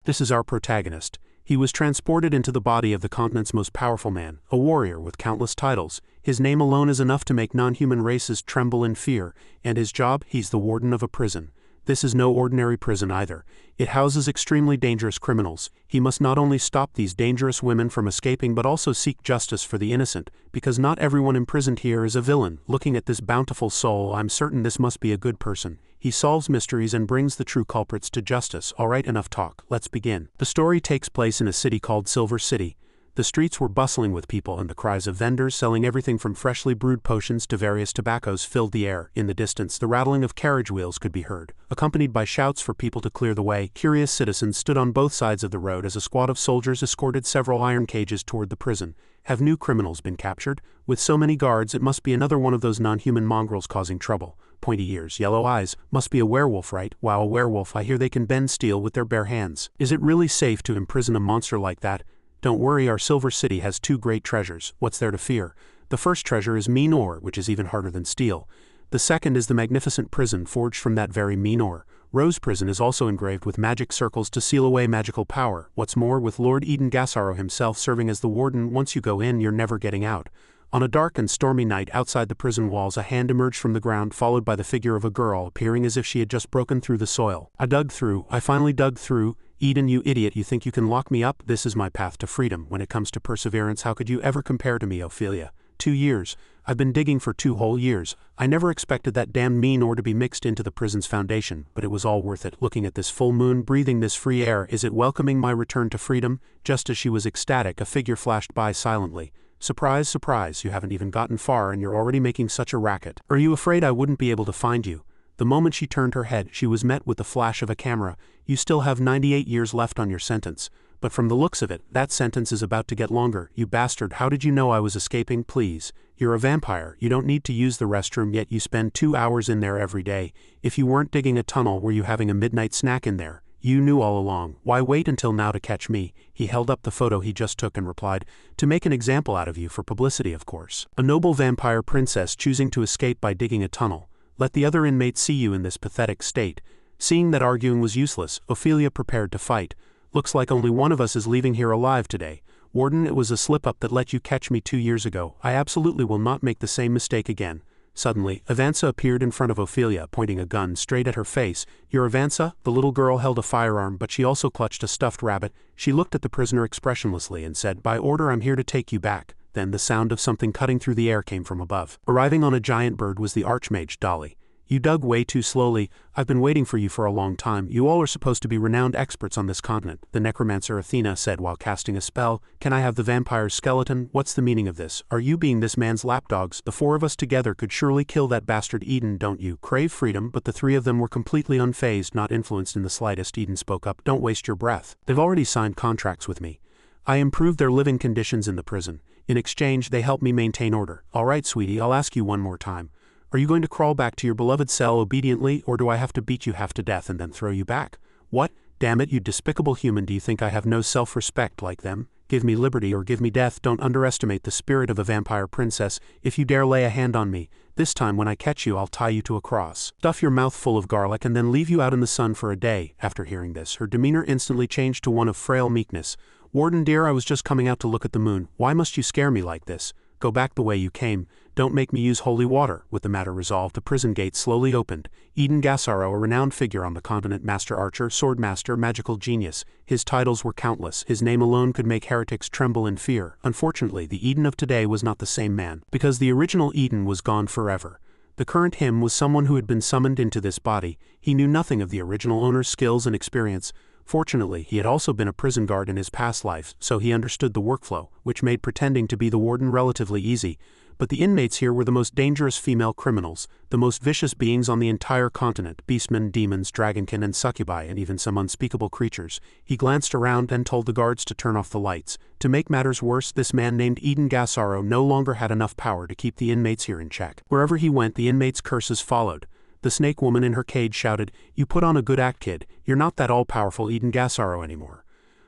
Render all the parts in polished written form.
This is our protagonist. He was transported into the body of the continent's most powerful man, a warrior with countless titles. His name alone is enough to make non-human races tremble in fear, and his job, he's the warden of a prison. This is no ordinary prison either. It houses extremely dangerous criminals. He must not only stop these dangerous women from escaping but also seek justice for the innocent, because not everyone imprisoned here is a villain. Looking at this bountiful soul, I'm certain this must be a good person. He solves mysteries and brings the true culprits to justice. Alright, enough talk, let's begin. The story takes place in a city called Silver City. The streets were bustling with people, and the cries of vendors selling everything from freshly brewed potions to various tobaccos filled the air. In the distance, the rattling of carriage wheels could be heard, accompanied by shouts for people to clear the way. Curious citizens stood on both sides of the road as a squad of soldiers escorted several iron cages toward the prison. Have new criminals been captured? With so many guards, it must be another one of those non-human mongrels causing trouble. Pointy ears, yellow eyes, must be a werewolf, right? Wow, a werewolf, I hear they can bend steel with their bare hands. Is it really safe to imprison a monster like that? Don't worry, our Silver City has two great treasures. What's there to fear? The first treasure is mean ore, which is even harder than steel. The second is the magnificent prison forged from that very mean ore. Rose Prison is also engraved with magic circles to seal away magical power. What's more, with Lord Eden Gasaro himself serving as the warden, once you go in, you're never getting out. On a dark and stormy night outside the prison walls, a hand emerged from the ground, followed by the figure of a girl, appearing as if she had just broken through the soil. I finally dug through. Eden, you idiot, you think you can lock me up? This is my path to freedom. When it comes to perseverance, how could you ever compare to me, Ophelia? 2 years. I've been digging for 2 whole years. I never expected that damned mean ore to be mixed into the prison's foundation, but it was all worth it. Looking at this full moon, breathing this free air, is it welcoming my return to freedom? Just as she was ecstatic, a figure flashed by silently. Surprise, surprise, you haven't even gotten far and you're already making such a racket. Are you afraid I wouldn't be able to find you? The moment she turned her head, she was met with the flash of a camera. You still have 98 years left on your sentence. But from the looks of it, that sentence is about to get longer. You bastard, how did you know I was escaping? Please. You're a vampire. You don't need to use the restroom, yet you spend 2 hours in there every day. If you weren't digging a tunnel, were you having a midnight snack in there? You knew all along. Why wait until now to catch me? He held up the photo he just took and replied, to make an example out of you, for publicity of course. A noble vampire princess choosing to escape by digging a tunnel. Let the other inmates see you in this pathetic state. Seeing that arguing was useless, Ophelia prepared to fight. Looks like only one of us is leaving here alive today. Warden, it was a slip-up that let you catch me 2 years ago. I absolutely will not make the same mistake again. Suddenly, Avanza appeared in front of Ophelia, pointing a gun straight at her face. You're Avanza? The little girl held a firearm, but she also clutched a stuffed rabbit. She looked at the prisoner expressionlessly and said, by order, I'm here to take you back. Then the sound of something cutting through the air came from above. Arriving on a giant bird was the archmage, Dolly. You dug way too slowly. I've been waiting for you for a long time. You all are supposed to be renowned experts on this continent, the necromancer Athena said while casting a spell. Can I have the vampire's skeleton? What's the meaning of this? Are you being this man's lapdogs? The 4 of us together could surely kill that bastard Eden, don't you? Crave freedom, but the 3 of them were completely unfazed, not influenced in the slightest. Eden spoke up. Don't waste your breath. They've already signed contracts with me. I improved their living conditions in the prison. In exchange, they help me maintain order. All right, sweetie, I'll ask you one more time. Are you going to crawl back to your beloved cell obediently, or do I have to beat you half to death and then throw you back? What? Damn it, you despicable human, do you think I have no self-respect like them? Give me liberty or give me death. Don't underestimate the spirit of a vampire princess. If you dare lay a hand on me, this time when I catch you I'll tie you to a cross. Stuff your mouth full of garlic and then leave you out in the sun for a day. After hearing this, her demeanor instantly changed to one of frail meekness. Warden dear, I was just coming out to look at the moon. Why must you scare me like this? Go back the way you came. Don't make me use holy water. With the matter resolved, the prison gate slowly opened. Eden Gasaro, a renowned figure on the continent, master archer, sword master, magical genius. His titles were countless. His name alone could make heretics tremble in fear. Unfortunately, the Eden of today was not the same man, because the original Eden was gone forever. The current him was someone who had been summoned into this body. He knew nothing of the original owner's skills and experience. Fortunately, he had also been a prison guard in his past life, so he understood the workflow, which made pretending to be the warden relatively easy. But the inmates here were the most dangerous female criminals, the most vicious beings on the entire continent, beastmen, demons, dragonkin and succubi, and even some unspeakable creatures. He glanced around and told the guards to turn off the lights. To make matters worse, this man named Eden Gasaro no longer had enough power to keep the inmates here in check. Wherever he went, the inmates' curses followed. The snake woman in her cage shouted, "You put on a good act, kid. You're not that all-powerful Eden Gasaro anymore.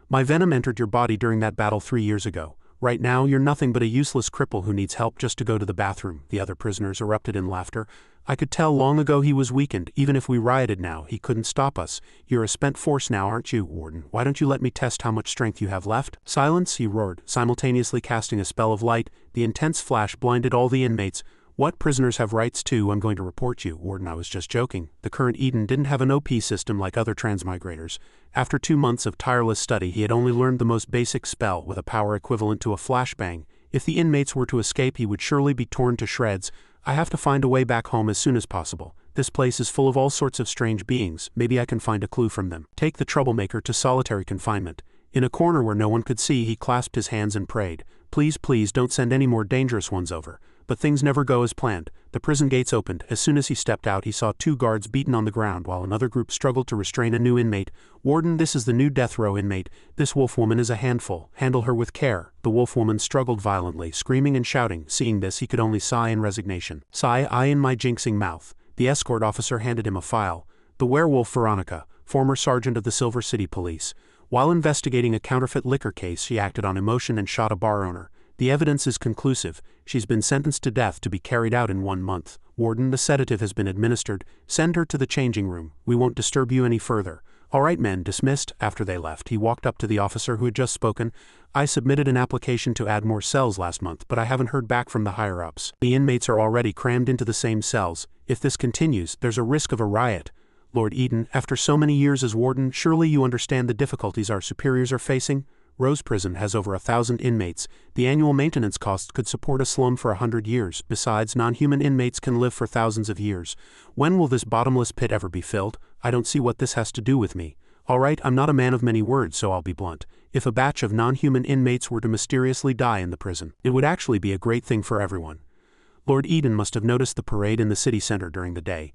My venom entered your body during that battle 3 years ago. Right now you're nothing but a useless cripple who needs help just to go to the bathroom." The other prisoners erupted in laughter. "I could tell long ago he was weakened. Even if we rioted now, he couldn't stop us. You're a spent force now, aren't you, Warden? Why don't you let me test how much strength you have left?" "Silence," he roared, simultaneously casting a spell of light. The intense flash blinded all the inmates. "What? Prisoners have rights too. I'm going to report you." "Warden, I was just joking." The current Eden didn't have an OP system like other transmigrators. After 2 months of tireless study, he had only learned the most basic spell with a power equivalent to a flashbang. If the inmates were to escape, he would surely be torn to shreds. "I have to find a way back home as soon as possible. This place is full of all sorts of strange beings. Maybe I can find a clue from them." "Take the troublemaker to solitary confinement." In a corner where no one could see, he clasped his hands and prayed, "Please, please don't send any more dangerous ones over." But things never go as planned. The prison gates opened. As soon as he stepped out, he saw 2 guards beaten on the ground while another group struggled to restrain a new inmate. "Warden, this is the new death row inmate. This wolf woman is a handful. Handle her with care." The wolf woman struggled violently, screaming and shouting. Seeing this, he could only sigh in resignation. "Sigh, I in my jinxing mouth." The escort officer handed him a file. "The werewolf Veronica, former sergeant of the Silver City Police. While investigating a counterfeit liquor case, she acted on emotion and shot a bar owner. The evidence is conclusive. She's been sentenced to death to be carried out in 1 month. Warden, the sedative has been administered. Send her to the changing room. We won't disturb you any further." "All right, men, dismissed." After they left, he walked up to the officer who had just spoken. "I submitted an application to add more cells last month, but I haven't heard back from the higher-ups. The inmates are already crammed into the same cells. If this continues, there's a risk of a riot." "Lord Eden, after so many years as warden, surely you understand the difficulties our superiors are facing? Rose Prison has over 1,000 inmates. The annual maintenance costs could support a slum for 100 years. Besides, non-human inmates can live for thousands of years. When will this bottomless pit ever be filled? I don't see what this has to do with me." "All right, I'm not a man of many words, so I'll be blunt. If a batch of non-human inmates were to mysteriously die in the prison, it would actually be a great thing for everyone." Lord Eden must have noticed the parade in the city center during the day.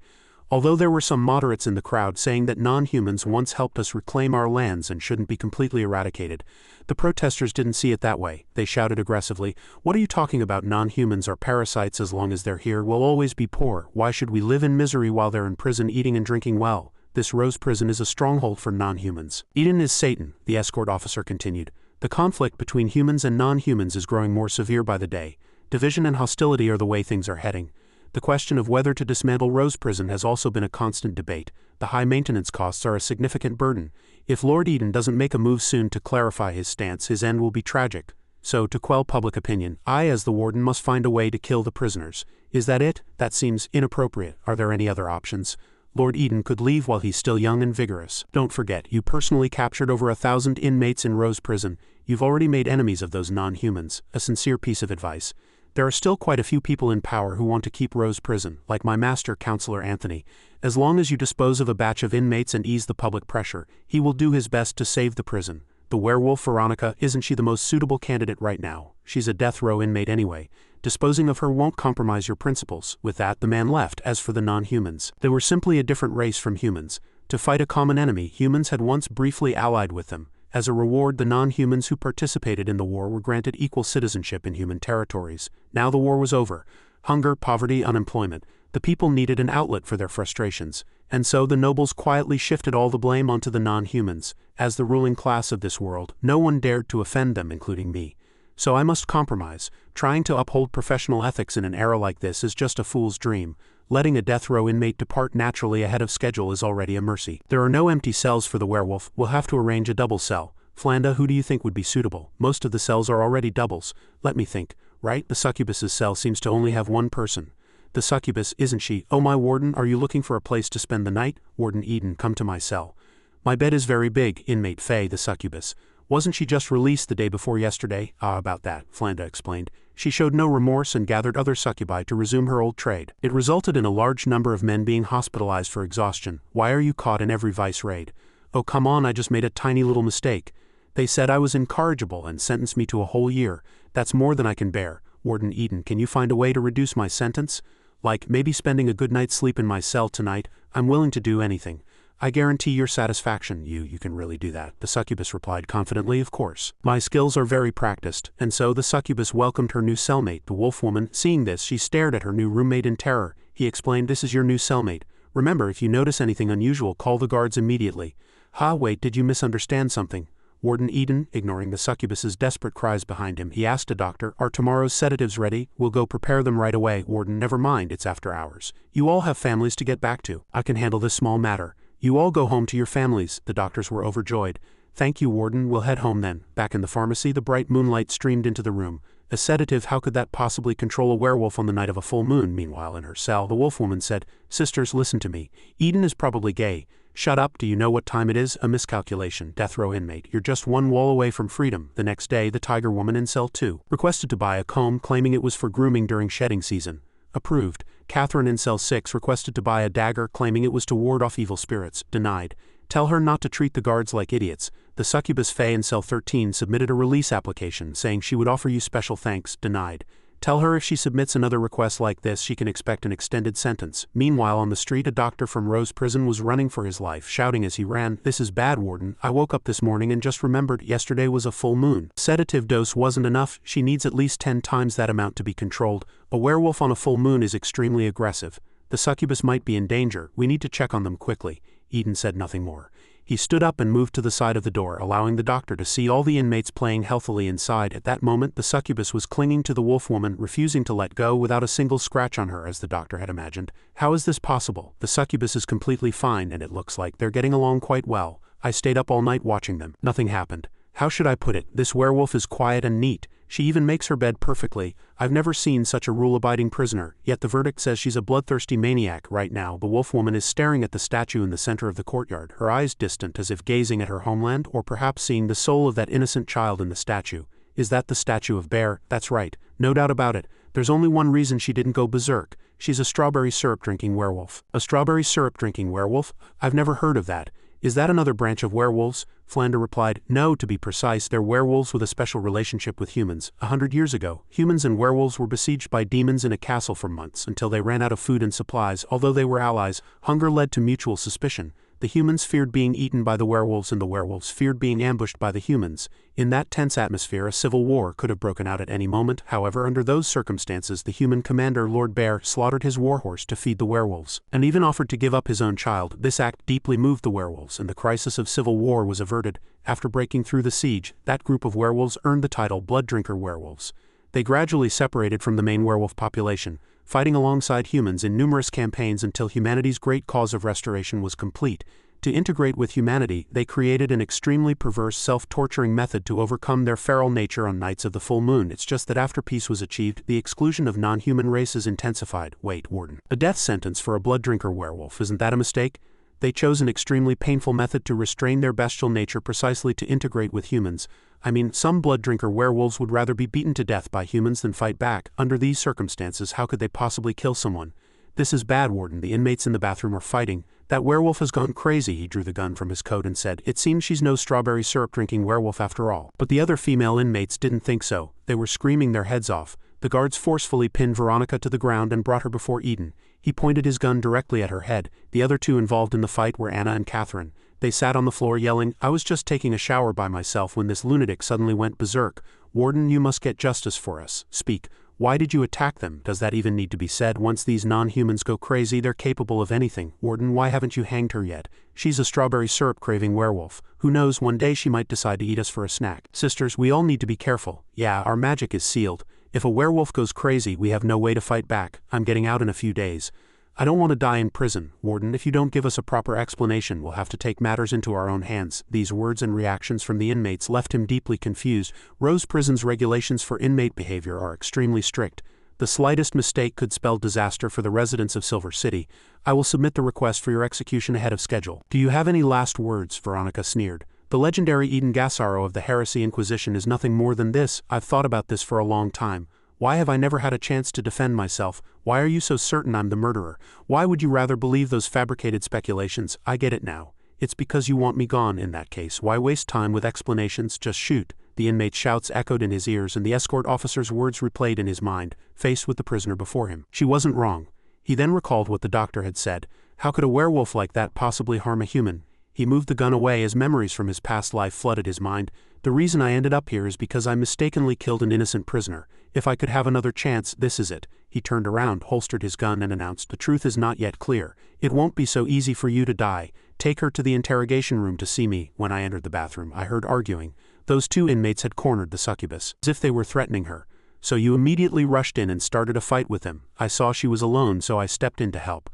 Although there were some moderates in the crowd saying that non-humans once helped us reclaim our lands and shouldn't be completely eradicated, the protesters didn't see it that way. They shouted aggressively, "What are you talking about? Non-humans are parasites. As long as they're here, we'll always be poor. Why should we live in misery while they're in prison eating and drinking well? This Rose Prison is a stronghold for non-humans." "Eden is Satan," the escort officer continued. "The conflict between humans and non-humans is growing more severe by the day. Division and hostility are the way things are heading. The question of whether to dismantle Rose Prison has also been a constant debate. The high maintenance costs are a significant burden. If Lord Eden doesn't make a move soon to clarify his stance, his end will be tragic. So, to quell public opinion, I as the warden must find a way to kill the prisoners. Is that it? That seems inappropriate. Are there any other options? Lord Eden could leave while he's still young and vigorous. Don't forget, you personally captured over 1,000 inmates in Rose Prison. You've already made enemies of those non-humans. A sincere piece of advice. There are still quite a few people in power who want to keep Rose Prison, like my master, Counselor Anthony. As long as you dispose of a batch of inmates and ease the public pressure, he will do his best to save the prison. The werewolf Veronica, isn't she the most suitable candidate right now? She's a death row inmate anyway. Disposing of her won't compromise your principles." With that, the man left. As for the non-humans, they were simply a different race from humans. To fight a common enemy, humans had once briefly allied with them. As a reward, the non-humans who participated in the war were granted equal citizenship in human territories. Now the war was over. Hunger, poverty, unemployment. The people needed an outlet for their frustrations. And so the nobles quietly shifted all the blame onto the non-humans. As the ruling class of this world, no one dared to offend them, including me. So I must compromise. Trying to uphold professional ethics in an era like this is just a fool's dream. Letting a death row inmate depart naturally ahead of schedule is already a mercy. There are no empty cells for the werewolf. We'll have to arrange a double cell. Flanda, who do you think would be suitable? Most of the cells are already doubles. Let me think. Right, the succubus's cell seems to only have one person. The succubus, isn't she? Oh, my warden, are you looking for a place to spend the night? Warden Eden, come to my cell. My bed is very big. Inmate Faye, the succubus. Wasn't she just released the day before yesterday? Ah, about that, Flanda explained. She showed no remorse and gathered other succubi to resume her old trade. It resulted in a large number of men being hospitalized for exhaustion. Why are you caught in every vice raid? Oh, come on, I just made a tiny little mistake. They said I was incorrigible and sentenced me to a whole year. That's more than I can bear. Warden Eden, can you find a way to reduce my sentence? Like, maybe spending a good night's sleep in my cell tonight? I'm willing to do anything. I guarantee your satisfaction. You can really do that. The succubus replied confidently, of course. My skills are very practiced. And so the succubus welcomed her new cellmate, the wolf woman. Seeing this, she stared at her new roommate in terror. He explained, this is your new cellmate. Remember, if you notice anything unusual, call the guards immediately. Ha, wait, did you misunderstand something? Warden Eden, ignoring the succubus's desperate cries behind him, he asked a doctor, "Are tomorrow's sedatives ready? We'll go prepare them right away." Warden, "Never mind, it's after hours. You all have families to get back to. I can handle this small matter. You all go home to your families." The doctors were overjoyed. "Thank you, Warden, we'll head home then." Back in the pharmacy, the bright moonlight streamed into the room. A sedative, how could that possibly control a werewolf on the night of a full moon? Meanwhile, in her cell, the wolf-woman said, "Sisters, listen to me. Eden is probably gay." "Shut up, do you know what time it is?" "A miscalculation. Death row inmate. You're just one wall away from freedom." The next day, the tiger woman in cell 2 requested to buy a comb, claiming it was for grooming during shedding season. Approved. Catherine in cell 6 requested to buy a dagger, claiming it was to ward off evil spirits. Denied. Tell her not to treat the guards like idiots. The succubus Faye in cell 13 submitted a release application, saying she would offer you special thanks. Denied. Tell her if she submits another request like this, she can expect an extended sentence. Meanwhile, on the street, a doctor from Rose Prison was running for his life, shouting as he ran, "This is bad, Warden. I woke up this morning and just remembered yesterday was a full moon. Sedative dose wasn't enough. She needs at least 10 times that amount to be controlled. A werewolf on a full moon is extremely aggressive. The succubus might be in danger. We need to check on them quickly." Eden said nothing more. He stood up and moved to the side of the door, allowing the doctor to see all the inmates playing healthily inside. At that moment, the succubus was clinging to the wolf-woman, refusing to let go without a single scratch on her, as the doctor had imagined. "How is this possible? The succubus is completely fine, and it looks like they're getting along quite well. I stayed up all night watching them. Nothing happened. How should I put it? This werewolf is quiet and neat. She even makes her bed perfectly. I've never seen such a rule-abiding prisoner, yet the verdict says she's a bloodthirsty maniac." Right now, the wolf-woman is staring at the statue in the center of the courtyard, her eyes distant as if gazing at her homeland, or perhaps seeing the soul of that innocent child in the statue. Is that the statue of Bear? That's right. No doubt about it. There's only one reason she didn't go berserk. She's a strawberry syrup-drinking werewolf. A strawberry syrup-drinking werewolf? I've never heard of that. Is that another branch of werewolves? Flander replied, "No, to be precise, they're werewolves with a special relationship with humans. 100 years ago, humans and werewolves were besieged by demons in a castle for months until they ran out of food and supplies. Although they were allies, hunger led to mutual suspicion. The humans feared being eaten by the werewolves and the werewolves feared being ambushed by the humans. In that tense atmosphere, a civil war could have broken out at any moment. However, under those circumstances, the human commander, Lord Bear, slaughtered his warhorse to feed the werewolves, and even offered to give up his own child. This act deeply moved the werewolves, and the crisis of civil war was averted. After breaking through the siege, that group of werewolves earned the title Blood Drinker Werewolves. They gradually separated from the main werewolf population, fighting alongside humans in numerous campaigns until humanity's great cause of restoration was complete. To integrate with humanity, they created an extremely perverse, self-torturing method to overcome their feral nature on nights of the full moon. It's just that after peace was achieved, the exclusion of non-human races intensified. Wait, Warden. A death sentence for a blood drinker werewolf, isn't that a mistake? They chose an extremely painful method to restrain their bestial nature precisely to integrate with humans. I mean, some blood drinker werewolves would rather be beaten to death by humans than fight back. Under these circumstances, how could they possibly kill someone? This is bad, Warden. The inmates in the bathroom are fighting. That werewolf has gone crazy. He drew the gun from his coat and said, "It seems she's no strawberry syrup-drinking werewolf after all." But the other female inmates didn't think so. They were screaming their heads off. The guards forcefully pinned Veronica to the ground and brought her before Eden. He pointed his gun directly at her head. The other two involved in the fight were Anna and Catherine. They sat on the floor yelling, "I was just taking a shower by myself when this lunatic suddenly went berserk. Warden, you must get justice for us. Speak. Why did you attack them? Does that even need to be said? Once these non-humans go crazy, they're capable of anything. Warden, why haven't you hanged her yet? She's a strawberry syrup-craving werewolf. Who knows, one day she might decide to eat us for a snack." Sisters, we all need to be careful. Yeah, our magic is sealed. If a werewolf goes crazy, we have no way to fight back. I'm getting out in a few days. I don't want to die in prison. Warden, if you don't give us a proper explanation, we'll have to take matters into our own hands. These words and reactions from the inmates left him deeply confused. Rose Prison's regulations for inmate behavior are extremely strict. The slightest mistake could spell disaster for the residents of Silver City. I will submit the request for your execution ahead of schedule. Do you have any last words? Veronica sneered. The legendary Eden Gassaro of the Heresy Inquisition is nothing more than this. I've thought about this for a long time. Why have I never had a chance to defend myself? Why are you so certain I'm the murderer? Why would you rather believe those fabricated speculations? I get it now. It's because you want me gone. In that case, why waste time with explanations? Just shoot. The inmate's shouts echoed in his ears and the escort officer's words replayed in his mind, faced with the prisoner before him. She wasn't wrong. He then recalled what the doctor had said. How could a werewolf like that possibly harm a human? He moved the gun away as memories from his past life flooded his mind. The reason I ended up here is because I mistakenly killed an innocent prisoner. If I could have another chance, this is it. He turned around, holstered his gun and announced, "The truth is not yet clear. It won't be so easy for you to die. Take her to the interrogation room to see me. When I entered the bathroom, I heard arguing. Those 2 inmates had cornered the succubus, as if they were threatening her. So you immediately rushed in and started a fight with them. I saw she was alone, so I stepped in to help.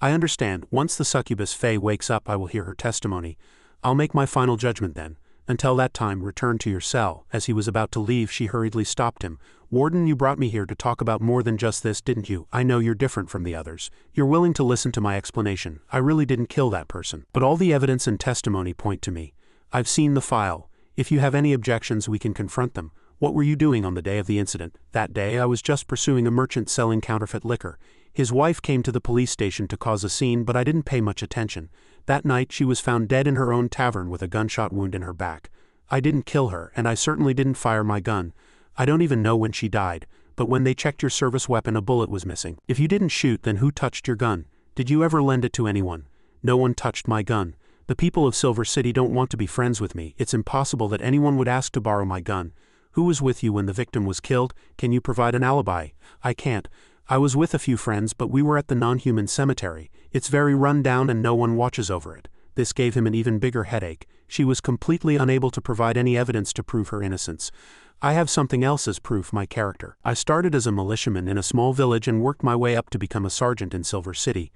I understand. Once the succubus Faye wakes up, I will hear her testimony. I'll make my final judgment then. Until that time, return to your cell. As he was about to leave, she hurriedly stopped him. Warden, you brought me here to talk about more than just this, didn't you? I know you're different from the others. You're willing to listen to my explanation. I really didn't kill that person. But all the evidence and testimony point to me. I've seen the file. If you have any objections, we can confront them. What were you doing on the day of the incident? That day, I was just pursuing a merchant selling counterfeit liquor. His wife came to the police station to cause a scene, but I didn't pay much attention. That night, she was found dead in her own tavern with a gunshot wound in her back. I didn't kill her, and I certainly didn't fire my gun. I don't even know when she died, but when they checked your service weapon, a bullet was missing. If you didn't shoot, then who touched your gun? Did you ever lend it to anyone? No one touched my gun. The people of Silver City don't want to be friends with me. It's impossible that anyone would ask to borrow my gun. Who was with you when the victim was killed? Can you provide an alibi? I can't. I was with a few friends, but we were at the non-human cemetery. It's very run down and no one watches over it. This gave him an even bigger headache. She was completely unable to provide any evidence to prove her innocence. I have something else as proof, my character. I started as a militiaman in a small village and worked my way up to become a sergeant in Silver City.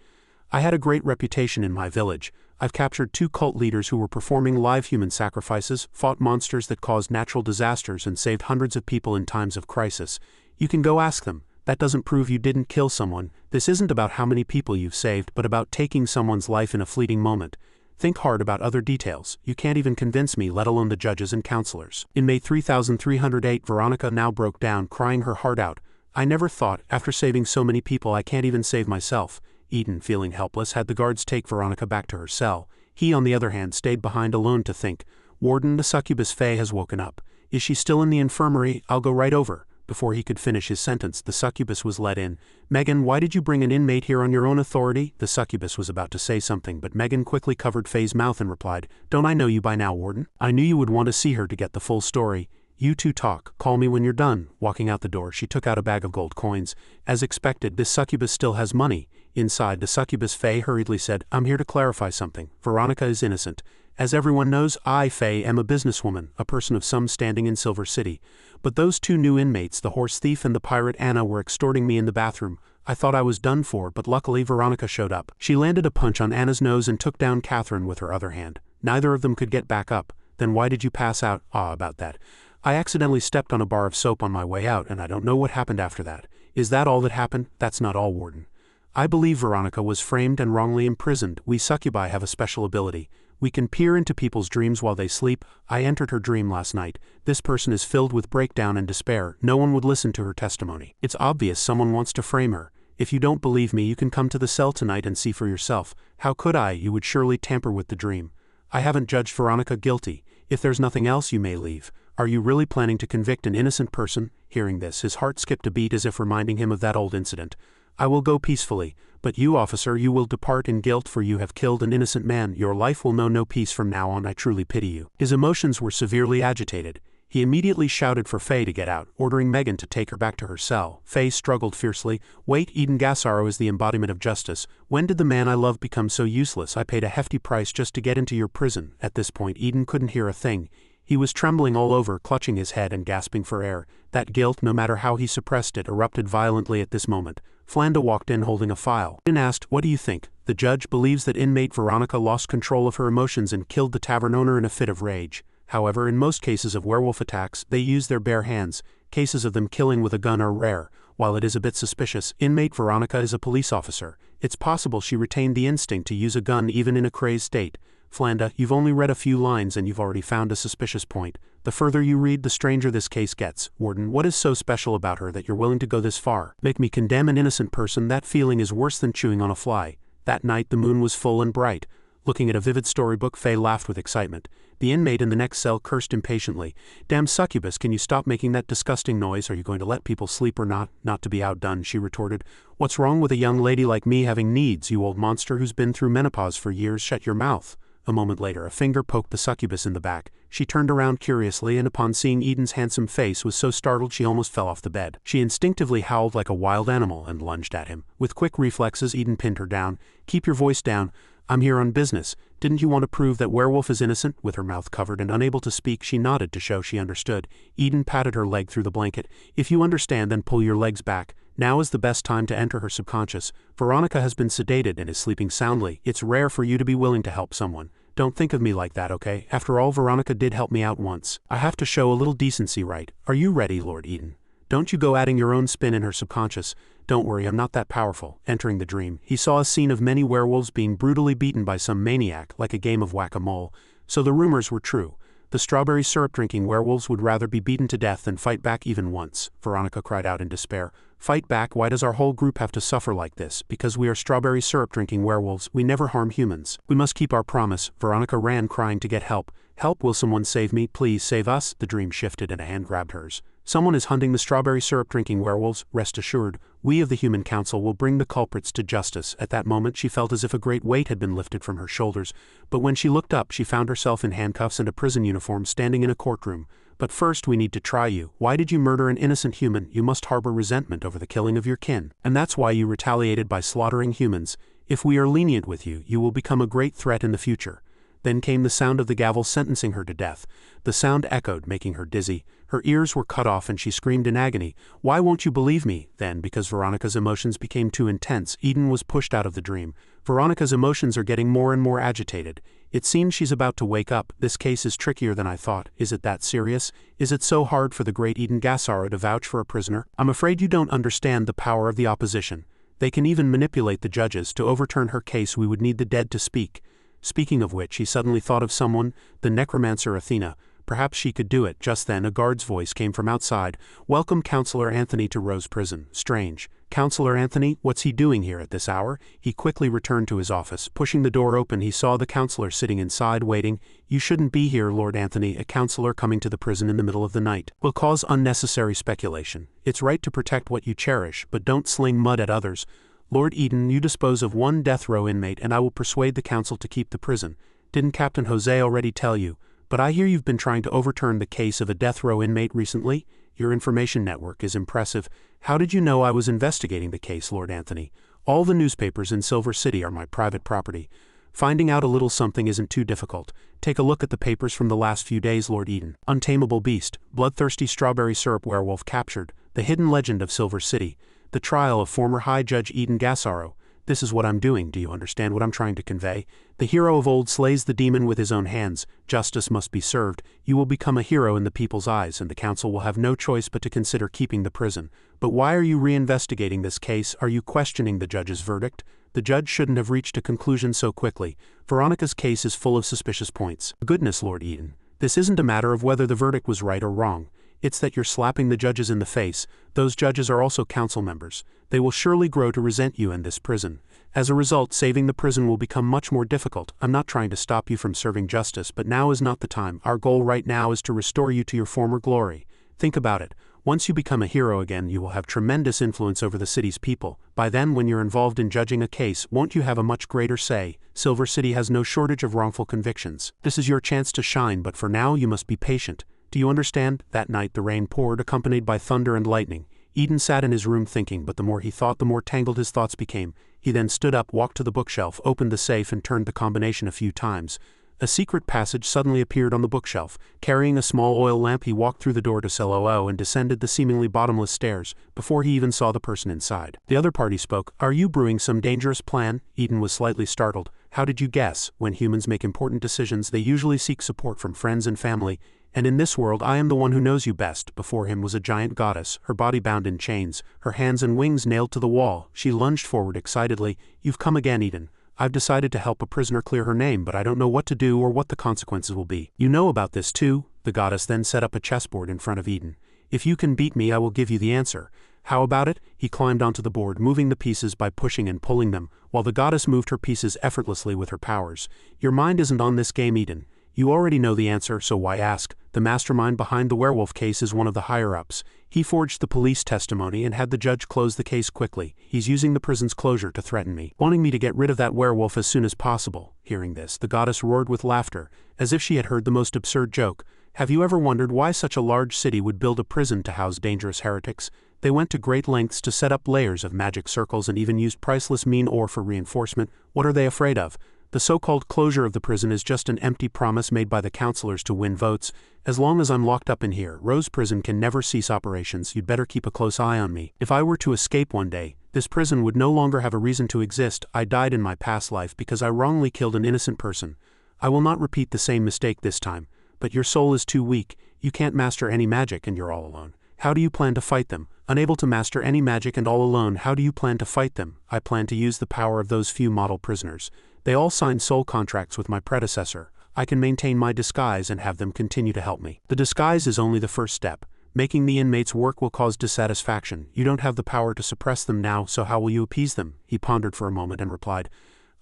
I had a great reputation in my village. I've captured 2 cult leaders who were performing live human sacrifices, fought monsters that caused natural disasters, and saved hundreds of people in times of crisis. You can go ask them. That doesn't prove you didn't kill someone. This isn't about how many people you've saved, but about taking someone's life in a fleeting moment. Think hard about other details. You can't even convince me, let alone the judges and counselors. In May 3308, Veronica now broke down, crying her heart out. I never thought, after saving so many people, I can't even save myself. Eden, feeling helpless, had the guards take Veronica back to her cell. He, on the other hand, stayed behind alone to think. Warden, the succubus Faye has woken up. Is she still in the infirmary? I'll go right over. Before he could finish his sentence, the succubus was let in. Megan, why did you bring an inmate here on your own authority? The succubus was about to say something, but Megan quickly covered Faye's mouth and replied, Don't I know you by now, Warden? I knew you would want to see her to get the full story. You two talk. Call me when you're done. Walking out the door, she took out a bag of gold coins. As expected, this succubus still has money. Inside, the succubus Faye hurriedly said, I'm here to clarify something. Veronica is innocent. As everyone knows, I, Faye, am a businesswoman, a person of some standing in Silver City. But those 2 new inmates, the horse thief and the pirate Anna, were extorting me in the bathroom. I thought I was done for, but luckily Veronica showed up. She landed a punch on Anna's nose and took down Catherine with her other hand. Neither of them could get back up. Then why did you pass out? About that. I accidentally stepped on a bar of soap on my way out, and I don't know what happened after that. Is that all that happened? That's not all, Warden. I believe Veronica was framed and wrongly imprisoned. We succubi have a special ability. We can peer into people's dreams while they sleep. I entered her dream last night. This person is filled with breakdown and despair. No one would listen to her testimony. It's obvious someone wants to frame her. If you don't believe me, you can come to the cell tonight and see for yourself. How could I? You would surely tamper with the dream. I haven't judged Veronica guilty. If there's nothing else, you may leave. Are you really planning to convict an innocent person? Hearing this, his heart skipped a beat as if reminding him of that old incident. I will go peacefully, but you, officer, you will depart in guilt, for you have killed an innocent man. Your life will know no peace from now on. I truly pity you. His emotions were severely agitated. He immediately shouted for Faye to get out, ordering Megan to take her back to her cell. Faye struggled fiercely. Wait, Eden Gassaro is the embodiment of justice. When did the man I love become so useless? I paid a hefty price just to get into your prison. At this point, Eden couldn't hear a thing. He was trembling all over, clutching his head and gasping for air. That guilt, no matter how he suppressed it, erupted violently at this moment. Flanda walked in holding a file. Eden asked, What do you think? The judge believes that inmate Veronica lost control of her emotions and killed the tavern owner in a fit of rage. However, in most cases of werewolf attacks, they use their bare hands. Cases of them killing with a gun are rare. While it is a bit suspicious, inmate Veronica is a police officer. It's possible she retained the instinct to use a gun even in a crazed state. Flanda, you've only read a few lines and you've already found a suspicious point. The further you read, the stranger this case gets. Warden, what is so special about her that you're willing to go this far? Make me condemn an innocent person? That feeling is worse than chewing on a fly. That night the moon was full and bright. Looking at a vivid storybook, Faye laughed with excitement. The inmate in the next cell cursed impatiently. Damn succubus, can you stop making that disgusting noise? Are you going to let people sleep or not? Not to be outdone, she retorted. What's wrong with a young lady like me having needs, you old monster who's been through menopause for years? Shut your mouth. A moment later, a finger poked the succubus in the back. She turned around curiously and upon seeing Eden's handsome face was so startled she almost fell off the bed. She instinctively howled like a wild animal and lunged at him. With quick reflexes, Eden pinned her down. Keep your voice down. I'm here on business. Didn't you want to prove that werewolf is innocent? With her mouth covered and unable to speak, she nodded to show she understood. Eden patted her leg through the blanket. If you understand, then pull your legs back. Now is the best time to enter her subconscious. Veronica has been sedated and is sleeping soundly. It's rare for you to be willing to help someone. Don't think of me like that, okay? After all, Veronica did help me out once. I have to show a little decency, right? Are you ready, Lord Eden? Don't you go adding your own spin in her subconscious. Don't worry, I'm not that powerful. Entering the dream, he saw a scene of many werewolves being brutally beaten by some maniac, like a game of whack-a-mole. So the rumors were true. The strawberry syrup-drinking werewolves would rather be beaten to death than fight back even once. Veronica cried out in despair. Fight back? Why does our whole group have to suffer like this? Because we are strawberry syrup-drinking werewolves, we never harm humans. We must keep our promise. Veronica ran crying to get help. Help, will someone save me? Please save us. The dream shifted and a hand grabbed hers. Someone is hunting the strawberry syrup-drinking werewolves. Rest assured, we of the Human Council will bring the culprits to justice. At that moment she felt as if a great weight had been lifted from her shoulders, but when she looked up she found herself in handcuffs and a prison uniform standing in a courtroom. But first we need to try you. Why did you murder an innocent human? You must harbor resentment over the killing of your kin. And that's why you retaliated by slaughtering humans. If we are lenient with you, you will become a great threat in the future. Then came the sound of the gavel sentencing her to death. The sound echoed, making her dizzy. Her ears were cut off and she screamed in agony. Why won't you believe me? Then, because Veronica's emotions became too intense, Eden was pushed out of the dream. Veronica's emotions are getting more and more agitated. It seems she's about to wake up. This case is trickier than I thought. Is it that serious? Is it so hard for the great Eden Gassaro to vouch for a prisoner? I'm afraid you don't understand the power of the opposition. They can even manipulate the judges. To overturn her case we would need the dead to speak. Speaking of which, he suddenly thought of someone, the necromancer Athena. Perhaps she could do it. Just then a guard's voice came from outside. Welcome Counselor Anthony to Rose Prison. Strange. Counselor Anthony? What's he doing here at this hour? He quickly returned to his office. Pushing the door open, he saw the counselor sitting inside waiting. You shouldn't be here, Lord Anthony. A counselor coming to the prison in the middle of the night will cause unnecessary speculation. It's right to protect what you cherish, but don't sling mud at others. Lord Eden, you dispose of one death row inmate and I will persuade the council to keep the prison. Didn't Captain Jose already tell you? But I hear you've been trying to overturn the case of a death row inmate recently? Your information network is impressive. How did you know I was investigating the case, Lord Anthony? All the newspapers in Silver City are my private property. Finding out a little something isn't too difficult. Take a look at the papers from the last few days, Lord Eden. Untamable beast, bloodthirsty strawberry syrup werewolf captured, the hidden legend of Silver City, the trial of former High Judge Eden Gassaro. This is what I'm doing. Do you understand what I'm trying to convey? The hero of old slays the demon with his own hands. Justice must be served. You will become a hero in the people's eyes, and the council will have no choice but to consider keeping the prison. But why are you reinvestigating this case? Are you questioning the judge's verdict? The judge shouldn't have reached a conclusion so quickly. Veronica's case is full of suspicious points. Goodness, Lord Eden. This isn't a matter of whether the verdict was right or wrong. It's that you're slapping the judges in the face. Those judges are also council members. They will surely grow to resent you in this prison. As a result, saving the prison will become much more difficult. I'm not trying to stop you from serving justice, but now is not the time. Our goal right now is to restore you to your former glory. Think about it. Once you become a hero again, you will have tremendous influence over the city's people. By then, when you're involved in judging a case, won't you have a much greater say? Silver City has no shortage of wrongful convictions. This is your chance to shine, but for now you must be patient. Do you understand? That night the rain poured, accompanied by thunder and lightning. Eden sat in his room thinking, but the more he thought, the more tangled his thoughts became. He then stood up, walked to the bookshelf, opened the safe and turned the combination a few times. A secret passage suddenly appeared on the bookshelf. Carrying a small oil lamp, he walked through the door to cell 00 and descended the seemingly bottomless stairs, before he even saw the person inside. The other party spoke. Are you brewing some dangerous plan? Eden was slightly startled. How did you guess? When humans make important decisions, they usually seek support from friends and family. And in this world I am the one who knows you best. Before him was a giant goddess, her body bound in chains, her hands and wings nailed to the wall. She lunged forward excitedly. You've come again, Eden. I've decided to help a prisoner clear her name, but I don't know what to do or what the consequences will be. You know about this too? The goddess then set up a chessboard in front of Eden. If you can beat me, I will give you the answer. How about it? He climbed onto the board, moving the pieces by pushing and pulling them, while the goddess moved her pieces effortlessly with her powers. Your mind isn't on this game, Eden. You already know the answer, so why ask? The mastermind behind the werewolf case is one of the higher-ups. He forged the police testimony and had the judge close the case quickly. He's using the prison's closure to threaten me, wanting me to get rid of that werewolf as soon as possible. Hearing this, the goddess roared with laughter, as if she had heard the most absurd joke. Have you ever wondered why such a large city would build a prison to house dangerous heretics? They went to great lengths to set up layers of magic circles and even used priceless mean ore for reinforcement. What are they afraid of? The so-called closure of the prison is just an empty promise made by the counselors to win votes. As long as I'm locked up in here, Rose Prison can never cease operations. You'd better keep a close eye on me. If I were to escape one day, this prison would no longer have a reason to exist. I died in my past life because I wrongly killed an innocent person. I will not repeat the same mistake this time. But your soul is too weak. You can't master any magic and you're all alone. How do you plan to fight them? Unable to master any magic and all alone, how do you plan to fight them? I plan to use the power of those few model prisoners. They all signed soul contracts with my predecessor. I can maintain my disguise and have them continue to help me. The disguise is only the first step. Making the inmates work will cause dissatisfaction. You don't have the power to suppress them now, so how will you appease them? He pondered for a moment and replied,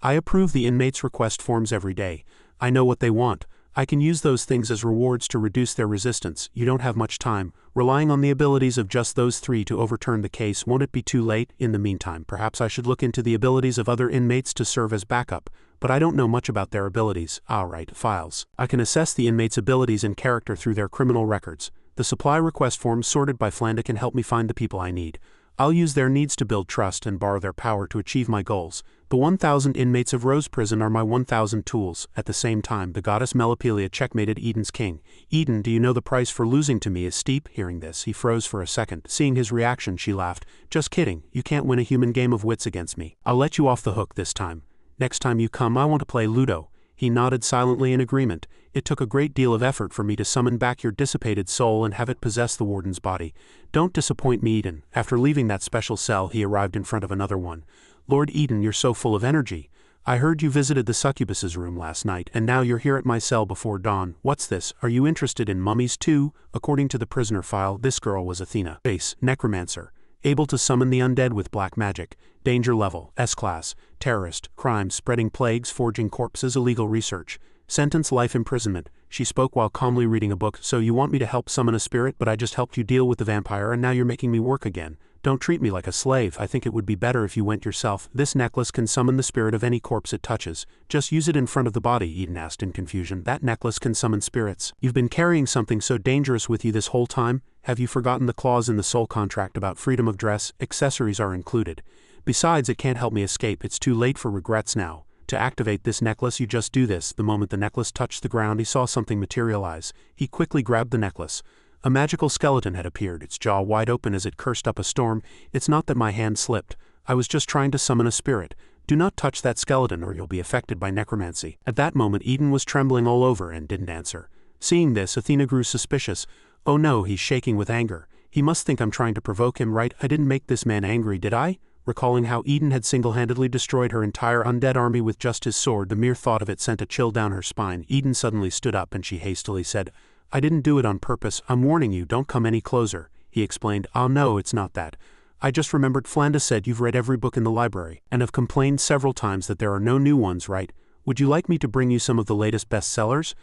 I approve the inmates' request forms every day. I know what they want. I can use those things as rewards to reduce their resistance. You don't have much time. Relying on the abilities of just those three to overturn the case, won't it be too late? In the meantime, perhaps I should look into the abilities of other inmates to serve as backup, but I don't know much about their abilities. Alright, files. I can assess the inmates' abilities and character through their criminal records. The supply request forms sorted by Flanda can help me find the people I need. I'll use their needs to build trust and borrow their power to achieve my goals. The 1,000 inmates of Rose Prison are my 1,000 tools. At the same time, the goddess Melipelia checkmated Eden's king. Eden, do you know the price for losing to me is steep? Hearing this, he froze for a second. Seeing his reaction, she laughed. Just kidding, you can't win a human game of wits against me. I'll let you off the hook this time. Next time you come, I want to play Ludo. He nodded silently in agreement. It took a great deal of effort for me to summon back your dissipated soul and have it possess the warden's body. Don't disappoint me, Eden. After leaving that special cell, he arrived in front of another one. Lord Eden, you're so full of energy. I heard you visited the succubus's room last night, and now you're here at my cell before dawn. What's this? Are you interested in mummies too? According to the prisoner file, this girl was Athena. Base, necromancer. Able to summon the undead with black magic. Danger level, S-class. Terrorist, crimes, spreading plagues, forging corpses, illegal research. Sentence, life imprisonment. She spoke while calmly reading a book. So you want me to help summon a spirit, but I just helped you deal with the vampire and now you're making me work again. Don't treat me like a slave. I think it would be better if you went yourself. This necklace can summon the spirit of any corpse it touches. Just use it in front of the body, Eden asked in confusion. That necklace can summon spirits. You've been carrying something so dangerous with you this whole time? Have you forgotten the clause in the soul contract about freedom of dress? Accessories are included. Besides, it can't help me escape. It's too late for regrets now. To activate this necklace, you just do this. The moment the necklace touched the ground, he saw something materialize. He quickly grabbed the necklace. A magical skeleton had appeared, its jaw wide open as it cursed up a storm. It's not that my hand slipped. I was just trying to summon a spirit. Do not touch that skeleton or you'll be affected by necromancy. At that moment, Eden was trembling all over and didn't answer. Seeing this, Athena grew suspicious. Oh no, he's shaking with anger. He must think I'm trying to provoke him, right? I didn't make this man angry, did I? Recalling how Eden had single-handedly destroyed her entire undead army with just his sword, the mere thought of it sent a chill down her spine. Eden suddenly stood up and she hastily said, I didn't do it on purpose. I'm warning you, don't come any closer. He explained, oh no, it's not that. I just remembered Flanda said you've read every book in the library, and have complained several times that there are no new ones, right? Would you like me to bring you some of the latest bestsellers?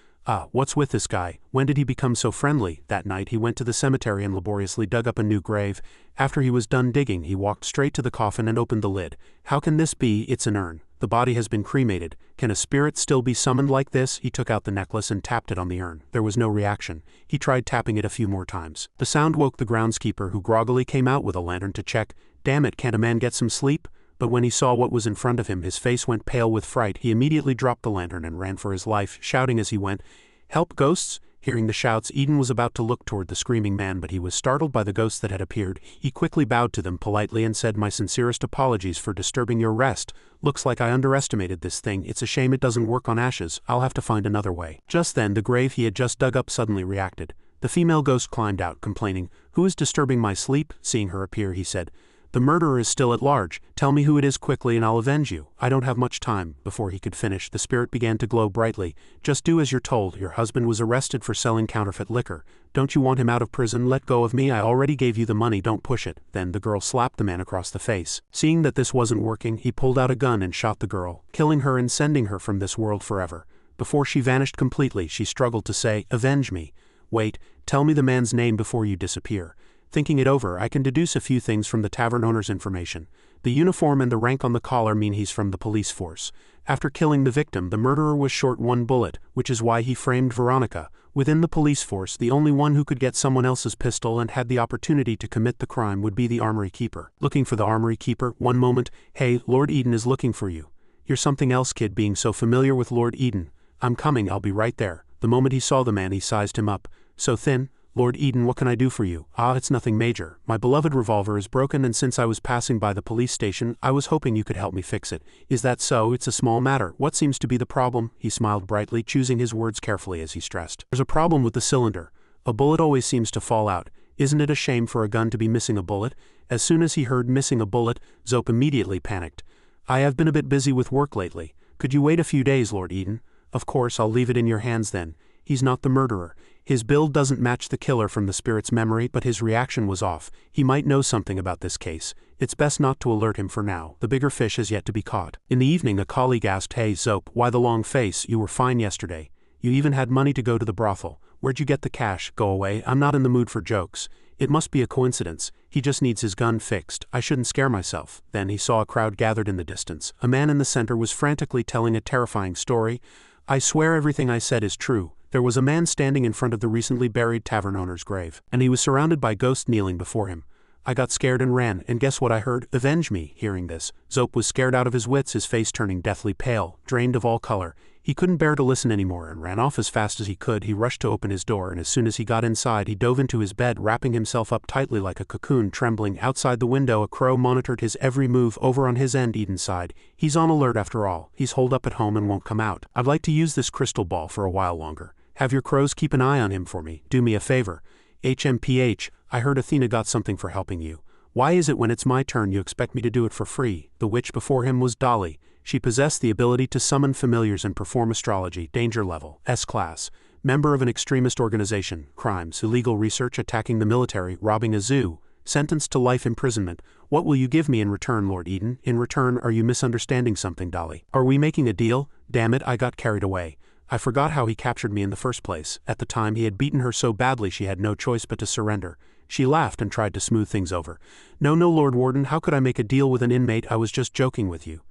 What's with this guy? When did he become so friendly? That night he went to the cemetery and laboriously dug up a new grave. After he was done digging, he walked straight to the coffin and opened the lid. How can this be? It's an urn. The body has been cremated. Can a spirit still be summoned like this? He took out the necklace and tapped it on the urn. There was no reaction. He tried tapping it a few more times. The sound woke the groundskeeper, who groggily came out with a lantern to check. Damn it, can't a man get some sleep? But when he saw what was in front of him, his face went pale with fright. He immediately dropped the lantern and ran for his life, shouting as he went, Help, ghosts! Hearing the shouts, Eden was about to look toward the screaming man, but he was startled by the ghosts that had appeared. He quickly bowed to them politely and said, My sincerest apologies for disturbing your rest. Looks like I underestimated this thing. It's a shame it doesn't work on ashes. I'll have to find another way. Just then, the grave he had just dug up suddenly reacted. The female ghost climbed out, complaining, Who is disturbing my sleep? Seeing her appear, he said, The murderer is still at large. Tell me who it is quickly and I'll avenge you. I don't have much time. Before he could finish, the spirit began to glow brightly. Just do as you're told. Your husband was arrested for selling counterfeit liquor. Don't you want him out of prison? Let go of me. I already gave you the money. Don't push it. Then the girl slapped the man across the face. Seeing that this wasn't working, he pulled out a gun and shot the girl, killing her and sending her from this world forever. Before she vanished completely, she struggled to say, Avenge me. Wait, tell me the man's name before you disappear. Thinking it over, I can deduce a few things from the tavern owner's information. The uniform and the rank on the collar mean he's from the police force. After killing the victim, the murderer was short one bullet, which is why he framed Veronica. Within the police force, the only one who could get someone else's pistol and had the opportunity to commit the crime would be the armory keeper. Looking for the armory keeper? One moment. Hey, Lord Eden is looking for you. "You're something else, kid, being so familiar with Lord Eden." "I'm coming, I'll be right there." The moment he saw the man, he sized him up. "So thin? Lord Eden, what can I do for you?" "Ah, it's nothing major. My beloved revolver is broken, and since I was passing by the police station, I was hoping you could help me fix it." "Is that so? It's a small matter. What seems to be the problem?" He smiled brightly, choosing his words carefully as he stressed. "There's a problem with the cylinder. A bullet always seems to fall out. Isn't it a shame for a gun to be missing a bullet?" As soon as he heard missing a bullet, Zope immediately panicked. "I have been a bit busy with work lately. Could you wait a few days, Lord Eden?" "Of course, I'll leave it in your hands then. He's not the murderer. His build doesn't match the killer from the spirit's memory, but his reaction was off. He might know something about this case. It's best not to alert him for now. The bigger fish has yet to be caught." In the evening, a colleague asked, "Hey, Zope, why the long face? You were fine yesterday. You even had money to go to the brothel. Where'd you get the cash?" "Go away, I'm not in the mood for jokes. It must be a coincidence. He just needs his gun fixed. I shouldn't scare myself." Then he saw a crowd gathered in the distance. A man in the center was frantically telling a terrifying story. "I swear everything I said is true. There was a man standing in front of the recently buried tavern owner's grave, and he was surrounded by ghosts kneeling before him. I got scared and ran, and guess what I heard? Avenge me." Hearing this, Zope was scared out of his wits, his face turning deathly pale, drained of all color. He couldn't bear to listen anymore and ran off as fast as he could. He rushed to open his door, and as soon as he got inside, he dove into his bed, wrapping himself up tightly like a cocoon, trembling. Outside the window, a crow monitored his every move. Over on his end, Eden sighed. "He's on alert after all. He's holed up at home and won't come out. I'd like to use this crystal ball for a while longer. Have your crows keep an eye on him for me. Do me a favor." "HMPH, I heard Athena got something for helping you. Why is it when it's my turn you expect me to do it for free?" The witch before him was Dolly. She possessed the ability to summon familiars and perform astrology. Danger level, S-class. Member of an extremist organization. Crimes, illegal research, attacking the military, robbing a zoo. Sentenced to life imprisonment. "What will you give me in return, Lord Eden?" "In return, are you misunderstanding something, Dolly? Are we making a deal?" "Damn it, I got carried away. I forgot how he captured me in the first place. At the time, he had beaten her so badly she had no choice but to surrender." She laughed and tried to smooth things over. No, Lord Warden, how could I make a deal with an inmate? I was just joking with you.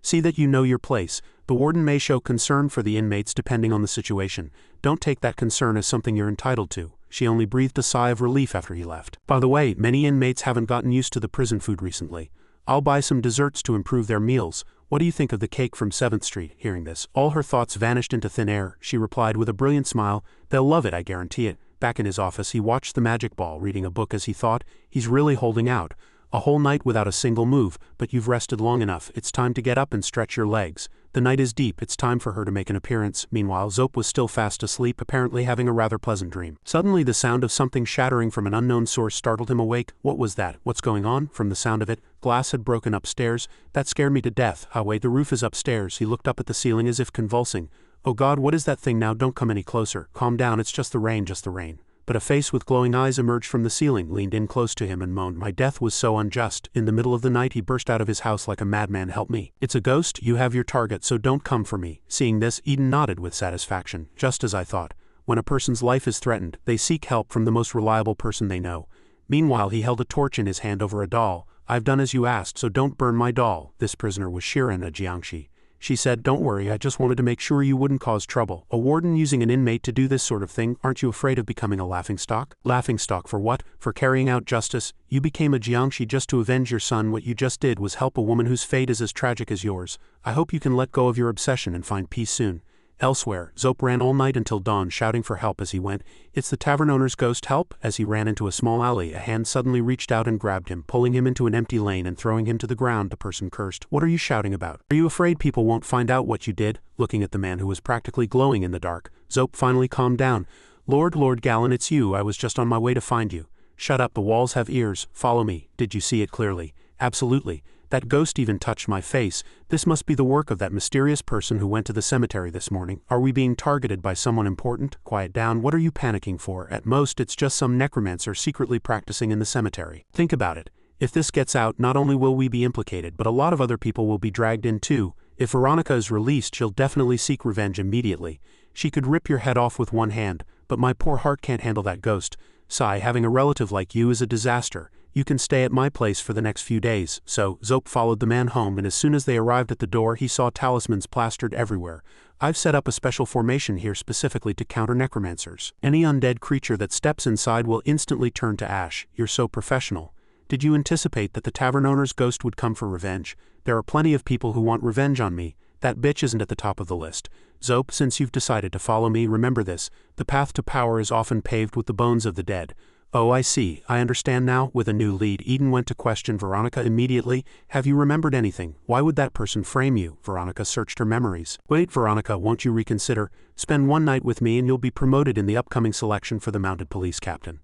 See that you know your place. The warden may show concern for the inmates depending on the situation. Don't take that concern as something you're entitled to." She only breathed a sigh of relief after he left. "By the way, many inmates haven't gotten used to the prison food recently. I'll buy some desserts to improve their meals. What do you think of the cake from 7th Street? Hearing this, all her thoughts vanished into thin air. She replied with a brilliant smile, "They'll love it, I guarantee it." Back in his office, he watched the magic ball, reading a book as he thought, "He's really holding out. A whole night without a single move, but you've rested long enough. It's time to get up and stretch your legs. The night is deep, it's time for her to make an appearance." Meanwhile, Zope was still fast asleep, apparently having a rather pleasant dream. Suddenly the sound of something shattering from an unknown source startled him awake. What was that? What's going on? From the sound of it, glass had broken upstairs. That scared me to death. "Ah, wait, the roof is upstairs." He looked up at the ceiling as if convulsing. "Oh God, what is that thing now? Don't come any closer." "Calm down, it's just the rain, just the rain." But a face with glowing eyes emerged from the ceiling, leaned in close to him and moaned, "My death was so unjust." In the middle of the night he burst out of his house like a madman. "Help me. It's a ghost. You have your target, so don't come for me." Seeing this, Eden nodded with satisfaction. "Just as I thought. When a person's life is threatened, they seek help from the most reliable person they know." Meanwhile he held a torch in his hand over a doll. "I've done as you asked, so don't burn my doll." This prisoner was Shirin, a Jiangshi. She said, "Don't worry, I just wanted to make sure you wouldn't cause trouble. A warden using an inmate to do this sort of thing, aren't you afraid of becoming a laughingstock?" "Laughingstock for what? For carrying out justice? You became a Jiangshi just to avenge your son. What you just did was help a woman whose fate is as tragic as yours. I hope you can let go of your obsession and find peace soon." Elsewhere, Zope ran all night until dawn, shouting for help as he went. "It's the tavern owner's ghost. Help!" As he ran into a small alley, a hand suddenly reached out and grabbed him, pulling him into an empty lane and throwing him to the ground. The person cursed. "What are you shouting about? Are you afraid people won't find out what you did?" Looking at the man who was practically glowing in the dark, Zope finally calmed down. Lord Gallon, it's you. I was just on my way to find you." "Shut up, the walls have ears. Follow me." "Did you see it clearly?" "Absolutely. That ghost even touched my face. This must be the work of that mysterious person who went to the cemetery this morning. Are we being targeted by someone important?" "Quiet down, what are you panicking for? At most it's just some necromancer secretly practicing in the cemetery. Think about it. If this gets out, not only will we be implicated, but a lot of other people will be dragged in too. If Veronica is released, she'll definitely seek revenge immediately. She could rip your head off with one hand, but my poor heart can't handle that ghost. Sigh, having a relative like you is a disaster. You can stay at my place for the next few days." So, Zope followed the man home, and as soon as they arrived at the door he saw talismans plastered everywhere. "I've set up a special formation here specifically to counter necromancers. Any undead creature that steps inside will instantly turn to ash." "You're so professional. Did you anticipate that the tavern owner's ghost would come for revenge?" "There are plenty of people who want revenge on me. That bitch isn't at the top of the list. Zope, since you've decided to follow me, remember this. The path to power is often paved with the bones of the dead. Oh, I see. I understand now. With a new lead, Eden went to question Veronica immediately. Have you remembered anything? Why would that person frame you? Veronica searched her memories. Wait, Veronica, won't you reconsider? Spend one night with me and you'll be promoted in the upcoming selection for the mounted police captain.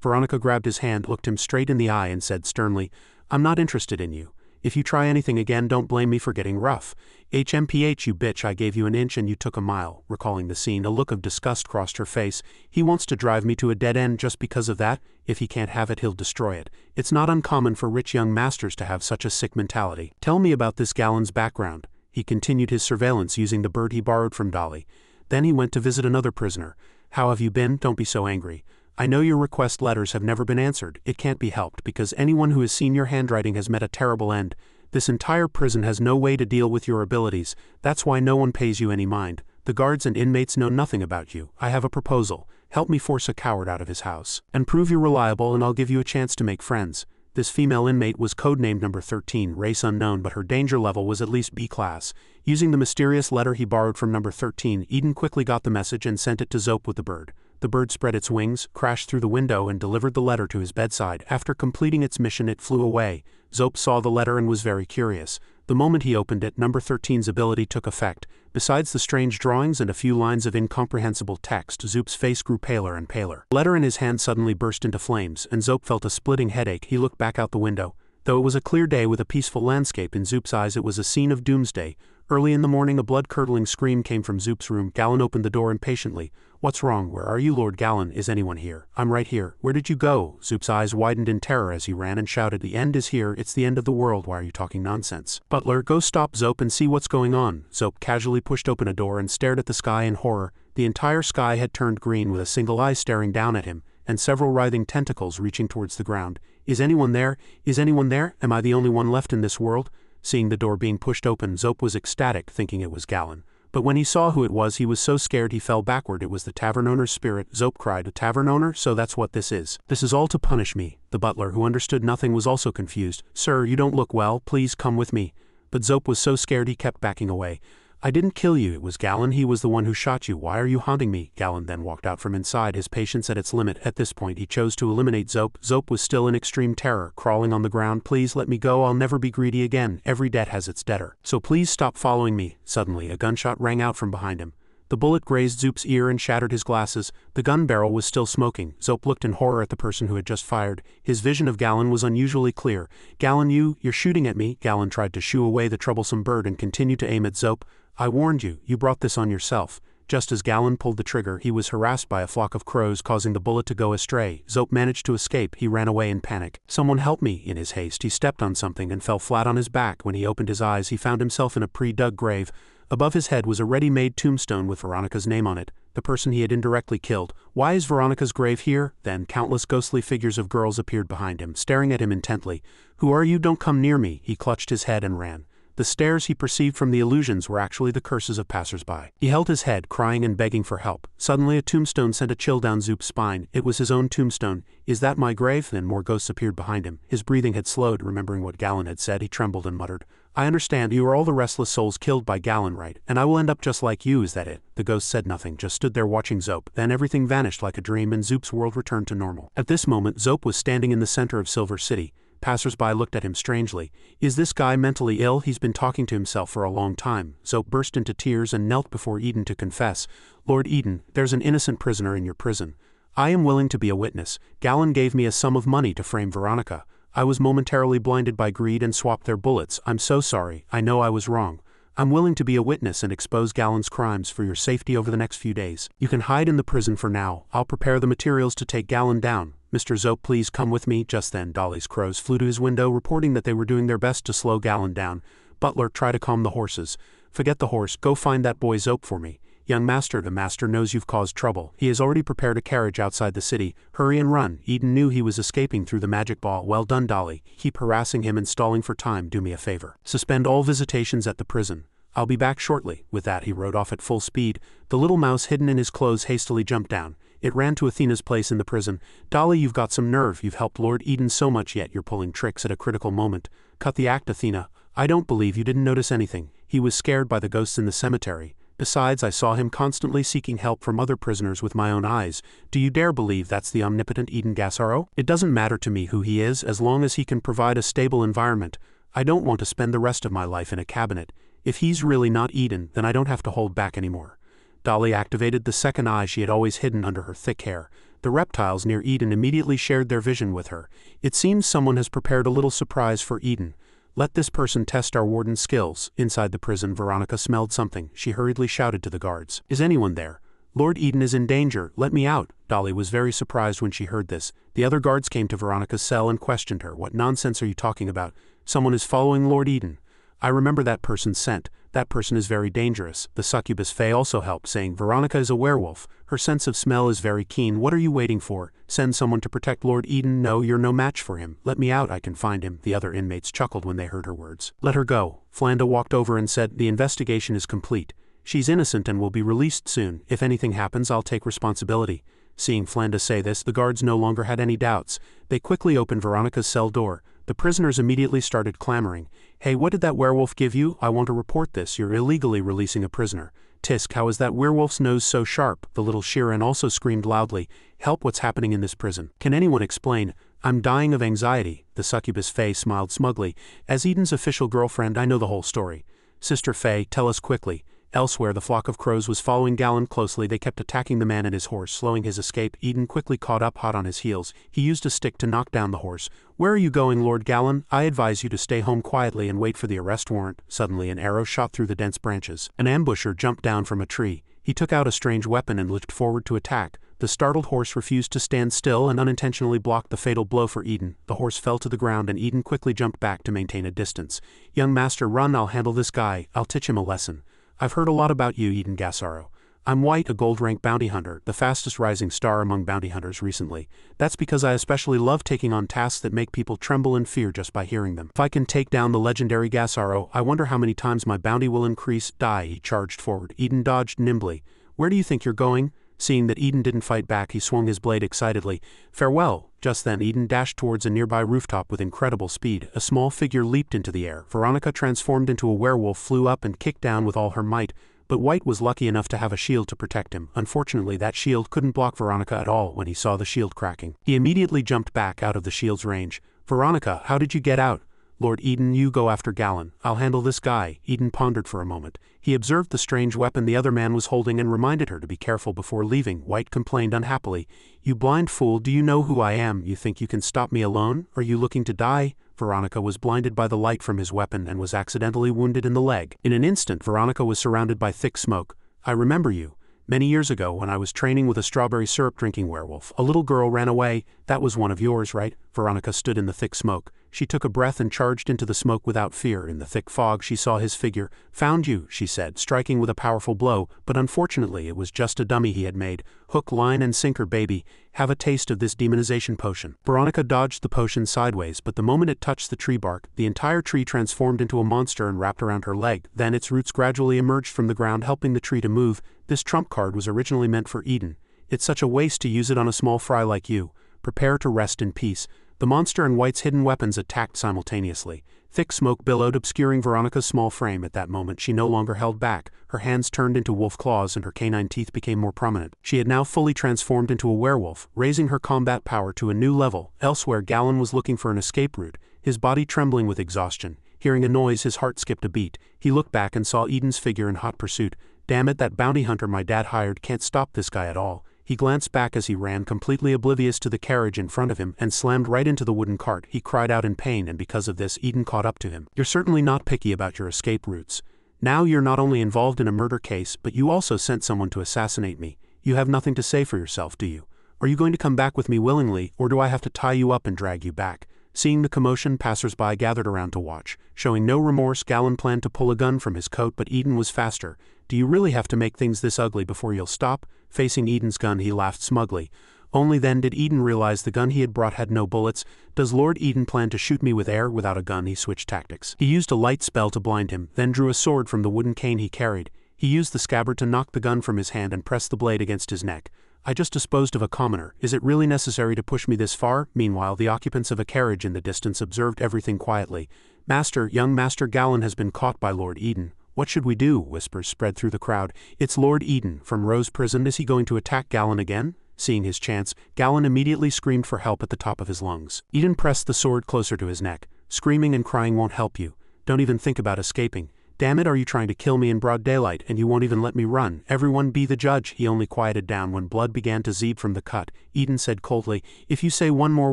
Veronica grabbed his hand, looked him straight in the eye and said sternly, I'm not interested in you. If you try anything again, don't blame me for getting rough. HMPH, you bitch, I gave you an inch and you took a mile. Recalling the scene, a look of disgust crossed her face. He wants to drive me to a dead end just because of that. If he can't have it, he'll destroy it. It's not uncommon for rich young masters to have such a sick mentality. Tell me about this Galen's background. He continued his surveillance using the bird he borrowed from Dolly. Then he went to visit another prisoner. How have you been? Don't be so angry. I know your request letters have never been answered. It can't be helped because anyone who has seen your handwriting has met a terrible end. This entire prison has no way to deal with your abilities. That's why no one pays you any mind. The guards and inmates know nothing about you. I have a proposal. Help me force a coward out of his house. And prove you're reliable and I'll give you a chance to make friends. This female inmate was codenamed number 13, race unknown, but her danger level was at least B class. Using the mysterious letter he borrowed from number 13, Eden quickly got the message and sent it to Zope with the bird. The bird spread its wings, crashed through the window and delivered the letter to his bedside. After completing its mission, it flew away. Zope saw the letter and was very curious. The moment he opened it, number 13's ability took effect. Besides the strange drawings and a few lines of incomprehensible text, Zope's face grew paler and paler. The letter in his hand suddenly burst into flames, and Zope felt a splitting headache. He looked back out the window. Though it was a clear day with a peaceful landscape, in Zope's eyes it was a scene of doomsday. Early in the morning, a blood-curdling scream came from Zope's room. Galen opened the door impatiently. What's wrong? Where are you, Lord Galen? Is anyone here? I'm right here. Where did you go? Zope's eyes widened in terror as he ran and shouted, The end is here. It's the end of the world. Why are you talking nonsense? Butler, go stop Zope and see what's going on. Zope casually pushed open a door and stared at the sky in horror. The entire sky had turned green with a single eye staring down at him, and several writhing tentacles reaching towards the ground. Is anyone there? Is anyone there? Am I the only one left in this world? Seeing the door being pushed open, Zope was ecstatic, thinking it was Galen. But when he saw who it was, he was so scared he fell backward. It was the tavern owner's spirit. Zope cried, A tavern owner? So that's what this is. This is all to punish me. The butler, who understood nothing, was also confused. Sir, you don't look well. Please come with me. But Zope was so scared he kept backing away. I didn't kill you. It was Galen. He was the one who shot you. Why are you haunting me? Galen then walked out from inside, his patience at its limit. At this point, he chose to eliminate Zope. Zope was still in extreme terror, crawling on the ground. Please let me go. I'll never be greedy again. Every debt has its debtor. So please stop following me. Suddenly, a gunshot rang out from behind him. The bullet grazed Zope's ear and shattered his glasses. The gun barrel was still smoking. Zope looked in horror at the person who had just fired. His vision of Galen was unusually clear. Galen, you're shooting at me. Galen tried to shoo away the troublesome bird and continued to aim at Zope. I warned you. You brought this on yourself. Just as Galen pulled the trigger, he was harassed by a flock of crows, causing the bullet to go astray. Zope managed to escape. He ran away in panic. Someone help me. In his haste, he stepped on something and fell flat on his back. When he opened his eyes, he found himself in a pre-dug grave. Above his head was a ready-made tombstone with Veronica's name on it, the person he had indirectly killed. Why is Veronica's grave here? Then countless ghostly figures of girls appeared behind him, staring at him intently. Who are you? Don't come near me. He clutched his head and ran. The stares he perceived from the illusions were actually the curses of passers-by. He held his head, crying and begging for help. Suddenly a tombstone sent a chill down Zope's spine. It was his own tombstone. Is that my grave? Then more ghosts appeared behind him. His breathing had slowed. Remembering what Galen had said, he trembled and muttered, I understand. You are all the restless souls killed by Galen, right? And I will end up just like you, is that it? The ghost said nothing, just stood there watching Zope. Then everything vanished like a dream and Zope's world returned to normal. At this moment, Zope was standing in the center of Silver City. Passers-by looked at him strangely. Is this guy mentally ill? He's been talking to himself for a long time. Zope burst into tears and knelt before Eden to confess. Lord Eden, there's an innocent prisoner in your prison. I am willing to be a witness. Galen gave me a sum of money to frame Veronica. I was momentarily blinded by greed and swapped their bullets. I'm so sorry. I know I was wrong. I'm willing to be a witness and expose Galen's crimes for your safety over the next few days. You can hide in the prison for now. I'll prepare the materials to take Galen down. Mr. Zope, please come with me. Just then, Dolly's crows flew to his window, reporting that they were doing their best to slow Galen down. Butler, try to calm the horses. Forget the horse. Go find that boy Zope for me. Young master, the master knows you've caused trouble. He has already prepared a carriage outside the city. Hurry and run. Eden knew he was escaping through the magic ball. Well done, Dolly. Keep harassing him and stalling for time. Do me a favor. Suspend all visitations at the prison. I'll be back shortly. With that, he rode off at full speed. The little mouse hidden in his clothes hastily jumped down. It ran to Athena's place in the prison. Dolly, you've got some nerve. You've helped Lord Eden so much, yet you're pulling tricks at a critical moment. Cut the act, Athena. I don't believe you didn't notice anything. He was scared by the ghosts in the cemetery. Besides, I saw him constantly seeking help from other prisoners with my own eyes. Do you dare believe that's the omnipotent Eden Gasaro? It doesn't matter to me who he is as long as he can provide a stable environment. I don't want to spend the rest of my life in a cabinet. If he's really not Eden, then I don't have to hold back anymore. Dolly activated the second eye she had always hidden under her thick hair. The reptiles near Eden immediately shared their vision with her. It seems someone has prepared a little surprise for Eden. Let this person test our warden's skills. Inside the prison, Veronica smelled something. She hurriedly shouted to the guards. Is anyone there? Lord Eden is in danger. Let me out. Dolly was very surprised when she heard this. The other guards came to Veronica's cell and questioned her. What nonsense are you talking about? Someone is following Lord Eden. I remember that person's scent. That person is very dangerous. The succubus Faye also helped, saying Veronica is a werewolf. Her sense of smell is very keen. What are you waiting for? Send someone to protect Lord Eden? No, you're no match for him. Let me out, I can find him. The other inmates chuckled when they heard her words. Let her go. Flanda walked over and said, the investigation is complete. She's innocent and will be released soon. If anything happens, I'll take responsibility. Seeing Flanda say this, the guards no longer had any doubts. They quickly opened Veronica's cell door. The prisoners immediately started clamoring. Hey, what did that werewolf give you? I want to report this. You're illegally releasing a prisoner. Tisk, how is that werewolf's nose so sharp? The little Shirin also screamed loudly. Help, what's happening in this prison? Can anyone explain? I'm dying of anxiety. The succubus Faye smiled smugly. As Eden's official girlfriend, I know the whole story. Sister Faye, tell us quickly. Elsewhere, the flock of crows was following Gallon closely. They kept attacking the man and his horse, slowing his escape. Eden quickly caught up hot on his heels. He used a stick to knock down the horse. Where are you going, Lord Gallon? I advise you to stay home quietly and wait for the arrest warrant. Suddenly, an arrow shot through the dense branches. An ambusher jumped down from a tree. He took out a strange weapon and leaped forward to attack. The startled horse refused to stand still and unintentionally blocked the fatal blow for Eden. The horse fell to the ground and Eden quickly jumped back to maintain a distance. Young master, run, I'll handle this guy. I'll teach him a lesson. I've heard a lot about you, Eden Gasaro. I'm White, a gold-rank bounty hunter, the fastest rising star among bounty hunters recently. That's because I especially love taking on tasks that make people tremble in fear just by hearing them. If I can take down the legendary Gasaro, I wonder how many times my bounty will increase. Die, he charged forward. Eden dodged nimbly. Where do you think you're going? Seeing that Eden didn't fight back, he swung his blade excitedly. Farewell. Just then, Eden dashed towards a nearby rooftop with incredible speed. A small figure leaped into the air. Veronica, transformed into a werewolf, flew up and kicked down with all her might. But White was lucky enough to have a shield to protect him. Unfortunately, that shield couldn't block Veronica at all when he saw the shield cracking. He immediately jumped back out of the shield's range. Veronica, how did you get out? Lord Eden, you go after Gallon. I'll handle this guy. Eden pondered for a moment. He observed the strange weapon the other man was holding and reminded her to be careful before leaving. White complained unhappily. You blind fool, do you know who I am? You think you can stop me alone? Are you looking to die? Veronica was blinded by the light from his weapon and was accidentally wounded in the leg. In an instant, Veronica was surrounded by thick smoke. I remember you. Many years ago, when I was training with a strawberry syrup-drinking werewolf, a little girl ran away. That was one of yours, right? Veronica stood in the thick smoke. She took a breath and charged into the smoke without fear. In the thick fog, she saw his figure. Found you, she said, striking with a powerful blow, but unfortunately it was just a dummy he had made. Hook, line, and sinker, baby. Have a taste of this demonization potion. Veronica dodged the potion sideways, but the moment it touched the tree bark, the entire tree transformed into a monster and wrapped around her leg. Then its roots gradually emerged from the ground, helping the tree to move. This trump card was originally meant for Eden. It's such a waste to use it on a small fry like you. Prepare to rest in peace. The monster and White's hidden weapons attacked simultaneously. Thick smoke billowed, obscuring Veronica's small frame. At that moment, she no longer held back. Her hands turned into wolf claws and her canine teeth became more prominent. She had now fully transformed into a werewolf, raising her combat power to a new level. Elsewhere, Gallon was looking for an escape route, his body trembling with exhaustion. Hearing a noise, his heart skipped a beat. He looked back and saw Eden's figure in hot pursuit. Damn it, that bounty hunter my dad hired can't stop this guy at all. He glanced back as he ran, completely oblivious to the carriage in front of him, and slammed right into the wooden cart. He cried out in pain, and because of this, Eden caught up to him. You're certainly not picky about your escape routes. Now you're not only involved in a murder case, but you also sent someone to assassinate me. You have nothing to say for yourself, do you? Are you going to come back with me willingly, or do I have to tie you up and drag you back? Seeing the commotion, passers-by gathered around to watch. Showing no remorse, Gallon planned to pull a gun from his coat, but Eden was faster. Do you really have to make things this ugly before you'll stop? Facing Eden's gun, he laughed smugly. Only then did Eden realize the gun he had brought had no bullets. Does Lord Eden plan to shoot me with air? Without a gun, he switched tactics. He used a light spell to blind him, then drew a sword from the wooden cane he carried. He used the scabbard to knock the gun from his hand and pressed the blade against his neck. I just disposed of a commoner. Is it really necessary to push me this far? Meanwhile, the occupants of a carriage in the distance observed everything quietly. Master, young Master Gallon has been caught by Lord Eden. What should we do? Whispers spread through the crowd. It's Lord Eden from Rose Prison. Is he going to attack Galen again? Seeing his chance, Galen immediately screamed for help at the top of his lungs. Eden pressed the sword closer to his neck. Screaming and crying won't help you. Don't even think about escaping. Damn it, are you trying to kill me in broad daylight and you won't even let me run? Everyone be the judge. He only quieted down when blood began to seep from the cut. Eden said coldly, if you say one more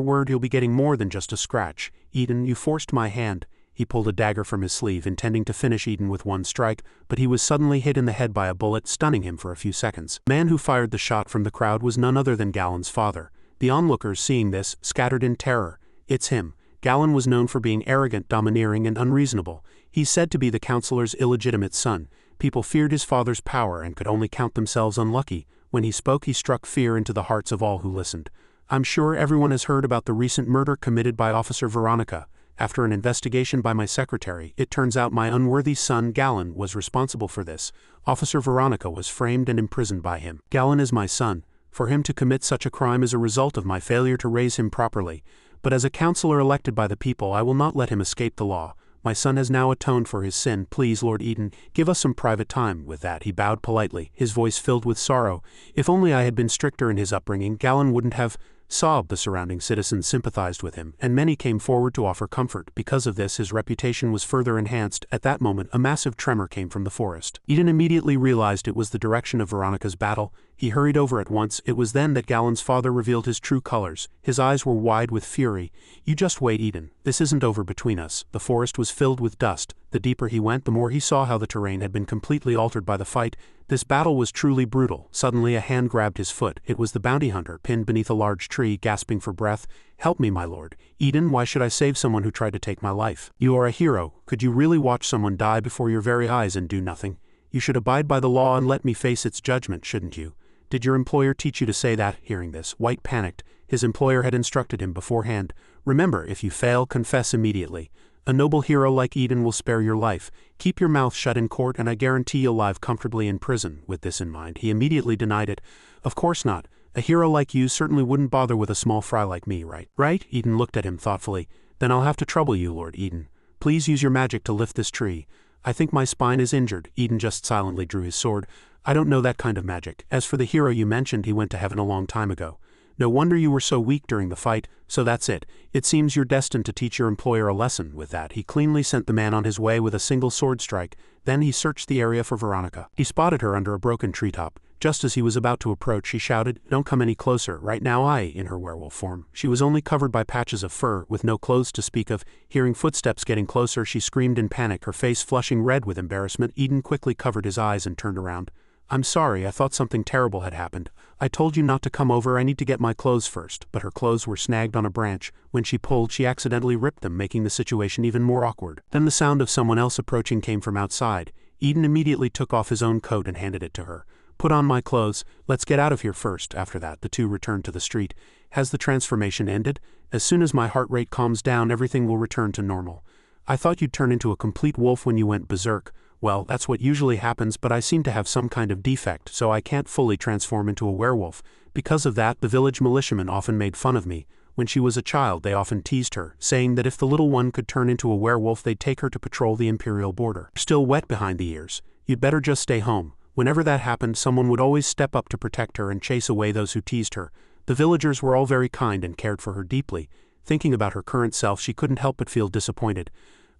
word you'll be getting more than just a scratch. Eden, you forced my hand. He pulled a dagger from his sleeve, intending to finish Eden with one strike, but he was suddenly hit in the head by a bullet, stunning him for a few seconds. The man who fired the shot from the crowd was none other than Galen's father. The onlookers, seeing this, scattered in terror. It's him. Galen was known for being arrogant, domineering, and unreasonable. He's said to be the counselor's illegitimate son. People feared his father's power and could only count themselves unlucky. When he spoke, he struck fear into the hearts of all who listened. I'm sure everyone has heard about the recent murder committed by Officer Veronica. After an investigation by my secretary, it turns out my unworthy son Galen was responsible for this. Officer Veronica was framed and imprisoned by him. Galen is my son. For him to commit such a crime is a result of my failure to raise him properly. But as a counselor elected by the people, I will not let him escape the law. My son has now atoned for his sin. Please, Lord Eden, give us some private time. With that, he bowed politely, his voice filled with sorrow. If only I had been stricter in his upbringing, Galen wouldn't have sobbed. The surrounding citizens sympathized with him, and many came forward to offer comfort. Because of this, his reputation was further enhanced. At that moment, a massive tremor came from the forest. Eden immediately realized it was the direction of Veronica's battle. He hurried over at once. It was then that Galen's father revealed his true colors. His eyes were wide with fury. You just wait, Eden. This isn't over between us. The forest was filled with dust. The deeper he went, the more he saw how the terrain had been completely altered by the fight. This battle was truly brutal. Suddenly a hand grabbed his foot. It was the bounty hunter, pinned beneath a large tree, gasping for breath. Help me, my lord. Eden, why should I save someone who tried to take my life? You are a hero. Could you really watch someone die before your very eyes and do nothing? You should abide by the law and let me face its judgment, shouldn't you? Did your employer teach you to say that? Hearing this, White panicked. His employer had instructed him beforehand. Remember, if you fail, confess immediately. A noble hero like Eden will spare your life. Keep your mouth shut in court and I guarantee you'll live comfortably in prison. With this in mind, he immediately denied it. Of course not. A hero like you certainly wouldn't bother with a small fry like me, right? Right? Eden looked at him thoughtfully. Then I'll have to trouble you, Lord Eden. Please use your magic to lift this tree. I think my spine is injured. Eden just silently drew his sword. I don't know that kind of magic. As for the hero you mentioned, he went to heaven a long time ago. No wonder you were so weak during the fight. So that's it. It seems you're destined to teach your employer a lesson. With that, he cleanly sent the man on his way with a single sword strike. Then he searched the area for Veronica. He spotted her under a broken treetop. Just as he was about to approach, she shouted, "Don't come any closer. Right now in her werewolf form. She was only covered by patches of fur, with no clothes to speak of. Hearing footsteps getting closer, she screamed in panic, her face flushing red with embarrassment. Eden quickly covered his eyes and turned around. I'm sorry, I thought something terrible had happened. I told you not to come over, I need to get my clothes first. But her clothes were snagged on a branch. When she pulled, she accidentally ripped them, making the situation even more awkward. Then the sound of someone else approaching came from outside. Eden immediately took off his own coat and handed it to her. Put on my clothes, let's get out of here first. After that, the two returned to the street. Has the transformation ended? As soon as my heart rate calms down, everything will return to normal. I thought you'd turn into a complete wolf when you went berserk. Well, that's what usually happens, but I seem to have some kind of defect, so I can't fully transform into a werewolf. Because of that, the village militiamen often made fun of me. When she was a child, they often teased her, saying that if the little one could turn into a werewolf, they'd take her to patrol the imperial border. Still wet behind the ears. You'd better just stay home. Whenever that happened, someone would always step up to protect her and chase away those who teased her. The villagers were all very kind and cared for her deeply. Thinking about her current self, she couldn't help but feel disappointed.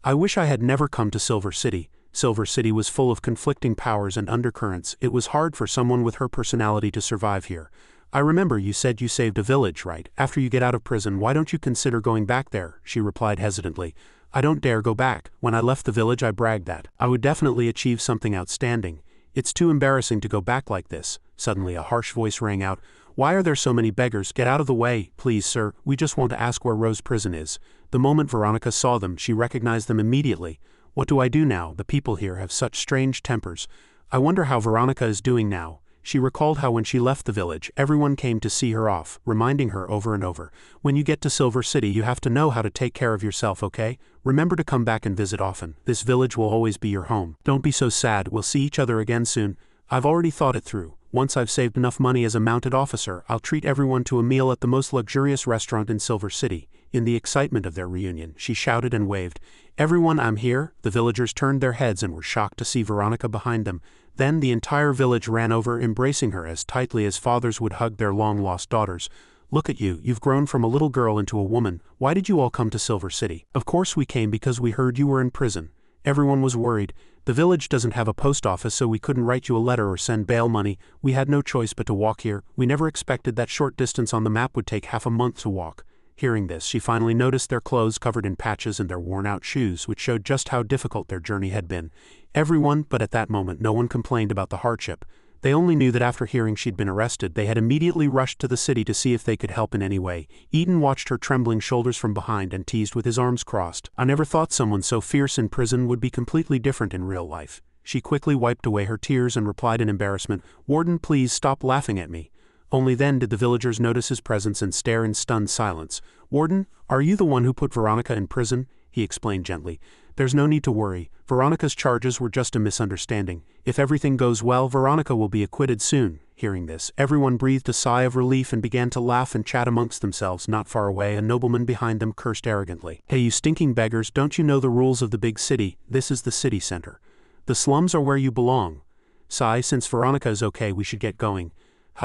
I wish I had never come to Silver City. Silver City was full of conflicting powers and undercurrents. It was hard for someone with her personality to survive here. I remember you said you saved a village, right? After you get out of prison, why don't you consider going back there? She replied hesitantly. I don't dare go back. When I left the village, I bragged that I would definitely achieve something outstanding. It's too embarrassing to go back like this. Suddenly a harsh voice rang out. Why are there so many beggars? Get out of the way, please, sir. We just want to ask where Rose Prison is. The moment Veronica saw them, she recognized them immediately. What do I do now? The people here have such strange tempers. I wonder how Veronica is doing now. She recalled how when she left the village, everyone came to see her off, reminding her over and over, when you get to Silver City, you have to know how to take care of yourself, okay? Remember to come back and visit often. This village will always be your home. Don't be so sad. We'll see each other again soon. I've already thought it through. Once I've saved enough money as a mounted officer, I'll treat everyone to a meal at the most luxurious restaurant in Silver City. In the excitement of their reunion, she shouted and waved, "Everyone, I'm here." The villagers turned their heads and were shocked to see Veronica behind them. Then the entire village ran over, embracing her as tightly as fathers would hug their long-lost daughters. "Look at you, you've grown from a little girl into a woman. Why did you all come to Silver City?" "Of course we came because we heard you were in prison." Everyone was worried. "The village doesn't have a post office, so we couldn't write you a letter or send bail money. We had no choice but to walk here. We never expected that short distance on the map would take half a month to walk." Hearing this, she finally noticed their clothes covered in patches and their worn-out shoes, which showed just how difficult their journey had been. Everyone, but at that moment no one complained about the hardship. They only knew that after hearing she'd been arrested, they had immediately rushed to the city to see if they could help in any way. Eden watched her trembling shoulders from behind and teased with his arms crossed. "I never thought someone so fierce in prison would be completely different in real life." She quickly wiped away her tears and replied in embarrassment, "Warden, please stop laughing at me." Only then did the villagers notice his presence and stare in stunned silence. "Warden, are you the one who put Veronica in prison?" he explained gently. "There's no need to worry. Veronica's charges were just a misunderstanding. If everything goes well, Veronica will be acquitted soon." Hearing this, everyone breathed a sigh of relief and began to laugh and chat amongst themselves. Not far away, a nobleman behind them cursed arrogantly. "Hey, you stinking beggars, don't you know the rules of the big city? This is the city center. The slums are where you belong. Sigh, since Veronica is okay, we should get going."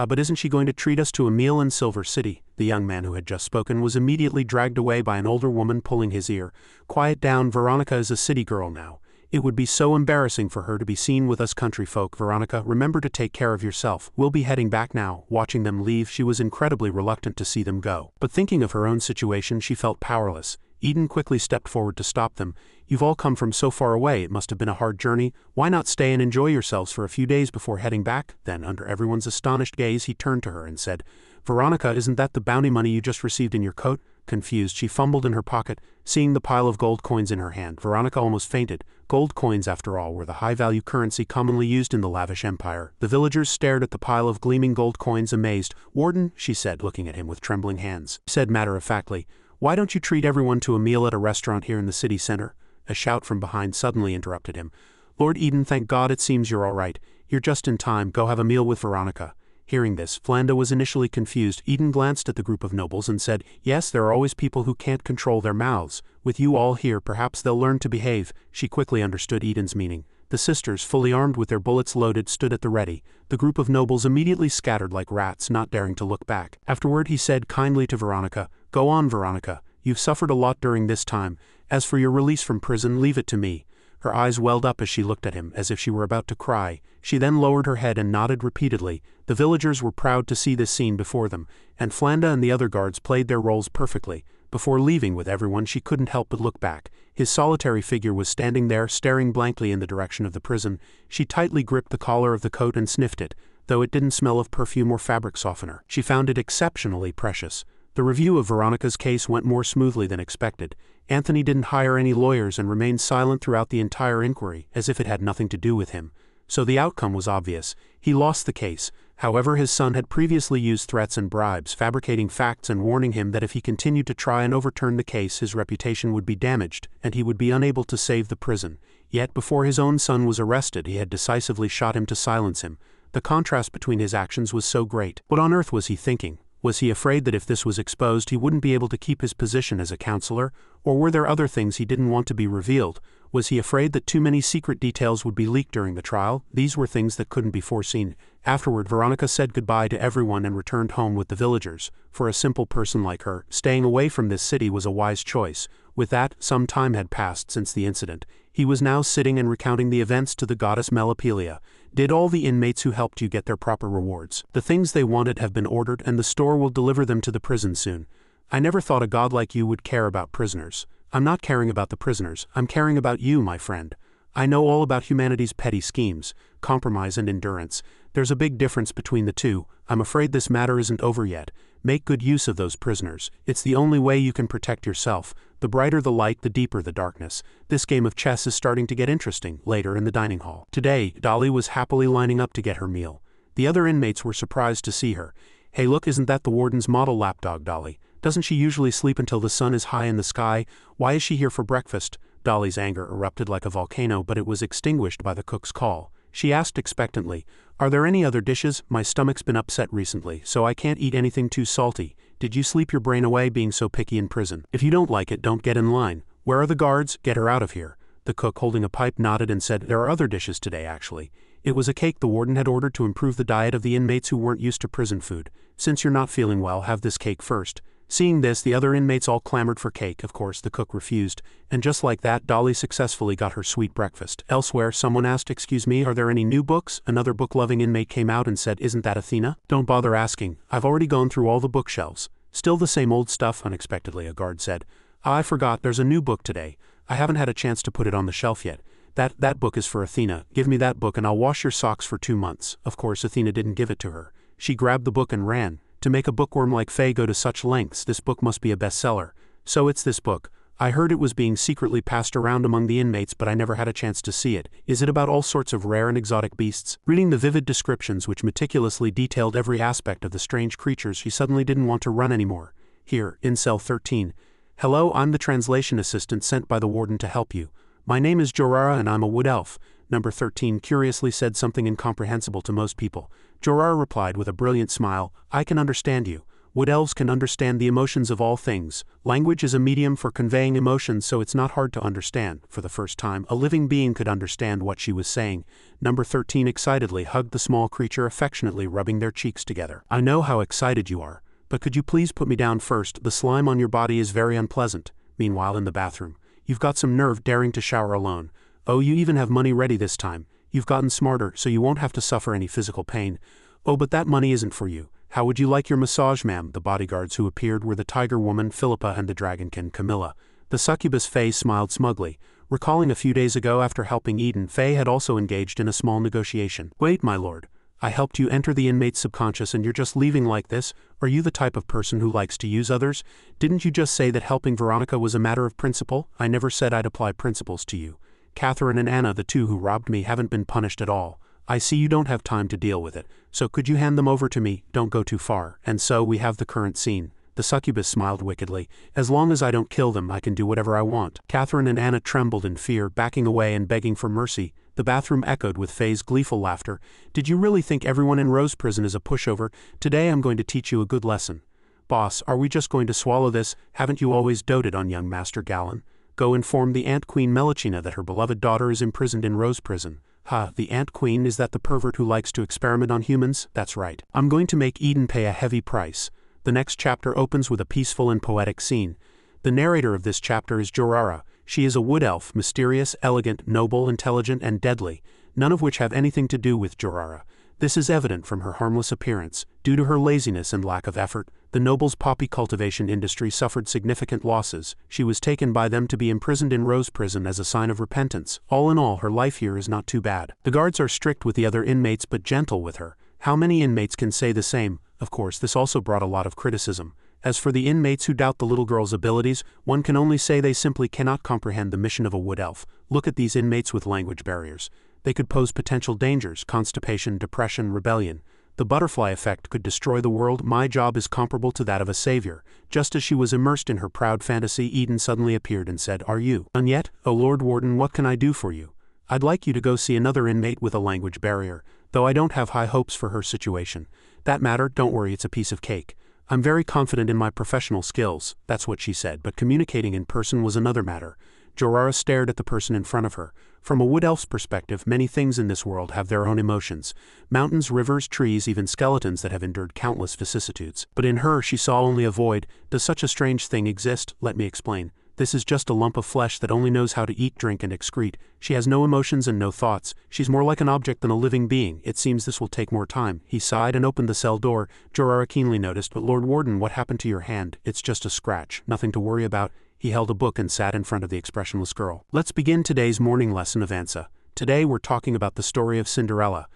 But isn't she going to treat us to a meal in Silver City?" The young man who had just spoken was immediately dragged away by an older woman pulling his ear. "Quiet down, Veronica is a city girl now. It would be so embarrassing for her to be seen with us country folk. Veronica, remember to take care of yourself. We'll be heading back now." Watching them leave, she was incredibly reluctant to see them go. But thinking of her own situation, she felt powerless. Eden quickly stepped forward to stop them. "You've all come from so far away, it must have been a hard journey. Why not stay and enjoy yourselves for a few days before heading back?" Then, under everyone's astonished gaze, he turned to her and said, "Veronica, isn't that the bounty money you just received in your coat?" Confused, she fumbled in her pocket, seeing the pile of gold coins in her hand. Veronica almost fainted. Gold coins, after all, were the high-value currency commonly used in the lavish empire. The villagers stared at the pile of gleaming gold coins, amazed. "Warden," she said, looking at him with trembling hands. He said matter-of-factly, "Why don't you treat everyone to a meal at a restaurant here in the city center?" A shout from behind suddenly interrupted him. "Lord Eden, thank God it seems you're all right. You're just in time. Go have a meal with Veronica." Hearing this, Flanda was initially confused. Eden glanced at the group of nobles and said, "Yes, there are always people who can't control their mouths. With you all here, perhaps they'll learn to behave." She quickly understood Eden's meaning. The sisters, fully armed with their bullets loaded, stood at the ready. The group of nobles immediately scattered like rats, not daring to look back. Afterward, he said kindly to Veronica, "Go on, Veronica. You've suffered a lot during this time. As for your release from prison, leave it to me." Her eyes welled up as she looked at him, as if she were about to cry. She then lowered her head and nodded repeatedly. The villagers were proud to see this scene before them, and Flanda and the other guards played their roles perfectly. Before leaving with everyone, she couldn't help but look back. His solitary figure was standing there, staring blankly in the direction of the prison. She tightly gripped the collar of the coat and sniffed it, though it didn't smell of perfume or fabric softener. She found it exceptionally precious. The review of Veronica's case went more smoothly than expected. Anthony didn't hire any lawyers and remained silent throughout the entire inquiry, as if it had nothing to do with him. So the outcome was obvious. He lost the case. However, his son had previously used threats and bribes, fabricating facts and warning him that if he continued to try and overturn the case, his reputation would be damaged, and he would be unable to save the prison. Yet, before his own son was arrested, he had decisively shot him to silence him. The contrast between his actions was so great. What on earth was he thinking? Was he afraid that if this was exposed he wouldn't be able to keep his position as a counselor, or were there other things he didn't want to be revealed? Was he afraid that too many secret details would be leaked during the trial? These were things that couldn't be foreseen. Afterward, Veronica said goodbye to everyone and returned home with the villagers. For a simple person like her, staying away from this city was a wise choice. With that, some time had passed since the incident. He was now sitting and recounting the events to the goddess Melipelia. "Did all the inmates who helped you get their proper rewards? The things they wanted have been ordered, and the store will deliver them to the prison soon. I never thought a god like you would care about prisoners." "I'm not caring about the prisoners, I'm caring about you, my friend. I know all about humanity's petty schemes, compromise and endurance. There's a big difference between the two. I'm afraid this matter isn't over yet. Make good use of those prisoners. It's the only way you can protect yourself. The brighter the light, the deeper the darkness. This game of chess is starting to get interesting." Later in the dining hall. Today, Dolly was happily lining up to get her meal. The other inmates were surprised to see her. "Hey look, isn't that the warden's model lapdog, Dolly? Doesn't she usually sleep until the sun is high in the sky? Why is she here for breakfast?" Dolly's anger erupted like a volcano, but it was extinguished by the cook's call. She asked expectantly, "Are there any other dishes? My stomach's been upset recently, so I can't eat anything too salty. Did you sleep your brain away being so picky in prison? If you don't like it, don't get in line. Where are the guards? Get her out of here." The cook, holding a pipe, nodded and said, "There are other dishes today, actually." It was a cake the warden had ordered to improve the diet of the inmates who weren't used to prison food. "Since you're not feeling well, have this cake first." Seeing this, the other inmates all clamored for cake. Of course, the cook refused, and just like that, Dolly successfully got her sweet breakfast. Elsewhere, someone asked, "Excuse me, are there any new books?" Another book-loving inmate came out and said, "Isn't that Athena?" "Don't bother asking. I've already gone through all the bookshelves." "Still the same old stuff," unexpectedly a guard said. "Ah, I forgot, there's a new book today. I haven't had a chance to put it on the shelf yet. That book is for Athena. Give me that book and I'll wash your socks for 2 months. Of course, Athena didn't give it to her. She grabbed the book and ran. To make a bookworm like Faye go to such lengths, this book must be a bestseller. "So it's this book. I heard it was being secretly passed around among the inmates, but I never had a chance to see it. Is it about all sorts of rare and exotic beasts?" Reading the vivid descriptions which meticulously detailed every aspect of the strange creatures, she suddenly didn't want to run anymore. "Here, in cell 13. Hello, I'm the translation assistant sent by the warden to help you. My name is Jorara and I'm a wood elf." Number 13 curiously said something incomprehensible to most people. Jorara replied with a brilliant smile, "I can understand you. Wood elves can understand the emotions of all things. Language is a medium for conveying emotions, so it's not hard to understand." For the first time, a living being could understand what she was saying. Number 13 excitedly hugged the small creature, affectionately rubbing their cheeks together. "I know how excited you are, but could you please put me down first? The slime on your body is very unpleasant." Meanwhile, in the bathroom, "You've got some nerve daring to shower alone. Oh, you even have money ready this time. You've gotten smarter, so you won't have to suffer any physical pain. Oh, but that money isn't for you. How would you like your massage, ma'am?" The bodyguards who appeared were the tiger woman, Philippa, and the dragonkin, Camilla. The succubus Faye smiled smugly, recalling a few days ago after helping Eden, Faye had also engaged in a small negotiation. "Wait, my lord. I helped you enter the inmate's subconscious and you're just leaving like this? Are you the type of person who likes to use others? Didn't you just say that helping Veronica was a matter of principle?" "I never said I'd apply principles to you. Catherine and Anna, the two who robbed me, haven't been punished at all. I see you don't have time to deal with it, so could you hand them over to me? Don't go too far." And so we have the current scene. The succubus smiled wickedly. "As long as I don't kill them, I can do whatever I want." Catherine and Anna trembled in fear, backing away and begging for mercy. The bathroom echoed with Faye's gleeful laughter. "Did you really think everyone in Rose Prison is a pushover? Today I'm going to teach you a good lesson." "Boss, are we just going to swallow this? Haven't you always doted on young Master Gallon? Go inform the Ant Queen Melachina that her beloved daughter is imprisoned in Rose Prison." "Ha, the Ant Queen, is that the pervert who likes to experiment on humans? That's right. I'm going to make Eden pay a heavy price." The next chapter opens with a peaceful and poetic scene. The narrator of this chapter is Jorara. She is a wood elf, mysterious, elegant, noble, intelligent, and deadly, none of which have anything to do with Jorara. This is evident from her harmless appearance. Due to her laziness and lack of effort, the noble's poppy cultivation industry suffered significant losses. She was taken by them to be imprisoned in Rose Prison as a sign of repentance. All in all, her life here is not too bad. The guards are strict with the other inmates but gentle with her. How many inmates can say the same? Of course, this also brought a lot of criticism. As for the inmates who doubt the little girl's abilities, one can only say they simply cannot comprehend the mission of a wood elf. Look at these inmates with language barriers. They could pose potential dangers: constipation, depression, rebellion. The butterfly effect could destroy the world. My job is comparable to that of a savior. Just as she was immersed in her proud fantasy, Eden suddenly appeared and said, "Are you done yet? Oh, Lord Warden, what can I do for you?" "I'd like you to go see another inmate with a language barrier, though I don't have high hopes for her situation." "That matter, don't worry, it's a piece of cake. I'm very confident in my professional skills." That's what she said, but communicating in person was another matter. Jorara stared at the person in front of her. From a wood elf's perspective, many things in this world have their own emotions. Mountains, rivers, trees, even skeletons that have endured countless vicissitudes. But in her she saw only a void. Does such a strange thing exist? Let me explain. This is just a lump of flesh that only knows how to eat, drink, and excrete. She has no emotions and no thoughts. She's more like an object than a living being. It seems this will take more time. He sighed and opened the cell door. Jorara keenly noticed, "But Lord Warden, what happened to your hand?" "It's just a scratch. Nothing to worry about." He held a book and sat in front of the expressionless girl. Let's begin today's morning lesson of Ansa. Today we're talking about the story of Cinderella.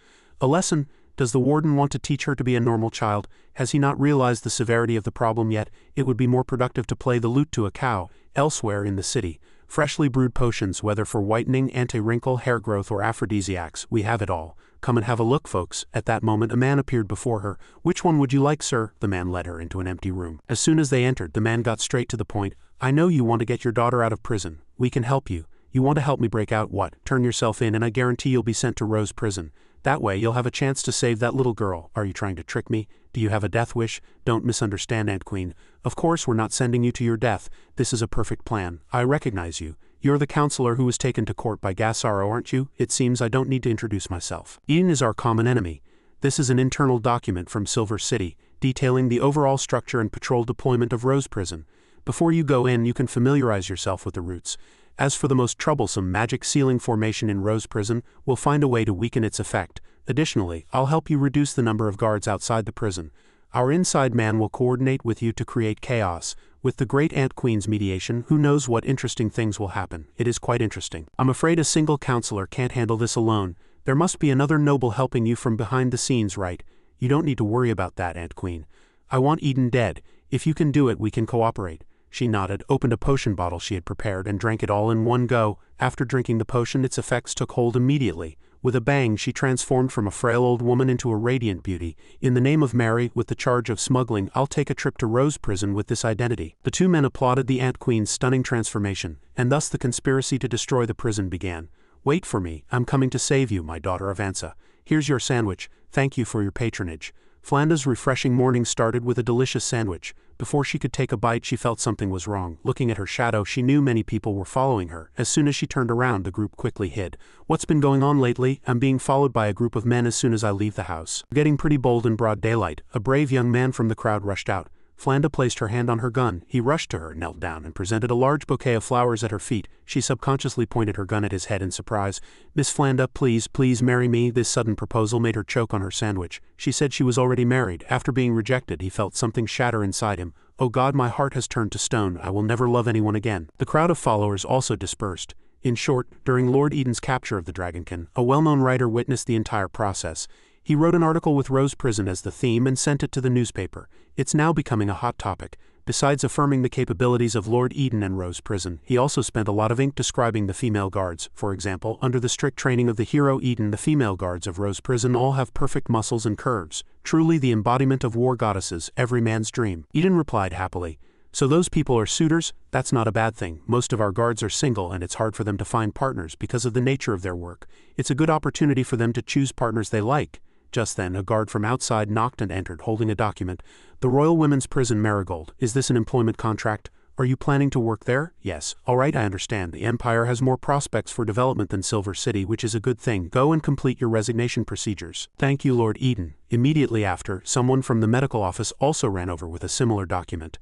A lesson. Does the warden want to teach her to be a normal child? Has he not realized the severity of the problem yet? It would be more productive to play the lute to a cow. Elsewhere in the city, freshly brewed potions, whether for whitening, anti-wrinkle, hair growth, or aphrodisiacs, we have it all. Come and have a look, folks. At that moment a man appeared before her. "Which one would you like, sir?" The man led her into an empty room. As soon as they entered, the man got straight to the point. "I know you want to get your daughter out of prison. We can help you. You want to help me break out what? Turn yourself in and I guarantee you'll be sent to Rose Prison. That way you'll have a chance to save that little girl. Are you trying to trick me? Do you have a death wish? Don't misunderstand, Ant Queen. Of course we're not sending you to your death. This is a perfect plan. I recognize you. You're the counselor who was taken to court by Gasaro, aren't you? It seems I don't need to introduce myself. Eden is our common enemy. This is an internal document from Silver City, detailing the overall structure and patrol deployment of Rose Prison. Before you go in, you can familiarize yourself with the routes. As for the most troublesome magic ceiling formation in Rose Prison, we'll find a way to weaken its effect. Additionally, I'll help you reduce the number of guards outside the prison. Our inside man will coordinate with you to create chaos. With the great Ant Queen's mediation, who knows what interesting things will happen. It is quite interesting. I'm afraid a single counselor can't handle this alone. There must be another noble helping you from behind the scenes, right? You don't need to worry about that, Ant Queen. I want Eden dead. If you can do it, we can cooperate. She nodded, opened a potion bottle she had prepared and drank it all in one go. After drinking the potion, its effects took hold immediately. With a bang, she transformed from a frail old woman into a radiant beauty. In the name of Mary, with the charge of smuggling, I'll take a trip to Rose Prison with this identity. The two men applauded the Ant Queen's stunning transformation, and thus the conspiracy to destroy the prison began. Wait for me, I'm coming to save you, my daughter Avanza. Here's your sandwich, thank you for your patronage. Flanda's refreshing morning started with a delicious sandwich. Before she could take a bite, she felt something was wrong. Looking at her shadow, she knew many people were following her. As soon as she turned around, the group quickly hid. What's been going on lately? I'm being followed by a group of men as soon as I leave the house. Getting pretty bold in broad daylight, a brave young man from the crowd rushed out. Flanda placed her hand on her gun. He rushed to her, knelt down, and presented a large bouquet of flowers at her feet. She subconsciously pointed her gun at his head in surprise. Miss Flanda, please marry me. This sudden proposal made her choke on her sandwich. She said she was already married. After being rejected, he felt something shatter inside him. Oh God, my heart has turned to stone. I will never love anyone again. The crowd of followers also dispersed. In short, during Lord Eden's capture of the Dragonkin, a well-known writer witnessed the entire process. He wrote an article with Rose Prison as the theme and sent it to the newspaper. It's now becoming a hot topic. Besides affirming the capabilities of Lord Eden and Rose Prison, he also spent a lot of ink describing the female guards. For example, under the strict training of the hero Eden, the female guards of Rose Prison all have perfect muscles and curves. Truly the embodiment of war goddesses, every man's dream. Eden replied happily. So those people are suitors? That's not a bad thing. Most of our guards are single and it's hard for them to find partners because of the nature of their work. It's a good opportunity for them to choose partners they like. Just then, a guard from outside knocked and entered, holding a document. The Royal Women's Prison Marigold. Is this an employment contract? Are you planning to work there? Yes. All right, I understand. The Empire has more prospects for development than Silver City, which is a good thing. Go and complete your resignation procedures. Thank you, Lord Eden. Immediately after, someone from the medical office also ran over with a similar document.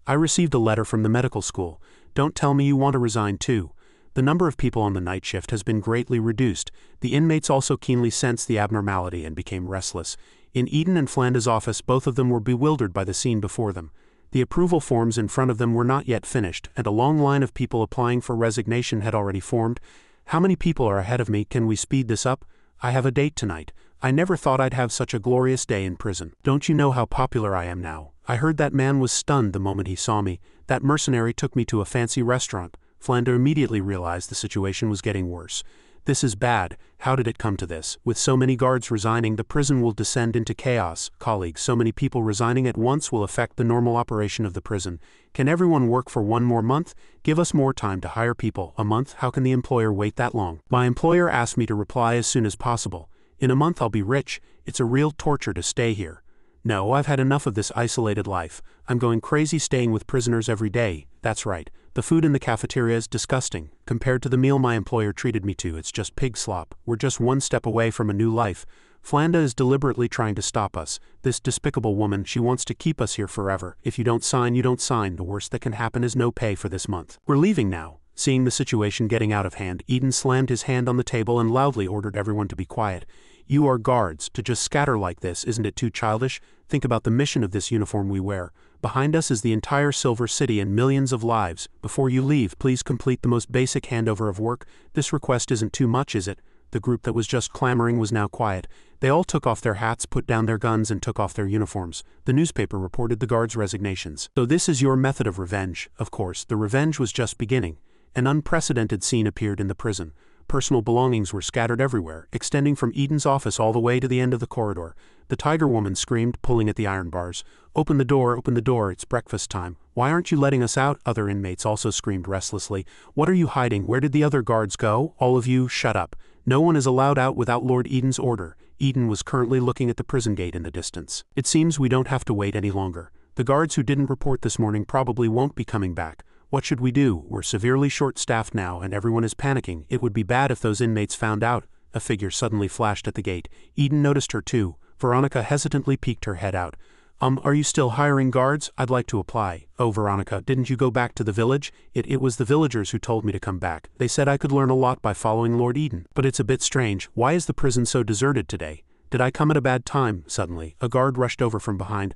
I received a letter from the medical school. Don't tell me you want to resign too. The number of people on the night shift has been greatly reduced. The inmates also keenly sensed the abnormality and became restless. In Eden and Flanda's office, both of them were bewildered by the scene before them. The approval forms in front of them were not yet finished, and a long line of people applying for resignation had already formed. How many people are ahead of me? Can we speed this up? I have a date tonight. I never thought I'd have such a glorious day in prison. Don't you know how popular I am now? I heard that man was stunned the moment he saw me. That mercenary took me to a fancy restaurant. Flanda immediately realized the situation was getting worse. This is bad. How did it come to this? With so many guards resigning, the prison will descend into chaos. Colleagues, so many people resigning at once will affect the normal operation of the prison. Can everyone work for one more month? Give us more time to hire people. A month? How can the employer wait that long? My employer asked me to reply as soon as possible. In a month I'll be rich. It's a real torture to stay here. No, I've had enough of this isolated life. I'm going crazy staying with prisoners every day. That's right. The food in the cafeteria is disgusting. Compared to the meal my employer treated me to, it's just pig slop. We're just one step away from a new life. Flanda is deliberately trying to stop us. This despicable woman, she wants to keep us here forever. If you don't sign, you don't sign. The worst that can happen is no pay for this month. We're leaving now. Seeing the situation getting out of hand, Eden slammed his hand on the table and loudly ordered everyone to be quiet. You are guards. To just scatter like this, isn't it too childish? Think about the mission of this uniform we wear. Behind us is the entire Silver City and millions of lives. Before you leave, please complete the most basic handover of work. This request isn't too much, is it? The group that was just clamoring was now quiet. They all took off their hats, put down their guns, and took off their uniforms. The newspaper reported the guards' resignations. So this is your method of revenge. Of course, the revenge was just beginning. An unprecedented scene appeared in the prison. Personal belongings were scattered everywhere, extending from Eden's office all the way to the end of the corridor. The tiger woman screamed, pulling at the iron bars. Open the door, it's breakfast time. Why aren't you letting us out? Other inmates also screamed restlessly. What are you hiding? Where did the other guards go? All of you, shut up. No one is allowed out without Lord Eden's order. Eden was currently looking at the prison gate in the distance. It seems we don't have to wait any longer. The guards who didn't report this morning probably won't be coming back. What should we do? We're severely short-staffed now and everyone is panicking. It would be bad if those inmates found out. A figure suddenly flashed at the gate. Eden noticed her too. Veronica hesitantly peeked her head out. Are you still hiring guards? I'd like to apply. Oh, Veronica, didn't you go back to the village? It was the villagers who told me to come back. They said I could learn a lot by following Lord Eden. But it's a bit strange. Why is the prison so deserted today? Did I come at a bad time? Suddenly, a guard rushed over from behind.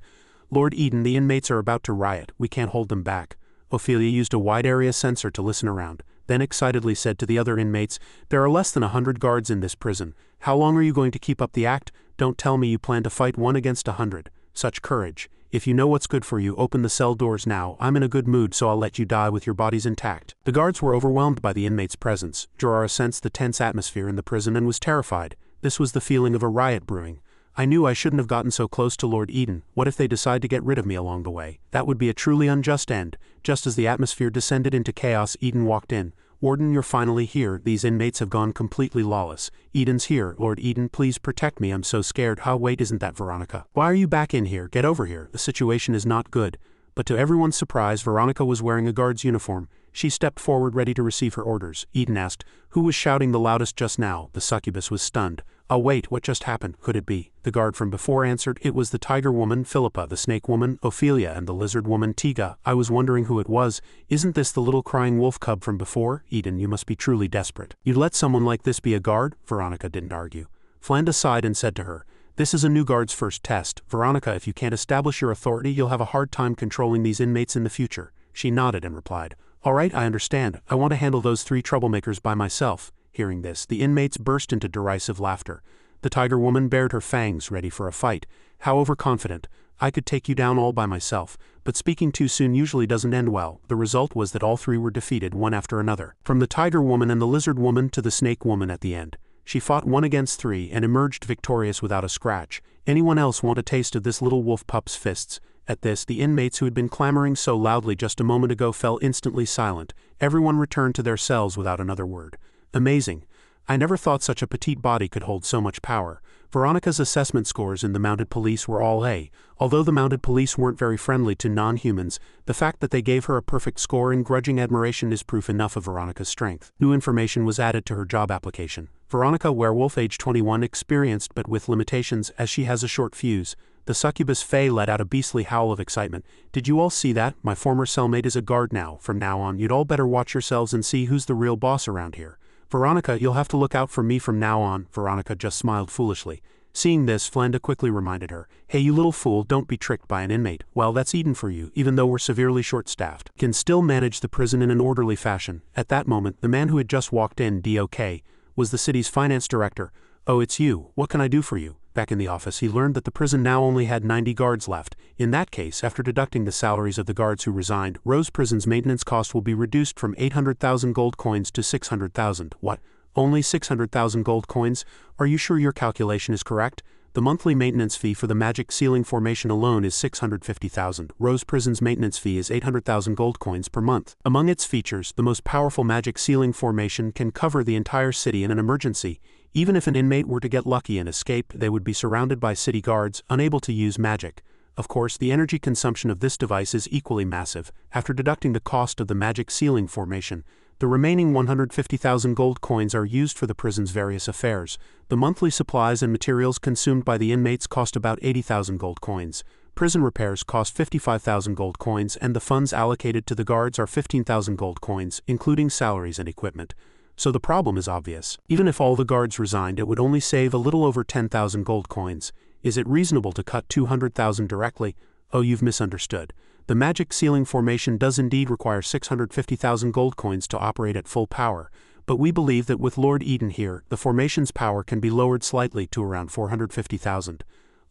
Lord Eden, the inmates are about to riot. We can't hold them back. Ophelia used a wide-area sensor to listen around, then excitedly said to the other inmates, there are less than 100 guards in this prison. How long are you going to keep up the act? Don't tell me you plan to fight 1 against 100. Such courage. If you know what's good for you, open the cell doors now. I'm in a good mood, so I'll let you die with your bodies intact. The guards were overwhelmed by the inmates' presence. Jorara sensed the tense atmosphere in the prison and was terrified. This was the feeling of a riot brewing. I knew I shouldn't have gotten so close to Lord Eden. What if they decide to get rid of me along the way? That would be a truly unjust end. Just as the atmosphere descended into chaos, Eden walked in. Warden, you're finally here. These inmates have gone completely lawless. Eden's here. Lord Eden, please protect me. I'm so scared. Wait, isn't that Veronica? Why are you back in here? Get over here. The situation is not good. But to everyone's surprise, Veronica was wearing a guard's uniform. She stepped forward ready to receive her orders. Eden asked, who was shouting the loudest just now? The succubus was stunned. Oh wait, what just happened? Could it be? The guard from before answered, it was the tiger woman, Philippa, the snake woman, Ophelia, and the lizard woman, Tiga. I was wondering who it was. Isn't this the little crying wolf cub from before? Eden, you must be truly desperate. You'd let someone like this be a guard? Veronica didn't argue. Fland sighed and said to her, this is a new guard's first test. Veronica, if you can't establish your authority, you'll have a hard time controlling these inmates in the future. She nodded and replied, all right, I understand. I want to handle those 3 troublemakers by myself. Hearing this, the inmates burst into derisive laughter. The tiger woman bared her fangs, ready for a fight. How overconfident. I could take you down all by myself. But speaking too soon usually doesn't end well. The result was that all 3 were defeated one after another. From the tiger woman and the lizard woman to the snake woman at the end. She fought 1 against 3 and emerged victorious without a scratch. Anyone else want a taste of this little wolf pup's fists? At this, the inmates who had been clamoring so loudly just a moment ago fell instantly silent. Everyone returned to their cells without another word. Amazing. I never thought such a petite body could hold so much power. Veronica's assessment scores in the mounted police were all A. Although the mounted police weren't very friendly to non-humans, the fact that they gave her a perfect score in grudging admiration is proof enough of Veronica's strength. New information was added to her job application. Veronica, werewolf, age 21, experienced but with limitations as she has a short fuse. The succubus Faye let out a beastly howl of excitement. Did you all see that? My former cellmate is a guard now. From now on, you'd all better watch yourselves and see who's the real boss around here. Veronica, you'll have to look out for me from now on. Veronica just smiled foolishly. Seeing this, Flanda quickly reminded her, hey you little fool, don't be tricked by an inmate. Well, that's Eden for you. Even though we're severely short-staffed, can still manage the prison in an orderly fashion. At that moment, the man who had just walked in, DOK, was the city's finance director. Oh, it's you. What can I do for you? Back in the office, he learned that the prison now only had 90 guards left. In that case, after deducting the salaries of the guards who resigned, Rose Prison's maintenance cost will be reduced from 800,000 gold coins to 600,000. What? Only 600,000 gold coins? Are you sure your calculation is correct? The monthly maintenance fee for the magic ceiling formation alone is 650,000. Rose Prison's maintenance fee is 800,000 gold coins per month. Among its features, the most powerful magic ceiling formation can cover the entire city in an emergency. Even if an inmate were to get lucky and escape, they would be surrounded by city guards, unable to use magic. Of course, the energy consumption of this device is equally massive. After deducting the cost of the magic ceiling formation, the remaining 150,000 gold coins are used for the prison's various affairs. The monthly supplies and materials consumed by the inmates cost about 80,000 gold coins. Prison repairs cost 55,000 gold coins, and the funds allocated to the guards are 15,000 gold coins, including salaries and equipment. So the problem is obvious. Even if all the guards resigned, it would only save a little over 10,000 gold coins. Is it reasonable to cut 200,000 directly? Oh, you've misunderstood. The magic ceiling formation does indeed require 650,000 gold coins to operate at full power, but we believe that with Lord Eden here, the formation's power can be lowered slightly to around 450,000.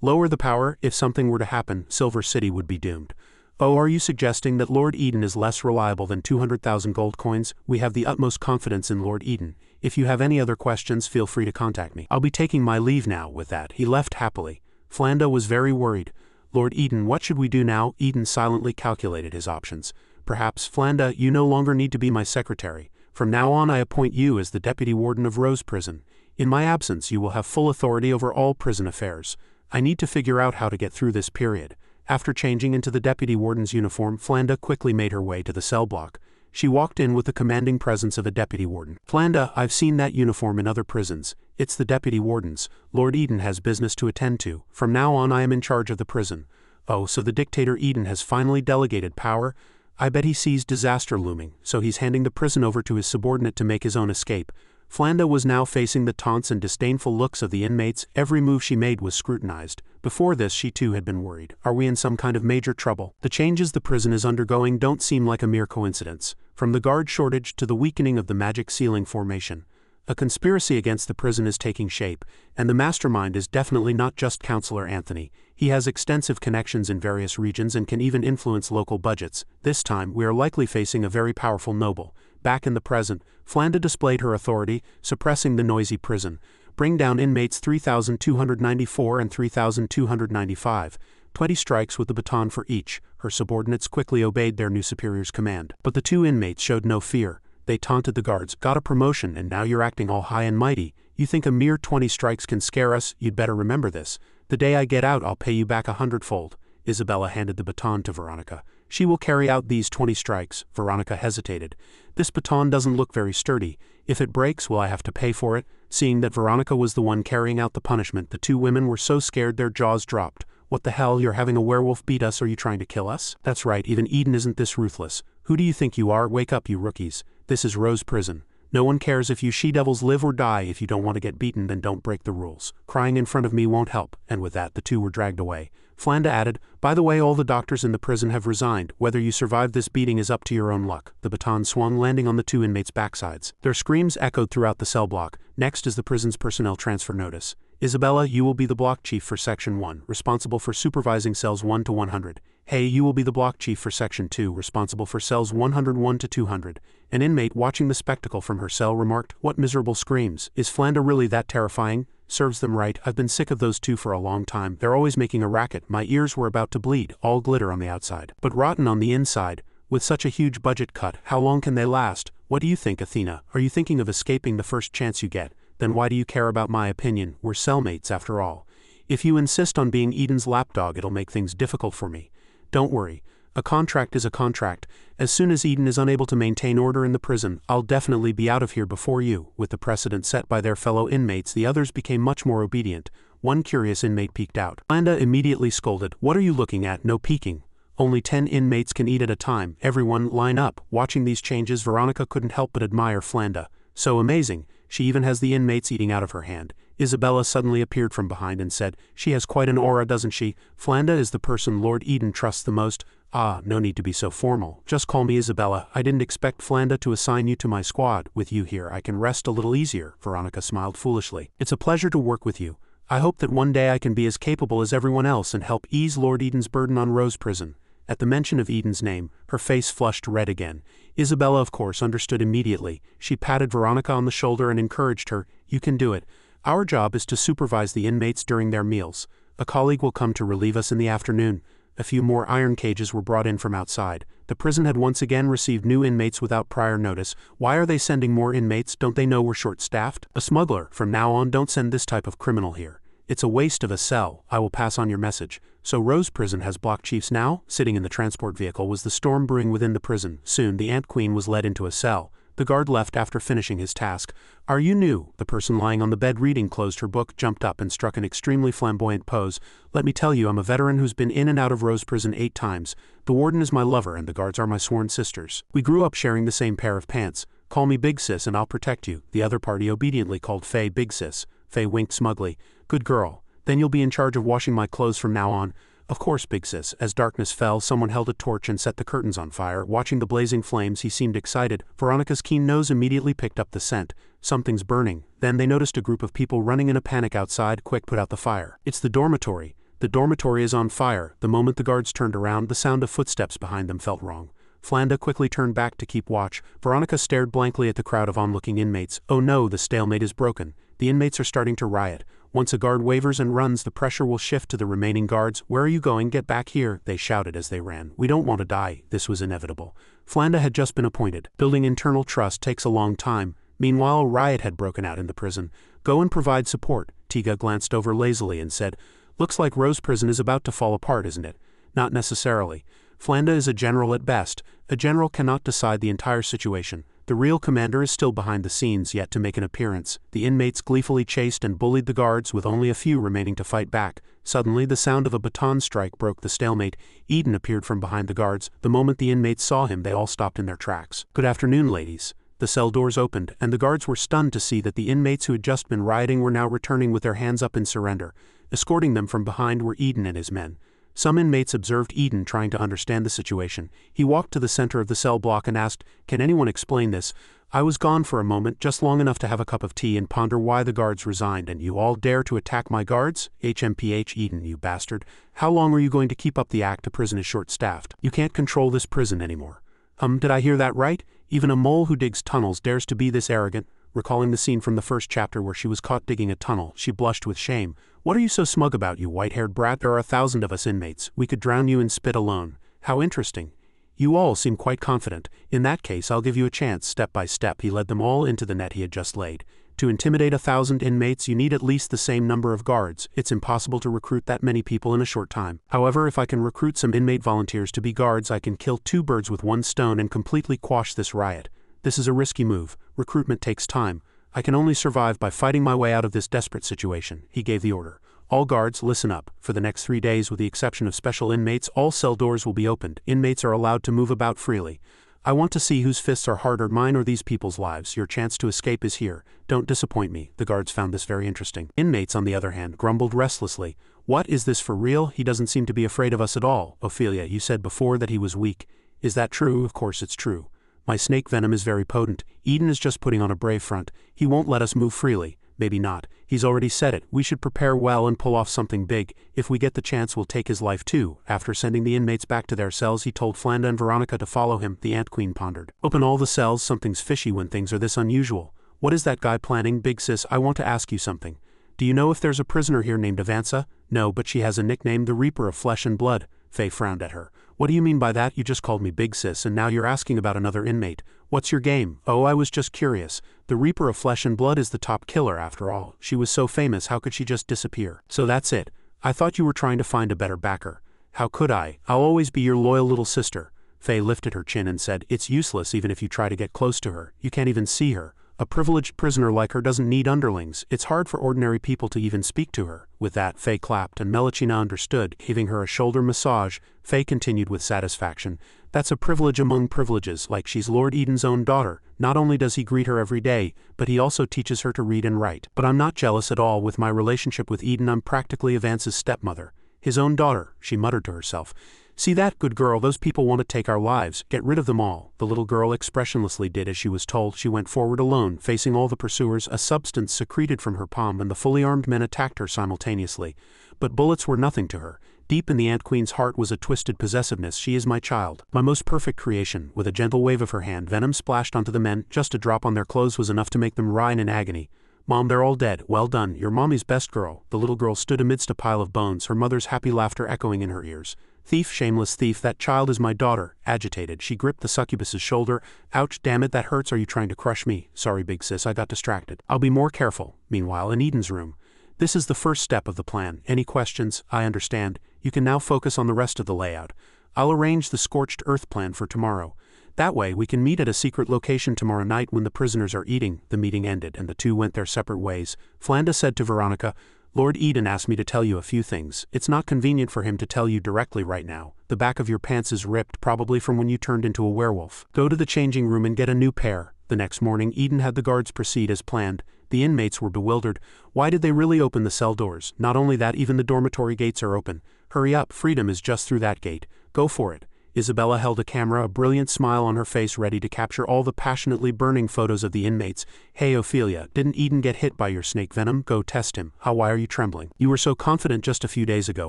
Lower the power, if something were to happen, Silver City would be doomed. Oh, are you suggesting that Lord Eden is less reliable than 200,000 gold coins? We have the utmost confidence in Lord Eden. If you have any other questions, feel free to contact me. I'll be taking my leave now. With that, he left happily. Flanda was very worried. Lord Eden, what should we do now? Eden silently calculated his options. Perhaps, Flanda, you no longer need to be my secretary. From now on I appoint you as the deputy warden of Rose Prison. In my absence you will have full authority over all prison affairs. I need to figure out how to get through this period. After changing into the deputy warden's uniform, Flanda quickly made her way to the cell block. She walked in with the commanding presence of a deputy warden. Flanda, I've seen that uniform in other prisons. It's the deputy warden's. Lord Eden has business to attend to. From now on I am in charge of the prison. Oh, so the dictator Eden has finally delegated power? I bet he sees disaster looming, so he's handing the prison over to his subordinate to make his own escape. Flanda was now facing the taunts and disdainful looks of the inmates. Every move she made was scrutinized. Before this she too had been worried. Are we in some kind of major trouble? The changes the prison is undergoing don't seem like a mere coincidence. From the guard shortage to the weakening of the magic ceiling formation. A conspiracy against the prison is taking shape, and the mastermind is definitely not just Counselor Anthony. He has extensive connections in various regions and can even influence local budgets. This time we are likely facing a very powerful noble. Back in the present, Flanda displayed her authority, suppressing the noisy prison. Bring down inmates 3,294 and 3,295. 20 strikes with the baton for each. Her subordinates quickly obeyed their new superior's command. But the two inmates showed no fear. They taunted the guards. Got a promotion and now you're acting all high and mighty. You think a mere 20 strikes can scare us? You'd better remember this. The day I get out I'll pay you back 100-fold. Isabella handed the baton to Veronica. She will carry out these 20 strikes. Veronica hesitated. This baton doesn't look very sturdy. If it breaks, will I have to pay for it? Seeing that Veronica was the one carrying out the punishment, the two women were so scared their jaws dropped. What the hell, you're having a werewolf beat us? Are you trying to kill us? That's right, even Eden isn't this ruthless. Who do you think you are? Wake up, you rookies. This is Rose Prison. No one cares if you she-devils live or die. If you don't want to get beaten, then don't break the rules. Crying in front of me won't help. And with that, the two were dragged away. Flanda added, by the way, all the doctors in the prison have resigned. Whether you survive this beating is up to your own luck. The baton swung, landing on the two inmates' backsides. Their screams echoed throughout the cell block. Next is the prison's personnel transfer notice. Isabella, you will be the block chief for Section 1, responsible for supervising cells 1 to 100. Hey, you will be the block chief for Section 2, responsible for cells 101 to 200. An inmate watching the spectacle from her cell remarked, what miserable screams. Is Flanda really that terrifying? Serves them right. I've been sick of those two for a long time. They're always making a racket. My ears were about to bleed, all glitter on the outside, but rotten on the inside. With such a huge budget cut, how long can they last? What do you think, Athena? Are you thinking of escaping the first chance you get? Then why do you care about my opinion? We're cellmates after all. If you insist on being Eden's lapdog, it'll make things difficult for me. Don't worry. A contract is a contract. As soon as Eden is unable to maintain order in the prison, I'll definitely be out of here before you. With the precedent set by their fellow inmates, the others became much more obedient. One curious inmate peeked out. Flanda immediately scolded, what are you looking at? No peeking. Only 10 inmates can eat at a time. Everyone, line up. Watching these changes, Veronica couldn't help but admire Flanda. So amazing. She even has the inmates eating out of her hand. Isabella suddenly appeared from behind and said, she has quite an aura, doesn't she? Flanda is the person Lord Eden trusts the most. Ah, no need to be so formal. Just call me Isabella. I didn't expect Flanda to assign you to my squad. With you here, I can rest a little easier. Veronica smiled foolishly. It's a pleasure to work with you. I hope that one day I can be as capable as everyone else and help ease Lord Eden's burden on Rose Prison. At the mention of Eden's name, her face flushed red again. Isabella, of course, understood immediately. She patted Veronica on the shoulder and encouraged her, you can do it. Our job is to supervise the inmates during their meals. A colleague will come to relieve us in the afternoon. A few more iron cages were brought in from outside. The prison had once again received new inmates without prior notice. Why are they sending more inmates? Don't they know we're short-staffed? A smuggler. From now on, don't send this type of criminal here. It's a waste of a cell. I will pass on your message. So Rose Prison has block chiefs now? Sitting in the transport vehicle was the storm brewing within the prison. Soon the Ant Queen was led into a cell. The guard left after finishing his task. Are you new? The person lying on the bed reading closed her book, jumped up and struck an extremely flamboyant pose. Let me tell you, I'm a veteran who's been in and out of Rose Prison 8 times. The warden is my lover and the guards are my sworn sisters. We grew up sharing the same pair of pants. Call me Big Sis and I'll protect you. The other party obediently called Faye Big Sis. Faye winked smugly. Good girl. Then you'll be in charge of washing my clothes from now on. Of course, Big Sis. As darkness fell, someone held a torch and set the curtains on fire. Watching the blazing flames, he seemed excited. Veronica's keen nose immediately picked up the scent. Something's burning. Then they noticed a group of people running in a panic outside. Quick, put out the fire. It's the dormitory. The dormitory is on fire. The moment the guards turned around, the sound of footsteps behind them felt wrong. Flanda quickly turned back to keep watch. Veronica stared blankly at the crowd of onlooking inmates. Oh no, the stalemate is broken. The inmates are starting to riot. Once a guard wavers and runs, the pressure will shift to the remaining guards. "Where are you going? Get back here," they shouted as they ran. "We don't want to die." This was inevitable. Flanda had just been appointed. Building internal trust takes a long time. Meanwhile, a riot had broken out in the prison. "Go and provide support." Tiga glanced over lazily and said, "Looks like Rose Prison is about to fall apart, isn't it?" "Not necessarily. Flanda is a general at best. A general cannot decide the entire situation. The real commander is still behind the scenes, yet to make an appearance." The inmates gleefully chased and bullied the guards, with only a few remaining to fight back. Suddenly, the sound of a baton strike broke the stalemate. Eden appeared from behind the guards. The moment the inmates saw him, they all stopped in their tracks. "Good afternoon, ladies." The cell doors opened, and the guards were stunned to see that the inmates who had just been rioting were now returning with their hands up in surrender. Escorting them from behind were Eden and his men. Some inmates observed Eden trying to understand the situation. He walked to the center of the cell block and asked, "Can anyone explain this? I was gone for a moment, just long enough to have a cup of tea and ponder why the guards resigned, and you all dare to attack my guards? HMPH Eden, you bastard. How long are you going to keep up the act? A prison is short-staffed. You can't control this prison anymore." Did I hear that right? Even a mole who digs tunnels dares to be this arrogant." Recalling the scene from the first chapter where she was caught digging a tunnel, she blushed with shame. "What are you so smug about, you white-haired brat? There are 1,000 of us inmates. We could drown you in spit alone." "How interesting. You all seem quite confident. In that case, I'll give you a chance." Step by step, he led them all into the net he had just laid. To intimidate 1,000 inmates, you need at least the same number of guards. It's impossible to recruit that many people in a short time. However, if I can recruit some inmate volunteers to be guards, I can kill 2 birds with 1 stone and completely quash this riot. This is a risky move. Recruitment takes time. I can only survive by fighting my way out of this desperate situation. He gave the order. "All guards, listen up. For the next 3 days, with the exception of special inmates, all cell doors will be opened. Inmates are allowed to move about freely. I want to see whose fists are harder, mine or these people's lives. Your chance to escape is here. Don't disappoint me." The guards found this very interesting. Inmates, on the other hand, grumbled restlessly. "What, is this for real? He doesn't seem to be afraid of us at all." "Ophelia, you said before that he was weak. Is that true?" "Of course it's true. My snake venom is very potent. Eden is just putting on a brave front. He won't let us move freely." "Maybe not. He's already said it. We should prepare well and pull off something big. If we get the chance, we'll take his life too." After sending the inmates back to their cells, he told Flanda and Veronica to follow him. The Ant Queen pondered. "Open all the cells. Something's fishy when things are this unusual. What is that guy planning? Big sis, I want to ask you something. Do you know if there's a prisoner here named Avanza?" "No, but she has a nickname, the Reaper of Flesh and Blood." Faye frowned at her. "What do you mean by that? You just called me Big Sis, and now you're asking about another inmate. What's your game?" "Oh, I was just curious. The Reaper of Flesh and Blood is the top killer after all. She was so famous, how could she just disappear?" "So that's it. I thought you were trying to find a better backer." "How could I? I'll always be your loyal little sister." Faye lifted her chin and said, "It's useless even if you try to get close to her. You can't even see her. A privileged prisoner like her doesn't need underlings. It's hard for ordinary people to even speak to her." With that, Faye clapped, and Melachina understood, giving her a shoulder massage. Faye continued with satisfaction, "That's a privilege among privileges, like she's Lord Eden's own daughter. Not only does he greet her every day, but he also teaches her to read and write. But I'm not jealous at all. With my relationship with Eden, I'm practically Avance's stepmother. His own daughter," she muttered to herself. "See that, good girl, those people want to take our lives. Get rid of them all." The little girl expressionlessly did as she was told. She went forward alone, facing all the pursuers. A substance secreted from her palm, and the fully armed men attacked her simultaneously. But bullets were nothing to her. Deep in the Ant Queen's heart was a twisted possessiveness. "She is my child, my most perfect creation." With a gentle wave of her hand, venom splashed onto the men. Just a drop on their clothes was enough to make them writhe in agony. "Mom, they're all dead. Well done. You're Mommy's best girl." The little girl stood amidst a pile of bones, her mother's happy laughter echoing in her ears. "Thief, shameless thief, that child is my daughter." Agitated, she gripped the succubus's shoulder. "Ouch, damn it, that hurts. Are you trying to crush me?" "Sorry, big sis, I got distracted. I'll be more careful." Meanwhile, in Eden's room. "This is the first step of the plan. Any questions?" "I understand. You can now focus on the rest of the layout. I'll arrange the scorched earth plan for tomorrow. That way, we can meet at a secret location tomorrow night when the prisoners are eating." The meeting ended, and the two went their separate ways. Flanda said to Veronica, "Lord Eden asked me to tell you a few things. It's not convenient for him to tell you directly right now. The back of your pants is ripped, probably from when you turned into a werewolf. Go to the changing room and get a new pair." The next morning, Eden had the guards proceed as planned. The inmates were bewildered. Why did they really open the cell doors? Not only that, even the dormitory gates are open. "Hurry up, freedom is just through that gate. Go for it." Isabella held a camera, a brilliant smile on her face, ready to capture all the passionately burning photos of the inmates. "Hey Ophelia, didn't Eden get hit by your snake venom? Go test him." "How, why are you trembling? You were so confident just a few days ago,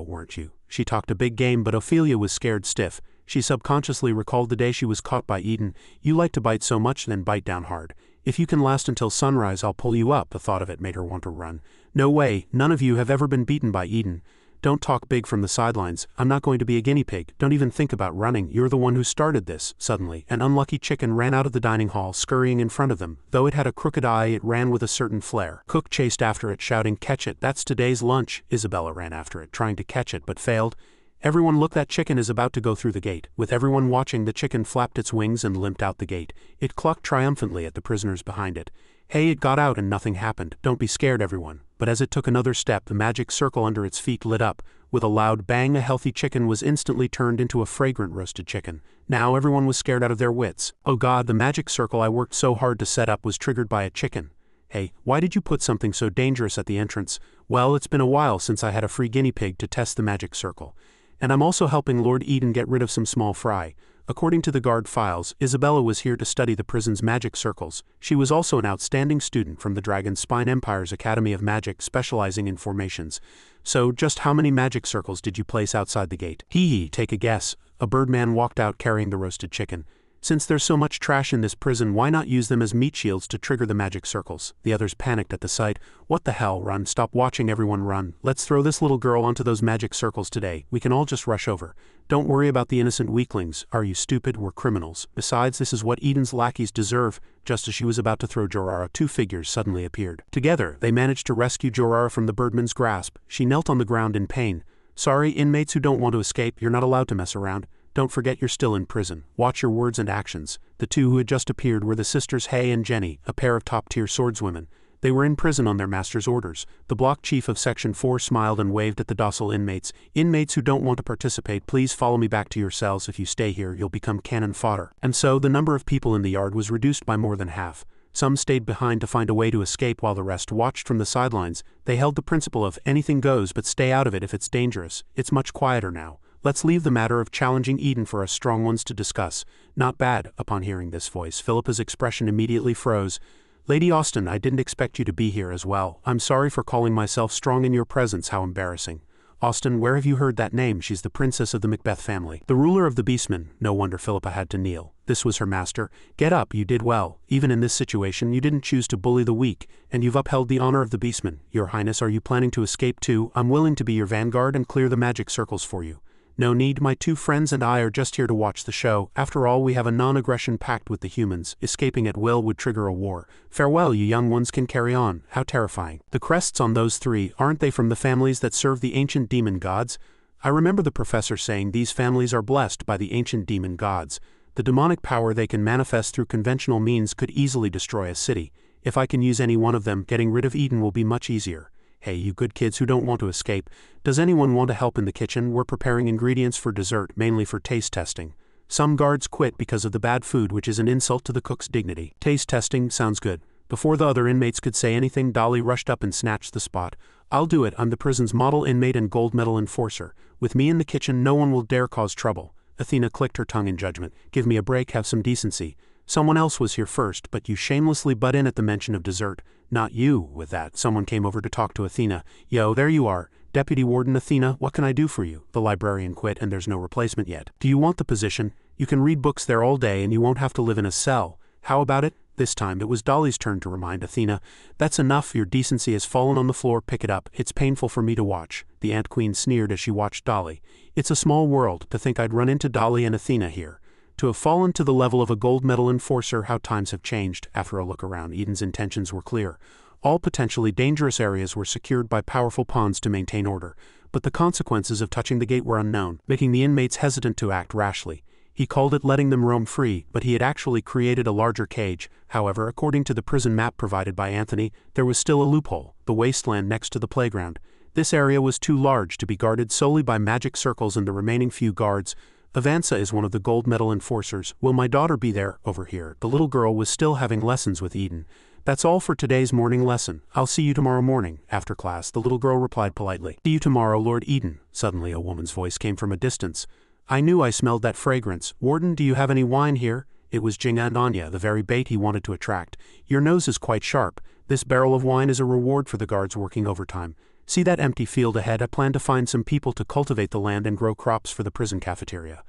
weren't you?" She talked a big game, but Ophelia was scared stiff. She subconsciously recalled the day she was caught by Eden. "You like to bite so much, then bite down hard. If you can last until sunrise, I'll pull you up. The thought of it made her want to run. No way, none of you have ever been beaten by Eden. Don't talk big from the sidelines. I'm not going to be a guinea pig. Don't even think about running. You're the one who started this. Suddenly, an unlucky chicken ran out of the dining hall, scurrying in front of them. Though it had a crooked eye, it ran with a certain flair. Cook chased after it, shouting, "Catch it, that's today's lunch." Isabella ran after it, trying to catch it, but failed. Everyone look, that chicken is about to go through the gate. With everyone watching, the chicken flapped its wings and limped out the gate. It clucked triumphantly at the prisoners behind it. Hey, it got out and nothing happened. Don't be scared, everyone. But as it took another step, the magic circle under its feet lit up. With a loud bang, a healthy chicken was instantly turned into a fragrant roasted chicken. Now everyone was scared out of their wits. Oh God, the magic circle I worked so hard to set up was triggered by a chicken. Hey, why did you put something so dangerous at the entrance? Well, it's been a while since I had a free guinea pig to test the magic circle. And I'm also helping Lord Eden get rid of some small fry. According to the guard files, Isabella was here to study the prison's magic circles. She was also an outstanding student from the Dragon Spine Empire's Academy of Magic, specializing in formations. So, just how many magic circles did you place outside the gate? Hee, take a guess. A birdman walked out carrying the roasted chicken. Since there's so much trash in this prison, why not use them as meat shields to trigger the magic circles? The others panicked at the sight. What the hell, run, stop watching, everyone run. Let's throw this little girl onto those magic circles today. We can all just rush over. Don't worry about the innocent weaklings. Are you stupid? We're criminals. Besides, this is what Eden's lackeys deserve. Just as she was about to throw Jorara, two figures suddenly appeared. Together, they managed to rescue Jorara from the birdman's grasp. She knelt on the ground in pain. Sorry, inmates who don't want to escape, you're not allowed to mess around. Don't forget you're still in prison. Watch your words and actions. The two who had just appeared were the sisters Hay and Jenny, a pair of top-tier swordswomen. They were in prison on their master's orders. The block chief of Section 4 smiled and waved at the docile inmates. Inmates who don't want to participate, please follow me back to your cells. If you stay here, you'll become cannon fodder. And so, the number of people in the yard was reduced by more than half. Some stayed behind to find a way to escape while the rest watched from the sidelines. They held the principle of anything goes, but stay out of it if it's dangerous. It's much quieter now. Let's leave the matter of challenging Eden for us strong ones to discuss. Not bad. Upon hearing this voice, Philippa's expression immediately froze. Lady Austen, I didn't expect you to be here as well. I'm sorry for calling myself strong in your presence. How embarrassing. Austen, where have you heard that name? She's the princess of the Macbeth family. The ruler of the beastmen. No wonder Philippa had to kneel. This was her master. Get up, you did well. Even in this situation, you didn't choose to bully the weak, and you've upheld the honor of the beastmen. Your Highness, are you planning to escape too? I'm willing to be your vanguard and clear the magic circles for you. No need, my two friends and I are just here to watch the show. After all, we have a non-aggression pact with the humans. Escaping at will would trigger a war. Farewell, you young ones can carry on. How terrifying. The crests on those three, aren't they from the families that serve the ancient demon gods? I remember the professor saying these families are blessed by the ancient demon gods. The demonic power they can manifest through conventional means could easily destroy a city. If I can use any one of them, getting rid of Eden will be much easier. Hey, you good kids who don't want to escape, does anyone want to help in the kitchen? We're preparing ingredients for dessert, mainly for taste testing. Some guards quit because of the bad food, which is an insult to the cook's dignity. Taste testing sounds good. Before the other inmates could say anything, Dolly rushed up and snatched the spot. I'll do it. I'm the prison's model inmate and gold medal enforcer. With me in the kitchen, no one will dare cause trouble. Athena clicked her tongue in judgment. Give me a break, have some decency. Someone else was here first, but you shamelessly butt in at the mention of dessert. Not you. With that, someone came over to talk to Athena. Yo, there you are. Deputy Warden Athena, what can I do for you? The librarian quit and there's no replacement yet. Do you want the position? You can read books there all day and you won't have to live in a cell. How about it? This time it was Dolly's turn to remind Athena. That's enough, your decency has fallen on the floor, pick it up. It's painful for me to watch. The Ant Queen sneered as she watched Dolly. It's a small world, to think I'd run into Dolly and Athena here. To have fallen to the level of a gold medal enforcer, how times have changed. After a look around, Eden's intentions were clear. All potentially dangerous areas were secured by powerful pawns to maintain order, but the consequences of touching the gate were unknown, making the inmates hesitant to act rashly. He called it letting them roam free, but he had actually created a larger cage. However, according to the prison map provided by Anthony, there was still a loophole, the wasteland next to the playground. This area was too large to be guarded solely by magic circles and the remaining few guards. Avanza is one of the gold medal enforcers. Will my daughter be there? Over here. The little girl was still having lessons with Eden. That's all for today's morning lesson. I'll see you tomorrow morning. After class, the little girl replied politely. See you tomorrow, Lord Eden. Suddenly a woman's voice came from a distance. I knew I smelled that fragrance. Warden, do you have any wine here? It was Jinga and Anya, the very bait he wanted to attract. Your nose is quite sharp. This barrel of wine is a reward for the guards working overtime. See that empty field ahead? I plan to find some people to cultivate the land and grow crops for the prison cafeteria.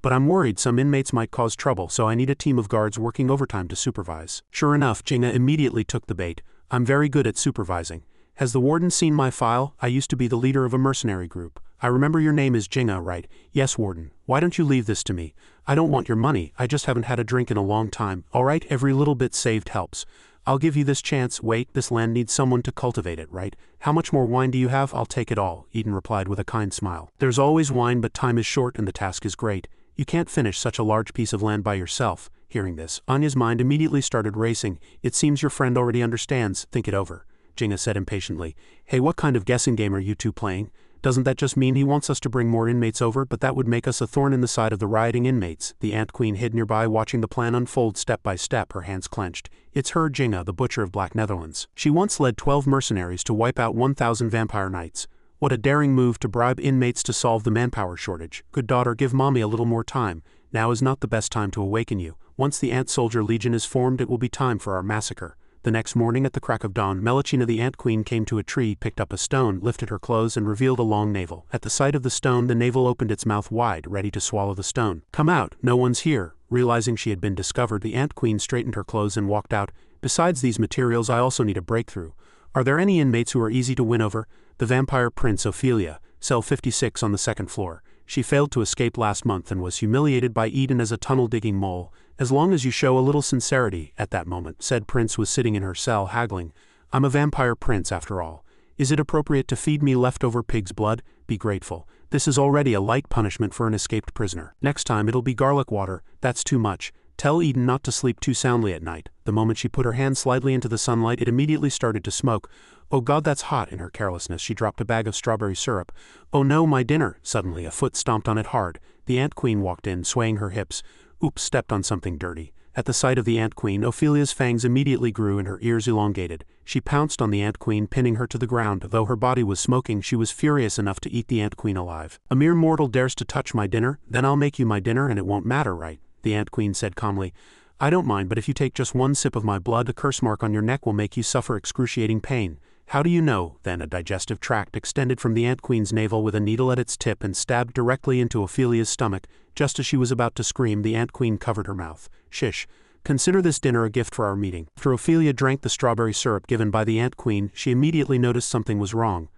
but I'm worried some inmates might cause trouble, so I need a team of guards working overtime to supervise. Sure enough, Jinga immediately took the bait. I'm very good at supervising. Has the warden seen my file? I used to be the leader of a mercenary group. I remember your name is Jinga, right? Yes, warden. Why don't you leave this to me? I don't want your money, I just haven't had a drink in a long time. Alright, every little bit saved helps. I'll give you this chance. Wait, this land needs someone to cultivate it, right? How much more wine do you have? I'll take it all, Eden replied with a kind smile. There's always wine, but time is short and the task is great. You can't finish such a large piece of land by yourself. Hearing this, Anya's mind immediately started racing. It seems your friend already understands. Think it over, Jinga said impatiently. Hey, what kind of guessing game are you two playing? Doesn't that just mean he wants us to bring more inmates over? But that would make us a thorn in the side of the rioting inmates. The Ant Queen hid nearby, watching the plan unfold step by step, her hands clenched. It's her, Jinga, the Butcher of Black Netherlands. She once led 12 mercenaries to wipe out 1,000 vampire knights. What a daring move to bribe inmates to solve the manpower shortage. Good daughter, give mommy a little more time. Now is not the best time to awaken you. Once the Ant Soldier Legion is formed, it will be time for our massacre. The next morning at the crack of dawn, Melachina the Ant Queen came to a tree, picked up a stone, lifted her clothes, and revealed a long navel. At the sight of the stone, the navel opened its mouth wide, ready to swallow the stone. Come out, no one's here. Realizing she had been discovered, the Ant Queen straightened her clothes and walked out. Besides these materials, I also need a breakthrough. Are there any inmates who are easy to win over? The Vampire Prince Ophelia, cell 56 on the second floor. She failed to escape last month and was humiliated by Eden as a tunnel-digging mole. As long as you show a little sincerity. At that moment, said Prince was sitting in her cell, haggling. I'm a vampire prince after all. Is it appropriate to feed me leftover pig's blood? Be grateful. This is already a light punishment for an escaped prisoner. Next time it'll be garlic water. That's too much. Tell Eden not to sleep too soundly at night. The moment she put her hand slightly into the sunlight, it immediately started to smoke. Oh God, that's hot. In her carelessness, she dropped a bag of strawberry syrup. Oh no, my dinner. Suddenly, a foot stomped on it hard. The Ant Queen walked in, swaying her hips. Oops, stepped on something dirty. At the sight of the Ant Queen, Ophelia's fangs immediately grew and her ears elongated. She pounced on the Ant Queen, pinning her to the ground. Though her body was smoking, she was furious enough to eat the Ant Queen alive. A mere mortal dares to touch my dinner? Then I'll make you my dinner and it won't matter, right? The Ant Queen said calmly. I don't mind, but if you take just one sip of my blood, a curse mark on your neck will make you suffer excruciating pain. How do you know? Then a digestive tract extended from the Ant Queen's navel with a needle at its tip and stabbed directly into Ophelia's stomach. Just as she was about to scream, the Ant Queen covered her mouth. Shish. Consider this dinner a gift for our meeting. After Ophelia drank the strawberry syrup given by the Ant Queen, she immediately noticed something was wrong.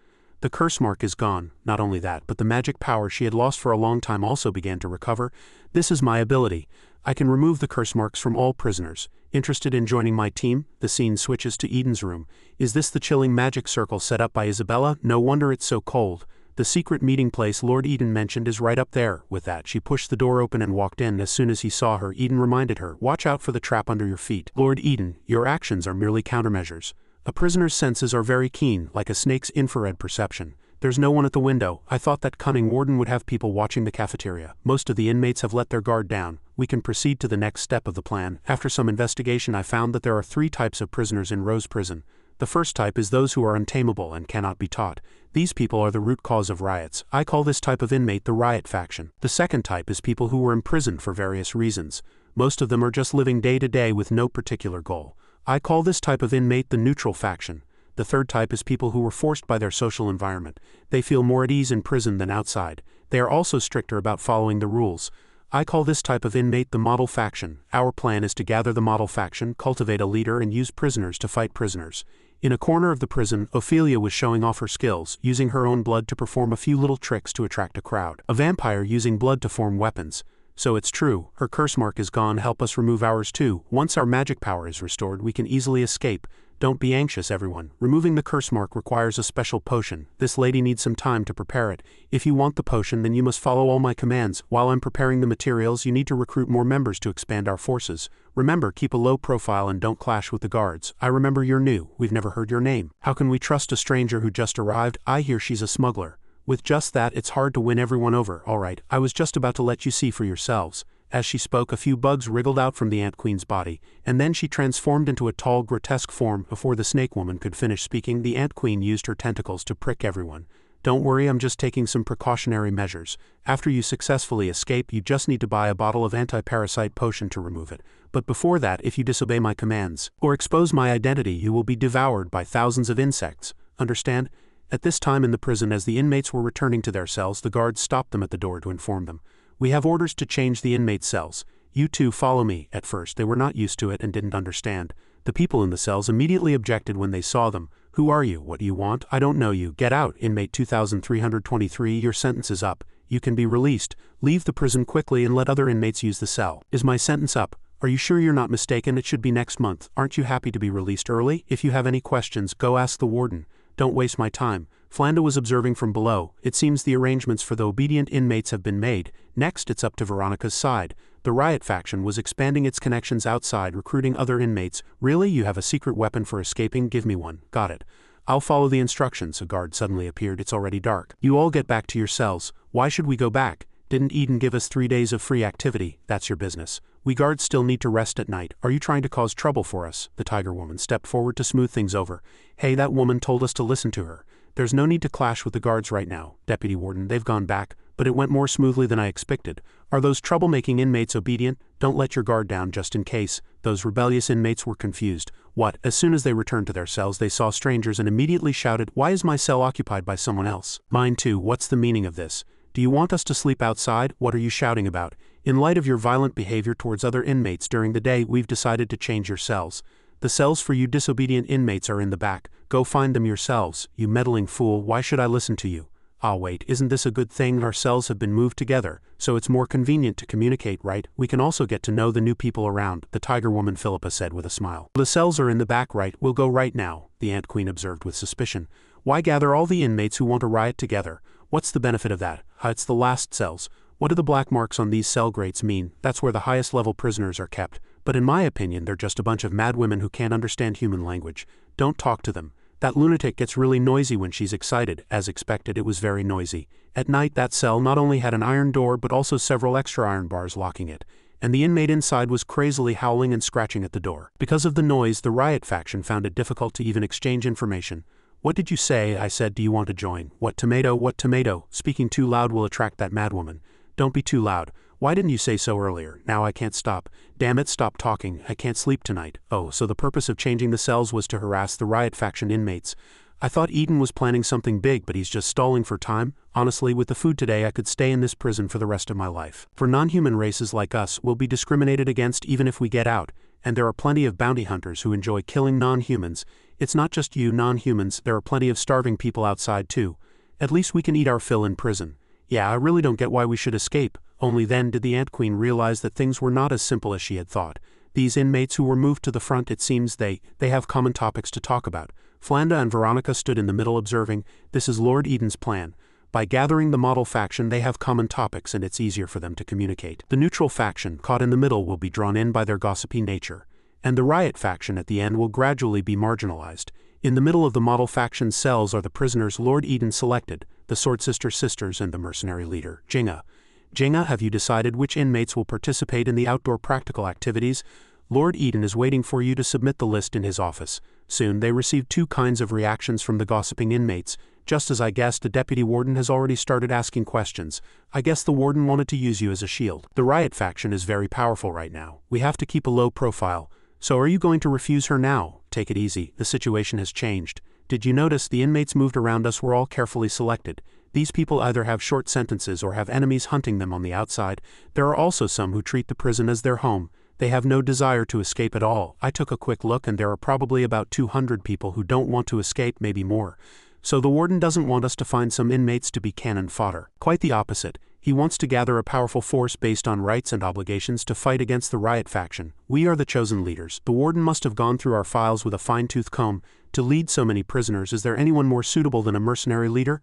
The curse mark is gone. Not only that, but the magic power she had lost for a long time also began to recover. This is my ability. I can remove the curse marks from all prisoners. Interested in joining my team? The scene switches to Eden's room. Is this the chilling magic circle set up by Isabella? No wonder it's so cold. The secret meeting place Lord Eden mentioned is right up there. With that, she pushed the door open and walked in. As soon as he saw her, Eden reminded her, watch out for the trap under your feet. Lord Eden, your actions are merely countermeasures. A prisoner's senses are very keen, like a snake's infrared perception. There's no one at the window. I thought that cunning warden would have people watching the cafeteria. Most of the inmates have let their guard down. We can proceed to the next step of the plan. After some investigation, I found that there are 3 types of prisoners in Rose Prison. The first type is those who are untamable and cannot be taught. These people are the root cause of riots. I call this type of inmate the riot faction. The second type is people who were imprisoned for various reasons. Most of them are just living day to day with no particular goal. I call this type of inmate the neutral faction. The third type is people who were forced by their social environment. They feel more at ease in prison than outside. They are also stricter about following the rules. I call this type of inmate the model faction. Our plan is to gather the model faction, cultivate a leader, and use prisoners to fight prisoners. In a corner of the prison, Ophelia was showing off her skills, using her own blood to perform a few little tricks to attract a crowd. A vampire using blood to form weapons. So it's true, her curse mark is gone. Help us remove ours too. Once our magic power is restored, we can easily escape. Don't be anxious, everyone. Removing the curse mark requires a special potion. This lady needs some time to prepare it. If you want the potion, then you must follow all my commands. While I'm preparing the materials, you need to recruit more members to expand our forces. Remember, keep a low profile and don't clash with the guards. I remember you're new. We've never heard your name. How can we trust a stranger who just arrived? I hear she's a smuggler. With just that, it's hard to win everyone over. Alright, I was just about to let you see for yourselves. As she spoke, a few bugs wriggled out from the Ant Queen's body, and then she transformed into a tall, grotesque form. Before the Snake Woman could finish speaking, the Ant Queen used her tentacles to prick everyone. Don't worry, I'm just taking some precautionary measures. After you successfully escape, you just need to buy a bottle of anti-parasite potion to remove it. But before that, if you disobey my commands, or expose my identity, you will be devoured by thousands of insects. Understand? At this time in the prison, as the inmates were returning to their cells, the guards stopped them at the door to inform them. We have orders to change the inmate cells. You two follow me. At first they were not used to it and didn't understand. The people in the cells immediately objected when they saw them. Who are you? What do you want? I don't know you. Get out. Inmate 2323, your sentence is up. You can be released. Leave the prison quickly and let other inmates use the cell. Is my sentence up? Are you sure you're not mistaken? It should be next month. Aren't you happy to be released early? If you have any questions, go ask the warden. Don't waste my time. Flanda was observing from below. It seems the arrangements for the obedient inmates have been made. Next, it's up to Veronica's side. The riot faction was expanding its connections outside, recruiting other inmates. Really? You have a secret weapon for escaping? Give me one. Got it. I'll follow the instructions. A guard suddenly appeared. It's already dark. You all get back to your cells. Why should we go back? Didn't Eden give us 3 days of free activity? That's your business. We guards still need to rest at night. Are you trying to cause trouble for us? The tiger woman stepped forward to smooth things over. Hey, that woman told us to listen to her. There's no need to clash with the guards right now. Deputy Warden, they've gone back, but it went more smoothly than I expected. Are those troublemaking inmates obedient? Don't let your guard down just in case. Those rebellious inmates were confused. What? As soon as they returned to their cells they saw strangers and immediately shouted, "Why is my cell occupied by someone else?" Mine too. What's the meaning of this? Do you want us to sleep outside? What are you shouting about? In light of your violent behavior towards other inmates during the day, we've decided to change your cells. The cells for you disobedient inmates are in the back. Go find them yourselves. You meddling fool, why should I listen to you? Ah wait, isn't this a good thing? Our cells have been moved together, so it's more convenient to communicate, right? We can also get to know the new people around, the tiger woman Philippa said with a smile. The cells are in the back, right? We'll go right now, the Ant Queen observed with suspicion. Why gather all the inmates who want to riot together? What's the benefit of that? It's the last cells. What do the black marks on these cell grates mean? That's where the highest level prisoners are kept. But in my opinion they're just a bunch of mad women who can't understand human language. Don't talk to them. That lunatic gets really noisy when she's excited. As expected, it was very noisy. At night that cell not only had an iron door but also several extra iron bars locking it. And the inmate inside was crazily howling and scratching at the door. Because of the noise, the riot faction found it difficult to even exchange information. What did you say? I said, do you want to join? What tomato? What tomato? Speaking too loud will attract that madwoman. Don't be too loud. Why didn't you say so earlier? Now I can't stop. Damn it, stop talking. I can't sleep tonight. Oh, so the purpose of changing the cells was to harass the riot faction inmates. I thought Eden was planning something big, but he's just stalling for time. Honestly, with the food today I could stay in this prison for the rest of my life. For non-human races like us, we'll be discriminated against even if we get out. And there are plenty of bounty hunters who enjoy killing non-humans. It's not just you non-humans, there are plenty of starving people outside too. At least we can eat our fill in prison. Yeah, I really don't get why we should escape. Only then did the Ant Queen realize that things were not as simple as she had thought. These inmates who were moved to the front, it seems they have common topics to talk about. Flanda and Veronica stood in the middle observing. This is Lord Eden's plan. By gathering the model faction they have common topics and it's easier for them to communicate. The neutral faction, caught in the middle, will be drawn in by their gossipy nature. And the riot faction at the end will gradually be marginalized. In the middle of the model faction's cells are the prisoners Lord Eden selected, the Sword Sister sisters and the mercenary leader, Jinga. Jinga, have you decided which inmates will participate in the outdoor practical activities? Lord Eden is waiting for you to submit the list in his office. Soon they received two kinds of reactions from the gossiping inmates. Just as I guessed, the deputy warden has already started asking questions. I guess the warden wanted to use you as a shield. The riot faction is very powerful right now. We have to keep a low profile. So are you going to refuse her now? Take it easy, the situation has changed. Did you notice the inmates moved around us were all carefully selected? These people either have short sentences or have enemies hunting them on the outside. There are also some who treat the prison as their home. They have no desire to escape at all. I took a quick look and there are probably about 200 people who don't want to escape, maybe more. So the warden doesn't want us to find some inmates to be cannon fodder. Quite the opposite. He wants to gather a powerful force based on rights and obligations to fight against the riot faction. We are the chosen leaders. The warden must have gone through our files with a fine-tooth comb. To lead so many prisoners, is there anyone more suitable than a mercenary leader?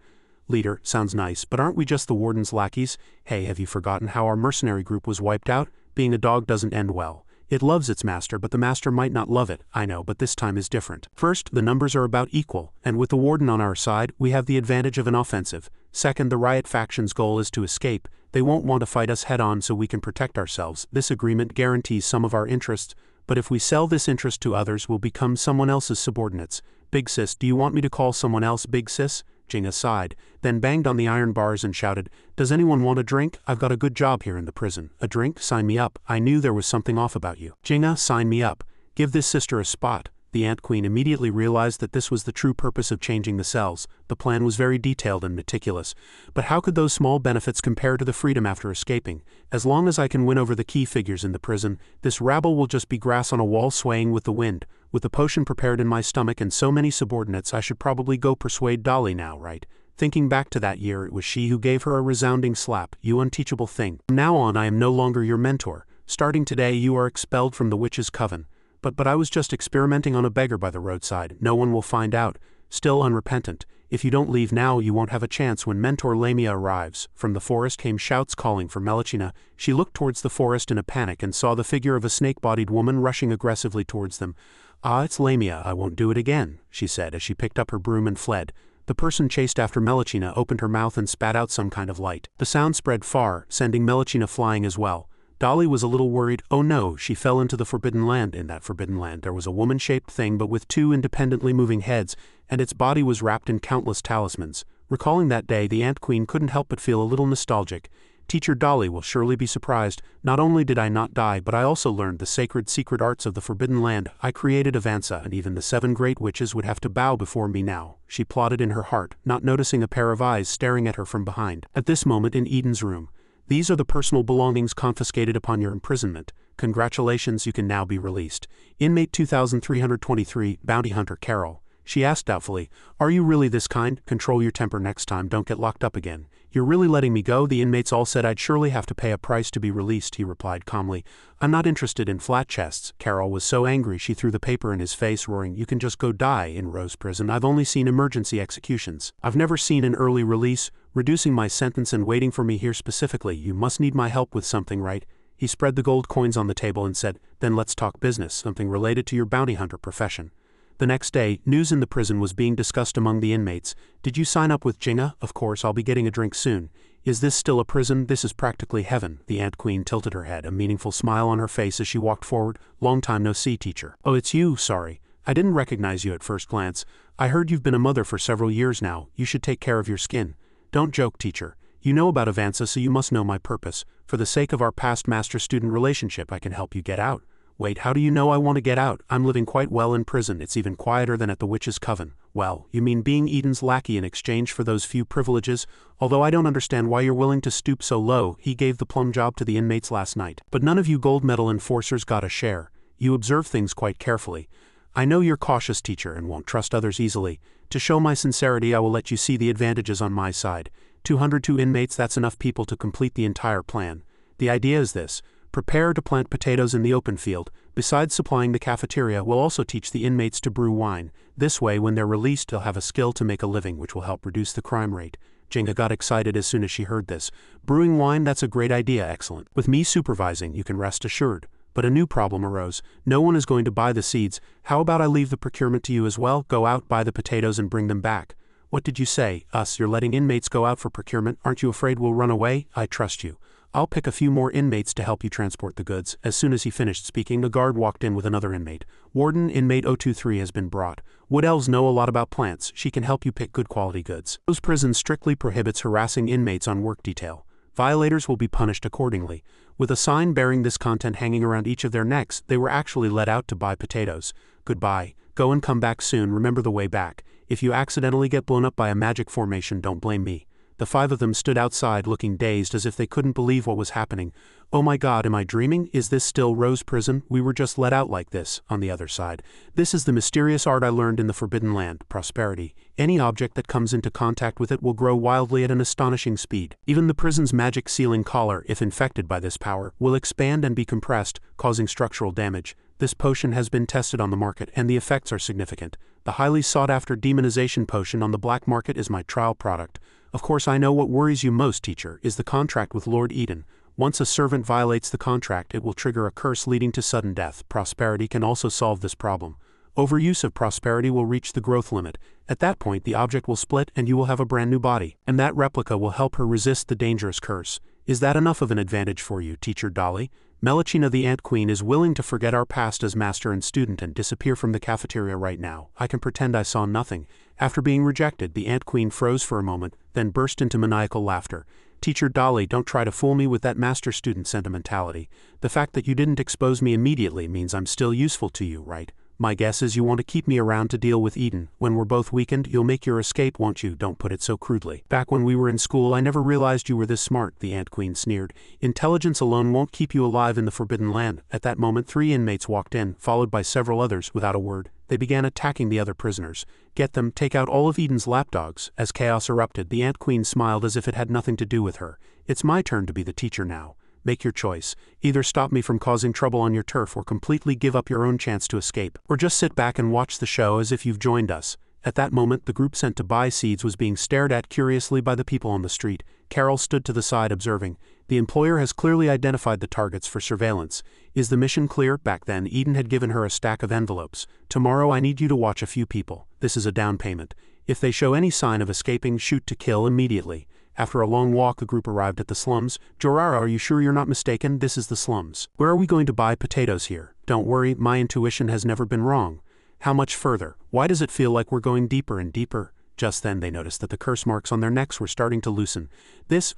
Leader, sounds nice, but aren't we just the warden's lackeys? Hey, have you forgotten how our mercenary group was wiped out? Being a dog doesn't end well. It loves its master, but the master might not love it. I know, but this time is different. First, the numbers are about equal, and with the warden on our side, we have the advantage of an offensive. Second, the riot faction's goal is to escape. They won't want to fight us head-on so we can protect ourselves. This agreement guarantees some of our interests, but if we sell this interest to others, we'll become someone else's subordinates. Big sis, do you want me to call someone else Big sis? Jinga sighed, then banged on the iron bars and shouted, does anyone want a drink? I've got a good job here in the prison. A drink? Sign me up. I knew there was something off about you. Jinga, sign me up. Give this sister a spot. The Ant Queen immediately realized that this was the true purpose of changing the cells. The plan was very detailed and meticulous. But how could those small benefits compare to the freedom after escaping? As long as I can win over the key figures in the prison, this rabble will just be grass on a wall swaying with the wind. With the potion prepared in my stomach and so many subordinates, I should probably go persuade Dolly now, right? Thinking back to that year, it was she who gave her a resounding slap. You unteachable thing. From now on, I am no longer your mentor. Starting today, you are expelled from the witch's coven. But I was just experimenting on a beggar by the roadside. No one will find out. Still unrepentant. If you don't leave now, you won't have a chance when Mentor Lamia arrives. From the forest came shouts calling for Melachina. She looked towards the forest in a panic and saw the figure of a snake-bodied woman rushing aggressively towards them. Ah, it's Lamia, I won't do it again, she said as she picked up her broom and fled. The person chased after Melachina opened her mouth and spat out some kind of light. The sound spread far, sending Melachina flying as well. Dolly was a little worried. Oh no, she fell into the Forbidden Land. In that Forbidden Land there was a woman-shaped thing but with two independently moving heads, and its body was wrapped in countless talismans. Recalling that day, the Ant Queen couldn't help but feel a little nostalgic. Teacher Dolly will surely be surprised. Not only did I not die, but I also learned the sacred secret arts of the Forbidden Land. I created Avanza, and even the 7 great witches would have to bow before me now, she plotted in her heart, not noticing a pair of eyes staring at her from behind. At this moment in Eden's room, these are the personal belongings confiscated upon your imprisonment. Congratulations, you can now be released. Inmate 2323, Bounty Hunter Carol. She asked doubtfully, are you really this kind? Control your temper next time, don't get locked up again. You're really letting me go? The inmates all said I'd surely have to pay a price to be released, he replied calmly. I'm not interested in flat chests. Carol was so angry she threw the paper in his face, roaring, you can just go die in Rose Prison. I've only seen emergency executions. I've never seen an early release. Reducing my sentence and waiting for me here specifically. You must need my help with something, right? He spread the gold coins on the table and said, then let's talk business, something related to your bounty hunter profession. The next day, news in the prison was being discussed among the inmates. Did you sign up with Jinga? Of course, I'll be getting a drink soon. Is this still a prison? This is practically heaven. The Ant Queen tilted her head, a meaningful smile on her face as she walked forward. Long time no see, teacher. Oh, it's you, sorry. I didn't recognize you at first glance. I heard you've been a mother for several years now. You should take care of your skin. Don't joke, teacher. You know about Avanza, so you must know my purpose. For the sake of our past master-student relationship, I can help you get out. Wait, how do you know I want to get out? I'm living quite well in prison. It's even quieter than at the witch's coven. Well, you mean being Eden's lackey in exchange for those few privileges? Although I don't understand why you're willing to stoop so low. He gave the plum job to the inmates last night. But none of you gold medal enforcers got a share. You observe things quite carefully. I know you're cautious, teacher, and won't trust others easily. To show my sincerity, I will let you see the advantages on my side. 202 inmates, that's enough people to complete the entire plan. The idea is this. Prepare to plant potatoes in the open field. Besides supplying the cafeteria, we'll also teach the inmates to brew wine. This way, when they're released, they'll have a skill to make a living, which will help reduce the crime rate. Jinga got excited as soon as she heard this. Brewing wine, that's a great idea, excellent. With me supervising, you can rest assured. But a new problem arose. No one is going to buy the seeds. How about I leave the procurement to you as well? Go out, buy the potatoes, and bring them back. What did you say? Us, you're letting inmates go out for procurement? Aren't you afraid we'll run away? I trust you. I'll pick a few more inmates to help you transport the goods. As soon as he finished speaking, a guard walked in with another inmate. Warden, inmate 023 has been brought. Wood elves know a lot about plants. She can help you pick good quality goods. Rose Prison strictly prohibits harassing inmates on work detail. Violators will be punished accordingly. With a sign bearing this content hanging around each of their necks, they were actually let out to buy potatoes. Goodbye. Go and come back soon. Remember the way back. If you accidentally get blown up by a magic formation, don't blame me. The 5 of them stood outside looking dazed as if they couldn't believe what was happening. Oh my god, am I dreaming? Is this still Rose Prison? We were just let out like this. On the other side. This is the mysterious art I learned in the Forbidden Land, prosperity. Any object that comes into contact with it will grow wildly at an astonishing speed. Even the prison's magic sealing collar, if infected by this power, will expand and be compressed, causing structural damage. This potion has been tested on the market, and the effects are significant. The highly sought-after demonization potion on the black market is my trial product. Of course, I know what worries you most, teacher, is the contract with Lord Eden. Once a servant violates the contract, it will trigger a curse leading to sudden death. Prosperity can also solve this problem. Overuse of prosperity will reach the growth limit. At that point, the object will split and you will have a brand new body, and that replica will help her resist the dangerous curse. Is that enough of an advantage for you, Teacher Dolly? Melachina the Ant Queen is willing to forget our past as master and student and disappear from the cafeteria right now. I can pretend I saw nothing. After being rejected, the Ant Queen froze for a moment, then burst into maniacal laughter. Teacher Dolly, don't try to fool me with that master-student sentimentality. The fact that you didn't expose me immediately means I'm still useful to you, right? My guess is you want to keep me around to deal with Eden. When we're both weakened, you'll make your escape, won't you? Don't put it so crudely. Back when we were in school, I never realized you were this smart, the Ant Queen sneered. Intelligence alone won't keep you alive in the Forbidden Land. At that moment, 3 inmates walked in, followed by several others. Without a word, they began attacking the other prisoners. Get them, take out all of Eden's lapdogs. As chaos erupted, the Ant Queen smiled as if it had nothing to do with her. It's my turn to be the teacher now. Make your choice. Either stop me from causing trouble on your turf or completely give up your own chance to escape. Or just sit back and watch the show as if you've joined us. At that moment, the group sent to buy seeds was being stared at curiously by the people on the street. Carol stood to the side observing. The employer has clearly identified the targets for surveillance. Is the mission clear? Back then, Eden had given her a stack of envelopes. Tomorrow I need you to watch a few people. This is a down payment. If they show any sign of escaping, shoot to kill immediately. After a long walk, the group arrived at the slums. Jorara, are you sure you're not mistaken? This is the slums. Where are we going to buy potatoes here? Don't worry, my intuition has never been wrong. How much further? Why does it feel like we're going deeper and deeper? Just then they noticed that the curse marks on their necks were starting to loosen.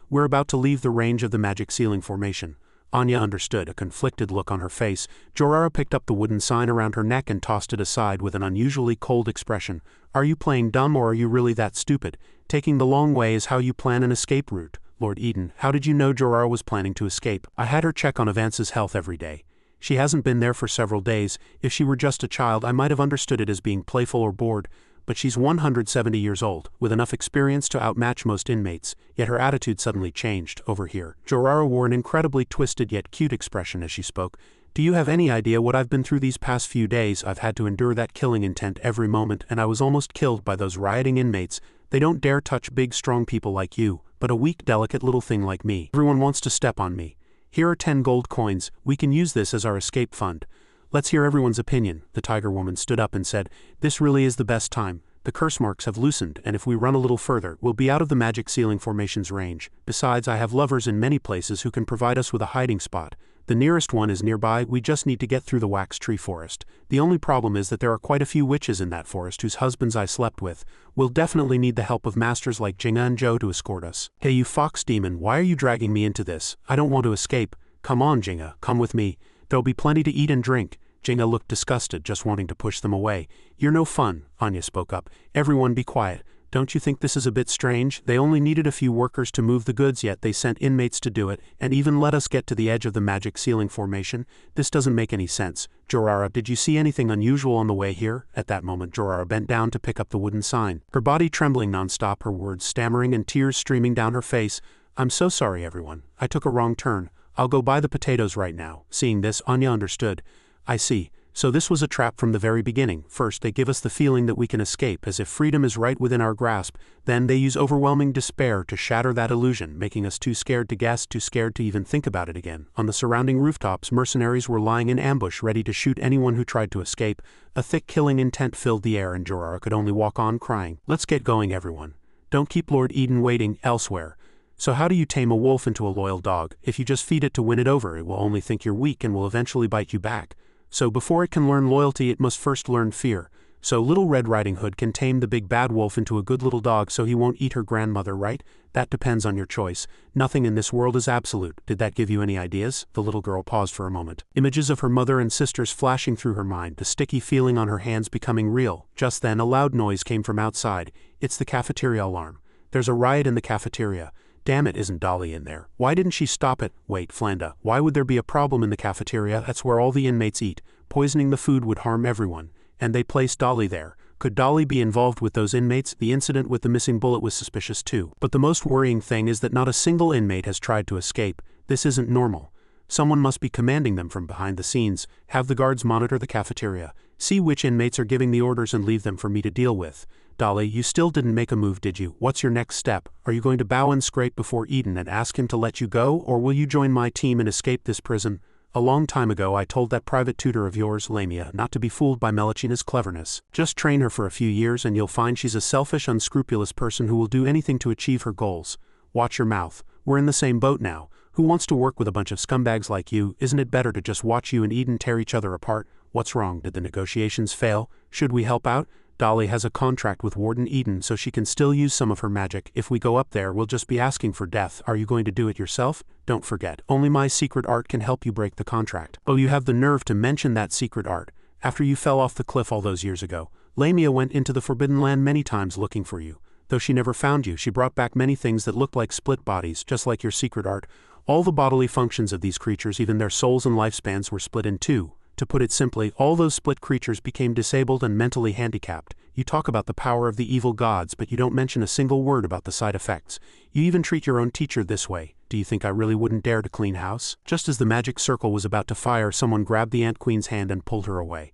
We're about to leave the range of the magic ceiling formation. Anya understood, a conflicted look on her face. Jorara picked up the wooden sign around her neck and tossed it aside with an unusually cold expression. Are you playing dumb or are you really that stupid? Taking the long way is how you plan an escape route. Lord Eden, how did you know Jorara was planning to escape? I had her check on Avance's health every day. She hasn't been there for several days. If she were just a child, I might have understood it as being playful or bored. But she's 170 years old, with enough experience to outmatch most inmates, yet her attitude suddenly changed. Over here, Jorara wore an incredibly twisted yet cute expression as she spoke. Do you have any idea what I've been through these past few days? I've had to endure that killing intent every moment, and I was almost killed by those rioting inmates. They don't dare touch big, strong people like you, but a weak, delicate little thing like me. Everyone wants to step on me. Here are 10 gold coins. We can use this as our escape fund. Let's hear everyone's opinion. The tiger woman stood up and said, this really is the best time. The curse marks have loosened, and if we run a little further, we'll be out of the magic ceiling formation's range. Besides, I have lovers in many places who can provide us with a hiding spot. The nearest one is nearby. We just need to get through the wax tree forest. The only problem is that there are quite a few witches in that forest whose husbands I slept with. We'll definitely need the help of masters like Jinga and Joe to escort us. Hey you fox demon, why are you dragging me into this? I don't want to escape. Come on Jinga, come with me. There'll be plenty to eat and drink. Jinga looked disgusted, just wanting to push them away. You're no fun, Anya spoke up. Everyone be quiet. Don't you think this is a bit strange? They only needed a few workers to move the goods, yet they sent inmates to do it, and even let us get to the edge of the magic ceiling formation. This doesn't make any sense. Jorara, did you see anything unusual on the way here? At that moment, Jorara bent down to pick up the wooden sign, her body trembling non-stop, her words stammering and tears streaming down her face. I'm so sorry, everyone. I took a wrong turn. I'll go buy the potatoes right now. Seeing this, Anya understood. I see. So this was a trap from the very beginning. First, they give us the feeling that we can escape, as if freedom is right within our grasp. Then they use overwhelming despair to shatter that illusion, making us too scared to guess, too scared to even think about it again. On the surrounding rooftops, mercenaries were lying in ambush, ready to shoot anyone who tried to escape. A thick killing intent filled the air, and Jorara could only walk on crying. Let's get going, everyone. Don't keep Lord Eden waiting elsewhere. So how do you tame a wolf into a loyal dog? If you just feed it to win it over, it will only think you're weak and will eventually bite you back. So before it can learn loyalty, it must first learn fear. So Little Red Riding Hood can tame the big bad wolf into a good little dog so he won't eat her grandmother, right? That depends on your choice. Nothing in this world is absolute. Did that give you any ideas? The little girl paused for a moment. Images of her mother and sisters flashing through her mind, the sticky feeling on her hands becoming real. Just then a loud noise came from outside. It's the cafeteria alarm. There's a riot in the cafeteria. Damn it, isn't Dolly in there? Why didn't she stop it? Wait, Flanda, why would there be a problem in the cafeteria? That's where all the inmates eat. Poisoning the food would harm everyone. And they placed Dolly there. Could Dolly be involved with those inmates? The incident with the missing bullet was suspicious too. But the most worrying thing is that not a single inmate has tried to escape. This isn't normal. Someone must be commanding them from behind the scenes. Have the guards monitor the cafeteria. See which inmates are giving the orders and leave them for me to deal with. Dolly, you still didn't make a move, did you? What's your next step? Are you going to bow and scrape before Eden and ask him to let you go, or will you join my team and escape this prison? A long time ago I told that private tutor of yours, Lamia, not to be fooled by Melchina's cleverness. Just train her for a few years and you'll find she's a selfish, unscrupulous person who will do anything to achieve her goals. Watch your mouth. We're in the same boat now. Who wants to work with a bunch of scumbags like you? Isn't it better to just watch you and Eden tear each other apart? What's wrong? Did the negotiations fail? Should we help out? Dolly has a contract with Warden Eden so she can still use some of her magic. If we go up there, we'll just be asking for death. Are you going to do it yourself? Don't forget, only my secret art can help you break the contract. Oh, you have the nerve to mention that secret art. After you fell off the cliff all those years ago, Lamia went into the Forbidden Land many times looking for you. Though she never found you, she brought back many things that looked like split bodies, just like your secret art. All the bodily functions of these creatures, even their souls and lifespans, were split in two. To put it simply, all those split creatures became disabled and mentally handicapped. You talk about the power of the evil gods, but you don't mention a single word about the side effects. You even treat your own teacher this way. Do you think I really wouldn't dare to clean house? Just as the magic circle was about to fire, someone grabbed the Ant Queen's hand and pulled her away.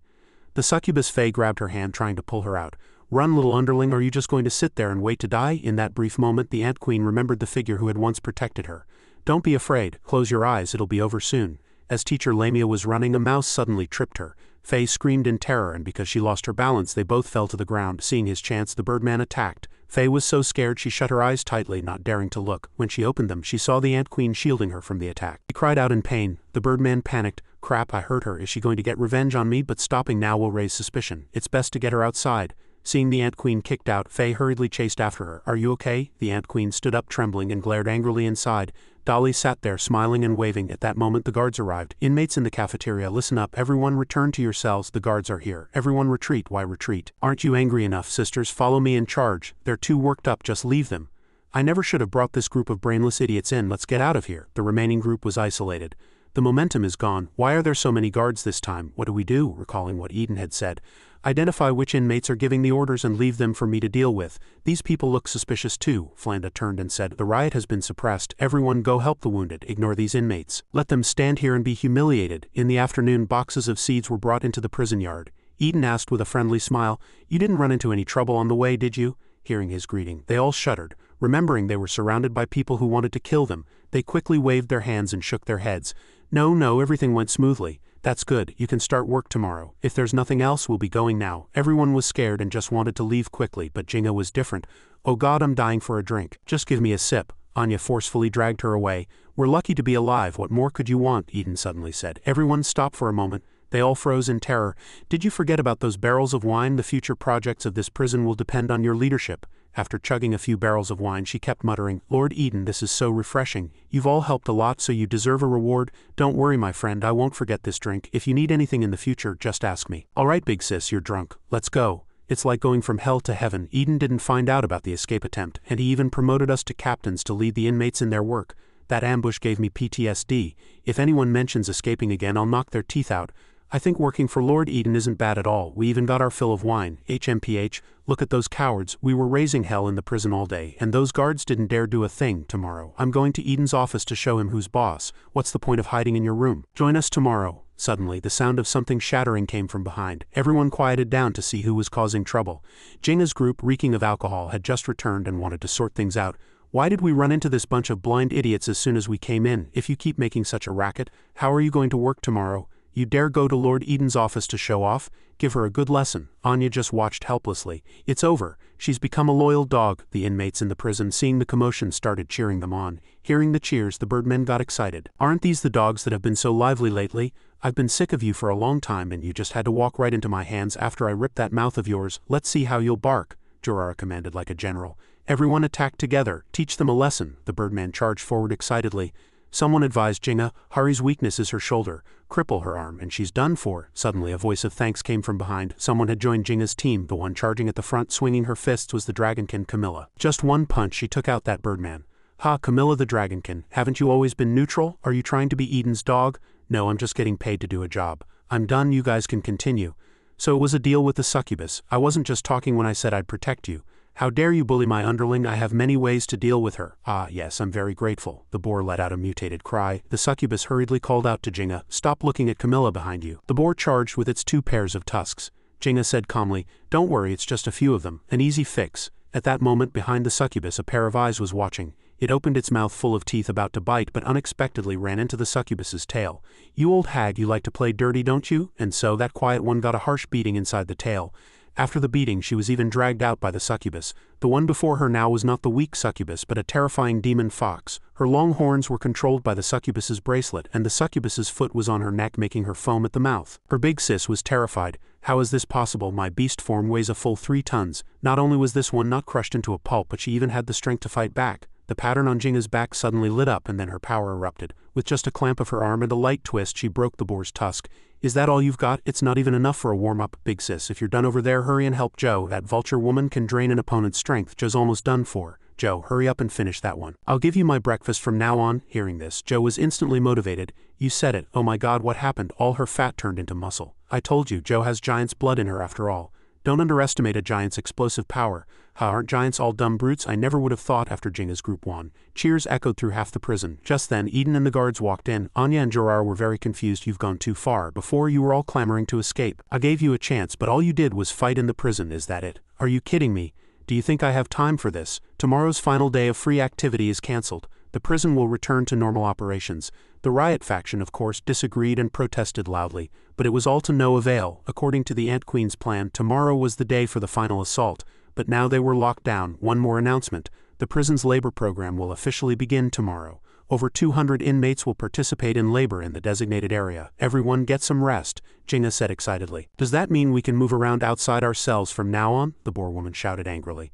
The succubus Fae grabbed her hand, trying to pull her out. Run, little underling, or are you just going to sit there and wait to die? In that brief moment, the Ant Queen remembered the figure who had once protected her. Don't be afraid, close your eyes, it'll be over soon. As teacher Lamia was running, a mouse suddenly tripped her. Faye screamed in terror, and because she lost her balance, they both fell to the ground. Seeing his chance, the Birdman attacked. Faye was so scared she shut her eyes tightly, not daring to look. When she opened them, she saw the Ant Queen shielding her from the attack. She cried out in pain. The Birdman panicked. Crap, I hurt her. Is she going to get revenge on me? But stopping now will raise suspicion. It's best to get her outside. Seeing the Ant Queen kicked out, Faye hurriedly chased after her. Are you okay? The Ant Queen stood up trembling and glared angrily inside. Dolly sat there smiling and waving. At that moment the guards arrived. Inmates in the cafeteria, listen up. Everyone return to your cells. The guards are here. Everyone retreat. Why retreat? Aren't you angry enough, sisters? Follow me in charge. They're too worked up. Just leave them. I never should have brought this group of brainless idiots in. Let's get out of here. The remaining group was isolated. The momentum is gone. Why are there so many guards this time? What do we do? Recalling what Eden had said. Identify which inmates are giving the orders and leave them for me to deal with. These people look suspicious too. Flanda turned and said, the riot has been suppressed. Everyone go help the wounded. Ignore these inmates. Let them stand here and be humiliated. In the afternoon, boxes of seeds were brought into the prison yard. Eden asked with a friendly smile, you didn't run into any trouble on the way, did you? Hearing his greeting, they all shuddered. Remembering they were surrounded by people who wanted to kill them, they quickly waved their hands and shook their heads. No, everything went smoothly. That's good, you can start work tomorrow. If there's nothing else, we'll be going now. Everyone was scared and just wanted to leave quickly, but Jinga was different. Oh God, I'm dying for a drink. Just give me a sip. Anya forcefully dragged her away. We're lucky to be alive. What more could you want? Eden suddenly said. Everyone stop for a moment. They all froze in terror. Did you forget about those barrels of wine? The future projects of this prison will depend on your leadership. After chugging a few barrels of wine, she kept muttering, Lord Eden, this is so refreshing. You've all helped a lot, so you deserve a reward. Don't worry, my friend, I won't forget this drink. If you need anything in the future, just ask me. All right, big sis, you're drunk. Let's go. It's like going from hell to heaven. Eden didn't find out about the escape attempt, and he even promoted us to captains to lead the inmates in their work. That ambush gave me PTSD. If anyone mentions escaping again, I'll knock their teeth out. I think working for Lord Eden isn't bad at all. We even got our fill of wine. HMPH, look at those cowards. We were raising hell in the prison all day, and those guards didn't dare do a thing. Tomorrow, I'm going to Eden's office to show him who's boss. What's the point of hiding in your room? Join us tomorrow. Suddenly, the sound of something shattering came from behind. Everyone quieted down to see who was causing trouble. Jinga's group, reeking of alcohol, had just returned and wanted to sort things out. Why did we run into this bunch of blind idiots as soon as we came in? If you keep making such a racket, how are you going to work tomorrow? You dare go to Lord Eden's office to show off? Give her a good lesson. Anya just watched helplessly. It's over. She's become a loyal dog. The inmates in the prison, seeing the commotion, started cheering them on. Hearing the cheers, the birdmen got excited. Aren't these the dogs that have been so lively lately? I've been sick of you for a long time, and you just had to walk right into my hands after I ripped that mouth of yours. Let's see how you'll bark. Jorara commanded like a general. Everyone attack together. Teach them a lesson. The birdman charged forward excitedly. Someone advised Jinga, Hari's weakness is her shoulder. Cripple her arm, and she's done for. Suddenly a voice of thanks came from behind. Someone had joined Jinga's team. The one charging at the front, swinging her fists, was the dragonkin Camilla. Just one punch, she took out that birdman. Ha, Camilla the dragonkin, haven't you always been neutral? Are you trying to be Eden's dog? No, I'm just getting paid to do a job. I'm done, you guys can continue. So it was a deal with the succubus. I wasn't just talking when I said I'd protect you. How dare you bully my underling? I have many ways to deal with her. Ah, yes, I'm very grateful. The boar let out a mutated cry. The succubus hurriedly called out to Jinga, stop looking at Camilla behind you. The boar charged with its 2 pairs of tusks. Jinga said calmly, don't worry, it's just a few of them. An easy fix. At that moment, behind the succubus, a pair of eyes was watching. It opened its mouth full of teeth about to bite, but unexpectedly ran into the succubus's tail. You old hag, you like to play dirty, don't you? And so that quiet one got a harsh beating inside the tail. After the beating, she was even dragged out by the succubus. The one before her now was not the weak succubus, but a terrifying demon fox. Her long horns were controlled by the succubus's bracelet, and the succubus's foot was on her neck, making her foam at the mouth. Her big sis was terrified. How is this possible? My beast form weighs a full 3 tons. Not only was this one not crushed into a pulp, but she even had the strength to fight back. The pattern on Jinga's back suddenly lit up, and then her power erupted. With just a clamp of her arm and a light twist, she broke the boar's tusk. Is that all you've got? It's not even enough for a warm-up, big sis. If you're done over there, hurry and help Joe. That vulture woman can drain an opponent's strength. Joe's almost done for. Joe, hurry up and finish that one. I'll give you my breakfast from now on. Hearing this, Joe was instantly motivated. You said it. Oh my god, what happened? All her fat turned into muscle. I told you, Joe has giant's blood in her after all. Don't underestimate a giant's explosive power. Aren't giants all dumb brutes? I never would have thought after Jinga's group won. Cheers echoed through half the prison. Just then, Eden and the guards walked in. Anya and Jorara were very confused. You've gone too far. Before, you were all clamoring to escape. I gave you a chance, but all you did was fight in the prison. Is that it? Are you kidding me? Do you think I have time for this? Tomorrow's final day of free activity is cancelled. The prison will return to normal operations. The riot faction, of course, disagreed and protested loudly, but it was all to no avail. According to the Ant Queen's plan, tomorrow was the day for the final assault, but now they were locked down. One more announcement. The prison's labor program will officially begin tomorrow. Over 200 inmates will participate in labor in the designated area. Everyone get some rest, Jinga said excitedly. Does that mean we can move around outside our cells from now on? The boar woman shouted angrily.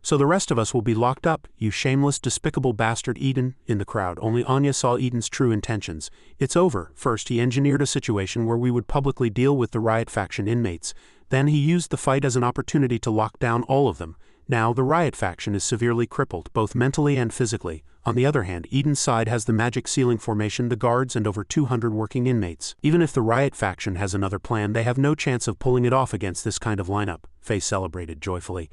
So the rest of us will be locked up, you shameless, despicable bastard. Eden, in the crowd, only Anya saw Eden's true intentions. It's over. First, he engineered a situation where we would publicly deal with the riot faction inmates. Then he used the fight as an opportunity to lock down all of them. Now, the riot faction is severely crippled, both mentally and physically. On the other hand, Eden's side has the magic ceiling formation, the guards, and over 200 working inmates. Even if the riot faction has another plan, they have no chance of pulling it off against this kind of lineup. Faye celebrated joyfully.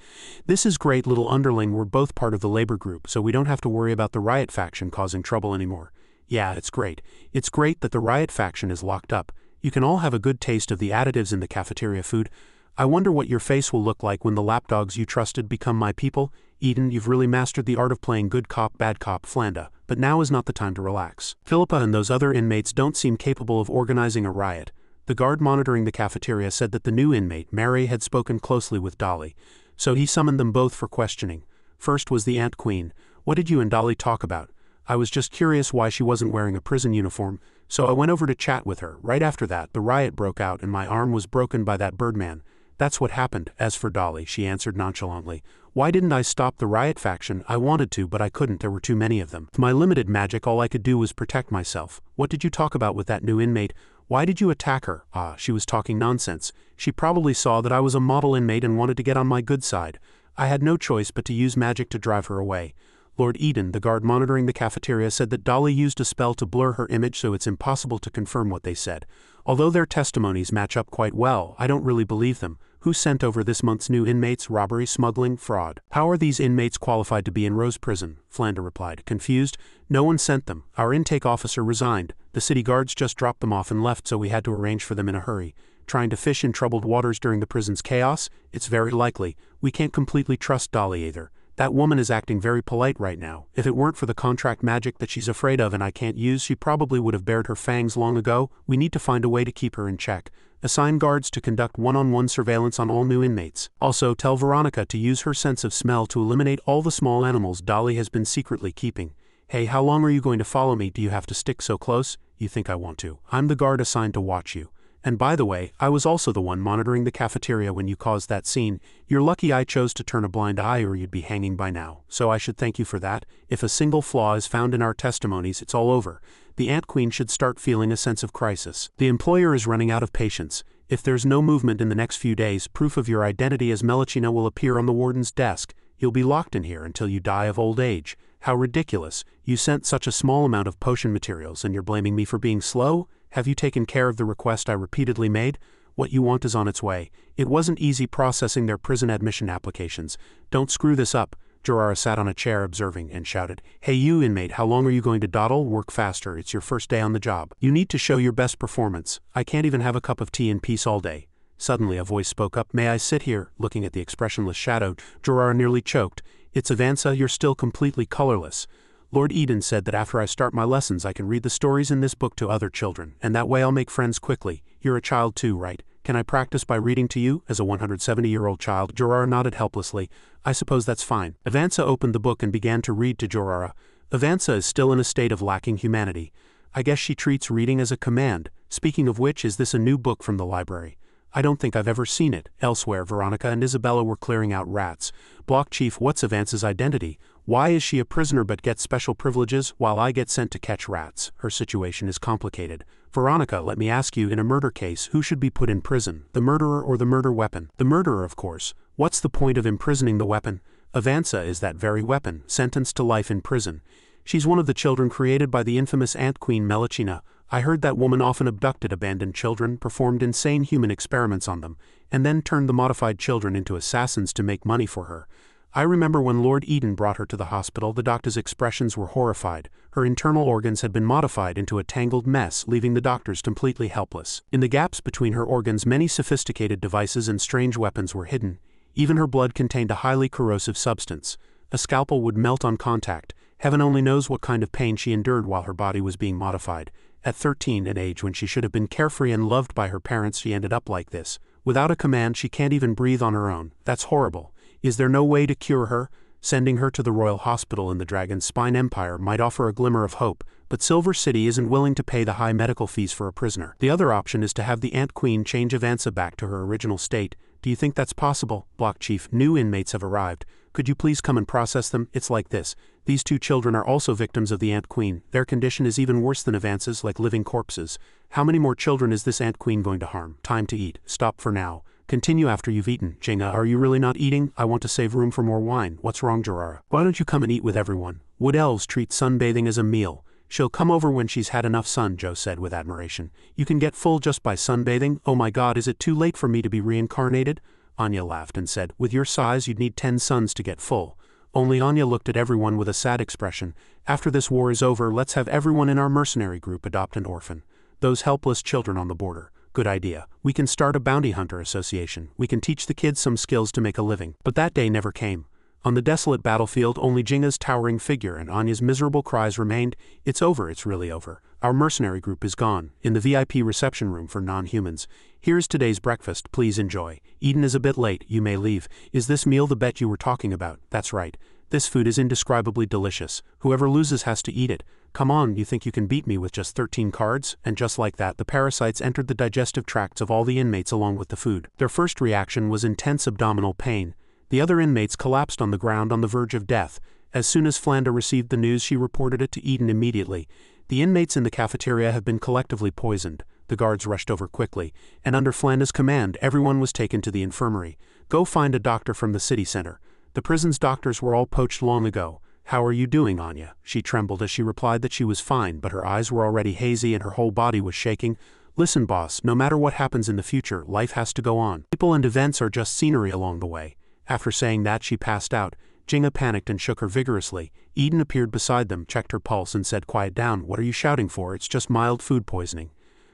This is great, little underling. We're both part of the labor group, so we don't have to worry about the riot faction causing trouble anymore. Yeah, it's great. It's great that the riot faction is locked up. You can all have a good taste of the additives in the cafeteria food. I wonder what your face will look like when the lapdogs you trusted become my people. Eden, you've really mastered the art of playing good cop, bad cop, Flanda, but now is not the time to relax. Philippa and those other inmates don't seem capable of organizing a riot. The guard monitoring the cafeteria said that the new inmate, Mary, had spoken closely with Dolly, so he summoned them both for questioning. First was the Ant Queen. What did you and Dolly talk about? I was just curious why she wasn't wearing a prison uniform, so I went over to chat with her. Right after that, the riot broke out and my arm was broken by that Birdman. That's what happened. As for Dolly, she answered nonchalantly. Why didn't I stop the riot faction? I wanted to, but I couldn't. There were too many of them. With my limited magic, all I could do was protect myself. What did you talk about with that new inmate? Why did you attack her? She was talking nonsense. She probably saw that I was a model inmate and wanted to get on my good side. I had no choice but to use magic to drive her away. Lord Eden, the guard monitoring the cafeteria, said that Dolly used a spell to blur her image, so it's impossible to confirm what they said. Although their testimonies match up quite well, I don't really believe them. Who sent over this month's new inmates? Robbery, smuggling, fraud. How are these inmates qualified to be in Rose Prison? Flanda replied, confused. No one sent them. Our intake officer resigned. The city guards just dropped them off and left, so we had to arrange for them in a hurry. Trying to fish in troubled waters during the prison's chaos? It's very likely. We can't completely trust Dolly either. That woman is acting very polite right now. If it weren't for the contract magic that she's afraid of and I can't use, she probably would have bared her fangs long ago. We need to find a way to keep her in check. Assign guards to conduct one-on-one surveillance on all new inmates. Also, tell Veronica to use her sense of smell to eliminate all the small animals Dolly has been secretly keeping. Hey, how long are you going to follow me? Do you have to stick so close? You think I want to? I'm the guard assigned to watch you. And by the way, I was also the one monitoring the cafeteria when you caused that scene. You're lucky I chose to turn a blind eye or you'd be hanging by now, so I should thank you for that. If a single flaw is found in our testimonies, it's all over. The Ant Queen should start feeling a sense of crisis. The employer is running out of patience. If there's no movement in the next few days, proof of your identity as Melachina will appear on the warden's desk. You'll be locked in here until you die of old age. How ridiculous. You sent such a small amount of potion materials and you're blaming me for being slow? Have you taken care of the request I repeatedly made? What you want is on its way. It wasn't easy processing their prison admission applications. Don't screw this up. Jorara sat on a chair observing and shouted, Hey you inmate, how long are you going to dawdle? Work faster, it's your first day on the job. You need to show your best performance. I can't even have a cup of tea in peace all day. Suddenly a voice spoke up, May I sit here? Looking at the expressionless shadow, Jorara nearly choked. It's Avanza, you're still completely colorless. Lord Eden said that after I start my lessons I can read the stories in this book to other children, and that way I'll make friends quickly. You're a child too, right? Can I practice by reading to you? As a 170-year-old child, Jorara nodded helplessly. I suppose that's fine. Avanza opened the book and began to read to Jorara. Avanza is still in a state of lacking humanity. I guess she treats reading as a command. Speaking of which, is this a new book from the library? I don't think I've ever seen it. Elsewhere, Veronica and Isabella were clearing out rats. Block Chief, what's Avanza's identity? Why is she a prisoner but gets special privileges while I get sent to catch rats? Her situation is complicated. Veronica, let me ask you, in a murder case, who should be put in prison, the murderer or the murder weapon? The murderer, of course. What's the point of imprisoning the weapon? Avanza is that very weapon, sentenced to life in prison. She's one of the children created by the infamous Ant Queen Melechina. I heard that woman often abducted abandoned children, performed insane human experiments on them, and then turned the modified children into assassins to make money for her. I remember when Lord Eden brought her to the hospital, the doctor's expressions were horrified. Her internal organs had been modified into a tangled mess, leaving the doctors completely helpless. In the gaps between her organs, many sophisticated devices and strange weapons were hidden. Even her blood contained a highly corrosive substance. A scalpel would melt on contact. Heaven only knows what kind of pain she endured while her body was being modified. At 13, an age when she should have been carefree and loved by her parents, she ended up like this. Without a command, she can't even breathe on her own. That's horrible. Is there no way to cure her? Sending her to the Royal Hospital in the Dragon Spine Empire might offer a glimmer of hope, but Silver City isn't willing to pay the high medical fees for a prisoner. The other option is to have the Ant Queen change Avanza back to her original state. Do you think that's possible? Block Chief, new inmates have arrived. Could you please come and process them? It's like this. These two children are also victims of the Ant Queen. Their condition is even worse than Avanza's, like living corpses. How many more children is this Ant Queen going to harm? Time to eat. Stop for now. Continue after you've eaten. Jinga, are you really not eating? I want to save room for more wine. What's wrong, Jirara? Why don't you come and eat with everyone? Wood elves treat sunbathing as a meal. She'll come over when she's had enough sun, Joe said with admiration. You can get full just by sunbathing? Oh my god, is it too late for me to be reincarnated? Anya laughed and said, with your size you'd need 10 suns to get full. Only Anya looked at everyone with a sad expression. After this war is over, let's have everyone in our mercenary group adopt an orphan. Those helpless children on the border. Good idea. We can start a bounty hunter association. We can teach the kids some skills to make a living. But that day never came. On the desolate battlefield, only Jinga's towering figure and Anya's miserable cries remained. It's over, it's really over. Our mercenary group is gone. In the VIP reception room for non-humans. Here's today's breakfast, please enjoy. Eden is a bit late, you may leave. Is this meal the bet you were talking about? That's right. This food is indescribably delicious. Whoever loses has to eat it. Come on, you think you can beat me with just 13 cards? And just like that, the parasites entered the digestive tracts of all the inmates along with the food. Their first reaction was intense abdominal pain. The other inmates collapsed on the ground on the verge of death. As soon as Flanda received the news, she reported it to Eden immediately. The inmates in the cafeteria have been collectively poisoned. The guards rushed over quickly, and under Flanda's command, everyone was taken to the infirmary. Go find a doctor from the city center. The prison's doctors were all poached long ago. How are you doing, Anya? She trembled as she replied that she was fine, but her eyes were already hazy and her whole body was shaking. Listen, boss, no matter what happens in the future, life has to go on. People and events are just scenery along the way. After saying that, she passed out. Jinga panicked and shook her vigorously. Eden appeared beside them, checked her pulse and said, quiet down, what are you shouting for? It's just mild food poisoning.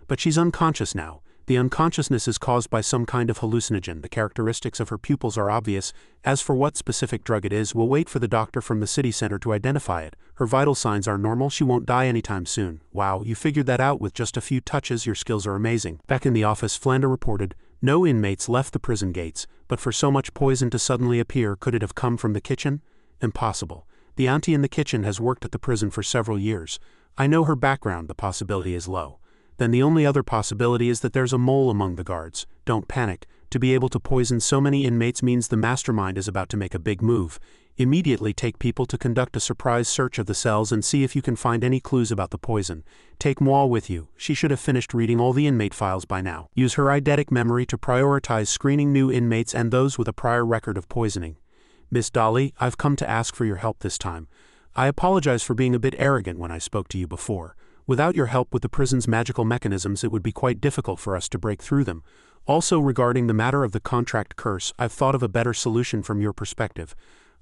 But she's unconscious now. The unconsciousness is caused by some kind of hallucinogen. The characteristics of her pupils are obvious. As for what specific drug it is, we'll wait for the doctor from the city center to identify it. Her vital signs are normal. She won't die anytime soon. Wow, you figured that out with just a few touches. Your skills are amazing. Back in the office, Flanda reported, no inmates left the prison gates, but for so much poison to suddenly appear, could it have come from the kitchen? Impossible. The auntie in the kitchen has worked at the prison for several years. I know her background. The possibility is low. Then the only other possibility is that there's a mole among the guards. Don't panic. To be able to poison so many inmates means the mastermind is about to make a big move. Immediately take people to conduct a surprise search of the cells and see if you can find any clues about the poison. Take Moa with you. She should have finished reading all the inmate files by now. Use her eidetic memory to prioritize screening new inmates and those with a prior record of poisoning. Miss Dolly, I've come to ask for your help this time. I apologize for being a bit arrogant when I spoke to you before. Without your help with the prison's magical mechanisms, it would be quite difficult for us to break through them. Also, regarding the matter of the contract curse, I've thought of a better solution from your perspective.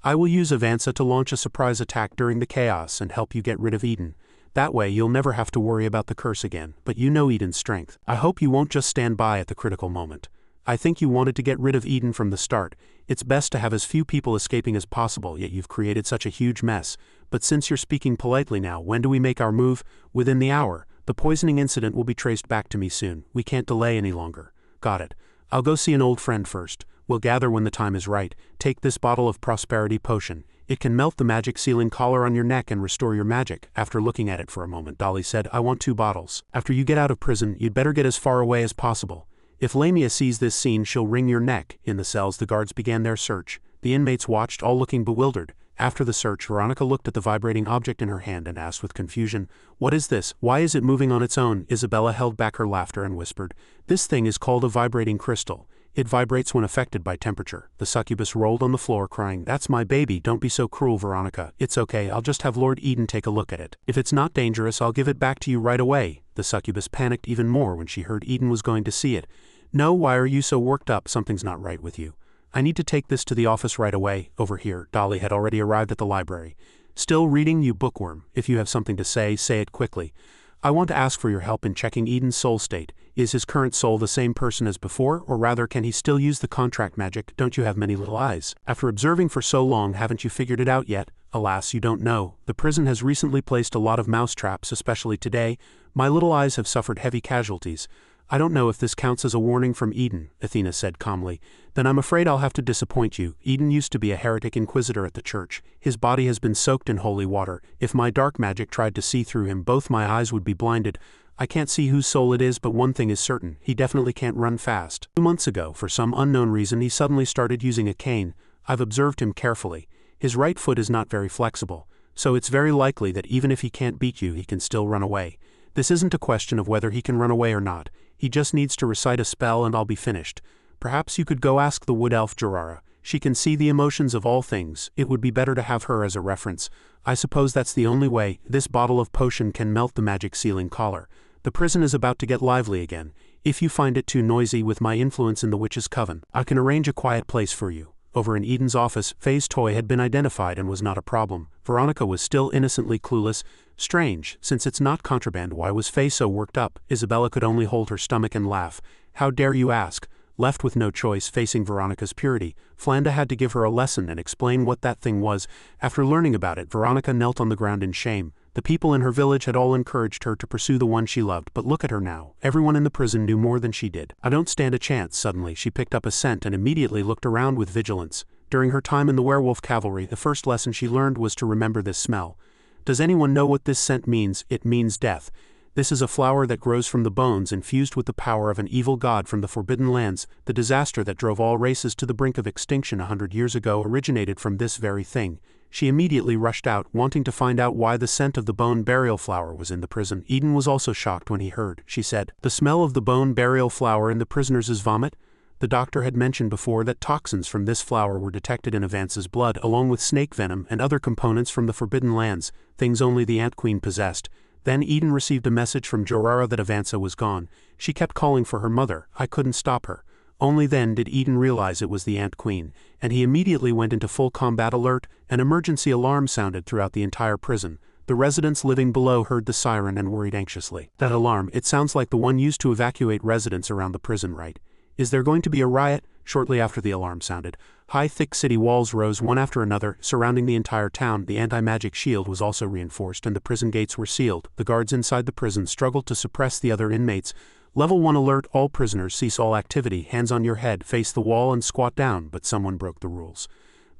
I will use Avanza to launch a surprise attack during the chaos and help you get rid of Eden. That way you'll never have to worry about the curse again, but you know Eden's strength. I hope you won't just stand by at the critical moment. I think you wanted to get rid of Eden from the start. It's best to have as few people escaping as possible, yet you've created such a huge mess. But since you're speaking politely now, when do we make our move? Within the hour. The poisoning incident will be traced back to me soon. We can't delay any longer. Got it. I'll go see an old friend first. We'll gather when the time is right. Take this bottle of prosperity potion. It can melt the magic sealing collar on your neck and restore your magic. After looking at it for a moment, Dolly said, I want 2 bottles. After you get out of prison, you'd better get as far away as possible. If Lamia sees this scene, she'll wring your neck. In the cells, the guards began their search. The inmates watched, all looking bewildered. After the search, Veronica looked at the vibrating object in her hand and asked with confusion, "What is this? Why is it moving on its own?" Isabella held back her laughter and whispered, "This thing is called a vibrating crystal. It vibrates when affected by temperature." The succubus rolled on the floor crying, "That's my baby, don't be so cruel, Veronica. It's okay, I'll just have Lord Eden take a look at it. If it's not dangerous, I'll give it back to you right away." The succubus panicked even more when she heard Eden was going to see it. "No, why are you so worked up? Something's not right with you. I need to take this to the office right away." Over here, Dolly had already arrived at the library. "Still reading, you bookworm? If you have something to say it quickly. I want to ask for your help in checking Eden's soul state. Is his current soul the same person as before, or rather can he still use the contract magic? Don't you have many little eyes? After observing for so long, haven't you figured it out yet?" "Alas, you don't know. The prison has recently placed a lot of mousetraps, especially today. My little eyes have suffered heavy casualties. I don't know if this counts as a warning from Eden," Athena said calmly. "Then I'm afraid I'll have to disappoint you. Eden used to be a heretic inquisitor at the church. His body has been soaked in holy water. If my dark magic tried to see through him, both my eyes would be blinded. I can't see whose soul it is, but one thing is certain, he definitely can't run fast. 2 months ago, for some unknown reason, he suddenly started using a cane. I've observed him carefully. His right foot is not very flexible, so it's very likely that even if he can't beat you, he can still run away. This isn't a question of whether he can run away or not. He just needs to recite a spell and I'll be finished. Perhaps you could go ask the wood elf Jorara. She can see the emotions of all things. It would be better to have her as a reference. I suppose that's the only way. This bottle of potion can melt the magic ceiling collar. The prison is about to get lively again. If you find it too noisy with my influence in the witch's coven, I can arrange a quiet place for you." Over in Eden's office, Faye's toy had been identified and was not a problem. Veronica was still innocently clueless. Strange, since it's not contraband, why was Faye so worked up? Isabella could only hold her stomach and laugh. "How dare you ask?" Left with no choice, facing Veronica's purity, Flanda had to give her a lesson and explain what that thing was. After learning about it, Veronica knelt on the ground in shame. The people in her village had all encouraged her to pursue the one she loved, but look at her now. Everyone in the prison knew more than she did. "I don't stand a chance." Suddenly, she picked up a scent and immediately looked around with vigilance. During her time in the werewolf cavalry, the first lesson she learned was to remember this smell. Does anyone know what this scent means? It means death. This is a flower that grows from the bones infused with the power of an evil god from the Forbidden Lands. The disaster that drove all races to the brink of extinction 100 years ago originated from this very thing. She immediately rushed out, wanting to find out why the scent of the bone burial flower was in the prison. Eden was also shocked when he heard. She said, "The smell of the bone burial flower in the prisoners is vomit?" The doctor had mentioned before that toxins from this flower were detected in Avance's blood, along with snake venom and other components from the Forbidden Lands, things only the Ant Queen possessed. Then Eden received a message from Jorara that Avanca was gone. She kept calling for her mother. I couldn't stop her. Only then did Eden realize it was the Ant Queen, and he immediately went into full combat alert. An emergency alarm sounded throughout the entire prison. The residents living below heard the siren and worried anxiously. "That alarm, it sounds like the one used to evacuate residents around the prison, right? Is there going to be a riot?" Shortly after the alarm sounded, high thick city walls rose one after another, surrounding the entire town. The anti-magic shield was also reinforced and the prison gates were sealed. The guards inside the prison struggled to suppress the other inmates. Level 1 alert, all prisoners cease all activity, hands on your head, face the wall and squat down, but someone broke the rules.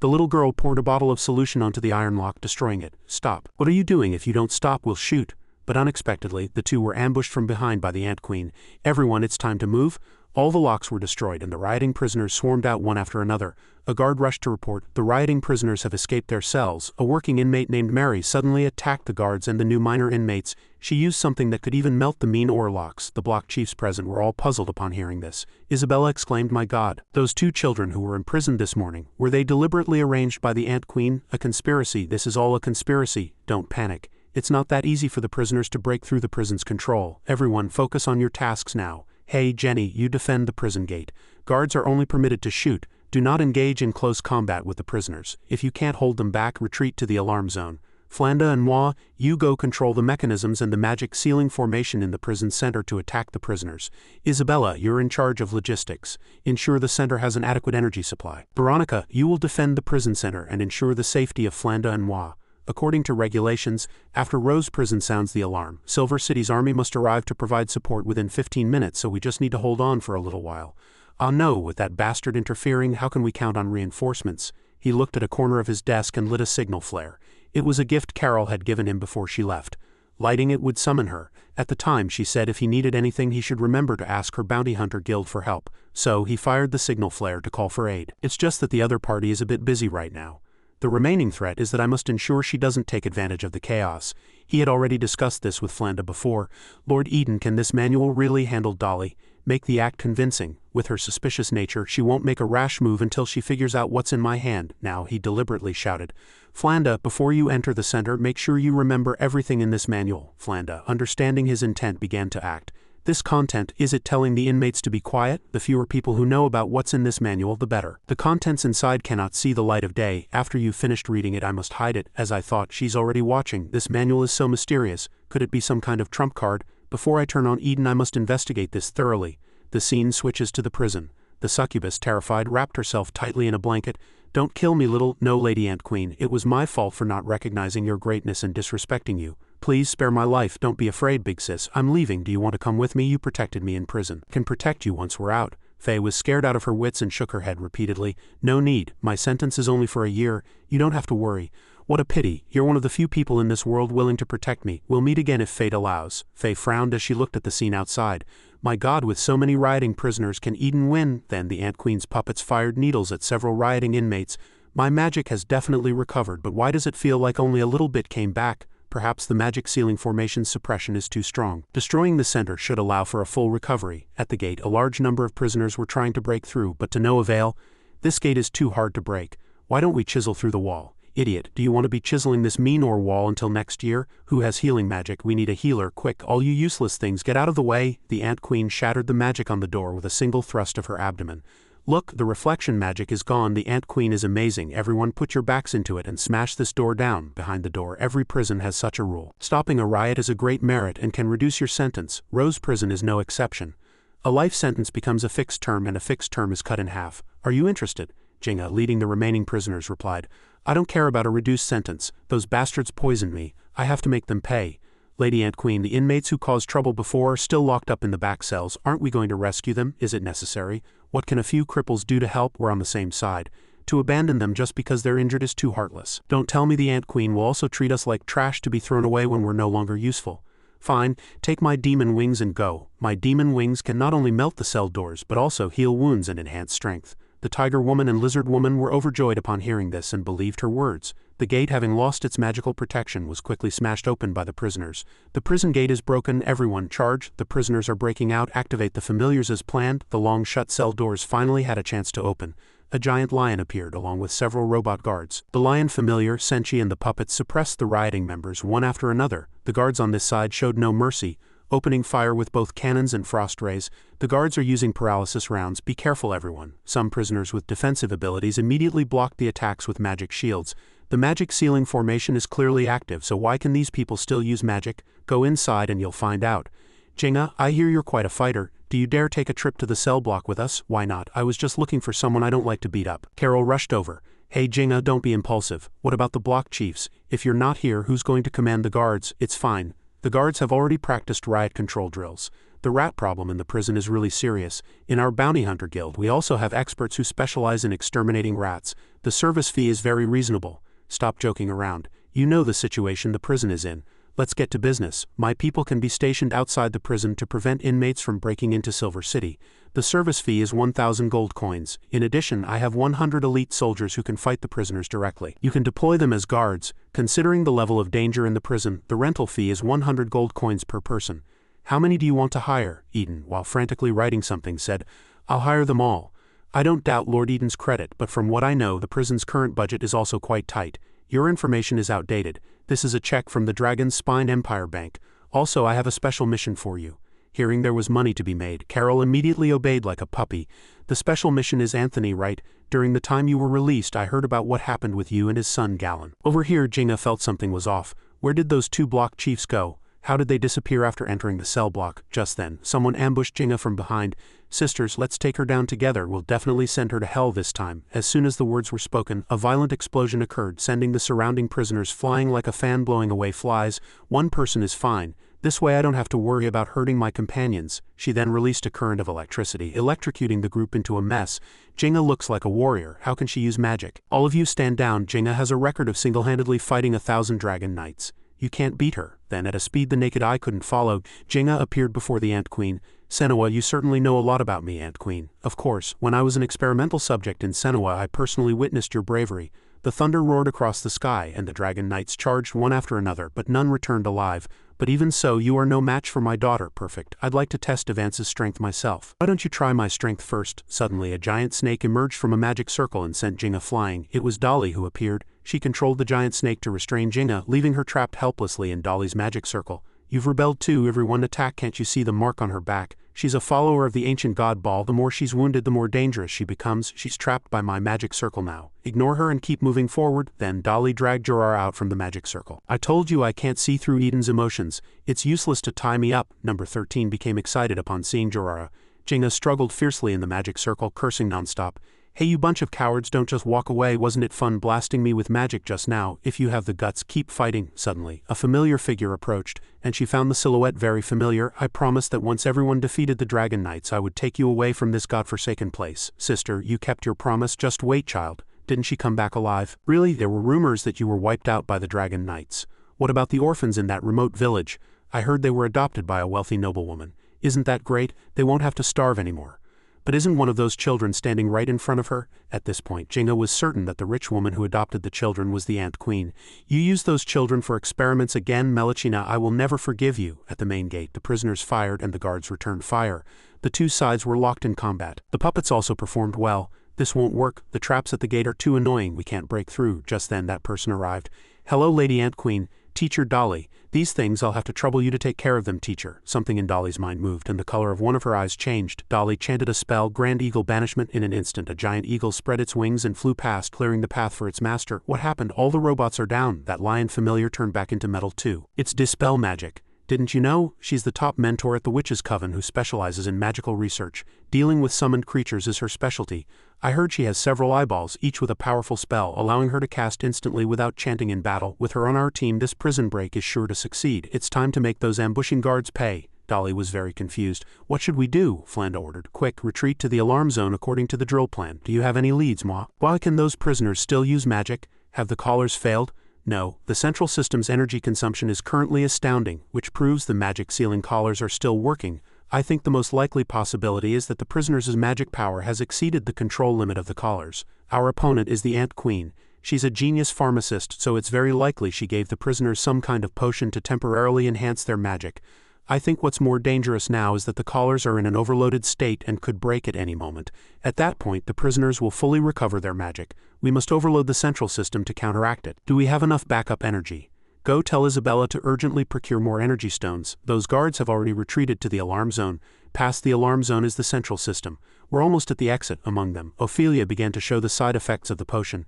The little girl poured a bottle of solution onto the iron lock, destroying it. "Stop. What are you doing? If you don't stop, we'll shoot." But unexpectedly, the two were ambushed from behind by the Ant Queen. "Everyone, it's time to move." All the locks were destroyed and the rioting prisoners swarmed out one after another. A guard rushed to report, "The rioting prisoners have escaped their cells." A working inmate named Mary suddenly attacked the guards and the new minor inmates. She used something that could even melt the mean ore locks. The block chiefs present were all puzzled upon hearing this. Isabella exclaimed, "My God, those 2 children who were imprisoned this morning, were they deliberately arranged by the Ant Queen? A conspiracy. This is all a conspiracy." "Don't panic. It's not that easy for the prisoners to break through the prison's control. Everyone, focus on your tasks now. Hey, Jenny, you defend the prison gate. Guards are only permitted to shoot. Do not engage in close combat with the prisoners. If you can't hold them back, retreat to the alarm zone. Flanda and Moi, you go control the mechanisms and the magic ceiling formation in the prison center to attack the prisoners. Isabella, you're in charge of logistics. Ensure the center has an adequate energy supply. Veronica, you will defend the prison center and ensure the safety of Flanda and Moi. According to regulations, after Rose Prison sounds the alarm, Silver City's army must arrive to provide support within 15 minutes, so we just need to hold on for a little while. Ah no, with that bastard interfering, how can we count on reinforcements? He looked at a corner of his desk and lit a signal flare. It was a gift Carol had given him before she left. Lighting it would summon her. At the time, she said if he needed anything he should remember to ask her bounty hunter guild for help. So he fired the signal flare to call for aid. It's just that the other party is a bit busy right now. The remaining threat is that I must ensure she doesn't take advantage of the chaos. He had already discussed this with Flanda before. Lord Eden, can this manual really handle Dolly? Make the act convincing. With her suspicious nature, she won't make a rash move until she figures out what's in my hand. Now, he deliberately shouted. Flanda, before you enter the center, make sure you remember everything in this manual. Flanda, understanding his intent, began to act. This content, is it telling the inmates to be quiet? The fewer people who know about what's in this manual, the better. The contents inside cannot see the light of day. After you've finished reading it, I must hide it. As I thought, she's already watching. This manual is so mysterious. Could it be some kind of trump card? Before I turn on Eden, I must investigate this thoroughly. The scene switches to the prison. The succubus, terrified, wrapped herself tightly in a blanket. Don't kill me, little. No, Lady Ant Queen. It was my fault for not recognizing your greatness and disrespecting you. Please spare my life. Don't be afraid, big sis. I'm leaving. Do you want to come with me? You protected me in prison. Can protect you once we're out. Faye was scared out of her wits and shook her head repeatedly. No need. My sentence is only for a year. You don't have to worry. What a pity. You're one of the few people in this world willing to protect me. We'll meet again if fate allows. Faye frowned as she looked at the scene outside. My God, with so many rioting prisoners, can Eden win? Then the Ant Queen's puppets fired needles at several rioting inmates. My magic has definitely recovered, but why does it feel like only a little bit came back? Perhaps the magic ceiling formation's suppression is too strong. Destroying the center should allow for a full recovery. At the gate, a large number of prisoners were trying to break through, but to no avail. This gate is too hard to break. Why don't we chisel through the wall? Idiot, do you want to be chiseling this mean ore wall until next year? Who has healing magic? We need a healer, quick, all you useless things, get out of the way. The Ant Queen shattered the magic on the door with a single thrust of her abdomen. Look, the reflection magic is gone. The Ant Queen is amazing. Everyone put your backs into it and smash this door down. Behind the door, every prison has such a rule. Stopping a riot is a great merit and can reduce your sentence. Rose Prison is no exception. A life sentence becomes a fixed term and a fixed term is cut in half. Are you interested? Jinga, leading the remaining prisoners, replied. I don't care about a reduced sentence. Those bastards poisoned me. I have to make them pay. Lady Ant Queen, the inmates who caused trouble before are still locked up in the back cells. Aren't we going to rescue them? Is it necessary? What can a few cripples do to help? We're on the same side. To abandon them just because they're injured is too heartless. Don't tell me the Ant Queen will also treat us like trash to be thrown away when we're no longer useful. Fine, take my demon wings and go. My demon wings can not only melt the cell doors but also heal wounds and enhance strength. The Tiger Woman and Lizard Woman were overjoyed upon hearing this and believed her words. The gate, having lost its magical protection, was quickly smashed open by the prisoners. The prison gate is broken. Everyone charge. The prisoners are breaking out. Activate the familiars as planned. The long shut cell doors finally had a chance to open. A giant lion appeared along with several robot guards. The lion familiar, Senshi, and the puppets suppressed the rioting members one after another. The guards on this side showed no mercy, opening fire with both cannons and frost rays. The guards are using paralysis rounds. Be careful, everyone. Some prisoners with defensive abilities immediately blocked the attacks with magic shields. The magic ceiling formation is clearly active, so why can these people still use magic? Go inside and you'll find out. Jinga, I hear you're quite a fighter. Do you dare take a trip to the cell block with us? Why not? I was just looking for someone I don't like to beat up. Carol rushed over. Hey Jinga, don't be impulsive. What about the block chiefs? If you're not here, who's going to command the guards? It's fine. The guards have already practiced riot control drills. The rat problem in the prison is really serious. In our bounty hunter guild, we also have experts who specialize in exterminating rats. The service fee is very reasonable. Stop joking around. You know the situation the prison is in. Let's get to business. My people can be stationed outside the prison to prevent inmates from breaking into Silver City. The service fee is 1,000 gold coins. In addition, I have 100 elite soldiers who can fight the prisoners directly. You can deploy them as guards. Considering the level of danger in the prison, the rental fee is 100 gold coins per person. How many do you want to hire? Eden, while frantically writing something, said, I'll hire them all. I don't doubt Lord Eden's credit, but from what I know, the prison's current budget is also quite tight. Your information is outdated. This is a check from the Dragon's Spine Empire Bank. Also, I have a special mission for you. Hearing there was money to be made, Carol immediately obeyed like a puppy. The special mission is Anthony, right? During the time you were released, I heard about what happened with you and his son Gallon. Over here, Jinga felt something was off. Where did those two block chiefs go? How did they disappear after entering the cell block? Just then, someone ambushed Jinga from behind. Sisters, let's take her down together. We'll definitely send her to hell this time. As soon as the words were spoken, a violent explosion occurred, sending the surrounding prisoners flying like a fan blowing away flies. One person is fine. This way I don't have to worry about hurting my companions. She then released a current of electricity, electrocuting the group into a mess. Jinga looks like a warrior. How can she use magic? All of you stand down. Jinga has a record of single-handedly fighting 1,000 dragon knights. You can't beat her. Then, at a speed the naked eye couldn't follow, Jinga appeared before the Ant Queen. Senua, you certainly know a lot about me, Ant Queen. Of course, when I was an experimental subject in Senua, I personally witnessed your bravery. The thunder roared across the sky, and the dragon knights charged one after another, but none returned alive. But even so, you are no match for my daughter. Perfect. I'd like to test Avance's strength myself. Why don't you try my strength first? Suddenly, a giant snake emerged from a magic circle and sent Jinga flying. It was Dolly who appeared. She controlled the giant snake to restrain Jinga, leaving her trapped helplessly in Dolly's magic circle. You've rebelled too. Everyone attack. Can't you see the mark on her back? She's a follower of the ancient god Ball. The more she's wounded, the more dangerous she becomes. She's trapped by my magic circle now. Ignore her and keep moving forward. Then Dolly dragged Jorara out from the magic circle. I told you I can't see through Eden's emotions. It's useless to tie me up. Number 13 became excited upon seeing Jorara. Jinga struggled fiercely in the magic circle, cursing nonstop. Hey, you bunch of cowards, don't just walk away. Wasn't it fun blasting me with magic just now? If you have the guts, keep fighting. Suddenly, a familiar figure approached, and she found the silhouette very familiar. I promised that once everyone defeated the Dragon Knights, I would take you away from this godforsaken place. Sister, you kept your promise. Just wait, child. Didn't she come back alive? Really? There were rumors that you were wiped out by the Dragon Knights. What about the orphans in that remote village? I heard they were adopted by a wealthy noblewoman. Isn't that great? They won't have to starve anymore. But isn't one of those children standing right in front of her? At this point, Jinga was certain that the rich woman who adopted the children was the Ant Queen. You used those children for experiments again, Melechina. I will never forgive you. At the main gate, the prisoners fired and the guards returned fire. The two sides were locked in combat. The puppets also performed well. This won't work. The traps at the gate are too annoying. We can't break through. Just then that person arrived. Hello, Lady Ant Queen. Teacher Dolly. These things, I'll have to trouble you to take care of them, teacher. Something in Dolly's mind moved, and the color of one of her eyes changed. Dolly chanted a spell, Grand Eagle Banishment. In an instant, a giant eagle spread its wings and flew past, clearing the path for its master. What happened? All the robots are down. That lion familiar turned back into metal too. It's dispel magic. Didn't you know? She's the top mentor at the Witches' Coven who specializes in magical research. Dealing with summoned creatures is her specialty. I heard she has several eyeballs, each with a powerful spell, allowing her to cast instantly without chanting in battle. With her on our team, this prison break is sure to succeed. It's time to make those ambushing guards pay. Dolly was very confused. What should we do? Flanda ordered. Quick, retreat to the alarm zone according to the drill plan. Do you have any leads, Ma? Why can those prisoners still use magic? Have the callers failed? No, the central system's energy consumption is currently astounding, which proves the magic ceiling collars are still working. I think the most likely possibility is that the prisoners' magic power has exceeded the control limit of the collars. Our opponent is the Ant Queen. She's a genius pharmacist, so it's very likely she gave the prisoners some kind of potion to temporarily enhance their magic. I think what's more dangerous now is that the collars are in an overloaded state and could break at any moment. At that point, the prisoners will fully recover their magic. We must overload the central system to counteract it. Do we have enough backup energy? Go tell Isabella to urgently procure more energy stones. Those guards have already retreated to the alarm zone. Past the alarm zone is the central system. We're almost at the exit among them. Ophelia began to show the side effects of the potion.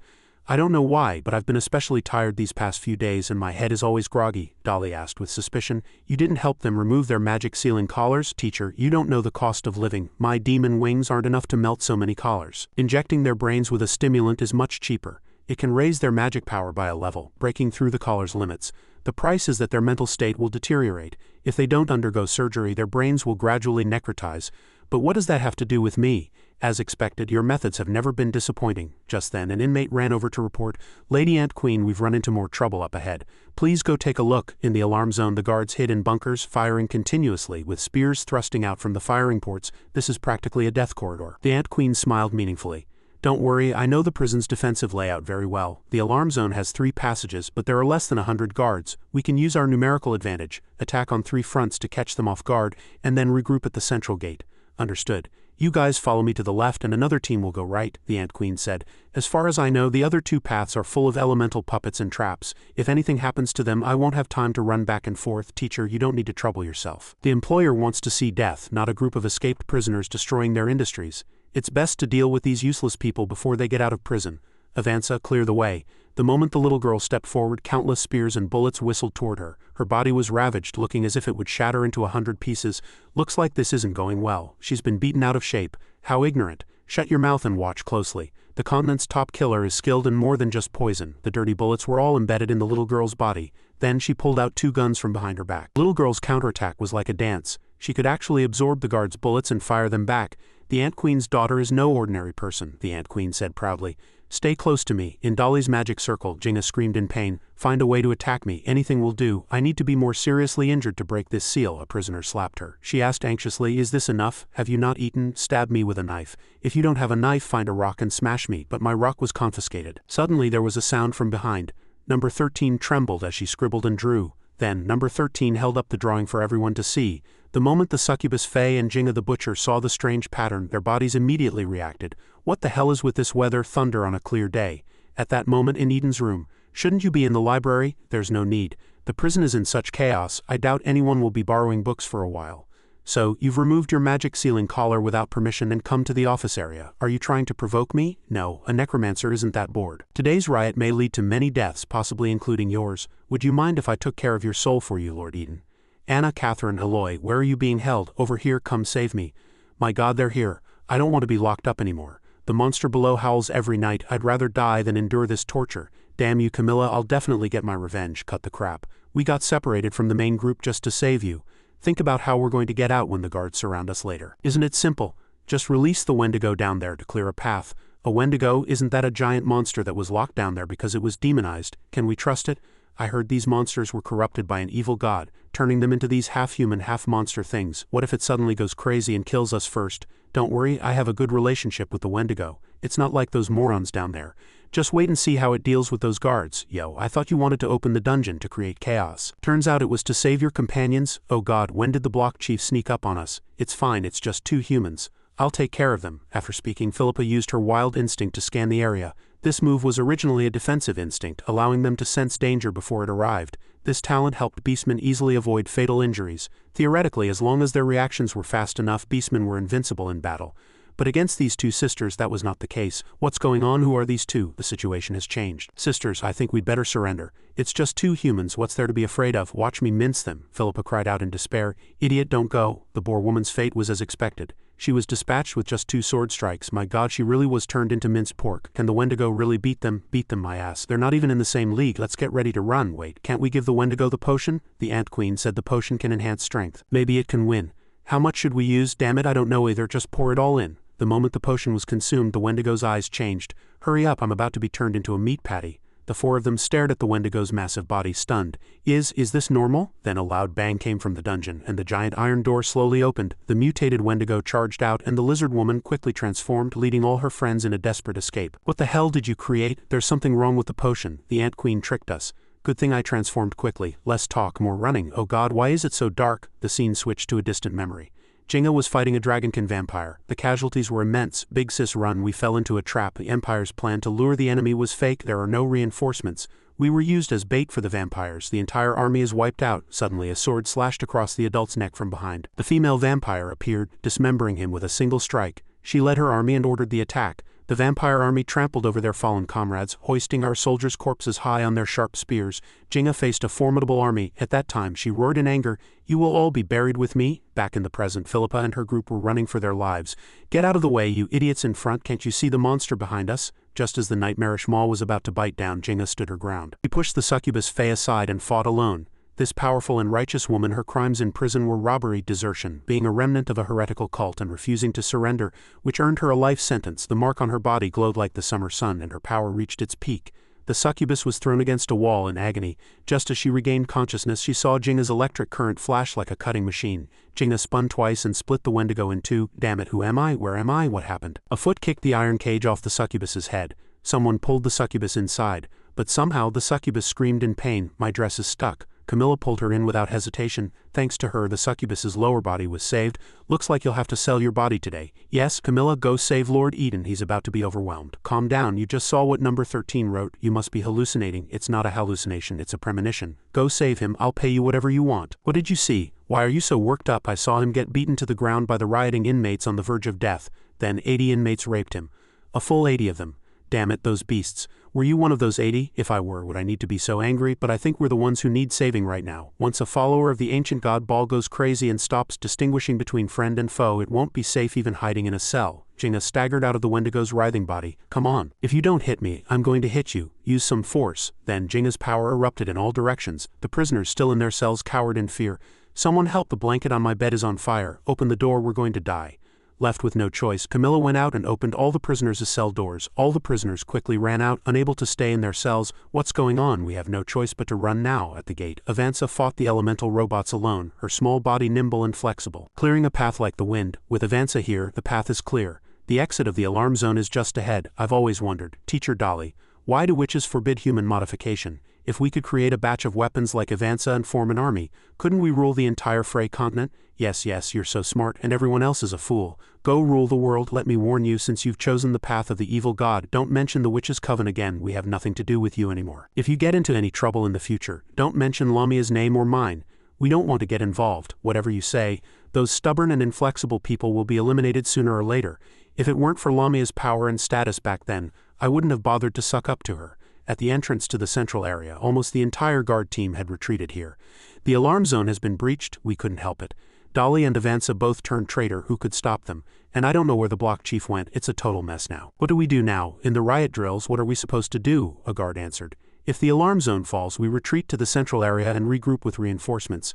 I don't know why, but I've been especially tired these past few days and my head is always groggy, Dolly asked with suspicion. You didn't help them remove their magic ceiling collars? Teacher, you don't know the cost of living. My demon wings aren't enough to melt so many collars. Injecting their brains with a stimulant is much cheaper. It can raise their magic power by a level, breaking through the collar's limits. The price is that their mental state will deteriorate. If they don't undergo surgery, their brains will gradually necrotize. But what does that have to do with me? As expected, your methods have never been disappointing. Just then, an inmate ran over to report, Lady Ant Queen, we've run into more trouble up ahead. Please go take a look. In the alarm zone, the guards hid in bunkers, firing continuously, with spears thrusting out from the firing ports. This is practically a death corridor. The Ant Queen smiled meaningfully. Don't worry, I know the prison's defensive layout very well. The alarm zone has 3 passages, but there are less than 100 guards. We can use our numerical advantage, attack on 3 fronts to catch them off guard, and then regroup at the central gate. Understood. You guys follow me to the left and another team will go right, the Ant Queen said. As far as I know, the other 2 paths are full of elemental puppets and traps. If anything happens to them, I won't have time to run back and forth. Teacher, you don't need to trouble yourself. The employer wants to see death, not a group of escaped prisoners destroying their industries. It's best to deal with these useless people before they get out of prison. Avanza, clear the way. The moment the little girl stepped forward, countless spears and bullets whistled toward her. Her body was ravaged, looking as if it would shatter into 100 pieces. Looks like this isn't going well. She's been beaten out of shape. How ignorant. Shut your mouth and watch closely. The continent's top killer is skilled in more than just poison. The dirty bullets were all embedded in the little girl's body. Then she pulled out 2 guns from behind her back. The little girl's counterattack was like a dance. She could actually absorb the guards' bullets and fire them back. The Ant Queen's daughter is no ordinary person, the Ant Queen said proudly. Stay close to me. In Dolly's magic circle, Jinga screamed in pain. Find a way to attack me. Anything will do. I need to be more seriously injured to break this seal. A prisoner slapped her. She asked anxiously, is this enough? Have you not eaten? Stab me with a knife. If you don't have a knife, find a rock and smash me. But my rock was confiscated. Suddenly there was a sound from behind. Number 13 trembled as she scribbled and drew. Then, number 13 held up the drawing for everyone to see. The moment the succubus Faye and Jinga the butcher saw the strange pattern, their bodies immediately reacted. What the hell is with this weather? Thunder on a clear day. At that moment in Eden's room. Shouldn't you be in the library? There's no need. The prison is in such chaos, I doubt anyone will be borrowing books for a while. So, you've removed your magic sealing collar without permission and come to the office area. Are you trying to provoke me? No, a necromancer isn't that bored. Today's riot may lead to many deaths, possibly including yours. Would you mind if I took care of your soul for you, Lord Eden? Anna, Catherine, Eloy, where are you being held? Over here, come save me. My God, they're here. I don't want to be locked up anymore. The monster below howls every night. I'd rather die than endure this torture. Damn you, Camilla, I'll definitely get my revenge. Cut the crap. We got separated from the main group just to save you. Think about how we're going to get out when the guards surround us later. Isn't it simple? Just release the Wendigo down there to clear a path. A Wendigo, isn't that a giant monster that was locked down there because it was demonized? Can we trust it? I heard these monsters were corrupted by an evil god, turning them into these half-human, half-monster things. What if it suddenly goes crazy and kills us first? Don't worry, I have a good relationship with the Wendigo. It's not like those morons down there. Just wait and see how it deals with those guards. Yo, I thought you wanted to open the dungeon to create chaos. Turns out it was to save your companions. Oh god, when did the block chief sneak up on us? It's fine, it's just 2 humans. I'll take care of them. After speaking, Philippa used her wild instinct to scan the area. This move was originally a defensive instinct, allowing them to sense danger before it arrived. This talent helped beastmen easily avoid fatal injuries. Theoretically, as long as their reactions were fast enough, beastmen were invincible in battle. But against these 2 sisters that was not the case. What's going on? Who are these 2? The situation has changed. Sisters, I think we'd better surrender. It's just 2 humans, what's there to be afraid of? Watch me mince them. Philippa cried out in despair. Idiot, don't go. The Boar woman's fate was as expected. She was dispatched with just 2 sword strikes. My god, she really was turned into minced pork. Can the Wendigo really beat them? Beat them, my ass. They're not even in the same league. Let's get ready to run. Wait, can't we give the Wendigo the potion? The Ant Queen said the potion can enhance strength. Maybe it can win. How much should we use? Damn it, I don't know either. Just pour it all in. The moment the potion was consumed, the Wendigo's eyes changed. Hurry up, I'm about to be turned into a meat patty. The 4 of them stared at the Wendigo's massive body, stunned. Is this normal? Then a loud bang came from the dungeon, and the giant iron door slowly opened. The mutated Wendigo charged out, and the lizard woman quickly transformed, leading all her friends in a desperate escape. What the hell did you create? There's something wrong with the potion. The Ant Queen tricked us. Good thing I transformed quickly. Less talk, more running. Oh god, why is it so dark? The scene switched to a distant memory. Jinga was fighting a dragonkin vampire. The casualties were immense. Big sis run, we fell into a trap. The Empire's plan to lure the enemy was fake. There are no reinforcements. We were used as bait for the vampires. The entire army is wiped out. Suddenly a sword slashed across the adult's neck from behind. The female vampire appeared, dismembering him with a single strike. She led her army and ordered the attack. The vampire army trampled over their fallen comrades, hoisting our soldiers' corpses high on their sharp spears. Jinga faced a formidable army. At that time, she roared in anger, "You will all be buried with me." Back in the present, Philippa and her group were running for their lives. "Get out of the way, you idiots in front. Can't you see the monster behind us?" Just as the nightmarish maw was about to bite down, Jinga stood her ground. She pushed the succubus Faye aside and fought alone. This powerful and righteous woman, her crimes in prison were robbery, desertion, being a remnant of a heretical cult and refusing to surrender, which earned her a life sentence. The mark on her body glowed like the summer sun, and her power reached its peak. The succubus was thrown against a wall in agony. Just as she regained consciousness, she saw Jinga's electric current flash like a cutting machine. Jinga spun twice and split the Wendigo in 2. Damn it, who am I? Where am I? What happened? A foot kicked the iron cage off the succubus's head. Someone pulled the succubus inside, but somehow the succubus screamed in pain. "My dress is stuck." Camilla pulled her in without hesitation. Thanks to her, the succubus's lower body was saved. "Looks like you'll have to sell your body today." "Yes, Camilla, go save Lord Eden. He's about to be overwhelmed." "Calm down, you just saw what number 13 wrote. You must be hallucinating." "It's not a hallucination, it's a premonition." "Go save him, I'll pay you whatever you want." "What did you see? Why are you so worked up?" "I saw him get beaten to the ground by the rioting inmates on the verge of death. Then 80 inmates raped him. A full 80 of them. Damn it, those beasts. Were you one of those 80? If I were, would I need to be so angry? But I think we're the ones who need saving right now. Once a follower of the ancient god Baal goes crazy and stops distinguishing between friend and foe, it won't be safe even hiding in a cell. Jinga staggered out of the Wendigo's writhing body. "Come on. If you don't hit me, I'm going to hit you. Use some force." Then Jinga's power erupted in all directions. The prisoners still in their cells cowered in fear. "Someone help, the blanket on my bed is on fire. Open the door, we're going to die." Left with no choice, Camilla went out and opened all the prisoners' cell doors. All the prisoners quickly ran out, unable to stay in their cells. What's going on? We have no choice but to run now. At the gate, Avanza fought the elemental robots alone, her small body nimble and flexible, clearing a path like the wind. With Avanza here, the path is clear. The exit of the alarm zone is just ahead. I've always wondered, Teacher Dolly, why do witches forbid human modification? If we could create a batch of weapons like Avanza and form an army, couldn't we rule the entire Frey continent? Yes, you're so smart, and everyone else is a fool. Go rule the world. Let me warn you, since you've chosen the path of the evil god, don't mention the witch's coven again. We have nothing to do with you anymore. If you get into any trouble in the future, don't mention Lamia's name or mine. We don't want to get involved. Whatever you say, those stubborn and inflexible people will be eliminated sooner or later. If it weren't for Lamia's power and status back then, I wouldn't have bothered to suck up to her. At the entrance to the central area, almost the entire guard team had retreated here. The alarm zone has been breached. We couldn't help it. Dolly and Avanza both turned traitor. Who could stop them? And I don't know where the block chief went. It's a total mess now. What do we do now? In the riot drills, what are we supposed to do? A guard answered. If the alarm zone falls, we retreat to the central area and regroup with reinforcements.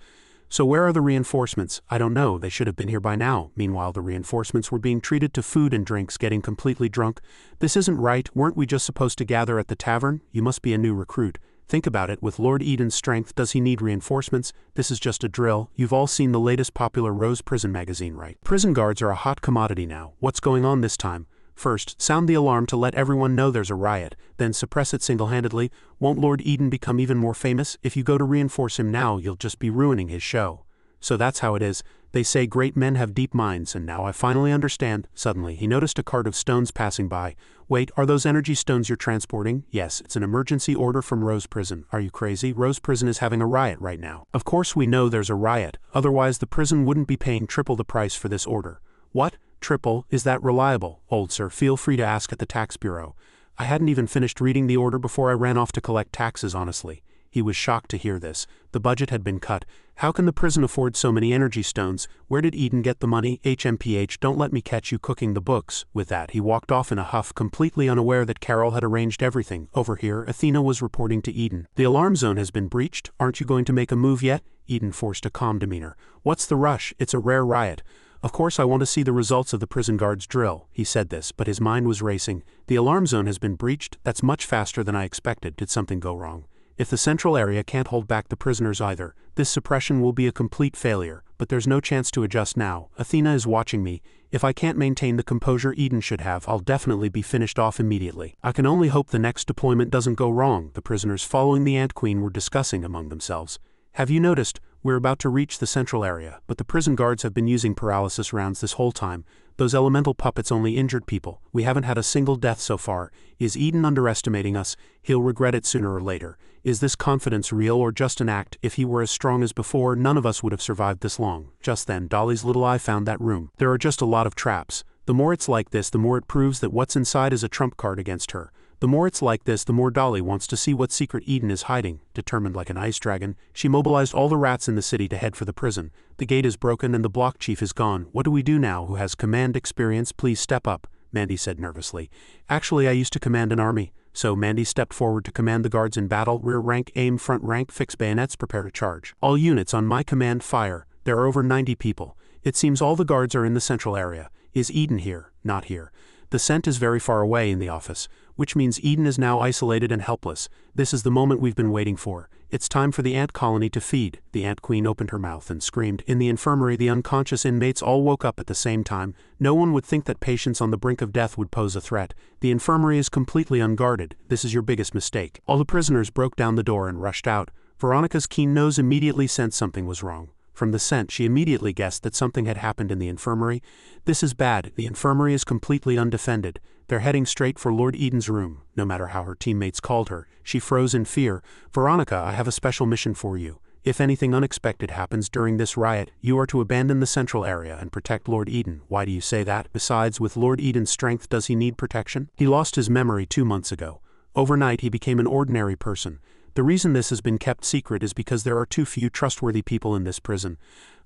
So where are the reinforcements? I don't know. They should have been here by now. Meanwhile, the reinforcements were being treated to food and drinks, getting completely drunk. This isn't right. Weren't we just supposed to gather at the tavern? You must be a new recruit. Think about it. With Lord Eden's strength, does he need reinforcements? This is just a drill. You've all seen the latest popular Rose Prison magazine, right? Prison guards are a hot commodity now. What's going on this time? First, sound the alarm to let everyone know there's a riot, then suppress it single-handedly. Won't Lord Eden become even more famous? If you go to reinforce him now, you'll just be ruining his show. So that's how it is. They say great men have deep minds, and now I finally understand. Suddenly, he noticed a cart of stones passing by. Wait, are those energy stones you're transporting? Yes, it's an emergency order from Rose Prison. Are you crazy? Rose Prison is having a riot right now. Of course we know there's a riot, otherwise the prison wouldn't be paying triple the price for this order. What? Triple? Is that reliable? Old sir, feel free to ask at the tax bureau. I hadn't even finished reading the order before I ran off to collect taxes, honestly. He was shocked to hear this. The budget had been cut. How can the prison afford so many energy stones? Where did Eden get the money? HMPH, don't let me catch you cooking the books. With that, he walked off in a huff, completely unaware that Carol had arranged everything. Over here, Athena was reporting to Eden. The alarm zone has been breached. Aren't you going to make a move yet? Eden forced a calm demeanor. What's the rush? It's a rare riot. Of course I want to see the results of the prison guard's drill. He said this, but his mind was racing. The alarm zone has been breached. That's much faster than I expected. Did something go wrong? If the central area can't hold back the prisoners either, this suppression will be a complete failure, but there's no chance to adjust now. Athena is watching me. If I can't maintain the composure Eden should have, I'll definitely be finished off immediately. I can only hope the next deployment doesn't go wrong. The prisoners following the Ant Queen were discussing among themselves. Have you noticed? We're about to reach the central area, but the prison guards have been using paralysis rounds this whole time. Those elemental puppets only injured people. We haven't had a single death so far. Is Eden underestimating us? He'll regret it sooner or later. Is this confidence real or just an act? If he were as strong as before, none of us would have survived this long. Just then, Dolly's little eye found that room. There are just a lot of traps. The more it's like this, the more it proves that what's inside is a trump card against her. The more it's like this, the more Dolly wants to see what secret Eden is hiding. Determined like an ice dragon, she mobilized all the rats in the city to head for the prison. The gate is broken and the block chief is gone. What do we do now? Who has command experience? Please step up, Mandy said nervously. Actually, I used to command an army. So Mandy stepped forward to command the guards in battle. Rear rank, aim, front rank, fix bayonets, prepare to charge. All units on my command fire. There are over 90 people. It seems all the guards are in the central area. Is Eden here? Not here. The scent is very far away in the office, which means Eden is now isolated and helpless. This is the moment we've been waiting for. It's time for the ant colony to feed. The Ant Queen opened her mouth and screamed. In the infirmary, the unconscious inmates all woke up at the same time. No one would think that patients on the brink of death would pose a threat. The infirmary is completely unguarded. This is your biggest mistake. All the prisoners broke down the door and rushed out. Veronica's keen nose immediately sensed something was wrong. From the scent, she immediately guessed that something had happened in the infirmary. This is bad. The infirmary is completely undefended. They're heading straight for Lord Eden's room. No matter how her teammates called her, she froze in fear. Veronica, I have a special mission for you. If anything unexpected happens during this riot, you are to abandon the central area and protect Lord Eden. Why do you say that? Besides, with Lord Eden's strength, does he need protection? He lost his memory 2 months ago. Overnight, he became an ordinary person. The reason this has been kept secret is because there are too few trustworthy people in this prison.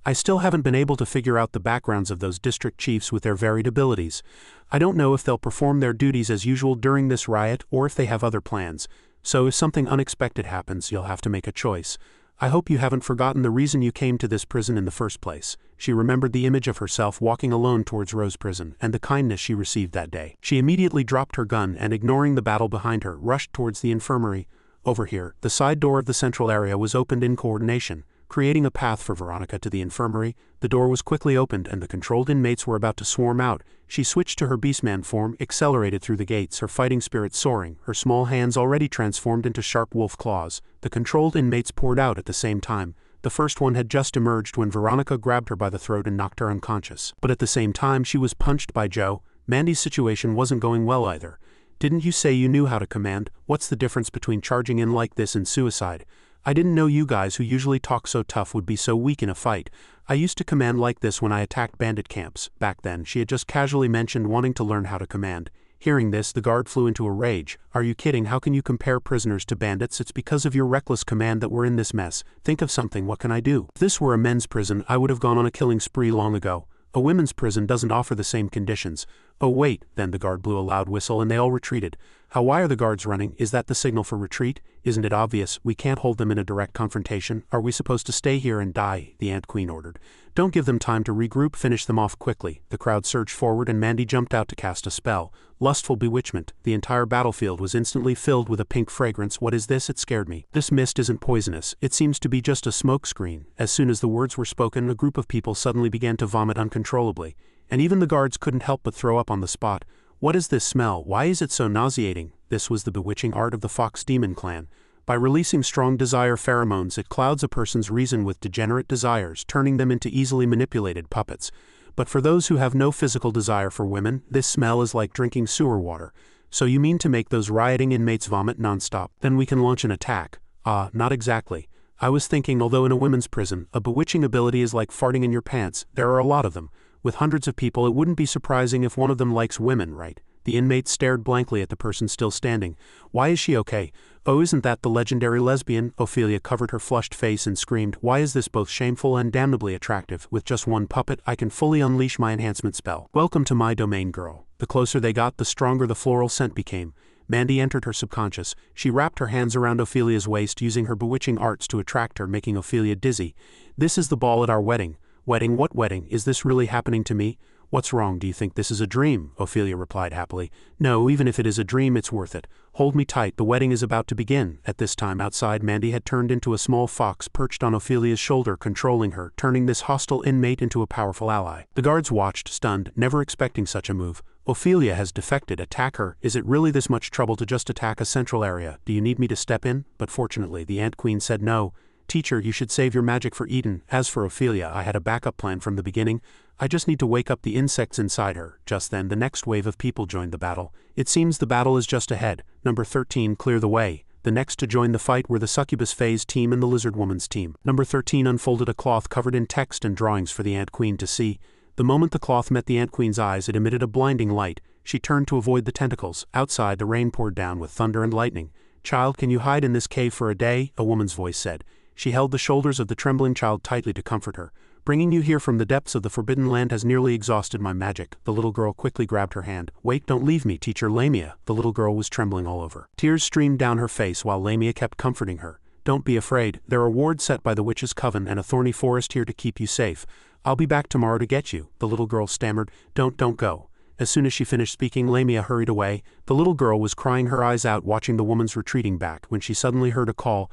I still haven't been able to figure out the backgrounds of those district chiefs with their varied abilities. I don't know if they'll perform their duties as usual during this riot or if they have other plans. So if something unexpected happens, you'll have to make a choice. I hope you haven't forgotten the reason you came to this prison in the first place. She remembered the image of herself walking alone towards Rose Prison and the kindness she received that day. She immediately dropped her gun and, ignoring the battle behind her, rushed towards the infirmary. Over here, the side door of the central area was opened in coordination, creating a path for Veronica to the infirmary. The door was quickly opened and the controlled inmates were about to swarm out. She switched to her beastman form, accelerated through the gates, her fighting spirit soaring, her small hands already transformed into sharp wolf claws. The controlled inmates poured out at the same time. The first one had just emerged when Veronica grabbed her by the throat and knocked her unconscious. But at the same time she was punched by Joe. Mandy's situation wasn't going well either. Didn't you say you knew how to command? What's the difference between charging in like this and suicide? I didn't know you guys who usually talk so tough would be so weak in a fight. I used to command like this when I attacked bandit camps. Back then, she had just casually mentioned wanting to learn how to command. Hearing this, the guard flew into a rage. Are you kidding? How can you compare prisoners to bandits? It's because of your reckless command that we're in this mess. Think of something. What can I do? If this were a men's prison, I would have gone on a killing spree long ago. A women's prison doesn't offer the same conditions. Oh wait, then the guard blew a loud whistle and they all retreated. Why are the guards running? Is that the signal for retreat? Isn't it obvious? We can't hold them in a direct confrontation. Are we supposed to stay here and die? The Ant Queen ordered. Don't give them time to regroup, finish them off quickly. The crowd surged forward and Mandy jumped out to cast a spell. Lustful bewitchment. The entire battlefield was instantly filled with a pink fragrance. What is this? It scared me. This mist isn't poisonous. It seems to be just a smoke screen. As soon as the words were spoken, a group of people suddenly began to vomit uncontrollably. And even the guards couldn't help but throw up on the spot. What is this smell? Why is it so nauseating? This was the bewitching art of the Fox Demon clan. By releasing strong desire pheromones, it clouds a person's reason with degenerate desires, turning them into easily manipulated puppets. But for those who have no physical desire for women, this smell is like drinking sewer water. So you mean to make those rioting inmates vomit nonstop? Then we can launch an attack. Not exactly. I was thinking, although in a women's prison, a bewitching ability is like farting in your pants. There are a lot of them. With hundreds of people, it wouldn't be surprising if one of them likes women, right? The inmate stared blankly at the person still standing. Why is she okay? Oh, isn't that the legendary lesbian? Ophelia covered her flushed face and screamed. Why is this both shameful and damnably attractive? With just one puppet, I can fully unleash my enhancement spell. Welcome to my domain, girl. The closer they got, the stronger the floral scent became. Mandy entered her subconscious. She wrapped her hands around Ophelia's waist, using her bewitching arts to attract her, making Ophelia dizzy. This is the ball at our wedding. Wedding? What wedding? Is this really happening to me? What's wrong? Do you think this is a dream? Ophelia replied happily. No, even if it is a dream, it's worth it. Hold me tight, the wedding is about to begin. At this time outside, Mandy had turned into a small fox perched on Ophelia's shoulder, controlling her, turning this hostile inmate into a powerful ally. The guards watched, stunned, never expecting such a move. Ophelia has defected. Attack her. Is it really this much trouble to just attack a central area? Do you need me to step in? But fortunately, the Ant Queen said no. Teacher, you should save your magic for Eden. As for Ophelia, I had a backup plan from the beginning. I just need to wake up the insects inside her. Just then, the next wave of people joined the battle. It seems the battle is just ahead. Number 13, clear the way. The next to join the fight were the Succubus Phase team and the Lizard Woman's team. Number 13 unfolded a cloth covered in text and drawings for the Ant Queen to see. The moment the cloth met the Ant Queen's eyes, it emitted a blinding light. She turned to avoid the tentacles. Outside, the rain poured down with thunder and lightning. Child, can you hide in this cave for a day? A woman's voice said. She held the shoulders of the trembling child tightly to comfort her. Bringing you here from the depths of the Forbidden Land has nearly exhausted my magic. The little girl quickly grabbed her hand. Wait, don't leave me, Teacher Lamia. The little girl was trembling all over. Tears streamed down her face while Lamia kept comforting her. Don't be afraid. There are wards set by the Witch's Coven and a thorny forest here to keep you safe. I'll be back tomorrow to get you. The little girl stammered. Don't go. As soon as she finished speaking, Lamia hurried away. The little girl was crying her eyes out, watching the woman's retreating back, when she suddenly heard a call.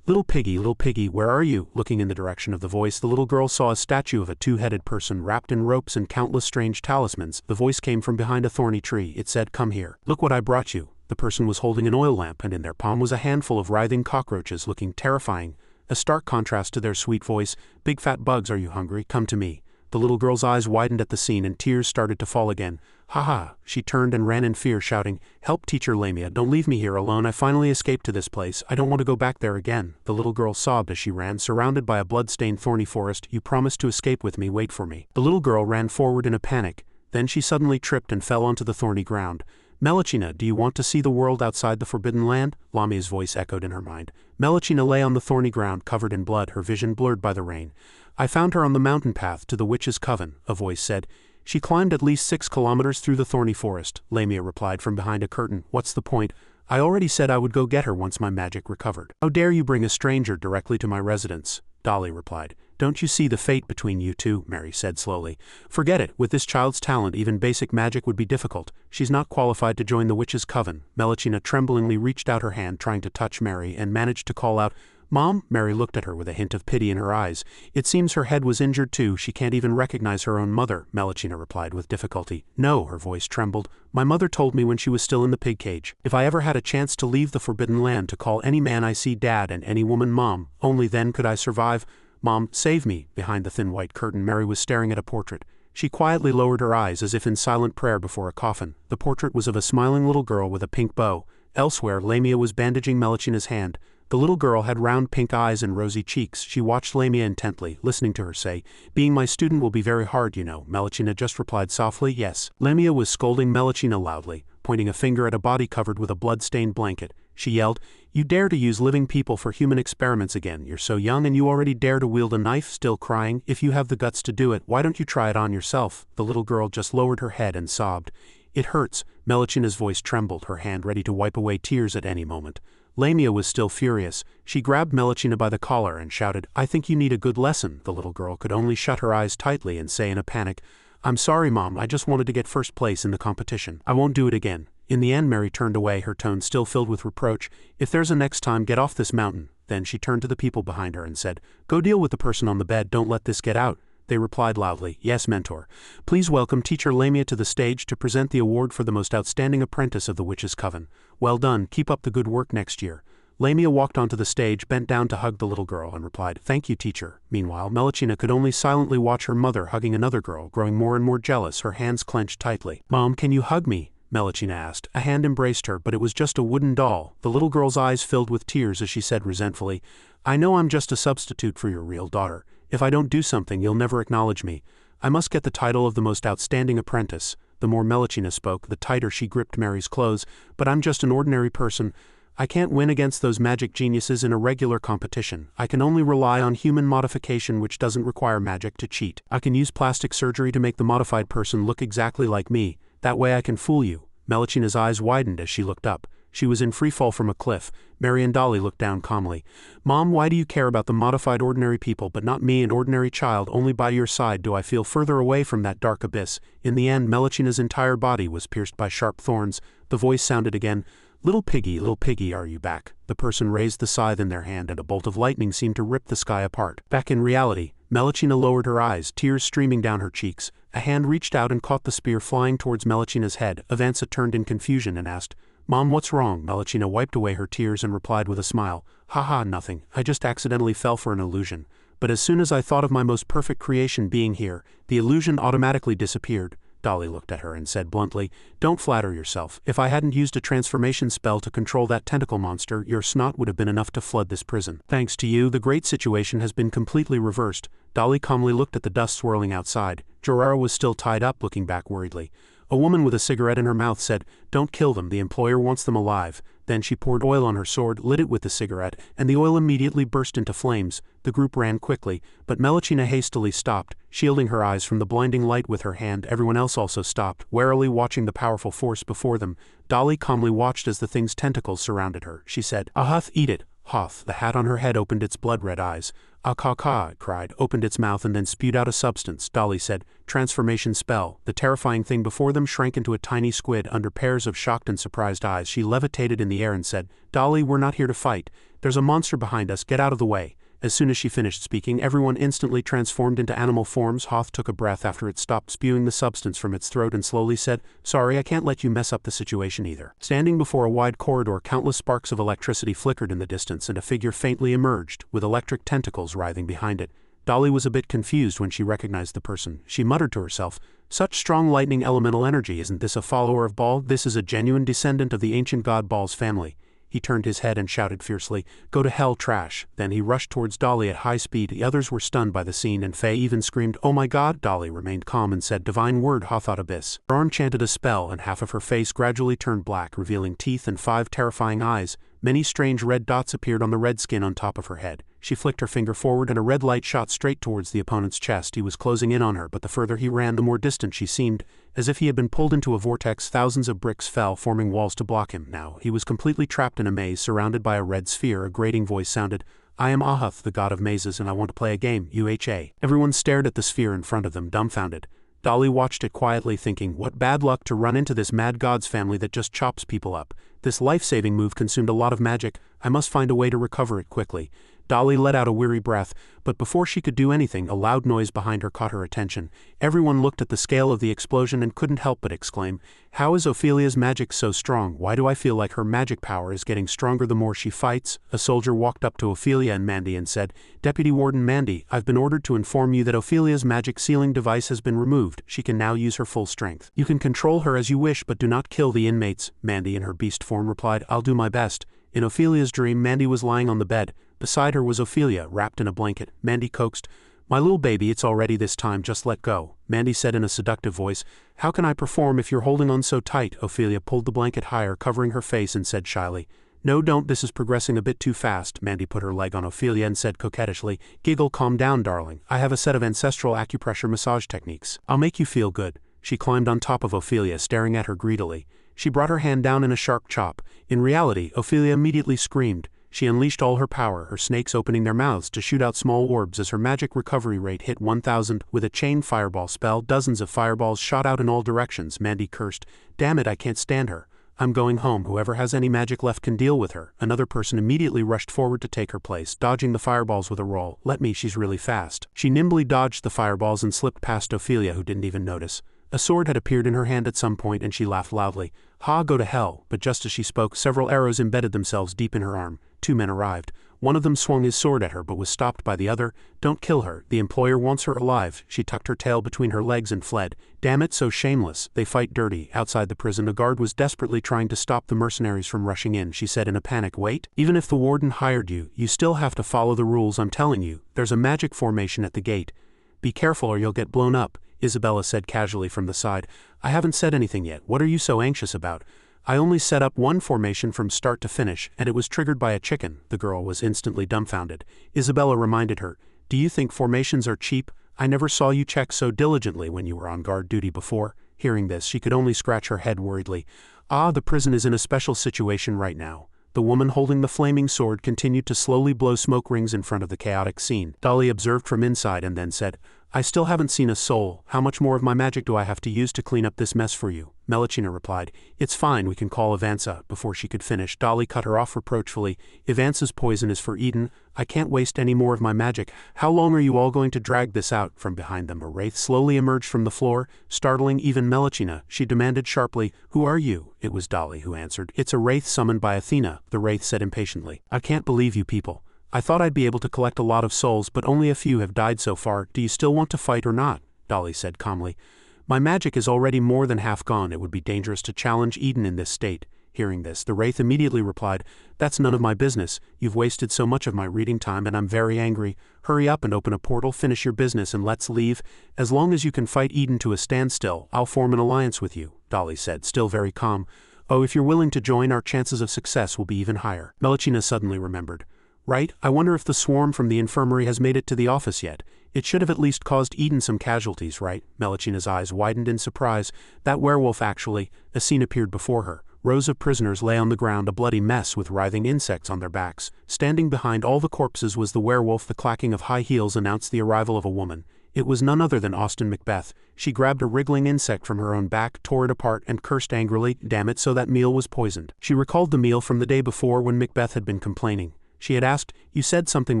Little piggy, where are you? Looking in the direction of the voice, the little girl saw a statue of a two-headed person wrapped in ropes and countless strange talismans. The voice came from behind a thorny tree. It said, "Come here. Look what I brought you." The person was holding an oil lamp, and in their palm was a handful of writhing cockroaches looking terrifying. A stark contrast to their sweet voice. "Big fat bugs, are you hungry? Come to me." The little girl's eyes widened at the scene and tears started to fall again. Ha ha! She turned and ran in fear, shouting, "Help, Teacher Lamia, don't leave me here alone. I finally escaped to this place. I don't want to go back there again." The little girl sobbed as she ran, surrounded by a blood-stained thorny forest. "You promised to escape with me, wait for me." The little girl ran forward in a panic. Then she suddenly tripped and fell onto the thorny ground. "Melachina, do you want to see the world outside the Forbidden Land?" Lamia's voice echoed in her mind. Melachina lay on the thorny ground, covered in blood, her vision blurred by the rain. "I found her on the mountain path to the Witch's Coven," a voice said. "She climbed at least 6 kilometers through the thorny forest," Lamia replied from behind a curtain. "What's the point? I already said I would go get her once my magic recovered." "How dare you bring a stranger directly to my residence?" Dolly replied. Don't you see the fate between you two? Mary said slowly. Forget it. With this child's talent, even basic magic would be difficult. She's not qualified to join the witches' coven. Melchina tremblingly reached out her hand trying to touch Mary and managed to call out, Mom? Mary looked at her with a hint of pity in her eyes. It seems her head was injured too. She can't even recognize her own mother, Melchina replied with difficulty. No, her voice trembled. My mother told me when she was still in the pig cage. If I ever had a chance to leave the forbidden land to call any man I see Dad and any woman Mom, only then could I survive. Mom, save me. Behind the thin white curtain, Mary was staring at a portrait. She quietly lowered her eyes as if in silent prayer before a coffin. The portrait was of a smiling little girl with a pink bow. Elsewhere, Lamia was bandaging Melchina's hand. The little girl had round pink eyes and rosy cheeks. She watched Lamia intently, listening to her say, Being my student will be very hard, you know. Melchina just replied softly, Yes. Lamia was scolding Melchina loudly, pointing a finger at a body covered with a blood-stained blanket. She yelled, You dare to use living people for human experiments again. You're so young and you already dare to wield a knife, still crying. If you have the guts to do it, why don't you try it on yourself? The little girl just lowered her head and sobbed. It hurts. Melchina's voice trembled, her hand ready to wipe away tears at any moment. Lamia was still furious. She grabbed Melchina by the collar and shouted, I think you need a good lesson. The little girl could only shut her eyes tightly and say in a panic, I'm sorry, Mom, I just wanted to get first place in the competition. I won't do it again. In the end, Mary turned away, her tone still filled with reproach. If there's a next time, get off this mountain. Then she turned to the people behind her and said, Go deal with the person on the bed, don't let this get out. They replied loudly, Yes, Mentor. Please welcome Teacher Lamia to the stage to present the award for the most outstanding apprentice of the Witches' Coven. Well done, keep up the good work next year. Lamia walked onto the stage, bent down to hug the little girl, and replied, Thank you, teacher. Meanwhile, Melchina could only silently watch her mother hugging another girl, growing more and more jealous, her hands clenched tightly. Mom, can you hug me? Melchina asked. A hand embraced her, but it was just a wooden doll. The little girl's eyes filled with tears as she said resentfully, I know I'm just a substitute for your real daughter. If I don't do something, you'll never acknowledge me. I must get the title of the most outstanding apprentice. The more Melchina spoke, the tighter she gripped Mary's clothes. But I'm just an ordinary person. I can't win against those magic geniuses in a regular competition. I can only rely on human modification, which doesn't require magic to cheat. I can use plastic surgery to make the modified person look exactly like me. That way I can fool you. Melchina's eyes widened as she looked up. She was in free fall from a cliff. Mary and Dolly looked down calmly. Mom, why do you care about the modified ordinary people but not me, an ordinary child? Only by your side do I feel further away from that dark abyss. In the end, Melchina's entire body was pierced by sharp thorns. The voice sounded again, little piggy, are you back? The person raised the scythe in their hand and a bolt of lightning seemed to rip the sky apart. Back in reality, Melchina lowered her eyes, tears streaming down her cheeks. A hand reached out and caught the spear flying towards Melchina's head. Avanza turned in confusion and asked, Mom, what's wrong? Melchina wiped away her tears and replied with a smile, Haha, nothing. I just accidentally fell for an illusion. But as soon as I thought of my most perfect creation being here, the illusion automatically disappeared. Dolly looked at her and said bluntly, Don't flatter yourself. If I hadn't used a transformation spell to control that tentacle monster, your snot would have been enough to flood this prison. Thanks to you, the great situation has been completely reversed. Dolly calmly looked at the dust swirling outside. Jorara was still tied up, looking back worriedly. A woman with a cigarette in her mouth said, Don't kill them, the employer wants them alive. Then she poured oil on her sword, lit it with the cigarette, and the oil immediately burst into flames. The group ran quickly, but Melchina hastily stopped, shielding her eyes from the blinding light with her hand. Everyone else also stopped, warily watching the powerful force before them. Dolly calmly watched as the thing's tentacles surrounded her. She said, Ahuth, eat it. Hoth, the hat on her head, opened its blood-red eyes. Ah-ka-ka, it cried, opened its mouth and then spewed out a substance. Dolly said, Transformation spell. The terrifying thing before them shrank into a tiny squid. Under pairs of shocked and surprised eyes, she levitated in the air and said, Dolly, we're not here to fight. There's a monster behind us, get out of the way. As soon as she finished speaking, everyone instantly transformed into animal forms. Hoth took a breath after it stopped spewing the substance from its throat and slowly said, Sorry, I can't let you mess up the situation either. Standing before a wide corridor, countless sparks of electricity flickered in the distance and a figure faintly emerged, with electric tentacles writhing behind it. Dolly was a bit confused when she recognized the person. She muttered to herself, Such strong lightning elemental energy, isn't this a follower of Baal? This is a genuine descendant of the ancient god Baal's family. He turned his head and shouted fiercely, Go to hell, trash. Then he rushed towards Dolly at high speed. The others were stunned by the scene and Faye even screamed, Oh my god. Dolly remained calm and said, Divine word, Hothot Abyss. Her arm chanted a spell and half of her face gradually turned black, revealing teeth and 5 terrifying eyes. Many strange red dots appeared on the red skin on top of her head. She flicked her finger forward and a red light shot straight towards the opponent's chest. He was closing in on her, but the further he ran, the more distant she seemed. As if he had been pulled into a vortex, thousands of bricks fell, forming walls to block him. Now, he was completely trapped in a maze, surrounded by a red sphere. A grating voice sounded, I am Ahuth, the god of mazes, and I want to play a game, UHA. Everyone stared at the sphere in front of them, dumbfounded. Dolly watched it quietly, thinking, what bad luck to run into this mad god's family that just chops people up. This life-saving move consumed a lot of magic. I must find a way to recover it quickly. Dolly let out a weary breath, but before she could do anything, a loud noise behind her caught her attention. Everyone looked at the scale of the explosion and couldn't help but exclaim, how is Ophelia's magic so strong? Why do I feel like her magic power is getting stronger the more she fights? A soldier walked up to Ophelia and Mandy and said, Deputy Warden Mandy, I've been ordered to inform you that Ophelia's magic sealing device has been removed. She can now use her full strength. You can control her as you wish, but do not kill the inmates. Mandy, in her beast form, replied, I'll do my best. In Ophelia's dream, Mandy was lying on the bed. Beside her was Ophelia, wrapped in a blanket. Mandy coaxed, my little baby, it's already this time, just let go. Mandy said in a seductive voice, how can I perform if you're holding on so tight? Ophelia pulled the blanket higher, covering her face, and said shyly, no, don't, this is progressing a bit too fast. Mandy put her leg on Ophelia and said coquettishly, giggle, calm down, darling. I have a set of ancestral acupressure massage techniques. I'll make you feel good. She climbed on top of Ophelia, staring at her greedily. She brought her hand down in a sharp chop. In reality, Ophelia immediately screamed. She unleashed all her power, her snakes opening their mouths to shoot out small orbs as her magic recovery rate hit 1000. With a chain fireball spell, dozens of fireballs shot out in all directions. Mandy cursed, damn it, I can't stand her. I'm going home. Whoever has any magic left can deal with her. Another person immediately rushed forward to take her place, dodging the fireballs with a roll. Let me, she's really fast. She nimbly dodged the fireballs and slipped past Ophelia, who didn't even notice. A sword had appeared in her hand at some point and she laughed loudly. Ha, go to hell. But just as she spoke, several arrows embedded themselves deep in her arm. 2 men arrived. One of them swung his sword at her but was stopped by the other. Don't kill her. The employer wants her alive. She tucked her tail between her legs and fled. Damn it, so shameless. They fight dirty. Outside the prison, a guard was desperately trying to stop the mercenaries from rushing in. She said in a panic, wait. Even if the warden hired you, you still have to follow the rules, I'm telling you. There's a magic formation at the gate. Be careful or you'll get blown up. Isabella said casually from the side. I haven't said anything yet. What are you so anxious about? I only set up one formation from start to finish, and it was triggered by a chicken. The girl was instantly dumbfounded. Isabella reminded her, do you think formations are cheap? I never saw you check so diligently when you were on guard duty before. Hearing this, she could only scratch her head worriedly. Ah, the prison is in a special situation right now. The woman holding the flaming sword continued to slowly blow smoke rings in front of the chaotic scene. Dolly observed from inside and then said, I still haven't seen a soul. How much more of my magic do I have to use to clean up this mess for you? Melchina replied, it's fine, we can call Ivansa. Before she could finish, Dolly cut her off reproachfully. Ivansa's poison is for Eden. I can't waste any more of my magic. How long are you all going to drag this out? From behind them, a wraith slowly emerged from the floor, startling even Melchina. She demanded sharply, who are you? It was Dolly who answered. It's a wraith summoned by Athena, the wraith said impatiently. I can't believe you people. I thought I'd be able to collect a lot of souls, but only a few have died so far. Do you still want to fight or not? Dolly said calmly. My magic is already more than half gone. It would be dangerous to challenge Eden in this state. Hearing this, the wraith immediately replied, that's none of my business. You've wasted so much of my reading time and I'm very angry. Hurry up and open a portal, finish your business and let's leave. As long as you can fight Eden to a standstill, I'll form an alliance with you, Dolly said, still very calm. Oh, if you're willing to join, our chances of success will be even higher. Melchina suddenly remembered. Right, I wonder if the swarm from the infirmary has made it to the office yet. It should have at least caused Eden some casualties, right? Melchina's eyes widened in surprise. That werewolf actually. A scene appeared before her. Rows of prisoners lay on the ground, a bloody mess with writhing insects on their backs. Standing behind all the corpses was the werewolf. The clacking of high heels announced the arrival of a woman. It was none other than Austin Macbeth. She grabbed a wriggling insect from her own back, tore it apart, and cursed angrily, damn it, so that meal was poisoned. She recalled the meal from the day before when Macbeth had been complaining. She had asked, you said something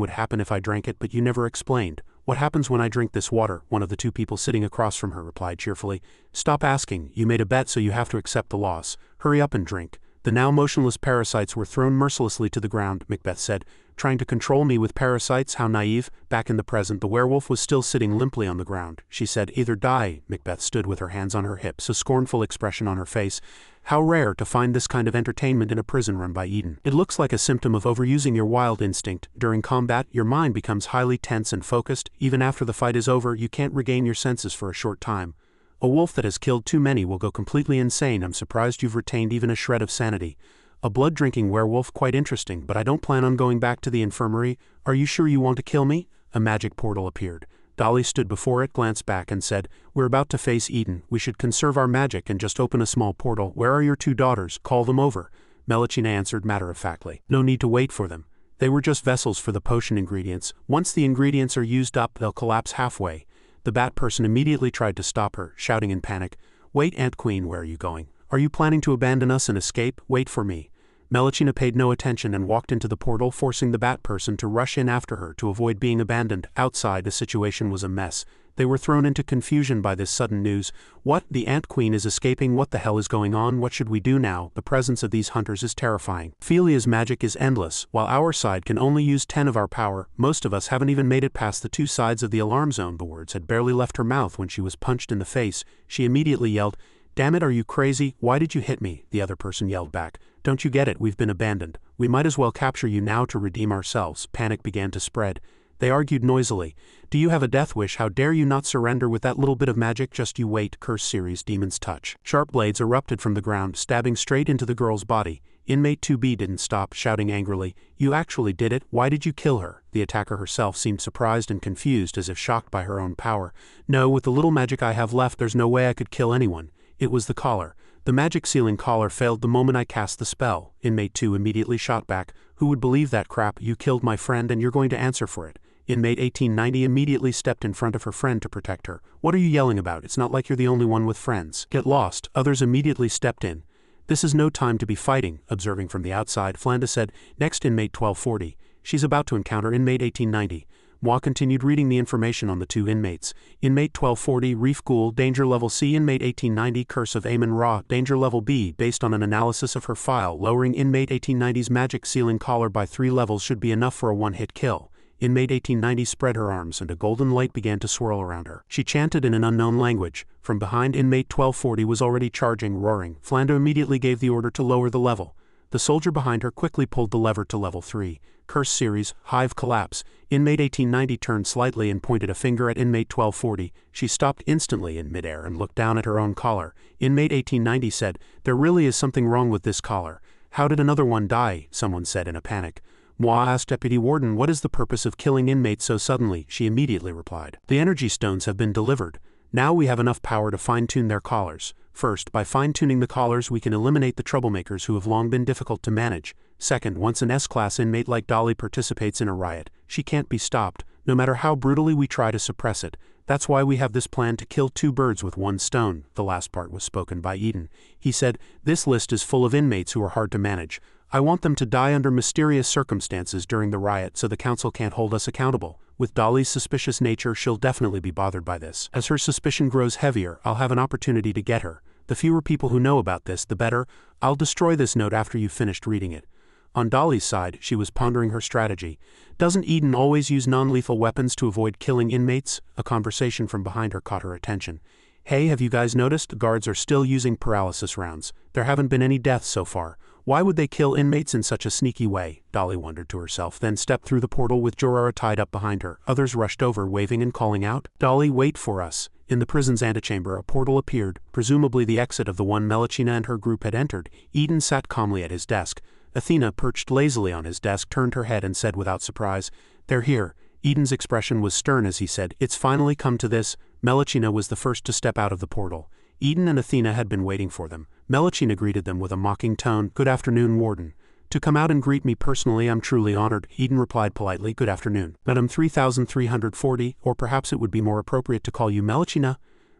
would happen if I drank it, but you never explained. What happens when I drink this water? One of the 2 people sitting across from her replied cheerfully. Stop asking, you made a bet so you have to accept the loss. Hurry up and drink. The now motionless parasites were thrown mercilessly to the ground, Macbeth said. Trying to control me with parasites, how naive. Back in the present, the werewolf was still sitting limply on the ground. She said, either die. Macbeth stood with her hands on her hips, a scornful expression on her face. How rare to find this kind of entertainment in a prison run by Eden. It looks like a symptom of overusing your wild instinct. During combat, your mind becomes highly tense and focused. Even after the fight is over, you can't regain your senses for a short time. A wolf that has killed too many will go completely insane. I'm surprised you've retained even a shred of sanity. A blood-drinking werewolf, quite interesting, but I don't plan on going back to the infirmary. Are you sure you want to kill me? A magic portal appeared. Dolly stood before it, glanced back and said, we're about to face Eden. We should conserve our magic and just open a small portal. Where are your 2 daughters? Call them over. Melchina answered matter-of-factly. No need to wait for them. They were just vessels for the potion ingredients. Once the ingredients are used up, they'll collapse halfway. The bat person immediately tried to stop her, shouting in panic, "Wait, Ant Queen, where are you going? Are you planning to abandon us and escape? Wait for me." Melachina paid no attention and walked into the portal, forcing the bat person to rush in after her to avoid being abandoned. Outside, the situation was a mess. They were thrown into confusion by this sudden news. What? The Ant Queen is escaping? What the hell is going on? What should we do now? The presence of these hunters is terrifying. Phelia's magic is endless, while our side can only use 10 of our power. Most of us haven't even made it past the 2 sides of the alarm zone. The words had barely left her mouth when she was punched in the face. She immediately yelled, "Damn it, are you crazy? Why did you hit me?" The other person yelled back, "Don't you get it? We've been abandoned. We might as well capture you now to redeem ourselves." Panic began to spread. They argued noisily. "Do you have a death wish? How dare you not surrender with that little bit of magic? Just you wait." Curse series Demon's Touch. Sharp blades erupted from the ground, stabbing straight into the girl's body. Inmate 2B didn't stop, shouting angrily, "You actually did it? Why did you kill her?" The attacker herself seemed surprised and confused, as if shocked by her own power. "No, with the little magic I have left, there's no way I could kill anyone. It was the collar. The magic sealing collar failed the moment I cast the spell." Inmate 2 immediately shot back, "Who would believe that crap? You killed my friend and you're going to answer for it." Inmate 1890 immediately stepped in front of her friend to protect her. "What are you yelling about? It's not like you're the only one with friends. Get lost." Others immediately stepped in. "This is no time to be fighting," observing from the outside, Flanda said. Next, Inmate 1240. "She's about to encounter Inmate 1890. Moi continued reading the information on the 2 inmates. Inmate 1240, Reef Ghoul, danger level C. Inmate 1890, Curse of Amon Ra, danger level B. Based on an analysis of her file, lowering Inmate 1890's magic sealing collar by 3 levels should be enough for a one-hit kill. Inmate 1890 spread her arms and a golden light began to swirl around her. She chanted in an unknown language. From behind, Inmate 1240 was already charging, roaring. Flanda immediately gave the order to lower the level. The soldier behind her quickly pulled the lever to level 3. Curse series, Hive Collapse. Inmate 1890 turned slightly and pointed a finger at Inmate 1240. She stopped instantly in midair and looked down at her own collar. Inmate 1890 said, "There really is something wrong with this collar." "How did another one die?" someone said in a panic. Moi asked Deputy Warden, "What is the purpose of killing inmates so suddenly?" She immediately replied, "The energy stones have been delivered. Now we have enough power to fine-tune their collars. First, by fine-tuning the collars we can eliminate the troublemakers who have long been difficult to manage. Second, once an S-class inmate like Dolly participates in a riot, she can't be stopped, no matter how brutally we try to suppress it. That's why we have this plan to kill 2 birds with 1 stone." The last part was spoken by Eden. He said, "This list is full of inmates who are hard to manage. I want them to die under mysterious circumstances during the riot so the council can't hold us accountable. With Dolly's suspicious nature, she'll definitely be bothered by this. As her suspicion grows heavier, I'll have an opportunity to get her. The fewer people who know about this, the better. I'll destroy this note after you've finished reading it." On Dolly's side, she was pondering her strategy. "Doesn't Eden always use non-lethal weapons to avoid killing inmates?" A conversation from behind her caught her attention. "Hey, have you guys noticed? The guards are still using paralysis rounds. There haven't been any deaths so far. Why would they kill inmates in such a sneaky way?" Dolly wondered to herself, then stepped through the portal with Jorara tied up behind her. Others rushed over, waving and calling out, "Dolly, wait for us." In the prison's antechamber, a portal appeared, presumably the exit of the one Melachina and her group had entered. Eden sat calmly at his desk. Athena, perched lazily on his desk, turned her head and said without surprise, "They're here." Eden's expression was stern as he said, "It's finally come to this." Melachina was the first to step out of the portal. Eden and Athena had been waiting for them. Melachina greeted them with a mocking tone, "Good afternoon, Warden." "To come out and greet me personally, I'm truly honored," Eden replied politely. "Good afternoon, Madam 3340, or perhaps it would be more appropriate to call you Melachina."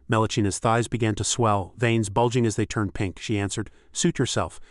Melachina's thighs began to swell, veins bulging as they turned pink. She answered, "Suit yourself."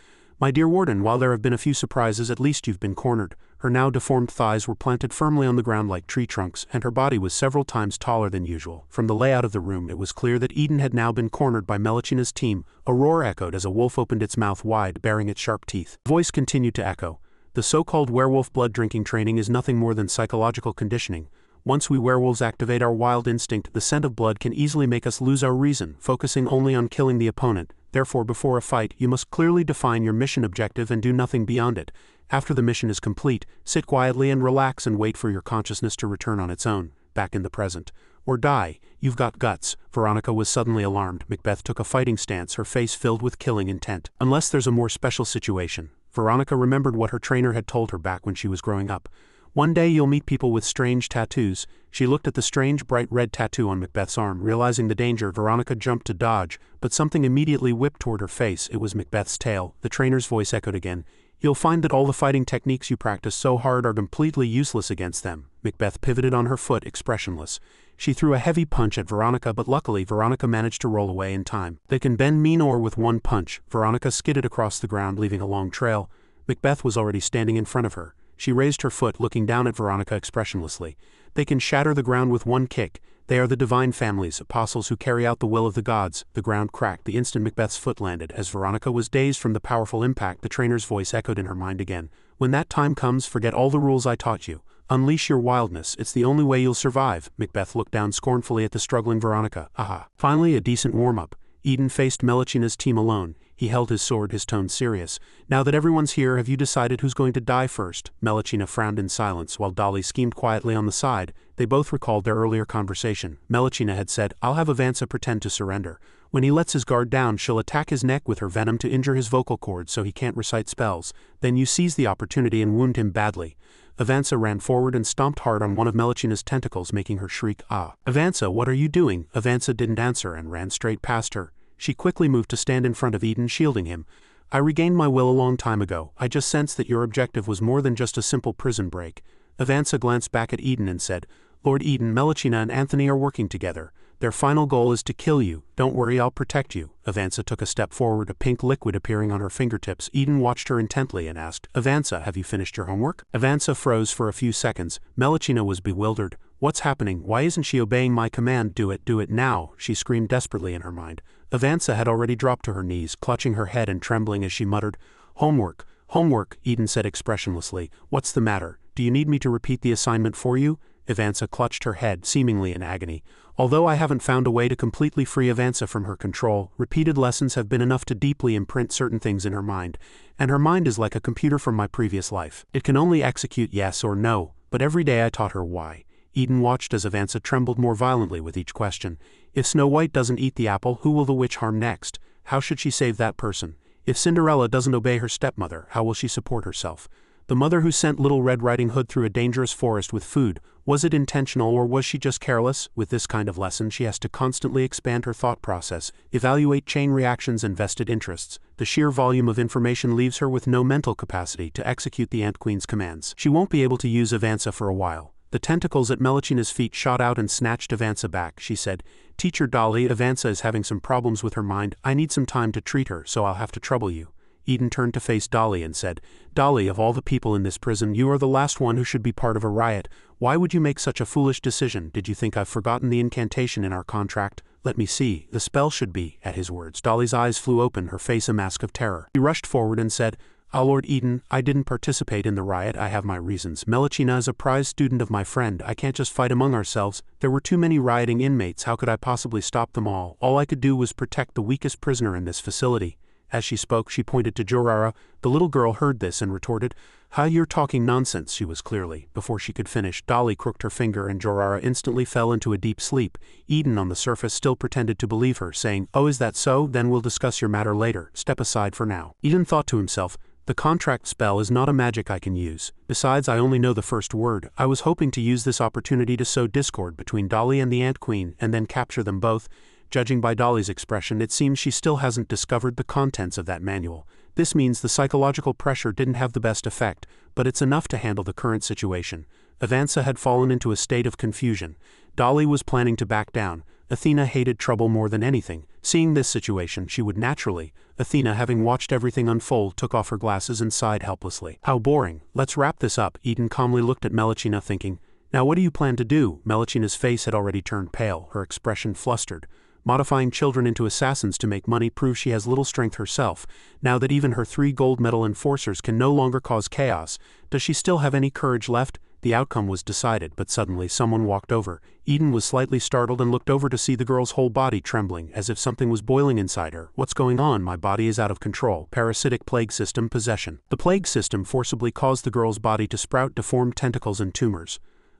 "My dear Warden, while there have been a few surprises, at least you've been cornered." Her now deformed thighs were planted firmly on the ground like tree trunks, and her body was several times taller than usual. From the layout of the room, it was clear that Eden had now been cornered by Melachina's team. A roar echoed as a wolf opened its mouth wide, baring its sharp teeth. The voice continued to echo. "The so-called werewolf blood-drinking training is nothing more than psychological conditioning. Once we werewolves activate our wild instinct, the scent of blood can easily make us lose our reason, focusing only on killing the opponent. Therefore, before a fight, you must clearly define your mission objective and do nothing beyond it. After the mission is complete, sit quietly and relax and wait for your consciousness to return on its own, back in the present. Or die. You've got guts." Veronica was suddenly alarmed. Macbeth took a fighting stance, her face filled with killing intent. "Unless there's a more special situation." Veronica remembered what her trainer had told her back when she was growing up. "One day you'll meet people with strange tattoos." She looked at the strange bright red tattoo on Macbeth's arm. Realizing the danger, Veronica jumped to dodge, but something immediately whipped toward her face. It was Macbeth's tail. The trainer's voice echoed again. You'll find that all the fighting techniques you practice so hard are completely useless against them. Macbeth pivoted on her foot, expressionless. She threw a heavy punch at Veronica, but luckily Veronica managed to roll away in time. They can bend mean ore with one punch. Veronica skidded across the ground, leaving a long trail. Macbeth was already standing in front of her. She raised her foot, looking down at Veronica expressionlessly. They can shatter the ground with one kick. They are the divine families, apostles who carry out the will of the gods. The ground cracked the instant Macbeth's foot landed. As Veronica was dazed from the powerful impact, the trainer's voice echoed in her mind again. When that time comes, forget all the rules I taught you. Unleash your wildness, it's the only way you'll survive. Macbeth looked down scornfully at the struggling Veronica. Aha. Finally a decent warm-up. Eden faced Melechina's team alone. He held his sword, his tone serious. Now that everyone's here, have you decided who's going to die first? Melechina frowned in silence, while Dolly schemed quietly on the side. They both recalled their earlier conversation. Melechina had said, I'll have Avanza pretend to surrender. When he lets his guard down, she'll attack his neck with her venom to injure his vocal cords so he can't recite spells. Then you seize the opportunity and wound him badly. Avanza ran forward and stomped hard on one of Melechina's tentacles, making her shriek, ah. Avanza, what are you doing? Avanza didn't answer and ran straight past her. She quickly moved to stand in front of Eden, shielding him. I regained my will a long time ago. I just sensed that your objective was more than just a simple prison break. Avanza glanced back at Eden and said, Lord Eden, Melechina and Anthony are working together. Their final goal is to kill you. Don't worry, I'll protect you. Avanza took a step forward, a pink liquid appearing on her fingertips. Eden watched her intently and asked, Avanza, have you finished your homework? Avanza froze for a few seconds. Melechina was bewildered. What's happening? Why isn't she obeying my command? Do it now, she screamed desperately in her mind. Avanza had already dropped to her knees, clutching her head and trembling as she muttered, Homework, homework, Eden said expressionlessly. What's the matter? Do you need me to repeat the assignment for you? Avanza clutched her head, seemingly in agony. Although I haven't found a way to completely free Avanza from her control, repeated lessons have been enough to deeply imprint certain things in her mind. And her mind is like a computer from my previous life. It can only execute yes or no, but every day I taught her why. Eden watched as Avanza trembled more violently with each question. If Snow White doesn't eat the apple, who will the witch harm next? How should she save that person? If Cinderella doesn't obey her stepmother, how will she support herself? The mother who sent Little Red Riding Hood through a dangerous forest with food, was it intentional or was she just careless? With this kind of lesson, she has to constantly expand her thought process, evaluate chain reactions and vested interests. The sheer volume of information leaves her with no mental capacity to execute the Ant Queen's commands. She won't be able to use Avanza for a while. The tentacles at Melechina's feet shot out and snatched Avanza back. She said, Teacher Dolly, Avanza is having some problems with her mind. I need some time to treat her, so I'll have to trouble you. Eden turned to face Dolly and said, Dolly, of all the people in this prison, you are the last one who should be part of a riot. Why would you make such a foolish decision? Did you think I've forgotten the incantation in our contract? Let me see. The spell should be. At his words, Dolly's eyes flew open, her face a mask of terror. He rushed forward and said, Lord Eden, I didn't participate in the riot. I have my reasons. Melechina is a prize student of my friend. I can't just fight among ourselves. There were too many rioting inmates. How could I possibly stop them all? All I could do was protect the weakest prisoner in this facility. As she spoke, she pointed to Jorara. The little girl heard this and retorted, You're talking nonsense, she was clearly. Before she could finish, Dolly crooked her finger and Jorara instantly fell into a deep sleep. Eden on the surface still pretended to believe her, saying, Oh, is that so? Then we'll discuss your matter later. Step aside for now. Eden thought to himself, The contract spell is not a magic I can use. Besides, I only know the first word. I was hoping to use this opportunity to sow discord between Dolly and the Ant Queen and then capture them both. Judging by Dolly's expression, it seems she still hasn't discovered the contents of that manual. This means the psychological pressure didn't have the best effect, but it's enough to handle the current situation. Avanza had fallen into a state of confusion. Dolly was planning to back down. Athena hated trouble more than anything. Seeing this situation, she would naturally. Athena, having watched everything unfold, took off her glasses and sighed helplessly. How boring. Let's wrap this up. Eden calmly looked at Melechina, thinking, Now what do you plan to do? Melechina's face had already turned pale, her expression flustered. Modifying children into assassins to make money proves she has little strength herself. Now that even her 3 gold medal enforcers can no longer cause chaos, does she still have any courage left? The outcome was decided, but suddenly someone walked over. Eden was slightly startled and looked over to see the girl's whole body trembling, as if something was boiling inside her. What's going on? My body is out of control. Parasitic plague system possession. The plague system forcibly caused the girl's body to sprout deformed tentacles and tumors.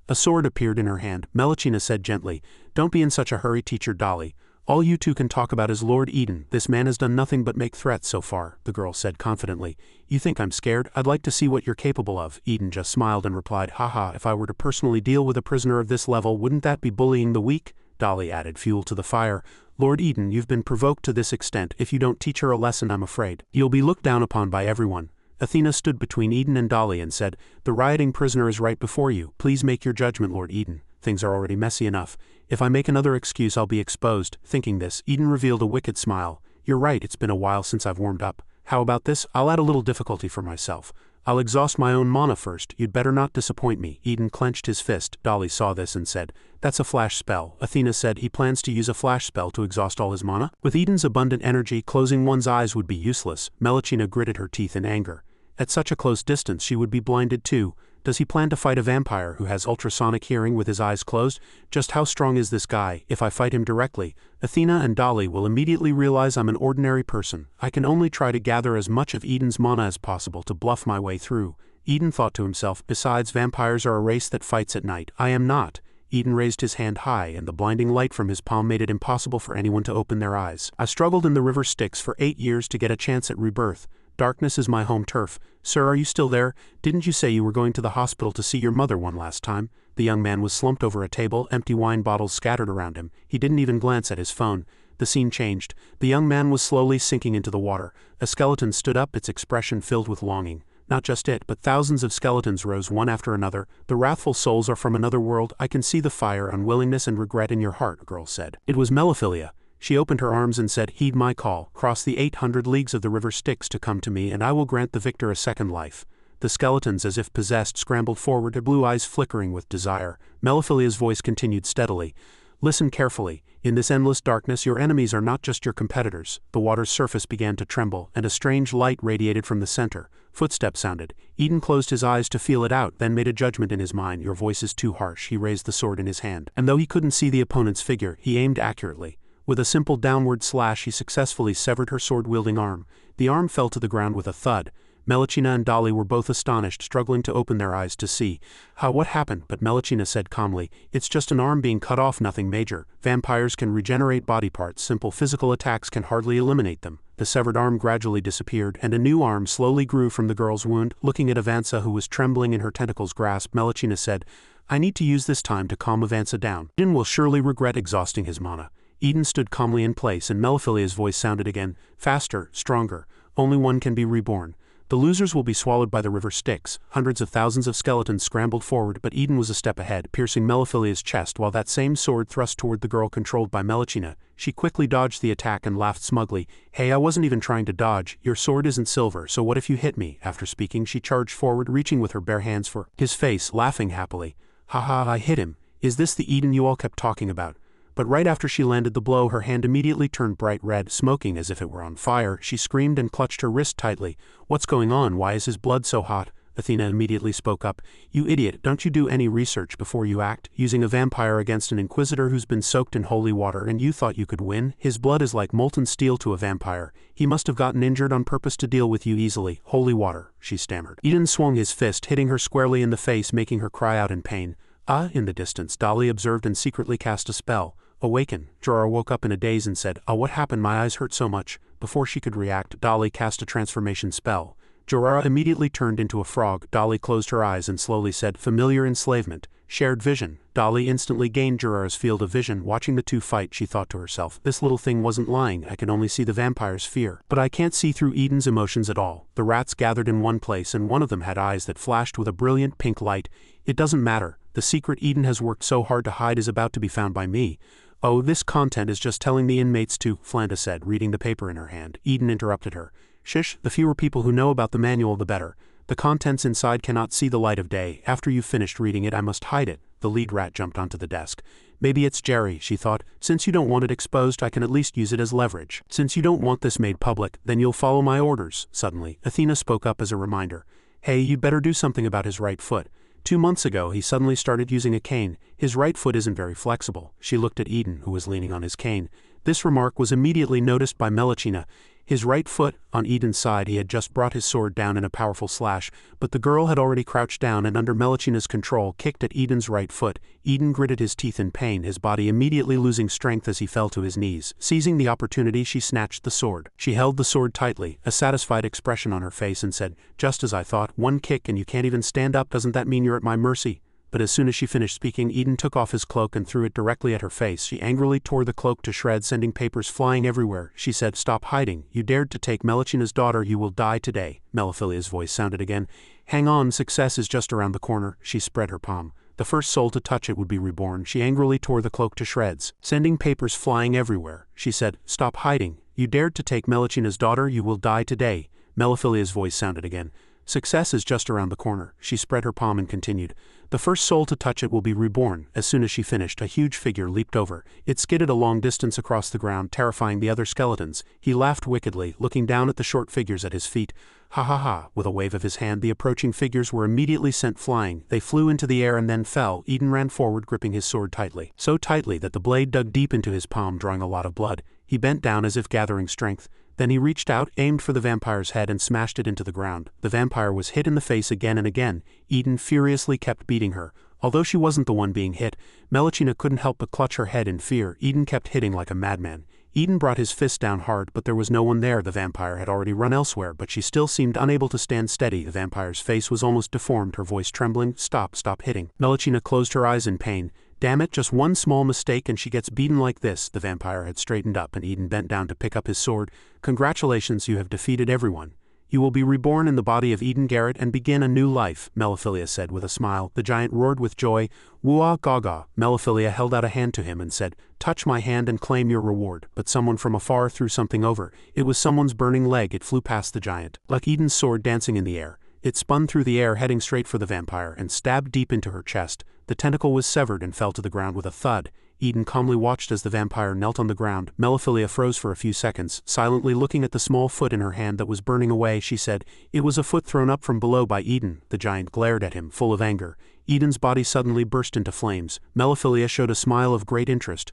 A sword appeared in her hand. Melechina said gently, Don't be in such a hurry, Teacher Dolly. All you two can talk about is Lord Eden. This man has done nothing but make threats so far, the girl said confidently. You think I'm scared? I'd like to see what you're capable of. Eden just smiled and replied, Haha, if I were to personally deal with a prisoner of this level, wouldn't that be bullying the weak? Dolly added fuel to the fire. Lord Eden, you've been provoked to this extent. If you don't teach her a lesson, I'm afraid you'll be looked down upon by everyone. Athena stood between Eden and Dolly and said, "The rioting prisoner is right before you. Please make your judgment, Lord Eden. Things are already messy enough. If I make another excuse, I'll be exposed." Thinking this, Eden revealed a wicked smile. "You're right, it's been a while since I've warmed up. How about this? I'll add a little difficulty for myself. I'll exhaust my own mana first. You'd better not disappoint me." Eden clenched his fist. Dolly saw this and said, "That's a flash spell." Athena said, "He plans to use a flash spell to exhaust all his mana?" With Eden's abundant energy, closing one's eyes would be useless. Melachina gritted her teeth in anger. At such a close distance she would be blinded too. Does he plan to fight a vampire who has ultrasonic hearing with his eyes closed? Just how strong is this guy? If I fight him directly, Athena and Dolly will immediately realize I'm an ordinary person. I can only try to gather as much of Eden's mana as possible to bluff my way through. Eden thought to himself, besides, vampires are a race that fights at night. I am not. Eden raised his hand high, and the blinding light from his palm made it impossible for anyone to open their eyes. "I struggled in the river Styx for 8 years to get a chance at rebirth. Darkness is my home turf. Sir, are you still there? Didn't you say you were going to the hospital to see your mother one last time?" The young man was slumped over a table, empty wine bottles scattered around him. He didn't even glance at his phone. The scene changed. The young man was slowly sinking into the water. A skeleton stood up, its expression filled with longing. Not just it, but thousands of skeletons rose one after another. "The wrathful souls are from another world. I can see the fire, unwillingness, and regret in your heart," a girl said. It was Melophilia. She opened her arms and said, "Heed my call. Cross the 800 leagues of the river Styx to come to me, and I will grant the victor a second life." The skeletons, as if possessed, scrambled forward, their blue eyes flickering with desire. Melophilia's voice continued steadily. "Listen carefully. In this endless darkness, your enemies are not just your competitors." The water's surface began to tremble, and a strange light radiated from the center. Footsteps sounded. Eden closed his eyes to feel it out, then made a judgment in his mind. "Your voice is too harsh." He raised the sword in his hand, and though he couldn't see the opponent's figure, he aimed accurately. With a simple downward slash, he successfully severed her sword-wielding arm. The arm fell to the ground with a thud. Melachina and Dolly were both astonished, struggling to open their eyes to see. What happened?" But Melachina said calmly, "It's just an arm being cut off, nothing major. Vampires can regenerate body parts. Simple physical attacks can hardly eliminate them." The severed arm gradually disappeared, and a new arm slowly grew from the girl's wound. Looking at Avanza, who was trembling in her tentacles' grasp, Melachina said, "I need to use this time to calm Avanza down. Eden will surely regret exhausting his mana." Eden stood calmly in place, and Melophilia's voice sounded again. "Faster, stronger. Only one can be reborn. The losers will be swallowed by the river Styx." Hundreds of thousands of skeletons scrambled forward, but Eden was a step ahead, piercing Melophilia's chest while that same sword thrust toward the girl controlled by Melachina. She quickly dodged the attack and laughed smugly. "Hey, I wasn't even trying to dodge. Your sword isn't silver, so what if you hit me?" After speaking, she charged forward, reaching with her bare hands for his face, laughing happily. "Haha, I hit him. Is this the Eden you all kept talking about?" But right after she landed the blow, her hand immediately turned bright red, smoking as if it were on fire. She screamed and clutched her wrist tightly. "What's going on? Why is his blood so hot?" Athena immediately spoke up. "You idiot, don't you do any research before you act? Using a vampire against an inquisitor who's been soaked in holy water, and you thought you could win? His blood is like molten steel to a vampire. He must have gotten injured on purpose to deal with you easily." "Holy water," she stammered. Eden swung his fist, hitting her squarely in the face, making her cry out in pain. In the distance, Dolly observed and secretly cast a spell. "Awaken." Jorah woke up in a daze and said, "What happened? My eyes hurt so much." Before she could react, Dolly cast a transformation spell. Jorah immediately turned into a frog. Dolly closed her eyes and slowly said, "Familiar enslavement. Shared vision." Dolly instantly gained Jorah's field of vision. Watching the two fight, she thought to herself, "This little thing wasn't lying. I can only see the vampire's fear. But I can't see through Eden's emotions at all." The rats gathered in one place, and one of them had eyes that flashed with a brilliant pink light. "It doesn't matter. The secret Eden has worked so hard to hide is about to be found by me." "Oh, this content is just telling the inmates to," Flanda said, reading the paper in her hand. Eden interrupted her. "Shush, the fewer people who know about the manual the better. The contents inside cannot see the light of day. After you've finished reading it, I must hide it." The lead rat jumped onto the desk. "Maybe it's Jerry," she thought. "Since you don't want it exposed, I can at least use it as leverage. Since you don't want this made public, then you'll follow my orders." Suddenly, Athena spoke up as a reminder. "Hey, you'd better do something about his right foot. 2 months ago, he suddenly started using a cane. His right foot isn't very flexible." She looked at Eden, who was leaning on his cane. This remark was immediately noticed by Melachina. His right foot, on Eden's side, he had just brought his sword down in a powerful slash, but the girl had already crouched down and under Melachina's control kicked at Eden's right foot. Eden gritted his teeth in pain, his body immediately losing strength as he fell to his knees. Seizing the opportunity, she snatched the sword. She held the sword tightly, a satisfied expression on her face, and said, "Just as I thought, one kick and you can't even stand up. Doesn't that mean you're at my mercy?" but as soon as she finished speaking, Eden took off his cloak and threw it directly at her face. She angrily tore the cloak to shreds, sending papers flying everywhere. She said, "Stop hiding. You dared to take Melchina's daughter. You will die today." Meliphilia's voice sounded again. "Hang on, success is just around the corner." She spread her palm. The first soul to touch it would be reborn. She angrily tore the cloak to shreds, sending papers flying everywhere. She said, "Stop hiding. You dared to take Melchina's daughter. You will die today." Meliphilia's voice sounded again. "Success is just around the corner." She spread her palm and continued. "The first soul to touch it will be reborn." As soon as she finished, a huge figure leaped over. It skidded a long distance across the ground, terrifying the other skeletons. He laughed wickedly, looking down at the short figures at his feet. "Ha ha ha." With a wave of his hand, the approaching figures were immediately sent flying. They flew into the air and then fell. Eden ran forward, gripping his sword tightly. So tightly that the blade dug deep into his palm, drawing a lot of blood. He bent down as if gathering strength. Then he reached out, aimed for the vampire's head and smashed it into the ground. The vampire was hit in the face again and again. Eden furiously kept beating her. Although she wasn't the one being hit, Melchina couldn't help but clutch her head in fear. Eden kept hitting like a madman. Eden brought his fist down hard, but there was no one there. The vampire had already run elsewhere, but she still seemed unable to stand steady. The vampire's face was almost deformed, her voice trembling. Stop hitting." Melchina closed her eyes in pain. "Damn it, just one small mistake and she gets beaten like this." The vampire had straightened up and Eden bent down to pick up his sword. "Congratulations, you have defeated everyone. You will be reborn in the body of Eden Garrett and begin a new life," Meliphilia said with a smile. The giant roared with joy. "Woo-ah gaga." Meliphilia held out a hand to him and said, "Touch my hand and claim your reward." But someone from afar threw something over. It was someone's burning leg. It flew past the giant, like Eden's sword dancing in the air. It spun through the air, heading straight for the vampire, and stabbed deep into her chest. The tentacle was severed and fell to the ground with a thud. Eden calmly watched as the vampire knelt on the ground. Meliphilia froze for a few seconds, silently looking at the small foot in her hand that was burning away. She said, "It was a foot thrown up from below by Eden." The giant glared at him, full of anger. Eden's body suddenly burst into flames. Meliphilia showed a smile of great interest.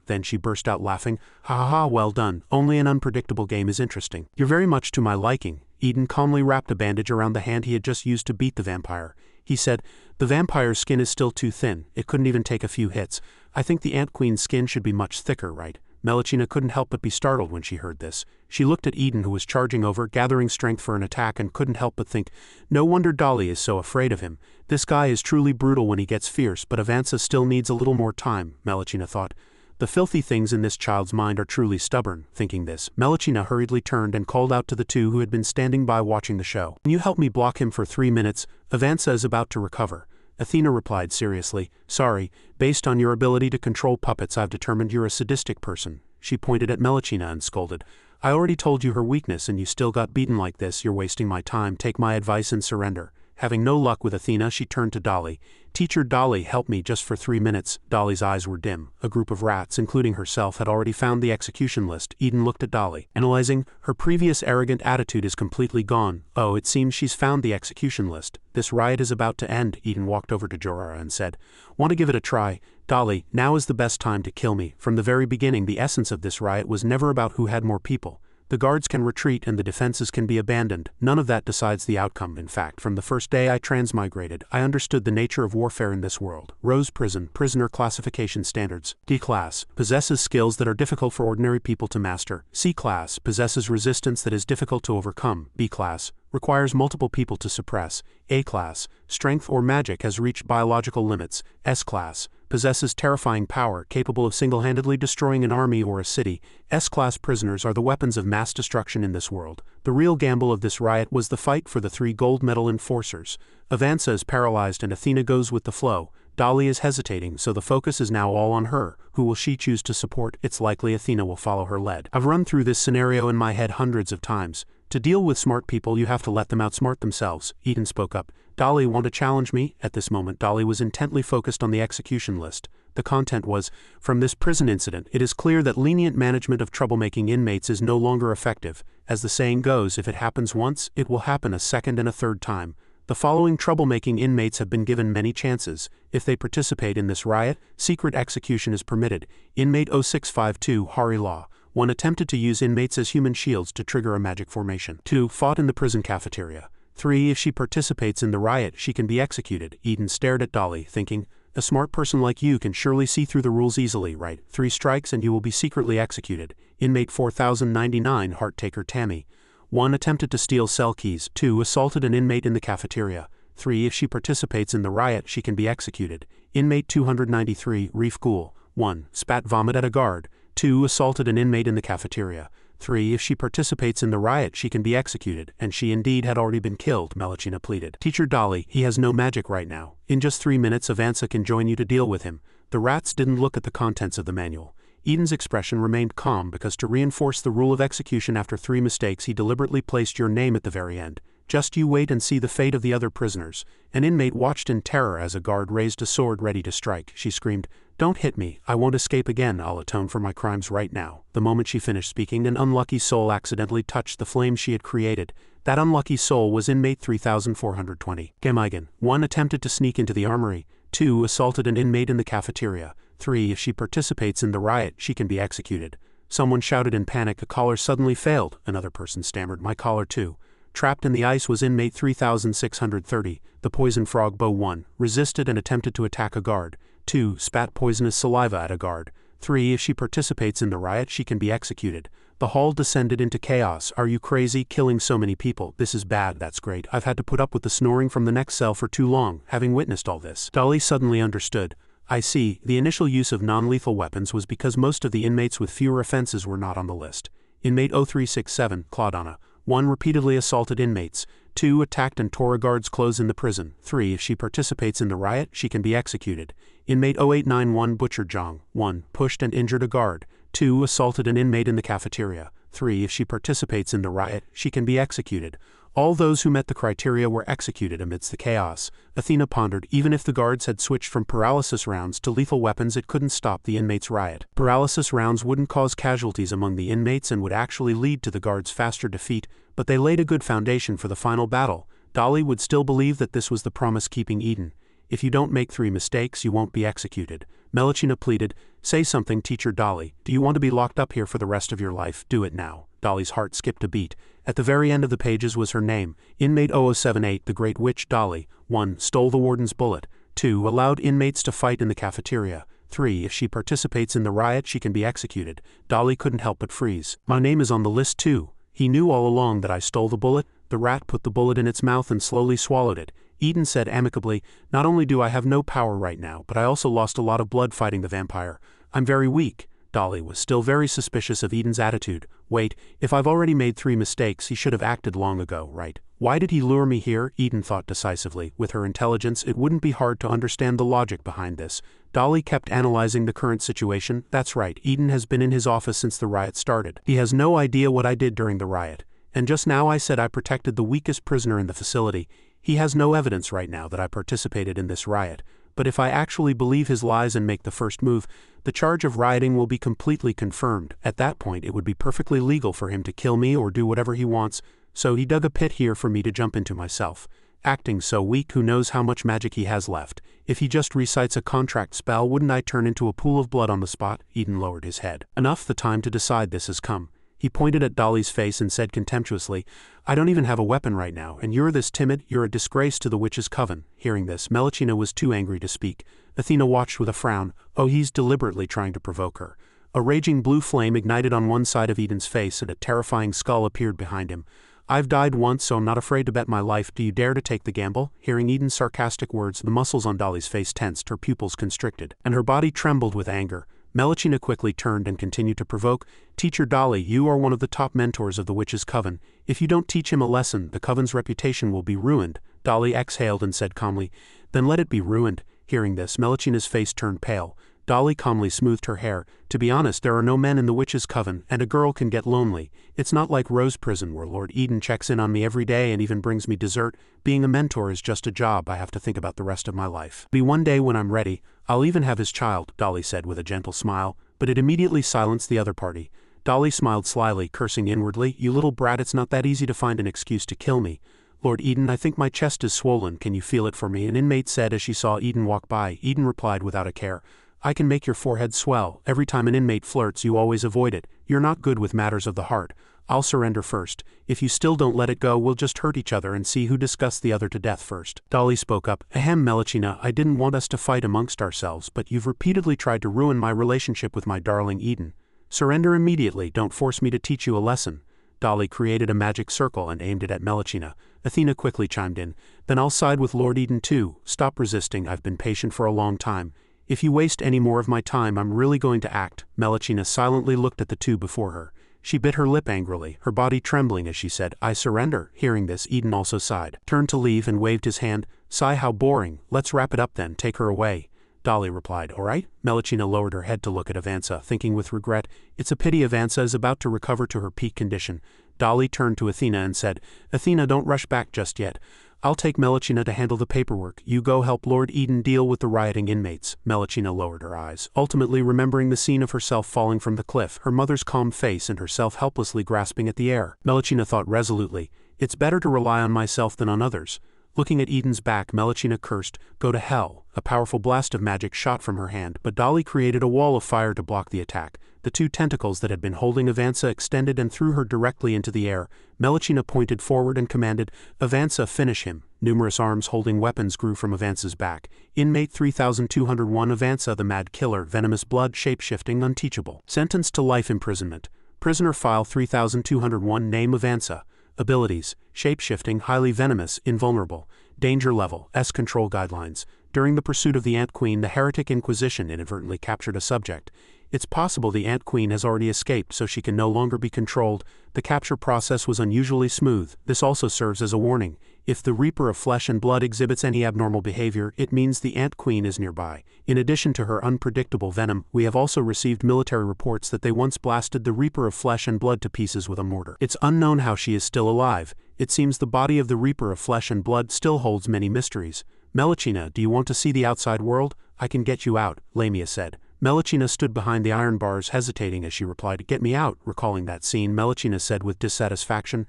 Then she burst out laughing. "Ha ha ha, well done. Only an unpredictable game is interesting. You're very much to my liking." Eden calmly wrapped a bandage around the hand he had just used to beat the vampire. He said, "The vampire's skin is still too thin. It couldn't even take a few hits. I think the Ant Queen's skin should be much thicker, right?" Melchina couldn't help but be startled when she heard this. She looked at Eden, who was charging over, gathering strength for an attack, and couldn't help but think, no wonder Dolly is so afraid of him. This guy is truly brutal when he gets fierce, but Avanza still needs a little more time, Melchina thought. The filthy things in this child's mind are truly stubborn. Thinking this, Melchina hurriedly turned and called out to the two who had been standing by watching the show. "Can you help me block him for 3 minutes? Avanza is about to recover." Athena replied seriously, "Sorry, based on your ability to control puppets, I've determined you're a sadistic person." She pointed at Melchina and scolded, "I already told you her weakness and you still got beaten like this. You're wasting my time. Take my advice and surrender." Having no luck with Athena, she turned to Dolly. "Teacher Dolly, help me just for 3 minutes." Dolly's eyes were dim. A group of rats, including herself, had already found the execution list. Eden looked at Dolly, analyzing. Her previous arrogant attitude is completely gone. "Oh, it seems she's found the execution list. This riot is about to end." Eden walked over to Jorara and said, "Want to give it a try? Dolly, now is the best time to kill me. From the very beginning, the essence of this riot was never about who had more people. The guards can retreat and the defenses can be abandoned. None of that decides the outcome. In fact, from the first day I transmigrated, I understood the nature of warfare in this world. Rose Prison, prisoner classification standards. D class, possesses skills that are difficult for ordinary people to master. C class, possesses resistance that is difficult to overcome. B class, requires multiple people to suppress. A class, strength or magic has reached biological limits. S class, possesses terrifying power, capable of single-handedly destroying an army or a city. S-class prisoners are the weapons of mass destruction in this world. The real gamble of this riot was the fight for the 3 gold medal enforcers. Avanza is paralyzed and Athena goes with the flow. Dolly is hesitating, so the focus is now all on her. Who will she choose to support? It's likely Athena will follow her lead. I've run through this scenario in my head hundreds of times. To deal with smart people, you have to let them outsmart themselves. Eden spoke up. "Dolly, want to challenge me?" At this moment, Dolly was intently focused on the execution list. The content was, "From this prison incident, it is clear that lenient management of troublemaking inmates is no longer effective. As the saying goes, if it happens once, it will happen a second and a third time. The following troublemaking inmates have been given many chances. If they participate in this riot, secret execution is permitted. Inmate 0652, Hari Law. 1 attempted to use inmates as human shields to trigger a magic formation. 2 fought in the prison cafeteria. 3 if she participates in the riot, she can be executed." Eden stared at Dolly, thinking, "A smart person like you can surely see through the rules easily, right? 3 strikes and you will be secretly executed." Inmate 4099, Heart Taker Tammy. 1 attempted to steal cell keys. 2 assaulted an inmate in the cafeteria. 3. If she participates in the riot, she can be executed. Inmate 293, Reef Ghoul. 1. Spat vomit at a guard. 2. Assaulted an inmate in the cafeteria. 3. If she participates in the riot, she can be executed, and she indeed had already been killed, Melchina pleaded. Teacher Dolly, he has no magic right now. In just 3 minutes Avanza can join you to deal with him. The rats didn't look at the contents of the manual. Eden's expression remained calm because to reinforce the rule of execution after 3 mistakes he deliberately placed your name at the very end. Just you wait and see the fate of the other prisoners. An inmate watched in terror as a guard raised a sword ready to strike. She screamed, "Don't hit me, I won't escape again, I'll atone for my crimes right now." The moment she finished speaking, an unlucky soul accidentally touched the flame she had created. That unlucky soul was inmate 3420. Gemeigen. 1. Attempted to sneak into the armory. 2. Assaulted an inmate in the cafeteria. 3. If she participates in the riot, she can be executed. Someone shouted in panic, "A collar suddenly failed." Another person stammered, "My collar too." Trapped in the ice was inmate 3630, the poison frog bow. 1. Resisted and attempted to attack a guard. 2. Spat poisonous saliva at a guard. 3. If she participates in the riot, she can be executed. The hall descended into chaos. "Are you crazy, killing so many people? This is bad." "That's great. I've had to put up with the snoring from the next cell for too long, having witnessed all this." Dolly suddenly understood. "I see, the initial use of non-lethal weapons was because most of the inmates with fewer offenses were not on the list." Inmate 0367, Claudana. 1. Repeatedly assaulted inmates. 2. Attacked and tore a guard's clothes in the prison. 3. If she participates in the riot, she can be executed. Inmate 0891, Butcher Jong. 1. Pushed and injured a guard. 2. Assaulted an inmate in the cafeteria. 3. If she participates in the riot, she can be executed. All those who met the criteria were executed amidst the chaos. Athena pondered, even if the guards had switched from paralysis rounds to lethal weapons, it couldn't stop the inmates' riot. Paralysis rounds wouldn't cause casualties among the inmates and would actually lead to the guards' faster defeat, but they laid a good foundation for the final battle. Dolly would still believe that this was the promise-keeping Eden. "If you don't make 3 mistakes, you won't be executed." Melchina pleaded, "Say something, Teacher Dolly. Do you want to be locked up here for the rest of your life? Do it now." Dolly's heart skipped a beat. At the very end of the pages was her name, Inmate 0078, the Great Witch Dolly. 1. Stole the warden's bullet. 2. Allowed inmates to fight in the cafeteria. 3. If she participates in the riot, she can be executed. Dolly couldn't help but freeze. "My name is on the list too. He knew all along that I stole the bullet." The rat put the bullet in its mouth and slowly swallowed it. Eden said amicably, "Not only do I have no power right now, but I also lost a lot of blood fighting the vampire. I'm very weak." Dolly was still very suspicious of Eden's attitude. "Wait, if I've already made 3 mistakes, he should have acted long ago, right? Why did he lure me here?" Eden thought decisively. With her intelligence, it wouldn't be hard to understand the logic behind this. Dolly kept analyzing the current situation. "That's right, Eden has been in his office since the riot started. He has no idea what I did during the riot. And just now I said I protected the weakest prisoner in the facility. He has no evidence right now that I participated in this riot. But if I actually believe his lies and make the first move, the charge of rioting will be completely confirmed. At that point it would be perfectly legal for him to kill me or do whatever he wants, so he dug a pit here for me to jump into myself. Acting so weak, who knows how much magic he has left. If he just recites a contract spell, wouldn't I turn into a pool of blood on the spot?" Eden lowered his head. "Enough, the time to decide this has come." He pointed at Dolly's face and said contemptuously, "I don't even have a weapon right now, and you're this timid. You're a disgrace to the witch's coven." Hearing this, Melchina was too angry to speak. Athena watched with a frown. "Oh, he's deliberately trying to provoke her." A raging blue flame ignited on one side of Eden's face and a terrifying skull appeared behind him. "I've died once, so I'm not afraid to bet my life. Do you dare to take the gamble?" Hearing Eden's sarcastic words, the muscles on Dolly's face tensed, her pupils constricted, and her body trembled with anger. Melchina quickly turned and continued to provoke. "Teacher Dolly, you are one of the top mentors of the witch's coven. If you don't teach him a lesson, the coven's reputation will be ruined." Dolly exhaled and said calmly, "Then let it be ruined." Hearing this, Melchina's face turned pale. Dolly calmly smoothed her hair. "To be honest, there are no men in the witch's coven, and a girl can get lonely. It's not like Rose Prison where Lord Eden checks in on me every day and even brings me dessert. Being a mentor is just a job I have to think about the rest of my life. Be one day when I'm ready, I'll even have his child," Dolly said with a gentle smile, but it immediately silenced the other party. Dolly smiled slyly, cursing inwardly, "You little brat, it's not that easy to find an excuse to kill me. Lord Eden, I think my chest is swollen, can you feel it for me?" An inmate said as she saw Eden walk by. Eden replied without a care, "I can make your forehead swell. Every time an inmate flirts, you always avoid it. You're not good with matters of the heart. I'll surrender first. If you still don't let it go, we'll just hurt each other and see who disgusts the other to death first." Dolly spoke up. "Ahem, Melchina, I didn't want us to fight amongst ourselves, but you've repeatedly tried to ruin my relationship with my darling Eden. Surrender immediately, don't force me to teach you a lesson." Dolly created a magic circle and aimed it at Melachina. Athena quickly chimed in. Then I'll side with Lord Eden too. Stop resisting, I've been patient for a long time. If you waste any more of my time, I'm really going to act. Melachina silently looked at the two before her. She bit her lip angrily, her body trembling as she said, I surrender. Hearing this, Eden also sighed, turned to leave and waved his hand. Sigh, how boring. Let's wrap it up then, take her away. Dolly replied, all right. Melachina lowered her head to look at Avanza, thinking with regret, it's a pity Avanza is about to recover to her peak condition. Dolly turned to Athena and said, Athena, don't rush back just yet. I'll take Melachina to handle the paperwork. You go help Lord Eden deal with the rioting inmates. Melachina lowered her eyes, ultimately remembering the scene of herself falling from the cliff, her mother's calm face and herself helplessly grasping at the air. Melachina thought resolutely, it's better to rely on myself than on others. Looking at Eden's back, Melachina cursed, go to hell. A powerful blast of magic shot from her hand, but Dolly created a wall of fire to block the attack. The two tentacles that had been holding Avanza extended and threw her directly into the air. Melachina pointed forward and commanded, Avanza, finish him. Numerous arms holding weapons grew from Avanza's back. Inmate 3201 Avanza the Mad Killer, venomous blood, shape-shifting, unteachable. Sentenced to life imprisonment. Prisoner file 3201 name Avanza. Abilities, shape-shifting, highly venomous, invulnerable. Danger level, S control guidelines. During the pursuit of the Ant Queen, the Heretic Inquisition inadvertently captured a subject. It's possible the Ant Queen has already escaped, so she can no longer be controlled. The capture process was unusually smooth. This also serves as a warning. If the Reaper of Flesh and Blood exhibits any abnormal behavior, it means the Ant Queen is nearby. In addition to her unpredictable venom, we have also received military reports that they once blasted the Reaper of Flesh and Blood to pieces with a mortar. It's unknown how she is still alive. It seems the body of the Reaper of Flesh and Blood still holds many mysteries. Melachina, do you want to see the outside world? I can get you out, Lamia said. Melachina stood behind the iron bars hesitating as she replied, get me out. Recalling that scene, Melachina said with dissatisfaction,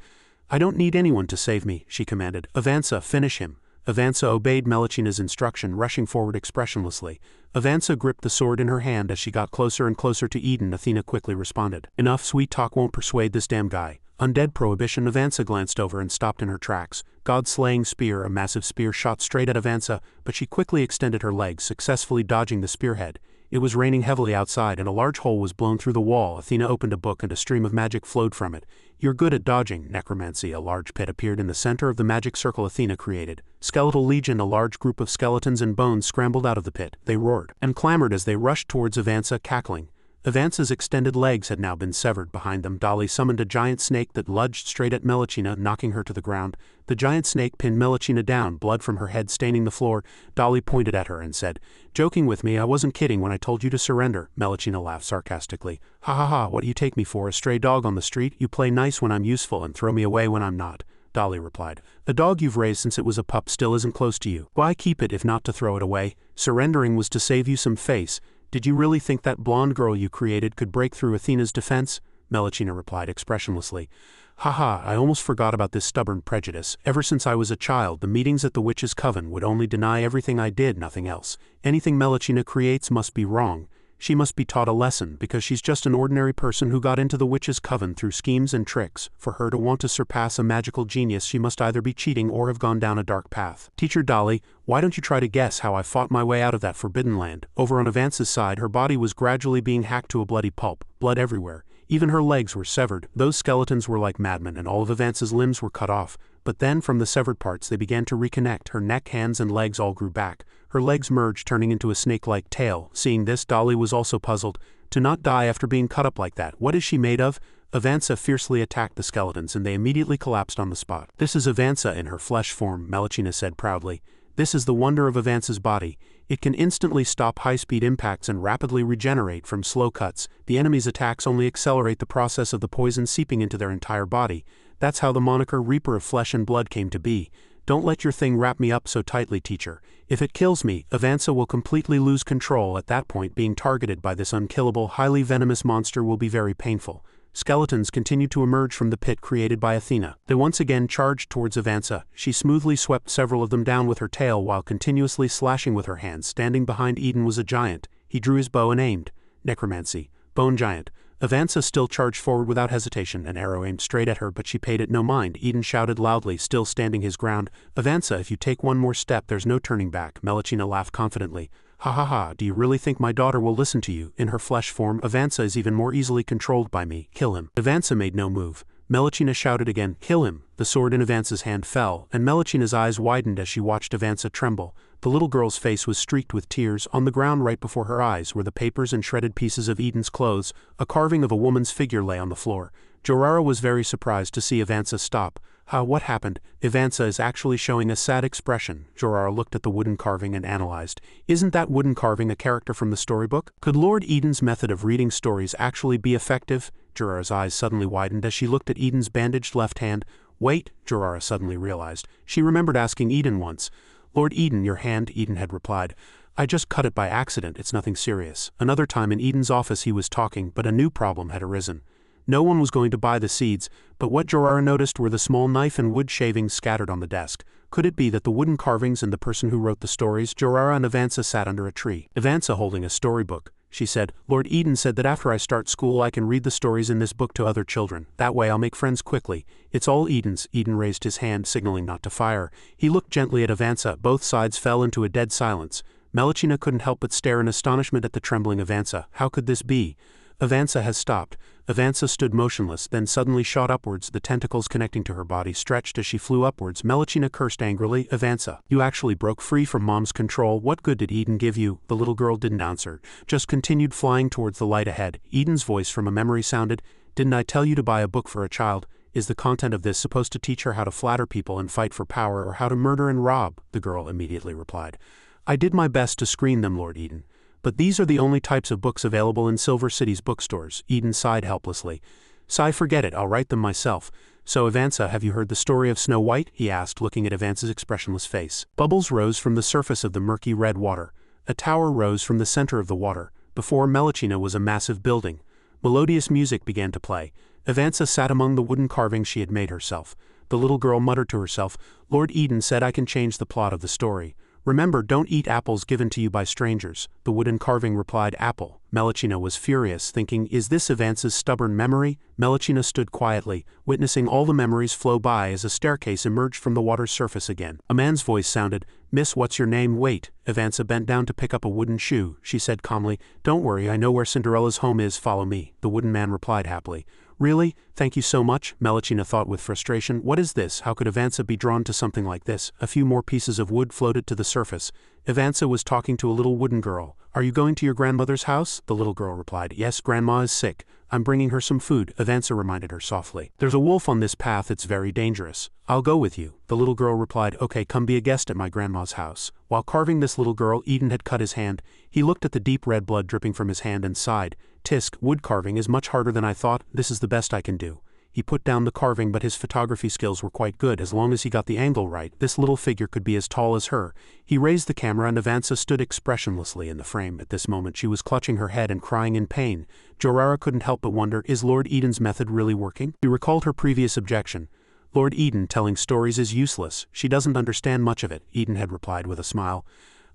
I don't need anyone to save me, she commanded. Avanza, finish him. Avanza obeyed Melachina's instruction, rushing forward expressionlessly. Avanza gripped the sword in her hand as she got closer and closer to Eden. Athena quickly responded, enough, sweet talk won't persuade this damn guy. Undead prohibition. Avanza glanced over and stopped in her tracks. God-slaying spear. A massive spear shot straight at Avanza, but she quickly extended her legs, successfully dodging the spearhead. It was raining heavily outside and a large hole was blown through the wall. Athena opened a book and a stream of magic flowed from it. You're good at dodging. Necromancy. A large pit appeared in the center of the magic circle Athena created. Skeletal Legion. A large group of skeletons and bones scrambled out of the pit. They roared and clamored as they rushed towards Avanza, cackling. Avanza's extended legs had now been severed. Behind them, Dolly summoned a giant snake that lunged straight at Melachina, knocking her to the ground. The giant snake pinned Melachina down, blood from her head staining the floor. Dolly pointed at her and said, joking with me, I wasn't kidding when I told you to surrender. Melachina laughed sarcastically. Ha ha ha, what do you take me for, a stray dog on the street? You play nice when I'm useful and throw me away when I'm not. Dolly replied, a dog you've raised since it was a pup still isn't close to you. Why keep it if not to throw it away? Surrendering was to save you some face. Did you really think that blonde girl you created could break through Athena's defense? Melachina replied expressionlessly. Haha, I almost forgot about this stubborn prejudice. Ever since I was a child, the meetings at the Witches' Coven would only deny everything I did, nothing else. Anything Melachina creates must be wrong. She must be taught a lesson, because she's just an ordinary person who got into the Witches' Coven through schemes and tricks. For her to want to surpass a magical genius, she must either be cheating or have gone down a dark path. Teacher Dolly, why don't you try to guess how I fought my way out of that forbidden land? Over on Avanza's side, her body was gradually being hacked to a bloody pulp, blood everywhere. Even her legs were severed. Those skeletons were like madmen, and all of Avanza's limbs were cut off. But then, from the severed parts, they began to reconnect. Her neck, hands, and legs all grew back. Her legs merged, turning into a snake-like tail. Seeing this, Dolly was also puzzled. To not die after being cut up like that, what is she made of? Avanza fiercely attacked the skeletons, and they immediately collapsed on the spot. This is Avanza in her flesh form, Melachina said proudly. This is the wonder of Avanza's body. It can instantly stop high-speed impacts and rapidly regenerate from slow cuts. The enemy's attacks only accelerate the process of the poison seeping into their entire body. That's how the moniker Reaper of Flesh and Blood came to be. Don't let your thing wrap me up so tightly, teacher. If it kills me, Avanza will completely lose control. At that point, being targeted by this unkillable, highly venomous monster will be very painful. Skeletons continued to emerge from the pit created by Athena. They once again charged towards Avanza. She smoothly swept several of them down with her tail while continuously slashing with her hands. Standing behind Eden was a giant. He drew his bow and aimed. Necromancy. Bone giant. Avanza still charged forward without hesitation. An arrow aimed straight at her, but she paid it no mind. Eden shouted loudly, still standing his ground. Avanza, if you take one more step, there's no turning back. Melachina laughed confidently. Ha ha ha, do you really think my daughter will listen to you? In her flesh form, Avanza is even more easily controlled by me. Kill him. Avanza made no move. Melechina shouted again, "Kill him!" The sword in Avanza's hand fell, and Melechina's eyes widened as she watched Avanza tremble. The little girl's face was streaked with tears. On the ground right before her eyes were the papers and shredded pieces of Eden's clothes. A carving of a woman's figure lay on the floor. Jorara was very surprised to see Avanza stop. What happened? Avanza is actually showing a sad expression. Jorara looked at the wooden carving and analyzed. Isn't that wooden carving a character from the storybook? Could Lord Eden's method of reading stories actually be effective? Jorara's eyes suddenly widened as she looked at Eden's bandaged left hand. Wait, Jorara suddenly realized. She remembered asking Eden once. Lord Eden, your hand, Eden had replied. I just cut it by accident, it's nothing serious. Another time in Eden's office he was talking, but a new problem had arisen. No one was going to buy the seeds, but what Jorara noticed were the small knife and wood shavings scattered on the desk. Could it be that the wooden carvings and the person who wrote the stories? Jorara and Avanza sat under a tree. Avanza holding a storybook. She said, Lord Eden said that after I start school I can read the stories in this book to other children. That way I'll make friends quickly. It's all Eden's. Eden raised his hand, signaling not to fire. He looked gently at Avanza. Both sides fell into a dead silence. Melechina couldn't help but stare in astonishment at the trembling Avanza. How could this be? Avanza has stopped. Avanza stood motionless, then suddenly shot upwards. The tentacles connecting to her body stretched as she flew upwards. Melechina cursed angrily. Avanza, you actually broke free from Mom's control. What good did Eden give you? The little girl didn't answer, just continued flying towards the light ahead. Eden's voice from a memory sounded, Didn't I tell you to buy a book for a child? Is the content of this supposed to teach her how to flatter people and fight for power, or how to murder and rob? The girl immediately replied. I did my best to screen them, Lord Eden. But these are the only types of books available in Silver City's bookstores. Eden sighed helplessly. Sigh, forget it, I'll write them myself. So Avanza, have you heard the story of Snow White? He asked, looking at Avanza's expressionless face. Bubbles rose from the surface of the murky red water. A tower rose from the center of the water. Before Melechina was a massive building. Melodious music began to play. Avanza sat among the wooden carvings she had made herself. The little girl muttered to herself, Lord Eden said I can change the plot of the story. Remember, don't eat apples given to you by strangers. The wooden carving replied, apple. Melechina was furious, thinking, is this Avanza's stubborn memory? Melechina stood quietly, witnessing all the memories flow by as a staircase emerged from the water's surface again. A man's voice sounded, Miss, what's your name? Wait. Avanza bent down to pick up a wooden shoe. She said calmly, Don't worry, I know where Cinderella's home is, follow me. The wooden man replied happily. Really? Thank you so much, Melechina thought with frustration. What is this? How could Avanza be drawn to something like this? A few more pieces of wood floated to the surface. Avanza was talking to a little wooden girl. Are you going to your grandmother's house? The little girl replied, Yes, Grandma is sick. I'm bringing her some food, Avanza reminded her softly. There's a wolf on this path, it's very dangerous. I'll go with you. The little girl replied, Okay, come be a guest at my grandma's house. While carving this little girl, Eden had cut his hand. He looked at the deep red blood dripping from his hand and sighed. Tisk, wood carving is much harder than I thought. This is the best I can do. He put down the carving, but his photography skills were quite good. As long as he got the angle right, this little figure could be as tall as her. He raised the camera and Avanza stood expressionlessly in the frame. At this moment she was clutching her head and crying in pain. Jorara couldn't help but wonder, is Lord Eden's method really working? He recalled her previous objection. Lord Eden telling stories is useless. She doesn't understand much of it, Eden had replied with a smile.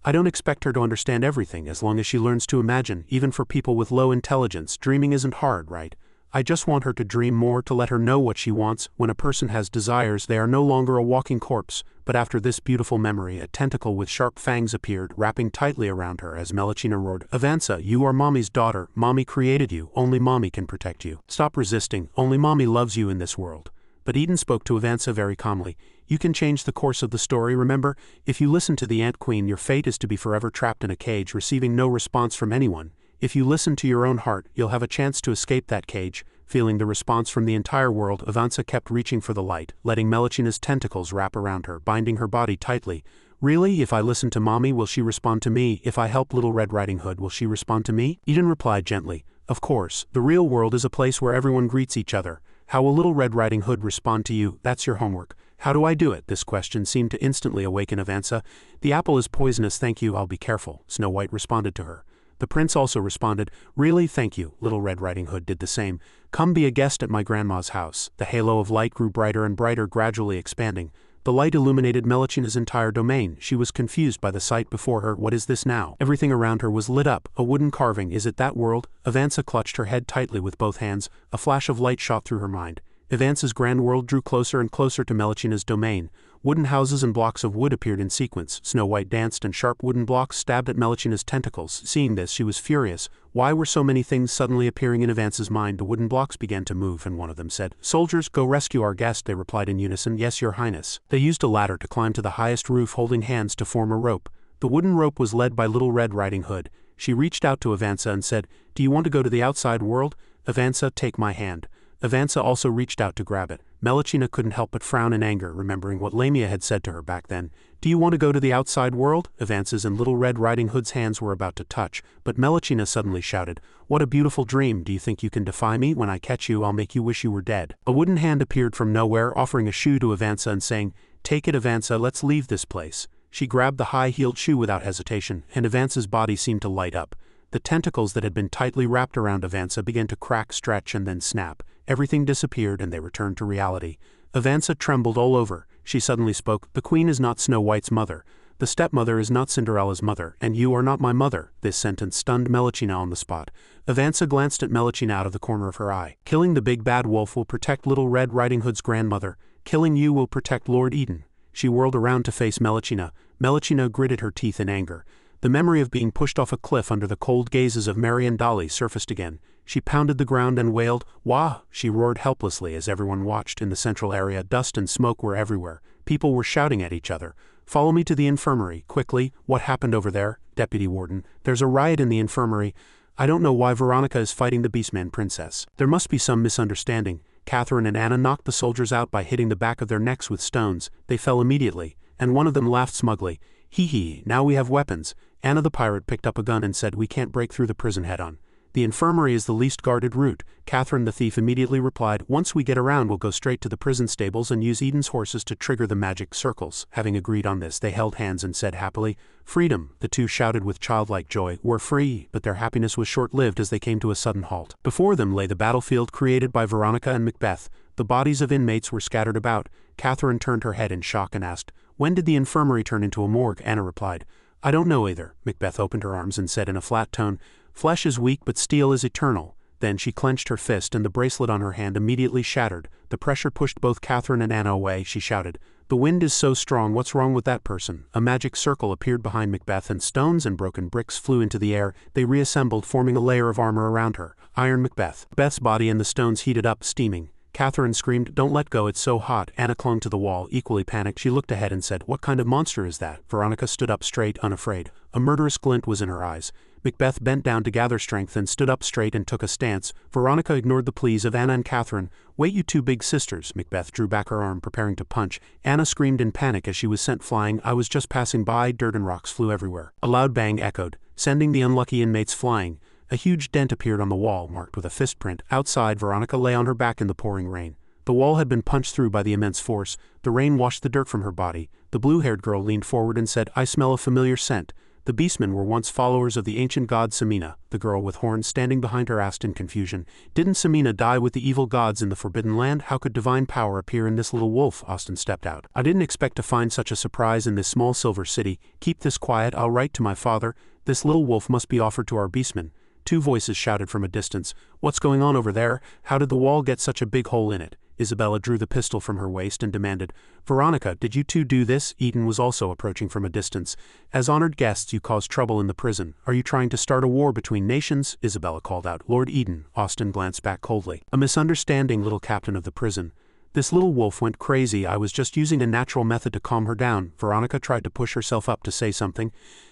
I don't expect her to understand everything as long as she learns to imagine. Even for people with low intelligence, dreaming isn't hard, right? I just want her to dream more, to let her know what she wants. When a person has desires, they are no longer a walking corpse. But after this beautiful memory, a tentacle with sharp fangs appeared, wrapping tightly around her as Melechina roared, Avanza, you are Mommy's daughter. Mommy created you. Only Mommy can protect you. Stop resisting. Only Mommy loves you in this world. But Eden spoke to Avanza very calmly. You can change the course of the story, remember? If you listen to the Ant Queen, your fate is to be forever trapped in a cage, receiving no response from anyone. If you listen to your own heart, you'll have a chance to escape that cage. Feeling the response from the entire world, Avanza kept reaching for the light, letting Melechina's tentacles wrap around her, binding her body tightly. Really? If I listen to Mommy, will she respond to me? If I help Little Red Riding Hood, will she respond to me? Eden replied gently, Of course, the real world is a place where everyone greets each other. How will Little Red Riding Hood respond to you? That's your homework. How do I do it? This question seemed to instantly awaken Avanza. The apple is poisonous, thank you, I'll be careful, Snow White responded to her. The prince also responded, Really, thank you. Little Red Riding Hood did the same. Come be a guest at my grandma's house. The halo of light grew brighter and brighter, gradually expanding. The light illuminated Melechina's entire domain. She was confused by the sight before her. What is this now? Everything around her was lit up. A wooden carving. Is it that world? Avanza clutched her head tightly with both hands. A flash of light shot through her mind. Avanza's grand world drew closer and closer to Melechina's domain. Wooden houses and blocks of wood appeared in sequence. Snow White danced and sharp wooden blocks stabbed at Melchina's tentacles. Seeing this, she was furious. Why were so many things suddenly appearing in Avance's mind? The wooden blocks began to move, and one of them said, "Soldiers, go rescue our guest," they replied in unison. "Yes, your highness." They used a ladder to climb to the highest roof, holding hands to form a rope. The wooden rope was led by Little Red Riding Hood. She reached out to Avance and said, "Do you want to go to the outside world? Avance, take my hand." Avance also reached out to grab it. Melchina couldn't help but frown in anger, remembering what Lamia had said to her back then. "Do you want to go to the outside world?" Avance's and Little Red Riding Hood's hands were about to touch, but Melchina suddenly shouted, "What a beautiful dream! Do you think you can defy me? When I catch you, I'll make you wish you were dead." A wooden hand appeared from nowhere, offering a shoe to Avance and saying, "Take it, Avance, let's leave this place." She grabbed the high-heeled shoe without hesitation, and Avance's body seemed to light up. The tentacles that had been tightly wrapped around Avance began to crack, stretch, and then snap. Everything disappeared and they returned to reality. Avance trembled all over. She suddenly spoke, "The queen is not Snow White's mother. The stepmother is not Cinderella's mother, and you are not my mother." This sentence stunned Melchina on the spot. Avance glanced at Melchina out of the corner of her eye. "Killing the big bad wolf will protect Little Red Riding Hood's grandmother. Killing you will protect Lord Eden." She whirled around to face Melchina. Melchina gritted her teeth in anger. The memory of being pushed off a cliff under the cold gazes of Mary and Dolly surfaced again. She pounded the ground and wailed, "Wah!" She roared helplessly as everyone watched. In the central area, dust and smoke were everywhere. People were shouting at each other. "Follow me to the infirmary, quickly." "What happened over there?" "Deputy Warden, there's a riot in the infirmary. I don't know why Veronica is fighting the Beastman Princess. There must be some misunderstanding." Catherine and Anna knocked the soldiers out by hitting the back of their necks with stones. They fell immediately, and one of them laughed smugly. "Hee, now we have weapons." Anna the pirate picked up a gun and said, "We can't break through the prison head-on. The infirmary is the least guarded route." Catherine the thief immediately replied, "Once we get around, we'll go straight to the prison stables and use Eden's horses to trigger the magic circles." Having agreed on this, they held hands and said happily, "Freedom!" The two shouted with childlike joy, "We're free!" But their happiness was short-lived as they came to a sudden halt. Before them lay the battlefield created by Veronica and Macbeth. The bodies of inmates were scattered about. Catherine turned her head in shock and asked, "When did the infirmary turn into a morgue?" Anna replied, "I don't know either." Macbeth opened her arms and said in a flat tone, "Flesh is weak but steel is eternal." Then she clenched her fist and the bracelet on her hand immediately shattered. The pressure pushed both Catherine and Anna away. She shouted, "The wind is so strong, what's wrong with that person?" A magic circle appeared behind Macbeth and stones and broken bricks flew into the air. They reassembled, forming a layer of armor around her. Iron Macbeth. Macbeth's body and the stones heated up, steaming. Catherine screamed, "Don't let go, it's so hot." Anna clung to the wall, equally panicked. She looked ahead and said, "What kind of monster is that?" Veronica stood up straight, unafraid. A murderous glint was in her eyes. Macbeth bent down to gather strength and stood up straight and took a stance. Veronica ignored the pleas of Anna and Catherine. "Wait, you two big sisters." Macbeth drew back her arm, preparing to punch. Anna screamed in panic as she was sent flying. "I was just passing by." Dirt and rocks flew everywhere. A loud bang echoed, sending the unlucky inmates flying. A huge dent appeared on the wall, marked with a fist print. Outside, Veronica lay on her back in the pouring rain. The wall had been punched through by the immense force. The rain washed the dirt from her body. The blue-haired girl leaned forward and said, "I smell a familiar scent." The beastmen were once followers of the ancient god Samina. The girl with horns standing behind her asked in confusion, "Didn't Samina die with the evil gods in the Forbidden Land? How could divine power appear in this little wolf?" Austin stepped out. "I didn't expect to find such a surprise in this small silver city. Keep this quiet, I'll write to my father. This little wolf must be offered to our beastmen." Two voices shouted from a distance, "What's going on over there? How did the wall get such a big hole in it?" Isabella drew the pistol from her waist and demanded, "Veronica, did you two do this?" Eden was also approaching from a distance. "As honored guests, you caused trouble in the prison. Are you trying to start a war between nations?" Isabella called out. "Lord Eden." Austin glanced back coldly. "A misunderstanding, little captain of the prison. This little wolf went crazy. I was just using a natural method to calm her down." Veronica tried to push herself up to say something.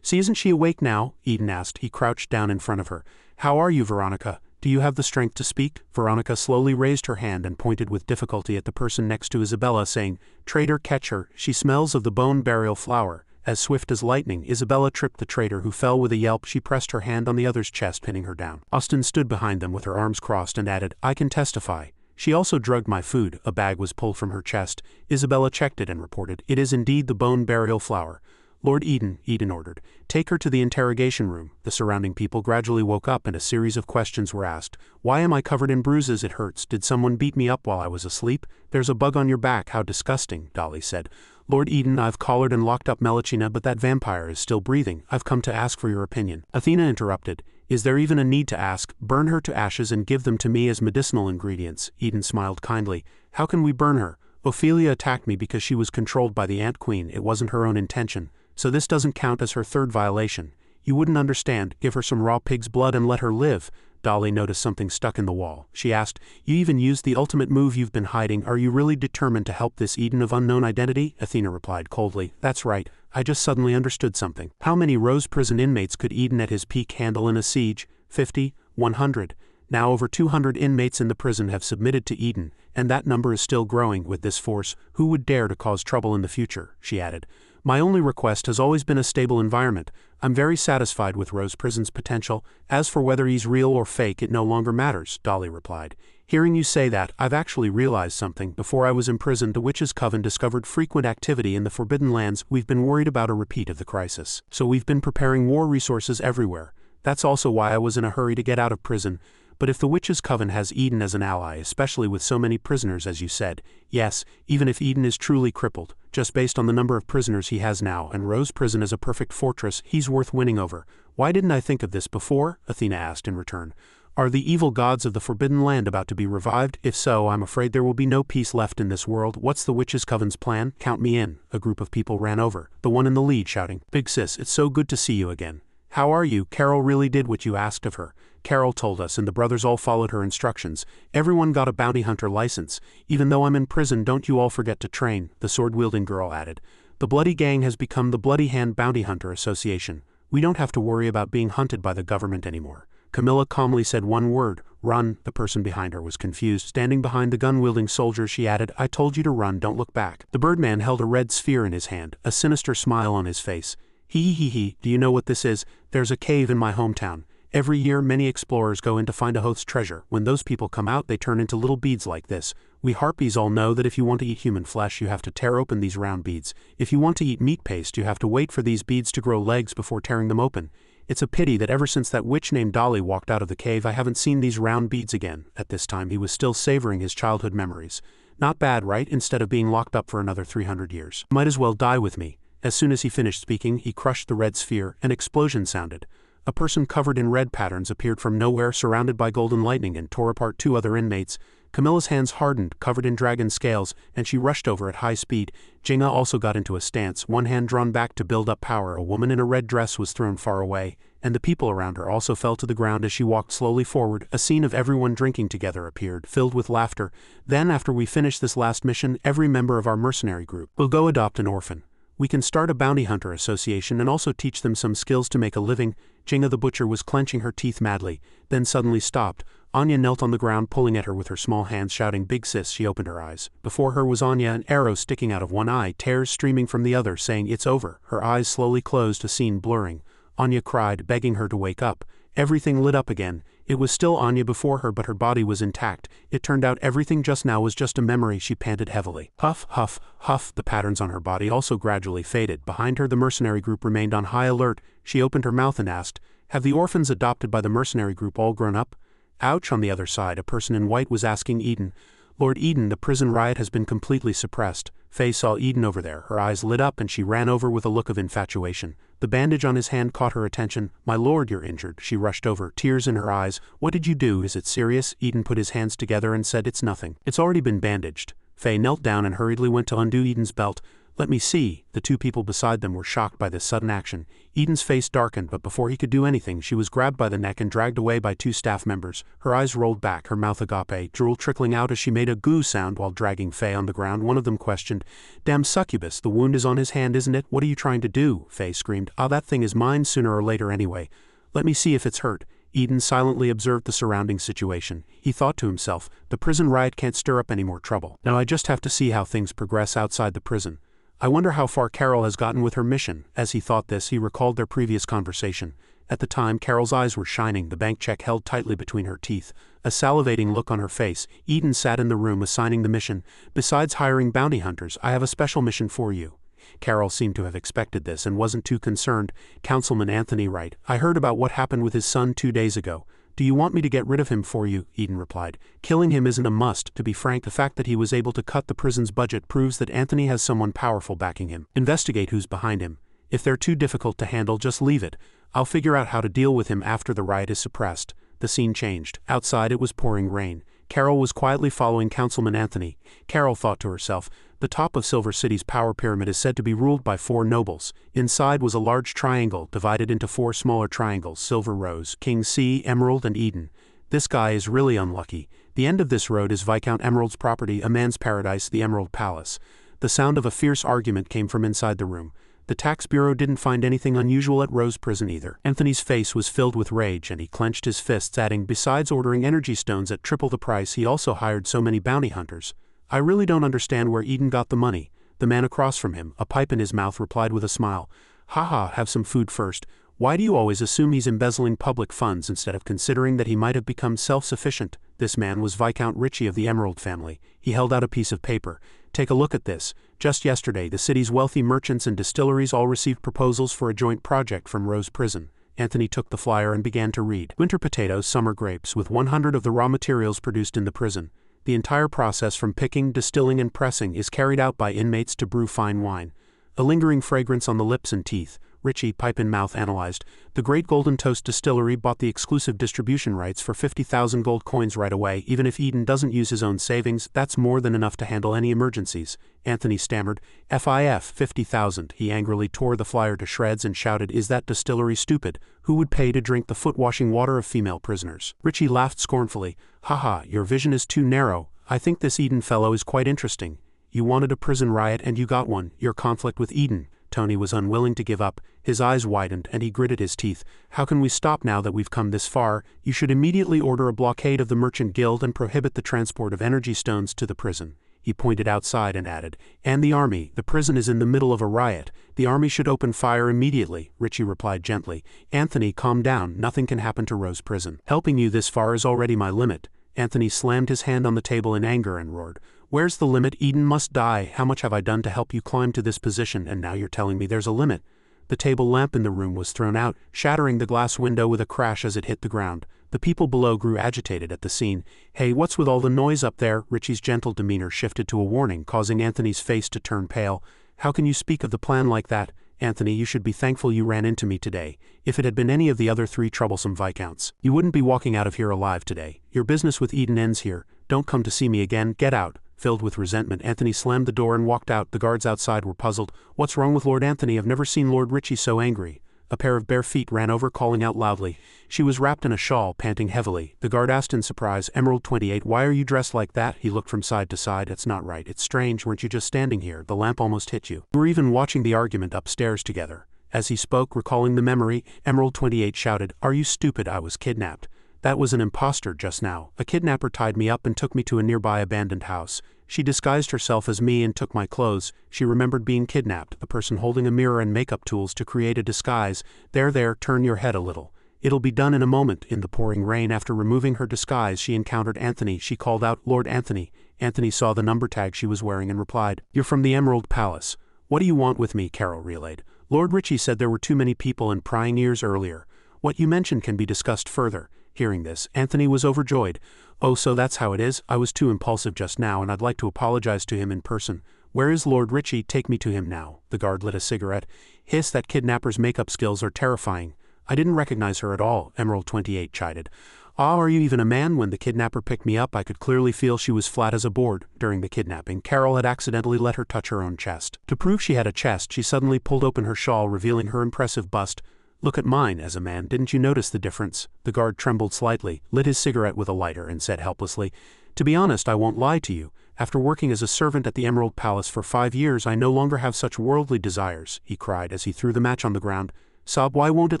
"See, isn't she awake now?" Eden asked. He crouched down in front of her. "How are you, Veronica? Do you have the strength to speak?" Veronica slowly raised her hand and pointed with difficulty at the person next to Isabella, saying, "Traitor, catch her. She smells of the bone burial flower." As swift as lightning, Isabella tripped the traitor, who fell with a yelp. She pressed her hand on the other's chest, pinning her down. Austin stood behind them with her arms crossed and added, "I can testify. She also drugged my food." A bag was pulled from her chest. Isabella checked it and reported, "It is indeed the bone burial flower." "Lord Eden," Eden ordered, "take her to the interrogation room." The surrounding people gradually woke up and a series of questions were asked. "Why am I covered in bruises? It hurts. Did someone beat me up while I was asleep? There's a bug on your back. How disgusting," Dolly said. "Lord Eden, I've collared and locked up Melchina, but that vampire is still breathing. I've come to ask for your opinion." Athena interrupted, "Is there even a need to ask? Burn her to ashes and give them to me as medicinal ingredients." Eden smiled kindly. "How can we burn her?" Ophelia attacked me because she was controlled by the Ant Queen. It wasn't her own intention, so this doesn't count as her third violation. You wouldn't understand. Give her some raw pig's blood and let her live. Dolly noticed something stuck in the wall. She asked, "You even used the ultimate move you've been hiding. Are you really determined to help this Eden of unknown identity?" Athena replied coldly, "That's right. I just suddenly understood something. How many Rose prison inmates could Eden at his peak handle in a siege? 50? 100? Now over 200 inmates in the prison have submitted to Eden, and that number is still growing. With this force, who would dare to cause trouble in the future?" she added. "My only request has always been a stable environment. I'm very satisfied with Rose Prison's potential. As for whether he's real or fake, it no longer matters," Dolly replied. "Hearing you say that, I've actually realized something. Before I was imprisoned, the Witches' Coven discovered frequent activity in the Forbidden Lands. We've been worried about a repeat of the crisis. So we've been preparing war resources everywhere. That's also why I was in a hurry to get out of prison. But if the Witches' Coven has Eden as an ally, especially with so many prisoners as you said, yes, even if Eden is truly crippled, just based on the number of prisoners he has now, and Rose Prison is a perfect fortress, he's worth winning over. Why didn't I think of this before?" Athena asked in return. "Are the evil gods of the Forbidden Land about to be revived? If so, I'm afraid there will be no peace left in this world. What's the Witches' Coven's plan? Count me in." A group of people ran over, the one in the lead shouting, "Big sis, it's so good to see you again. How are you? Carol really did what you asked of her." Carol told us, and the brothers all followed her instructions. "Everyone got a bounty hunter license. Even though I'm in prison, don't you all forget to train," the sword-wielding girl added. "The Bloody Gang has become the Bloody Hand Bounty Hunter Association. We don't have to worry about being hunted by the government anymore." Camilla calmly said one word, "Run." The person behind her was confused. Standing behind the gun-wielding soldier, she added, "I told you to run, don't look back." The Birdman held a red sphere in his hand, a sinister smile on his face. He, do you know what this is? There's a cave in my hometown. Every year many explorers go in to find a host's treasure. When those people come out, they turn into little beads like this. We harpies all know that if you want to eat human flesh, you have to tear open these round beads. If you want to eat meat paste, you have to wait for these beads to grow legs before tearing them open. It's a pity that ever since that witch named Dolly walked out of the cave, I haven't seen these round beads again. At this time, he was still savoring his childhood memories. Not bad, right? Instead of being locked up for another 300 years. Might as well die with me. As soon as he finished speaking, he crushed the red sphere. An explosion sounded. A person covered in red patterns appeared from nowhere, surrounded by golden lightning, and tore apart two other inmates. Camilla's hands hardened, covered in dragon scales, and she rushed over at high speed. Jinga also got into a stance, one hand drawn back to build up power. A woman in a red dress was thrown far away, and the people around her also fell to the ground as she walked slowly forward. A scene of everyone drinking together appeared, filled with laughter. "Then, after we finish this last mission, every member of our mercenary group will go adopt an orphan. We can start a bounty hunter association and also teach them some skills to make a living." Jinga the butcher was clenching her teeth madly, then suddenly stopped. Anya knelt on the ground, pulling at her with her small hands, shouting, "Big sis." She opened her eyes. Before her was Anya, an arrow sticking out of one eye, tears streaming from the other, saying, "It's over." Her eyes slowly closed, a scene blurring. Anya cried, begging her to wake up. Everything lit up again. It was still Anya before her, but her body was intact. It turned out everything just now was just a memory. She panted heavily. Huff, huff, huff. The patterns on her body also gradually faded. Behind her, the mercenary group remained on high alert. She opened her mouth and asked, "Have the orphans adopted by the mercenary group all grown up?" Ouch. On the other side, a person in white was asking Eden. "Lord Eden, the prison riot has been completely suppressed." Faye saw Eden over there. Her eyes lit up and she ran over with a look of infatuation. The bandage on his hand caught her attention. "My lord, you're injured." She rushed over, tears in her eyes. "What did you do? Is it serious?" Eden put his hands together and said, "It's nothing. It's already been bandaged." Faye knelt down and hurriedly went to undo Eden's belt. "Let me see." The two people beside them were shocked by this sudden action. Eden's face darkened, but before he could do anything, she was grabbed by the neck and dragged away by two staff members. Her eyes rolled back, her mouth agape, drool trickling out as she made a goo sound while dragging Faye on the ground. One of them questioned, "Damn succubus, the wound is on his hand, isn't it? What are you trying to do?" Faye screamed, "Ah, that thing is mine sooner or later anyway. Let me see if it's hurt." Eden silently observed the surrounding situation. He thought to himself, the prison riot can't stir up any more trouble. Now I just have to see how things progress outside the prison. I wonder how far Carol has gotten with her mission. As he thought this, he recalled their previous conversation. At the time, Carol's eyes were shining, the bank check held tightly between her teeth, a salivating look on her face. Eden sat in the room assigning the mission. "Besides hiring bounty hunters, I have a special mission for you." Carol seemed to have expected this and wasn't too concerned. "Councilman Anthony Wright, I heard about what happened with his son 2 days ago. Do you want me to get rid of him for you?" Eden replied. "Killing him isn't a must. To be frank, the fact that he was able to cut the prison's budget proves that Anthony has someone powerful backing him. Investigate who's behind him. If they're too difficult to handle, just leave it. I'll figure out how to deal with him after the riot is suppressed." The scene changed. Outside it was pouring rain. Carol was quietly following Councilman Anthony. Carol thought to herself, the top of Silver City's power pyramid is said to be ruled by 4 nobles. Inside was a large triangle divided into 4 smaller triangles: Silver Rose, King C, Emerald, and Eden. This guy is really unlucky. The end of this road is Viscount Emerald's property, a man's paradise, the Emerald Palace. The sound of a fierce argument came from inside the room. The tax bureau didn't find anything unusual at Rose Prison either. Anthony's face was filled with rage and he clenched his fists, adding, besides ordering energy stones at triple the price, he also hired so many bounty hunters. I really don't understand where Eden got the money. The man across from him, a pipe in his mouth, replied with a smile. Haha, have some food first. Why do you always assume he's embezzling public funds instead of considering that he might have become self-sufficient? This man was Viscount Ritchie of the Emerald family. He held out a piece of paper. Take a look at this. Just yesterday, the city's wealthy merchants and distilleries all received proposals for a joint project from Rose Prison. Anthony took the flyer and began to read. Winter potatoes, summer grapes, with 100 of the raw materials produced in the prison. The entire process from picking, distilling, and pressing is carried out by inmates to brew fine wine. A lingering fragrance on the lips and teeth. Ritchie, pipe in mouth, analyzed. The Great Golden Toast Distillery bought the exclusive distribution rights for 50,000 gold coins right away. Even if Eden doesn't use his own savings, that's more than enough to handle any emergencies. Anthony stammered. FIF, 50,000. He angrily tore the flyer to shreds and shouted, is that distillery stupid? Who would pay to drink the foot-washing water of female prisoners? Ritchie laughed scornfully. Haha, your vision is too narrow. I think this Eden fellow is quite interesting. You wanted a prison riot and you got one. Your conflict with Eden. Tony was unwilling to give up. His eyes widened and he gritted his teeth. How can we stop now that we've come this far? You should immediately order a blockade of the Merchant Guild and prohibit the transport of energy stones to the prison. He pointed outside and added, and the army. The prison is in the middle of a riot. The army should open fire immediately. Ritchie replied gently. Anthony, calm down. Nothing can happen to Rose Prison. Helping you this far is already my limit. Anthony slammed his hand on the table in anger and roared. Where's the limit? Eden must die. How much have I done to help you climb to this position, and now you're telling me there's a limit? The table lamp in the room was thrown out, shattering the glass window with a crash as it hit the ground. The people below grew agitated at the scene. Hey, what's with all the noise up there? Ritchie's gentle demeanor shifted to a warning, causing Anthony's face to turn pale. How can you speak of the plan like that? Anthony, you should be thankful you ran into me today. If it had been any of the other 3 troublesome viscounts, you wouldn't be walking out of here alive today. Your business with Eden ends here. Don't come to see me again. Get out. Filled with resentment, Anthony slammed the door and walked out. The guards outside were puzzled. What's wrong with Lord Anthony? I've never seen Lord Ritchie so angry. A pair of bare feet ran over, calling out loudly. She was wrapped in a shawl, panting heavily. The guard asked in surprise, Emerald 28, why are you dressed like that? He looked from side to side. It's not right. It's strange. Weren't you just standing here? The lamp almost hit you. You were even watching the argument upstairs together. As he spoke, recalling the memory, Emerald 28 shouted, Are you stupid? I was kidnapped. That was an impostor just now. A kidnapper tied me up and took me to a nearby abandoned house. She disguised herself as me and took my clothes. She remembered being kidnapped, the person holding a mirror and makeup tools to create a disguise. There, turn your head a little. It'll be done in a moment. In the pouring rain, after removing her disguise, she encountered Anthony. She called out, Lord Anthony. Anthony saw the number tag she was wearing and replied, You're from the Emerald Palace. What do you want with me? Carol relayed. Lord Ritchie said there were too many people and prying ears earlier. What you mentioned can be discussed further. Hearing this, Anthony was overjoyed. Oh, so that's how it is? I was too impulsive just now and I'd like to apologize to him in person. Where is Lord Ritchie? Take me to him now. The guard lit a cigarette. Hiss, that kidnapper's makeup skills are terrifying. I didn't recognize her at all, Emerald 28 chided. Ah, are you even a man? When the kidnapper picked me up, I could clearly feel she was flat as a board. During the kidnapping, Carol had accidentally let her touch her own chest. To prove she had a chest, she suddenly pulled open her shawl, revealing her impressive bust. Look at mine as a man. Didn't you notice the difference? The guard trembled slightly, lit his cigarette with a lighter, and said helplessly, To be honest, I won't lie to you. After working as a servant at the Emerald Palace for 5 years, I no longer have such worldly desires, he cried as he threw the match on the ground. Sob, why won't it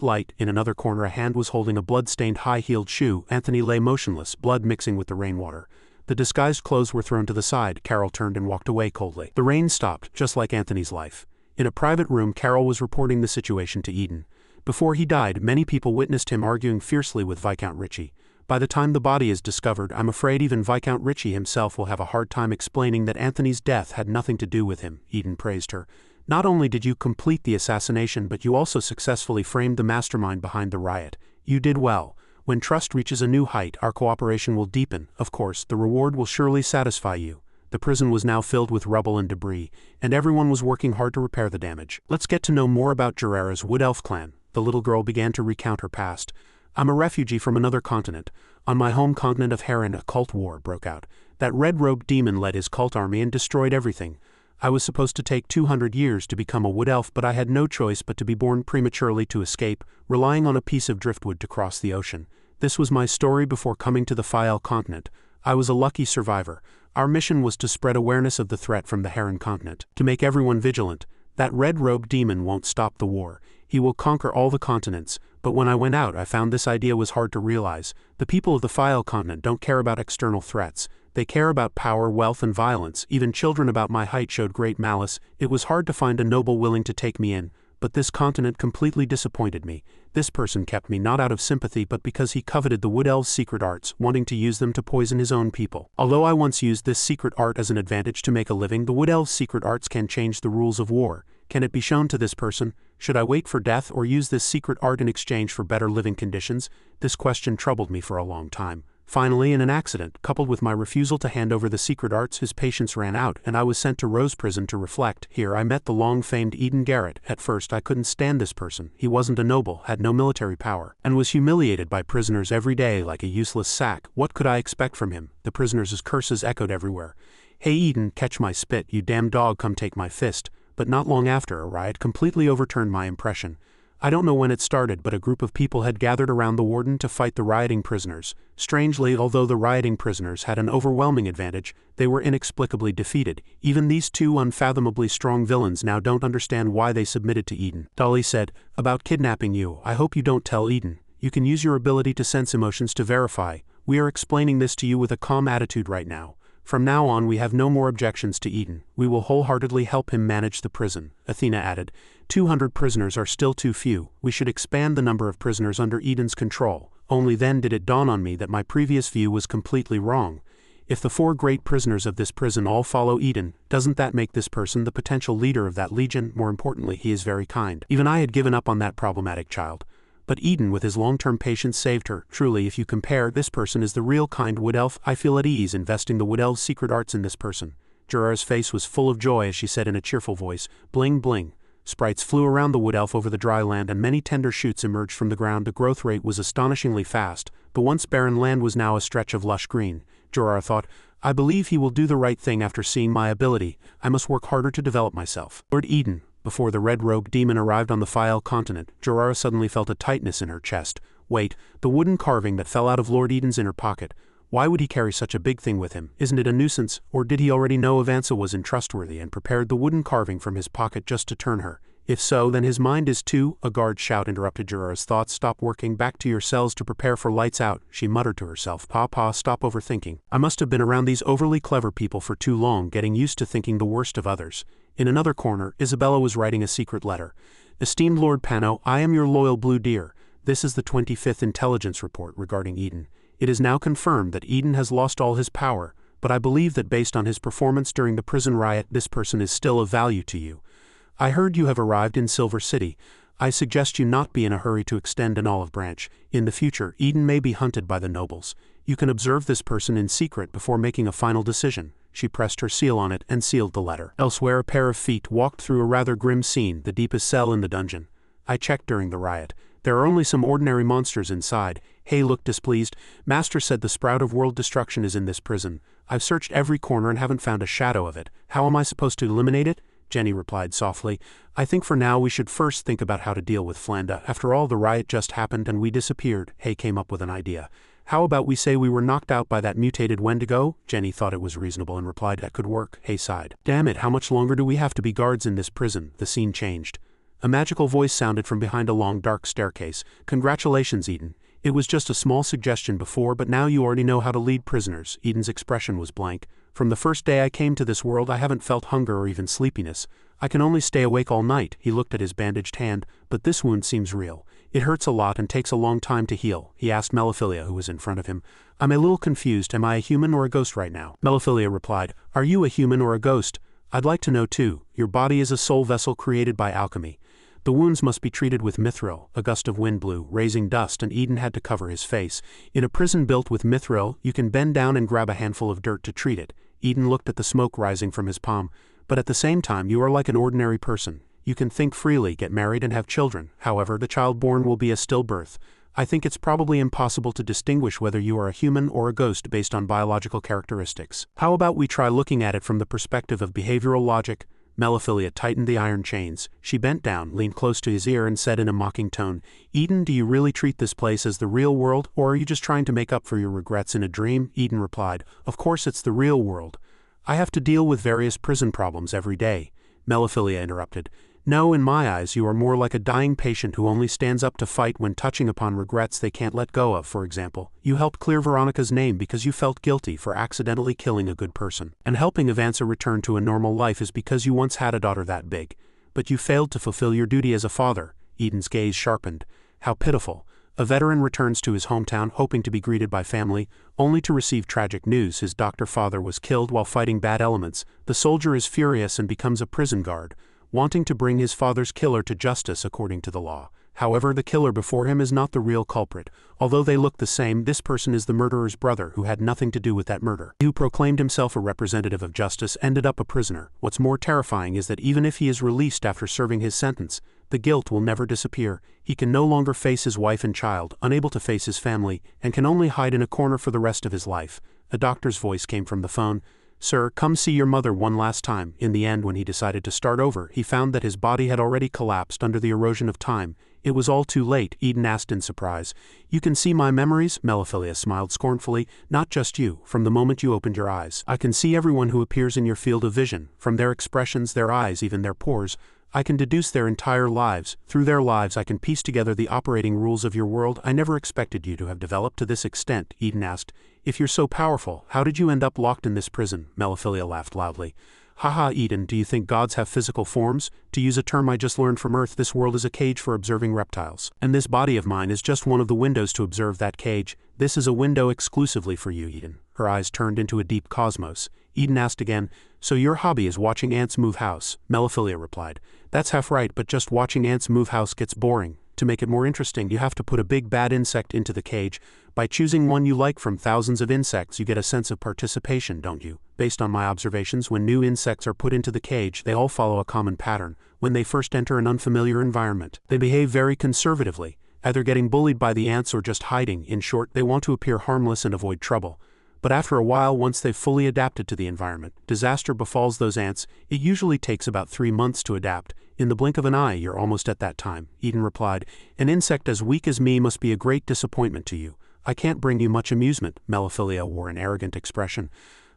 light? In another corner a hand was holding a blood-stained high-heeled shoe. Anthony lay motionless, blood mixing with the rainwater. The disguised clothes were thrown to the side. Carol turned and walked away coldly. The rain stopped, just like Anthony's life. In a private room, Carol was reporting the situation to Eden. Before he died, many people witnessed him arguing fiercely with Viscount Ritchie. By the time the body is discovered, I'm afraid even Viscount Ritchie himself will have a hard time explaining that Anthony's death had nothing to do with him. Eden praised her. Not only did you complete the assassination, but you also successfully framed the mastermind behind the riot. You did well. When trust reaches a new height, our cooperation will deepen. Of course, the reward will surely satisfy you. The prison was now filled with rubble and debris, and everyone was working hard to repair the damage. Let's get to know more about Gerrera's Wood Elf clan. The little girl began to recount her past. I'm a refugee from another continent. On my home continent of Heron, a cult war broke out. That red-robed demon led his cult army and destroyed everything. I was supposed to take 200 years to become a wood elf, but I had no choice but to be born prematurely to escape, relying on a piece of driftwood to cross the ocean. This was my story before coming to the Fayal continent. I was a lucky survivor. Our mission was to spread awareness of the threat from the Heron continent, to make everyone vigilant. That red-robed demon won't stop the war. He will conquer all the continents. But when I went out, I found this idea was hard to realize. The people of the Fayal continent don't care about external threats. They care about power, wealth, and violence. Even children about my height showed great malice. It was hard to find a noble willing to take me in. But this continent completely disappointed me. This person kept me not out of sympathy but because he coveted the Wood Elves' secret arts, wanting to use them to poison his own people. Although I once used this secret art as an advantage to make a living, the Wood Elves' secret arts can change the rules of war. Can it be shown to this person? Should I wait for death or use this secret art in exchange for better living conditions? This question troubled me for a long time. Finally, in an accident, coupled with my refusal to hand over the secret arts, his patience ran out, and I was sent to Rose Prison to reflect. Here I met the long-famed Eden Garrett. At first I couldn't stand this person. He wasn't a noble, had no military power, and was humiliated by prisoners every day like a useless sack. What could I expect from him? The prisoners' curses echoed everywhere. "Hey Eden, catch my spit, you damn dog, come take my fist." But not long after, a riot completely overturned my impression. I don't know when it started, but a group of people had gathered around the warden to fight the rioting prisoners. Strangely, although the rioting prisoners had an overwhelming advantage, they were inexplicably defeated. Even these two unfathomably strong villains now don't understand why they submitted to Eden. Dolly said, "About kidnapping you, I hope you don't tell Eden. You can use your ability to sense emotions to verify. We are explaining this to you with a calm attitude right now. From now on we have no more objections to Eden. We will wholeheartedly help him manage the prison." Athena added, 200 prisoners are still too few. We should expand the number of prisoners under Eden's control. Only then did it dawn on me that my previous view was completely wrong. If the 4 great prisoners of this prison all follow Eden, doesn't that make this person the potential leader of that legion? More importantly, he is very kind. Even I had given up on that problematic child. But Eden with his long-term patience saved her. Truly, if you compare, this person is the real kind wood elf. I feel at ease investing the wood elf's secret arts in this person. Jurara's face was full of joy as she said in a cheerful voice, "Bling bling." Sprites flew around the wood elf over the dry land and many tender shoots emerged from the ground. The growth rate was astonishingly fast. The once barren land was now a stretch of lush green. Jurara thought, "I believe he will do the right thing after seeing my ability. I must work harder to develop myself." Lord Eden. Before the red-robed demon arrived on the Fayal continent, Jurara suddenly felt a tightness in her chest. Wait, the wooden carving that fell out of Lord Eden's inner pocket. Why would he carry such a big thing with him? Isn't it a nuisance? Or did he already know Avanza was untrustworthy and prepared the wooden carving from his pocket just to turn her? If so, then his mind is too. A guard shout interrupted Jurara's thoughts. "Stop working, back to your cells to prepare for lights out," she muttered to herself. "Papa, stop overthinking. I must have been around these overly clever people for too long, getting used to thinking the worst of others." In another corner, Isabella was writing a secret letter. "Esteemed Lord Pano, I am your loyal blue deer. This is the 25th intelligence report regarding Eden. It is now confirmed that Eden has lost all his power, but I believe that based on his performance during the prison riot, this person is still of value to you. I heard you have arrived in Silver City. I suggest you not be in a hurry to extend an olive branch. In the future, Eden may be hunted by the nobles. You can observe this person in secret before making a final decision." She pressed her seal on it and sealed the letter. Elsewhere, a pair of feet walked through a rather grim scene, the deepest cell in the dungeon. I checked during the riot. There are only some ordinary monsters inside. Hay looked displeased. "Master said the sprout of world destruction is in this prison. I've searched every corner and haven't found a shadow of it. How am I supposed to eliminate it?" Jenny replied softly, "I think for now we should first think about how to deal with Flanda. After all, the riot just happened and we disappeared." Hay came up with an idea. "How about we say we were knocked out by that mutated Wendigo?" Jenny thought it was reasonable and replied that could work. Hay sighed. "Damn it, how much longer do we have to be guards in this prison?" The scene changed. A magical voice sounded from behind a long dark staircase. "Congratulations, Eden. It was just a small suggestion before, but now you already know how to lead prisoners." Eden's expression was blank. "From the first day I came to this world I haven't felt hunger or even sleepiness. I can only stay awake all night." He looked at his bandaged hand. "But this wound seems real. It hurts a lot and takes a long time to heal." He asked Melophilia, who was in front of him. "I'm a little confused. Am I a human or a ghost right now?" Melophilia replied, "Are you a human or a ghost? I'd like to know too. Your body is a soul vessel created by alchemy. The wounds must be treated with mithril." A gust of wind blew, raising dust, and Eden had to cover his face. "In a prison built with mithril, you can bend down and grab a handful of dirt to treat it." Eden looked at the smoke rising from his palm. "But at the same time, you are like an ordinary person. You can think freely, get married, and have children. However, the child born will be a stillbirth. I think it's probably impossible to distinguish whether you are a human or a ghost based on biological characteristics. How about we try looking at it from the perspective of behavioral logic? Melophilia tightened the iron chains. She bent down, leaned close to his ear and said in a mocking tone, Eden, do you really treat this place as the real world, or are you just trying to make up for your regrets in a dream? Eden replied, Of course it's the real world. I have to deal with various prison problems every day. Melophilia interrupted. No, in my eyes you are more like a dying patient who only stands up to fight when touching upon regrets they can't let go of. For example, you helped clear Veronica's name because you felt guilty for accidentally killing a good person. And helping Avanza return to a normal life is because you once had a daughter that big. But you failed to fulfill your duty as a father. Eden's gaze sharpened. How pitiful. A veteran returns to his hometown hoping to be greeted by family, only to receive tragic news. His doctor father was killed while fighting bad elements. The soldier is furious and becomes a prison guard, wanting to bring his father's killer to justice according to the law. However, the killer before him is not the real culprit. Although they look the same, this person is the murderer's brother who had nothing to do with that murder. He who proclaimed himself a representative of justice ended up a prisoner. What's more terrifying is that even if he is released after serving his sentence, the guilt will never disappear. He can no longer face his wife and child, unable to face his family, and can only hide in a corner for the rest of his life. A doctor's voice came from the phone. Sir, come see your mother one last time. In the end, when he decided to start over, he found that his body had already collapsed under the erosion of time. It was all too late, Eden asked in surprise. You can see my memories? Melophilia smiled scornfully. Not just you, from the moment you opened your eyes. I can see everyone who appears in your field of vision, from their expressions, their eyes, even their pores. I can deduce their entire lives. Through their lives I can piece together the operating rules of your world. I never expected you to have developed to this extent, Eden asked. If you're so powerful, how did you end up locked in this prison? Melophilia laughed loudly. Haha, Eden, do you think gods have physical forms? To use a term I just learned from Earth, this world is a cage for observing reptiles. And this body of mine is just one of the windows to observe that cage. This is a window exclusively for you, Eden. Her eyes turned into a deep cosmos. Eden asked again, So your hobby is watching ants move house? Melophilia replied. That's half right, but just watching ants move house gets boring. To make it more interesting, you have to put a big bad insect into the cage. By choosing one you like from thousands of insects, you get a sense of participation, don't you? Based on my observations, when new insects are put into the cage, they all follow a common pattern. When they first enter an unfamiliar environment, they behave very conservatively, either getting bullied by the ants or just hiding. In short, they want to appear harmless and avoid trouble. But after a while, once they've fully adapted to the environment, disaster befalls those ants. It usually takes about 3 months to adapt. In the blink of an eye, you're almost at that time. Eden replied, An insect as weak as me must be a great disappointment to you. I can't bring you much amusement. Melophilia wore an arrogant expression.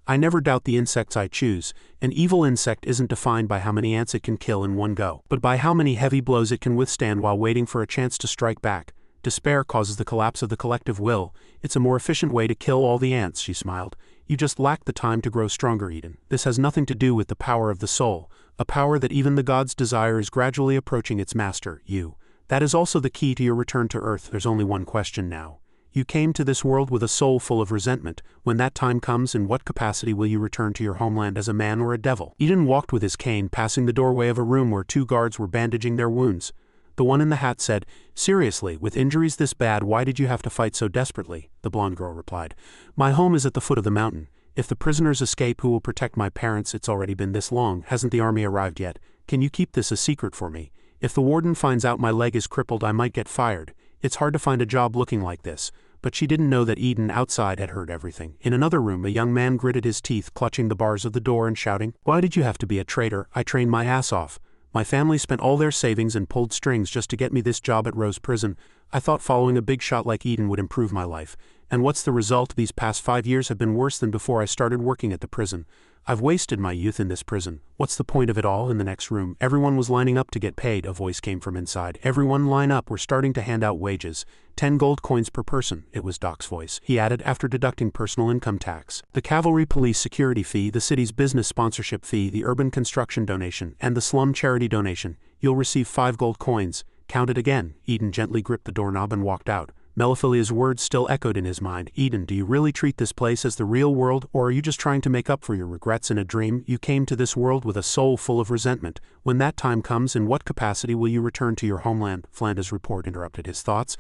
I never doubt the insects I choose. An evil insect isn't defined by how many ants it can kill in one go, but by how many heavy blows it can withstand while waiting for a chance to strike back. Despair causes the collapse of the collective will. It's a more efficient way to kill all the ants, she smiled. You just lack the time to grow stronger, Eden. This has nothing to do with the power of the soul, a power that even the gods desire is gradually approaching its master, you. That is also the key to your return to Earth. There's only one question now. You came to this world with a soul full of resentment. When that time comes, in what capacity will you return to your homeland, as a man or a devil? Eden walked with his cane, passing the doorway of a room where 2 guards were bandaging their wounds. The one in the hat said, Seriously, with injuries this bad, why did you have to fight so desperately? The blonde girl replied, My home is at the foot of the mountain. If the prisoners escape, who will protect my parents? It's already been this long. Hasn't the army arrived yet? Can you keep this a secret for me? If the warden finds out my leg is crippled, I might get fired. It's hard to find a job looking like this. But she didn't know that Eden outside had heard everything. In another room, a young man gritted his teeth, clutching the bars of the door and shouting, Why did you have to be a traitor? I trained my ass off. My family spent all their savings and pulled strings just to get me this job at Rose Prison. I thought following a big shot like Eden would improve my life. And what's the result? These past 5 years have been worse than before I started working at the prison. I've wasted my youth in this prison. What's the point of it all? In the next room, everyone was lining up to get paid. A voice came from inside. Everyone line up, we're starting to hand out wages. 10 gold coins per person. It was Doc's voice. He added, after deducting personal income tax, the cavalry police security fee, the city's business sponsorship fee, the urban construction donation, and the slum charity donation, you'll receive 5 gold coins. Count it again. Eden gently gripped the doorknob and walked out. Meliphilia's words still echoed in his mind. Eden, do you really treat this place as the real world, or are you just trying to make up for your regrets in a dream? You came to this world with a soul full of resentment. When that time comes, in what capacity will you return to your homeland? Flanda's report interrupted his thoughts.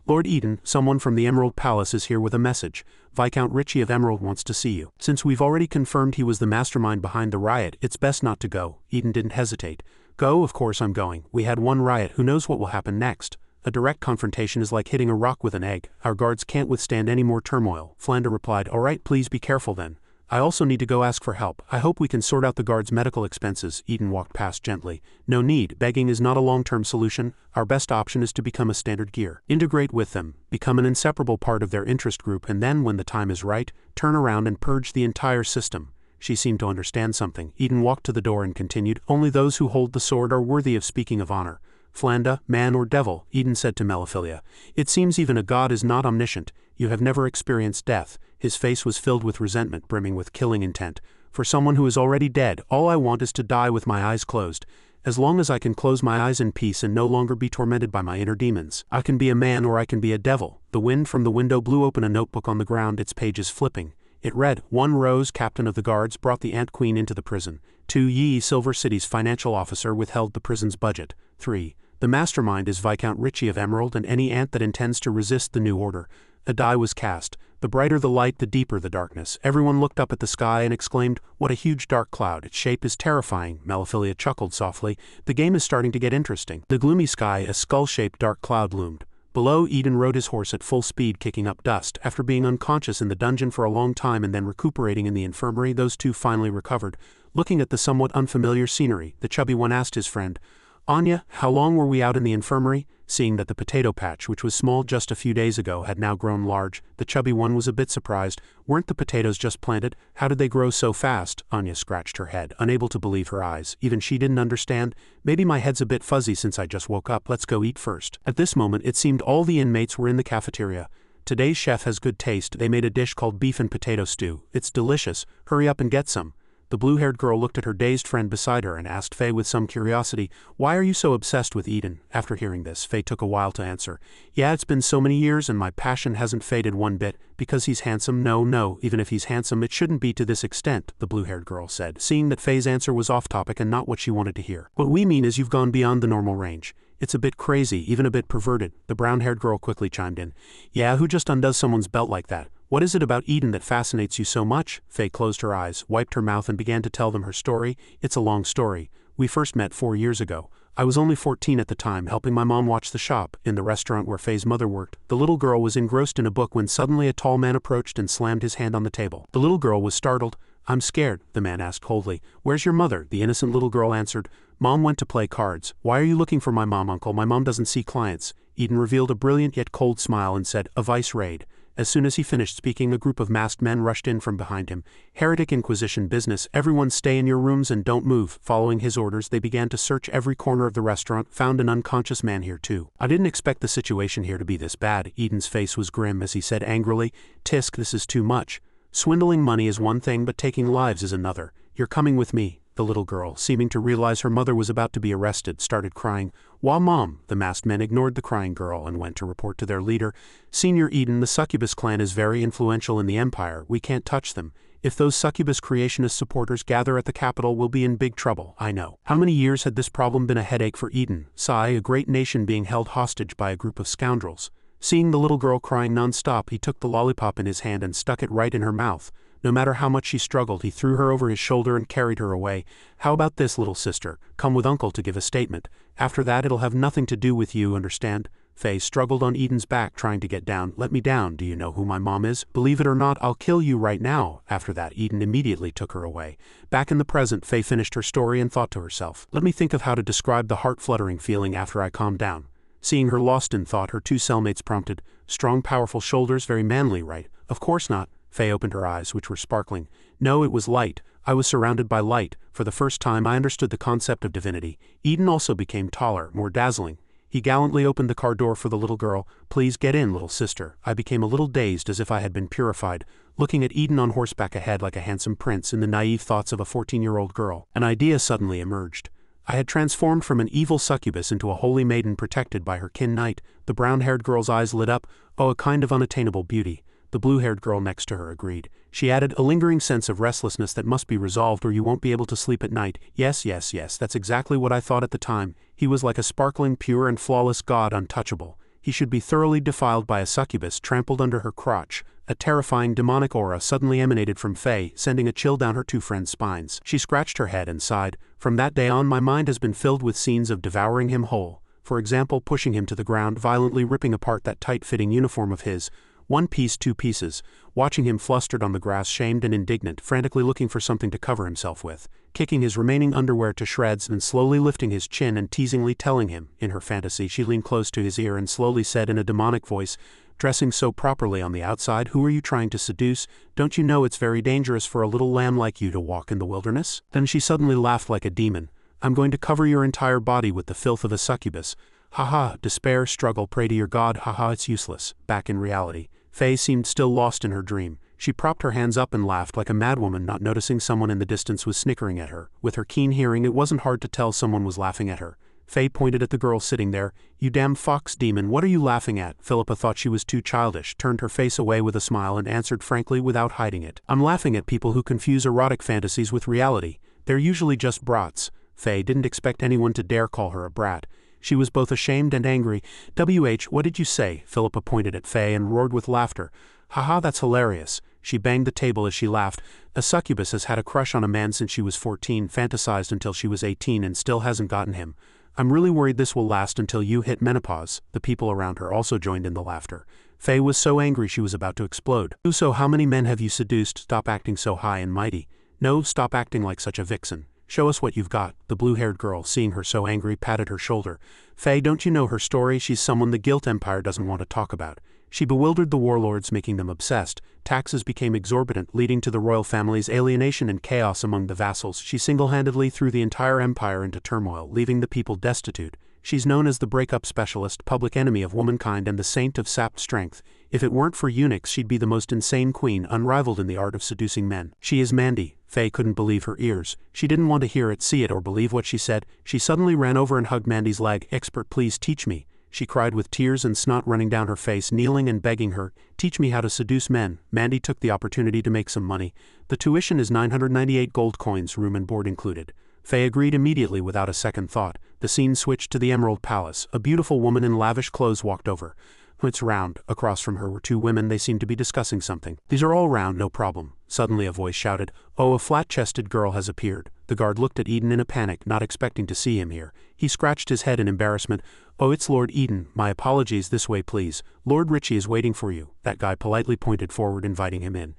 Lord Eden, someone from the Emerald Palace is here with a message. Viscount Ritchie of Emerald wants to see you. Since we've already confirmed he was the mastermind behind the riot, it's best not to go. Eden didn't hesitate. Go, of course I'm going. We had one riot, who knows what will happen next? A direct confrontation is like hitting a rock with an egg. Our guards can't withstand any more turmoil. Flander replied, all right, please be careful then. I also need to go ask for help. I hope we can sort out the guards' medical expenses. Eden walked past gently. No need. Begging is not a long-term solution. Our best option is to become a standard gear. Integrate with them. Become an inseparable part of their interest group, and then, when the time is right, turn around and purge the entire system. She seemed to understand something. Eden walked to the door and continued, only those who hold the sword are worthy of speaking of honor. Flanda, man or devil, Eden said to Melophilia. It seems even a god is not omniscient. You have never experienced death. His face was filled with resentment, brimming with killing intent. For someone who is already dead, all I want is to die with my eyes closed. As long as I can close my eyes in peace and no longer be tormented by my inner demons. I can be a man or I can be a devil. The wind from the window blew open a notebook on the ground, its pages flipping. It read, 1 Rose, captain of the guards, brought the Ant Queen into the prison. 2 Yi, Silver City's financial officer, withheld the prison's budget. 3. The mastermind is Viscount Ritchie of Emerald and any ant that intends to resist the new order. A die was cast. The brighter the light, the deeper the darkness. Everyone looked up at the sky and exclaimed, what a huge dark cloud. Its shape is terrifying. Melophilia chuckled softly. The game is starting to get interesting. The gloomy sky, a skull-shaped dark cloud loomed. Below, Eden rode his horse at full speed, kicking up dust. After being unconscious in the dungeon for a long time and then recuperating in the infirmary, those two finally recovered. Looking at the somewhat unfamiliar scenery, the chubby one asked his friend, Anya, how long were we out in the infirmary? Seeing that the potato patch, which was small just a few days ago, had now grown large, the chubby one was a bit surprised. Weren't the potatoes just planted? How did they grow so fast? Anya scratched her head, unable to believe her eyes. Even she didn't understand. Maybe my head's a bit fuzzy since I just woke up. Let's go eat first. At this moment, it seemed all the inmates were in the cafeteria. Today's chef has good taste. They made a dish called beef and potato stew. It's delicious. Hurry up and get some. The blue-haired girl looked at her dazed friend beside her and asked Faye with some curiosity, why are you so obsessed with Eden? After hearing this, Faye took a while to answer. Yeah, it's been so many years and my passion hasn't faded one bit. Because he's handsome? No, even if he's handsome, it shouldn't be to this extent, the blue-haired girl said, seeing that Faye's answer was off-topic and not what she wanted to hear. What we mean is you've gone beyond the normal range. It's a bit crazy, even a bit perverted, the brown-haired girl quickly chimed in. Yeah, who just undoes someone's belt like that? What is it about Eden that fascinates you so much? Faye closed her eyes, wiped her mouth and began to tell them her story. It's a long story. We first met 4 years ago. I was only 14 at the time, helping my mom watch the shop. In the restaurant where Faye's mother worked, the little girl was engrossed in a book when suddenly a tall man approached and slammed his hand on the table. The little girl was startled. I'm scared, the man asked coldly. Where's your mother? The innocent little girl answered. Mom went to play cards. Why are you looking for my mom, uncle? My mom doesn't see clients. Eden revealed a brilliant yet cold smile and said, a vice raid. As soon as he finished speaking, a group of masked men rushed in from behind him. Heretic Inquisition business. Everyone stay in your rooms and don't move. Following his orders, they began to search every corner of the restaurant, found an unconscious man here too. I didn't expect the situation here to be this bad. Eden's face was grim as he said angrily, Tisk, this is too much. Swindling money is one thing, but taking lives is another. You're coming with me. The little girl, seeming to realize her mother was about to be arrested, started crying. Wah, Mom! The masked men ignored the crying girl and went to report to their leader. Senior Eden, the succubus clan is very influential in the Empire. We can't touch them. If those succubus creationist supporters gather at the capital, we'll be in big trouble, I know. How many years had this problem been a headache for Eden? Sigh, a great nation being held hostage by a group of scoundrels. Seeing the little girl crying non-stop, he took the lollipop in his hand and stuck it right in her mouth. No matter how much she struggled, he threw her over his shoulder and carried her away. How about this, little sister? Come with Uncle to give a statement. After that, it'll have nothing to do with you, understand? Faye struggled on Eden's back, trying to get down. Let me down. Do you know who my mom is? Believe it or not, I'll kill you right now. After that, Eden immediately took her away. Back in the present, Faye finished her story and thought to herself, let me think of how to describe the heart-fluttering feeling after I calm down. Seeing her lost in thought, her two cellmates prompted, strong, powerful shoulders, very manly, right? Of course not. Faye opened her eyes, which were sparkling. No, it was light. I was surrounded by light. For the first time, I understood the concept of divinity. Eden also became taller, more dazzling. He gallantly opened the car door for the little girl. Please get in, little sister. I became a little dazed as if I had been purified, looking at Eden on horseback ahead like a handsome prince in the naive thoughts of a 14-year-old girl. An idea suddenly emerged. I had transformed from an evil succubus into a holy maiden protected by her kin knight. The brown-haired girl's eyes lit up. Oh, a kind of unattainable beauty. The blue-haired girl next to her agreed. She added, a lingering sense of restlessness that must be resolved or you won't be able to sleep at night. Yes, that's exactly what I thought at the time. He was like a sparkling, pure and flawless god, untouchable. He should be thoroughly defiled by a succubus trampled under her crotch. A terrifying demonic aura suddenly emanated from Faye, sending a chill down her two friends' spines. She scratched her head and sighed. From that day on, my mind has been filled with scenes of devouring him whole. for example pushing him to the ground, violently ripping apart that tight-fitting uniform of his, one piece, two pieces, watching him flustered on the grass, shamed and indignant, frantically looking for something to cover himself with, kicking his remaining underwear to shreds and slowly lifting his chin and teasingly telling him, in her fantasy she leaned close to his ear and slowly said in a demonic voice, dressing so properly on the outside, who are you trying to seduce? Don't you know it's very dangerous for a little lamb like you to walk in the wilderness? Then she suddenly laughed like a demon. I'm going to cover your entire body with the filth of a succubus. Haha, despair, struggle, pray to your god, haha, it's useless. Back in reality, Faye seemed still lost in her dream. She propped her hands up and laughed like a madwoman, not noticing someone in the distance was snickering at her. With her keen hearing, it wasn't hard to tell someone was laughing at her. Faye pointed at the girl sitting there. You damn fox demon, what are you laughing at? Philippa thought she was too childish, turned her face away with a smile and answered frankly without hiding it. I'm laughing at people who confuse erotic fantasies with reality. They're usually just brats. Faye didn't expect anyone to dare call her a brat. She was both ashamed and angry. What did you say? Philippa pointed at Faye and roared with laughter. Haha, that's hilarious. She banged the table as she laughed. A succubus has had a crush on a man since she was 14, fantasized until she was 18 and still hasn't gotten him. I'm really worried this will last until you hit menopause. The people around her also joined in the laughter. Faye was so angry she was about to explode. So how many men have you seduced? Stop acting so high and mighty. No, stop acting like such a vixen. Show us what you've got. The blue-haired girl, seeing her so angry, patted her shoulder. Faye, don't you know her story? She's someone the Guilt Empire doesn't want to talk about. She bewildered the warlords, making them obsessed. Taxes became exorbitant, leading to the royal family's alienation and chaos among the vassals. She single-handedly threw the entire empire into turmoil, leaving the people destitute. She's known as the breakup specialist, public enemy of womankind and the saint of sapped strength. If it weren't for eunuchs, she'd be the most insane queen, unrivaled in the art of seducing men. She is Mandy. Faye couldn't believe her ears. She didn't want to hear it, see it, or believe what she said. She suddenly ran over and hugged Mandy's leg. Expert, please teach me. She cried with tears and snot running down her face, kneeling and begging her, teach me how to seduce men. Mandy took the opportunity to make some money. The tuition is 998 gold coins, room and board included. Faye agreed immediately without a second thought. The scene switched to the Emerald Palace. A beautiful woman in lavish clothes walked over. It's round. Across from her were two women. They seemed to be discussing something. These are all round, no problem. Suddenly a voice shouted, oh, a flat-chested girl has appeared. The guard looked at Eden in a panic, not expecting to see him here. He scratched his head in embarrassment. Oh, it's Lord Eden. My apologies, this way please. Lord Richie is waiting for you. That guy politely pointed forward, inviting him in.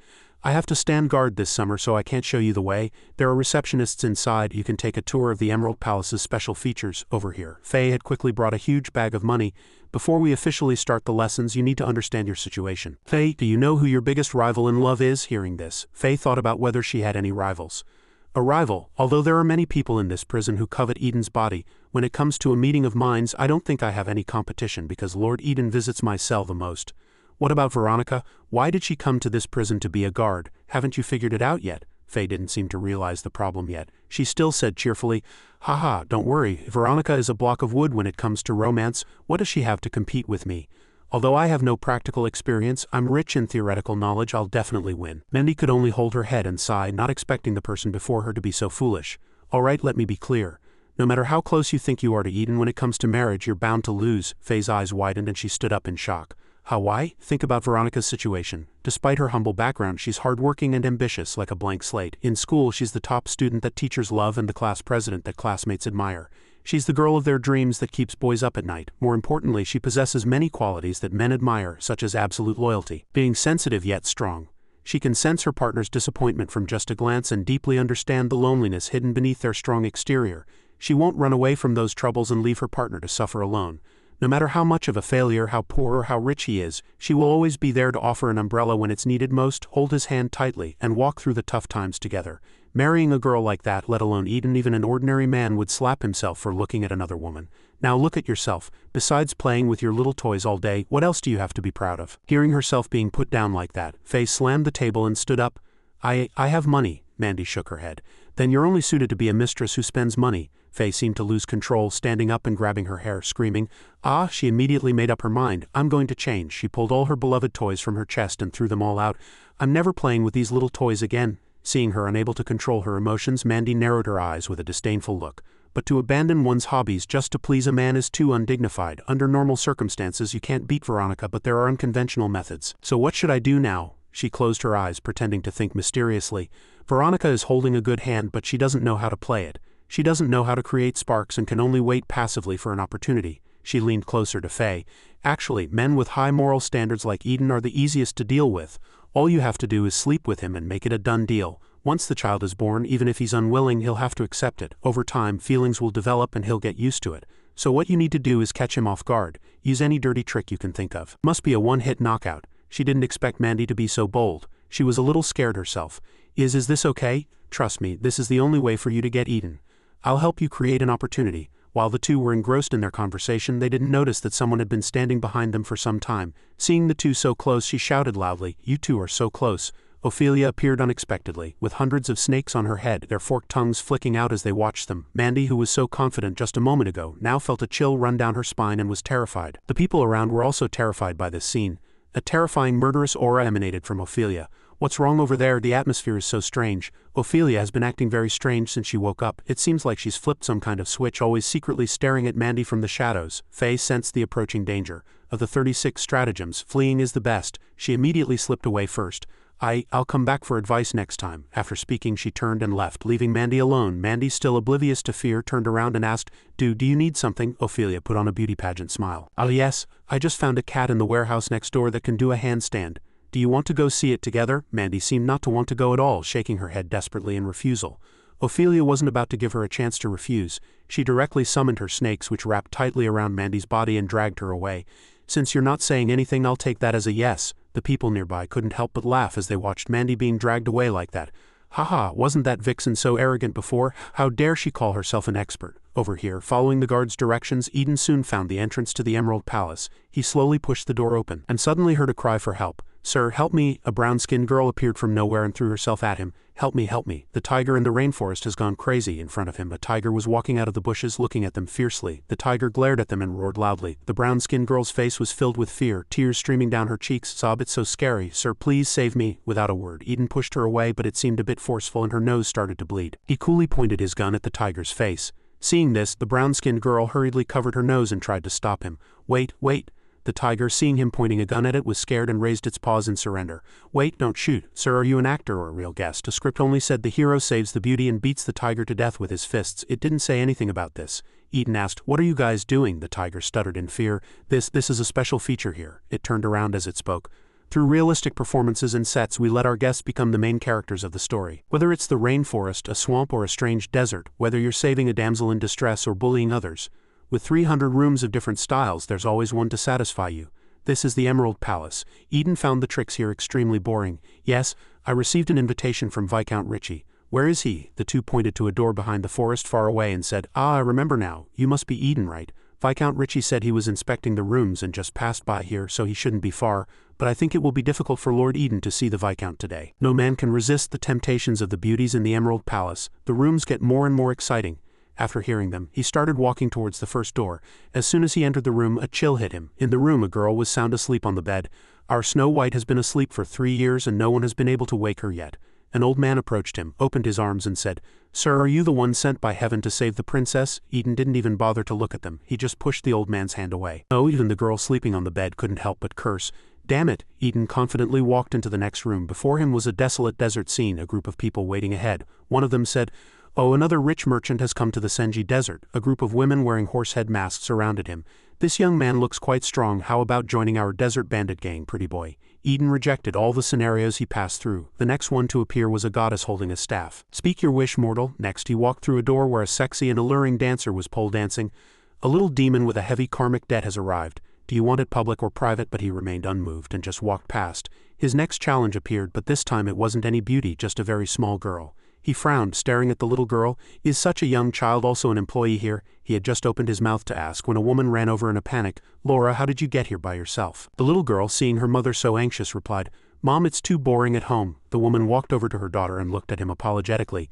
I have to stand guard this summer, so I can't show you the way. There are receptionists inside. You can take a tour of the Emerald Palace's special features over here. Faye had quickly brought a huge bag of money. Before we officially start the lessons, you need to understand your situation. Faye, do you know who your biggest rival in love is? Hearing this, Faye thought about whether she had any rivals. A rival, although there are many people in this prison who covet Eden's body, when it comes to a meeting of minds, I don't think I have any competition because Lord Eden visits my cell the most. What about Veronica? Why did she come to this prison to be a guard? Haven't you figured it out yet? Faye didn't seem to realize the problem yet. She still said cheerfully, haha, don't worry, Veronica is a block of wood when it comes to romance. What does she have to compete with me? Although I have no practical experience, I'm rich in theoretical knowledge, I'll definitely win. Mandy could only hold her head and sigh, not expecting the person before her to be so foolish. Alright, let me be clear. No matter how close you think you are to Eden, when it comes to marriage, you're bound to lose. Faye's eyes widened and she stood up in shock. How, why? Think about Veronica's situation. Despite her humble background, she's hardworking and ambitious like a blank slate. In school, she's the top student that teachers love and the class president that classmates admire. She's the girl of their dreams that keeps boys up at night. More importantly, she possesses many qualities that men admire, such as absolute loyalty, being sensitive yet strong. She can sense her partner's disappointment from just a glance and deeply understand the loneliness hidden beneath their strong exterior. She won't run away from those troubles and leave her partner to suffer alone. No matter how much of a failure, how poor or how rich he is, she will always be there to offer an umbrella when it's needed most, hold his hand tightly, and walk through the tough times together. Marrying a girl like that, let alone Eden, even an ordinary man would slap himself for looking at another woman. Now look at yourself. Besides playing with your little toys all day, what else do you have to be proud of? Hearing herself being put down like that, Faye slammed the table and stood up. I have money. Mandy shook her head. Then you're only suited to be a mistress who spends money. Faye seemed to lose control, standing up and grabbing her hair, screaming. She immediately made up her mind. I'm going to change. She pulled all her beloved toys from her chest and threw them all out. I'm never playing with these little toys again. Seeing her unable to control her emotions, Mandy narrowed her eyes with a disdainful look. But to abandon one's hobbies just to please a man is too undignified. Under normal circumstances, you can't beat Veronica, but there are unconventional methods. So what should I do now? She closed her eyes, pretending to think mysteriously. Veronica is holding a good hand, but she doesn't know how to play it. She doesn't know how to create sparks and can only wait passively for an opportunity. She leaned closer to Faye. Actually, men with high moral standards like Eden are the easiest to deal with. All you have to do is sleep with him and make it a done deal. Once the child is born, even if he's unwilling, he'll have to accept it. Over time, feelings will develop and he'll get used to it. So what you need to do is catch him off guard. Use any dirty trick you can think of. Must be a one-hit knockout. She didn't expect Mandy to be so bold. She was a little scared herself. Is this okay? Trust me, this is the only way for you to get Eden. I'll help you create an opportunity. While the two were engrossed in their conversation, they didn't notice that someone had been standing behind them for some time. Seeing the two so close, she shouted loudly, "You two are so close." Ophelia appeared unexpectedly, with hundreds of snakes on her head, their forked tongues flicking out as they watched them. Mandy, who was so confident just a moment ago, now felt a chill run down her spine and was terrified. The people around were also terrified by this scene. A terrifying murderous aura emanated from Ophelia. What's wrong over there? The atmosphere is so strange. Ophelia has been acting very strange since she woke up. It seems like she's flipped some kind of switch, always secretly staring at Mandy from the shadows. Faye sensed the approaching danger. Of the 36 stratagems, fleeing is the best. She immediately slipped away first. I'll come back for advice next time. After speaking, she turned and left, leaving Mandy alone. Mandy, still oblivious to fear, turned around and asked, Do you need something? Ophelia put on a beauty pageant smile. Yes, I just found a cat in the warehouse next door that can do a handstand. Do you want to go see it together? Mandy seemed not to want to go at all, shaking her head desperately in refusal. Ophelia wasn't about to give her a chance to refuse. She directly summoned her snakes, which wrapped tightly around Mandy's body and dragged her away. Since you're not saying anything, I'll take that as a yes. The people nearby couldn't help but laugh as they watched Mandy being dragged away like that. Haha, wasn't that vixen so arrogant before? How dare she call herself an expert? Over here, following the guard's directions, Eden soon found the entrance to the Emerald Palace. He slowly pushed the door open, and suddenly heard a cry for help. Sir, help me! A brown-skinned girl appeared from nowhere and threw herself at him. Help me, help me. The tiger in the rainforest has gone crazy. In front of him, a tiger was walking out of the bushes looking at them fiercely. The tiger glared at them and roared loudly. The brown-skinned girl's face was filled with fear, tears streaming down her cheeks. Sob, it's so scary. Sir, please save me. Without a word, Eden pushed her away, but it seemed a bit forceful and her nose started to bleed. He coolly pointed his gun at the tiger's face. Seeing this, the brown-skinned girl hurriedly covered her nose and tried to stop him. Wait, wait. The tiger, seeing him pointing a gun at it, was scared and raised its paws in surrender. Wait, don't shoot. Sir, are you an actor or a real guest? A script only said the hero saves the beauty and beats the tiger to death with his fists. It didn't say anything about this. Eden asked, What are you guys doing? The tiger stuttered in fear. This is a special feature here. It turned around as it spoke. Through realistic performances and sets, we let our guests become the main characters of the story. Whether it's the rainforest, a swamp, or a strange desert, whether you're saving a damsel in distress or bullying others. With 300 rooms of different styles, there's always one to satisfy you. This is the Emerald Palace. Eden found the tricks here extremely boring. Yes, I received an invitation from Viscount Ritchie. Where is he? The two pointed to a door behind the forest far away and said, I remember now. You must be Eden, right? Viscount Ritchie said he was inspecting the rooms and just passed by here, so he shouldn't be far, but I think it will be difficult for Lord Eden to see the Viscount today. No man can resist the temptations of the beauties in the Emerald Palace. The rooms get more and more exciting. After hearing them, he started walking towards the first door. As soon as he entered the room, a chill hit him. In the room, a girl was sound asleep on the bed. Our Snow White has been asleep for 3 years and no one has been able to wake her yet. An old man approached him, opened his arms and said, Sir, are you the one sent by heaven to save the princess? Eden didn't even bother to look at them. He just pushed the old man's hand away. No, even the girl sleeping on the bed couldn't help but curse. Damn it! Eden confidently walked into the next room. Before him was a desolate desert scene, a group of people waiting ahead. One of them said, Oh, another rich merchant has come to the Senji Desert. A group of women wearing horse-head masks surrounded him. This young man looks quite strong. How about joining our desert bandit gang, pretty boy? Eden rejected all the scenarios he passed through. The next one to appear was a goddess holding a staff. Speak your wish, mortal. Next he walked through a door where a sexy and alluring dancer was pole dancing. A little demon with a heavy karmic debt has arrived. Do you want it public or private? But he remained unmoved and just walked past. His next challenge appeared, but this time it wasn't any beauty, just a very small girl. He frowned, staring at the little girl. Is such a young child also an employee here? He had just opened his mouth to ask when a woman ran over in a panic. Laura, how did you get here by yourself? The little girl, seeing her mother so anxious, replied, Mom, it's too boring at home. The woman walked over to her daughter and looked at him apologetically.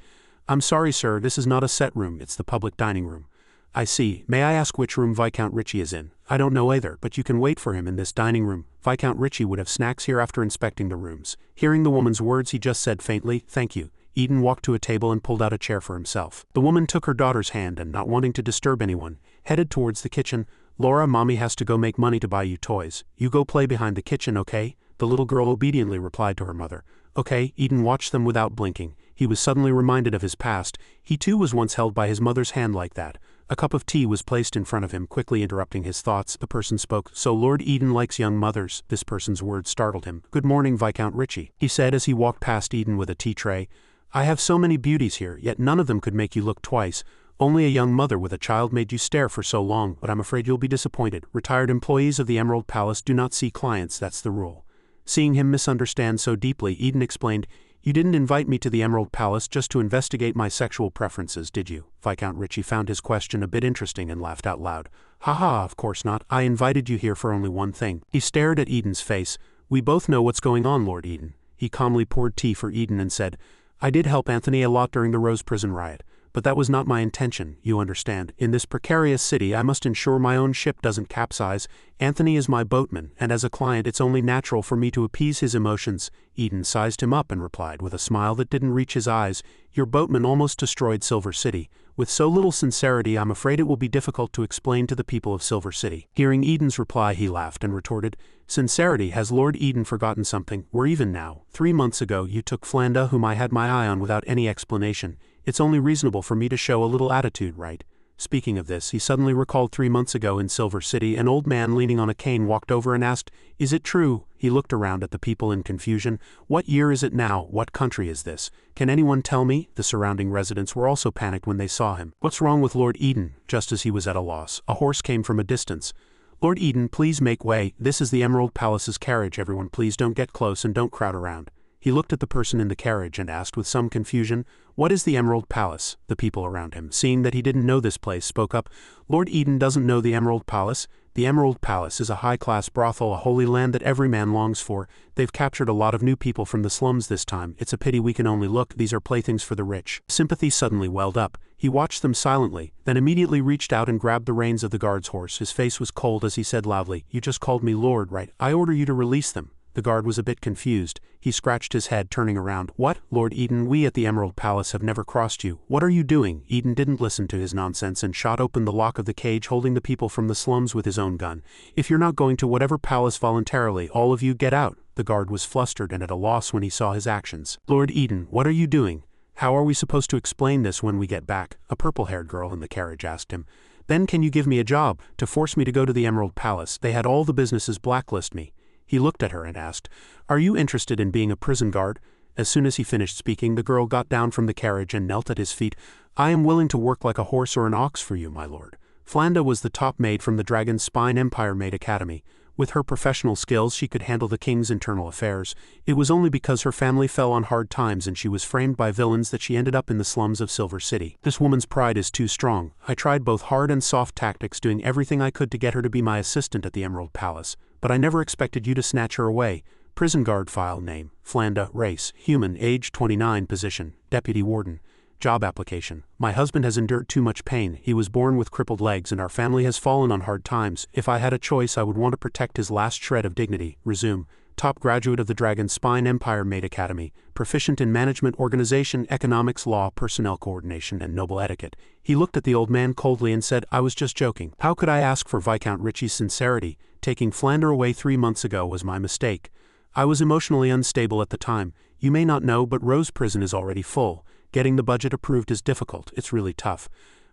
I'm sorry, sir, this is not a set room, it's the public dining room. I see. May I ask which room Viscount Ritchie is in? I don't know either, but you can wait for him in this dining room. Viscount Ritchie would have snacks here after inspecting the rooms. Hearing the woman's words, he just said faintly, Thank you. Eden walked to a table and pulled out a chair for himself. The woman took her daughter's hand and, not wanting to disturb anyone, headed towards the kitchen. Laura, Mommy has to go make money to buy you toys. You go play behind the kitchen, okay? The little girl obediently replied to her mother. Okay. Eden watched them without blinking. He was suddenly reminded of his past. He too was once held by his mother's hand like that. A cup of tea was placed in front of him, quickly interrupting his thoughts. The person spoke. So Lord Eden likes young mothers. This person's words startled him. Good morning, Viscount Ritchie, he said as he walked past Eden with a tea tray. I have so many beauties here, yet none of them could make you look twice. Only a young mother with a child made you stare for so long, but I'm afraid you'll be disappointed. Retired employees of the Emerald Palace do not see clients, that's the rule. Seeing him misunderstand so deeply, Eden explained, You didn't invite me to the Emerald Palace just to investigate my sexual preferences, did you? Viscount Ritchie found his question a bit interesting and laughed out loud. Ha ha, of course not. I invited you here for only one thing. He stared at Eden's face. We both know what's going on, Lord Eden. He calmly poured tea for Eden and said, I did help Anthony a lot during the Rose Prison riot. But that was not my intention, you understand. In this precarious city I must ensure my own ship doesn't capsize. Anthony is my boatman, and as a client it's only natural for me to appease his emotions. Eden sized him up and replied with a smile that didn't reach his eyes, Your boatman almost destroyed Silver City. With so little sincerity I'm afraid it will be difficult to explain to the people of Silver City. Hearing Eden's reply he laughed and retorted, Sincerity, has Lord Eden forgotten something? We're even now. 3 months ago you took Flanda, whom I had my eye on, without any explanation. It's only reasonable for me to show a little attitude, right? Speaking of this, he suddenly recalled 3 months ago in Silver City an old man leaning on a cane walked over and asked, Is it true? He looked around at the people in confusion. What year is it now? What country is this? Can anyone tell me? The surrounding residents were also panicked when they saw him. What's wrong with Lord Eden? Just as he was at a loss, a horse came from a distance. Lord Eden, please make way. This is the Emerald Palace's carriage. Everyone please don't get close and don't crowd around. He looked at the person in the carriage and asked with some confusion, What is the Emerald Palace? The people around him, seeing that he didn't know this place, spoke up, Lord Eden doesn't know the Emerald Palace? The Emerald Palace is a high-class brothel, a holy land that every man longs for. They've captured a lot of new people from the slums this time. It's a pity we can only look. These are playthings for the rich. Sympathy suddenly welled up. He watched them silently, then immediately reached out and grabbed the reins of the guard's horse. His face was cold as he said loudly, You just called me Lord, right? I order you to release them. The guard was a bit confused. He scratched his head, turning around. What? Lord Eden, we at the Emerald Palace have never crossed you. What are you doing? Eden didn't listen to his nonsense and shot open the lock of the cage, holding the people from the slums with his own gun. If you're not going to whatever palace voluntarily, all of you get out. The guard was flustered and at a loss when he saw his actions. Lord Eden, what are you doing? How are we supposed to explain this when we get back? A purple-haired girl in the carriage asked him. Then can you give me a job, to force me to go to the Emerald Palace? They had all the businesses blacklist me. He looked at her and asked, Are you interested in being a prison guard? As soon as he finished speaking, the girl got down from the carriage and knelt at his feet. I am willing to work like a horse or an ox for you, my lord. Flanda was the top maid from the Dragon's Spine Empire Maid Academy. With her professional skills she could handle the king's internal affairs. It was only because her family fell on hard times and she was framed by villains that she ended up in the slums of Silver City. This woman's pride is too strong. I tried both hard and soft tactics, doing everything I could to get her to be my assistant at the Emerald Palace. But I never expected you to snatch her away. Prison guard file name, Flanda, race, human, age 29, position, deputy warden. Job application. My husband has endured too much pain. He was born with crippled legs and our family has fallen on hard times. If I had a choice I would want to protect his last shred of dignity. Resume. Top graduate of the Dragon's Spine Empire Maid Academy. Proficient in management, organization, economics, law, personnel coordination, and noble etiquette. He looked at the old man coldly and said, I was just joking. How could I ask for Viscount Ritchie's sincerity? Taking Flanda away 3 months ago was my mistake. I was emotionally unstable at the time. You may not know, but Rose Prison is already full. Getting the budget approved is difficult. It's really tough.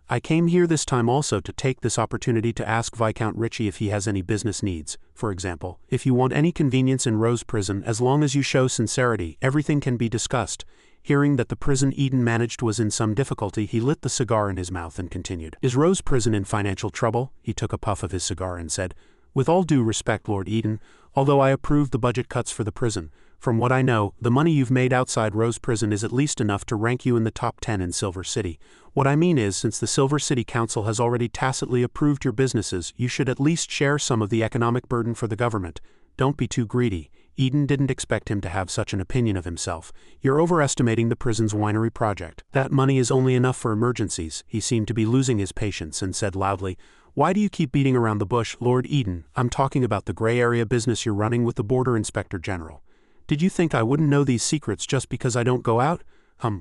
I came here this time also to take this opportunity to ask Viscount Ritchie if he has any business needs. For example, if you want any convenience in Rose Prison, as long as you show sincerity, everything can be discussed. Hearing that the prison Eden managed was in some difficulty, he lit the cigar in his mouth and continued. Is Rose Prison in financial trouble? He took a puff of his cigar and said, With all due respect, Lord Eden, although I approve the budget cuts for the prison, from what I know, the money you've made outside Rose Prison is at least enough to rank you in the top 10 in Silver City. What I mean is, since the Silver City Council has already tacitly approved your businesses, you should at least share some of the economic burden for the government. Don't be too greedy. Eden didn't expect him to have such an opinion of himself. You're overestimating the prison's winery project. That money is only enough for emergencies. He seemed to be losing his patience and said loudly, Why do you keep beating around the bush, Lord Eden? I'm talking about the gray area business you're running with the Border Inspector General. Did you think I wouldn't know these secrets just because I don't go out?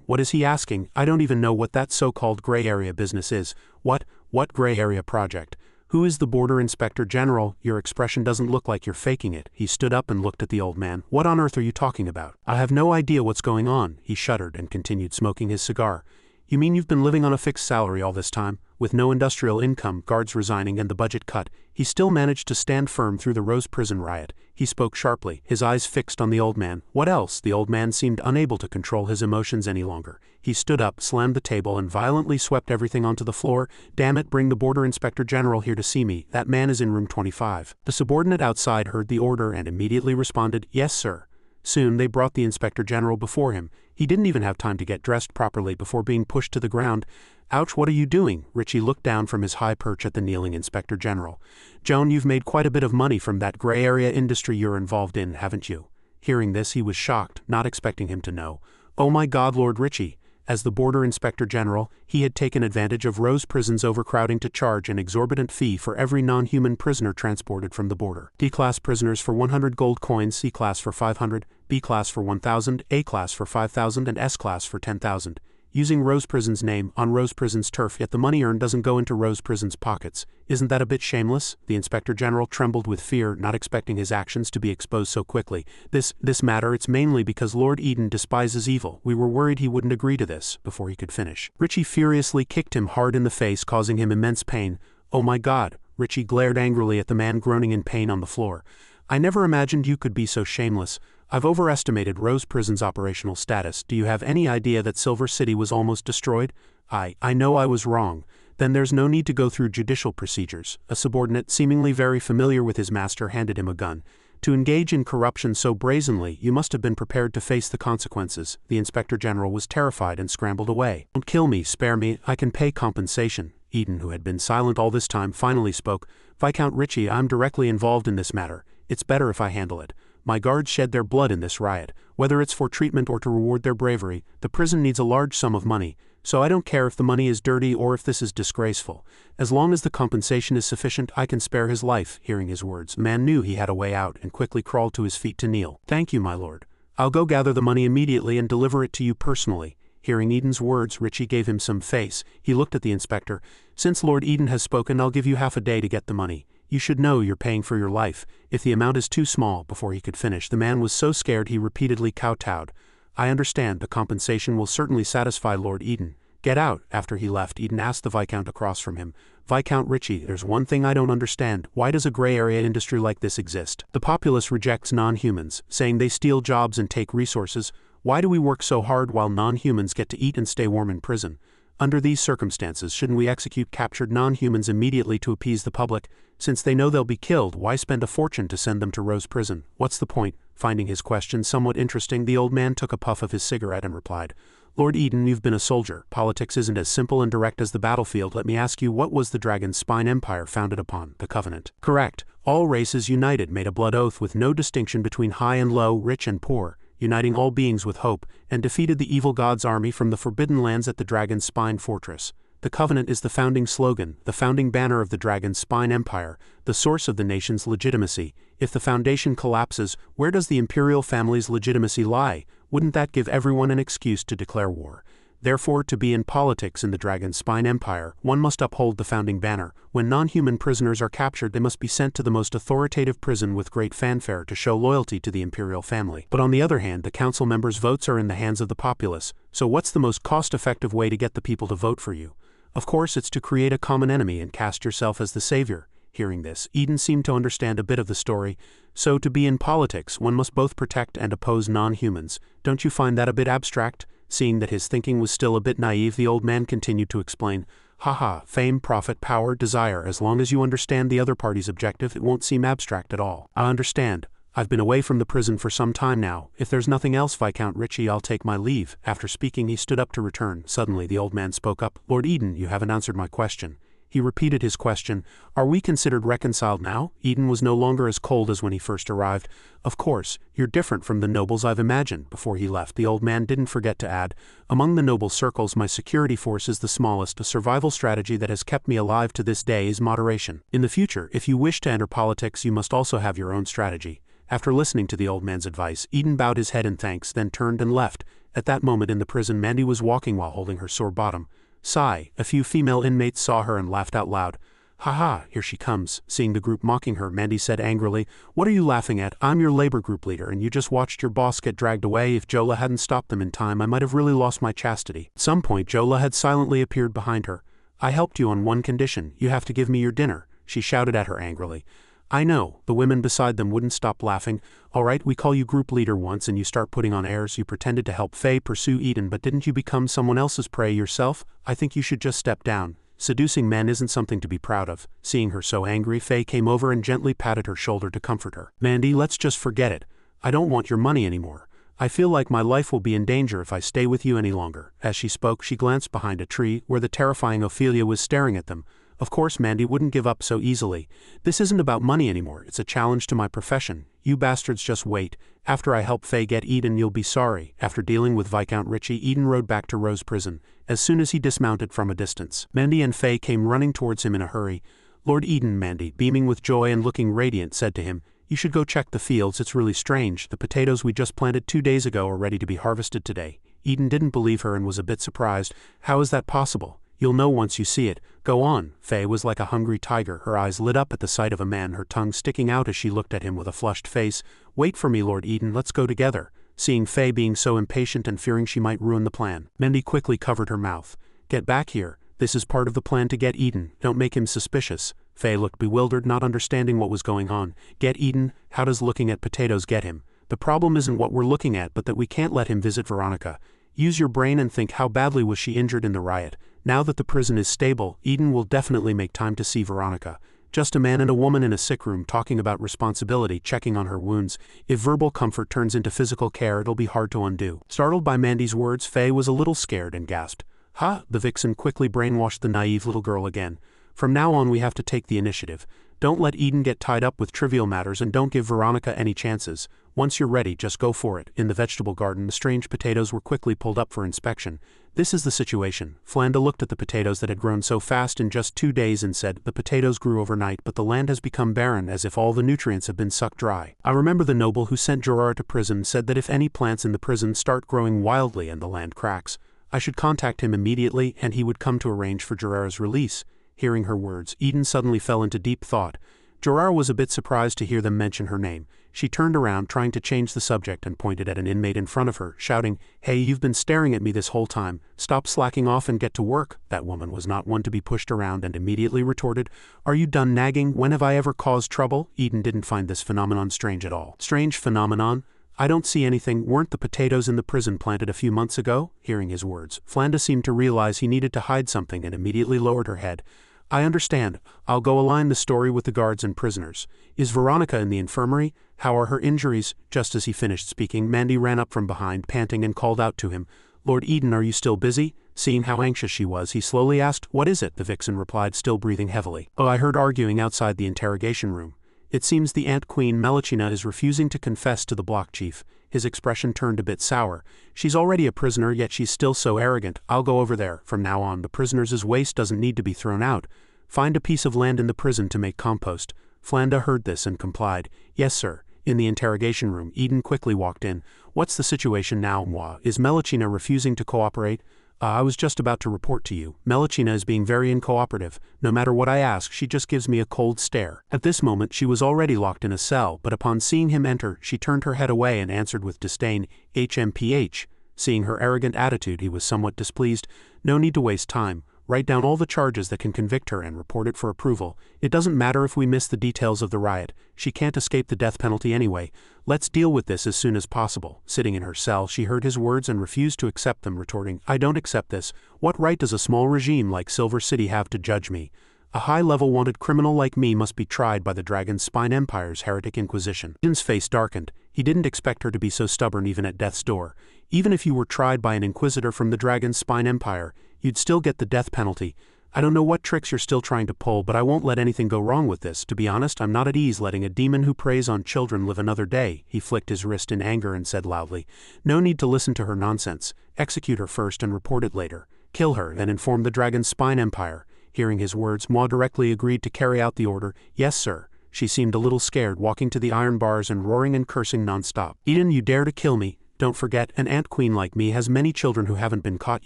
What is he asking? I don't even know what that so-called gray area business is. What gray area project? Who is the Border Inspector General? Your expression doesn't look like you're faking it. He stood up and looked at the old man. What on earth are you talking about? I have no idea what's going on. He shuddered and continued smoking his cigar. You mean you've been living on a fixed salary all this time, with no industrial income, guards resigning and the budget cut? He still managed to stand firm through the Rose Prison riot. He spoke sharply, his eyes fixed on the old man. What else? The old man seemed unable to control his emotions any longer. He stood up, slammed the table, and violently swept everything onto the floor. Damn it, bring the Border Inspector General here to see me. That man is in room 25. The subordinate outside heard the order and immediately responded, yes, sir. Soon they brought the Inspector General before him. He didn't even have time to get dressed properly before being pushed to the ground. Ouch, what are you doing? Richie looked down from his high perch at the kneeling Inspector General. Joan, you've made quite a bit of money from that gray area industry you're involved in, haven't you? Hearing this, he was shocked, not expecting him to know. Oh my God, Lord Richie. As the Border Inspector General, he had taken advantage of Rose Prison's overcrowding to charge an exorbitant fee for every non-human prisoner transported from the border. D-class prisoners for 100 gold coins, C-class for 500, B-class for 1,000, A-class for 5,000, and S-class for 10,000. Using Rose Prison's name on Rose Prison's turf, yet the money earned doesn't go into Rose Prison's pockets. Isn't that a bit shameless? The Inspector General trembled with fear, not expecting his actions to be exposed so quickly. This matter, it's mainly because Lord Eden despises evil. We were worried he wouldn't agree to this. Before he could finish, Richie furiously kicked him hard in the face, causing him immense pain. Oh my God! Richie glared angrily at the man groaning in pain on the floor. I never imagined you could be so shameless. I've overestimated Rose Prison's operational status. Do you have any idea that Silver City was almost destroyed? I know I was wrong. Then there's no need to go through judicial procedures. A subordinate, seemingly very familiar with his master, handed him a gun. To engage in corruption so brazenly, you must have been prepared to face the consequences. The Inspector General was terrified and scrambled away. Don't kill me, spare me, I can pay compensation. Eden, who had been silent all this time, finally spoke. Viscount Richie, I'm directly involved in this matter. It's better if I handle it. My guards shed their blood in this riot. Whether it's for treatment or to reward their bravery, the prison needs a large sum of money, so I don't care if the money is dirty or if this is disgraceful. As long as the compensation is sufficient, I can spare his life. Hearing his words, the man knew he had a way out and quickly crawled to his feet to kneel. Thank you, my lord. I'll go gather the money immediately and deliver it to you personally. Hearing Eden's words, Richie gave him some face. He looked at the inspector. Since Lord Eden has spoken, I'll give you half a day to get the money. You should know you're paying for your life. If the amount is too small, before he could finish, the man was so scared he repeatedly kowtowed. I understand, the compensation will certainly satisfy Lord Eden. Get out. After he left, Eden asked the Viscount across from him. Viscount Richie, there's one thing I don't understand. Why does a gray area industry like this exist? The populace rejects non-humans, saying they steal jobs and take resources. Why do we work so hard while non-humans get to eat and stay warm in prison? Under these circumstances, shouldn't we execute captured non-humans immediately to appease the public? Since they know they'll be killed, why spend a fortune to send them to Rose Prison? What's the point? Finding his question somewhat interesting, the old man took a puff of his cigarette and replied, Lord Eden, you've been a soldier. Politics isn't as simple and direct as the battlefield. Let me ask you, what was the Dragon's Spine Empire founded upon? The Covenant. Correct. All races united, made a blood oath with no distinction between high and low, rich and poor, uniting all beings with hope, and defeated the evil god's army from the Forbidden Lands at the Dragon's Spine Fortress. The Covenant is the founding slogan, the founding banner of the Dragon's Spine Empire, the source of the nation's legitimacy. If the foundation collapses, where does the imperial family's legitimacy lie? Wouldn't that give everyone an excuse to declare war? Therefore, to be in politics in the Dragon's Spine Empire, one must uphold the founding banner. When non-human prisoners are captured, they must be sent to the most authoritative prison with great fanfare to show loyalty to the imperial family. But on the other hand, the council members' votes are in the hands of the populace. So what's the most cost-effective way to get the people to vote for you? Of course, it's to create a common enemy and cast yourself as the savior. Hearing this, Eden seemed to understand a bit of the story. So to be in politics, one must both protect and oppose non-humans. Don't you find that a bit abstract? Seeing that his thinking was still a bit naive, the old man continued to explain. Haha, fame, profit, power, desire. As long as you understand the other party's objective, it won't seem abstract at all. I understand. I've been away from the prison for some time now. If there's nothing else, Viscount Richie, I'll take my leave. After speaking, he stood up to return. Suddenly, the old man spoke up. Lord Eden, you haven't answered my question. He repeated his question. Are we considered reconciled now? Eden was no longer as cold as when he first arrived. Of course, you're different from the nobles I've imagined. Before he left, the old man didn't forget to add, among the noble circles, my security force is the smallest. A survival strategy that has kept me alive to this day is moderation. In the future, if you wish to enter politics, you must also have your own strategy. After listening to the old man's advice, Eden bowed his head in thanks, then turned and left. At that moment in the prison, Mandy was walking while holding her sore bottom. Sigh, a few female inmates saw her and laughed out loud. "Haha, here she comes." Seeing the group mocking her, Mandy said angrily, "What are you laughing at? I'm your labor group leader and you just watched your boss get dragged away. If Jola hadn't stopped them in time, I might have really lost my chastity." At some point, Jola had silently appeared behind her. "I helped you on one condition. You have to give me your dinner," she shouted at her angrily. "I know." The women beside them wouldn't stop laughing. "Alright, we call you group leader once and you start putting on airs. You pretended to help Faye pursue Eden, but didn't you become someone else's prey yourself? I think you should just step down. Seducing men isn't something to be proud of." Seeing her so angry, Faye came over and gently patted her shoulder to comfort her. "Mandy, let's just forget it. I don't want your money anymore. I feel like my life will be in danger if I stay with you any longer." As she spoke, she glanced behind a tree where the terrifying Ophelia was staring at them. Of course Mandy wouldn't give up so easily. "This isn't about money anymore, it's a challenge to my profession. You bastards just wait. After I help Faye get Eden, you'll be sorry." After dealing with Viscount Ritchie, Eden rode back to Rose Prison. As soon as he dismounted from a distance, Mandy and Faye came running towards him in a hurry. "Lord Eden," Mandy, beaming with joy and looking radiant, said to him, "You should go check the fields. It's really strange. The potatoes we just planted 2 days ago are ready to be harvested today." Eden didn't believe her and was a bit surprised. "How is that possible?" "You'll know once you see it. Go on." Faye was like a hungry tiger, her eyes lit up at the sight of a man, her tongue sticking out as she looked at him with a flushed face. "Wait for me, Lord Eden, let's go together." Seeing Faye being so impatient and fearing she might ruin the plan, Mandy quickly covered her mouth. "Get back here. This is part of the plan to get Eden. Don't make him suspicious." Faye looked bewildered, not understanding what was going on. "Get Eden? How does looking at potatoes get him? The problem isn't what we're looking at, but that we can't let him visit Veronica. Use your brain and think, how badly was she injured in the riot? Now that the prison is stable, Eden will definitely make time to see Veronica. Just a man and a woman in a sick room talking about responsibility, checking on her wounds. If verbal comfort turns into physical care, it'll be hard to undo." Startled by Mandy's words, Faye was a little scared and gasped. "Ha!" The vixen quickly brainwashed the naive little girl again. "From now on we have to take the initiative. Don't let Eden get tied up with trivial matters and don't give Veronica any chances. Once you're ready, just go for it." In the vegetable garden, the strange potatoes were quickly pulled up for inspection. "This is the situation." Flanda looked at the potatoes that had grown so fast in just 2 days and said, "The potatoes grew overnight, but the land has become barren, as if all the nutrients have been sucked dry. I remember the noble who sent Gerard to prison said that if any plants in the prison start growing wildly and the land cracks, I should contact him immediately and he would come to arrange for Gerard's release." Hearing her words, Eden suddenly fell into deep thought. Gerard was a bit surprised to hear them mention her name. She turned around, trying to change the subject, and pointed at an inmate in front of her, shouting, "Hey, you've been staring at me this whole time. Stop slacking off and get to work." That woman was not one to be pushed around and immediately retorted, "Are you done nagging? When have I ever caused trouble?" Eden didn't find this phenomenon strange at all. "Strange phenomenon? I don't see anything. Weren't the potatoes in the prison planted a few months ago?" Hearing his words, Flanda seemed to realize he needed to hide something and immediately lowered her head. "I understand. I'll go align the story with the guards and prisoners. Is Veronica in the infirmary? How are her injuries?" Just as he finished speaking, Mandy ran up from behind, panting, and called out to him, "Lord Eden, are you still busy?" Seeing how anxious she was, he slowly asked, "What is it?" The vixen replied, still breathing heavily. "Oh, I heard arguing outside the interrogation room. It seems the Ant Queen Melachina is refusing to confess to the block chief." His expression turned a bit sour. "She's already a prisoner, yet she's still so arrogant. I'll go over there. From now on, the prisoner's waste doesn't need to be thrown out. Find a piece of land in the prison to make compost." Flanda heard this and complied. "Yes, sir." In the interrogation room, Eden quickly walked in. "What's the situation now, Moi? Is Melachina refusing to cooperate?" I was just about to report to you. Melachina is being very uncooperative. No matter what I ask, she just gives me a cold stare." At this moment, she was already locked in a cell, but upon seeing him enter, she turned her head away and answered with disdain, "HMPH." Seeing her arrogant attitude, he was somewhat displeased. "No need to waste time. Write down all the charges that can convict her and report it for approval. It doesn't matter if we miss the details of the riot. She can't escape the death penalty anyway. Let's deal with this as soon as possible." Sitting in her cell, she heard his words and refused to accept them, retorting, "I don't accept this. What right does a small regime like Silver City have to judge me? A high-level wanted criminal like me must be tried by the Dragon's Spine Empire's heretic inquisition." Eden's face darkened. He didn't expect her to be so stubborn even at death's door. "Even if you were tried by an inquisitor from the Dragon's Spine Empire, you'd still get the death penalty. I don't know what tricks you're still trying to pull, but I won't let anything go wrong with this. To be honest, I'm not at ease letting a demon who preys on children live another day." He flicked his wrist in anger and said loudly, "No need to listen to her nonsense. Execute her first and report it later. Kill her, then inform the Dragon's Spine Empire." Hearing his words, Moi directly agreed to carry out the order. "Yes, sir." She seemed a little scared, walking to the iron bars and roaring and cursing nonstop. "Eden, you dare to kill me? Don't forget, an ant queen like me has many children who haven't been caught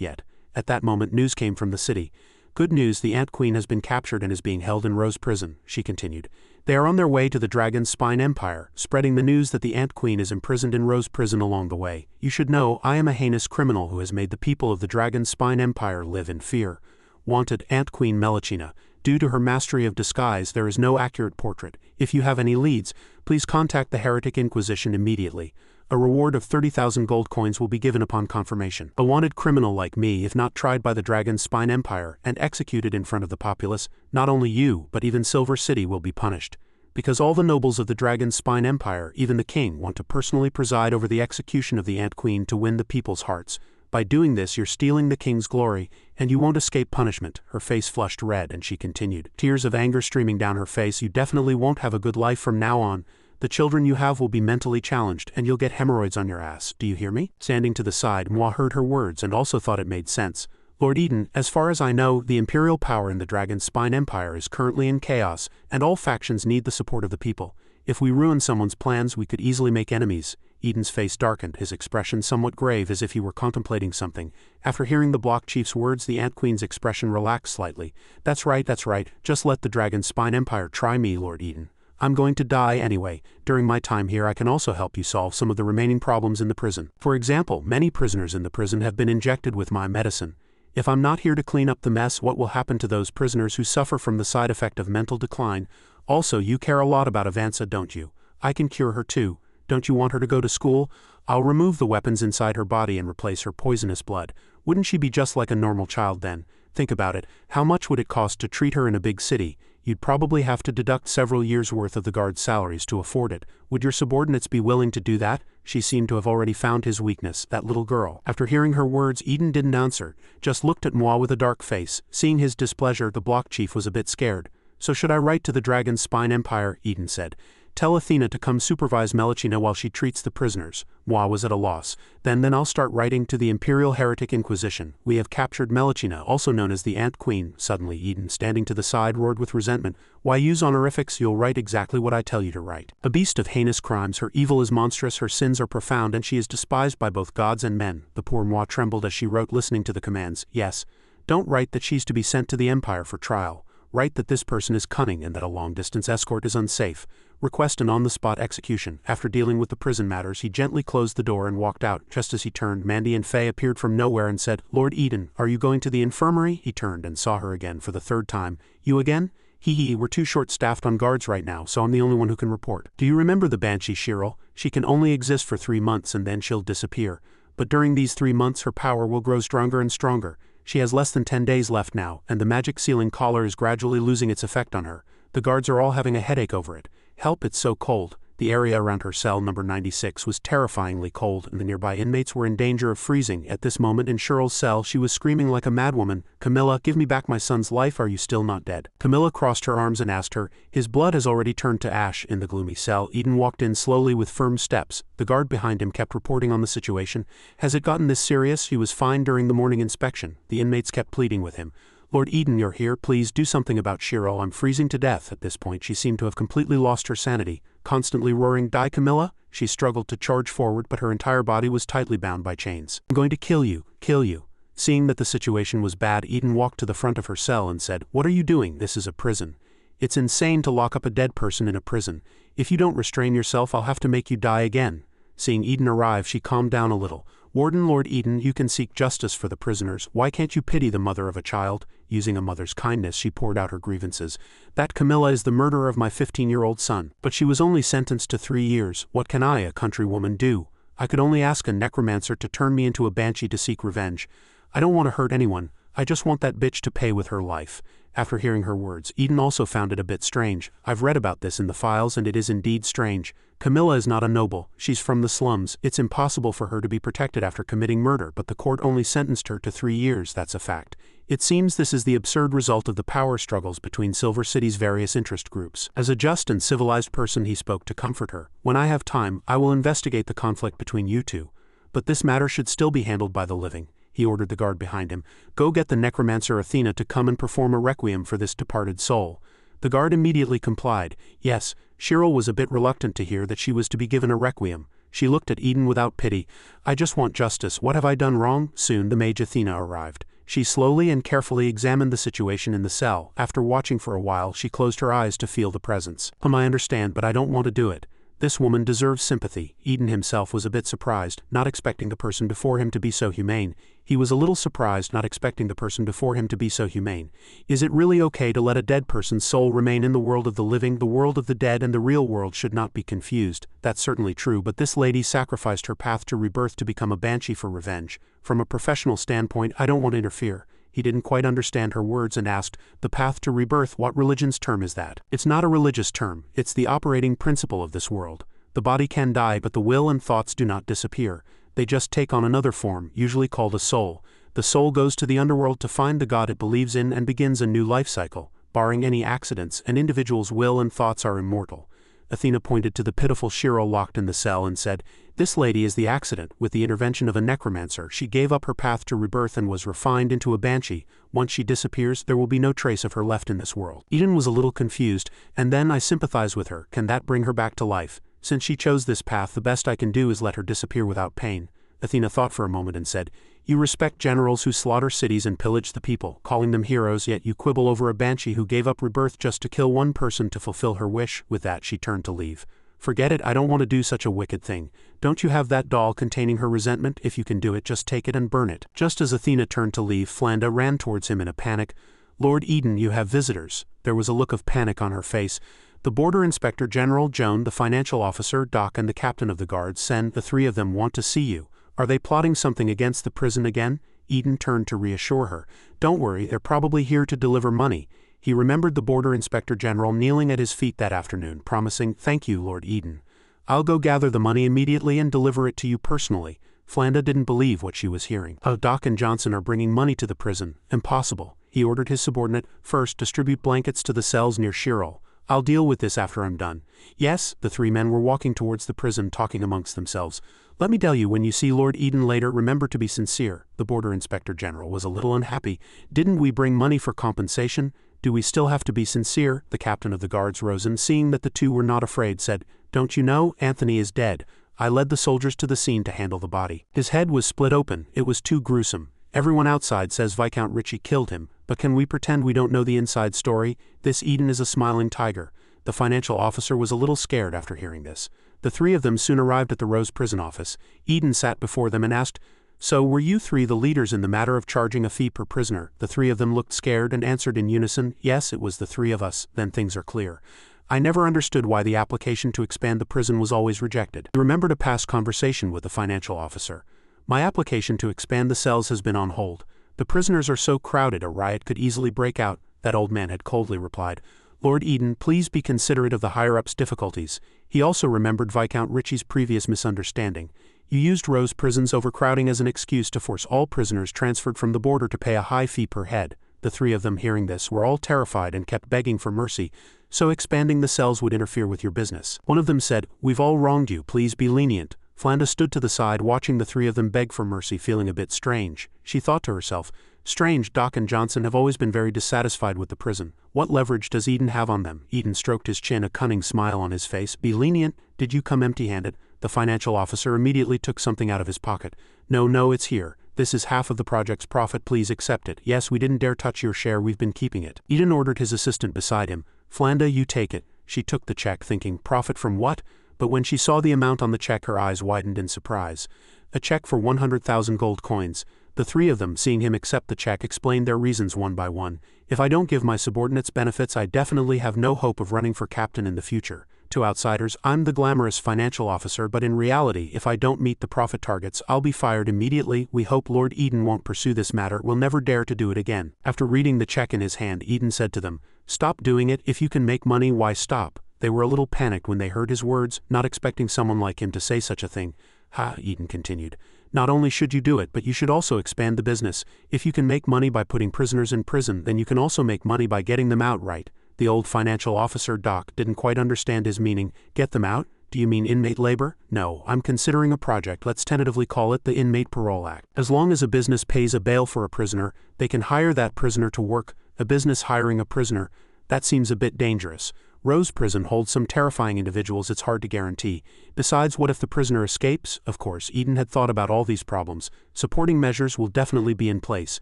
yet." At that moment, news came from the city. Good news, the Ant Queen has been captured and is being held in Rose Prison, she continued. They are on their way to the Dragon's Spine Empire, spreading the news that the Ant Queen is imprisoned in Rose Prison along the way. You should know, I am a heinous criminal who has made the people of the Dragon's Spine Empire live in fear. Wanted, Ant Queen Melachina. Due to her mastery of disguise, there is no accurate portrait. If you have any leads, please contact the Heretic Inquisition immediately. A reward of 30,000 gold coins will be given upon confirmation. A wanted criminal like me, if not tried by the Dragon's Spine Empire and executed in front of the populace, not only you, but even Silver City will be punished. Because all the nobles of the Dragon's Spine Empire, even the king, want to personally preside over the execution of the Ant Queen to win the people's hearts. By doing this, you're stealing the king's glory, and you won't escape punishment. Her face flushed red, and she continued, tears of anger streaming down her face. You definitely won't have a good life from now on. The children you have will be mentally challenged, and you'll get hemorrhoids on your ass. Do you hear me? Standing to the side, Manhwa heard her words and also thought it made sense. Lord Eden, as far as I know, the imperial power in the Dragon's Spine Empire is currently in chaos, and all factions need the support of the people. If we ruin someone's plans, we could easily make enemies. Eden's face darkened, his expression somewhat grave as if he were contemplating something. After hearing the Block Chief's words, the Ant Queen's expression relaxed slightly. That's right, just let the Dragon's Spine Empire try me, Lord Eden. I'm going to die anyway. During my time here, I can also help you solve some of the remaining problems in the prison. For example, many prisoners in the prison have been injected with my medicine. If I'm not here to clean up the mess, what will happen to those prisoners who suffer from the side effect of mental decline? Also, you care a lot about Avanza, don't you? I can cure her too. Don't you want her to go to school? I'll remove the weapons inside her body and replace her poisonous blood. Wouldn't she be just like a normal child then? Think about it. How much would it cost to treat her in a big city? You'd probably have to deduct several years' worth of the guards' salaries to afford it. Would your subordinates be willing to do that? She seemed to have already found his weakness, that little girl. After hearing her words, Eden didn't answer, just looked at Manhwa with a dark face. Seeing his displeasure, the Block Chief was a bit scared. So should I write to the Dragon's Spine Empire? Eden said. Tell Athena to come supervise Melachina while she treats the prisoners. Manhwa was at a loss. Then I'll start writing to the Imperial Heretic Inquisition. We have captured Melachina, also known as the Ant Queen. Suddenly Eden, standing to the side, roared with resentment. Why use honorifics? You'll write exactly what I tell you to write. A beast of heinous crimes, her evil is monstrous, her sins are profound, and she is despised by both gods and men. The poor Manhwa trembled as she wrote, listening to the commands. Yes. Don't write that she's to be sent to the Empire for trial. Write that this person is cunning and that a long-distance escort is unsafe. Request an on-the-spot execution. After dealing with the prison matters, he gently closed the door and walked out. Just as he turned, Mandy and Faye appeared from nowhere and said, Lord Eden, are you going to the infirmary? He turned and saw her again for the third time. You again? We're too short-staffed on guards right now, so I'm the only one who can report. Do you remember the Banshee Shirl? She can only exist for 3 months and then she'll disappear. But during these 3 months her power will grow stronger and stronger. She has less than 10 days left now, and the magic ceiling collar is gradually losing its effect on her. The guards are all having a headache over it. Help, it's so cold. The area around her cell number 96 was terrifyingly cold, and the nearby inmates were in danger of freezing. At this moment in Shirl's cell, she was screaming like a madwoman. Camilla, give me back my son's life. Are you still not dead? Camilla crossed her arms and asked her. His blood has already turned to ash. In the gloomy cell, Eden walked in slowly with firm steps. The guard behind him kept reporting on the situation. Has it gotten this serious? He was fine during the morning inspection. The inmates kept pleading with him. Lord Eden, you're here. Please do something about Shiro. I'm freezing to death. At this point, she seemed to have completely lost her sanity. Constantly roaring, Die, Camilla? She struggled to charge forward, but her entire body was tightly bound by chains. I'm going to kill you. Kill you. Seeing that the situation was bad, Eden walked to the front of her cell and said, What are you doing? This is a prison. It's insane to lock up a dead person in a prison. If you don't restrain yourself, I'll have to make you die again. Seeing Eden arrive, she calmed down a little. Warden, Lord Eden, you can seek justice for the prisoners. Why can't you pity the mother of a child? Using a mother's kindness, she poured out her grievances. That Camilla is the murderer of my 15-year-old son. But she was only sentenced to 3 years. What can I, a countrywoman, do? I could only ask a necromancer to turn me into a banshee to seek revenge. I don't want to hurt anyone. I just want that bitch to pay with her life. After hearing her words, Eden also found it a bit strange. I've read about this in the files and it is indeed strange. Camilla is not a noble. She's from the slums. It's impossible for her to be protected after committing murder, but the court only sentenced her to 3 years, that's a fact. It seems this is the absurd result of the power struggles between Silver City's various interest groups. As a just and civilized person, he spoke to comfort her. When I have time, I will investigate the conflict between you two. But this matter should still be handled by the living. He ordered the guard behind him. Go get the necromancer Athena to come and perform a requiem for this departed soul. The guard immediately complied. Yes, Shirl was a bit reluctant to hear that she was to be given a requiem. She looked at Eden without pity. I just want justice. What have I done wrong? Soon the mage Athena arrived. She slowly and carefully examined the situation in the cell. After watching for a while, she closed her eyes to feel the presence. I understand, but I don't want to do it. This woman deserves sympathy. Eden himself was a bit surprised, not expecting the person before him to be so humane. He was a little surprised, not expecting the person before him to be so humane. Is it really okay to let a dead person's soul remain in the world of the living? The world of the dead and the real world should not be confused. That's certainly true, but this lady sacrificed her path to rebirth to become a banshee for revenge. From a professional standpoint, I don't want to interfere. He didn't quite understand her words and asked, the path to rebirth, what religion's term is that? It's not a religious term, it's the operating principle of this world. The body can die, but the will and thoughts do not disappear. They just take on another form, usually called a soul. The soul goes to the underworld to find the god it believes in and begins a new life cycle. Barring any accidents, an individual's will and thoughts are immortal. Athena pointed to the pitiful Shiro locked in the cell and said, this lady is the accident. With the intervention of a necromancer, she gave up her path to rebirth and was refined into a banshee. Once she disappears, there will be no trace of her left in this world. Eden was a little confused, and then I sympathize with her. Can that bring her back to life? Since she chose this path, the best I can do is let her disappear without pain. Athena thought for a moment and said, you respect generals who slaughter cities and pillage the people, calling them heroes, yet you quibble over a banshee who gave up rebirth just to kill one person to fulfill her wish. With that, she turned to leave. Forget it, I don't want to do such a wicked thing. Don't you have that doll containing her resentment? If you can do it, just take it and burn it. Just as Athena turned to leave, Flanda ran towards him in a panic. Lord Eden, you have visitors. There was a look of panic on her face. The Border Inspector General, Joan, the financial officer, Doc, and the captain of the guards, Sen, the three of them want to see you. Are they plotting something against the prison again? Eden turned to reassure her. Don't worry, they're probably here to deliver money. He remembered the Border Inspector General kneeling at his feet that afternoon, promising, thank you, Lord Eden. I'll go gather the money immediately and deliver it to you personally. Flanda didn't believe what she was hearing. Doc and Johnson are bringing money to the prison. Impossible. He ordered his subordinate, first distribute blankets to the cells near Shiro. I'll deal with this after I'm done. Yes, the three men were walking towards the prison, talking amongst themselves. Let me tell you, when you see Lord Eden later, remember to be sincere. The Border Inspector General was a little unhappy. Didn't we bring money for compensation? Do we still have to be sincere? The captain of the guards, Rosen, seeing that the two were not afraid, said, don't you know, Anthony is dead. I led the soldiers to the scene to handle the body. His head was split open. It was too gruesome. Everyone outside says Viscount Ritchie killed him, but can we pretend we don't know the inside story? This Eden is a smiling tiger. The financial officer was a little scared after hearing this. The three of them soon arrived at the Rose prison office. Eden sat before them and asked, so were you three the leaders in the matter of charging a fee per prisoner? The three of them looked scared and answered in unison, yes, it was the three of us. Then things are clear. I never understood why the application to expand the prison was always rejected. He remembered a past conversation with the financial officer. My application to expand the cells has been on hold. The prisoners are so crowded a riot could easily break out, that old man had coldly replied. Lord Eden, please be considerate of the higher-ups' difficulties. He also remembered Viscount Ritchie's previous misunderstanding. You used Rose Prison's overcrowding as an excuse to force all prisoners transferred from the border to pay a high fee per head. The three of them, hearing this, were all terrified and kept begging for mercy, so expanding the cells would interfere with your business. One of them said, we've all wronged you, please be lenient. Flanda stood to the side watching the three of them beg for mercy, feeling a bit strange. She thought to herself, strange, Doc and Johnson have always been very dissatisfied with the prison. What leverage does Eden have on them? Eden stroked his chin, a cunning smile on his face. Be lenient? Did you come empty-handed? The financial officer immediately took something out of his pocket. No, it's here. This is half of the project's profit, please accept it. Yes, we didn't dare touch your share, we've been keeping it. Eden ordered his assistant beside him. Flanda, you take it. She took the check, thinking, profit from what? But when she saw the amount on the check, her eyes widened in surprise. A check for 100,000 gold coins. The three of them, seeing him accept the check, explained their reasons one by one. If I don't give my subordinates benefits, I definitely have no hope of running for captain in the future. To outsiders, I'm the glamorous financial officer, but in reality, if I don't meet the profit targets, I'll be fired immediately. We hope Lord Eden won't pursue this matter. We'll never dare to do it again. After reading the check in his hand, Eden said to them, stop doing it. If you can make money, why stop? They were a little panicked when they heard his words, not expecting someone like him to say such a thing. Ha, Eden continued. Not only should you do it, but you should also expand the business. If you can make money by putting prisoners in prison, then you can also make money by getting them out, right? The old financial officer, Doc, didn't quite understand his meaning. Get them out? Do you mean inmate labor? No, I'm considering a project. Let's tentatively call it the Inmate Parole Act. As long as a business pays a bail for a prisoner, they can hire that prisoner to work. A business hiring a prisoner, that seems a bit dangerous. Rose Prison holds some terrifying individuals it's hard to guarantee. Besides, what if the prisoner escapes? Of course, Eden had thought about all these problems. Supporting measures will definitely be in place.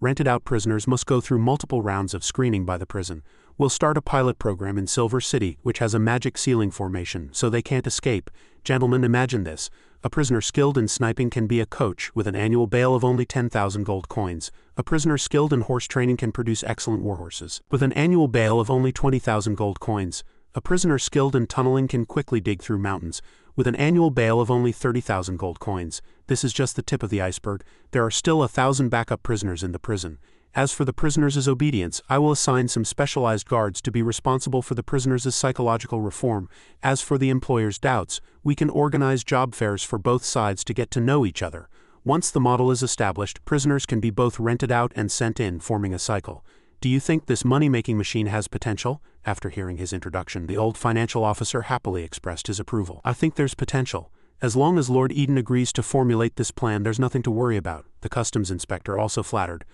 rented out prisoners must go through multiple rounds of screening by the prison. We'll start a pilot program in Silver City, which has a magic ceiling formation, so they can't escape. Gentlemen, imagine this. A prisoner skilled in sniping can be a coach, with an annual bail of only 10,000 gold coins. A prisoner skilled in horse training can produce excellent warhorses, with an annual bail of only 20,000 gold coins. A prisoner skilled in tunneling can quickly dig through mountains, with an annual bail of only 30,000 gold coins. This is just the tip of the iceberg. There are still 1,000 backup prisoners in the prison. As for the prisoners' obedience, I will assign some specialized guards to be responsible for the prisoners' psychological reform. As for the employer's doubts, we can organize job fairs for both sides to get to know each other. Once the model is established, prisoners can be both rented out and sent in, forming a cycle. Do you think this money-making machine has potential? After hearing his introduction, the old financial officer happily expressed his approval. I think there's potential. As long as Lord Eden agrees to formulate this plan, there's nothing to worry about. The customs inspector also flattered.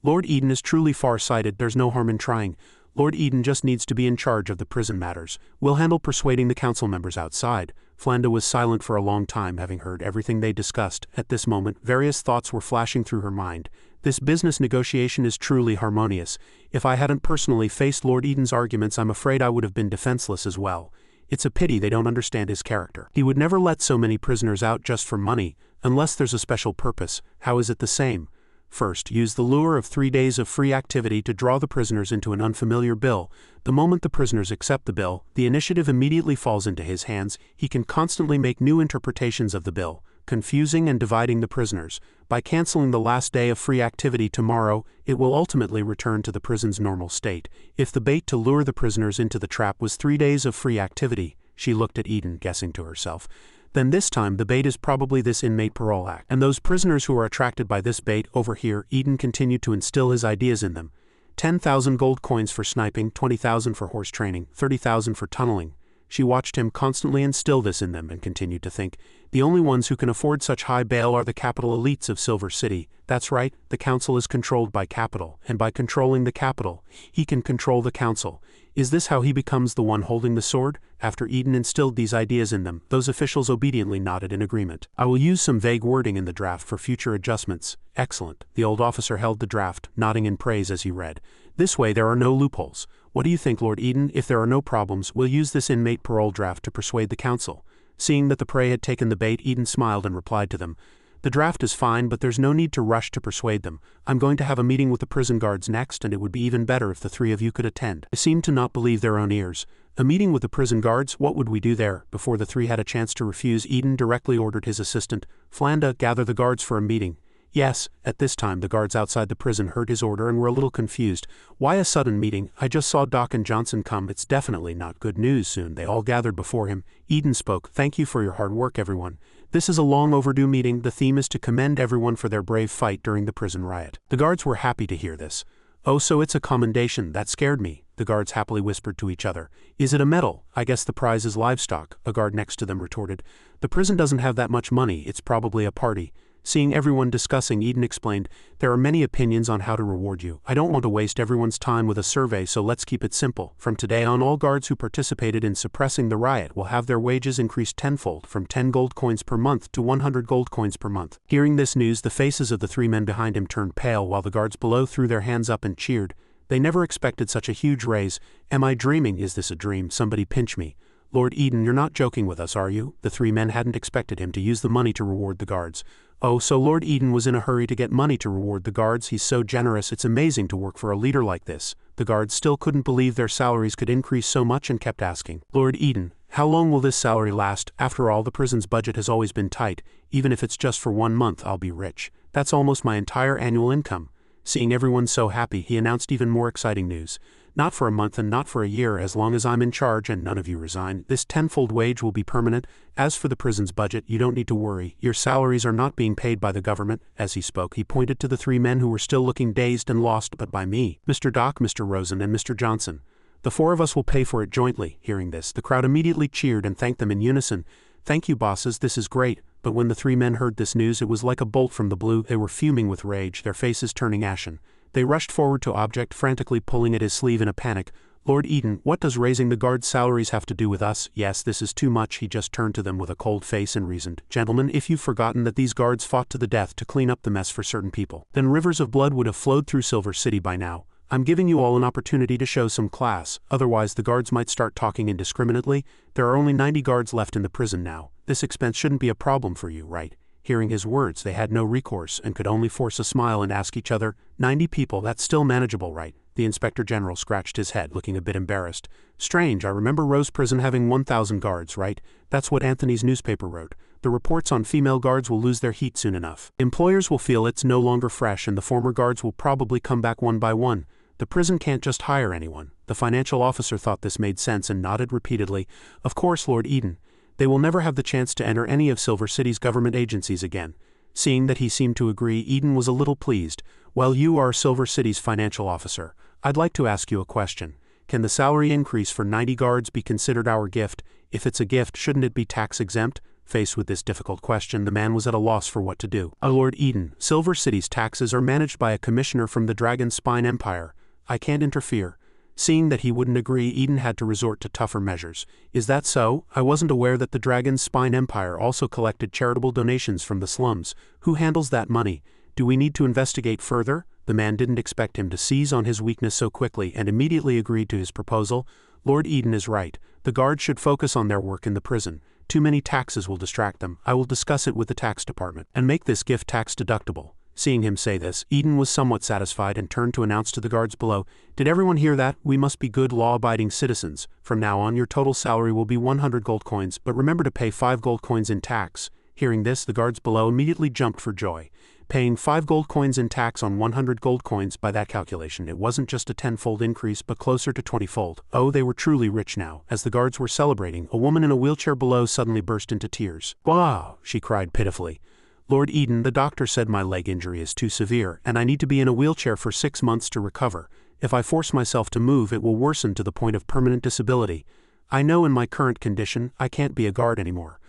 Lord Eden is truly far-sighted, there's no harm in trying. Lord Eden just needs to be in charge of the prison matters. We'll handle persuading the council members outside. Flanda was silent for a long time, having heard everything they discussed. At this moment, various thoughts were flashing through her mind. This business negotiation is truly harmonious. If I hadn't personally faced Lord Eden's arguments, I'm afraid I would have been defenseless as well. It's a pity they don't understand his character. He would never let so many prisoners out just for money, unless there's a special purpose. How is it the same? First, use the lure of 3 days of free activity to draw the prisoners into an unfamiliar bill. The moment the prisoners accept the bill, the initiative immediately falls into his hands. He can constantly make new interpretations of the bill, confusing and dividing the prisoners. By canceling the last day of free activity tomorrow, it will ultimately return to the prison's normal state. If the bait to lure the prisoners into the trap was 3 days of free activity, she looked at Eden, guessing to herself, then this time the bait is probably this inmate parole act. And those prisoners who are attracted by this bait over here, Eden continued to instill his ideas in them. 10,000 gold coins for sniping, 20,000 for horse training, 30,000 for tunneling. She watched him constantly instill this in them and continued to think, the only ones who can afford such high bail are the capital elites of Silver City. That's right, the council is controlled by capital, and by controlling the capital, he can control the council. Is this how he becomes the one holding the sword? After Eden instilled these ideas in them, those officials obediently nodded in agreement. I will use some vague wording in the draft for future adjustments. Excellent. The old officer held the draft, nodding in praise as he read. This way there are no loopholes. What do you think, Lord Eden? If there are no problems, we'll use this inmate parole draft to persuade the council. Seeing that the prey had taken the bait, Eden smiled and replied to them. The draft is fine, but there's no need to rush to persuade them. I'm going to have a meeting with the prison guards next, and it would be even better if the three of you could attend. They seemed to not believe their own ears. A meeting with the prison guards? What would we do there? Before the three had a chance to refuse, Eden directly ordered his assistant, Flanda, gather the guards for a meeting. Yes, at this time the guards outside the prison heard his order and were a little confused. Why a sudden meeting? I just saw Doc and Johnson come. It's definitely not good news. Soon they all gathered before him. Eden spoke. Thank you for your hard work, everyone. This is a long overdue meeting. The theme is to commend everyone for their brave fight during the prison riot. The guards were happy to hear this. Oh, so it's a commendation. That scared me. The guards happily whispered to each other. Is it a medal? I guess the prize is livestock, a guard next to them retorted. The prison doesn't have that much money. It's probably a party. Seeing everyone discussing, Eden explained, there are many opinions on how to reward you. I don't want to waste everyone's time with a survey, so let's keep it simple. From today on, all guards who participated in suppressing the riot will have their wages increased tenfold, from 10 gold coins per month to 100 gold coins per month. Hearing this news, the faces of the three men behind him turned pale, while the guards below threw their hands up and cheered. They never expected such a huge raise. Am I dreaming? Is this a dream? Somebody pinch me. Lord Eden, you're not joking with us, are you? The three men hadn't expected him to use the money to reward the guards. Oh, so Lord Eden was in a hurry to get money to reward the guards. He's so generous. It's amazing to work for a leader like this. The guards still couldn't believe their salaries could increase so much and kept asking, Lord Eden, how long will this salary last? After all, the prison's budget has always been tight. Even if it's just for 1 month, I'll be rich. That's almost my entire annual income. Seeing everyone so happy, he announced even more exciting news. Not for a month and not for a year, as long as I'm in charge and none of you resign. This tenfold wage will be permanent. As for the prison's budget, you don't need to worry. Your salaries are not being paid by the government. As he spoke, he pointed to the three men who were still looking dazed and lost, but by me, Mr. Doc, Mr. Rosen, and Mr. Johnson. The four of us will pay for it jointly. Hearing this, the crowd immediately cheered and thanked them in unison. Thank you, bosses, this is great. But when the three men heard this news, it was like a bolt from the blue. They were fuming with rage, their faces turning ashen. They rushed forward to Object, frantically pulling at his sleeve in a panic. Lord Eden, what does raising the guards' salaries have to do with us? Yes, this is too much. He just turned to them with a cold face and reasoned. Gentlemen, if you've forgotten that these guards fought to the death to clean up the mess for certain people, then rivers of blood would have flowed through Silver City by now. I'm giving you all an opportunity to show some class, otherwise the guards might start talking indiscriminately. There are only 90 guards left in the prison now. This expense shouldn't be a problem for you, right? Hearing his words, they had no recourse and could only force a smile and ask each other, 90 people, that's still manageable, right? The Inspector General scratched his head, looking a bit embarrassed. Strange, I remember Rose Prison having 1,000 guards, right? That's what Anthony's newspaper wrote. The reports on female guards will lose their heat soon enough. Employers will feel it's no longer fresh and the former guards will probably come back one by one. The prison can't just hire anyone. The financial officer thought this made sense and nodded repeatedly. Of course, Lord Eden. They will never have the chance to enter any of Silver City's government agencies again. Seeing that he seemed to agree, Eden was a little pleased. Well, you are Silver City's financial officer. I'd like to ask you a question. Can the salary increase for 90 guards be considered our gift? If it's a gift, shouldn't it be tax-exempt? Faced with this difficult question, the man was at a loss for what to do. Lord Eden, Silver City's taxes are managed by a commissioner from the Dragon Spine Empire. I can't interfere. Seeing that he wouldn't agree, Eden had to resort to tougher measures. Is that so? I wasn't aware that the Dragon Spine Empire also collected charitable donations from the slums. Who handles that money? Do we need to investigate further? The man didn't expect him to seize on his weakness so quickly and immediately agreed to his proposal. Lord Eden is right. The guards should focus on their work in the prison. Too many taxes will distract them. I will discuss it with the tax department and make this gift tax deductible. Seeing him say this, Eden was somewhat satisfied and turned to announce to the guards below, "Did everyone hear that? We must be good law-abiding citizens. From now on your total salary will be 100 gold coins, but remember to pay 5 gold coins in tax." Hearing this, the guards below immediately jumped for joy. Paying 5 gold coins in tax on 100 gold coins, by that calculation it wasn't just a 10-fold increase but closer to 20-fold. Oh, they were truly rich now. As the guards were celebrating, a woman in a wheelchair below suddenly burst into tears. "Wow!" she cried pitifully. "Lord Eden, the doctor said my leg injury is too severe, and I need to be in a wheelchair for 6 months to recover. If I force myself to move, it will worsen to the point of permanent disability. I know in my current condition, I can't be a guard anymore.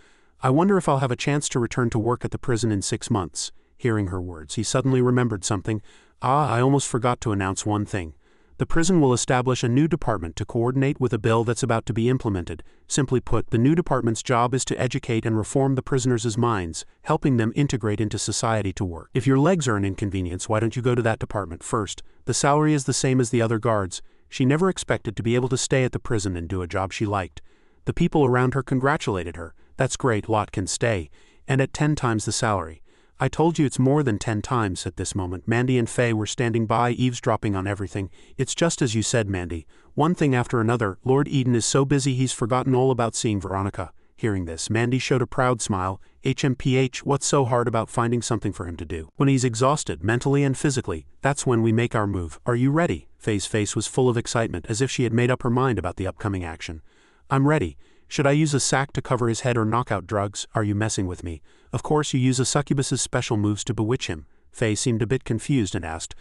I wonder if I'll have a chance to return to work at the prison in 6 months. Hearing her words, he suddenly remembered something. I almost forgot to announce one thing. The prison will establish a new department to coordinate with a bill that's about to be implemented. Simply put, the new department's job is to educate and reform the prisoners' minds, helping them integrate into society to work. If your legs are an inconvenience, why don't you go to that department first? The salary is the same as the other guards." She never expected to be able to stay at the prison and do a job she liked. The people around her congratulated her. "That's great, Lot can stay. And at 10 times the salary." "I told you it's more than 10 times." At this moment, Mandy and Faye were standing by, eavesdropping on everything. "It's just as you said, Mandy. One thing after another. Lord Eden is so busy he's forgotten all about seeing Veronica." Hearing this, Mandy showed a proud smile. "HMPH, what's so hard about finding something for him to do? When he's exhausted, mentally and physically, that's when we make our move. Are you ready?" Faye's face was full of excitement, as if she had made up her mind about the upcoming action. "I'm ready. Should I use a sack to cover his head or knockout drugs? Are you messing with me? Of course you use a succubus's special moves to bewitch him." Faye seemed a bit confused and asked,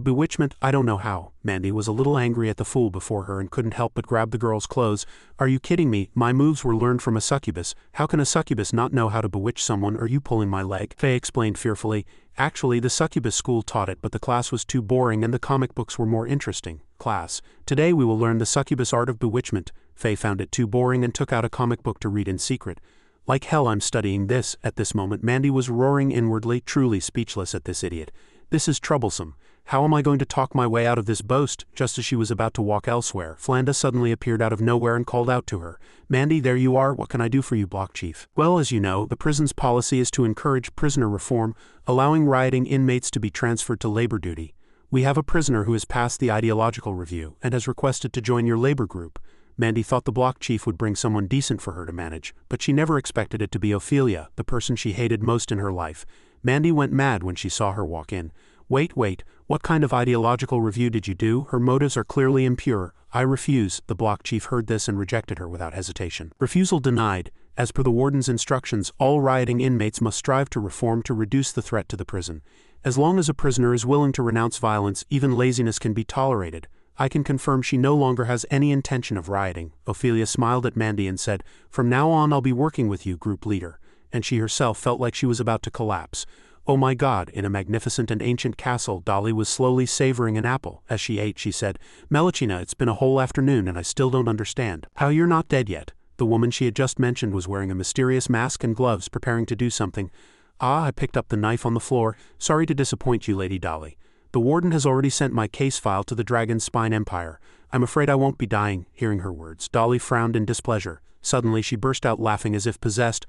Bewitchment? I don't know how." Mandy was a little angry at the fool before her and couldn't help but grab the girl's clothes. "Are you kidding me? My moves were learned from a succubus. How can a succubus not know how to bewitch someone? Are you pulling my leg?" Faye explained fearfully. "Actually, the succubus school taught it, but the class was too boring and the comic books were more interesting. Class, today we will learn the succubus art of bewitchment." Faye found it too boring and took out a comic book to read in secret. "Like hell I'm studying this." At this moment Mandy was roaring inwardly, truly speechless at this idiot. "This is troublesome. How am I going to talk my way out of this boast?" Just as she was about to walk elsewhere, Flanda suddenly appeared out of nowhere and called out to her. "Mandy, there you are. What can I do for you, Block Chief?" "Well, as you know, the prison's policy is to encourage prisoner reform, allowing rioting inmates to be transferred to labor duty. We have a prisoner who has passed the ideological review and has requested to join your labor group." Mandy thought the Block Chief would bring someone decent for her to manage, but she never expected it to be Ophelia, the person she hated most in her life. Mandy went mad when she saw her walk in. Wait, what kind of ideological review did you do? Her motives are clearly impure." "I refuse." The Block Chief heard this and rejected her without hesitation. "Refusal denied. As per the Warden's instructions, all rioting inmates must strive to reform to reduce the threat to the prison. As long as a prisoner is willing to renounce violence, even laziness can be tolerated. I can confirm she no longer has any intention of rioting." Ophelia smiled at Mandy and said, "From now on I'll be working with you, group leader." And she herself felt like she was about to collapse. Oh my God, in a magnificent and ancient castle, Dolly was slowly savoring an apple. As she ate, she said, Melchina, it's been a whole afternoon and I still don't understand how you're not dead yet. The woman she had just mentioned was wearing a mysterious mask and gloves, preparing to do something. I picked up the knife on the floor. Sorry to disappoint you, Lady Dolly. The warden has already sent my case file to the Dragon Spine Empire. I'm afraid I won't be dying. Hearing her words, Dolly frowned in displeasure. Suddenly she burst out laughing as if possessed.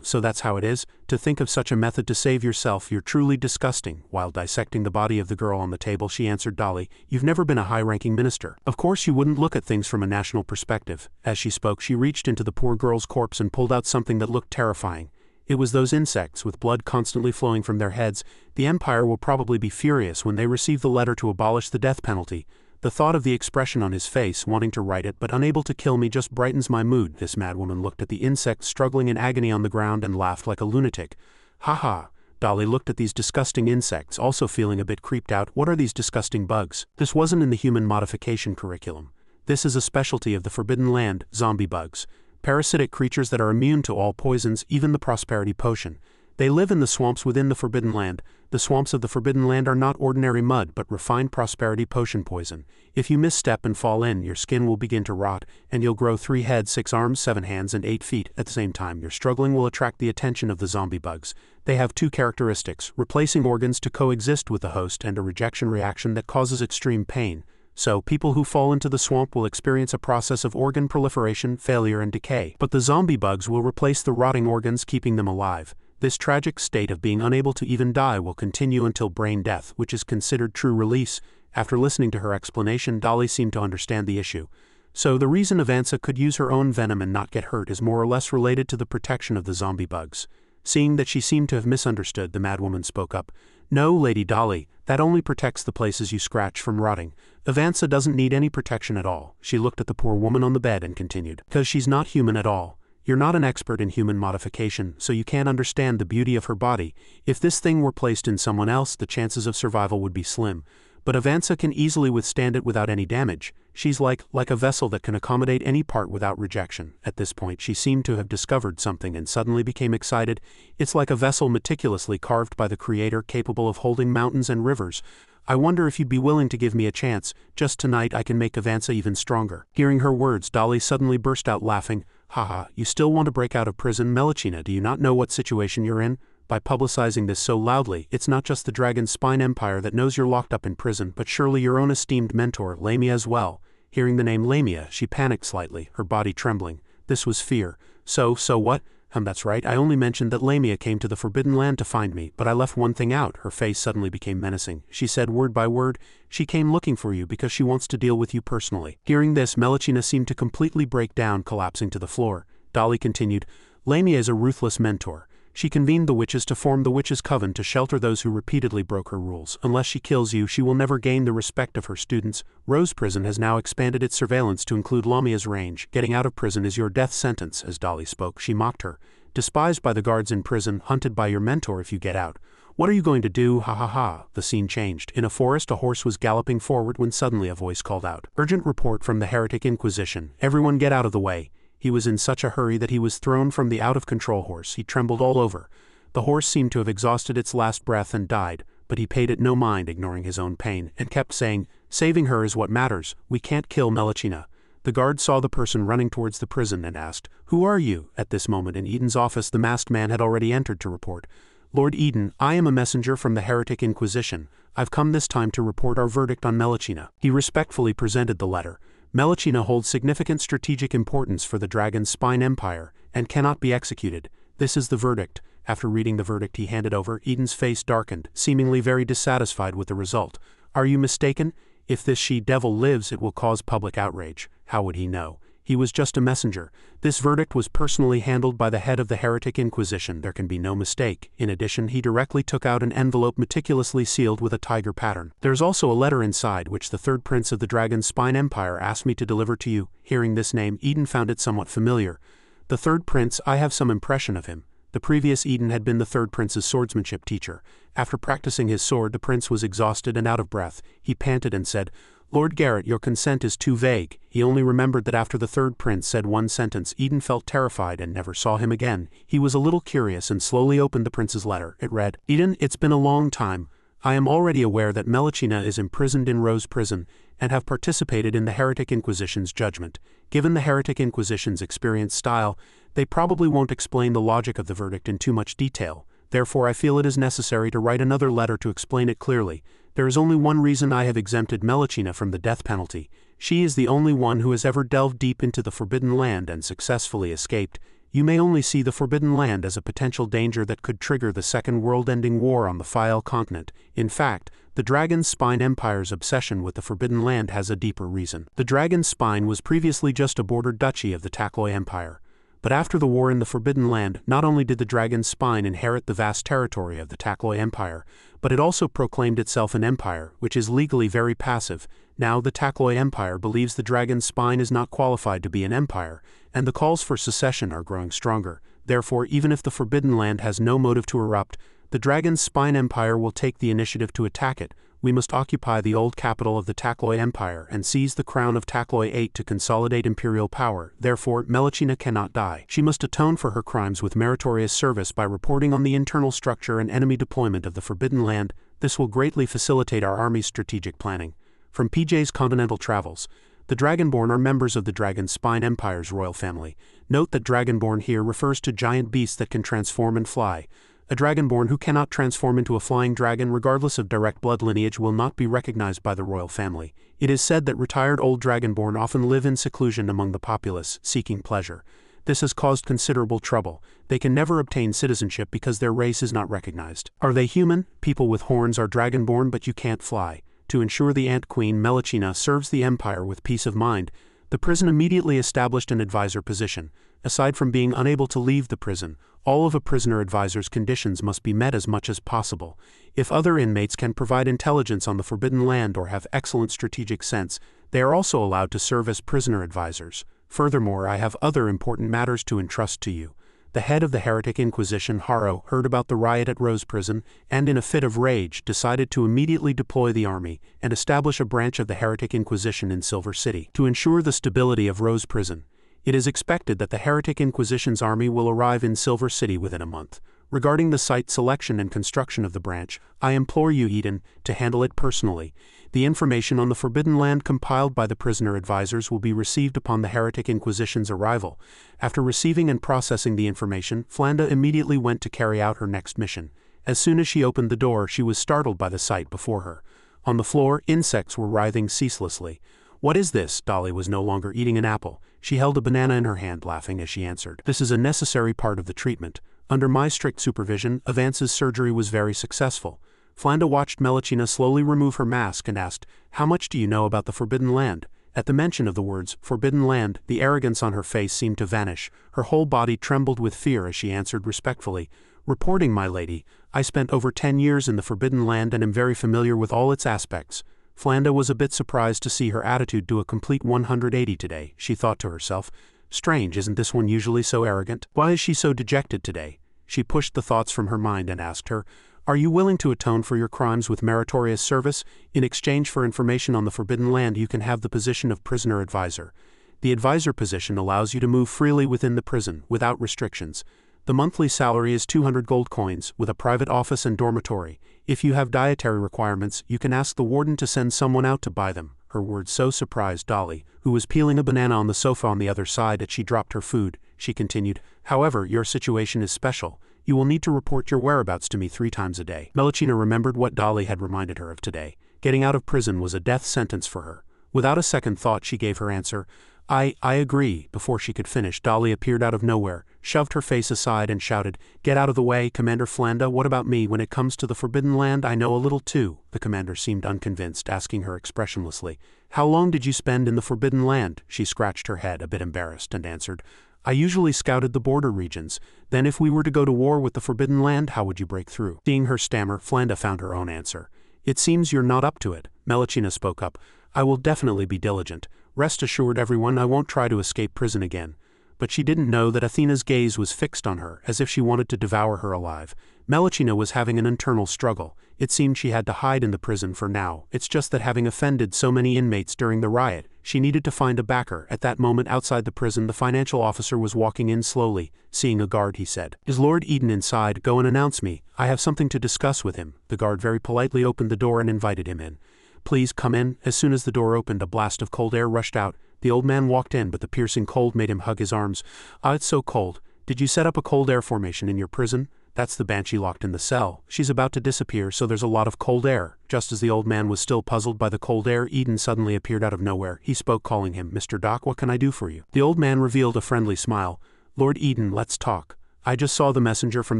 So that's how it is? To think of such a method to save yourself, you're truly disgusting. While dissecting the body of the girl on the table, she answered, Dolly, you've never been a high-ranking minister. Of course you wouldn't look at things from a national perspective. As she spoke, she reached into the poor girl's corpse and pulled out something that looked terrifying. It was those insects with blood constantly flowing from their heads. The Empire will probably be furious when they receive the letter to abolish the death penalty. The thought of the expression on his face, wanting to write it but unable to kill me, just brightens my mood. This madwoman looked at the insects struggling in agony on the ground and laughed like a lunatic. Ha ha. Dolly looked at these disgusting insects, also feeling a bit creeped out. What are these disgusting bugs? This wasn't in the human modification curriculum. This is a specialty of the Forbidden Land, zombie bugs. Parasitic creatures that are immune to all poisons, even the prosperity potion. They live in the swamps within the Forbidden Land. The swamps of the Forbidden Land are not ordinary mud but refined prosperity potion poison. If you misstep and fall in, your skin will begin to rot, and you'll grow 3 heads, 6 arms, 7 hands, and 8 feet. At the same time, your struggling will attract the attention of the zombie bugs. They have 2 characteristics: replacing organs to coexist with the host and a rejection reaction that causes extreme pain. So, people who fall into the swamp will experience a process of organ proliferation, failure, and decay. But the zombie bugs will replace the rotting organs, keeping them alive. This tragic state of being unable to even die will continue until brain death, which is considered true release. After listening to her explanation, Dolly seemed to understand the issue. So the reason Avanza could use her own venom and not get hurt is more or less related to the protection of the zombie bugs. Seeing that she seemed to have misunderstood, the madwoman spoke up. No, Lady Dolly, that only protects the places you scratch from rotting. Avanza doesn't need any protection at all. She looked at the poor woman on the bed and continued. Because she's not human at all. You're not an expert in human modification, so you can't understand the beauty of her body. If this thing were placed in someone else, the chances of survival would be slim. But Avanza can easily withstand it without any damage. She's like a vessel that can accommodate any part without rejection. At this point, she seemed to have discovered something and suddenly became excited. It's like a vessel meticulously carved by the Creator, capable of holding mountains and rivers. I wonder if you'd be willing to give me a chance. Just tonight I can make Avanza even stronger. Hearing her words, Dolly suddenly burst out laughing. Haha, you still want to break out of prison, Melchina? Do you not know what situation you're in? By publicizing this so loudly, it's not just the Dragon Spine Empire that knows you're locked up in prison, but surely your own esteemed mentor, Lamia, as well. Hearing the name Lamia, she panicked slightly, her body trembling. This was fear. So what? That's right, I only mentioned that Lamia came to the Forbidden Land to find me, but I left one thing out. Her face suddenly became menacing. She said word by word, she came looking for you because she wants to deal with you personally. Hearing this, Melchina seemed to completely break down, collapsing to the floor. Dolly continued, Lamia is a ruthless mentor. She convened the witches to form the Witches' Coven to shelter those who repeatedly broke her rules. Unless she kills you, she will never gain the respect of her students. Rose Prison has now expanded its surveillance to include Lamia's range. Getting out of prison is your death sentence. As Dolly spoke, she mocked her. Despised by the guards in prison, hunted by your mentor if you get out. What are you going to do? Ha ha ha. The scene changed. In a forest, a horse was galloping forward when suddenly a voice called out. Urgent report from the Heretic Inquisition. Everyone get out of the way. He was in such a hurry that he was thrown from the out-of-control horse. He trembled all over. The horse seemed to have exhausted its last breath and died, but he paid it no mind, ignoring his own pain, and kept saying, saving her is what matters. We can't kill Melchina. The guard saw the person running towards the prison and asked, Who are you? At this moment in Eden's office, the masked man had already entered to report. Lord Eden, I am a messenger from the Heretic Inquisition. I've come this time to report our verdict on Melchina. He respectfully presented the letter. Melchina holds significant strategic importance for the Dragon Spine Empire, and cannot be executed. This is the verdict. After reading the verdict he handed over, Eden's face darkened, seemingly very dissatisfied with the result. Are you mistaken? If this she-devil lives, it will cause public outrage. How would he know? He was just a messenger. This verdict was personally handled by the head of the Heretic Inquisition. There can be no mistake. In addition, he directly took out an envelope meticulously sealed with a tiger pattern. There's also a letter inside which the third prince of the Dragon Spine Empire asked me to deliver to you. Hearing this name, Eden found it somewhat familiar. The third prince, I have some impression of him. The previous Eden had been the third prince's swordsmanship teacher. After practicing his sword, the prince was exhausted and out of breath. He panted and said, Lord Garrett, your consent is too vague. He only remembered that after the third prince said one sentence, Eden felt terrified and never saw him again. He was a little curious and slowly opened the prince's letter. It read, Eden, it's been a long time. I am already aware that Melachina is imprisoned in Rose Prison and have participated in the Heretic Inquisition's judgment. Given the Heretic Inquisition's experienced style, they probably won't explain the logic of the verdict in too much detail. Therefore, I feel it is necessary to write another letter to explain it clearly. There is only one reason I have exempted Melachina from the death penalty. She is the only one who has ever delved deep into the Forbidden Land and successfully escaped. You may only see the Forbidden Land as a potential danger that could trigger the second world-ending war on the File continent. In fact, the Dragon Spine Empire's obsession with the Forbidden Land has a deeper reason. The Dragon Spine was previously just a border duchy of the Takloi Empire. But after the war in the Forbidden Land, not only did the Dragon Spine inherit the vast territory of the Takloi Empire, but it also proclaimed itself an empire, which is legally very passive. Now the Takloi Empire believes the Dragon Spine is not qualified to be an empire, and the calls for secession are growing stronger. Therefore, even if the Forbidden Land has no motive to erupt, the Dragon Spine Empire will take the initiative to attack it. We must occupy the old capital of the Takloi Empire and seize the crown of Takloi VIII to consolidate imperial power. Therefore, Melachina cannot die. She must atone for her crimes with meritorious service by reporting on the internal structure and enemy deployment of the Forbidden Land. This will greatly facilitate our army's strategic planning. From PJ's Continental Travels. The Dragonborn are members of the Dragon Spine Empire's royal family. Note that Dragonborn here refers to giant beasts that can transform and fly. A Dragonborn who cannot transform into a flying dragon regardless of direct blood lineage will not be recognized by the royal family. It is said that retired old Dragonborn often live in seclusion among the populace, seeking pleasure. This has caused considerable trouble. They can never obtain citizenship because their race is not recognized. Are they human? People with horns are Dragonborn, but you can't fly. To ensure the Ant Queen Melachina serves the Empire with peace of mind, the prison immediately established an advisor position. Aside from being unable to leave the prison, all of a prisoner advisor's conditions must be met as much as possible. If other inmates can provide intelligence on the Forbidden Land or have excellent strategic sense, they are also allowed to serve as prisoner advisors. Furthermore, I have other important matters to entrust to you. The head of the Heretic Inquisition, Haro, heard about the riot at Rose Prison, and in a fit of rage, decided to immediately deploy the army and establish a branch of the Heretic Inquisition in Silver City. To ensure the stability of Rose Prison, it is expected that the Heretic Inquisition's army will arrive in Silver City within a month. Regarding the site selection and construction of the branch, I implore you, Eden, to handle it personally. The information on the Forbidden Land compiled by the prisoner advisors will be received upon the Heretic Inquisition's arrival. After receiving and processing the information, Flanda immediately went to carry out her next mission. As soon as she opened the door, she was startled by the sight before her. On the floor, insects were writhing ceaselessly. What is this? Dolly was no longer eating an apple. She held a banana in her hand, laughing as she answered. This is a necessary part of the treatment. Under my strict supervision, Avance's surgery was very successful. Flanda watched Melachina slowly remove her mask and asked, How much do you know about the Forbidden Land? At the mention of the words, Forbidden Land, the arrogance on her face seemed to vanish. Her whole body trembled with fear as she answered respectfully, Reporting, my lady, I spent over 10 years in the Forbidden Land and am very familiar with all its aspects. Flanda was a bit surprised to see her attitude do a complete 180 today. She thought to herself, Strange, isn't this one usually so arrogant? Why is she so dejected today? She pushed the thoughts from her mind and asked her, Are you willing to atone for your crimes with meritorious service? In exchange for information on the Forbidden Land, you can have the position of prisoner advisor. The advisor position allows you to move freely within the prison, without restrictions. The monthly salary is 200 gold coins, with a private office and dormitory. If you have dietary requirements, you can ask the warden to send someone out to buy them. Her words so surprised Dolly, who was peeling a banana on the sofa on the other side, that she dropped her food. She continued, However, your situation is special. You will need to report your whereabouts to me 3 times a day. Melachina remembered what Dolly had reminded her of today. Getting out of prison was a death sentence for her. Without a second thought, she gave her answer. I agree. Before she could finish, Dolly appeared out of nowhere, shoved her face aside and shouted, Get out of the way, Commander Flanda. What about me? When it comes to the Forbidden Land, I know a little too. The commander seemed unconvinced, asking her expressionlessly, How long did you spend in the Forbidden Land? She scratched her head, a bit embarrassed, and answered, I usually scouted the border regions. Then if we were to go to war with the Forbidden Land, how would you break through? Seeing her stammer, Flanda found her own answer. It seems you're not up to it. Melachina spoke up. I will definitely be diligent. Rest assured, everyone, I won't try to escape prison again. but she didn't know that Athena's gaze was fixed on her, as if she wanted to devour her alive. Melchina was having an internal struggle. It seemed she had to hide in the prison for now. It's just that having offended so many inmates during the riot, she needed to find a backer. At that moment outside the prison, the financial officer was walking in slowly. Seeing a guard, he said, "Is Lord Eden inside? Go and announce me. I have something to discuss with him." The guard very politely opened the door and invited him in. "Please come in." As soon as the door opened, a blast of cold air rushed out. The old man walked in, but the piercing cold made him hug his arms. "Ah, it's so cold. Did you set up a cold air formation in your prison?" "That's the banshee locked in the cell. She's about to disappear, so there's a lot of cold air." Just as the old man was still puzzled by the cold air, Eden suddenly appeared out of nowhere. He spoke, calling him, "Mr. Doc, what can I do for you?" The old man revealed a friendly smile. "Lord Eden, let's talk. I just saw the messenger from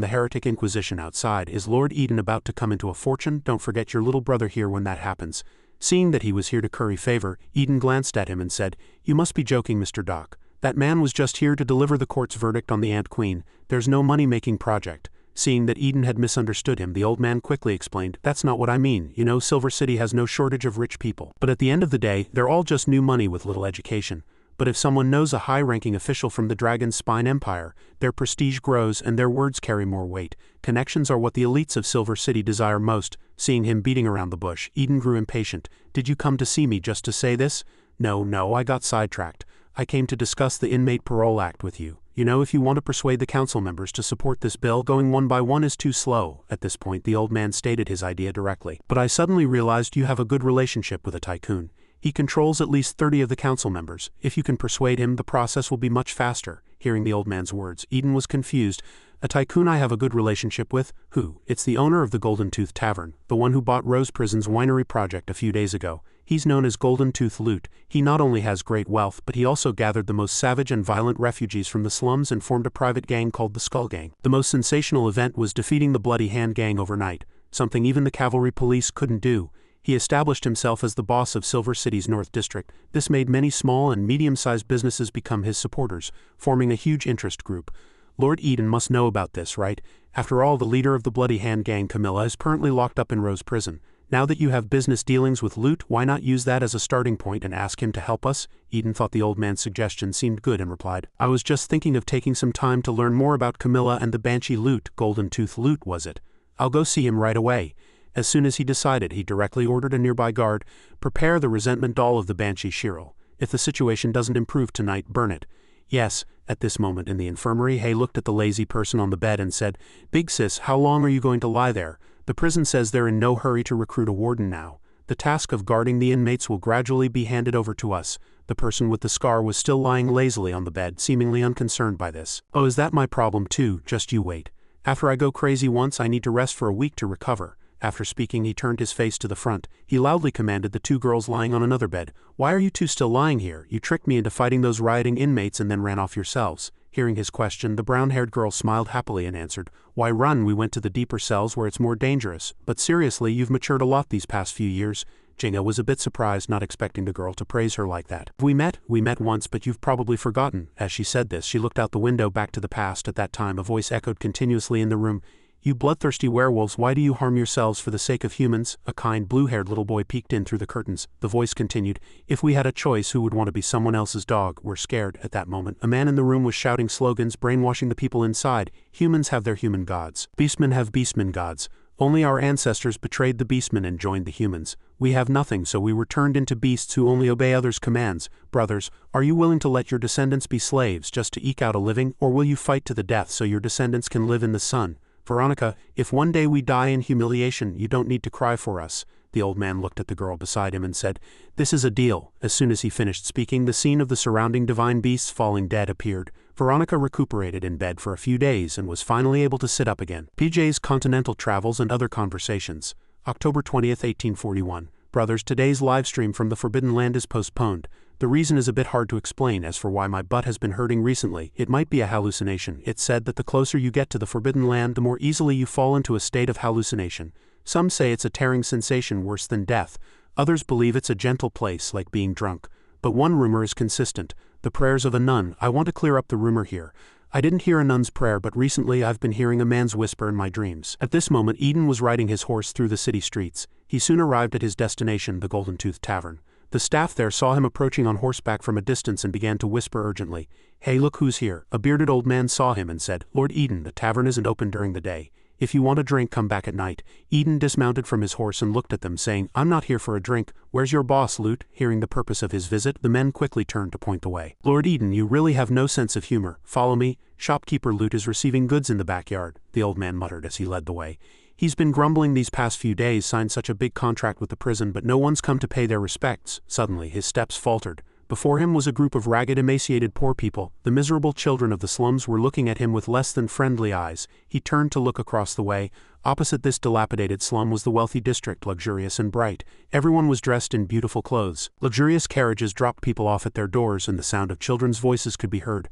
the Heretic Inquisition outside. Is Lord Eden about to come into a fortune? Don't forget your little brother here when that happens." Seeing that he was here to curry favor, Eden glanced at him and said, "You must be joking, Mr. Doc. That man was just here to deliver the court's verdict on the Ant Queen. There's no money-making project." Seeing that Eden had misunderstood him, the old man quickly explained, "That's not what I mean. You know, Silver City has no shortage of rich people. But at the end of the day, they're all just new money with little education. But if someone knows a high-ranking official from the Dragon's Spine Empire, their prestige grows and their words carry more weight. Connections are what the elites of Silver City desire most." Seeing him beating around the bush, Eden grew impatient. "Did you come to see me just to say this?" No, I got sidetracked. I came to discuss the Inmate Parole Act with you. You know, if you want to persuade the council members to support this bill, going one by one is too slow." At this point, the old man stated his idea directly. "But I suddenly realized you have a good relationship with a tycoon. He controls at least 30 of the council members. If you can persuade him, the process will be much faster." Hearing the old man's words, Eden was confused. "A tycoon I have a good relationship with? Who?" "It's the owner of the Golden Tooth Tavern, the one who bought Rose Prison's winery project a few days ago. He's known as Golden Tooth Loot. He not only has great wealth, but he also gathered the most savage and violent refugees from the slums and formed a private gang called the Skull Gang. The most sensational event was defeating the Bloody Hand Gang overnight, something even the cavalry police couldn't do. He established himself as the boss of Silver City's North District. This made many small and medium-sized businesses become his supporters, forming a huge interest group. Lord Eden must know about this, right? After all, the leader of the Bloody Hand Gang, Camilla, is currently locked up in Rose Prison. Now that you have business dealings with Loot, why not use that as a starting point and ask him to help us?" Eden thought the old man's suggestion seemed good and replied, "I was just thinking of taking some time to learn more about Camilla and the Banshee Loot. Golden Tooth Loot, was it? I'll go see him right away." As soon as he decided, he directly ordered a nearby guard, "Prepare the resentment doll of the Banshee Shirl. If the situation doesn't improve tonight, burn it." "Yes." At this moment in the infirmary, Hay looked at the lazy person on the bed and said, "Big sis, how long are you going to lie there? The prison says they're in no hurry to recruit a warden now. The task of guarding the inmates will gradually be handed over to us." The person with the scar was still lying lazily on the bed, seemingly unconcerned by this. "Oh, is that my problem too? Just you wait. After I go crazy once, I need to rest for a week to recover." After speaking, he turned his face to the front. He loudly commanded the two girls lying on another bed, "Why are you two still lying here? You tricked me into fighting those rioting inmates and then ran off yourselves." Hearing his question, the brown-haired girl smiled happily and answered, "Why run? We went to the deeper cells where it's more dangerous. But seriously, you've matured a lot these past few years." Jinga was a bit surprised, not expecting the girl to praise her like that. We met once, but you've probably forgotten." As she said this, she looked out the window back to the past. At that time, a voice echoed continuously in the room, "You bloodthirsty werewolves, why do you harm yourselves for the sake of humans?" A kind, blue-haired little boy peeked in through the curtains. The voice continued, "If we had a choice, who would want to be someone else's dog? We're scared." At that moment, a man in the room was shouting slogans, brainwashing the people inside. "Humans have their human gods. Beastmen have beastmen gods. Only our ancestors betrayed the beastmen and joined the humans. We have nothing, so we were turned into beasts who only obey others' commands. Brothers, are you willing to let your descendants be slaves just to eke out a living, or will you fight to the death so your descendants can live in the sun? Veronica, if one day we die in humiliation, you don't need to cry for us." The old man looked at the girl beside him and said, "This is a deal." As soon as he finished speaking, the scene of the surrounding divine beasts falling dead appeared. Veronica recuperated in bed for a few days and was finally able to sit up again. PJ's Continental Travels and Other Conversations. October 20th, 1841. Brothers, today's live stream from the Forbidden Land is postponed. The reason is a bit hard to explain. As for why my butt has been hurting recently, it might be a hallucination. It's said that the closer you get to the Forbidden Land, the more easily you fall into a state of hallucination. Some say it's a tearing sensation worse than death. Others believe it's a gentle place, like being drunk. But one rumor is consistent: the prayers of a nun. I want to clear up the rumor here. I didn't hear a nun's prayer, but recently I've been hearing a man's whisper in my dreams. At this moment, Eden was riding his horse through the city streets. He soon arrived at his destination, the Golden Tooth Tavern. The staff there saw him approaching on horseback from a distance and began to whisper urgently, "Hey, look who's here." A bearded old man saw him and said, "Lord Eden, the tavern isn't open during the day. If you want a drink, come back at night." Eden dismounted from his horse and looked at them, saying, "I'm not here for a drink. Where's your boss, Lute?" Hearing the purpose of his visit, the men quickly turned to point the way. "Lord Eden, you really have no sense of humor. Follow me. Shopkeeper Lute is receiving goods in the backyard," the old man muttered as he led the way. "He's been grumbling these past few days, signed such a big contract with the prison, but no one's come to pay their respects." Suddenly his steps faltered. Before him was a group of ragged, emaciated poor people. The miserable children of the slums were looking at him with less than friendly eyes. He turned to look across the way. Opposite this dilapidated slum was the wealthy district, luxurious and bright. Everyone was dressed in beautiful clothes. Luxurious carriages dropped people off at their doors, and the sound of children's voices could be heard.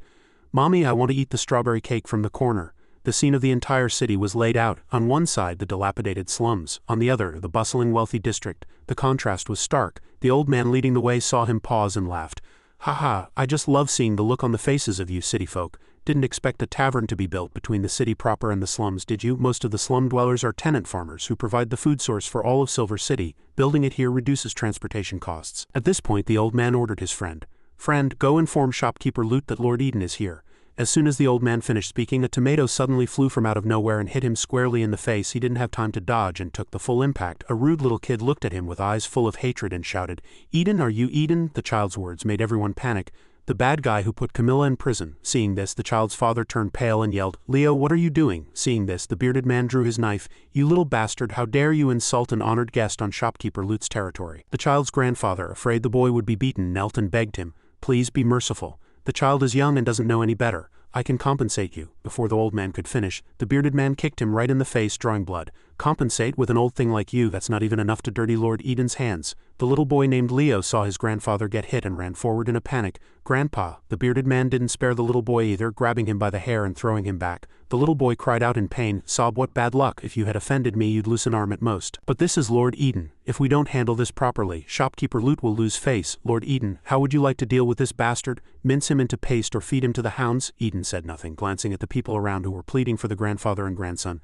"Mommy, I want to eat the strawberry cake from the corner." The scene of the entire city was laid out. On one side, the dilapidated slums. On the other, the bustling wealthy district. The contrast was stark. The old man leading the way saw him pause and laughed. "Ha ha, I just love seeing the look on the faces of you city folk. Didn't expect a tavern to be built between the city proper and the slums, did you? Most of the slum dwellers are tenant farmers who provide the food source for all of Silver City. Building it here reduces transportation costs." At this point, the old man ordered his friend, go inform shopkeeper Lute that Lord Eden is here." As soon as the old man finished speaking, a tomato suddenly flew from out of nowhere and hit him squarely in the face. He didn't have time to dodge and took the full impact. A rude little kid looked at him with eyes full of hatred and shouted, "Eden, are you Eden?" The child's words made everyone panic. "The bad guy who put Camilla in prison." Seeing this, the child's father turned pale and yelled, "Leo, what are you doing?" Seeing this, the bearded man drew his knife. "You little bastard, how dare you insult an honored guest on shopkeeper Lute's territory." The child's grandfather, afraid the boy would be beaten, knelt and begged him, "Please be merciful. The child is young and doesn't know any better. I can compensate you." Before the old man could finish, the bearded man kicked him right in the face, drawing blood. "Compensate with an old thing like you? That's not even enough to dirty Lord Eden's hands." The little boy named Leo saw his grandfather get hit and ran forward in a panic. "Grandpa!" The bearded man didn't spare the little boy either, grabbing him by the hair and throwing him back. The little boy cried out in pain, sobbed, "What bad luck. If you had offended me, you'd lose an arm at most. But this is Lord Eden. If we don't handle this properly, shopkeeper Lute will lose face. Lord Eden, how would you like to deal with this bastard? Mince him into paste or feed him to the hounds?" Eden said nothing, glancing at the people around who were pleading for the grandfather and grandson.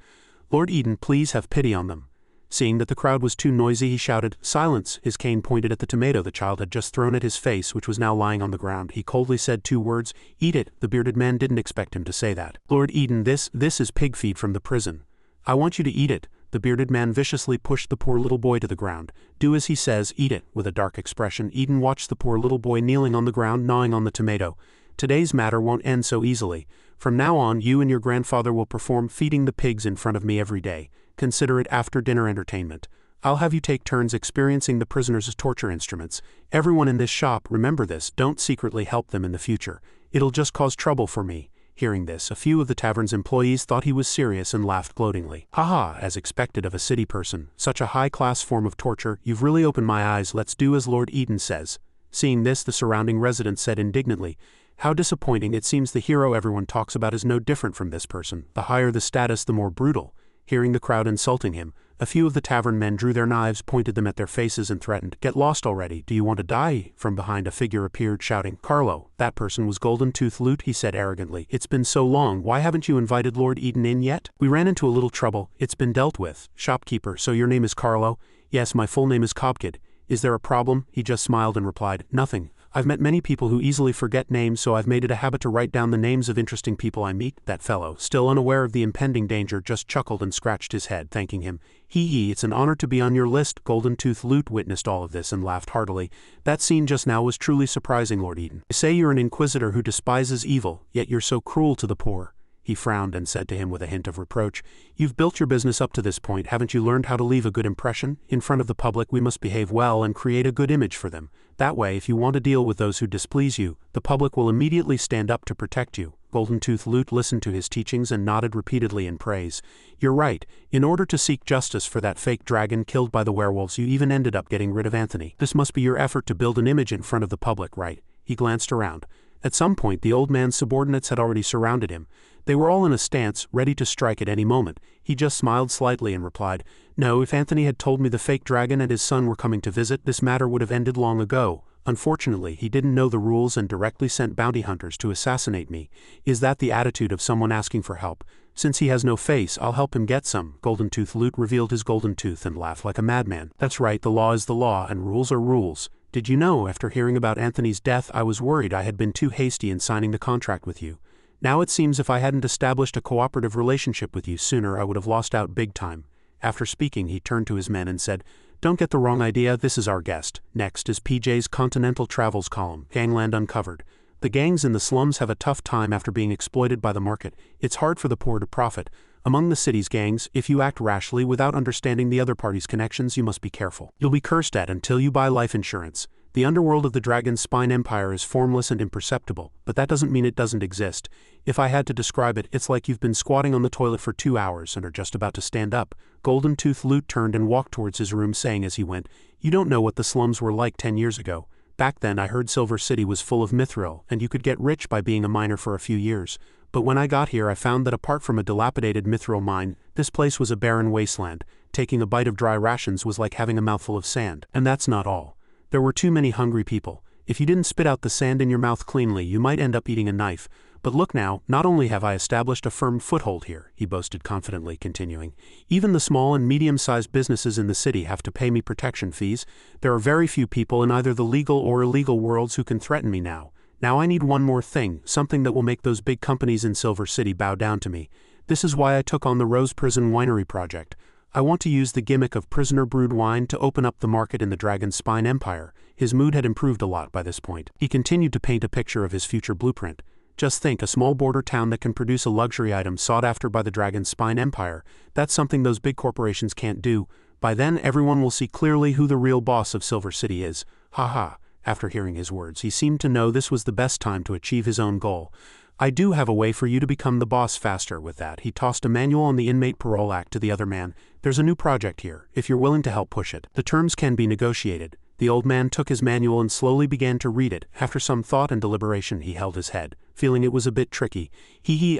"Lord Eden, please have pity on them." Seeing that the crowd was too noisy, he shouted, "Silence!" His cane pointed at the tomato the child had just thrown at his face, which was now lying on the ground. He coldly said 2 words, "Eat it." The bearded man didn't expect him to say that. "Lord Eden, this is pig feed from the prison. I want you to eat it." The bearded man viciously pushed the poor little boy to the ground. "Do as he says, eat it." With a dark expression, Eden watched the poor little boy kneeling on the ground, gnawing on the tomato. "Today's matter won't end so easily. From now on, you and your grandfather will perform feeding the pigs in front of me every day. Consider it after-dinner entertainment. I'll have you take turns experiencing the prisoners' torture instruments. Everyone in this shop, remember this, don't secretly help them in the future. It'll just cause trouble for me." Hearing this, a few of the tavern's employees thought he was serious and laughed gloatingly. "Haha, as expected of a city person. Such a high-class form of torture. You've really opened my eyes. Let's do as Lord Eden says." Seeing this, the surrounding residents said indignantly, "How disappointing. It seems the hero everyone talks about is no different from this person. The higher the status, the more brutal." Hearing the crowd insulting him, a few of the tavern men drew their knives, pointed them at their faces and threatened, "Get lost already. Do you want to die?" From behind, a figure appeared, shouting, "Carlo." That person was Golden Tooth Lute, he said arrogantly. "It's been so long. Why haven't you invited Lord Eden in yet?" "We ran into a little trouble. It's been dealt with." "Shopkeeper, so your name is Carlo?" "Yes, my full name is Cobkid. Is there a problem?" He just smiled and replied, "Nothing. I've met many people who easily forget names, so I've made it a habit to write down the names of interesting people I meet." That fellow, still unaware of the impending danger, just chuckled and scratched his head, thanking him. "Hee, it's an honor to be on your list." Golden Tooth Lute witnessed all of this and laughed heartily. "That scene just now was truly surprising, Lord Eden. I say you're an inquisitor who despises evil, yet you're so cruel to the poor." He frowned and said to him with a hint of reproach, "You've built your business up to this point, haven't you learned how to leave a good impression? In front of the public we must behave well and create a good image for them. That way, if you want to deal with those who displease you, the public will immediately stand up to protect you." Golden Tooth Lute listened to his teachings and nodded repeatedly in praise. "You're right. In order to seek justice for that fake dragon killed by the werewolves, you even ended up getting rid of Anthony. This must be your effort to build an image in front of the public, right?" He glanced around. At some point, the old man's subordinates had already surrounded him. They were all in a stance, ready to strike at any moment. He just smiled slightly and replied, "No, if Anthony had told me the fake dragon and his son were coming to visit, this matter would have ended long ago. Unfortunately, he didn't know the rules and directly sent bounty hunters to assassinate me. Is that the attitude of someone asking for help? Since he has no face, I'll help him get some." Golden Tooth Lute revealed his golden tooth and laughed like a madman. "That's right, the law is the law and rules are rules. Did you know, after hearing about Anthony's death, I was worried I had been too hasty in signing the contract with you. Now it seems if I hadn't established a cooperative relationship with you sooner, I would have lost out big time." After speaking, he turned to his men and said, "Don't get the wrong idea, this is our guest. Next is PJ's Continental Travels column, Gangland Uncovered. The gangs in the slums have a tough time after being exploited by the market. It's hard for the poor to profit. Among the city's gangs, if you act rashly without understanding the other party's connections, you must be careful. You'll be cursed at until you buy life insurance. The underworld of the Dragon's Spine Empire is formless and imperceptible, but that doesn't mean it doesn't exist. If I had to describe it, it's like you've been squatting on the toilet for 2 hours and are just about to stand up." Golden Tooth Lute turned and walked towards his room, saying as he went, "You don't know what the slums were like 10 years ago. Back then I heard Silver City was full of mithril, and you could get rich by being a miner for a few years. But when I got here I found that apart from a dilapidated mithril mine, this place was a barren wasteland. Taking a bite of dry rations was like having a mouthful of sand. And that's not all. There were too many hungry people. If you didn't spit out the sand in your mouth cleanly, you might end up eating a knife. But look now, not only have I established a firm foothold here," he boasted confidently, continuing, "even the small and medium-sized businesses in the city have to pay me protection fees. There are very few people in either the legal or illegal worlds who can threaten me now. Now I need one more thing, something that will make those big companies in Silver City bow down to me. This is why I took on the Rose Prison Winery project. I want to use the gimmick of prisoner-brewed wine to open up the market in the Dragon's Spine Empire." His mood had improved a lot by this point. He continued to paint a picture of his future blueprint. Just think, a small border town that can produce a luxury item sought after by the Dragon's Spine Empire. That's something those big corporations can't do. By then everyone will see clearly who the real boss of Silver City is. Ha ha. After hearing his words, he seemed to know this was the best time to achieve his own goal. "I do have a way for you to become the boss faster." With that, he tossed a manual on the Inmate Parole Act to the other man. "There's a new project here, if you're willing to help push it. The terms can be negotiated." The old man took his manual and slowly began to read it. After some thought and deliberation, he held his head, feeling it was a bit tricky.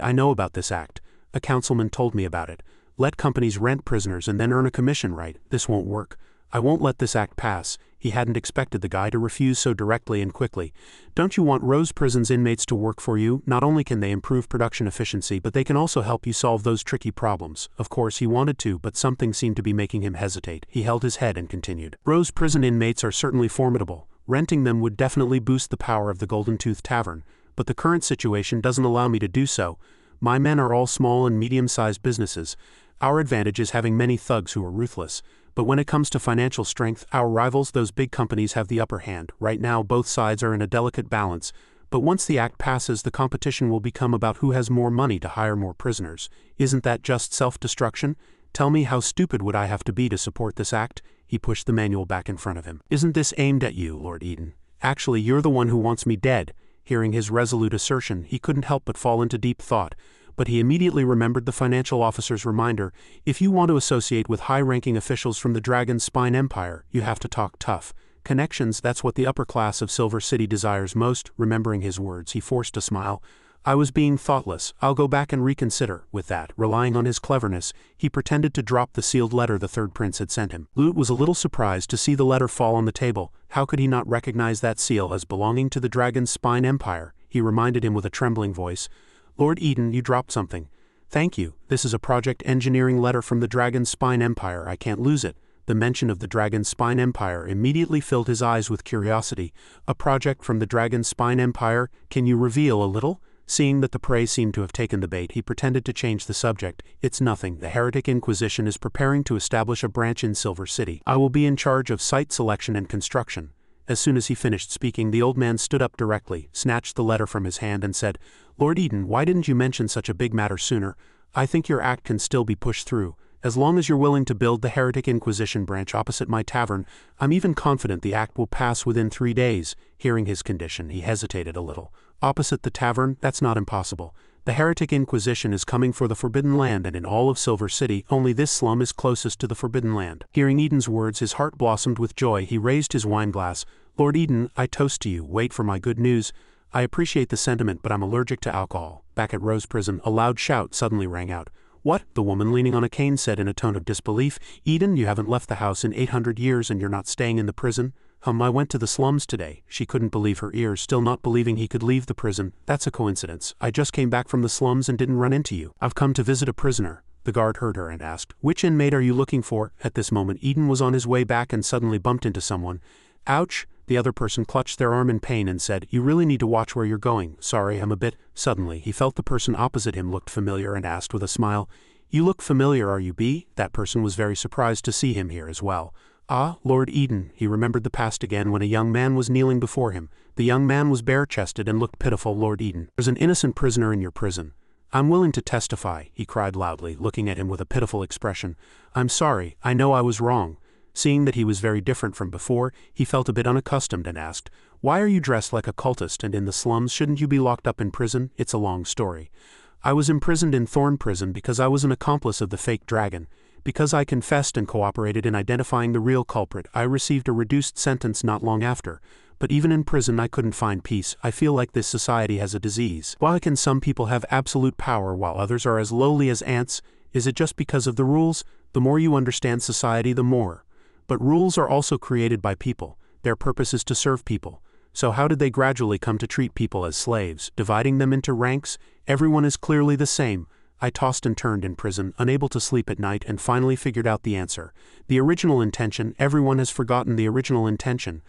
I know about this act. A councilman told me about it. Let companies rent prisoners and then earn a commission, right? This won't work. I won't let this act pass." He hadn't expected the guy to refuse so directly and quickly. "Don't you want Rose Prison's inmates to work for you? Not only can they improve production efficiency, but they can also help you solve those tricky problems." Of course he wanted to, but something seemed to be making him hesitate. He held his head and continued. "Rose Prison inmates are certainly formidable. Renting them would definitely boost the power of the Golden Tooth Tavern, but the current situation doesn't allow me to do so. My men are all small and medium-sized businesses. Our advantage is having many thugs who are ruthless. But when it comes to financial strength, our rivals, those big companies, have the upper hand. Right now, both sides are in a delicate balance. But once the act passes, the competition will become about who has more money to hire more prisoners. Isn't that just self-destruction? Tell me, how stupid would I have to be to support this act?" He pushed the manual back in front of him. "Isn't this aimed at you, Lord Eden? Actually, you're the one who wants me dead." Hearing his resolute assertion, he couldn't help but fall into deep thought. But he immediately remembered the financial officer's reminder: if you want to associate with high-ranking officials from the Dragon's Spine Empire, you have to talk tough. Connections, that's what the upper class of Silver City desires most. Remembering his words, he forced a smile. "I was being thoughtless. I'll go back and reconsider." With that, relying on his cleverness, he pretended to drop the sealed letter the third prince had sent him. Lute was a little surprised to see the letter fall on the table. How could he not recognize that seal as belonging to the Dragon's Spine Empire? He reminded him with a trembling voice. "Lord Eden, you dropped something." "Thank you. This is a project engineering letter from the Dragon's Spine Empire. I can't lose it." The mention of the Dragon's Spine Empire immediately filled his eyes with curiosity. "A project from the Dragon's Spine Empire? Can you reveal a little?" Seeing that the prey seemed to have taken the bait, he pretended to change the subject. "It's nothing. The Heretic Inquisition is preparing to establish a branch in Silver City. I will be in charge of site selection and construction." As soon as he finished speaking, the old man stood up directly, snatched the letter from his hand and said, "Lord Eden, why didn't you mention such a big matter sooner? I think your act can still be pushed through. As long as you're willing to build the Heretic Inquisition branch opposite my tavern, I'm even confident the act will pass within 3 days. Hearing his condition, he hesitated a little. "Opposite the tavern? That's not impossible. The Heretic Inquisition is coming for the Forbidden Land, and in all of Silver City, only this slum is closest to the Forbidden Land." Hearing Eden's words, his heart blossomed with joy. He raised his wineglass. "Lord Eden, I toast to you. Wait for my good news. I appreciate the sentiment, but I'm allergic to alcohol." Back at Rose Prison, a loud shout suddenly rang out. "What?" the woman leaning on a cane said in a tone of disbelief. "Eden, you haven't left the house in 800 years and you're not staying in the prison?" I went to the slums today." She couldn't believe her ears, still not believing he could leave the prison. "That's a coincidence. I just came back from the slums and didn't run into you. I've come to visit a prisoner." The guard heard her and asked, "Which inmate are you looking for?" At this moment, Eden was on his way back and suddenly bumped into someone. "Ouch!" The other person clutched their arm in pain and said, "You really need to watch where you're going. Sorry, I'm a bit..." Suddenly, he felt the person opposite him looked familiar and asked with a smile, "You look familiar, are you B?" That person was very surprised to see him here as well. "Ah, Lord Eden." He remembered the past again when a young man was kneeling before him. The young man was bare-chested and looked pitiful. "Lord Eden, there's an innocent prisoner in your prison. I'm willing to testify," he cried loudly, looking at him with a pitiful expression. "I'm sorry, I know I was wrong." Seeing that he was very different from before, he felt a bit unaccustomed and asked, "Why are you dressed like a cultist and in the slums? Shouldn't you be locked up in prison?" "It's a long story. I was imprisoned in Thorn Prison because I was an accomplice of the fake dragon. Because I confessed and cooperated in identifying the real culprit, I received a reduced sentence not long after. But even in prison I couldn't find peace. I feel like this society has a disease. Why can some people have absolute power while others are as lowly as ants? Is it just because of the rules? The more you understand society, the more. But rules are also created by people. Their purpose is to serve people. So how did they gradually come to treat people as slaves, dividing them into ranks? Everyone is clearly the same. I tossed and turned in prison, unable to sleep at night, and finally figured out the answer. The original intention. Everyone has forgotten the original intention.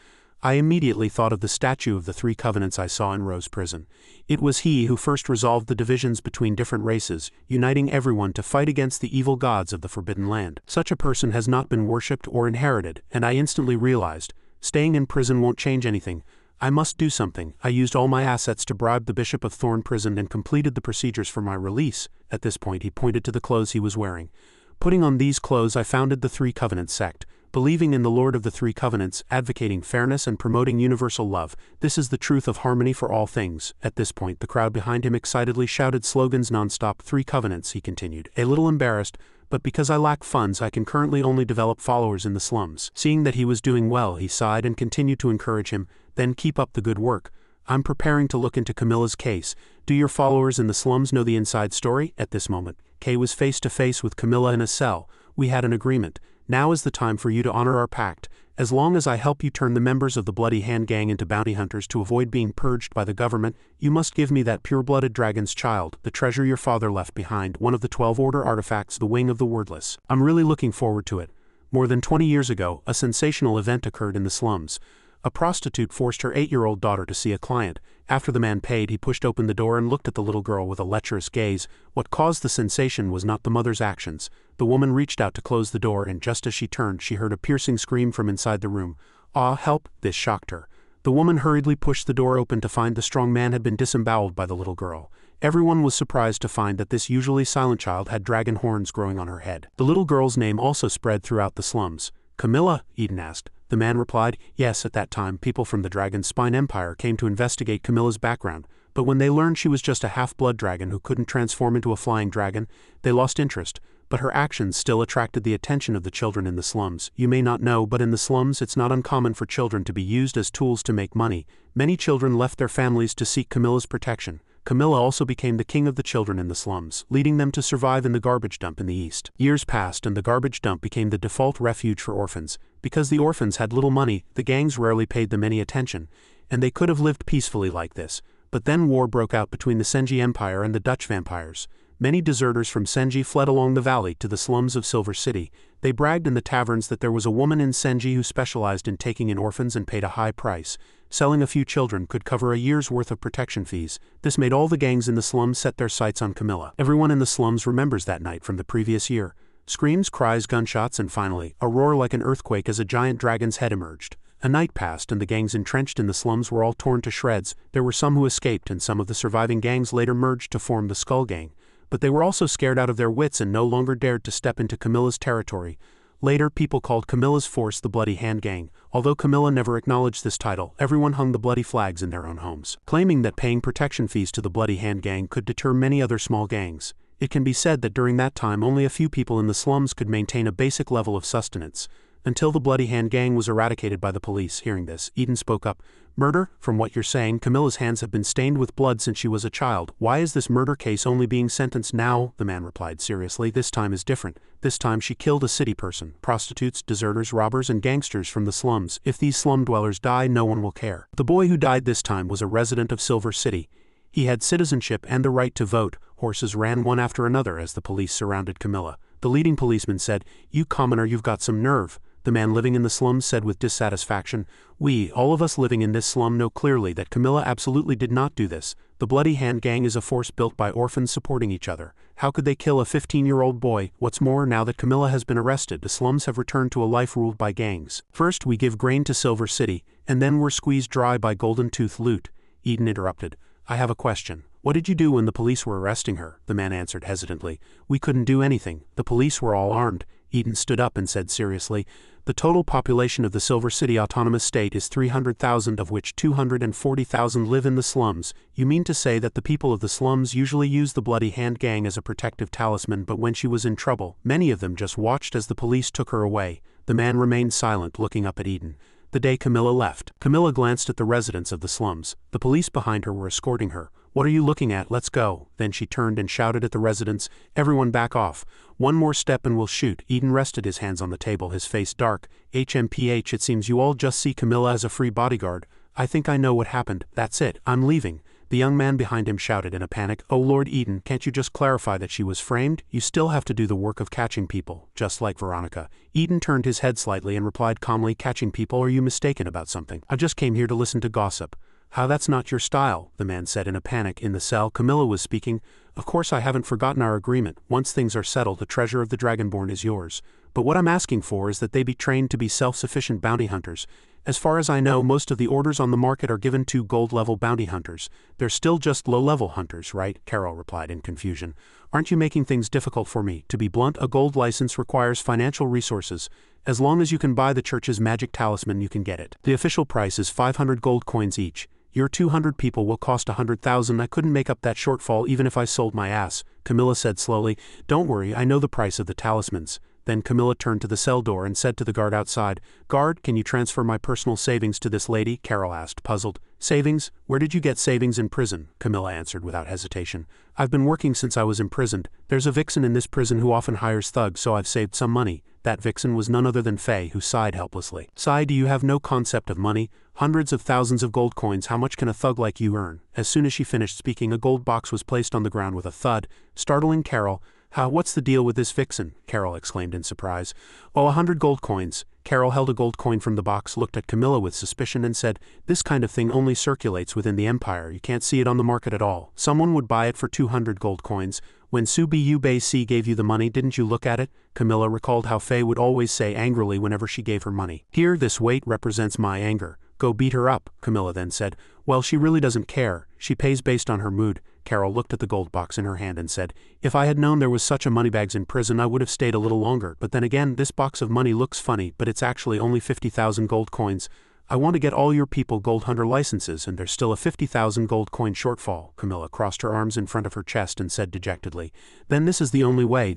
I immediately thought of the statue of the three covenants I saw in Rose Prison. It was he who first resolved the divisions between different races, uniting everyone to fight against the evil gods of the Forbidden Land. Such a person has not been worshipped or inherited, and I instantly realized, staying in prison won't change anything. I must do something. I used all my assets to bribe the Bishop of Thorn Prison and completed the procedures for my release. At this point he pointed to the clothes he was wearing. Putting on these clothes I founded the Three Covenants sect, believing in the Lord of the Three Covenants, advocating fairness and promoting universal love. This is the truth of harmony for all things. At this point the crowd behind him excitedly shouted slogans non-stop. "Three Covenants," he continued, a little embarrassed, "but because I lack funds I can currently only develop followers in the slums." Seeing that he was doing well, he sighed and continued to encourage him, "Then keep up the good work. I'm preparing to look into Camilla's case. Do your followers in the slums know the inside story?" At this moment, Kay was face to face with Camilla in a cell. "We had an agreement. Now is the time for you to honor our pact. As long as I help you turn the members of the Bloody Hand Gang into bounty hunters to avoid being purged by the government, you must give me that pure-blooded dragon's child, the treasure your father left behind, one of the 12 Order artifacts, the Wing of the Wordless. I'm really looking forward to it." More than 20 years ago, a sensational event occurred in the slums. A prostitute forced her 8-year-old daughter to see a client. After the man paid, he pushed open the door and looked at the little girl with a lecherous gaze. What caused the sensation was not the mother's actions. The woman reached out to close the door, and just as she turned, she heard a piercing scream from inside the room. "Ah, help!" This shocked her. The woman hurriedly pushed the door open to find the strong man had been disemboweled by the little girl. Everyone was surprised to find that this usually silent child had dragon horns growing on her head. The little girl's name also spread throughout the slums. "Camilla?" Eden asked. The man replied, "Yes, at that time people from the Dragon Spine Empire came to investigate Camilla's background, but when they learned she was just a half-blood dragon who couldn't transform into a flying dragon, they lost interest. But her actions still attracted the attention of the children in the slums. You may not know, but in the slums it's not uncommon for children to be used as tools to make money. Many children left their families to seek Camilla's protection. Camilla also became the king of the children in the slums, leading them to survive in the garbage dump in the east. Years passed and the garbage dump became the default refuge for orphans. Because the orphans had little money, the gangs rarely paid them any attention, and they could have lived peacefully like this. But then war broke out between the Senji Empire and the Dutch vampires. Many deserters from Senji fled along the valley to the slums of Silver City. They bragged in the taverns that there was a woman in Senji who specialized in taking in orphans and paid a high price. Selling a few children could cover a year's worth of protection fees. This made all the gangs in the slums set their sights on Camilla. Everyone in the slums remembers that night from the previous year. Screams, cries, gunshots, and finally, a roar like an earthquake as a giant dragon's head emerged. A night passed and the gangs entrenched in the slums were all torn to shreds. There were some who escaped and some of the surviving gangs later merged to form the Skull Gang. But they were also scared out of their wits and no longer dared to step into Camilla's territory. Later, people called Camilla's force the Bloody Hand Gang. Although Camilla never acknowledged this title, everyone hung the bloody flags in their own homes, claiming that paying protection fees to the Bloody Hand Gang could deter many other small gangs. It can be said that during that time only a few people in the slums could maintain a basic level of sustenance, until the Bloody Hand Gang was eradicated by the police. Hearing this, Eden spoke up. "Murder? From what you're saying, Camilla's hands have been stained with blood since she was a child. Why is this murder case only being sentenced now?" The man replied seriously. "This time is different. This time she killed a city person, prostitutes, deserters, robbers, and gangsters from the slums. If these slum dwellers die, no one will care." The boy who died this time was a resident of Silver City. He had citizenship and the right to vote. Horses ran one after another as the police surrounded Camilla. The leading policeman said, "You commoner, you've got some nerve." the man living in the slums said with dissatisfaction. We, all of us living in this slum, know clearly that Camilla absolutely did not do this. The Bloody Hand Gang is a force built by orphans supporting each other. How could they kill a 15-year-old boy? What's more, now that Camilla has been arrested, the slums have returned to a life ruled by gangs. First we give grain to Silver City, and then we're squeezed dry by Golden Tooth loot. Eden interrupted. I have a question. What did you do when the police were arresting her? The man answered hesitantly. We couldn't do anything. The police were all armed. Eden stood up and said seriously, the total population of the Silver City Autonomous State is 300,000, of which 240,000 live in the slums. You mean to say that the people of the slums usually use the Bloody Hand Gang as a protective talisman, but when she was in trouble, many of them just watched as the police took her away? The man remained silent, looking up at Eden. The day Camilla left, Camilla glanced at the residents of the slums. The police behind her were escorting her. What are you looking at? Let's go. Then she turned and shouted at the residents, everyone back off. One more step and we'll shoot. Eden rested his hands on the table, his face dark. HMPH, it seems you all just see Camilla as a free bodyguard. I think I know what happened. That's it. I'm leaving. The young man behind him shouted in a panic, Oh Lord Eden, can't you just clarify that she was framed? You still have to do the work of catching people, just like Veronica. Eden turned his head slightly and replied calmly, catching people? Are you mistaken about something? I just came here to listen to gossip. How, that's not your style, the man said in a panic. In the cell, Camilla was speaking. Of course I haven't forgotten our agreement. Once things are settled, the treasure of the Dragonborn is yours. But what I'm asking for is that they be trained to be self-sufficient bounty hunters. As far as I know, most of the orders on the market are given to gold-level bounty hunters. They're still just low-level hunters, right? Carol replied in confusion. Aren't you making things difficult for me? To be blunt, a gold license requires financial resources. As long as you can buy the church's magic talisman, you can get it. The official price is 500 gold coins each. Your 200 people will cost 100,000. I couldn't make up that shortfall even if I sold my ass, Camilla said slowly. Don't worry, I know the price of the talismans. Then Camilla turned to the cell door and said to the guard outside, Guard, can you transfer my personal savings to this lady? Carol asked, puzzled. Savings? Where did you get savings in prison? Camilla answered without hesitation. I've been working since I was imprisoned. There's a vixen in this prison who often hires thugs, so I've saved some money. That vixen was none other than Faye, who sighed helplessly. Sigh, do you have no concept of money? Hundreds of thousands of gold coins, how much can a thug like you earn? As soon as she finished speaking, a gold box was placed on the ground with a thud, startling Carol. What's the deal with this vixen? Carol exclaimed in surprise. Oh, 100 gold coins. Carol held a gold coin from the box, looked at Camilla with suspicion and said, This kind of thing only circulates within the Empire. You can't see it on the market at all. Someone would buy it for 200 gold coins. When Subi gave you the money, didn't you look at it? Camilla recalled how Faye would always say angrily whenever she gave her money. Here, this weight represents my anger. Go beat her up, Camilla then said. Well, she really doesn't care. She pays based on her mood. Carol looked at the gold box in her hand and said, If I had known there was such a moneybags in prison, I would have stayed a little longer. But then again, this box of money looks funny, but it's actually only 50,000 gold coins. I want to get all your people gold hunter licenses, and there's still a 50,000 gold coin shortfall. Camilla crossed her arms in front of her chest and said dejectedly, Then this is the only way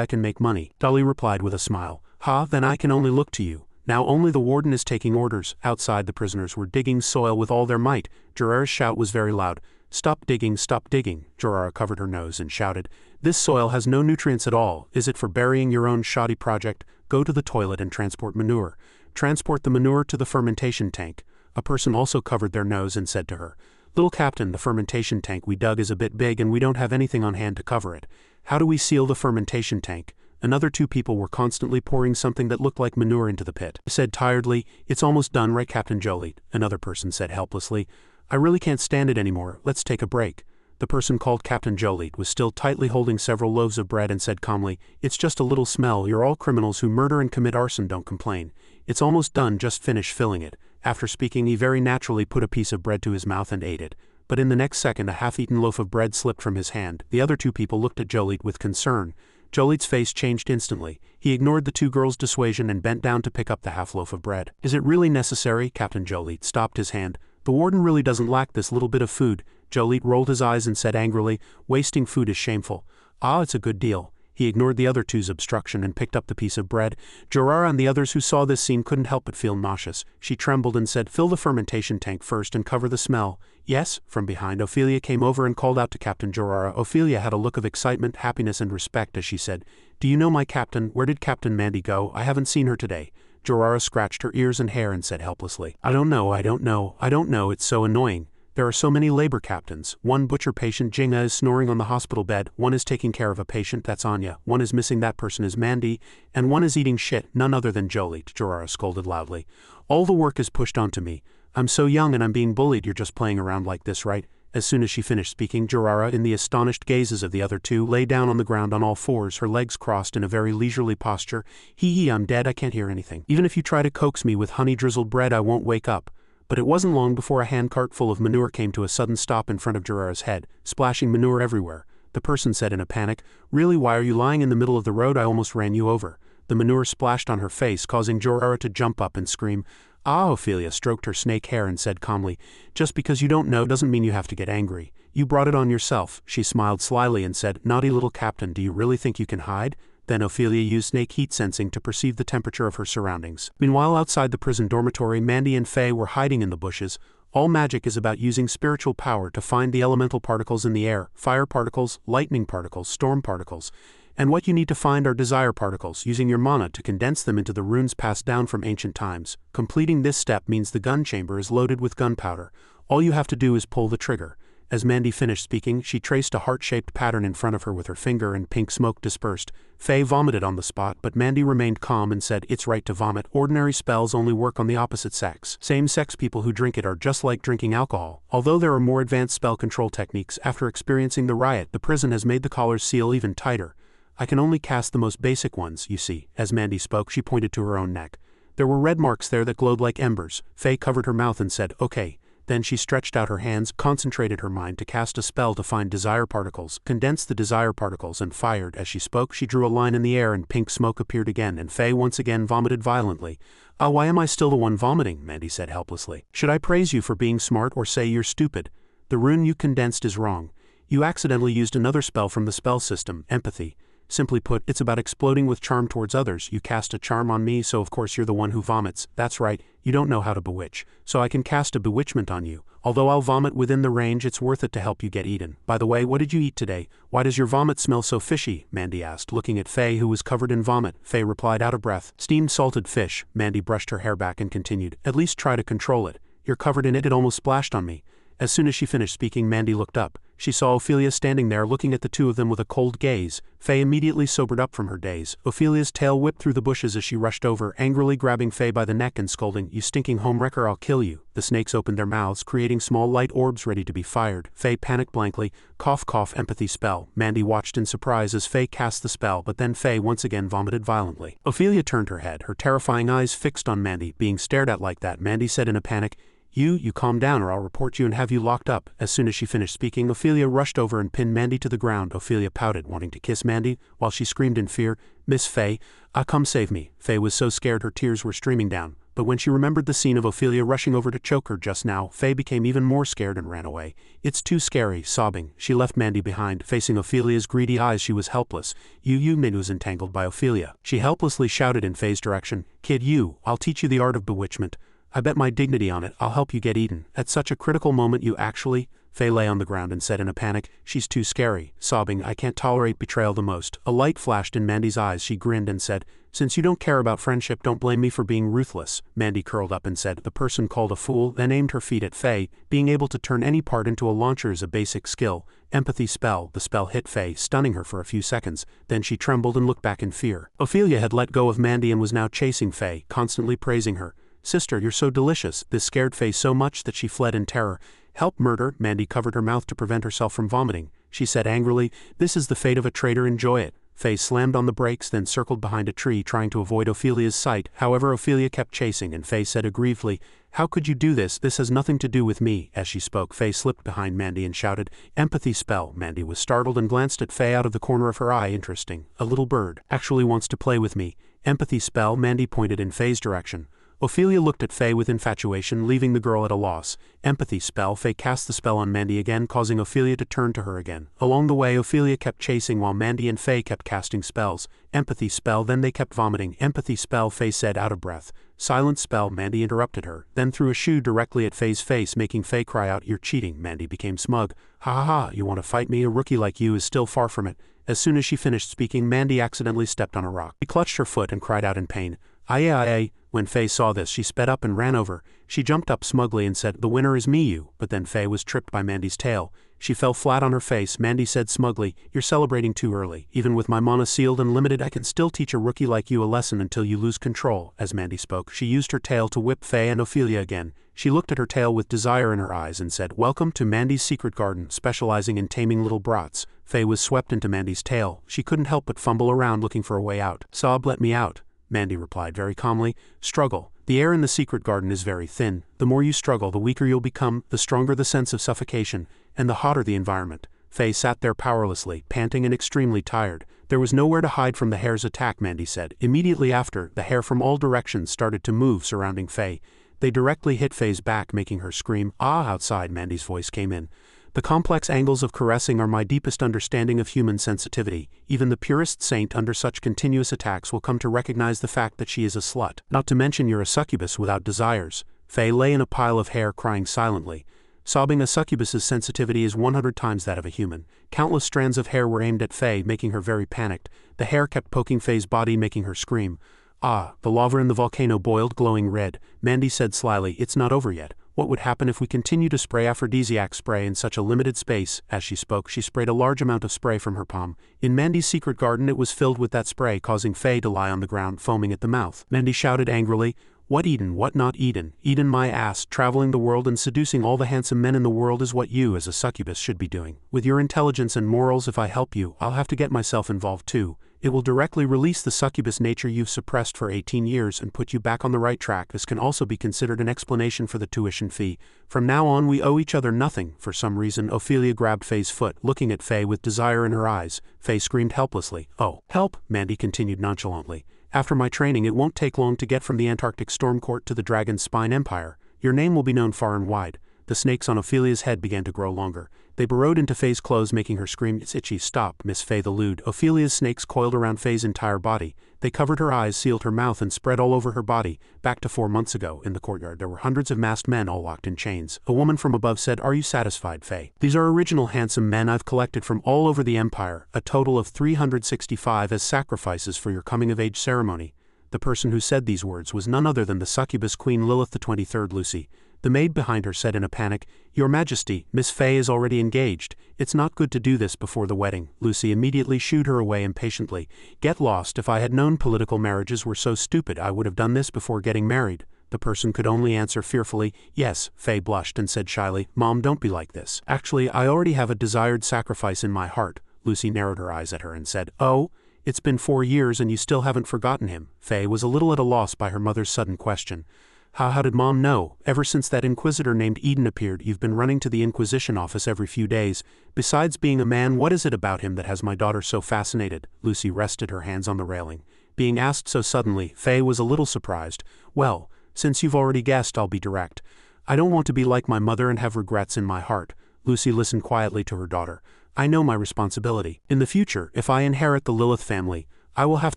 I can make money. Dolly replied with a smile. Then I can only look to you. Now only the warden is taking orders. Outside, the prisoners were digging soil with all their might. Jorara's shout was very loud. Stop digging, stop digging. Jorara covered her nose and shouted, This soil has no nutrients at all. Is it for burying your own shoddy project? Go to the toilet and transport manure. Transport the manure to the fermentation tank. A person also covered their nose and said to her, Little Captain, the fermentation tank we dug is a bit big and we don't have anything on hand to cover it. How do we seal the fermentation tank? Another two people were constantly pouring something that looked like manure into the pit. I said tiredly, It's almost done, right, Captain Jolite? Another person said helplessly, I really can't stand it anymore. Let's take a break. The person called Captain Jolite was still tightly holding several loaves of bread and said calmly, It's just a little smell. You're all criminals who murder and commit arson. Don't complain. It's almost done. Just finish filling it. After speaking, he very naturally put a piece of bread to his mouth and ate it. But in the next second, a half-eaten loaf of bread slipped from his hand. The other two people looked at Jolite with concern. Jolite's face changed instantly. He ignored the two girls' dissuasion and bent down to pick up the half-loaf of bread. Is it really necessary? Captain Jolite stopped his hand. The warden really doesn't lack this little bit of food. Jolite rolled his eyes and said angrily, Wasting food is shameful. It's a good deal. He ignored the other two's obstruction and picked up the piece of bread. Jorara and the others who saw this scene couldn't help but feel nauseous. She trembled and said, Fill the fermentation tank first and cover the smell. Yes, from behind, Ophelia came over and called out to Captain Jorara. Ophelia had a look of excitement, happiness and respect as she said, Do you know my captain? Where did Captain Mandy go? I haven't seen her today. Jorara scratched her ears and hair and said helplessly, I don't know, it's so annoying. There are so many labor captains. One butcher patient Jinga is snoring on the hospital bed, one is taking care of a patient, that's Anya, one is missing, that person is Mandy, and one is eating shit, none other than Jolie, Jorara scolded loudly. All the work is pushed onto me. I'm so young and I'm being bullied. You're just playing around like this, right? As soon as she finished speaking, Jorara, in the astonished gazes of the other two, lay down on the ground on all fours, her legs crossed in a very leisurely posture. Hee, I'm dead, I can't hear anything. Even if you try to coax me with honey-drizzled bread, I won't wake up. But it wasn't long before a handcart full of manure came to a sudden stop in front of Jorara's head, splashing manure everywhere. The person said in a panic, "Really, why are you lying in the middle of the road? I almost ran you over." The manure splashed on her face, causing Jorara to jump up and scream. "Ah," Ophelia stroked her snake hair and said calmly, "Just because you don't know doesn't mean you have to get angry. You brought it on yourself." She smiled slyly and said, "Naughty little captain, do you really think you can hide?" Then Ophelia used snake heat sensing to perceive the temperature of her surroundings. Meanwhile, outside the prison dormitory, Mandy and Faye were hiding in the bushes. All magic is about using spiritual power to find the elemental particles in the air, fire particles, lightning particles, storm particles. And what you need to find are desire particles, using your mana to condense them into the runes passed down from ancient times. Completing this step means the gun chamber is loaded with gunpowder. All you have to do is pull the trigger. As Mandy finished speaking, she traced a heart-shaped pattern in front of her with her finger and pink smoke dispersed. Faye vomited on the spot, but Mandy remained calm and said, "It's right to vomit. Ordinary spells only work on the opposite sex. Same-sex people who drink it are just like drinking alcohol. Although there are more advanced spell control techniques, after experiencing the riot, the prison has made the collar's seal even tighter. I can only cast the most basic ones, you see." As Mandy spoke, she pointed to her own neck. There were red marks there that glowed like embers. Faye covered her mouth and said, "Okay." Then she stretched out her hands, concentrated her mind to cast a spell to find desire particles, condensed the desire particles and fired. As she spoke, she drew a line in the air and pink smoke appeared again, and Faye once again vomited violently. "Ah, why am I still the one vomiting?" Mandy said helplessly. "Should I praise you for being smart or say you're stupid? The rune you condensed is wrong. You accidentally used another spell from the spell system, empathy. Simply put, it's about exploding with charm towards others. You cast a charm on me, so of course you're the one who vomits. That's right, you don't know how to bewitch. So I can cast a bewitchment on you. Although I'll vomit within the range, it's worth it to help you get eaten. By the way, what did you eat today? Why does your vomit smell so fishy?" Mandy asked, looking at Faye, who was covered in vomit. Faye replied out of breath, "Steamed salted fish." Mandy brushed her hair back and continued, "At least try to control it. You're covered in it, it almost splashed on me." As soon as she finished speaking, Mandy looked up. She saw Ophelia standing there looking at the two of them with a cold gaze. Faye immediately sobered up from her daze. Ophelia's tail whipped through the bushes as she rushed over, angrily grabbing Faye by the neck and scolding, "You stinking homewrecker, I'll kill you." The snakes opened their mouths, creating small light orbs ready to be fired. Faye panicked blankly. Cough cough, empathy spell. Mandy watched in surprise as Faye cast the spell, but then Faye once again vomited violently. Ophelia turned her head, her terrifying eyes fixed on Mandy. Being stared at like that, Mandy said in a panic, You calm down or I'll report you and have you locked up." As soon as she finished speaking, Ophelia rushed over and pinned Mandy to the ground. Ophelia pouted, wanting to kiss Mandy, while she screamed in fear, "Miss Faye, come save me." Faye was so scared her tears were streaming down, but when she remembered the scene of Ophelia rushing over to choke her just now, Faye became even more scared and ran away. "It's too scary," sobbing. She left Mandy behind. Facing Ophelia's greedy eyes, she was helpless. Mandy was entangled by Ophelia. She helplessly shouted in Faye's direction, "Kid, I'll teach you the art of bewitchment. I bet my dignity on it, I'll help you get eaten." At such a critical moment you actually... Faye lay on the ground and said in a panic, "She's too scary." Sobbing, "I can't tolerate betrayal the most." A light flashed in Mandy's eyes. She grinned and said, "Since you don't care about friendship, don't blame me for being ruthless." Mandy curled up and said, "The person called a fool," then aimed her feet at Faye. Being able to turn any part into a launcher is a basic skill. Empathy spell. The spell hit Faye, stunning her for a few seconds. Then she trembled and looked back in fear. Ophelia had let go of Mandy and was now chasing Faye, constantly praising her. "Sister, you're so delicious." This scared Faye so much that she fled in terror. "Help, murder." Mandy covered her mouth to prevent herself from vomiting. She said angrily, "This is the fate of a traitor, enjoy it." Faye slammed on the brakes, then circled behind a tree, trying to avoid Ophelia's sight. However, Ophelia kept chasing, and Faye said aggrievedly, "How could you do this? This has nothing to do with me." As she spoke, Faye slipped behind Mandy and shouted, "Empathy spell." Mandy was startled and glanced at Faye out of the corner of her eye. "Interesting. A little bird actually wants to play with me." "Empathy spell." Mandy pointed in Faye's direction. Ophelia looked at Faye with infatuation, leaving the girl at a loss. "Empathy spell." Faye cast the spell on Mandy again, causing Ophelia to turn to her again. Along the way, Ophelia kept chasing while Mandy and Faye kept casting spells. "Empathy spell." Then they kept vomiting. "Empathy spell," Faye said out of breath. "Silent spell." Mandy interrupted her, then threw a shoe directly at Faye's face, making Faye cry out, "You're cheating." Mandy became smug. "Ha ha ha, you want to fight me? A rookie like you is still far from it." As soon as she finished speaking, Mandy accidentally stepped on a rock. She clutched her foot and cried out in pain. Aye. When Faye saw this, she sped up and ran over. She jumped up smugly and said, "The winner is me, you." But then Faye was tripped by Mandy's tail. She fell flat on her face. Mandy said smugly, "You're celebrating too early. Even with my mana sealed and limited, I can still teach a rookie like you a lesson until you lose control." As Mandy spoke, she used her tail to whip Faye and Ophelia again. She looked at her tail with desire in her eyes and said, "Welcome to Mandy's secret garden, specializing in taming little brats." Faye was swept into Mandy's tail. She couldn't help but fumble around looking for a way out. "Sob, let me out," Mandy replied very calmly. "Struggle. The air in the secret garden is very thin. The more you struggle, the weaker you'll become, the stronger the sense of suffocation, and the hotter the environment." Faye sat there powerlessly, panting and extremely tired. There was nowhere to hide from the hare's attack, Mandy said. Immediately after, the hair from all directions started to move surrounding Faye. They directly hit Faye's back, making her scream. "Ah!" Outside, Mandy's voice came in. "The complex angles of caressing are my deepest understanding of human sensitivity. Even the purest saint under such continuous attacks will come to recognize the fact that she is a slut. Not to mention you're a succubus without desires." Faye lay in a pile of hair crying silently. Sobbing, a succubus's sensitivity is 100 times that of a human. Countless strands of hair were aimed at Faye, making her very panicked. The hair kept poking Faye's body, making her scream. "Ah!" The lava in the volcano boiled, glowing red. Mandy said slyly, "It's not over yet. What would happen if we continue to spray aphrodisiac spray in such a limited space?" As she spoke, she sprayed a large amount of spray from her palm. In Mandy's secret garden, it was filled with that spray, causing Faye to lie on the ground, foaming at the mouth. Mandy shouted angrily, "What Eden, what not Eden? Eden my ass. Traveling the world and seducing all the handsome men in the world is what you, as a succubus, should be doing. With your intelligence and morals, if I help you, I'll have to get myself involved too. It will directly release the succubus nature you've suppressed for 18 years and put you back on the right track. This can also be considered an explanation for the tuition fee. From now on, we owe each other nothing." For some reason, Ophelia grabbed Faye's foot, looking at Faye with desire in her eyes. Faye screamed helplessly. "Oh, help," Mandy continued nonchalantly. "After my training, it won't take long to get from the Antarctic Storm Court to the Dragon's Spine Empire. Your name will be known far and wide." The snakes on Ophelia's head began to grow longer. They burrowed into Faye's clothes, making her scream, "It's itchy, stop, Miss Faye the lewd." Ophelia's snakes coiled around Faye's entire body. They covered her eyes, sealed her mouth, and spread all over her body. Back to 4 months ago, in the courtyard, there were hundreds of masked men all locked in chains. A woman from above said, "Are you satisfied, Faye? These are original handsome men I've collected from all over the empire, a total of 365 as sacrifices for your coming-of-age ceremony." The person who said these words was none other than the succubus Queen Lilith the 23rd, Lucy. The maid behind her said in a panic, "Your Majesty, Miss Faye is already engaged. It's not good to do this before the wedding." Lucy immediately shooed her away impatiently. "Get lost. If I had known political marriages were so stupid, I would have done this before getting married." The person could only answer fearfully, "Yes." Faye blushed and said shyly, "Mom, don't be like this. Actually, I already have a desired sacrifice in my heart." Lucy narrowed her eyes at her and said, "Oh? It's been 4 years and you still haven't forgotten him." Faye was a little at a loss by her mother's sudden question. How did Mom know? Ever since that inquisitor named Eden appeared, you've been running to the Inquisition office every few days. Besides being a man, what is it about him that has my daughter so fascinated?" Lucy rested her hands on the railing. Being asked so suddenly, Faye was a little surprised. "Well, since you've already guessed, I'll be direct. I don't want to be like my mother and have regrets in my heart." Lucy listened quietly to her daughter. "I know my responsibility. In the future, if I inherit the Lilith family, I will have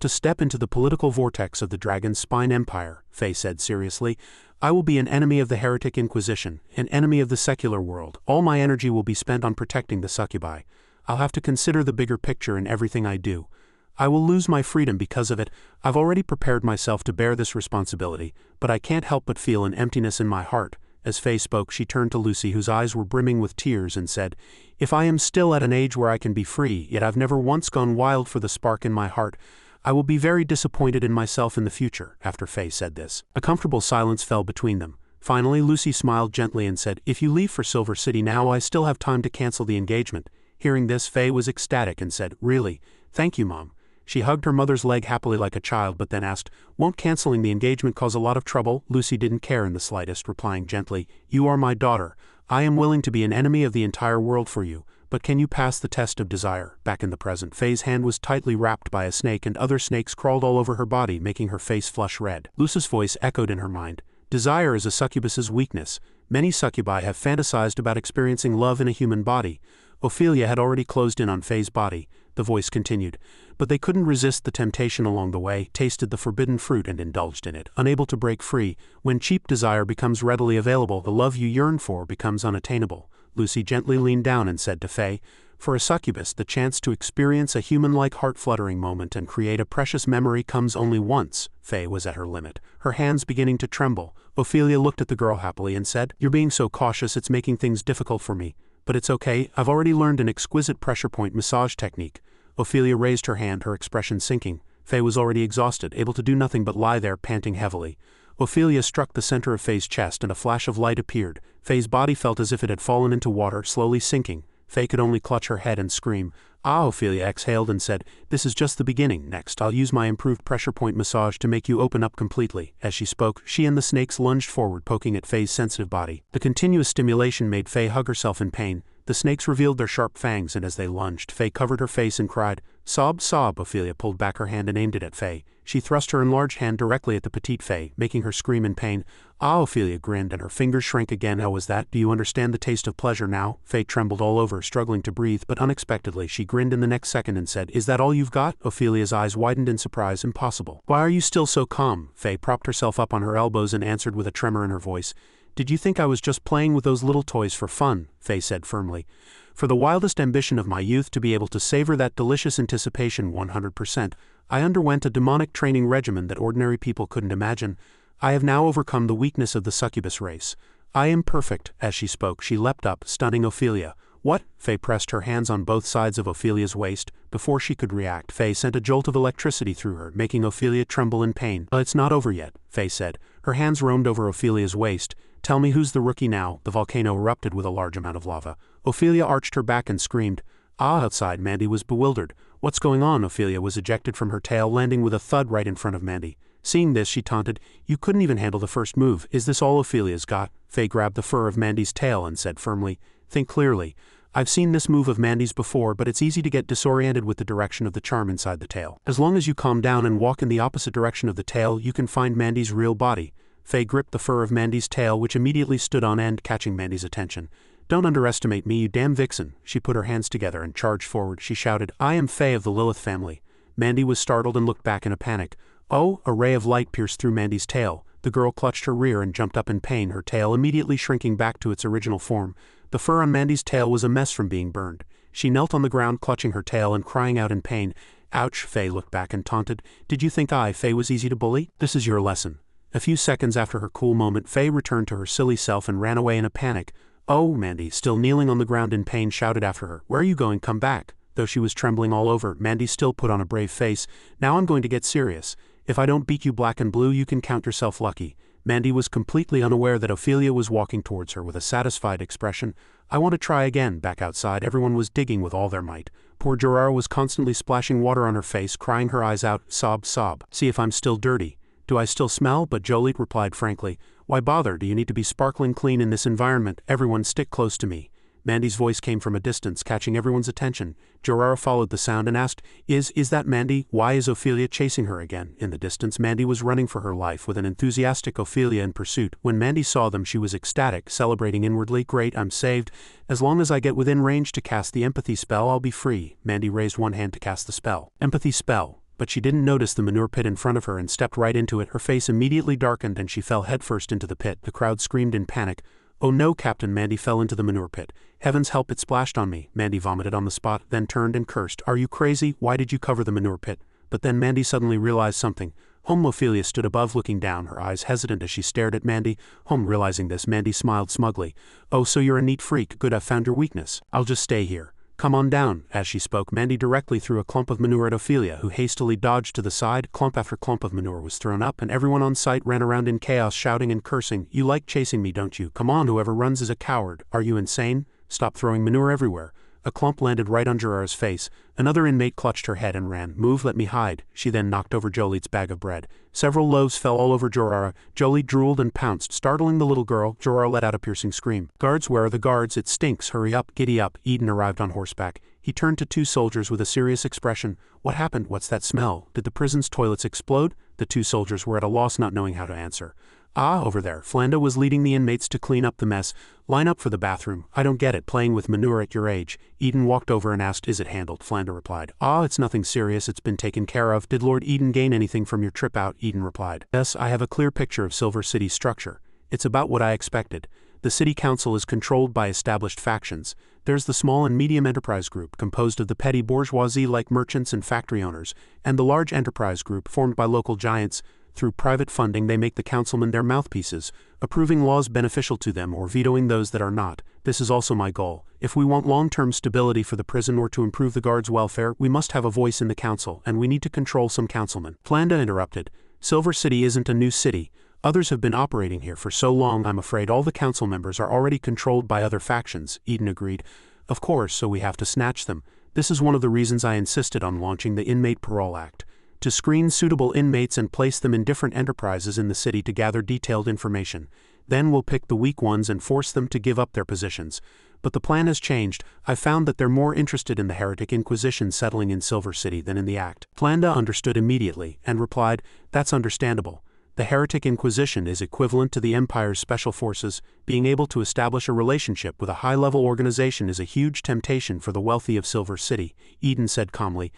to step into the political vortex of the Dragon's Spine Empire," Faye said seriously. "I will be an enemy of the Heretic Inquisition, an enemy of the secular world. All my energy will be spent on protecting the succubi. I'll have to consider the bigger picture in everything I do. I will lose my freedom because of it. I've already prepared myself to bear this responsibility, but I can't help but feel an emptiness in my heart." As Faye spoke, she turned to Lucy, whose eyes were brimming with tears, and said, "If I am still at an age where I can be free, yet I've never once gone wild for the spark in my heart, I will be very disappointed in myself in the future." After Faye said this, a comfortable silence fell between them. Finally, Lucy smiled gently and said, "If you leave for Silver City now, I still have time to cancel the engagement." Hearing this, Faye was ecstatic and said, "Really? Thank you, Mom." She hugged her mother's leg happily like a child, but then asked, "Won't canceling the engagement cause a lot of trouble?" Lucy didn't care in the slightest, replying gently, "You are my daughter. I am willing to be an enemy of the entire world for you. But can you pass the test of desire?" Back in the present, Faye's hand was tightly wrapped by a snake, and other snakes crawled all over her body, making her face flush red. Lucy's voice echoed in her mind. "Desire is a succubus's weakness. Many succubi have fantasized about experiencing love in a human body." Ophelia had already closed in on Faye's body. The voice continued, "But they couldn't resist the temptation along the way, tasted the forbidden fruit and indulged in it, unable to break free. When cheap desire becomes readily available, the love you yearn for becomes unattainable." Lucy gently leaned down and said to Faye, For a succubus, the chance to experience a human-like heart-fluttering moment and create a precious memory comes only once. Faye was at her limit, her hands beginning to tremble. Ophelia looked at the girl happily and said, "You're being so cautious, it's making things difficult for me. But it's okay, I've already learned an exquisite pressure point massage technique." Ophelia raised her hand, her expression sinking. Faye was already exhausted, able to do nothing but lie there, panting heavily. Ophelia struck the center of Faye's chest and a flash of light appeared. Faye's body felt as if it had fallen into water, slowly sinking. Faye could only clutch her head and scream. "Ah!" Ophelia exhaled and said, "This is just the beginning. Next, I'll use my improved pressure point massage to make you open up completely." As she spoke, she and the snakes lunged forward, poking at Faye's sensitive body. The continuous stimulation made Faye hug herself in pain. The snakes revealed their sharp fangs, and as they lunged, Faye covered her face and cried, "Sob, sob!" Ophelia pulled back her hand and aimed it at Faye. She thrust her enlarged hand directly at the petite Faye, making her scream in pain. "Ah!" Ophelia grinned, and her fingers shrank again. "How was that? Do you understand the taste of pleasure now?" Faye trembled all over, struggling to breathe, but unexpectedly she grinned in the next second and said, "Is that all you've got?" Ophelia's eyes widened in surprise. "Impossible. Why are you still so calm?" Faye propped herself up on her elbows and answered with a tremor in her voice. "Did you think I was just playing with those little toys for fun?" Faye said firmly. "For the wildest ambition of my youth to be able to savor that delicious anticipation 100%, I underwent a demonic training regimen that ordinary people couldn't imagine. I have now overcome the weakness of the succubus race. I am perfect." As she spoke, she leapt up, stunning Ophelia. "What?" Faye pressed her hands on both sides of Ophelia's waist. Before she could react, Faye sent a jolt of electricity through her, making Ophelia tremble in pain. "It's not over yet," Faye said. Her hands roamed over Ophelia's waist. "Tell me who's the rookie now." The volcano erupted with a large amount of lava. Ophelia arched her back and screamed. "Ah!" Outside, Mandy was bewildered. "What's going on?" Ophelia was ejected from her tail, landing with a thud right in front of Mandy. Seeing this, she taunted, "You couldn't even handle the first move. Is this all Ophelia's got?" Faye grabbed the fur of Mandy's tail and said firmly, "Think clearly. I've seen this move of Mandy's before, but it's easy to get disoriented with the direction of the charm inside the tail. As long as you calm down and walk in the opposite direction of the tail, you can find Mandy's real body." Faye gripped the fur of Mandy's tail, which immediately stood on end, catching Mandy's attention. "Don't underestimate me, you damn vixen." She put her hands together and charged forward. She shouted, "I am Faye of the Lilith family." Mandy was startled and looked back in a panic. "Oh!" A ray of light pierced through Mandy's tail. The girl clutched her rear and jumped up in pain, her tail immediately shrinking back to its original form. The fur on Mandy's tail was a mess from being burned. She knelt on the ground, clutching her tail and crying out in pain. "Ouch!" Faye looked back and taunted, "Did you think I, Faye, was easy to bully? This is your lesson." A few seconds after her cool moment, Faye returned to her silly self and ran away in a panic. "Oh!" Mandy, still kneeling on the ground in pain, shouted after her, "Where are you going? Come back." Though she was trembling all over, Mandy still put on a brave face. "Now I'm going to get serious. If I don't beat you black and blue, you can count yourself lucky." Mandy was completely unaware that Ophelia was walking towards her with a satisfied expression. "I want to try again." Back outside, everyone was digging with all their might. Poor Jorara was constantly splashing water on her face, crying her eyes out, "Sob, sob. See if I'm still dirty. Do I still smell?" But Jolite replied frankly, "Why bother? Do you need to be sparkling clean in this environment? Everyone stick close to me." Mandy's voice came from a distance, catching everyone's attention. Jorara followed the sound and asked, Is that Mandy? Why is Ophelia chasing her again?" In the distance, Mandy was running for her life with an enthusiastic Ophelia in pursuit. When Mandy saw them, she was ecstatic, celebrating inwardly, "Great, I'm saved. As long as I get within range to cast the empathy spell, I'll be free." Mandy raised one hand to cast the spell. Empathy spell. But she didn't notice the manure pit in front of her and stepped right into it. Her face immediately darkened and she fell headfirst into the pit. The crowd screamed in panic. "Oh no, Captain!" Mandy fell into the manure pit. "Heavens help, it splashed on me." Mandy vomited on the spot, then turned and cursed. "Are you crazy? Why did you cover the manure pit?" But then Mandy suddenly realized something. Ophelia stood above, looking down, her eyes hesitant as she stared at Mandy. Realizing this, Mandy smiled smugly. "Oh, so you're a neat freak. Good, I've found your weakness. I'll just stay here. Come on down." As she spoke, Mandy directly threw a clump of manure at Ophelia, who hastily dodged to the side. Clump after clump of manure was thrown up, and everyone on site ran around in chaos, shouting and cursing. "You like chasing me, don't you? Come on, whoever runs is a coward. Are you insane? Stop throwing manure everywhere." A clump landed right on Jorara's face. Another inmate clutched her head and ran. "Move, let me hide." She then knocked over Jolite's bag of bread. Several loaves fell all over Jorara. Jolite drooled and pounced, startling the little girl. Jorara let out a piercing scream. "Guards, where are the guards? It stinks. Hurry up, giddy up." Eden arrived on horseback. He turned to two soldiers with a serious expression. "What happened? What's that smell? Did the prison's toilets explode?" The two soldiers were at a loss, not knowing how to answer. "Ah, over there." Flanda was leading the inmates to clean up the mess. "Line up for the bathroom." "I don't get it, playing with manure at your age." Eden walked over and asked, "Is it handled?" Flanda replied, "Ah, it's nothing serious, it's been taken care of." "Did Lord Eden gain anything from your trip out?" Eden replied, "Yes, I have a clear picture of Silver City's structure. It's about what I expected. The city council is controlled by established factions. There's the small and medium enterprise group composed of the petty bourgeoisie like merchants and factory owners, and the large enterprise group formed by local giants. Through private funding they make the councilmen their mouthpieces, approving laws beneficial to them or vetoing those that are not. This is also my goal. If we want long-term stability for the prison or to improve the guards' welfare, we must have a voice in the council, and we need to control some councilmen. Flanda interrupted. Silver City isn't a new city. Others have been operating here for so long I'm afraid all the council members are already controlled by other factions, Eden agreed. Of course, so we have to snatch them. This is one of the reasons I insisted on launching the Inmate Parole Act. To screen suitable inmates and place them in different enterprises in the city to gather detailed information. Then we'll pick the weak ones and force them to give up their positions. But the plan has changed. I found that they're more interested in the Heretic Inquisition settling in Silver City than in the Act. Flanda understood immediately, and replied, that's understandable. The Heretic Inquisition is equivalent to the Empire's special forces. Being able to establish a relationship with a high-level organization is a huge temptation for the wealthy of Silver City, Eden said calmly.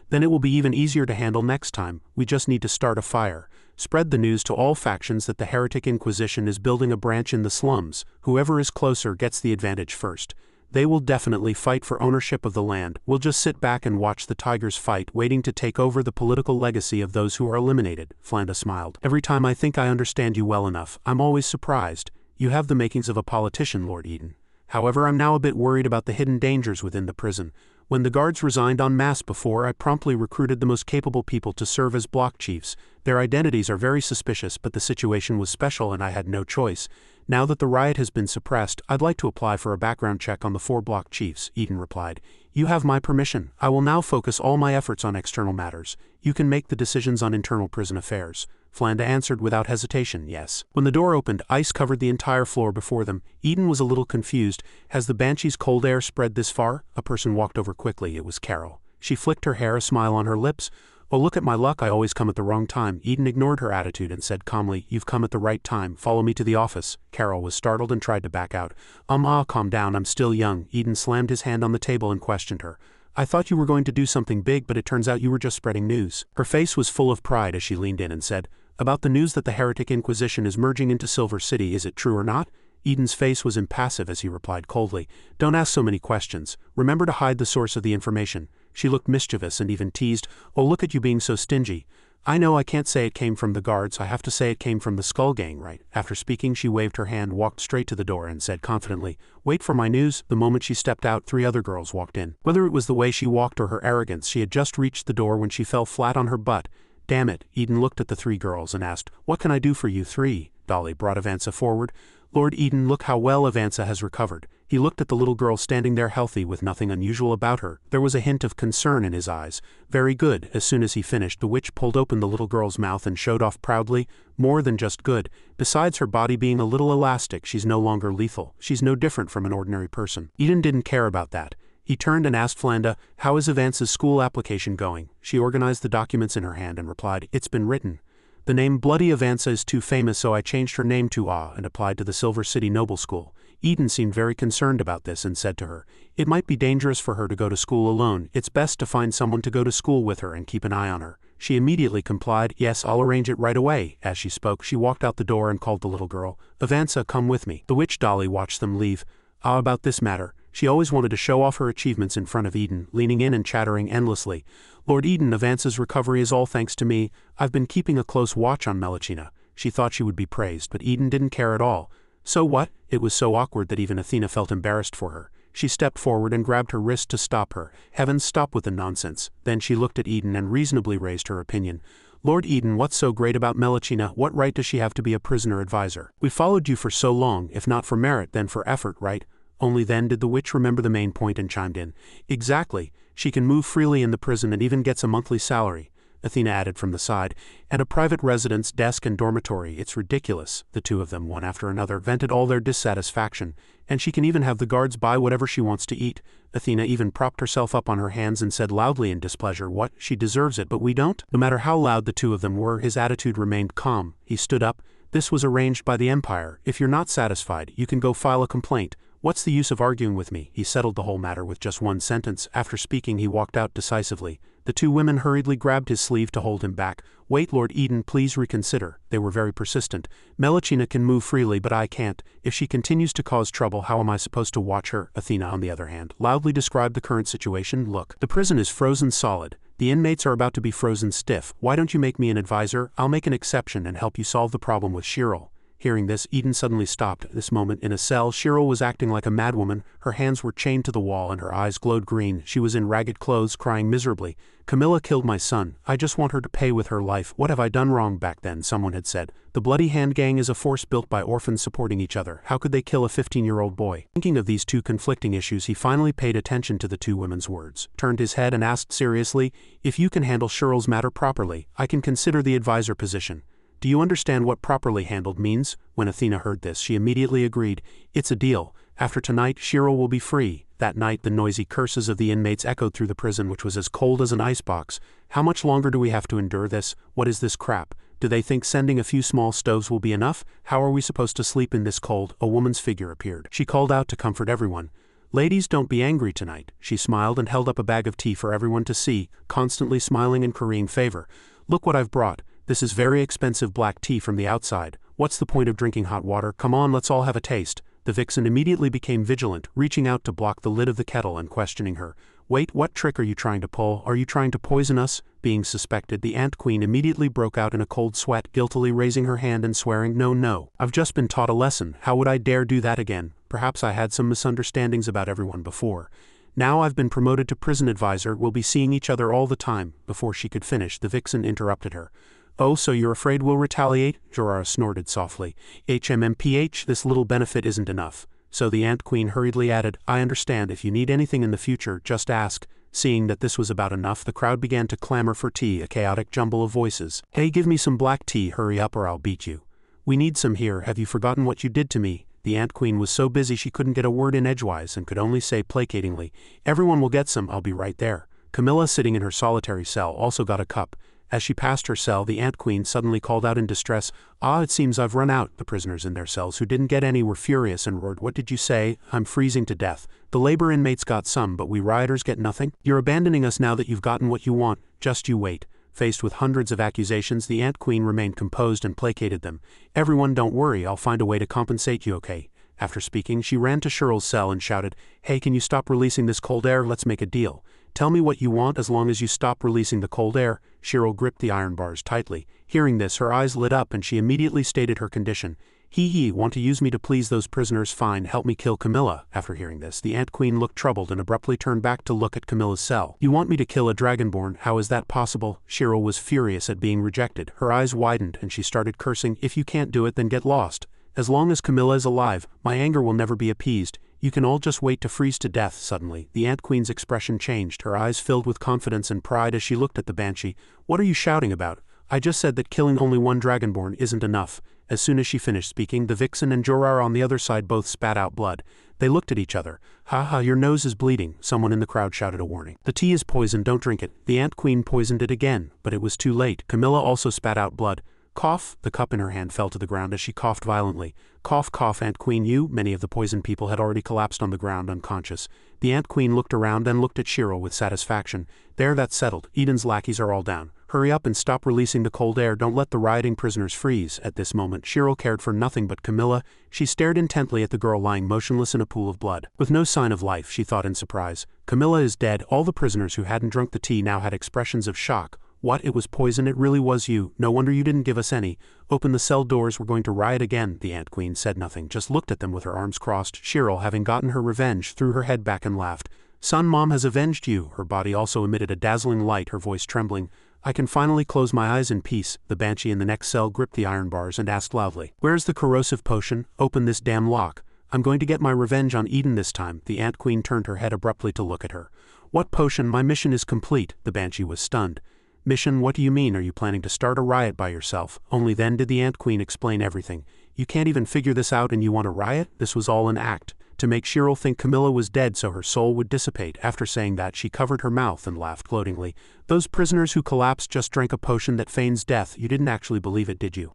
Then it will be even easier to handle next time. We just need to start a fire. Spread the news to all factions that the Heretic Inquisition is building a branch in the slums. Whoever is closer gets the advantage first. They will definitely fight for ownership of the land. We'll just sit back and watch the tigers fight, waiting to take over the political legacy of those who are eliminated. Flanda smiled. Every time I think I understand you well enough, I'm always surprised. You have the makings of a politician, Lord Eden. However, I'm now a bit worried about the hidden dangers within the prison. When the guards resigned en masse before, I promptly recruited the most capable people to serve as block chiefs. Their identities are very suspicious, but the situation was special and I had no choice. Now that the riot has been suppressed, I'd like to apply for a background check on the 4 block chiefs, Eden replied. You have my permission. I will now focus all my efforts on external matters. You can make the decisions on internal prison affairs. Flanda answered without hesitation, yes. When the door opened, ice covered the entire floor before them. Eden was a little confused. Has the Banshee's cold air spread this far? A person walked over quickly. It was Carol. She flicked her hair, a smile on her lips. Oh, look at my luck, I always come at the wrong time. Eden ignored her attitude and said calmly, you've come at the right time. Follow me to the office. Carol was startled and tried to back out. Calm down, I'm still young. Eden slammed his hand on the table and questioned her. I thought you were going to do something big, but it turns out you were just spreading news. Her face was full of pride as she leaned in and said, about the news that the Heretic Inquisition is merging into Silver City, is it true or not? Eden's face was impassive as he replied coldly, don't ask so many questions. Remember to hide the source of the information. She looked mischievous and even teased, oh, look at you being so stingy. I know I can't say it came from the guards, I have to say it came from the Skull Gang, right? After speaking, she waved her hand, walked straight to the door and said confidently, wait for my news. The moment she stepped out, 3 other girls walked in. Whether it was the way she walked or her arrogance, she had just reached the door when she fell flat on her butt. Damn it, Eden looked at the 3 girls and asked, what can I do for you 3? Dolly brought Avanza forward. Lord Eden, look how well Avanza has recovered. He looked at the little girl standing there healthy with nothing unusual about her. There was a hint of concern in his eyes. Very good. As soon as he finished, the witch pulled open the little girl's mouth and showed off proudly, more than just good. Besides her body being a little elastic, she's no longer lethal. She's no different from an ordinary person. Eden didn't care about that. He turned and asked Flanda, how is Avanza's school application going? She organized the documents in her hand and replied, it's been written. The name Bloody Avanza is too famous, so I changed her name to and applied to the Silver City Noble School. Eden seemed very concerned about this and said to her, it might be dangerous for her to go to school alone. It's best to find someone to go to school with her and keep an eye on her. She immediately complied, yes, I'll arrange it right away. As she spoke, she walked out the door and called the little girl, Avanza, come with me. The witch Dolly watched them leave. About this matter. She always wanted to show off her achievements in front of Eden, leaning in and chattering endlessly. Lord Eden, Avanza's recovery is all thanks to me. I've been keeping a close watch on Melachina. She thought she would be praised, but Eden didn't care at all. So what? It was so awkward that even Athena felt embarrassed for her. She stepped forward and grabbed her wrist to stop her. Heavens, stop with the nonsense. Then she looked at Eden and reasonably raised her opinion. Lord Eden, what's so great about Melachina? What right does she have to be a prisoner advisor? We followed you for so long, if not for merit, then for effort, right? Only then did the witch remember the main point and chimed in. Exactly. She can move freely in the prison and even gets a monthly salary. Athena added from the side, and a private residence, desk and dormitory. It's ridiculous. The 2 of them, one after another, vented all their dissatisfaction. And she can even have the guards buy whatever she wants to eat. Athena even propped herself up on her hands and said loudly in displeasure, what? She deserves it, but we don't? No matter how loud the 2 of them were, his attitude remained calm. He stood up. This was arranged by the Empire. If you're not satisfied, you can go file a complaint. What's the use of arguing with me? He settled the whole matter with just one sentence. After speaking, he walked out decisively. The two women hurriedly grabbed his sleeve to hold him back. Wait, Lord Eden, please reconsider. They were very persistent. Melachina can move freely, but I can't. If she continues to cause trouble, how am I supposed to watch her? Athena, on the other hand, loudly described the current situation. Look, the prison is frozen solid. The inmates are about to be frozen stiff. Why don't you make me an advisor? I'll make an exception and help you solve the problem with Cheryl. Hearing this, Eden suddenly stopped. At this moment, in a cell, Cheryl was acting like a madwoman. Her hands were chained to the wall and her eyes glowed green. She was in ragged clothes, crying miserably. Camilla killed my son. I just want her to pay with her life. What have I done wrong? Back then, someone had said. The Bloody Hand Gang is a force built by orphans supporting each other. How could they kill a 15-year-old boy? Thinking of these two conflicting issues, he finally paid attention to the two women's words, turned his head and asked seriously, if you can handle Cheryl's matter properly, I can consider the advisor position. Do you understand what properly handled means? When Athena heard this, she immediately agreed. It's a deal. After tonight, Cheryl will be free. That night, the noisy curses of the inmates echoed through the prison, which was as cold as an icebox. How much longer do we have to endure this? What is this crap? Do they think sending a few small stoves will be enough? How are we supposed to sleep in this cold? A woman's figure appeared. She called out to comfort everyone. Ladies, don't be angry tonight. She smiled and held up a bag of tea for everyone to see, constantly smiling and currying favor. Look what I've brought. This is very expensive black tea from the outside. What's the point of drinking hot water? Come on, let's all have a taste. The vixen immediately became vigilant, reaching out to block the lid of the kettle and questioning her. Wait, what trick are you trying to pull? Are you trying to poison us? Being suspected, the Ant Queen immediately broke out in a cold sweat, guiltily raising her hand and swearing, No, I've just been taught a lesson. How would I dare do that again? Perhaps I had some misunderstandings about everyone before. Now I've been promoted to prison advisor, we'll be seeing each other all the time. Before she could finish, the vixen interrupted her. Oh, so you're afraid we'll retaliate? Jorara snorted softly. HMMPH, this little benefit isn't enough. So the Ant Queen hurriedly added, I understand, if you need anything in the future, just ask. Seeing that this was about enough, the crowd began to clamor for tea, a chaotic jumble of voices. Hey, give me some black tea, hurry up or I'll beat you. We need some here, have you forgotten what you did to me? The Ant Queen was so busy she couldn't get a word in edgewise and could only say placatingly, Everyone will get some, I'll be right there. Camilla, sitting in her solitary cell, also got a cup. As she passed her cell, the Ant Queen suddenly called out in distress, it seems I've run out. The prisoners in their cells who didn't get any were furious and roared, What did you say? I'm freezing to death. The labor inmates got some, but we rioters get nothing? You're abandoning us now that you've gotten what you want. Just you wait. Faced with hundreds of accusations, the Ant Queen remained composed and placated them. Everyone, don't worry, I'll find a way to compensate you, okay? After speaking, she ran to Cheryl's cell and shouted, Hey, can you stop releasing this cold air? Let's make a deal. Tell me what you want as long as you stop releasing the cold air. Cheryl gripped the iron bars tightly. Hearing this, her eyes lit up and she immediately stated her condition. Want to use me to please those prisoners? Fine, help me kill Camilla. After hearing this, the Ant Queen looked troubled and abruptly turned back to look at Camilla's cell. You want me to kill a dragonborn? How is that possible? Cheryl was furious at being rejected. Her eyes widened and she started cursing, If you can't do it, then get lost. As long as Camilla is alive, my anger will never be appeased. You can all just wait to freeze to death. Suddenly, the Ant Queen's expression changed, her eyes filled with confidence and pride as she looked at the Banshee. What are you shouting about? I just said that killing only one dragonborn isn't enough. As soon as she finished speaking, the vixen and Jorara on the other side both spat out blood. They looked at each other. Ha, your nose is bleeding. Someone in the crowd shouted a warning. The tea is poisoned, don't drink it. The Ant Queen poisoned it again, but it was too late. Camilla also spat out blood. Cough, the cup in her hand fell to the ground as she coughed violently. Cough, cough, Ant Queen, you. Many of the poisoned people had already collapsed on the ground unconscious. The Ant Queen looked around, then looked at Cheryl with satisfaction. There, that's settled. Eden's lackeys are all down. Hurry up and stop releasing the cold air. Don't let the rioting prisoners freeze. At this moment, Cheryl cared for nothing but Camilla. She stared intently at the girl lying motionless in a pool of blood. With no sign of life, she thought in surprise. Camilla is dead. All the prisoners who hadn't drunk the tea now had expressions of shock. What, it was poison? It really was you. No wonder you didn't give us any. Open the cell doors, we're going to riot again. The Ant Queen said nothing, just looked at them with her arms crossed. Cheryl, having gotten her revenge, threw her head back and laughed. Son, Mom has avenged you. Her body also emitted a dazzling light, her voice trembling. I can finally close my eyes in peace. The Banshee in the next cell gripped the iron bars and asked loudly, Where's the corrosive potion? Open this damn lock. I'm going to get my revenge on Eden this time. The Ant Queen turned her head abruptly to look at her. What potion? My mission is complete. The Banshee was stunned. Mission? What do you mean? Are you planning to start a riot by yourself? Only then did the Ant Queen explain everything. You can't even figure this out and you want a riot? This was all an act. To make Cheryl think Camilla was dead so her soul would dissipate. After saying that, she covered her mouth and laughed gloatingly. Those prisoners who collapsed just drank a potion that feigns death. You didn't actually believe it, did you?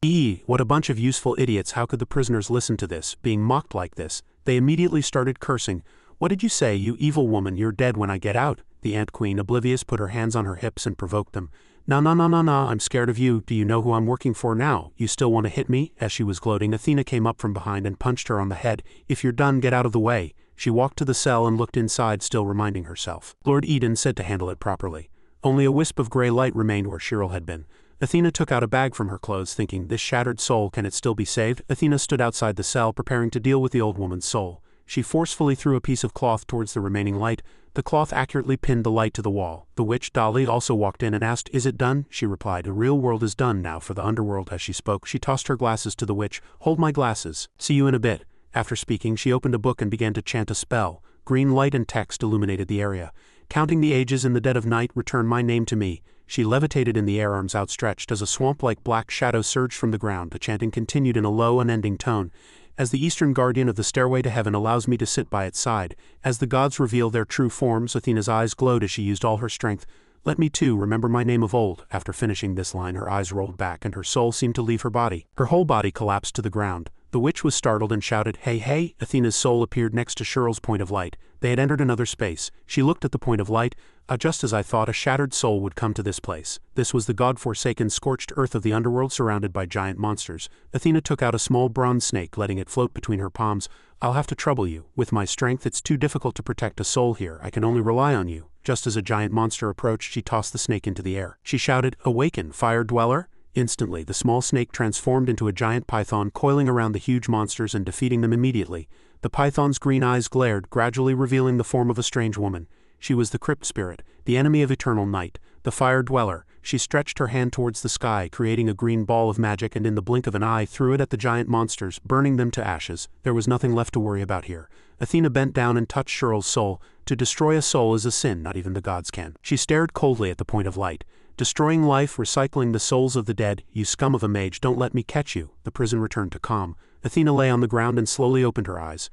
What a bunch of useful idiots. How could the prisoners listen to this, being mocked like this? They immediately started cursing. What did you say, you evil woman? You're dead when I get out. The Ant Queen, oblivious, put her hands on her hips and provoked them. Nah, I'm scared of you. Do you know who I'm working for now? You still want to hit me? As she was gloating, Athena came up from behind and punched her on the head. If you're done, get out of the way. She walked to the cell and looked inside, still reminding herself. Lord Eden said to handle it properly. Only a wisp of gray light remained where Cheryl had been. Athena took out a bag from her clothes, thinking, this shattered soul, can it still be saved? Athena stood outside the cell, preparing to deal with the old woman's soul. She forcefully threw a piece of cloth towards the remaining light. The cloth accurately pinned the light to the wall. The witch, Dali, also walked in and asked, is it done? She replied, the real world is done now for the underworld. As she spoke, she tossed her glasses to the witch. Hold my glasses. See you in a bit. After speaking, she opened a book and began to chant a spell. Green light and text illuminated the area. Counting the ages in the dead of night, return my name to me. She levitated in the air, arms outstretched, as a swamp-like black shadow surged from the ground. The chanting continued in a low, unending tone. As the eastern guardian of the stairway to heaven allows me to sit by its side, as the gods reveal their true forms, Athena's eyes glowed as she used all her strength. Let me too remember my name of old. After finishing this line, her eyes rolled back and her soul seemed to leave her body. Her whole body collapsed to the ground. The witch was startled and shouted, hey, hey! Athena's soul appeared next to Cheryl's point of light. They had entered another space. She looked at the point of light. Just as I thought, a shattered soul would come to this place. This was the god-forsaken scorched earth of the underworld, surrounded by giant monsters. Athena took out a small bronze snake, letting it float between her palms. I'll have to trouble you. With my strength, it's too difficult to protect a soul here. I can only rely on you. Just as a giant monster approached, she tossed the snake into the air. She shouted, awaken, fire dweller! Instantly, the small snake transformed into a giant python, coiling around the huge monsters and defeating them immediately. The python's green eyes glared, gradually revealing the form of a strange woman. She was the crypt spirit, the enemy of eternal night, the fire dweller. She stretched her hand towards the sky, creating a green ball of magic, and in the blink of an eye threw it at the giant monsters, burning them to ashes. There was nothing left to worry about here. Athena bent down and touched Cheryl's soul. To destroy a soul is a sin not even the gods can. She stared coldly at the point of light. Destroying life, recycling the souls of the dead, you scum of a mage, don't let me catch you. The prison returned to calm. Athena lay on the ground and slowly opened her eyes.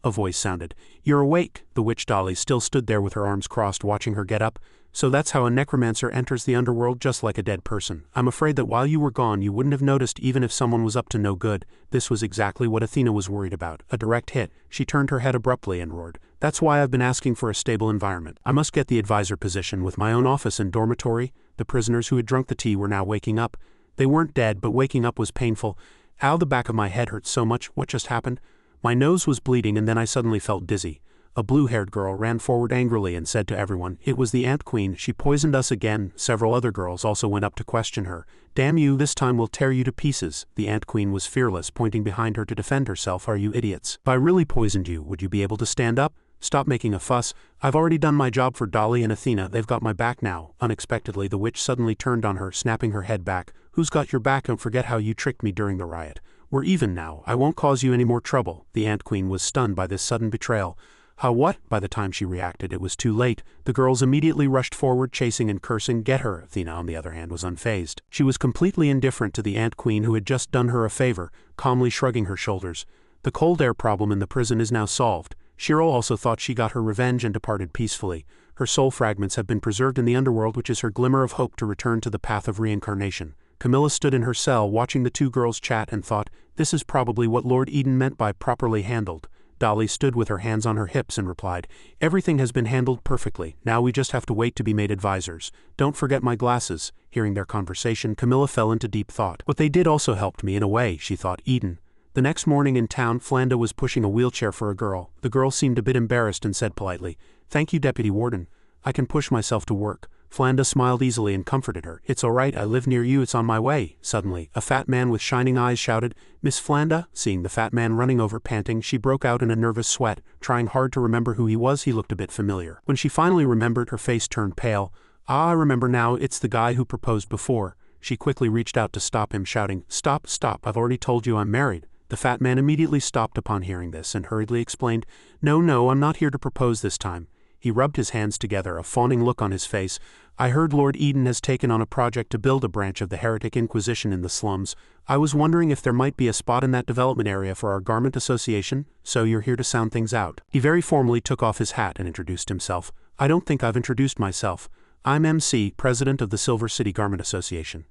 A voice sounded. You're awake. The witch Dolly still stood there with her arms crossed, watching her get up. So that's how a necromancer enters the underworld, just like a dead person. I'm afraid that while you were gone you wouldn't have noticed even if someone was up to no good. This was exactly what Athena was worried about. A direct hit. She turned her head abruptly and roared. That's why I've been asking for a stable environment. I must get the advisor position with my own office and dormitory. The prisoners who had drunk the tea were now waking up. They weren't dead, but waking up was painful. Ow, the back of my head hurt so much. What just happened? My nose was bleeding and then I suddenly felt dizzy. A blue-haired girl ran forward angrily and said to everyone, it was the Ant Queen, she poisoned us again. Several other girls also went up to question her. Damn you, this time we'll tear you to pieces. The Ant Queen was fearless, pointing behind her to defend herself. Are you idiots? If I really poisoned you, would you be able to stand up? Stop making a fuss. I've already done my job for Dolly and Athena, they've got my back now. Unexpectedly, the witch suddenly turned on her, snapping her head back. Who's got your back? Don't forget how you tricked me during the riot. We're even now. I won't cause you any more trouble. The Ant Queen was stunned by this sudden betrayal. How what? By the time she reacted, it was too late. The girls immediately rushed forward, chasing and cursing. Get her. Athena, on the other hand, was unfazed. She was completely indifferent to the Ant Queen, who had just done her a favor, calmly shrugging her shoulders. The cold air problem in the prison is now solved. Cheryl also thought she got her revenge and departed peacefully. Her soul fragments have been preserved in the underworld, which is her glimmer of hope to return to the path of reincarnation. Camilla stood in her cell watching the two girls chat and thought, this is probably what Lord Eden meant by properly handled. Dolly stood with her hands on her hips and replied, everything has been handled perfectly, now we just have to wait to be made advisors. Don't forget my glasses. Hearing their conversation, Camilla fell into deep thought. What they did also helped me in a way, she thought. Eden. The next morning in town, Flanda was pushing a wheelchair for a girl. The girl seemed a bit embarrassed and said politely, thank you, Deputy Warden. I can push myself to work. Flanda smiled easily and comforted her. It's all right, I live near you, it's on my way. Suddenly, a fat man with shining eyes shouted, Miss Flanda? Seeing the fat man running over panting, she broke out in a nervous sweat. Trying hard to remember who he was, he looked a bit familiar. When she finally remembered, her face turned pale. Ah, I remember now, it's the guy who proposed before. She quickly reached out to stop him, shouting, Stop, stop, I've already told you I'm married. The fat man immediately stopped upon hearing this and hurriedly explained, No, I'm not here to propose this time. He rubbed his hands together, a fawning look on his face. I heard Lord Eden has taken on a project to build a branch of the Heretic Inquisition in the slums. I was wondering if there might be a spot in that development area for our garment association, so you're here to sound things out. He very formally took off his hat and introduced himself. I don't think I've introduced myself. I'm MC, President of the Silver City Garment Association.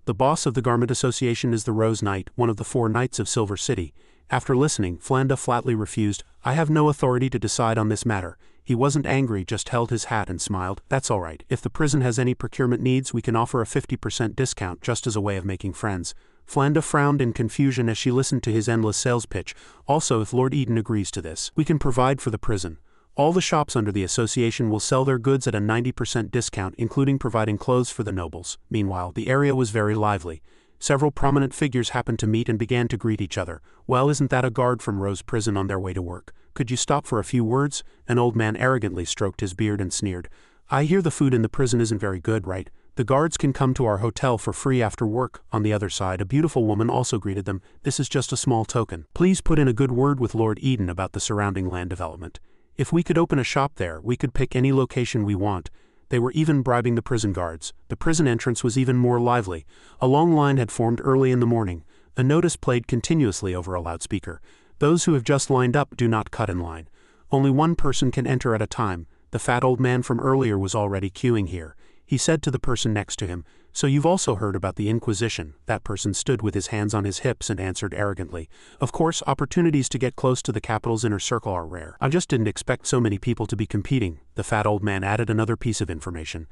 The boss of the Garment Association is the Rose Knight, one of the 4 Knights of Silver City. After listening, Flanda flatly refused. I have no authority to decide on this matter. He wasn't angry, just held his hat and smiled. That's all right. If the prison has any procurement needs, we can offer a 50% discount just as a way of making friends. Flanda frowned in confusion as she listened to his endless sales pitch. Also, if Lord Eden agrees to this, we can provide for the prison. All the shops under the association will sell their goods at a 90% discount, including providing clothes for the nobles. Meanwhile, the area was very lively. Several prominent figures happened to meet and began to greet each other. Well, isn't that a guard from Rose Prison on their way to work? Could you stop for a few words? An old man arrogantly stroked his beard and sneered. I hear the food in the prison isn't very good, right? The guards can come to our hotel for free after work. On the other side, a beautiful woman also greeted them. This is just a small token. Please put in a good word with Lord Eden about the surrounding land development. If we could open a shop there, we could pick any location we want. They were even bribing the prison guards. The prison entrance was even more lively. A long line had formed early in the morning. A notice played continuously over a loudspeaker. Those who have just lined up do not cut in line. Only one person can enter at a time. The fat old man from earlier was already queuing here. He said to the person next to him, "So you've also heard about the Inquisition?" That person stood with his hands on his hips and answered arrogantly, "Of course, opportunities to get close to the capital's inner circle are rare. I just didn't expect so many people to be competing." The fat old man added another piece of information.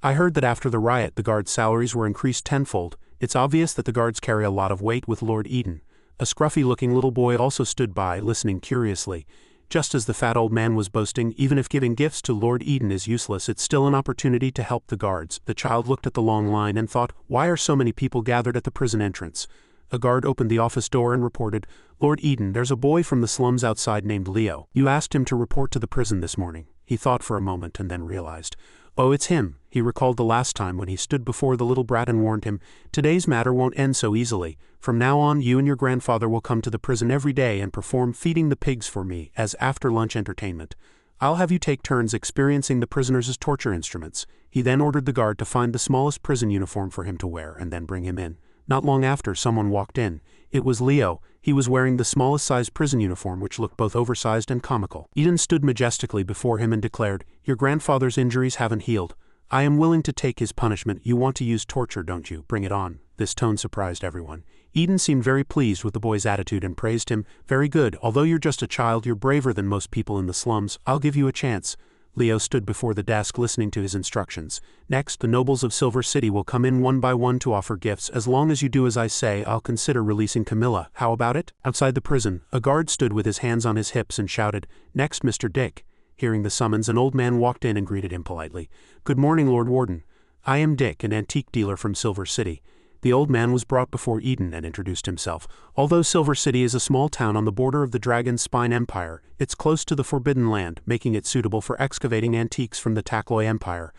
"I heard that after the riot, the guards' salaries were increased tenfold. It's obvious that the guards carry a lot of weight with Lord Eden." A scruffy-looking little boy also stood by, listening curiously. Just as the fat old man was boasting, even if giving gifts to Lord Eden is useless, it's still an opportunity to help the guards. The child looked at the long line and thought, why are so many people gathered at the prison entrance? A guard opened the office door and reported, "Lord Eden, there's a boy from the slums outside named Leo. You asked him to report to the prison this morning." He thought for a moment and then realized, "Oh, it's him." He recalled the last time when he stood before the little brat and warned him, "Today's matter won't end so easily. From now on, you and your grandfather will come to the prison every day and perform feeding the pigs for me as after-lunch entertainment. I'll have you take turns experiencing the prisoners as torture instruments." He then ordered the guard to find the smallest prison uniform for him to wear and then bring him in. Not long after, someone walked in. It was Leo. He was wearing the smallest size prison uniform, which looked both oversized and comical. Eden stood majestically before him and declared, "Your grandfather's injuries haven't healed. I am willing to take his punishment. You want to use torture, don't you? Bring it on." This tone surprised everyone. Eden seemed very pleased with the boy's attitude and praised him. "Very good. Although you're just a child, you're braver than most people in the slums. I'll give you a chance." Leo stood before the desk listening to his instructions. "Next, the nobles of Silver City will come in one by one to offer gifts. As long as you do as I say, I'll consider releasing Camilla. How about it?" Outside the prison, a guard stood with his hands on his hips and shouted, "Next, Mr. Dick." Hearing the summons, an old man walked in and greeted him politely. "Good morning, Lord Warden. I am Dick, an antique dealer from Silver City." The old man was brought before Eden and introduced himself. Although Silver City is a small town on the border of the Dragon Spine Empire, it's close to the Forbidden Land, making it suitable for excavating antiques from the Takloi Empire.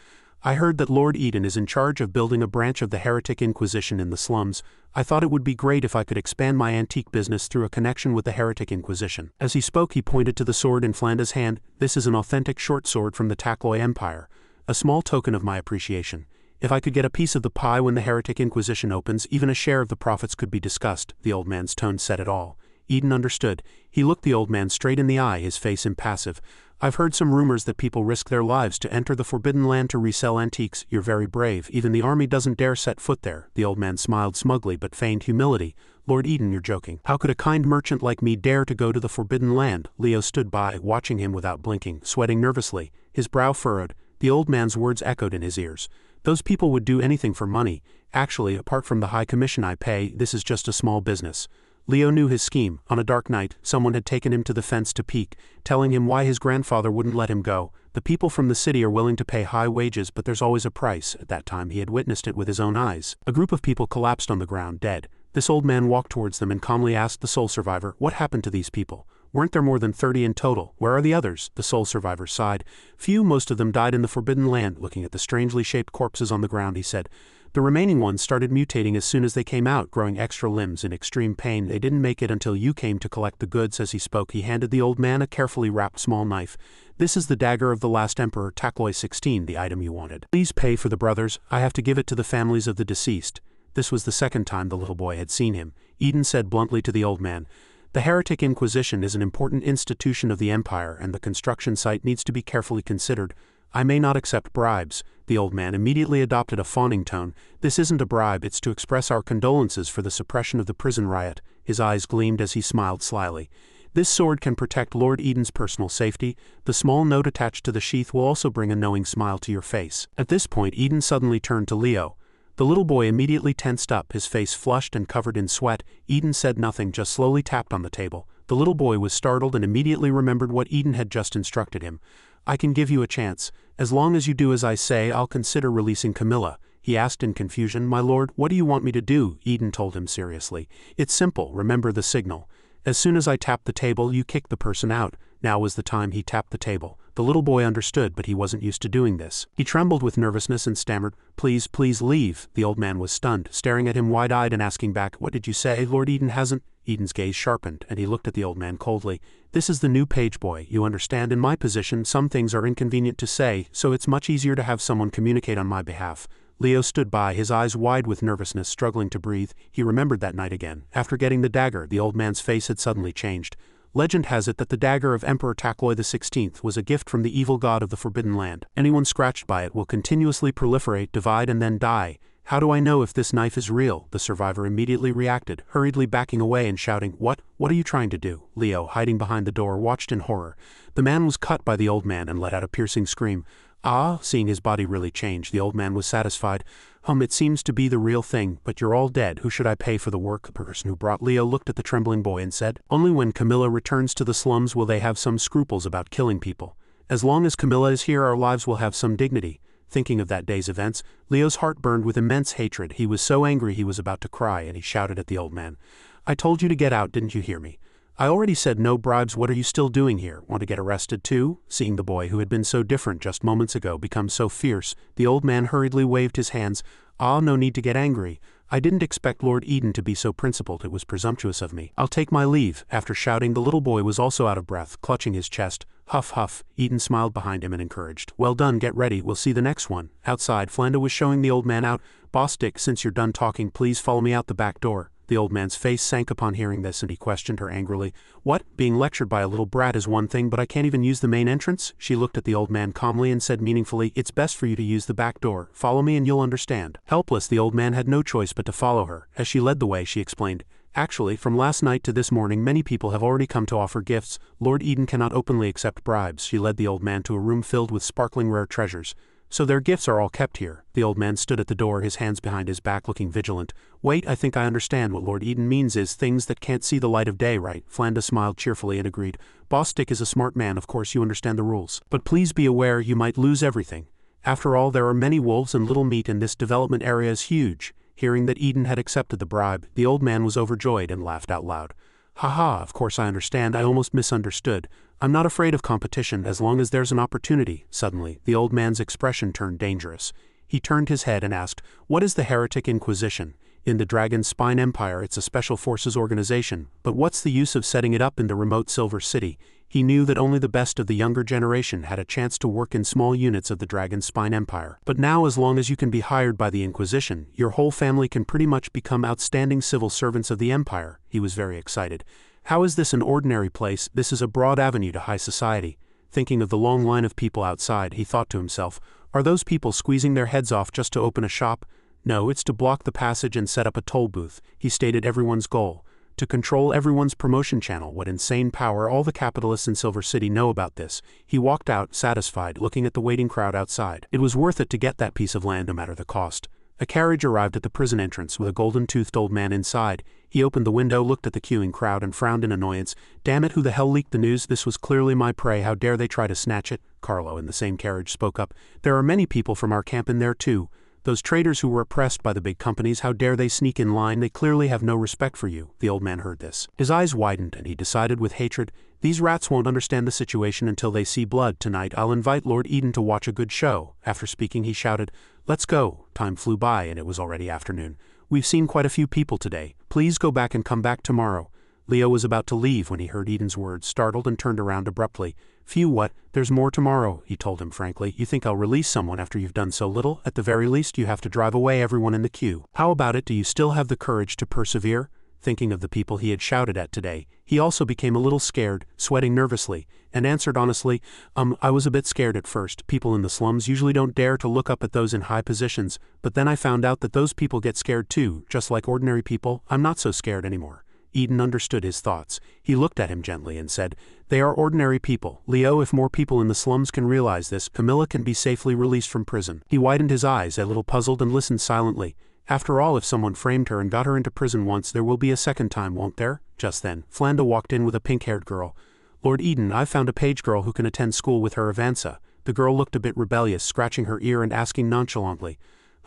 I heard that Lord Eden is in charge of building a branch of the Heretic Inquisition in the slums. I thought it would be great if I could expand my antique business through a connection with the Heretic Inquisition. As he spoke, he pointed to the sword in Flanda's hand. "This is an authentic short sword from the Takloi Empire. A small token of my appreciation. If I could get a piece of the pie when the Heretic Inquisition opens, even a share of the profits could be discussed." The old man's tone said it all. Eden understood. He looked the old man straight in the eye, his face impassive. "I've heard some rumors that people risk their lives to enter the Forbidden Land to resell antiques. You're very brave. Even the army doesn't dare set foot there." The old man smiled smugly but feigned humility. "Lord Eden, you're joking. How could a kind merchant like me dare to go to the Forbidden Land?" Leo stood by, watching him without blinking, sweating nervously. His brow furrowed. The old man's words echoed in his ears. "Those people would do anything for money. Actually, apart from the high commission I pay, this is just a small business." Leo knew his scheme. On a dark night, someone had taken him to the fence to peek, telling him why his grandfather wouldn't let him go. The people from the city are willing to pay high wages, but there's always a price. At that time, he had witnessed it with his own eyes. A group of people collapsed on the ground, dead. This old man walked towards them and calmly asked the sole survivor, "What happened to these people? Weren't there more than 30 in total? Where are the others?" The sole survivor sighed. "Few, most of them died in the Forbidden Land." Looking at the strangely shaped corpses on the ground, he said, "The remaining ones started mutating as soon as they came out, growing extra limbs in extreme pain. They didn't make it until you came to collect the goods." As he spoke, he handed the old man a carefully wrapped small knife. "This is the dagger of the last emperor, Takloi 16, the item you wanted. Please pay for the brothers. I have to give it to the families of the deceased." This was the second time the little boy had seen him. Eden said bluntly to the old man, "The Heretic Inquisition is an important institution of the Empire, and the construction site needs to be carefully considered. I may not accept bribes." The old man immediately adopted a fawning tone. "This isn't a bribe, it's to express our condolences for the suppression of the prison riot." His eyes gleamed as he smiled slyly. This sword can protect Lord Eden's personal safety. The small note attached to the sheath will also bring a knowing smile to your face." At this point, Eden suddenly turned to Leo. The little boy immediately tensed up, his face flushed and covered in sweat. Eden said nothing, just slowly tapped on the table. The little boy was startled and immediately remembered what Eden had just instructed him. "I can give you a chance. As long as you do as I say, I'll consider releasing Camilla," he asked in confusion. "My lord, what do you want me to do?" Eden told him seriously. "It's simple, remember the signal. As soon as I tap the table, you kick the person out." Now was the time he tapped the table. The little boy understood, but he wasn't used to doing this. He trembled with nervousness and stammered, "Please, please leave." The old man was stunned, staring at him wide-eyed and asking back, "What did you say? Lord Eden hasn't—" Eden's gaze sharpened, and he looked at the old man coldly. "This is the new page boy, you understand. In my position, some things are inconvenient to say, so it's much easier to have someone communicate on my behalf." Leo stood by, his eyes wide with nervousness, struggling to breathe. He remembered that night again. After getting the dagger, the old man's face had suddenly changed. Legend has it that the dagger of Emperor Takloi XVI was a gift from the evil god of the Forbidden Land. Anyone scratched by it will continuously proliferate, divide, and then die. "How do I know if this knife is real?" The survivor immediately reacted, hurriedly backing away and shouting, What are you trying to do?" Leo, hiding behind the door, watched in horror. The man was cut by the old man and let out a piercing scream. "Ah," seeing his body really change, the old man was satisfied. It seems to be the real thing, but you're all dead. Who should I pay for the work?" The person who brought Leo looked at the trembling boy and said, "Only when Camilla returns to the slums will they have some scruples about killing people. As long as Camilla is here, our lives will have some dignity." Thinking of that day's events, Leo's heart burned with immense hatred. He was so angry he was about to cry, and he shouted at the old man, "I told you to get out, didn't you hear me? I already said no bribes. What are you still doing here? Want to get arrested too?" Seeing the boy, who had been so different just moments ago, become so fierce, the old man hurriedly waved his hands. "Ah, no need to get angry. I didn't expect Lord Eden to be so principled. It was presumptuous of me. I'll take my leave." After shouting, the little boy was also out of breath, clutching his chest. Huff, huff. Eden smiled behind him and encouraged, "Well done, get ready, we'll see the next one." Outside, Flanda was showing the old man out. "Boss Dick, since you're done talking, please follow me out the back door." The old man's face sank upon hearing this, and he questioned her angrily. "What? Being lectured by a little brat is one thing, but I can't even use the main entrance?" She looked at the old man calmly and said meaningfully, "It's best for you to use the back door. Follow me and you'll understand." Helpless, the old man had no choice but to follow her. As she led the way, she explained, "Actually, from last night to this morning, many people have already come to offer gifts. Lord Eden cannot openly accept bribes." She led the old man to a room filled with sparkling rare treasures. "So their gifts are all kept here." The old man stood at the door, his hands behind his back, looking vigilant. "Wait, I think I understand. What Lord Eden means is things that can't see the light of day, right?" Flanda smiled cheerfully and agreed. "Boss Dick is a smart man, of course you understand the rules. But please be aware you might lose everything. After all, there are many wolves and little meat, and this development area is huge." Hearing that Eden had accepted the bribe, the old man was overjoyed and laughed out loud. "Ha, of course I understand. I almost misunderstood. I'm not afraid of competition as long as there's an opportunity." Suddenly, the old man's expression turned dangerous. He turned his head and asked, "What is the Heretic Inquisition?" "In the Dragon Spine Empire, it's a special forces organization, but what's the use of setting it up in the remote Silver City?" He knew that only the best of the younger generation had a chance to work in small units of the Dragon Spine Empire. But now, as long as you can be hired by the Inquisition, your whole family can pretty much become outstanding civil servants of the Empire. He was very excited. How is this an ordinary place? This is a broad avenue to high society. Thinking of the long line of people outside, he thought to himself, are those people squeezing their heads off just to open a shop? No, it's to block the passage and set up a toll booth. He stated everyone's goal. To control everyone's promotion channel. What insane power! All the capitalists in Silver City know about this. He walked out, satisfied, looking at the waiting crowd outside. It was worth it to get that piece of land no matter the cost. A carriage arrived at the prison entrance with a golden-toothed old man inside. He opened the window, looked at the queuing crowd, and frowned in annoyance. "Damn it, who the hell leaked the news? This was clearly my prey. How dare they try to snatch it?" Carlo, in the same carriage, spoke up. "There are many people from our camp in there too. Those traders who were oppressed by the big companies, how dare they sneak in line? They clearly have no respect for you." The old man heard this. His eyes widened, and he decided with hatred, "These rats won't understand the situation until they see blood. Tonight I'll invite Lord Eden to watch a good show." After speaking, he shouted, "Let's go." Time flew by, and it was already afternoon. "We've seen quite a few people today. Please go back and come back tomorrow." Leo was about to leave when he heard Eden's words, startled, and turned around abruptly. "Phew, what? There's more tomorrow," he told him frankly. "You think I'll release someone after you've done so little? At the very least, you have to drive away everyone in the queue. How about it? Do you still have the courage to persevere?" Thinking of the people he had shouted at today, he also became a little scared, sweating nervously, and answered honestly, I was a bit scared at first. People in the slums usually don't dare to look up at those in high positions, but then I found out that those people get scared too, just like ordinary people. I'm not so scared anymore." Eden understood his thoughts. He looked at him gently and said, "They are ordinary people. Leo, if more people in the slums can realize this, Camilla can be safely released from prison." He widened his eyes, a little puzzled, and listened silently. After all, if someone framed her and got her into prison once, there will be a second time, won't there? Just then, Flanda walked in with a pink-haired girl. "Lord Eden, I've found a page girl who can attend school with her Avanza." The girl looked a bit rebellious, scratching her ear and asking nonchalantly,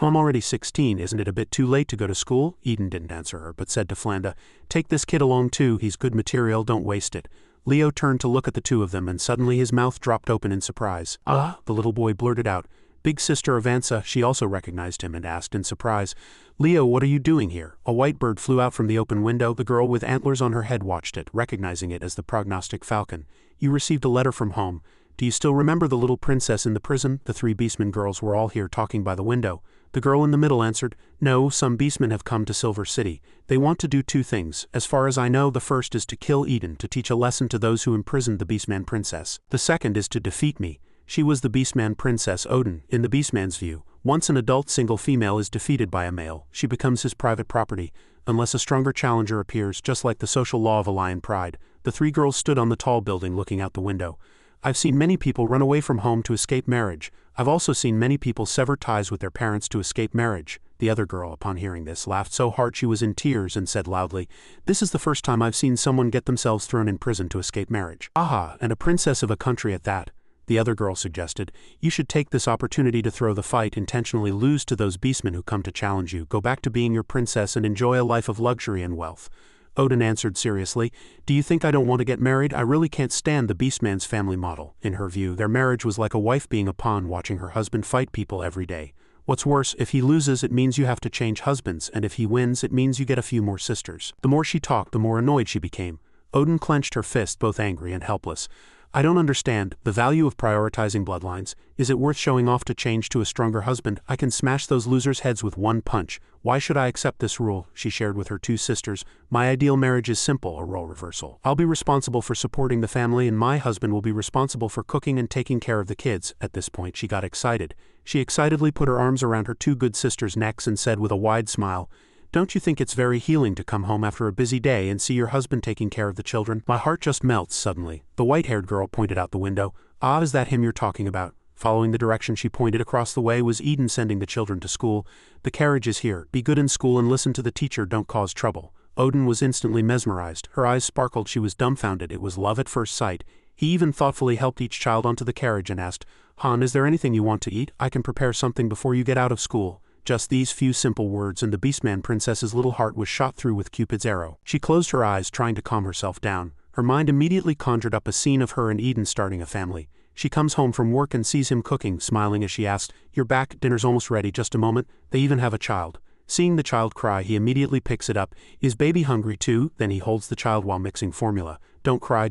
"I'm already 16, isn't it a bit too late to go to school?" Eden didn't answer her, but said to Flanda, "Take this kid along too, he's good material, don't waste it." Leo turned to look at the two of them, and suddenly his mouth dropped open in surprise. "Ah," the little boy blurted out. Big sister Avanza, she also recognized him and asked in surprise, "Leo, what are you doing here?" A white bird flew out from the open window. The girl with antlers on her head watched it, recognizing it as the prognostic falcon. "You received a letter from home. Do you still remember the little princess in the prison?" The three beastmen girls were all here talking by the window. The girl in the middle answered, "No, some beastmen have come to Silver City. They want to do two things. As far as I know, the first is to kill Eden, to teach a lesson to those who imprisoned the beastman princess. The second is to defeat me." She was the beastman princess Odin. In the beastman's view, once an adult single female is defeated by a male, she becomes his private property, unless a stronger challenger appears, just like the social law of a lion pride. The three girls stood on the tall building looking out the window. "I've seen many people run away from home to escape marriage. I've also seen many people sever ties with their parents to escape marriage." The other girl, upon hearing this, laughed so hard she was in tears and said loudly, "This is the first time I've seen someone get themselves thrown in prison to escape marriage." "Aha, and a princess of a country at that." The other girl suggested, "You should take this opportunity to throw the fight, intentionally lose to those beastmen who come to challenge you, go back to being your princess and enjoy a life of luxury and wealth." Odin answered seriously, "Do you think I don't want to get married? I really can't stand the beastman's family model." In her view, their marriage was like a wife being a pawn watching her husband fight people every day. What's worse, if he loses, it means you have to change husbands, and if he wins, it means you get a few more sisters. The more she talked, the more annoyed she became. Odin clenched her fist, both angry and helpless. "I don't understand the value of prioritizing bloodlines. Is it worth showing off to change to a stronger husband? I can smash those losers' heads with one punch. Why should I accept this rule?" She shared with her two sisters, "My ideal marriage is simple, a role reversal. I'll be responsible for supporting the family and my husband will be responsible for cooking and taking care of the kids." At this point she got excited. She excitedly put her arms around her two good sisters' necks and said with a wide smile, "Don't you think it's very healing to come home after a busy day and see your husband taking care of the children?" "My heart just melts suddenly." The white-haired girl pointed out the window. "Ah, is that him you're talking about?" Following the direction she pointed across the way was Eden sending the children to school. "The carriage is here. Be good in school and listen to the teacher, don't cause trouble." Odin was instantly mesmerized. Her eyes sparkled, she was dumbfounded. It was love at first sight. He even thoughtfully helped each child onto the carriage and asked, "Han, is there anything you want to eat? I can prepare something before you get out of school." Just these few simple words and the beastman princess's little heart was shot through with Cupid's arrow. She closed her eyes, trying to calm herself down. Her mind immediately conjured up a scene of her and Eden starting a family. She comes home from work and sees him cooking, smiling as she asks, "You're back, dinner's almost ready, just a moment." They even have a child. Seeing the child cry, he immediately picks it up. "Is baby hungry too?" Then he holds the child while mixing formula. Don't cry,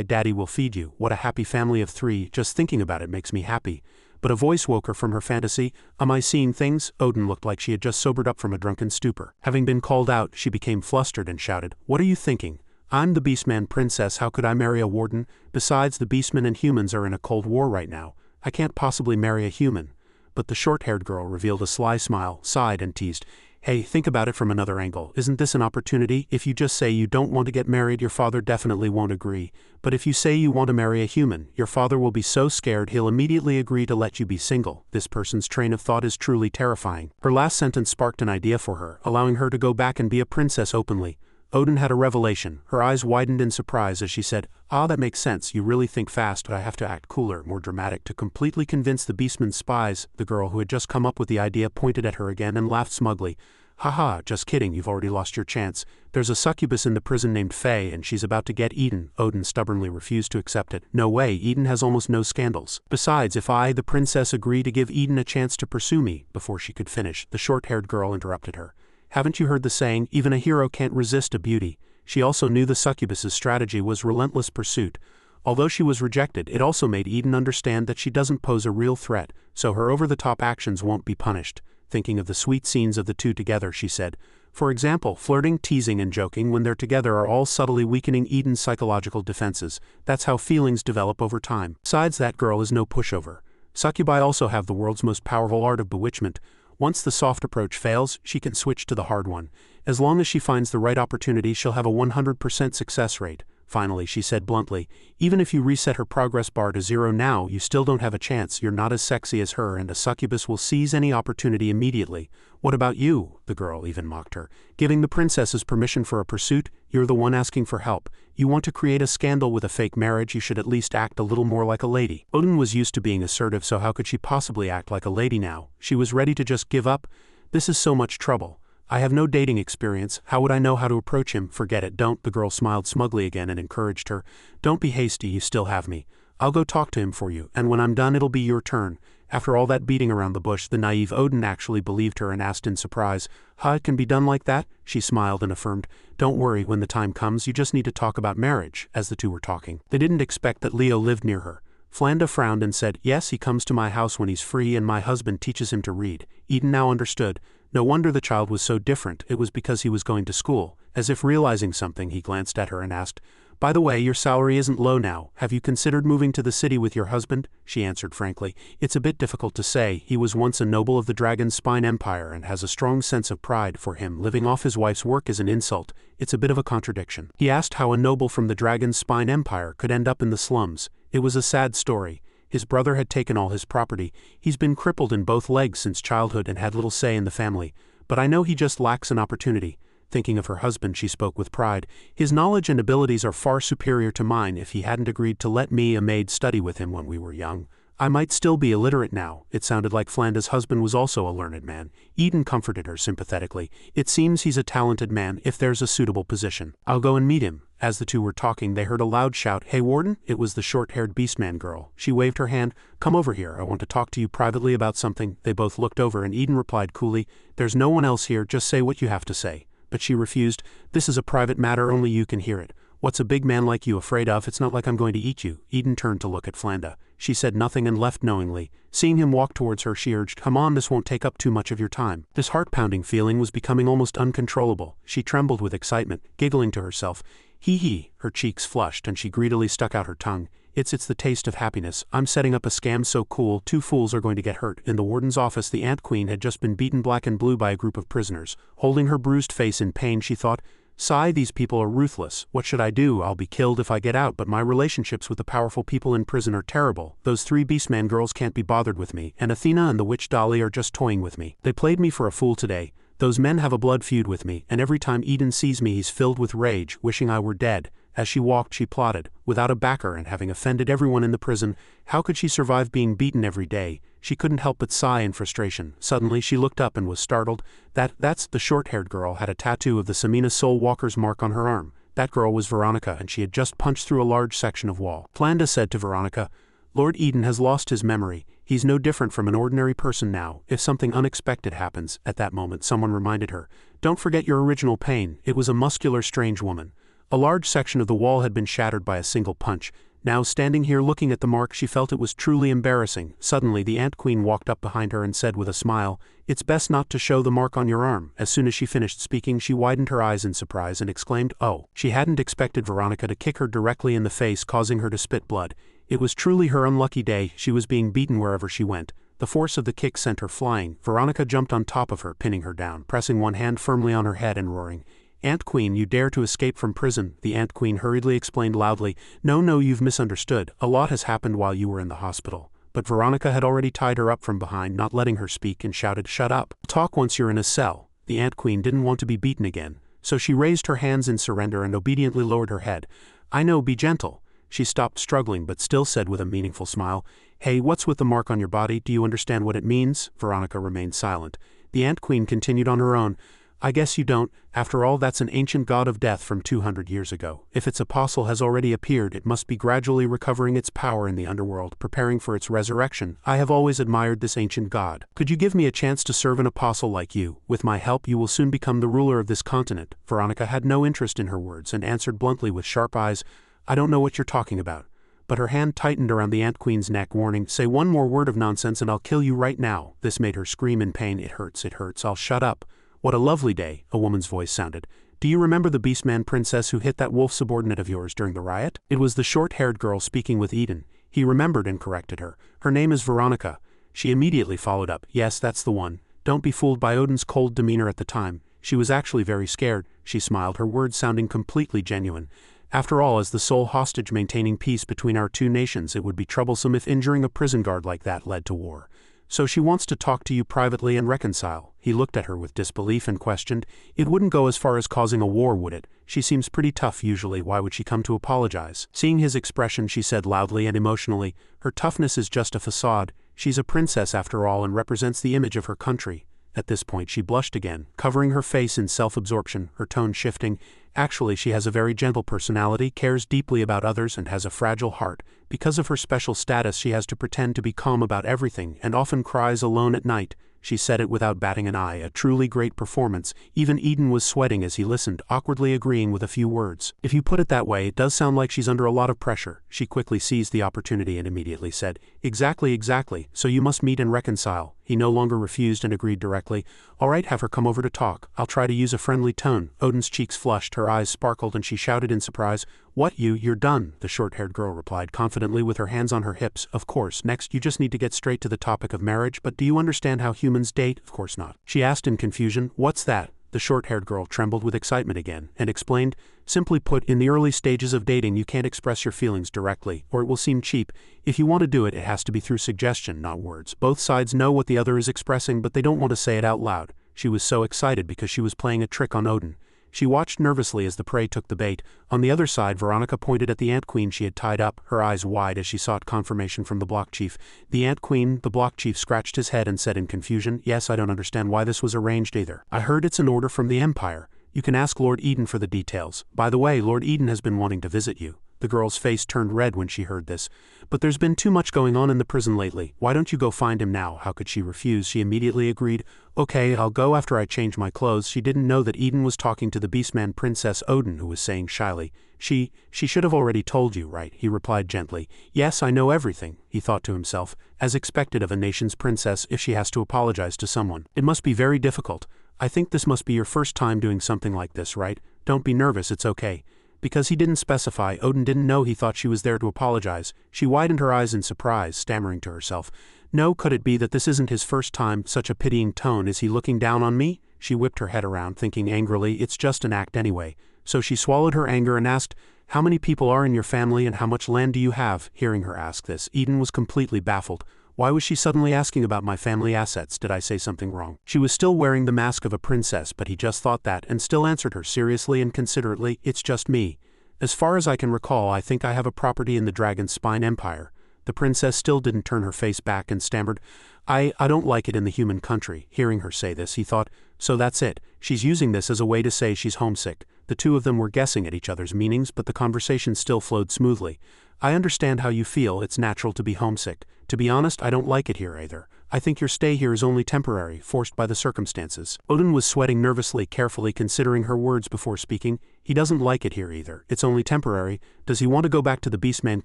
Daddy will feed you." What a happy family of three. Just thinking about it makes me happy. But a voice woke her from her fantasy. "Am I seeing things?" Odin looked like she had just sobered up from a drunken stupor. Having been called out, she became flustered and shouted, "What are you thinking? I'm the beastman princess, how could I marry a warden? Besides, the beastmen and humans are in a cold war right now. I can't possibly marry a human." But the short-haired girl revealed a sly smile, sighed and teased, "Hey, think about it from another angle. Isn't this an opportunity? If you just say you don't want to get married, your father definitely won't agree. But if you say you want to marry a human, your father will be so scared he'll immediately agree to let you be single." This person's train of thought is truly terrifying. Her last sentence sparked an idea for her, allowing her to go back and be a princess openly. Odin had a revelation. Her eyes widened in surprise as she said, "Ah, that makes sense. You really think fast, but I have to act cooler, more dramatic to completely convince the beastman's spies." The girl who had just come up with the idea pointed at her again and laughed smugly. "Haha, just kidding, you've already lost your chance. There's a succubus in the prison named Faye and she's about to get Eden." Odin stubbornly refused to accept it. "No way, Eden has almost no scandals. Besides, if I, the princess, agree to give Eden a chance to pursue me." Before she could finish, the short-haired girl interrupted her. "Haven't you heard the saying, even a hero can't resist a beauty?" She also knew the succubus's strategy was relentless pursuit. Although she was rejected, it also made Eden understand that she doesn't pose a real threat, so her over-the-top actions won't be punished. Thinking of the sweet scenes of the two together, she said, "For example, flirting, teasing, and joking when they're together are all subtly weakening Eden's psychological defenses. That's how feelings develop over time. Besides, that girl is no pushover. Succubi also have the world's most powerful art of bewitchment. Once the soft approach fails, she can switch to the hard one. As long as she finds the right opportunity, she'll have a 100% success rate. Finally, she said bluntly, even if you reset her progress bar to 0 now, you still don't have a chance. You're not as sexy as her, and a succubus will seize any opportunity immediately. What about you? The girl even mocked her. Giving the princesses permission for a pursuit? You're the one asking for help. You want to create a scandal with a fake marriage? You should at least act a little more like a lady. Odin was used to being assertive, so how could she possibly act like a lady now? She was ready to just give up. This is so much trouble. I have no dating experience. How would I know how to approach him? Forget it, don't. The girl smiled smugly again and encouraged her. Don't be hasty, you still have me. I'll go talk to him for you, and when I'm done it'll be your turn. After all that beating around the bush, the naive Odin actually believed her and asked in surprise, it can be done like that? She smiled and affirmed, don't worry, when the time comes you just need to talk about marriage. As the two were talking, they didn't expect that Leo lived near her. Flanda frowned and said, yes, he comes to my house when he's free and my husband teaches him to read. Eden now understood. No wonder the child was so different, it was because he was going to school. As if realizing something, he glanced at her and asked, by the way, your salary isn't low now. Have you considered moving to the city with your husband? She answered frankly, it's a bit difficult to say. He was once a noble of the Dragon's Spine Empire and has a strong sense of pride. For him, living off his wife's work is an insult. It's a bit of a contradiction. He asked how a noble from the Dragon's Spine Empire could end up in the slums. It was a sad story. His brother had taken all his property. He's been crippled in both legs since childhood and had little say in the family. But I know he just lacks an opportunity. Thinking of her husband, she spoke with pride. His knowledge and abilities are far superior to mine. If he hadn't agreed to let me, a maid, study with him when we were young, I might still be illiterate now. It sounded like Flanda's husband was also a learned man. Eden comforted her sympathetically. It seems he's a talented man if there's a suitable position. I'll go and meet him. As the two were talking, they heard a loud shout, hey Warden? It was the short-haired beastman girl. She waved her hand. Come over here, I want to talk to you privately about something. They both looked over and Eden replied coolly, there's no one else here, just say what you have to say. But she refused. This is a private matter, only you can hear it. What's a big man like you afraid of? It's not like I'm going to eat you. Eden turned to look at Flanda. She said nothing and left knowingly. Seeing him walk towards her, she urged, come on, this won't take up too much of your time. This heart-pounding feeling was becoming almost uncontrollable. She trembled with excitement, giggling to herself. Hee. Her cheeks flushed and she greedily stuck out her tongue. It's the taste of happiness. I'm setting up a scam so cool, 2 fools are going to get hurt. In the warden's office, the Ant Queen had just been beaten black and blue by a group of prisoners. Holding her bruised face in pain, she thought, sigh, these people are ruthless. What should I do? I'll be killed if I get out, but my relationships with the powerful people in prison are terrible. Those 3 beastman girls can't be bothered with me, and Athena and the witch Dolly are just toying with me. They played me for a fool today. Those men have a blood feud with me, and every time Eden sees me he's filled with rage, wishing I were dead. As she walked, she plotted. Without a backer and having offended everyone in the prison, how could she survive being beaten every day? She couldn't help but sigh in frustration. Suddenly she looked up and was startled. That's the short-haired girl had a tattoo of the Samina Soul Walker's mark on her arm. That girl was Veronica, and she had just punched through a large section of wall. Flanda said to Veronica, Lord Eden has lost his memory. He's no different from an ordinary person now. If something unexpected happens, at that moment someone reminded her, don't forget your original pain. It was a muscular, strange woman. A large section of the wall had been shattered by a single punch. Now, standing here looking at the mark, she felt it was truly embarrassing. Suddenly, the Ant Queen walked up behind her and said with a smile, it's best not to show the mark on your arm. As soon as she finished speaking, she widened her eyes in surprise and exclaimed, oh. She hadn't expected Veronica to kick her directly in the face, causing her to spit blood. It was truly her unlucky day. She was being beaten wherever she went. The force of the kick sent her flying. Veronica jumped on top of her, pinning her down, pressing one hand firmly on her head and roaring, Ant Queen, you dare to escape from prison. The Ant Queen hurriedly explained loudly, no, you've misunderstood. A lot has happened while you were in the hospital. But Veronica had already tied her up from behind, not letting her speak, and shouted, shut up. Talk once you're in a cell. The Ant Queen didn't want to be beaten again, so she raised her hands in surrender and obediently lowered her head. I know, be gentle. She stopped struggling but still said with a meaningful smile, hey, what's with the mark on your body? Do you understand what it means? Veronica remained silent. The Ant Queen continued on her own. I guess you don't. After all, that's an ancient god of death from 200 years ago. If its apostle has already appeared, it must be gradually recovering its power in the underworld, preparing for its resurrection. I have always admired this ancient god. Could you give me a chance to serve an apostle like you? With my help, you will soon become the ruler of this continent. Veronica had no interest in her words and answered bluntly with sharp eyes, I don't know what you're talking about. But her hand tightened around the Ant Queen's neck, warning, say one more word of nonsense and I'll kill you right now. This made her scream in pain. It hurts, I'll shut up. What a lovely day, a woman's voice sounded. Do you remember the Beastman princess who hit that wolf subordinate of yours during the riot? It was the short-haired girl speaking with Eden. He remembered and corrected her. Her name is Veronica. She immediately followed up, yes, that's the one. Don't be fooled by Odin's cold demeanor at the time. She was actually very scared, she smiled, her words sounding completely genuine. After all, as the sole hostage maintaining peace between our two nations, it would be troublesome if injuring a prison guard like that led to war. So she wants to talk to you privately and reconcile. He looked at her with disbelief and questioned, it wouldn't go as far as causing a war, would it? She seems pretty tough usually, why would she come to apologize? Seeing his expression, she said loudly and emotionally, her toughness is just a facade. She's a princess after all and represents the image of her country. At this point she blushed again, covering her face in self-absorption, her tone shifting. Actually, she has a very gentle personality, cares deeply about others, and has a fragile heart. Because of her special status, she has to pretend to be calm about everything, and often cries alone at night. She said it without batting an eye, a truly great performance. Even Eden was sweating as he listened, awkwardly agreeing with a few words. If you put it that way, it does sound like she's under a lot of pressure. She quickly seized the opportunity and immediately said, exactly, so you must meet and reconcile. He no longer refused and agreed directly. All right, have her come over to talk. I'll try to use a friendly tone. Odin's cheeks flushed, her eyes sparkled, and she shouted in surprise, What, you're done, the short-haired girl replied confidently with her hands on her hips. Of course, next you just need to get straight to the topic of marriage, but do you understand how humans date? Of course not. She asked in confusion, What's that? The short-haired girl trembled with excitement again, and explained, Simply put, in the early stages of dating you can't express your feelings directly, or it will seem cheap. If you want to do it, it has to be through suggestion, not words. Both sides know what the other is expressing, but they don't want to say it out loud. She was so excited because she was playing a trick on Odin. She watched nervously as the prey took the bait. On the other side, Veronica pointed at the Ant Queen she had tied up, her eyes wide as she sought confirmation from the block chief. The Ant Queen, the block chief scratched his head and said in confusion, Yes, I don't understand why this was arranged either. I heard it's an order from the Empire. You can ask Lord Eden for the details. By the way, Lord Eden has been wanting to visit you. The girl's face turned red when she heard this. But there's been too much going on in the prison lately. Why don't you go find him now? How could she refuse? She immediately agreed. Okay, I'll go after I change my clothes. She didn't know that Eden was talking to the Beastman Princess Odin, who was saying shyly, She should have already told you, right? He replied gently. Yes, I know everything, he thought to himself, as expected of a nation's princess if she has to apologize to someone. It must be very difficult. I think this must be your first time doing something like this, right? Don't be nervous, it's okay. Because he didn't specify, Odin didn't know he thought she was there to apologize. She widened her eyes in surprise, stammering to herself, No, could it be that this isn't his first time? Such a pitying tone. Is he looking down on me? She whipped her head around, thinking angrily, it's just an act anyway. So she swallowed her anger and asked, How many people are in your family and how much land do you have? Hearing her ask this, Eden was completely baffled. Why was she suddenly asking about my family assets? Did I say something wrong? She was still wearing the mask of a princess, but he just thought that and still answered her seriously and considerately, It's just me. As far as I can recall, I think I have a property in the Dragon's Spine Empire. The princess still didn't turn her face back and stammered, I don't like it in the human country. Hearing her say this, he thought, So that's it. She's using this as a way to say she's homesick. The two of them were guessing at each other's meanings, but the conversation still flowed smoothly. I understand how you feel, it's natural to be homesick. To be honest, I don't like it here either. I think your stay here is only temporary, forced by the circumstances. Odin was sweating nervously, carefully considering her words before speaking. He doesn't like it here either. It's only temporary. Does he want to go back to the Beastman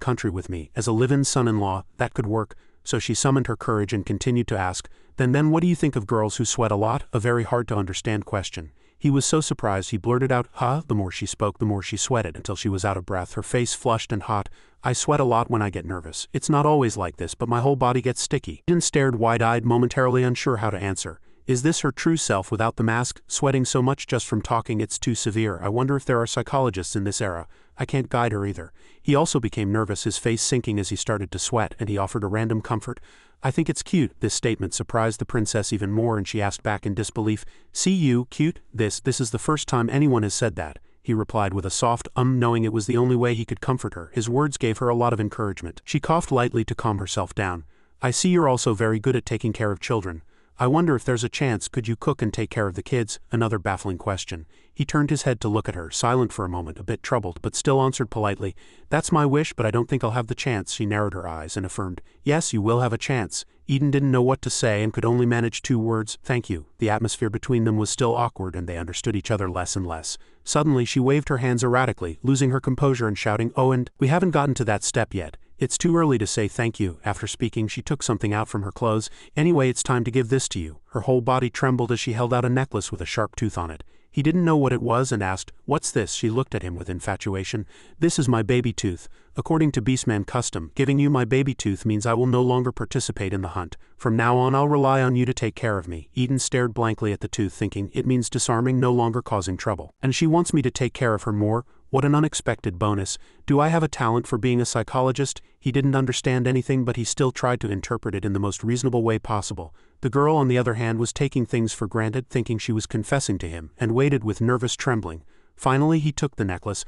country with me, as a live-in son-in-law? That could work. So she summoned her courage and continued to ask, Then what do you think of girls who sweat a lot? A very hard-to-understand question. He was so surprised he blurted out, The more she spoke, the more she sweated, until she was out of breath, her face flushed and hot. I sweat a lot when I get nervous. It's not always like this, but my whole body gets sticky. Eden stared wide-eyed, momentarily unsure how to answer. Is this her true self without the mask? Sweating so much just from talking, it's too severe. I wonder if there are psychologists in this era. I can't guide her either. He also became nervous, his face sinking as he started to sweat, and he offered a random comfort. I think it's cute. This statement surprised the princess even more, and she asked back in disbelief, See you, cute? This is the first time anyone has said that. He replied with a soft, knowing it was the only way he could comfort her. His words gave her a lot of encouragement. She coughed lightly to calm herself down. I see you're also very good at taking care of children. I wonder if there's a chance, could you cook and take care of the kids? Another baffling question. He turned his head to look at her, silent for a moment, a bit troubled, but still answered politely, That's my wish, but I don't think I'll have the chance. She narrowed her eyes and affirmed, Yes, you will have a chance. Eden didn't know what to say and could only manage 2 words, Thank you. The atmosphere between them was still awkward and they understood each other less and less. Suddenly she waved her hands erratically, losing her composure and shouting, Oh, and we haven't gotten to that step yet. It's too early to say thank you. After speaking, she took something out from her clothes. Anyway, it's time to give this to you. Her whole body trembled as she held out a necklace with a sharp tooth on it. He didn't know what it was and asked, "What's this?" She looked at him with infatuation. "This is my baby tooth. According to Beastman custom, giving you my baby tooth means I will no longer participate in the hunt. From now on I'll rely on you to take care of me." Eden stared blankly at the tooth, thinking, it means disarming, no longer causing trouble. And she wants me to take care of her more? What an unexpected bonus. Do I have a talent for being a psychologist? He didn't understand anything, but he still tried to interpret it in the most reasonable way possible. The girl, on the other hand, was taking things for granted, thinking she was confessing to him, and waited with nervous trembling. Finally he took the necklace.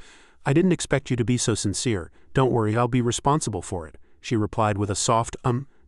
"I didn't expect you to be so sincere. Don't worry, I'll be responsible for it," she replied with a soft,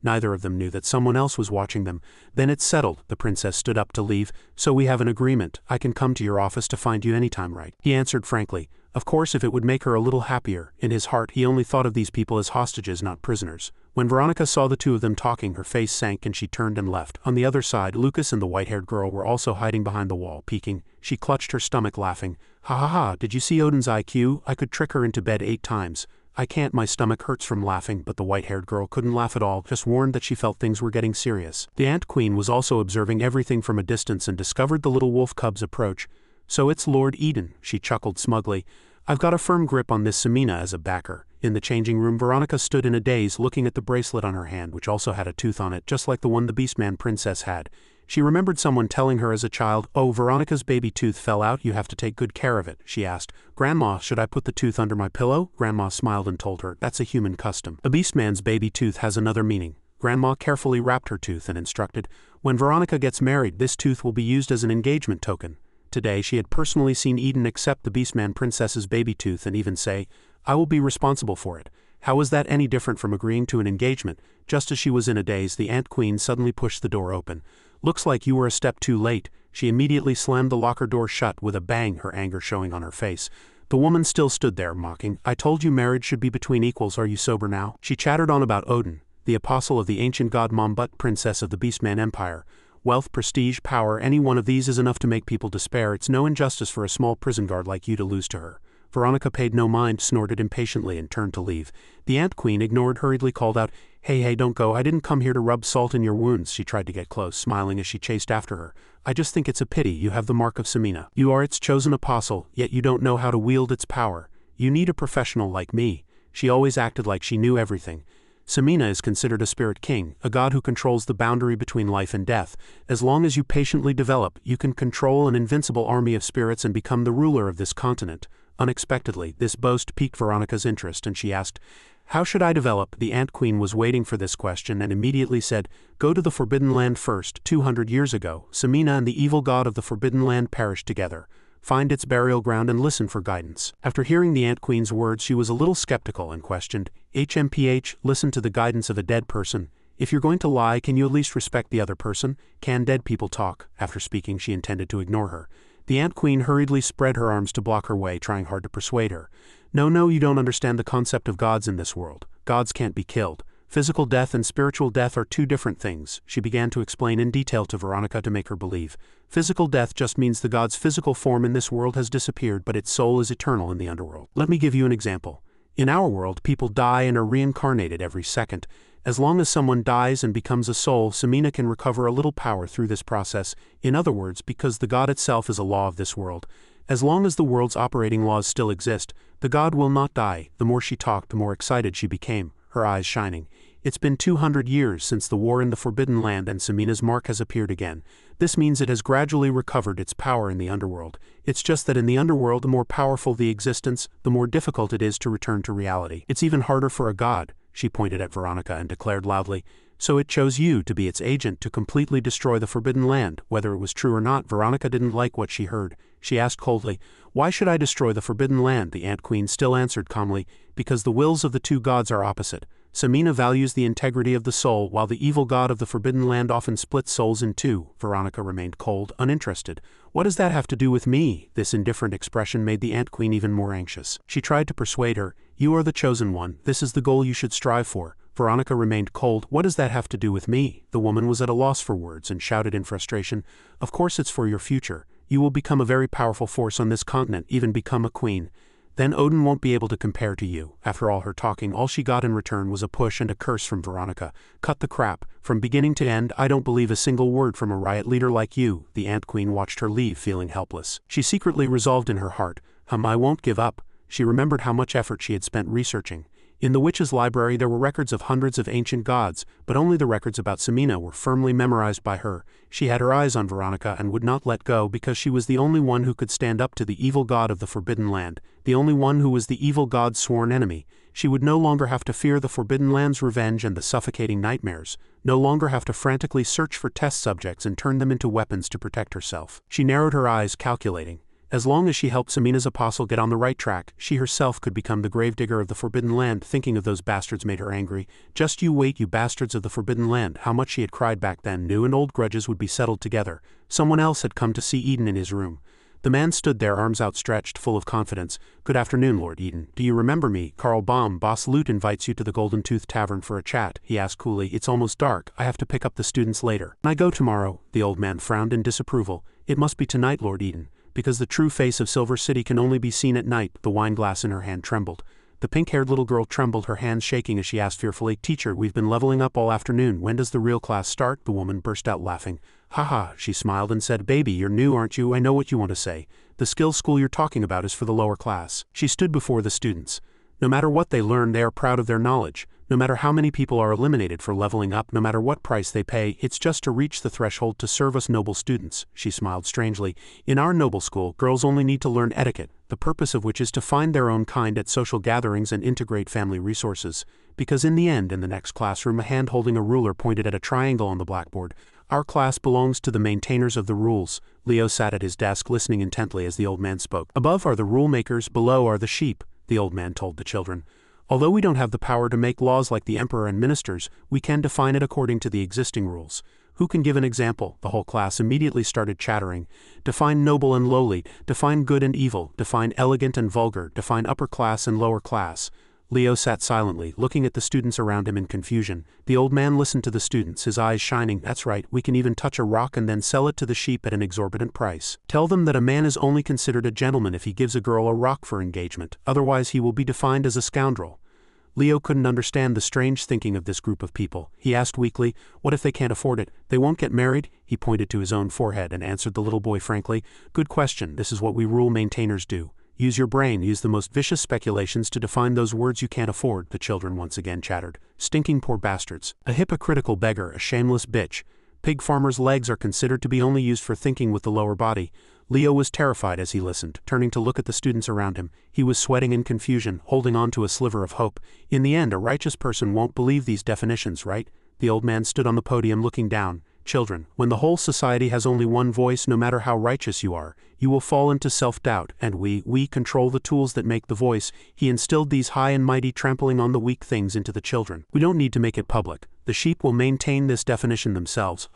Neither of them knew that someone else was watching them. "Then it's settled." The princess stood up to leave. "So we have an agreement. I can come to your office to find you anytime, right?" He answered frankly. Of course, if it would make her a little happier. In his heart, he only thought of these people as hostages, not prisoners. When Veronica saw the two of them talking, her face sank and she turned and left. On the other side, Lucas and the white-haired girl were also hiding behind the wall, peeking. She clutched her stomach, laughing. "Ha ha ha, did you see Odin's IQ? I could trick her into bed 8 times. I can't, my stomach hurts from laughing." But the white-haired girl couldn't laugh at all, just warned that she felt things were getting serious. The Ant Queen was also observing everything from a distance and discovered the little wolf cub's approach. "So it's Lord Eden," she chuckled smugly. "I've got a firm grip on this Samina as a backer." In the changing room, Veronica stood in a daze, looking at the bracelet on her hand, which also had a tooth on it, just like the one the Beastman princess had. She remembered someone telling her as a child, "Oh, Veronica's baby tooth fell out, you have to take good care of it." She asked, "Grandma, should I put the tooth under my pillow?" Grandma smiled and told her, "That's a human custom. A Beastman's baby tooth has another meaning." Grandma carefully wrapped her tooth and instructed, "When Veronica gets married, this tooth will be used as an engagement token." Today she had personally seen Eden accept the Beastman princess's baby tooth and even say, "I will be responsible for it." How was that any different from agreeing to an engagement? Just as she was in a daze, the Ant Queen suddenly pushed the door open. "Looks like you were a step too late." She immediately slammed the locker door shut with a bang, her anger showing on her face. The woman still stood there, mocking. "I told you marriage should be between equals. Are you sober now?" She chattered on about Odin, the apostle of the ancient god Mombut, princess of the Beastman Empire. Wealth, prestige, power, any one of these is enough to make people despair. It's no injustice for a small prison guard like you to lose to her. Veronica paid no mind, snorted impatiently, and turned to leave. The Ant Queen ignored, hurriedly called out, Hey, don't go. I didn't come here to rub salt in your wounds." She tried to get close, smiling as she chased after her. "I just think it's a pity you have the mark of Samina. You are its chosen apostle, yet you don't know how to wield its power. You need a professional like me." She always acted like she knew everything. Samina is considered a spirit king, a god who controls the boundary between life and death. As long as you patiently develop, you can control an invincible army of spirits and become the ruler of this continent. Unexpectedly, this boast piqued Veronica's interest, and she asked, "How should I develop?" The Ant Queen was waiting for this question and immediately said, "Go to the Forbidden Land first. 200 years ago, Samina and the evil god of the Forbidden Land perished together. Find its burial ground and listen for guidance." After hearing the Ant Queen's words, she was a little skeptical and questioned, "HMPH, listen to the guidance of a dead person. If you're going to lie, can you at least respect the other person? Can dead people talk?" After speaking, she intended to ignore her. The Ant Queen hurriedly spread her arms to block her way, trying hard to persuade her. No, you don't understand the concept of gods in this world. Gods can't be killed. Physical death and spiritual death are two different things," she began to explain in detail to Veronica to make her believe. "Physical death just means the god's physical form in this world has disappeared, but its soul is eternal in the underworld. Let me give you an example. In our world, people die and are reincarnated every second. As long as someone dies and becomes a soul, Samina can recover a little power through this process. In other words, because the god itself is a law of this world. As long as the world's operating laws still exist, the god will not die." The more she talked, the more excited she became, her eyes shining. "It's been 200 years since the war in the Forbidden Land, and Samina's mark has appeared again. This means it has gradually recovered its power in the underworld. It's just that in the underworld, the more powerful the existence, the more difficult it is to return to reality. It's even harder for a god." She pointed at Veronica and declared loudly, "So it chose you to be its agent to completely destroy the Forbidden Land." Whether it was true or not, Veronica didn't like what she heard. She asked coldly, "Why should I destroy the Forbidden Land?" The Ant Queen still answered calmly, "Because the wills of the two gods are opposite. Samina values the integrity of the soul, while the evil god of the Forbidden Land often splits souls in two." Veronica remained cold, uninterested. "What does that have to do with me?" This indifferent expression made the Ant Queen even more anxious. She tried to persuade her, "You are the chosen one. This is the goal you should strive for." Veronica remained cold. "What does that have to do with me?" The woman was at a loss for words and shouted in frustration, "Of course it's for your future. You will become a very powerful force on this continent, even become a queen." Then Odin won't be able to compare to you. After all her talking, all she got in return was a push and a curse from Veronica. Cut the crap. From beginning to end, I don't believe a single word from a riot leader like you. The Ant Queen watched her leave, feeling helpless. She secretly resolved in her heart, I won't give up. She remembered how much effort she had spent researching. In the witch's library there were records of hundreds of ancient gods, but only the records about Samina were firmly memorized by her. She had her eyes on Veronica and would not let go because she was the only one who could stand up to the evil god of the Forbidden Land, the only one who was the evil god's sworn enemy. She would no longer have to fear the Forbidden Land's revenge and the suffocating nightmares, no longer have to frantically search for test subjects and turn them into weapons to protect herself. She narrowed her eyes, calculating. As long as she helped Samina's apostle get on the right track, she herself could become the gravedigger of the Forbidden Land. Thinking of those bastards made her angry. Just you wait, you bastards of the Forbidden Land. How much she had cried back then. New and old grudges would be settled together. Someone else had come to see Eden in his room. The man stood there, arms outstretched, full of confidence. Good afternoon, Lord Eden. Do you remember me? Carl Baum, Boss Lute invites you to the Golden Tooth Tavern for a chat, he asked coolly. It's almost dark. I have to pick up the students later. Can I go tomorrow? The old man frowned in disapproval. It must be tonight, Lord Eden. Because the true face of Silver City can only be seen at night. The wine glass in her hand trembled. The pink-haired little girl trembled, her hands shaking as she asked fearfully, Teacher, we've been leveling up all afternoon. When does the real class start? The woman burst out laughing. Ha, she smiled and said, Baby, you're new, aren't you? I know what you want to say. The skills school you're talking about is for the lower class. She stood before the students. No matter what they learn, they are proud of their knowledge. No matter how many people are eliminated for leveling up, no matter what price they pay, it's just to reach the threshold to serve us noble students. She smiled strangely. In our noble school, girls only need to learn etiquette, the purpose of which is to find their own kind at social gatherings and integrate family resources. Because in the end, in the next classroom, a hand holding a ruler pointed at a triangle on the blackboard. Our class belongs to the maintainers of the rules. Leo sat at his desk listening intently as the old man spoke. Above are the rule makers, below are the sheep, the old man told the children. Although we don't have the power to make laws like the emperor and ministers, we can define it according to the existing rules. Who can give an example? The whole class immediately started chattering. Define noble and lowly, define good and evil, define elegant and vulgar, define upper class and lower class. Leo sat silently, looking at the students around him in confusion. The old man listened to the students, his eyes shining. That's right, we can even touch a rock and then sell it to the sheep at an exorbitant price. Tell them that a man is only considered a gentleman if he gives a girl a rock for engagement, otherwise he will be defined as a scoundrel. Leo couldn't understand the strange thinking of this group of people. He asked weakly, what if they can't afford it? They won't get married? He pointed to his own forehead and answered the little boy frankly, Good question, this is what we rule maintainers do. Use your brain, use the most vicious speculations to define those words you can't afford, the children once again chattered. Stinking poor bastards. A hypocritical beggar, a shameless bitch. Pig farmers' legs are considered to be only used for thinking with the lower body. Leo was terrified as he listened, turning to look at the students around him. He was sweating in confusion, holding on to a sliver of hope. In the end, a righteous person won't believe these definitions, right? The old man stood on the podium looking down. Children, when the whole society has only one voice, no matter how righteous you are, you will fall into self-doubt, and we control the tools that make the voice. He instilled these high and mighty trampling on the weak things into the children. We don't need to make it public. The sheep will maintain this definition themselves.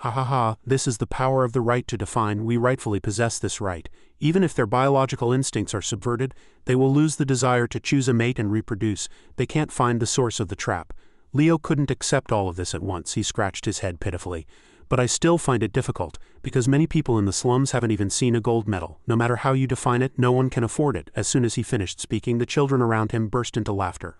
This is the power of the right to define. We rightfully possess this right. Even if their biological instincts are subverted, they will lose the desire to choose a mate and reproduce. They can't find the source of the trap. Leo couldn't accept all of this at once. He scratched his head pitifully. But I still find it difficult, because many people in the slums haven't even seen a gold medal. No matter how you define it, no one can afford it. As soon as he finished speaking, the children around him burst into laughter.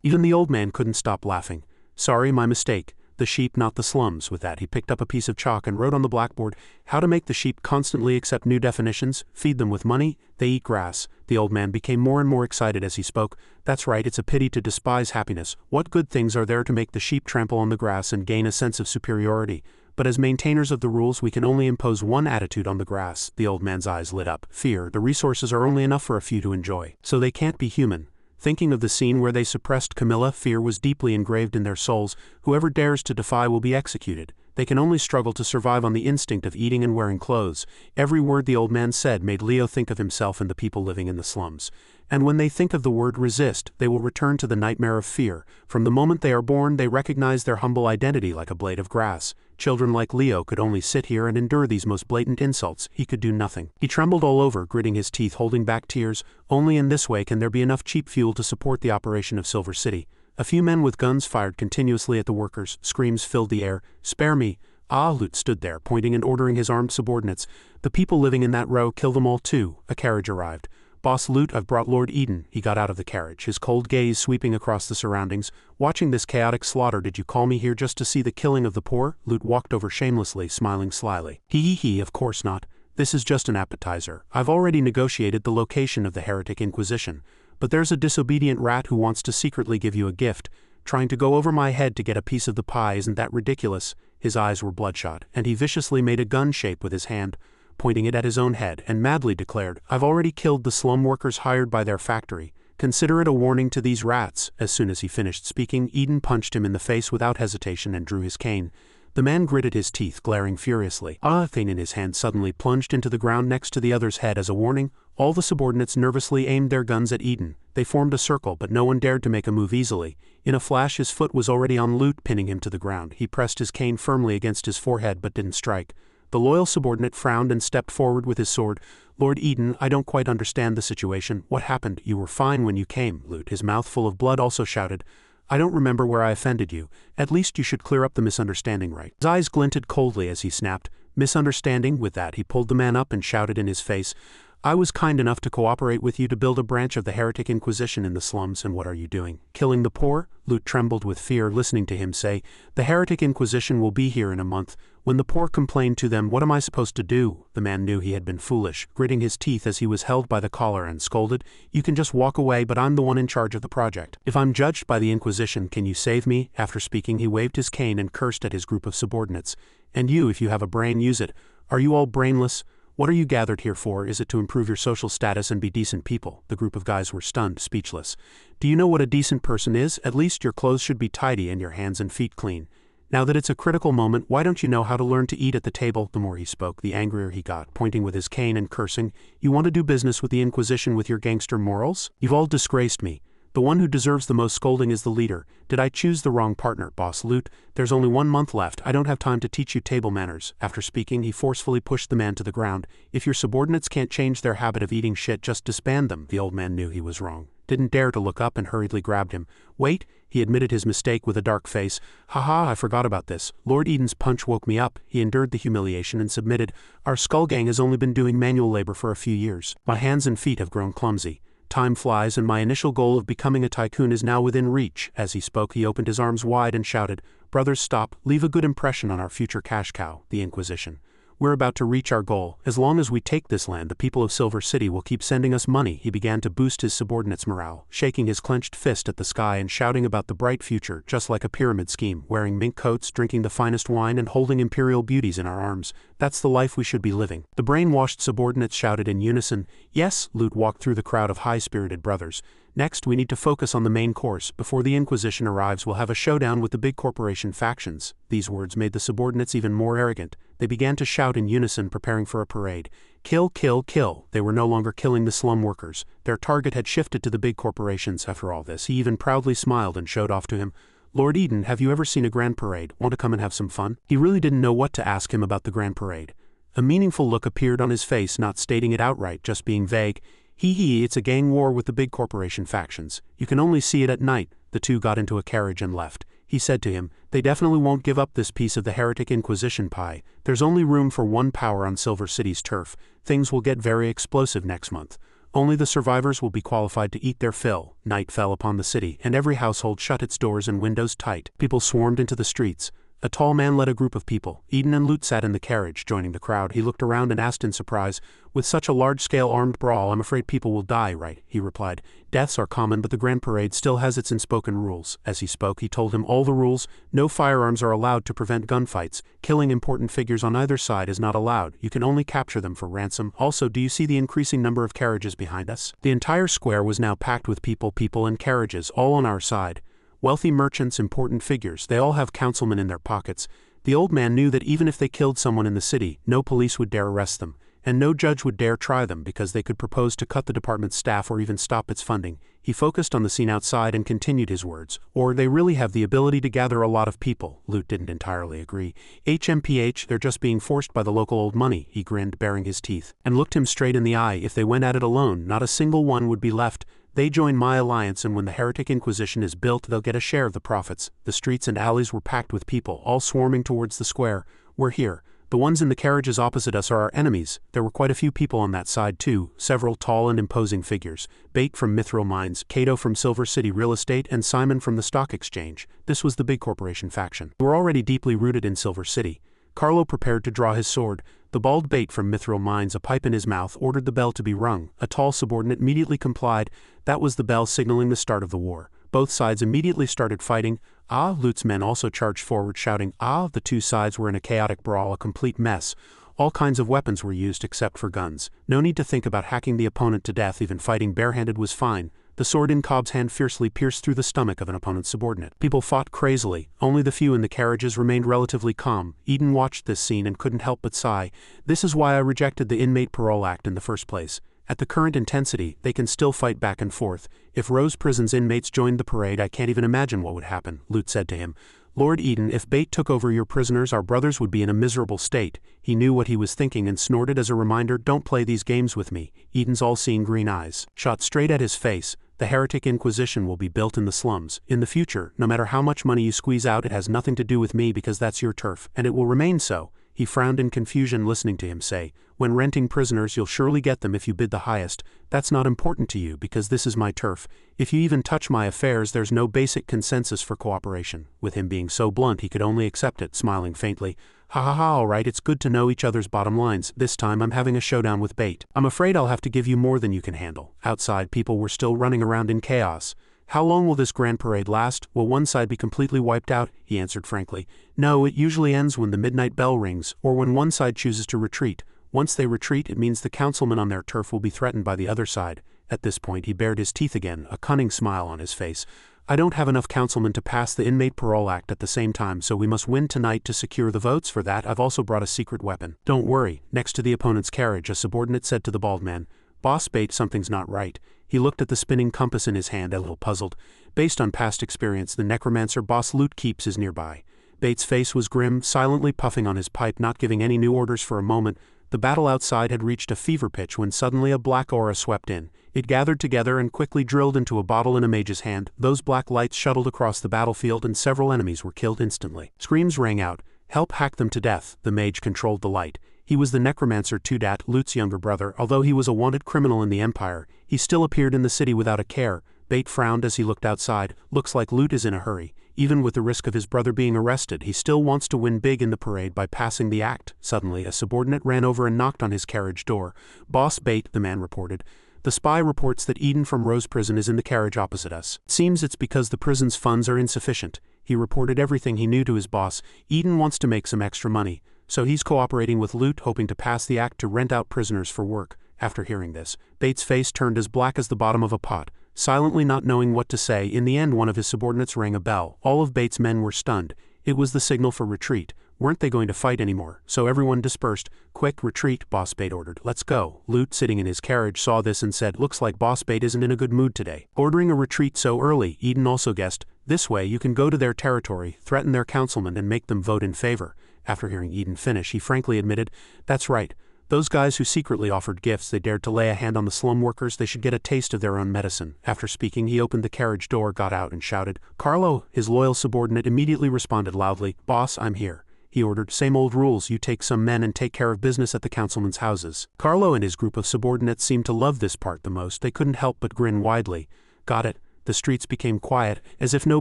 Even the old man couldn't stop laughing. Sorry, my mistake. The sheep, not the slums. With that, he picked up a piece of chalk and wrote on the blackboard, how to make the sheep constantly accept new definitions, feed them with money, they eat grass. The old man became more and more excited as he spoke. That's right, it's a pity to despise happiness. What good things are there to make the sheep trample on the grass and gain a sense of superiority? But as maintainers of the rules, we can only impose one attitude on the grass. The old man's eyes lit up. Fear. The resources are only enough for a few to enjoy. So they can't be human. Thinking of the scene where they suppressed Camilla, fear was deeply engraved in their souls. Whoever dares to defy will be executed. They can only struggle to survive on the instinct of eating and wearing clothes. Every word the old man said made Leo think of himself and the people living in the slums. And when they think of the word resist, they will return to the nightmare of fear. From the moment they are born, they recognize their humble identity like a blade of grass. Children like Leo could only sit here and endure these most blatant insults. He could do nothing. He trembled all over, gritting his teeth, holding back tears. Only in this way can there be enough cheap fuel to support the operation of Silver City. A few men with guns fired continuously at the workers. Screams filled the air. Spare me. Lute stood there, pointing and ordering his armed subordinates. The people living in that row, kill them all too. A carriage arrived. "Boss Lute, I've brought Lord Eden." He got out of the carriage, his cold gaze sweeping across the surroundings. "Watching this chaotic slaughter, did you call me here just to see the killing of the poor?" Lute walked over shamelessly, smiling slyly. He, of course not. This is just an appetizer. I've already negotiated the location of the heretic inquisition. But there's a disobedient rat who wants to secretly give you a gift. Trying to go over my head to get a piece of the pie, isn't that ridiculous? His eyes were bloodshot, and he viciously made a gun shape with his hand, pointing it at his own head, and madly declared, "I've already killed the slum workers hired by their factory. Consider it a warning to these rats." As soon as he finished speaking, Eden punched him in the face without hesitation and drew his cane. The man gritted his teeth, glaring furiously. A thing in his hand suddenly plunged into the ground next to the other's head as a warning. All the subordinates nervously aimed their guns at Eden. They formed a circle, but no one dared to make a move easily. In a flash, his foot was already on Lute, pinning him to the ground. He pressed his cane firmly against his forehead but didn't strike. The loyal subordinate frowned and stepped forward with his sword. "Lord Eden, I don't quite understand the situation. What happened? You were fine when you came." Lute, his mouth full of blood, also shouted, "I don't remember where I offended you. At least you should clear up the misunderstanding, right?" His eyes glinted coldly as he snapped, "Misunderstanding?" With that, he pulled the man up and shouted in his face, "I was kind enough to cooperate with you to build a branch of the heretic inquisition in the slums, and what are you doing? Killing the poor?" Lute trembled with fear listening to him say, "The heretic inquisition will be here in a month. When the poor complain to them, what am I supposed to do?" The man knew he had been foolish, gritting his teeth as he was held by the collar and scolded, "You can just walk away, but I'm the one in charge of the project. If I'm judged by the Inquisition, can you save me?" After speaking, he waved his cane and cursed at his group of subordinates. "And you, if you have a brain, use it. Are you all brainless? What are you gathered here for? Is it to improve your social status and be decent people?" The group of guys were stunned, speechless. "Do you know what a decent person is? At least your clothes should be tidy and your hands and feet clean. Now that it's a critical moment, why don't you know how to learn to eat at the table?" The more he spoke, the angrier he got, pointing with his cane and cursing. "You want to do business with the Inquisition with your gangster morals? You've all disgraced me. The one who deserves the most scolding is the leader. Did I choose the wrong partner, Boss Lute? There's only 1 month left. I don't have time to teach you table manners." After speaking, he forcefully pushed the man to the ground. "If your subordinates can't change their habit of eating shit, just disband them." The old man knew he was wrong, didn't dare to look up, and hurriedly grabbed him. "Wait," he admitted his mistake with a dark face. "Haha, I forgot about this. Lord Eden's punch woke me up." He endured the humiliation and submitted. "Our skull gang has only been doing manual labor for a few years. My hands and feet have grown clumsy. Time flies, and my initial goal of becoming a tycoon is now within reach." As he spoke, he opened his arms wide and shouted, "Brothers, stop. Leave a good impression on our future cash cow, the Inquisition. We're about to reach our goal. As long as we take this land, the people of Silver City will keep sending us money." He began to boost his subordinates' morale, shaking his clenched fist at the sky and shouting about the bright future, just like a pyramid scheme, wearing mink coats, drinking the finest wine, and holding imperial beauties in our arms. That's the life we should be living. The brainwashed subordinates shouted in unison. "Yes." Lute walked through the crowd of high-spirited brothers. "Next, we need to focus on the main course. Before the Inquisition arrives, we'll have a showdown with the big corporation factions." These words made the subordinates even more arrogant. They began to shout in unison, preparing for a parade. "Kill, kill, kill." They were no longer killing the slum workers. Their target had shifted to the big corporations. After all this, he even proudly smiled and showed off to him. "Lord Eden, have you ever seen a grand parade? Want to come and have some fun?" He really didn't know what to ask him about the grand parade. A meaningful look appeared on his face, not stating it outright, just being vague. It's a gang war with the big corporation factions. You can only see it at night." The two got into a carriage and left. He said to him, "They definitely won't give up this piece of the heretic Inquisition pie. There's only room for one power on Silver City's turf. Things will get very explosive next month. Only the survivors will be qualified to eat their fill." Night fell upon the city, and every household shut its doors and windows tight. People swarmed into the streets. A tall man led a group of people. Eden and Lute sat in the carriage, joining the crowd. He looked around and asked in surprise, "With such a large-scale armed brawl, I'm afraid people will die, right?" He replied, "Deaths are common, but the Grand Parade still has its unspoken rules." As he spoke, he told him all the rules. No firearms are allowed to prevent gunfights. Killing important figures on either side is not allowed. You can only capture them for ransom. Also, do you see the increasing number of carriages behind us? The entire square was now packed with people, and carriages, all on our side. Wealthy merchants, important figures, they all have councilmen in their pockets. The old man knew that even if they killed someone in the city, no police would dare arrest them, and no judge would dare try them because they could propose to cut the department's staff or even stop its funding. He focused on the scene outside and continued his words. "Or they really have the ability to gather a lot of people." Lute didn't entirely agree. "HMPH, they're just being forced by the local old money." He grinned, baring his teeth, and looked him straight in the eye. "If they went at it alone, not a single one would be left. They join my alliance, and when the Heretic Inquisition is built, they'll get a share of the profits." The streets and alleys were packed with people, all swarming towards the square. "We're here. The ones in the carriages opposite us are our enemies. There were quite a few people on that side too, several tall and imposing figures. Bate from Mithril Mines, Kato from Silver City Real Estate, and Simon from the Stock Exchange. This was the big corporation faction. They were already deeply rooted in Silver City. Carlo prepared to draw his sword. The bald Bate from Mithril Mines, a pipe in his mouth, ordered the bell to be rung. A tall subordinate immediately complied. That was the bell signaling the start of the war. Both sides immediately started fighting. Lute's men also charged forward, shouting, The two sides were in a chaotic brawl, a complete mess. All kinds of weapons were used except for guns. No need to think about hacking the opponent to death, even fighting barehanded was fine. The sword in Cobb's hand fiercely pierced through the stomach of an opponent's subordinate. People fought crazily. Only the few in the carriages remained relatively calm. Eden watched this scene and couldn't help but sigh. This is why I rejected the Inmate Parole Act in the first place. At the current intensity, they can still fight back and forth. If Rose Prison's inmates joined the parade, I can't even imagine what would happen, Lute said to him. Lord Eden, if Bate took over your prisoners, our brothers would be in a miserable state. He knew what he was thinking and snorted as a reminder, don't play these games with me. Eden's all-seeing green eyes shot straight at his face. The heretic inquisition will be built in the slums. In the future, no matter how much money you squeeze out, it has nothing to do with me because that's your turf, and it will remain so. He frowned in confusion listening to him say, when renting prisoners you'll surely get them if you bid the highest. That's not important to you because this is my turf. If you even touch my affairs there's no basic consensus for cooperation. With him being so blunt he could only accept it, smiling faintly. Ha ha ha, alright, it's good to know each other's bottom lines. This time I'm having a showdown with Bate. I'm afraid I'll have to give you more than you can handle. Outside people were still running around in chaos. How long will this grand parade last? Will one side be completely wiped out? He answered frankly. No, it usually ends when the midnight bell rings, or when one side chooses to retreat. Once they retreat, it means the councilmen on their turf will be threatened by the other side. At this point he bared his teeth again, a cunning smile on his face. I don't have enough councilmen to pass the Inmate Parole Act at the same time, so we must win tonight to secure the votes. For that, I've also brought a secret weapon. Don't worry. Next to the opponent's carriage, a subordinate said to the bald man. Boss Bate, something's not right. He looked at the spinning compass in his hand, a little puzzled. Based on past experience, the necromancer Boss Lute keeps is nearby. Bate's face was grim, silently puffing on his pipe, not giving any new orders for a moment. The battle outside had reached a fever pitch when suddenly a black aura swept in. It gathered together and quickly drilled into a bottle in a mage's hand. Those black lights shuttled across the battlefield and several enemies were killed instantly. Screams rang out. Help hack them to death. The mage controlled the light. He was the necromancer Tudat, Lute's younger brother. Although he was a wanted criminal in the Empire, he still appeared in the city without a care. Bate frowned as he looked outside. Looks like Lute is in a hurry. Even with the risk of his brother being arrested, he still wants to win big in the parade by passing the act. Suddenly, a subordinate ran over and knocked on his carriage door. Boss Bate, the man reported. The spy reports that Eden from Rose Prison is in the carriage opposite us. It seems it's because the prison's funds are insufficient. He reported everything he knew to his boss. Eden wants to make some extra money, so he's cooperating with Lute, hoping to pass the act to rent out prisoners for work. After hearing this, Bate's face turned as black as the bottom of a pot. Silently not knowing what to say, in the end one of his subordinates rang a bell. All of Bate's men were stunned. It was the signal for retreat. Weren't they going to fight anymore? So everyone dispersed. Quick, retreat, Boss Bate ordered. Let's go. Lute, sitting in his carriage, saw this and said, looks like Boss Bate isn't in a good mood today. Ordering a retreat so early, Eden also guessed, this way you can go to their territory, threaten their councilmen and make them vote in favor. After hearing Eden finish, he frankly admitted, that's right. Those guys who secretly offered gifts, they dared to lay a hand on the slum workers, they should get a taste of their own medicine. After speaking, he opened the carriage door, got out and shouted, Carlo! His loyal subordinate immediately responded loudly, Boss, I'm here. He ordered, same old rules, you take some men and take care of business at the councilmen's houses. Carlo and his group of subordinates seemed to love this part the most. They couldn't help but grin widely. Got it. The streets became quiet, as if no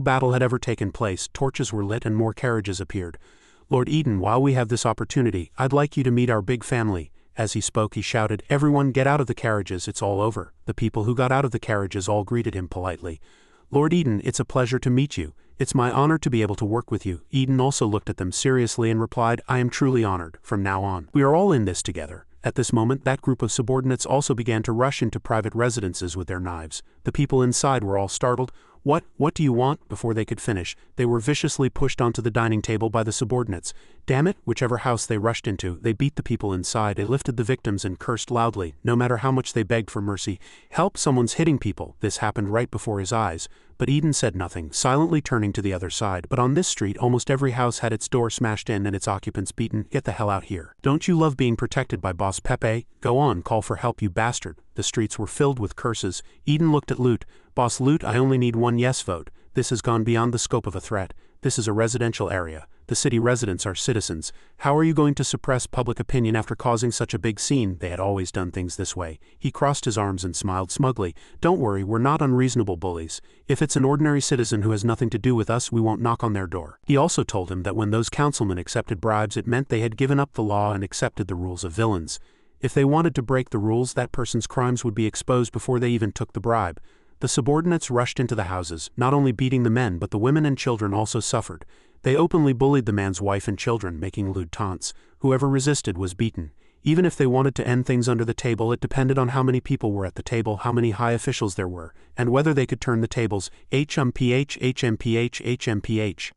battle had ever taken place. Torches were lit and more carriages appeared. Lord Eden, while we have this opportunity, I'd like you to meet our big family. As he spoke, he shouted, everyone get out of the carriages, it's all over. The people who got out of the carriages all greeted him politely. Lord Eden, it's a pleasure to meet you. It's my honor to be able to work with you. Eden also looked at them seriously and replied, I am truly honored. From now on, we are all in this together. At this moment, that group of subordinates also began to rush into private residences with their knives. The people inside were all startled. What do you want? Before they could finish, they were viciously pushed onto the dining table by the subordinates. Damn it, whichever house they rushed into, they beat the people inside, they lifted the victims and cursed loudly, no matter how much they begged for mercy. Help, someone's hitting people. This happened right before his eyes. But Eden said nothing, silently turning to the other side. But on this street, almost every house had its door smashed in and its occupants beaten. Get the hell out here. Don't you love being protected by Boss Pepe? Go on, call for help, you bastard. The streets were filled with curses. Eden looked at Lute. Boss Lute, I only need one yes vote. This has gone beyond the scope of a threat. This is a residential area. The city residents are citizens. How are you going to suppress public opinion after causing such a big scene? They had always done things this way. He crossed his arms and smiled smugly. Don't worry, we're not unreasonable bullies. If it's an ordinary citizen who has nothing to do with us, we won't knock on their door. He also told him that when those councilmen accepted bribes, it meant they had given up the law and accepted the rules of villains. If they wanted to break the rules, that person's crimes would be exposed before they even took the bribe. The subordinates rushed into the houses, not only beating the men but the women and children also suffered. They openly bullied the man's wife and children, making lewd taunts. Whoever resisted was beaten. Even if they wanted to end things under the table, it depended on how many people were at the table, how many high officials there were, and whether they could turn the tables. HMPH.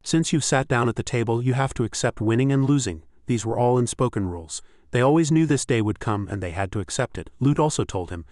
Since you've sat down at the table, you have to accept winning and losing. These were all unspoken rules. They always knew this day would come and they had to accept it. Lute also told him,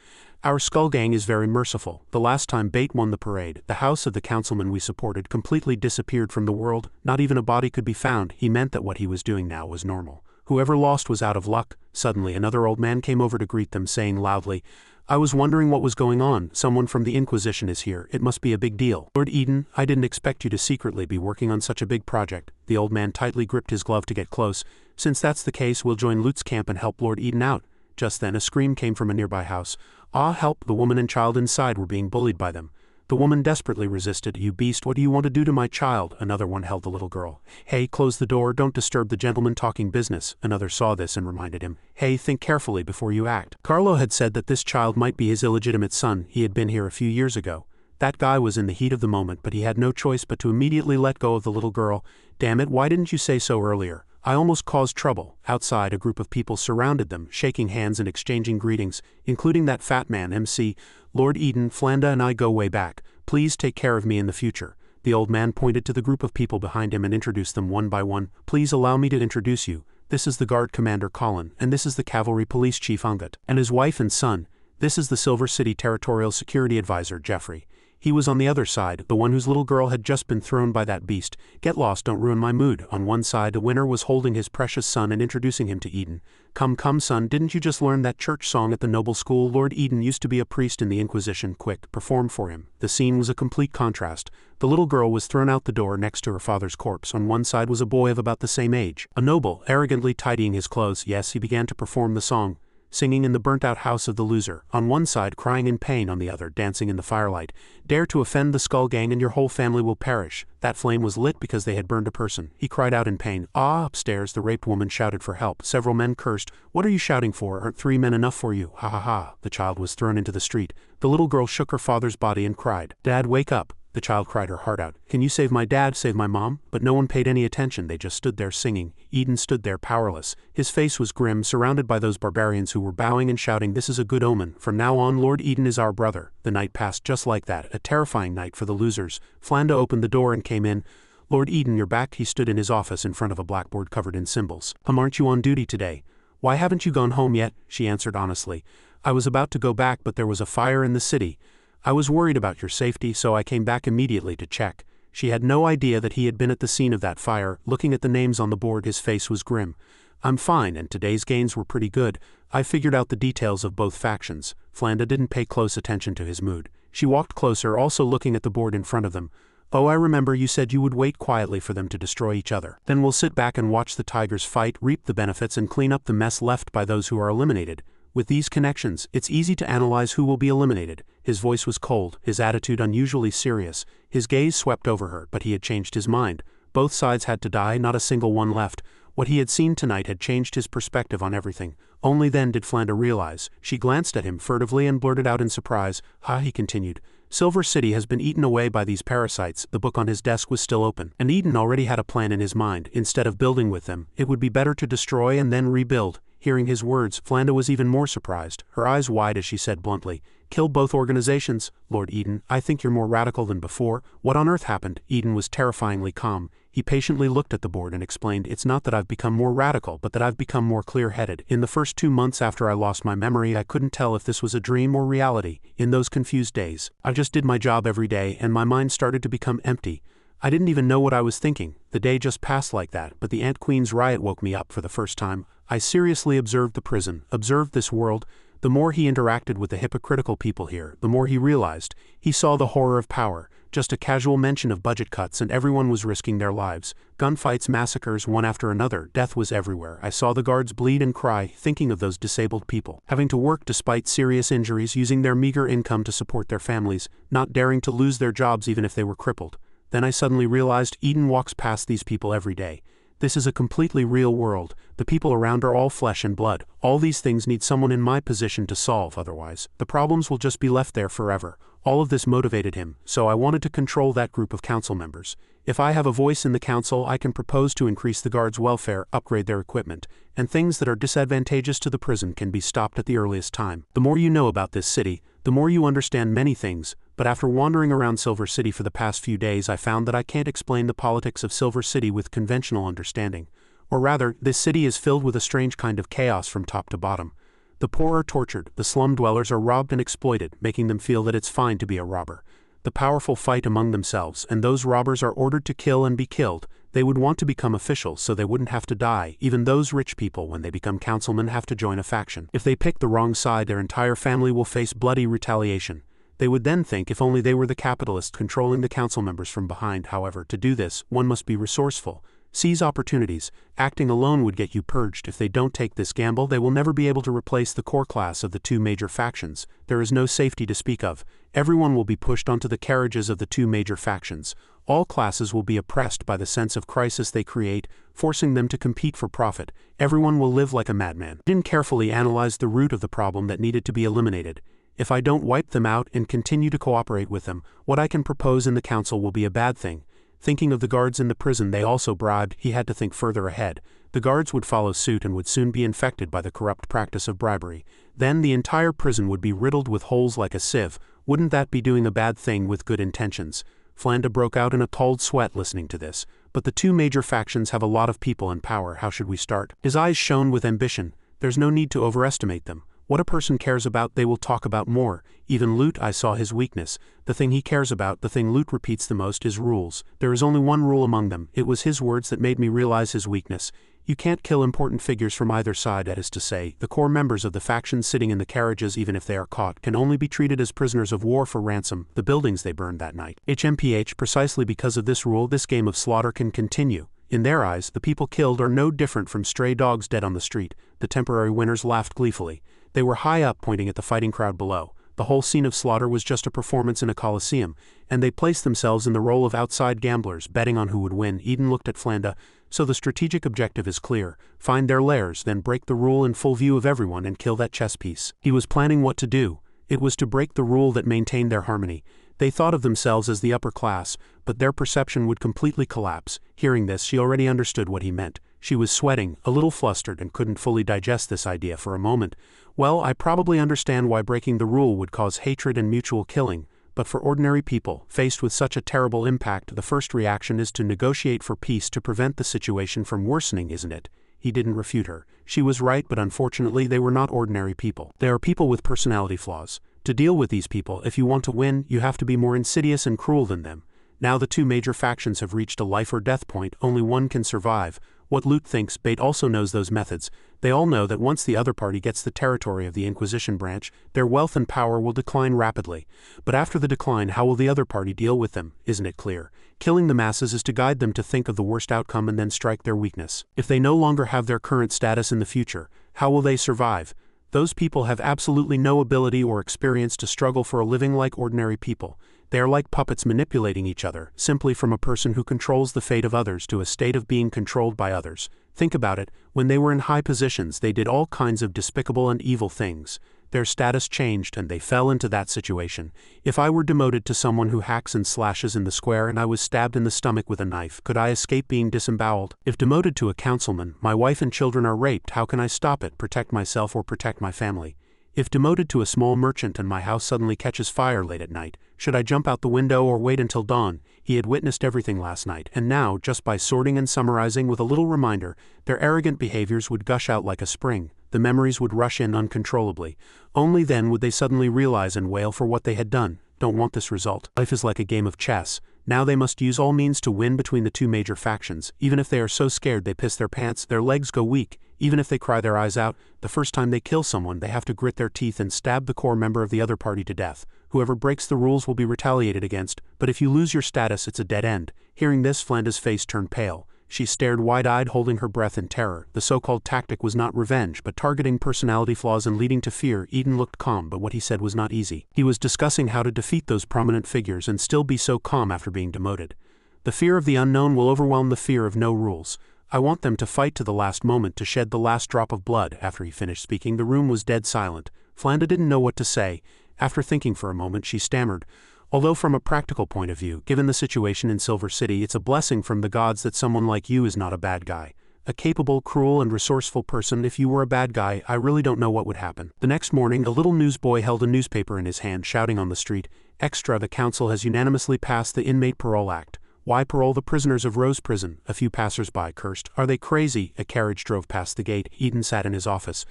"Our skull gang is very merciful. The last time Bate won the parade, the house of the councilman we supported completely disappeared from the world. Not even a body could be found." He meant that what he was doing now was normal. Whoever lost was out of luck. Suddenly another old man came over to greet them, saying loudly, "I was wondering what was going on. Someone from the Inquisition is here. It must be a big deal." "Lord Eden, I didn't expect you to secretly be working on such a big project." The old man tightly gripped his glove to get close. "Since that's the case, we'll join Lute's camp and help Lord Eden out." Just then a scream came from a nearby house. "Ah, help!" The woman and child inside were being bullied by them. The woman desperately resisted. "You beast, what do you want to do to my child?" Another one held the little girl. "Hey, close the door, don't disturb the gentleman talking business." Another saw this and reminded him, "Hey, think carefully before you act." Carlo had said that this child might be his illegitimate son. He had been here a few years ago. That guy was in the heat of the moment, but he had no choice but to immediately let go of the little girl. "Damn it, why didn't you say so earlier? I almost caused trouble." Outside, a group of people surrounded them, shaking hands and exchanging greetings, including that fat man, MC. "Lord Eden, Flanda and I go way back. Please take care of me in the future." The old man pointed to the group of people behind him and introduced them one by one. "Please allow me to introduce you. This is the guard commander Colin, and this is the cavalry police chief Ungat, and his wife and son. This is the Silver City Territorial Security Advisor Jeffrey. He was on the other side, the one whose little girl had just been thrown by that beast. Get lost, don't ruin my mood." On one side, the winner was holding his precious son and introducing him to Eden. Come, son, didn't you just learn that church song at the noble school? Lord Eden used to be a priest in the Inquisition. Quick, perform for him." The scene was a complete contrast. The little girl was thrown out the door next to her father's corpse. On one side was a boy of about the same age. A noble, arrogantly tidying his clothes. Yes, he began to perform the song, singing in the burnt-out house of the loser. On one side, crying in pain, on the other, dancing in the firelight. "Dare to offend the Skull Gang and your whole family will perish." That flame was lit because they had burned a person. He cried out in pain. "Ah!" Upstairs, the raped woman shouted for help. Several men cursed. "What are you shouting for? Aren't 3 men enough for you? Ha ha ha." The child was thrown into the street. The little girl shook her father's body and cried, "Dad, wake up." The child cried her heart out. "Can you save my dad, save my mom?" But no one paid any attention. They just stood there singing. Eden stood there powerless. His face was grim, surrounded by those barbarians who were bowing and shouting, "This is a good omen. From now on, Lord Eden is our brother." The night passed just like that, a terrifying night for the losers. Flanda opened the door and came in. "Lord Eden, you're back." He stood in his office in front of a blackboard covered in symbols. "Aren't you on duty today?" "Why haven't you gone home yet?" She answered honestly. "I was about to go back, but there was a fire in the city. I was worried about your safety, so I came back immediately to check." She had no idea that he had been at the scene of that fire. Looking at the names on the board, his face was grim. "I'm fine, and today's gains were pretty good. I figured out the details of both factions." Flanda didn't pay close attention to his mood. She walked closer, also looking at the board in front of them. "Oh, I remember you said you would wait quietly for them to destroy each other. Then we'll sit back and watch the tigers fight, reap the benefits, and clean up the mess left by those who are eliminated. With these connections, it's easy to analyze who will be eliminated." His voice was cold, his attitude unusually serious. His gaze swept over her, but he had changed his mind. Both sides had to die, not a single one left. What he had seen tonight had changed his perspective on everything. Only then did Flanda realize. She glanced at him furtively and blurted out in surprise. "Ha," he continued. "Silver City has been eaten away by these parasites." The book on his desk was still open, and Eden already had a plan in his mind. Instead of building with them, it would be better to destroy and then rebuild. Hearing his words, Flanda was even more surprised, her eyes wide as she said bluntly, "Kill both organizations." "Lord Eden, I think you're more radical than before. What on earth happened?" Eden was terrifyingly calm. He patiently looked at the board and explained, "It's not that I've become more radical, but that I've become more clear-headed. In the first 2 months after I lost my memory, I couldn't tell if this was a dream or reality. In those confused days, I just did my job every day, and my mind started to become empty. I didn't even know what I was thinking. The day just passed like that, but the Ant Queen's riot woke me up for the first time. I seriously observed the prison, observed this world. The more he interacted with the hypocritical people here, the more he realized. He saw the horror of power. just a casual mention of budget cuts and everyone was risking their lives. Gunfights, massacres, one after another, death was everywhere. I saw the guards bleed and cry, thinking of those disabled people, having to work despite serious injuries, using their meager income to support their families, not daring to lose their jobs even if they were crippled. Then I suddenly realized Eden walks past these people every day. This is a completely real world. The people around are all flesh and blood. All these things need someone in my position to solve, otherwise the problems will just be left there forever. All of this motivated him, so I wanted to control that group of council members. If I have a voice in the council, I can propose to increase the guards' welfare, upgrade their equipment, and things that are disadvantageous to the prison can be stopped at the earliest time. The more you know about this city, the more you understand many things, but after wandering around Silver City for the past few days, I found that I can't explain the politics of Silver City with conventional understanding. Or rather, this city is filled with a strange kind of chaos from top to bottom. The poor are tortured, the slum dwellers are robbed and exploited, making them feel that it's fine to be a robber. The powerful fight among themselves, and those robbers are ordered to kill and be killed. They would want to become officials so they wouldn't have to die. Even those rich people, when they become councilmen, have to join a faction. If they pick the wrong side, their entire family will face bloody retaliation. They would then think if only they were the capitalists controlling the council members from behind. However, to do this, one must be resourceful. Seize opportunities. Acting alone would get you purged. If they don't take this gamble, they will never be able to replace the core class of the two major factions. There is no safety to speak of. Everyone will be pushed onto the carriages of the two major factions. All classes will be oppressed by the sense of crisis they create, forcing them to compete for profit. Everyone will live like a madman. I didn't carefully analyze the root of the problem that needed to be eliminated. If I don't wipe them out and continue to cooperate with them, what I can propose in the council will be a bad thing. Thinking of the guards in the prison they also bribed, he had to think further ahead. The guards would follow suit and would soon be infected by the corrupt practice of bribery. Then the entire prison would be riddled with holes like a sieve. Wouldn't that be doing a bad thing with good intentions? Flanda broke out in a cold sweat listening to this. But the two major factions have a lot of people and power. How should we start? His eyes shone with ambition. There's no need to overestimate them. What a person cares about, they will talk about more. Even Loot, I saw his weakness. The thing he cares about, the thing Loot repeats the most, is rules. There is only one rule among them. It was his words that made me realize his weakness. You can't kill important figures from either side, that is to say, the core members of the factions sitting in the carriages, even if they are caught, can only be treated as prisoners of war for ransom, the buildings they burned that night. HMPH, precisely because of this rule, this game of slaughter can continue. In their eyes, the people killed are no different from stray dogs dead on the street. The temporary winners laughed gleefully. They were high up, pointing at the fighting crowd below. The whole scene of slaughter was just a performance in a coliseum, and they placed themselves in the role of outside gamblers, betting on who would win. Eden looked at Flanda. So the strategic objective is clear. Find their lairs, then break the rule in full view of everyone and kill that chess piece. He was planning what to do. It was to break the rule that maintained their harmony. They thought of themselves as the upper class, but their perception would completely collapse. Hearing this, she already understood what he meant. She was sweating, a little flustered, and couldn't fully digest this idea for a moment. Well, I probably understand why breaking the rule would cause hatred and mutual killing, but for ordinary people, faced with such a terrible impact, the first reaction is to negotiate for peace to prevent the situation from worsening, isn't it? He didn't refute her. She was right, but unfortunately they were not ordinary people. They are people with personality flaws. To deal with these people, if you want to win, you have to be more insidious and cruel than them. Now the two major factions have reached a life or death point. Only one can survive. What Loot thinks, Bate also knows those methods. They all know that once the other party gets the territory of the Inquisition branch, their wealth and power will decline rapidly. But after the decline, how will the other party deal with them? Isn't it clear? Killing the masses is to guide them to think of the worst outcome and then strike their weakness. If they no longer have their current status in the future, how will they survive? Those people have absolutely no ability or experience to struggle for a living like ordinary people. They are like puppets manipulating each other, simply from a person who controls the fate of others to a state of being controlled by others. Think about it, when they were in high positions they did all kinds of despicable and evil things. Their status changed and they fell into that situation. If I were demoted to someone who hacks and slashes in the square and I was stabbed in the stomach with a knife, could I escape being disemboweled? If demoted to a councilman, my wife and children are raped, how can I stop it, protect myself or protect my family? If demoted to a small merchant and my house suddenly catches fire late at night, should I jump out the window or wait until dawn? He had witnessed everything last night, and now, just by sorting and summarizing with a little reminder, their arrogant behaviors would gush out like a spring. The memories would rush in uncontrollably. Only then would they suddenly realize and wail for what they had done. Don't want this result. Life is like a game of chess. Now they must use all means to win between the two major factions. Even if they are so scared they piss their pants, their legs go weak. Even if they cry their eyes out, the first time they kill someone they have to grit their teeth and stab the core member of the other party to death. Whoever breaks the rules will be retaliated against, but if you lose your status it's a dead end. Hearing this, Flanda's face turned pale. She stared wide-eyed, holding her breath in terror. The so-called tactic was not revenge, but targeting personality flaws and leading to fear. Eden looked calm, but what he said was not easy. He was discussing how to defeat those prominent figures and still be so calm after being demoted. The fear of the unknown will overwhelm the fear of no rules. I want them to fight to the last moment, to shed the last drop of blood. After he finished speaking, the room was dead silent. Flanda didn't know what to say. After thinking for a moment, she stammered, "Although from a practical point of view, given the situation in Silver City, it's a blessing from the gods that someone like you is not a bad guy. A capable, cruel, and resourceful person. If you were a bad guy, I really don't know what would happen." The next morning, a little newsboy held a newspaper in his hand, shouting on the street, "Extra, the council has unanimously passed the Inmate Parole Act. Why parole the prisoners of Rose Prison?" A few passers-by cursed. "Are they crazy?" A carriage drove past the gate. Eden sat in his office.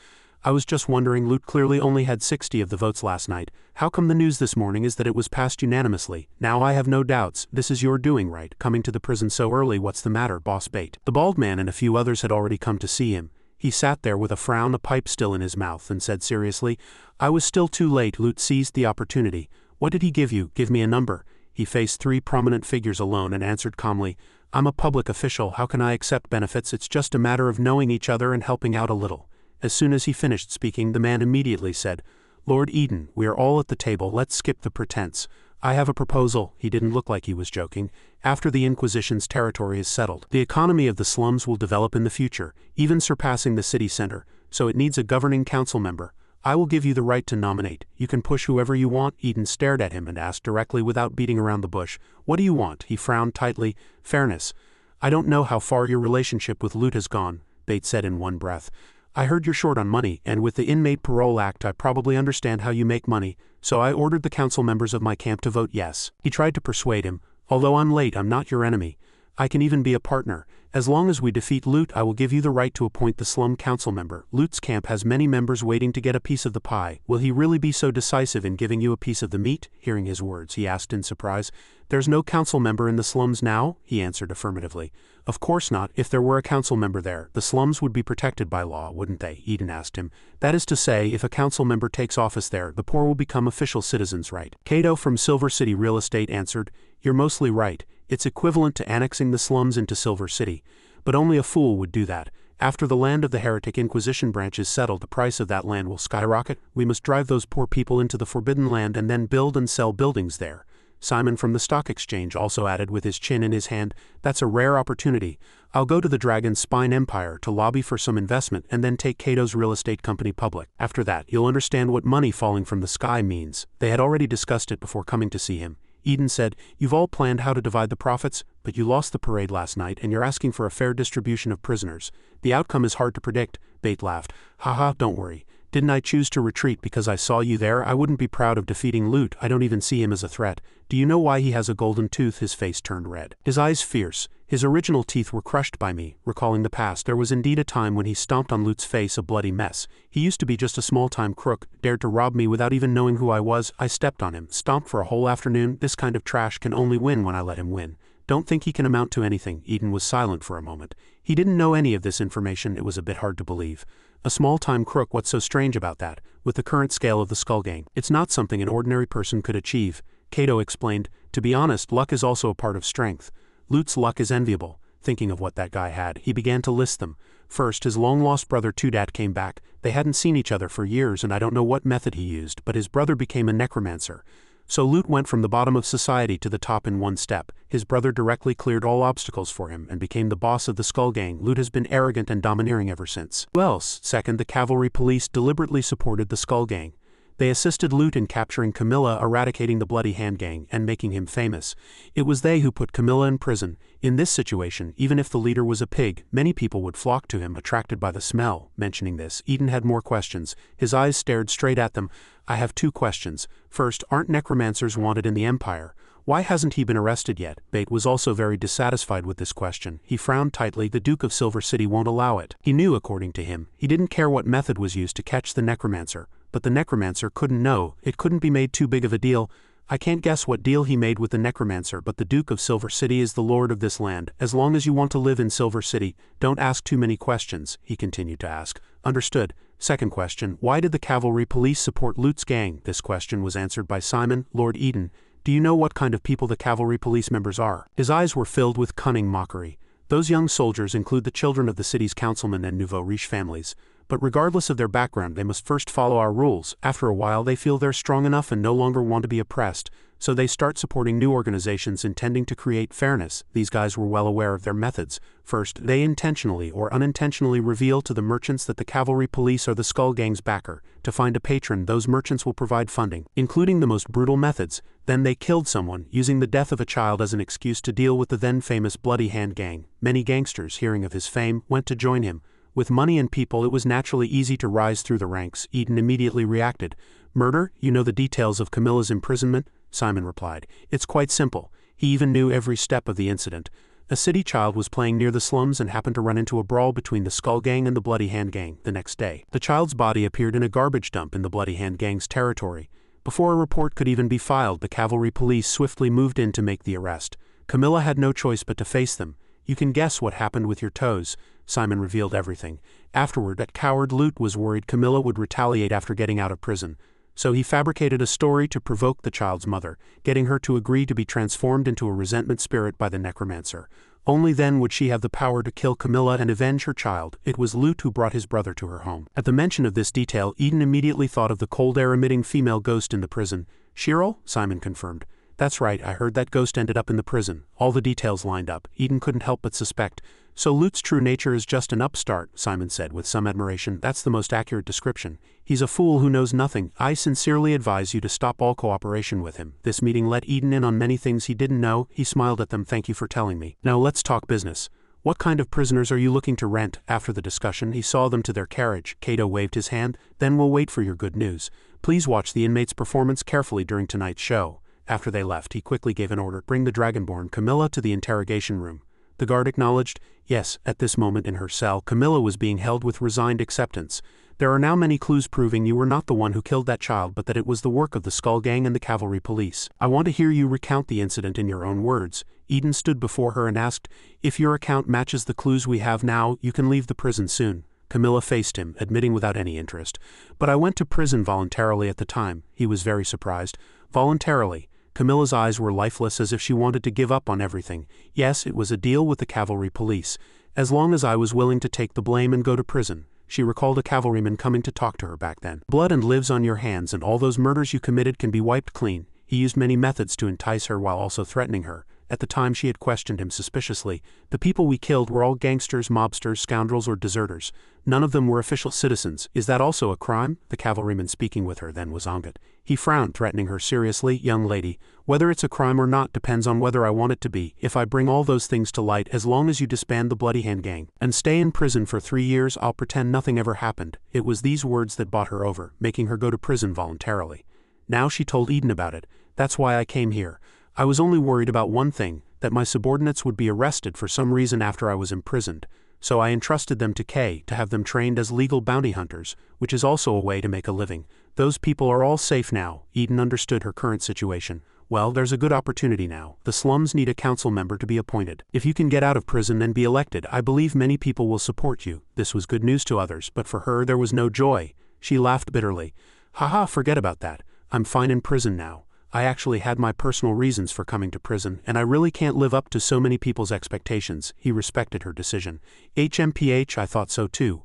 "I was just wondering, Loot clearly only had 60 of the votes last night. How come the news this morning is that it was passed unanimously? Now I have no doubts. This is your doing, right? Coming to the prison so early, what's the matter, Boss Bate?" The bald man and a few others had already come to see him. He sat there with a frown, a pipe still in his mouth, and said seriously, "I was still too late." Loot seized the opportunity. "What did he give you? Give me a number." He faced three prominent figures alone and answered calmly, "I'm a public official. How can I accept benefits? It's just a matter of knowing each other and helping out a little." As soon as he finished speaking, the man immediately said, "Lord Eden, we are all at the table. Let's skip the pretense. I have a proposal." He didn't look like he was joking. "After the Inquisition's territory is settled, the economy of the slums will develop in the future, even surpassing the city center, so it needs a governing council member. I will give you the right to nominate. You can push whoever you want." Eden stared at him and asked directly without beating around the bush, "What do you want?" He frowned tightly. "Fairness. I don't know how far your relationship with Loot has gone," Bate said in one breath. "I heard you're short on money, and with the Inmate Parole Act I probably understand how you make money, so I ordered the council members of my camp to vote yes." He tried to persuade him, "Although I'm late, I'm not your enemy. I can even be a partner. As long as we defeat Loot, I will give you the right to appoint the slum council member. Loot's camp has many members waiting to get a piece of the pie. Will he really be so decisive in giving you a piece of the meat?" Hearing his words, he asked in surprise, "There's no council member in the slums now?" He answered affirmatively. "Of course not. If there were a council member there, the slums would be protected by law, wouldn't they?" Eden asked him. "That is to say, if a council member takes office there, the poor will become official citizens, right?" Cato from Silver City Real Estate answered, "You're mostly right. It's equivalent to annexing the slums into Silver City. But only a fool would do that. After the land of the Heretic Inquisition branch is settled, the price of that land will skyrocket. We must drive those poor people into the Forbidden Land and then build and sell buildings there." Simon from the stock exchange also added with his chin in his hand, "That's a rare opportunity. I'll go to the Dragon's Spine Empire to lobby for some investment and then take Cato's real estate company public. After that, you'll understand what money falling from the sky means." They had already discussed it before coming to see him. Eden said, "You've all planned how to divide the profits, but you lost the parade last night and you're asking for a fair distribution of prisoners. The outcome is hard to predict." Bate laughed. "Haha, don't worry. Didn't I choose to retreat because I saw you there? I wouldn't be proud of defeating Loot. I don't even see him as a threat. Do you know why he has a golden tooth?" His face turned red. His eyes fierce. "His original teeth were crushed by me." Recalling the past, there was indeed a time when he stomped on Loot's face, a bloody mess. "He used to be just a small-time crook, dared to rob me without even knowing who I was. I stepped on him, stomped for a whole afternoon. This kind of trash can only win when I let him win. Don't think he can amount to anything." Eden was silent for a moment. He didn't know any of this information. It was a bit hard to believe. A small-time crook, what's so strange about that? With the current scale of the Skull Gang, it's not something an ordinary person could achieve. Cato explained, "To be honest, luck is also a part of strength. Loot's luck is enviable." Thinking of what that guy had, he began to list them. First, his long-lost brother Tudat came back. They hadn't seen each other for years and I don't know what method he used, but his brother became a necromancer. So Loot went from the bottom of society to the top in one step. His brother directly cleared all obstacles for him and became the boss of the Skull Gang. Loot has been arrogant and domineering ever since. Who else? Second, the cavalry police deliberately supported the Skull Gang. They assisted Loot in capturing Camilla, eradicating the Bloody Hand Gang, and making him famous. It was they who put Camilla in prison. In this situation, even if the leader was a pig, many people would flock to him, attracted by the smell. Mentioning this, Eden had more questions. His eyes stared straight at them. "I have two questions. First, aren't necromancers wanted in the Empire? Why hasn't he been arrested yet?" Bate was also very dissatisfied with this question. He frowned tightly. The Duke of Silver City won't allow it. He knew, according to him. He didn't care what method was used to catch the necromancer. But the necromancer couldn't know. It couldn't be made too big of a deal. "I can't guess what deal he made with the necromancer, but the Duke of Silver City is the lord of this land. As long as you want to live in Silver City, don't ask too many questions," he continued to ask. "Understood." Second question, why did the cavalry police support Lute's gang? This question was answered by Simon, Lord Eden. Do you know what kind of people the cavalry police members are? His eyes were filled with cunning mockery. Those young soldiers include the children of the city's councilmen and nouveau riche families. But regardless of their background, they must first follow our rules. After a while, they feel they're strong enough and no longer want to be oppressed, so they start supporting new organizations intending to create fairness. These guys were well aware of their methods. First, they intentionally or unintentionally reveal to the merchants that the cavalry police are the Skull Gang's backer. To find a patron, those merchants will provide funding, including the most brutal methods. Then they killed someone, using the death of a child as an excuse to deal with the then famous Bloody Hand Gang. Many gangsters, hearing of his fame, went to join him. With money and people, it was naturally easy to rise through the ranks. Eden immediately reacted. Murder? You know the details of Camilla's imprisonment? Simon replied. It's quite simple. He even knew every step of the incident. A city child was playing near the slums and happened to run into a brawl between the Skull Gang and the Bloody Hand Gang. The next day, the child's body appeared in a garbage dump in the Bloody Hand Gang's territory. Before a report could even be filed, the cavalry police swiftly moved in to make the arrest. Camilla had no choice but to face them. You can guess what happened with your toes. Simon revealed everything. Afterward, that coward Lute was worried Camilla would retaliate after getting out of prison. So he fabricated a story to provoke the child's mother, getting her to agree to be transformed into a resentment spirit by the necromancer. Only then would she have the power to kill Camilla and avenge her child. It was Lute who brought his brother to her home. At the mention of this detail, Eden immediately thought of the cold air-emitting female ghost in the prison. Cheryl? Simon confirmed. That's right, I heard that ghost ended up in the prison. All the details lined up. Eden couldn't help but suspect. So Lute's true nature is just an upstart, Simon said with some admiration. That's the most accurate description. He's a fool who knows nothing. I sincerely advise you to stop all cooperation with him. This meeting let Eden in on many things he didn't know. He smiled at them. Thank you for telling me. Now let's talk business. What kind of prisoners are you looking to rent? After the discussion, he saw them to their carriage. Cato waved his hand. Then we'll wait for your good news. Please watch the inmates' performance carefully during tonight's show. After they left, he quickly gave an order. Bring the Dragonborn Camilla to the interrogation room. The guard acknowledged. Yes, at this moment in her cell, Camilla was being held with resigned acceptance. There are now many clues proving you were not the one who killed that child, but that it was the work of the Skull Gang and the cavalry police. I want to hear you recount the incident in your own words. Eden stood before her and asked, if your account matches the clues we have now, you can leave the prison soon. Camilla faced him, admitting without any interest. But I went to prison voluntarily at the time. He was very surprised. Voluntarily. Camilla's eyes were lifeless as if she wanted to give up on everything. Yes, it was a deal with the cavalry police. As long as I was willing to take the blame and go to prison. She recalled a cavalryman coming to talk to her back then. Blood and lives on your hands, and all those murders you committed can be wiped clean. He used many methods to entice her while also threatening her. At the time she had questioned him suspiciously. The people we killed were all gangsters, mobsters, scoundrels, or deserters. None of them were official citizens. Is that also a crime? The cavalryman speaking with her then was Angat. He frowned, threatening her seriously. Young lady, whether it's a crime or not depends on whether I want it to be. If I bring all those things to light, as long as you disband the Bloody Hand Gang and stay in prison for 3 years, I'll pretend nothing ever happened. It was these words that bought her over, making her go to prison voluntarily. Now she told Eden about it. That's why I came here. I was only worried about one thing, that my subordinates would be arrested for some reason after I was imprisoned. So I entrusted them to Kay to have them trained as legal bounty hunters, which is also a way to make a living. Those people are all safe now. Eden understood her current situation. Well, there's a good opportunity now. The slums need a council member to be appointed. If you can get out of prison and be elected, I believe many people will support you. This was good news to others, but for her there was no joy. She laughed bitterly. Haha, forget about that. I'm fine in prison now. I actually had my personal reasons for coming to prison, and I really can't live up to so many people's expectations. He respected her decision. HMPH, I thought so too.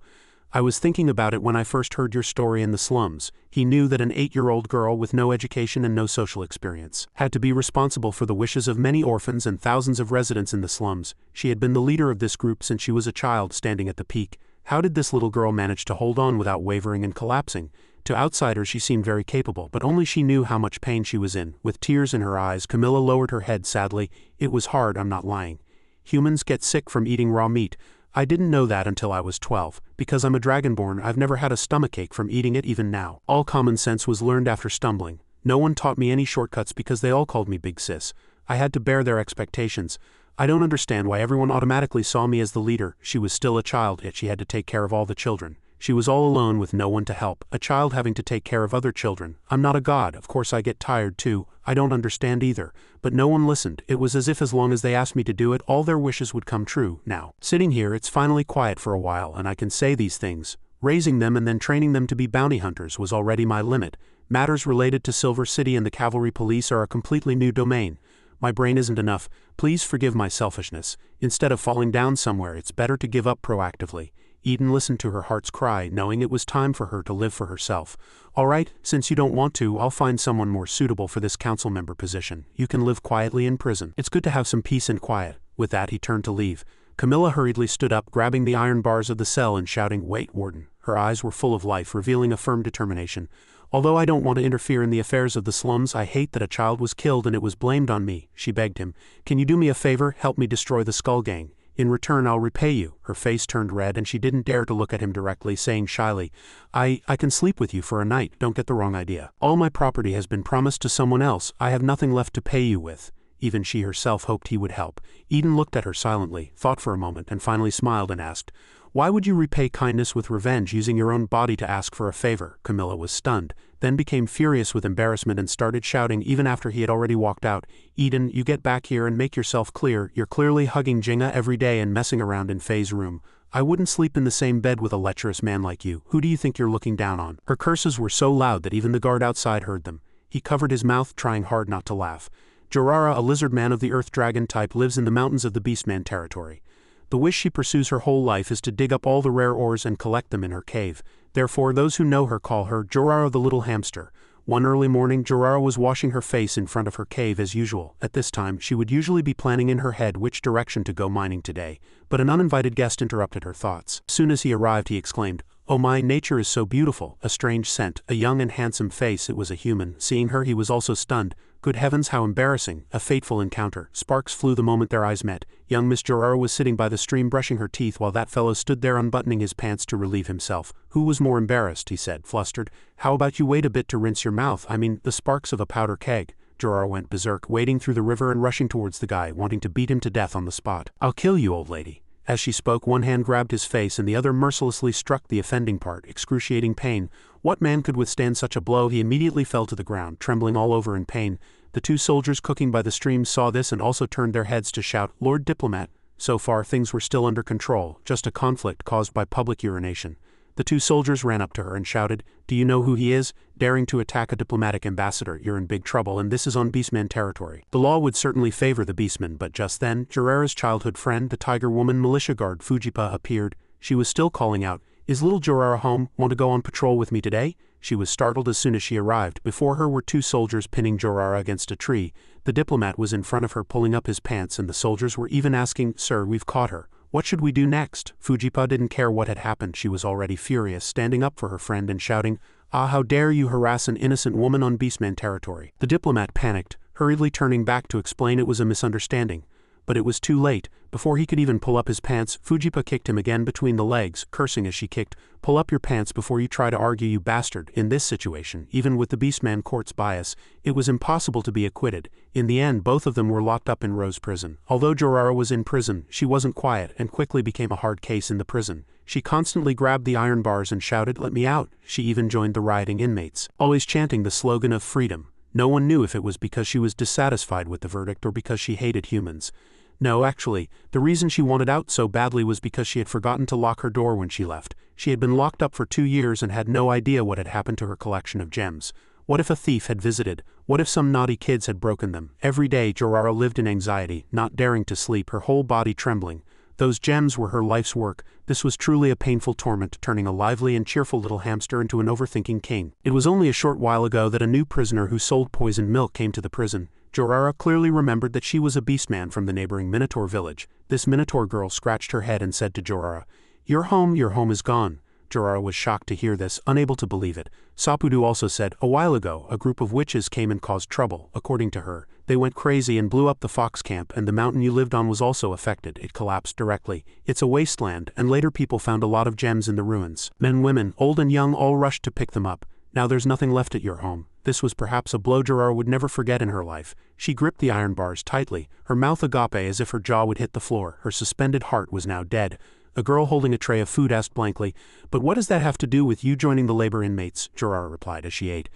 I was thinking about it when I first heard your story in the slums. He knew that an 8-year-old girl with no education and no social experience had to be responsible for the wishes of many orphans and thousands of residents in the slums. She had been the leader of this group since she was a child, standing at the peak. How did this little girl manage to hold on without wavering and collapsing? To outsiders she seemed very capable, but only she knew how much pain she was in. With tears in her eyes, Camilla lowered her head sadly. It was hard, I'm not lying. Humans get sick from eating raw meat. I didn't know that until I was 12. Because I'm a dragonborn, I've never had a stomachache from eating it even now. All common sense was learned after stumbling. No one taught me any shortcuts because they all called me Big Sis. I had to bear their expectations. I don't understand why everyone automatically saw me as the leader. She was still a child, yet she had to take care of all the children. She was all alone with no one to help, a child having to take care of other children. I'm not a god, of course I get tired too. I don't understand either. But no one listened. It was as if as long as they asked me to do it, all their wishes would come true. Now, sitting here, it's finally quiet for a while and I can say these things. Raising them and then training them to be bounty hunters was already my limit. Matters related to Silver City and the cavalry police are a completely new domain. My brain isn't enough. Please forgive my selfishness. Instead of falling down somewhere, it's better to give up proactively. Eden listened to her heart's cry, knowing it was time for her to live for herself. All right, since you don't want to, I'll find someone more suitable for this council member position. You can live quietly in prison. It's good to have some peace and quiet. With that, he turned to leave. Camilla hurriedly stood up, grabbing the iron bars of the cell and shouting, "Wait, Warden." Her eyes were full of life, revealing a firm determination. "Although I don't want to interfere in the affairs of the slums, I hate that a child was killed and it was blamed on me," she begged him. "Can you do me a favor? Help me destroy the Skull Gang. In return, I'll repay you." Her face turned red and she didn't dare to look at him directly, saying shyly, I can sleep with you for a night, don't get the wrong idea. All my property has been promised to someone else, I have nothing left to pay you with." Even she herself hoped he would help. Eden looked at her silently, thought for a moment, and finally smiled and asked, "Why would you repay kindness with revenge, using your own body to ask for a favor?" Camilla was stunned, then became furious with embarrassment and started shouting even after he had already walked out, "Eden, you get back here and make yourself clear. You're clearly hugging Jinga every day and messing around in Faye's room. I wouldn't sleep in the same bed with a lecherous man like you. Who do you think you're looking down on?" Her curses were so loud that even the guard outside heard them. He covered his mouth, trying hard not to laugh. Jorara, a lizard man of the earth dragon type, lives in the mountains of the Beastman territory. The wish she pursues her whole life is to dig up all the rare ores and collect them in her cave. Therefore, those who know her call her Jorara the Little Hamster. One early morning, Jorara was washing her face in front of her cave as usual. At this time, she would usually be planning in her head which direction to go mining today, but an uninvited guest interrupted her thoughts. Soon as he arrived, he exclaimed, "Oh my, nature is so beautiful." A strange scent, a young and handsome face. It was a human. Seeing her, he was also stunned. Good heavens, how embarrassing. A fateful encounter. Sparks flew the moment their eyes met. Young Miss Jorara was sitting by the stream brushing her teeth while that fellow stood there unbuttoning his pants to relieve himself. "Who was more embarrassed?" he said, flustered. "How about you wait a bit to rinse your mouth? I mean, the sparks of a powder keg." Jorara went berserk, wading through the river and rushing towards the guy, wanting to beat him to death on the spot. "I'll kill you, old lady." As she spoke, one hand grabbed his face and the other mercilessly struck the offending part, excruciating pain. What man could withstand such a blow? He immediately fell to the ground, trembling all over in pain. The two soldiers cooking by the stream saw this and also turned their heads to shout, "Lord Diplomat." So far things were still under control, just a conflict caused by public urination. The two soldiers ran up to her and shouted, "Do you know who he is? Daring to attack a diplomatic ambassador, you're in big trouble, and this is on Beastman territory." The law would certainly favor the Beastman, but just then, Jorara's childhood friend, the Tiger Woman militia guard Fujipa, appeared. She was still calling out, "Is little Jorara home? Want to go on patrol with me today?" She was startled as soon as she arrived. Before her were two soldiers pinning Jorara against a tree. The diplomat was in front of her pulling up his pants, and the soldiers were even asking, "Sir, we've caught her. What should we do next?" Fujipa didn't care what had happened. She was already furious, standing up for her friend and shouting, "Ah, how dare you harass an innocent woman on Beastman territory." The diplomat panicked, hurriedly turning back to explain it was a misunderstanding. But it was too late. Before he could even pull up his pants, Fujipa kicked him again between the legs, cursing as she kicked, "Pull up your pants before you try to argue, you bastard." In this situation, even with the Beastman court's bias, it was impossible to be acquitted. In the end, both of them were locked up in Rose Prison. Although Jorara was in prison, she wasn't quiet and quickly became a hard case in the prison. She constantly grabbed the iron bars and shouted, "Let me out." She even joined the rioting inmates, always chanting the slogan of freedom. No one knew if it was because she was dissatisfied with the verdict or because she hated humans. No, actually, the reason she wanted out so badly was because she had forgotten to lock her door when she left. She had been locked up for 2 years and had no idea what had happened to her collection of gems. What if a thief had visited? What if some naughty kids had broken them? Every day Jorara lived in anxiety, not daring to sleep, her whole body trembling. Those gems were her life's work. This was truly a painful torment, turning a lively and cheerful little hamster into an overthinking king. It was only a short while ago that a new prisoner who sold poisoned milk came to the prison. Jorara clearly remembered that she was a beastman from the neighboring Minotaur village. This Minotaur girl scratched her head and said to Jorara, your home is gone." Jorara was shocked to hear this, unable to believe it. Sapudu also said, "A while ago, a group of witches came and caused trouble." According to her, they went crazy and blew up the fox camp, and the mountain you lived on was also affected. It collapsed directly. It's a wasteland, and later people found a lot of gems in the ruins. Men, women, old and young all rushed to pick them up. Now there's nothing left at your home. This was perhaps a blow Jorara would never forget in her life. She gripped the iron bars tightly, her mouth agape as if her jaw would hit the floor. Her suspended heart was now dead. A girl holding a tray of food asked blankly, "But what does that have to do with you joining the labor inmates?" Jorara replied as she ate.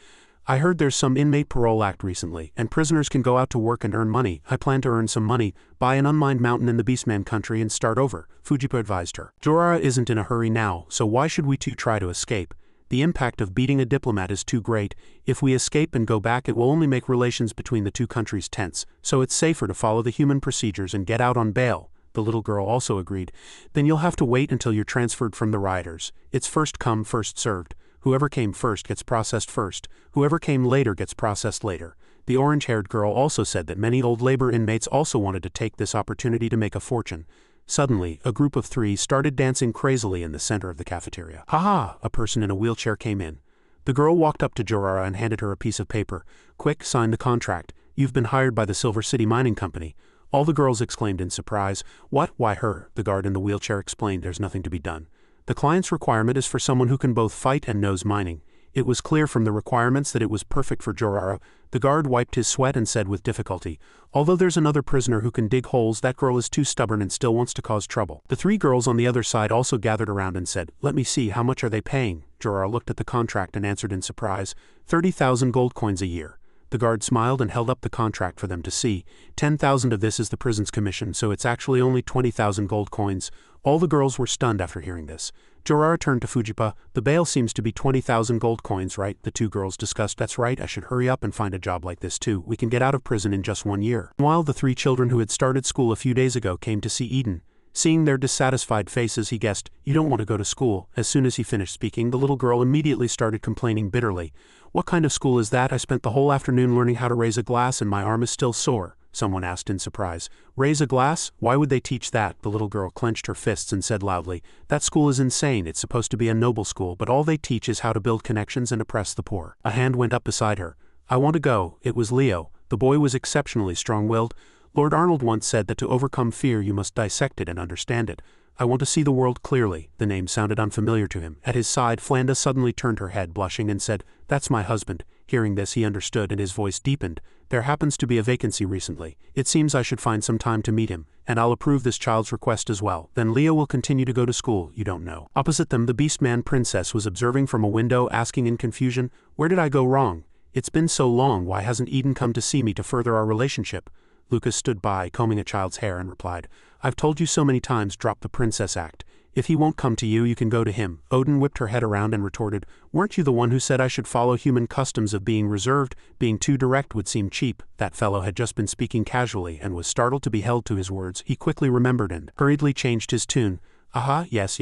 I heard there's some inmate parole act recently, and prisoners can go out to work and earn money. I plan to earn some money, buy an unmined mountain in the Beastman country and start over, Fujipa advised her. Jorara isn't in a hurry now, so why should we two try to escape? The impact of beating a diplomat is too great. If we escape and go back, it will only make relations between the two countries tense, so it's safer to follow the human procedures and get out on bail. The little girl also agreed. Then you'll have to wait until you're transferred from the rioters. It's first come, first served. Whoever came first gets processed first. Whoever came later gets processed later. The orange-haired girl also said that many old labor inmates also wanted to take this opportunity to make a fortune. Suddenly, a group of 3 started dancing crazily in the center of the cafeteria. "Ha-ha!" A person in a wheelchair came in. The girl walked up to Jorara and handed her a piece of paper. "Quick, sign the contract. You've been hired by the Silver City Mining Company." All the girls exclaimed in surprise. "What? Why her?" The guard in the wheelchair explained. "There's nothing to be done. The client's requirement is for someone who can both fight and knows mining." It was clear from the requirements that it was perfect for Jorara. The guard wiped his sweat and said with difficulty, "Although there's another prisoner who can dig holes, that girl is too stubborn and still wants to cause trouble." The 3 girls on the other side also gathered around and said, "Let me see, how much are they paying?" Jorara looked at the contract and answered in surprise, 30,000 gold coins a year. The guard smiled and held up the contract for them to see. 10,000 of this is the prison's commission, so it's actually only 20,000 gold coins. All the girls were stunned after hearing this. Jorara turned to Fujipa. "The bail seems to be 20,000 gold coins, right?" The 2 girls discussed. "That's right, I should hurry up and find a job like this too. We can get out of prison in just 1 year." Meanwhile, the 3 children who had started school a few days ago came to see Eden. Seeing their dissatisfied faces, he guessed, "You don't want to go to school." As soon as he finished speaking, the little girl immediately started complaining bitterly. "What kind of school is that? I spent the whole afternoon learning how to raise a glass and my arm is still sore." Someone asked in surprise. "Raise a glass? Why would they teach that?" The little girl clenched her fists and said loudly, "That school is insane. It's supposed to be a noble school, but all they teach is how to build connections and oppress the poor." A hand went up beside her. "I want to go." It was Leo. The boy was exceptionally strong-willed. Lord Arnold once said that to overcome fear you must dissect it and understand it. "I want to see the world clearly." The name sounded unfamiliar to him. At his side, Flanda suddenly turned her head, blushing, and said, "That's my husband." Hearing this, he understood and his voice deepened. "There happens to be a vacancy recently. It seems I should find some time to meet him, and I'll approve this child's request as well. Then Leo will continue to go to school, you don't know." Opposite them, the Beastman princess was observing from a window, asking in confusion, "Where did I go wrong? It's been so long, why hasn't Eden come to see me to further our relationship?" Lucas stood by, combing a child's hair, and replied, "I've told you so many times, drop the princess act. If he won't come to you, you can go to him." Odin whipped her head around and retorted, "Weren't you the one who said I should follow human customs of being reserved? Being too direct would seem cheap." That fellow had just been speaking casually and was startled to be held to his words. He quickly remembered and hurriedly changed his tune. "Aha, yes,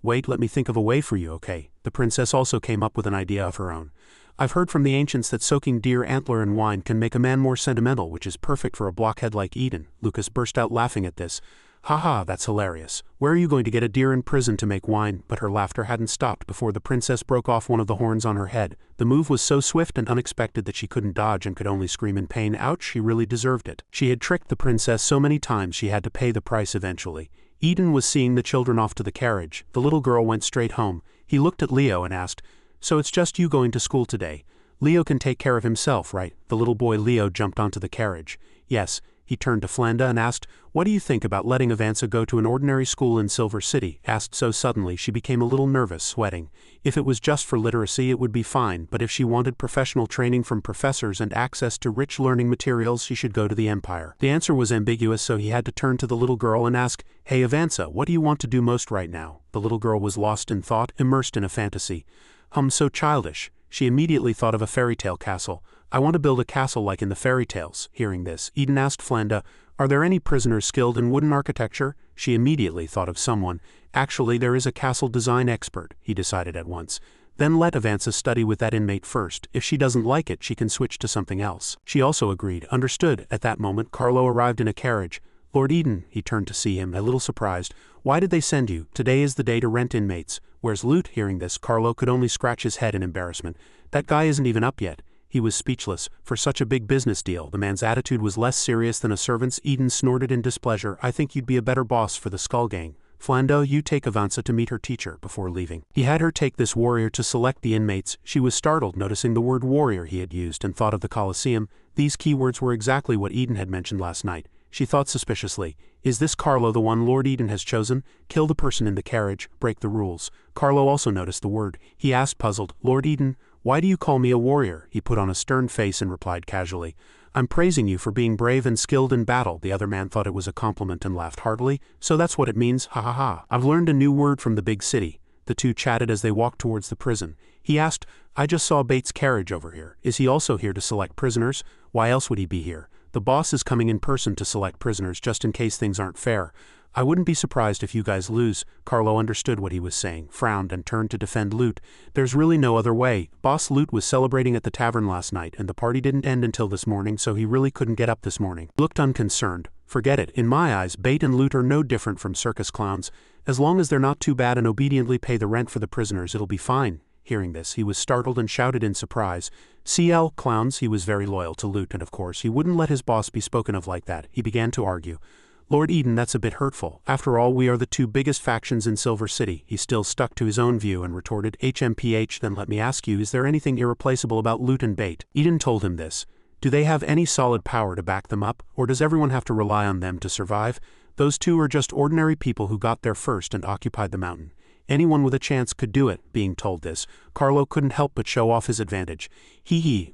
wait, let me think of a way for you, okay?" The princess also came up with an idea of her own. "I've heard from the ancients that soaking deer antler in wine can make a man more sentimental, which is perfect for a blockhead like Eden." Lucas burst out laughing at this. "Ha, that's hilarious. Where are you going to get a deer in prison to make wine?" But her laughter hadn't stopped before the princess broke off one of the horns on her head. The move was so swift and unexpected that she couldn't dodge and could only scream in pain. Ouch, she really deserved it. She had tricked the princess so many times she had to pay the price eventually. Eden was seeing the children off to the carriage. The little girl went straight home. He looked at Leo and asked, "So it's just you going to school today? Leo can take care of himself, right?" The little boy Leo jumped onto the carriage. "Yes." He turned to Flanda and asked, "What do you think about letting Avanza go to an ordinary school in Silver City?" Asked so suddenly she became a little nervous, sweating. If it was just for literacy it would be fine, but if she wanted professional training from professors and access to rich learning materials she should go to the Empire. The answer was ambiguous, so he had to turn to the little girl and ask, "Hey Avanza, what do you want to do most right now?" The little girl was lost in thought, immersed in a fantasy. So childish." She immediately thought of a fairy tale castle. "I want to build a castle like in the fairy tales." Hearing this, Eden asked Flanda, "Are there any prisoners skilled in wooden architecture?" She immediately thought of someone. "Actually, there is a castle design expert," he decided at once. "Then let Avanza study with that inmate first. If she doesn't like it, she can switch to something else." She also agreed. Understood. At that moment, Carlo arrived in a carriage. "Lord Eden," he turned to see him, a little surprised. "Why did they send you? Today is the day to rent inmates. Where's loot?" Hearing this, Carlo could only scratch his head in embarrassment. "That guy isn't even up yet." He was speechless. For such a big business deal, the man's attitude was less serious than a servant's. Eden snorted in displeasure. "I think you'd be a better boss for the Skull Gang. Flanda, you take Avanza to meet her teacher." Before leaving, he had her take this warrior to select the inmates. She was startled, noticing the word warrior he had used, and thought of the Colosseum. These keywords were exactly what Eden had mentioned last night. She thought suspiciously, "Is this Carlo the one Lord Eden has chosen? Kill the person in the carriage, break the rules." Carlo also noticed the word. He asked, puzzled, "Lord Eden, Why do you call me a warrior? He put on a stern face and replied casually. I'm praising you for being brave and skilled in battle. The other man thought it was a compliment and laughed heartily. So that's what it means, ha ha ha. I've learned a new word from the big city. The two chatted as they walked towards the prison. He asked, I just saw Bates' carriage over here. Is he also here to select prisoners? Why else would he be here? The boss is coming in person to select prisoners just in case things aren't fair. I wouldn't be surprised if you guys lose. Carlo understood what he was saying, frowned, and turned to defend Lute. There's really no other way. Boss Lute was celebrating at the tavern last night, and the party didn't end until this morning, so he really couldn't get up this morning. Looked unconcerned. Forget it. In my eyes, Bate and Lute are no different from circus clowns. As long as they're not too bad and obediently pay the rent for the prisoners, it'll be fine. Hearing this, he was startled and shouted in surprise. CL, clowns. He was very loyal to Lute, and of course, he wouldn't let his boss be spoken of like that. He began to argue. Lord Eden, that's a bit hurtful. After all, we are the two biggest factions in Silver City. He still stuck to his own view and retorted, HMPH, then let me ask you, is there anything irreplaceable about Lute and Bate? Eden told him this. Do they have any solid power to back them up, or does everyone have to rely on them to survive? Those two are just ordinary people who got there first and occupied the mountain. Anyone with a chance could do it. Being told this, Carlo couldn't help but show off his advantage.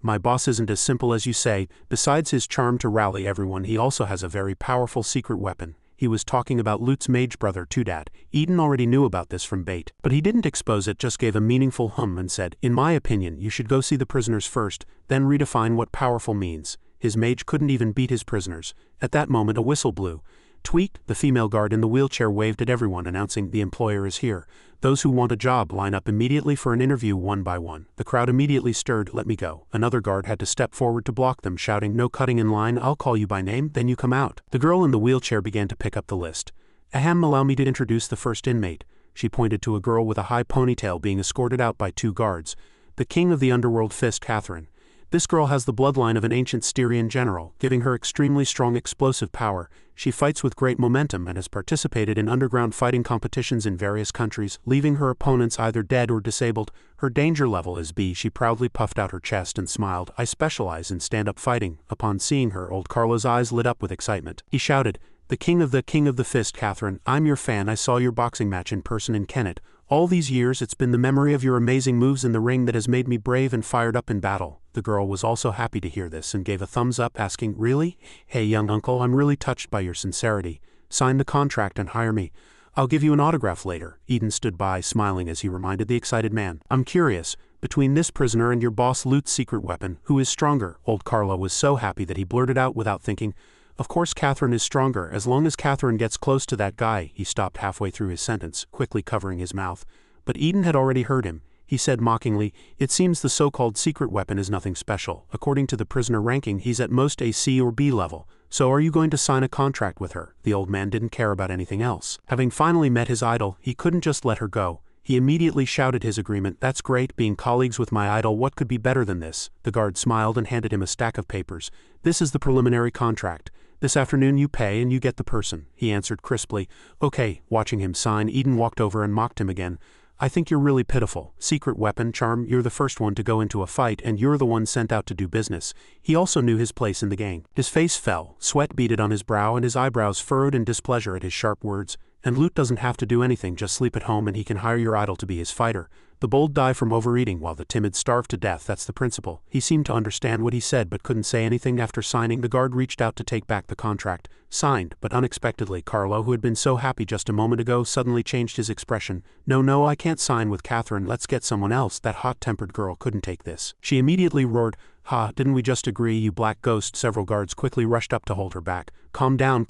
My boss isn't as simple as you say. Besides his charm to rally everyone, he also has a very powerful secret weapon. He was talking about Lute's mage brother Tudat. Eden already knew about this from Bate, but he didn't expose it, just gave a meaningful hum and said, in my opinion, you should go see the prisoners first, then redefine what powerful means. His mage couldn't even beat his prisoners. At that moment a whistle blew. Tweet, the female guard in the wheelchair waved at everyone, announcing the employer is here. Those who want a job line up immediately for an interview one by one. The crowd immediately stirred, let me go. Another guard had to step forward to block them, shouting, no cutting in line, I'll call you by name, then you come out. The girl in the wheelchair began to pick up the list. Ahem, allow me to introduce the first inmate. She pointed to a girl with a high ponytail being escorted out by two guards. The king of the underworld fist, Catherine. This girl has the bloodline of an ancient Styrian general, giving her extremely strong explosive power. She fights with great momentum and has participated in underground fighting competitions in various countries, leaving her opponents either dead or disabled. Her danger level is B. She proudly puffed out her chest and smiled. I specialize in stand-up fighting. Upon seeing her, old Carlo's eyes lit up with excitement. He shouted, the king of the fist, Catherine. I'm your fan. I saw your boxing match in person in Kennet. All these years, it's been the memory of your amazing moves in the ring that has made me brave and fired up in battle. The girl was also happy to hear this and gave a thumbs up, asking, really? Hey, young uncle, I'm really touched by your sincerity. Sign the contract and hire me. I'll give you an autograph later. Eden stood by, smiling as he reminded the excited man. I'm curious, between this prisoner and your boss Lute's secret weapon, who is stronger? Old Carlo was so happy that he blurted out without thinking, of course Catherine is stronger, as long as Catherine gets close to that guy. He stopped halfway through his sentence, quickly covering his mouth. But Eden had already heard him. He said mockingly, it seems the so-called secret weapon is nothing special. According to the prisoner ranking, he's at most a C or B level. So are you going to sign a contract with her? The old man didn't care about anything else. Having finally met his idol, he couldn't just let her go. He immediately shouted his agreement. That's great, being colleagues with my idol, what could be better than this? The guard smiled and handed him a stack of papers. This is the preliminary contract. This afternoon you pay and you get the person. He answered crisply. Okay. Watching him sign, Eden walked over and mocked him again. I think you're really pitiful. Secret weapon, charm, you're the first one to go into a fight and you're the one sent out to do business. He also knew his place in the gang. His face fell, sweat beaded on his brow and his eyebrows furrowed in displeasure at his sharp words. And Lute doesn't have to do anything, just sleep at home and he can hire your idol to be his fighter. The bold die from overeating while the timid starve to death, that's the principle. He seemed to understand what he said but couldn't say anything. After signing, the guard reached out to take back the contract. Signed, but unexpectedly, Carlo, who had been so happy just a moment ago, suddenly changed his expression. No, I can't sign with Catherine, let's get someone else. That hot-tempered girl couldn't take this. She immediately roared, ha, didn't we just agree, you black ghost? Several guards quickly rushed up to hold her back. Calm down,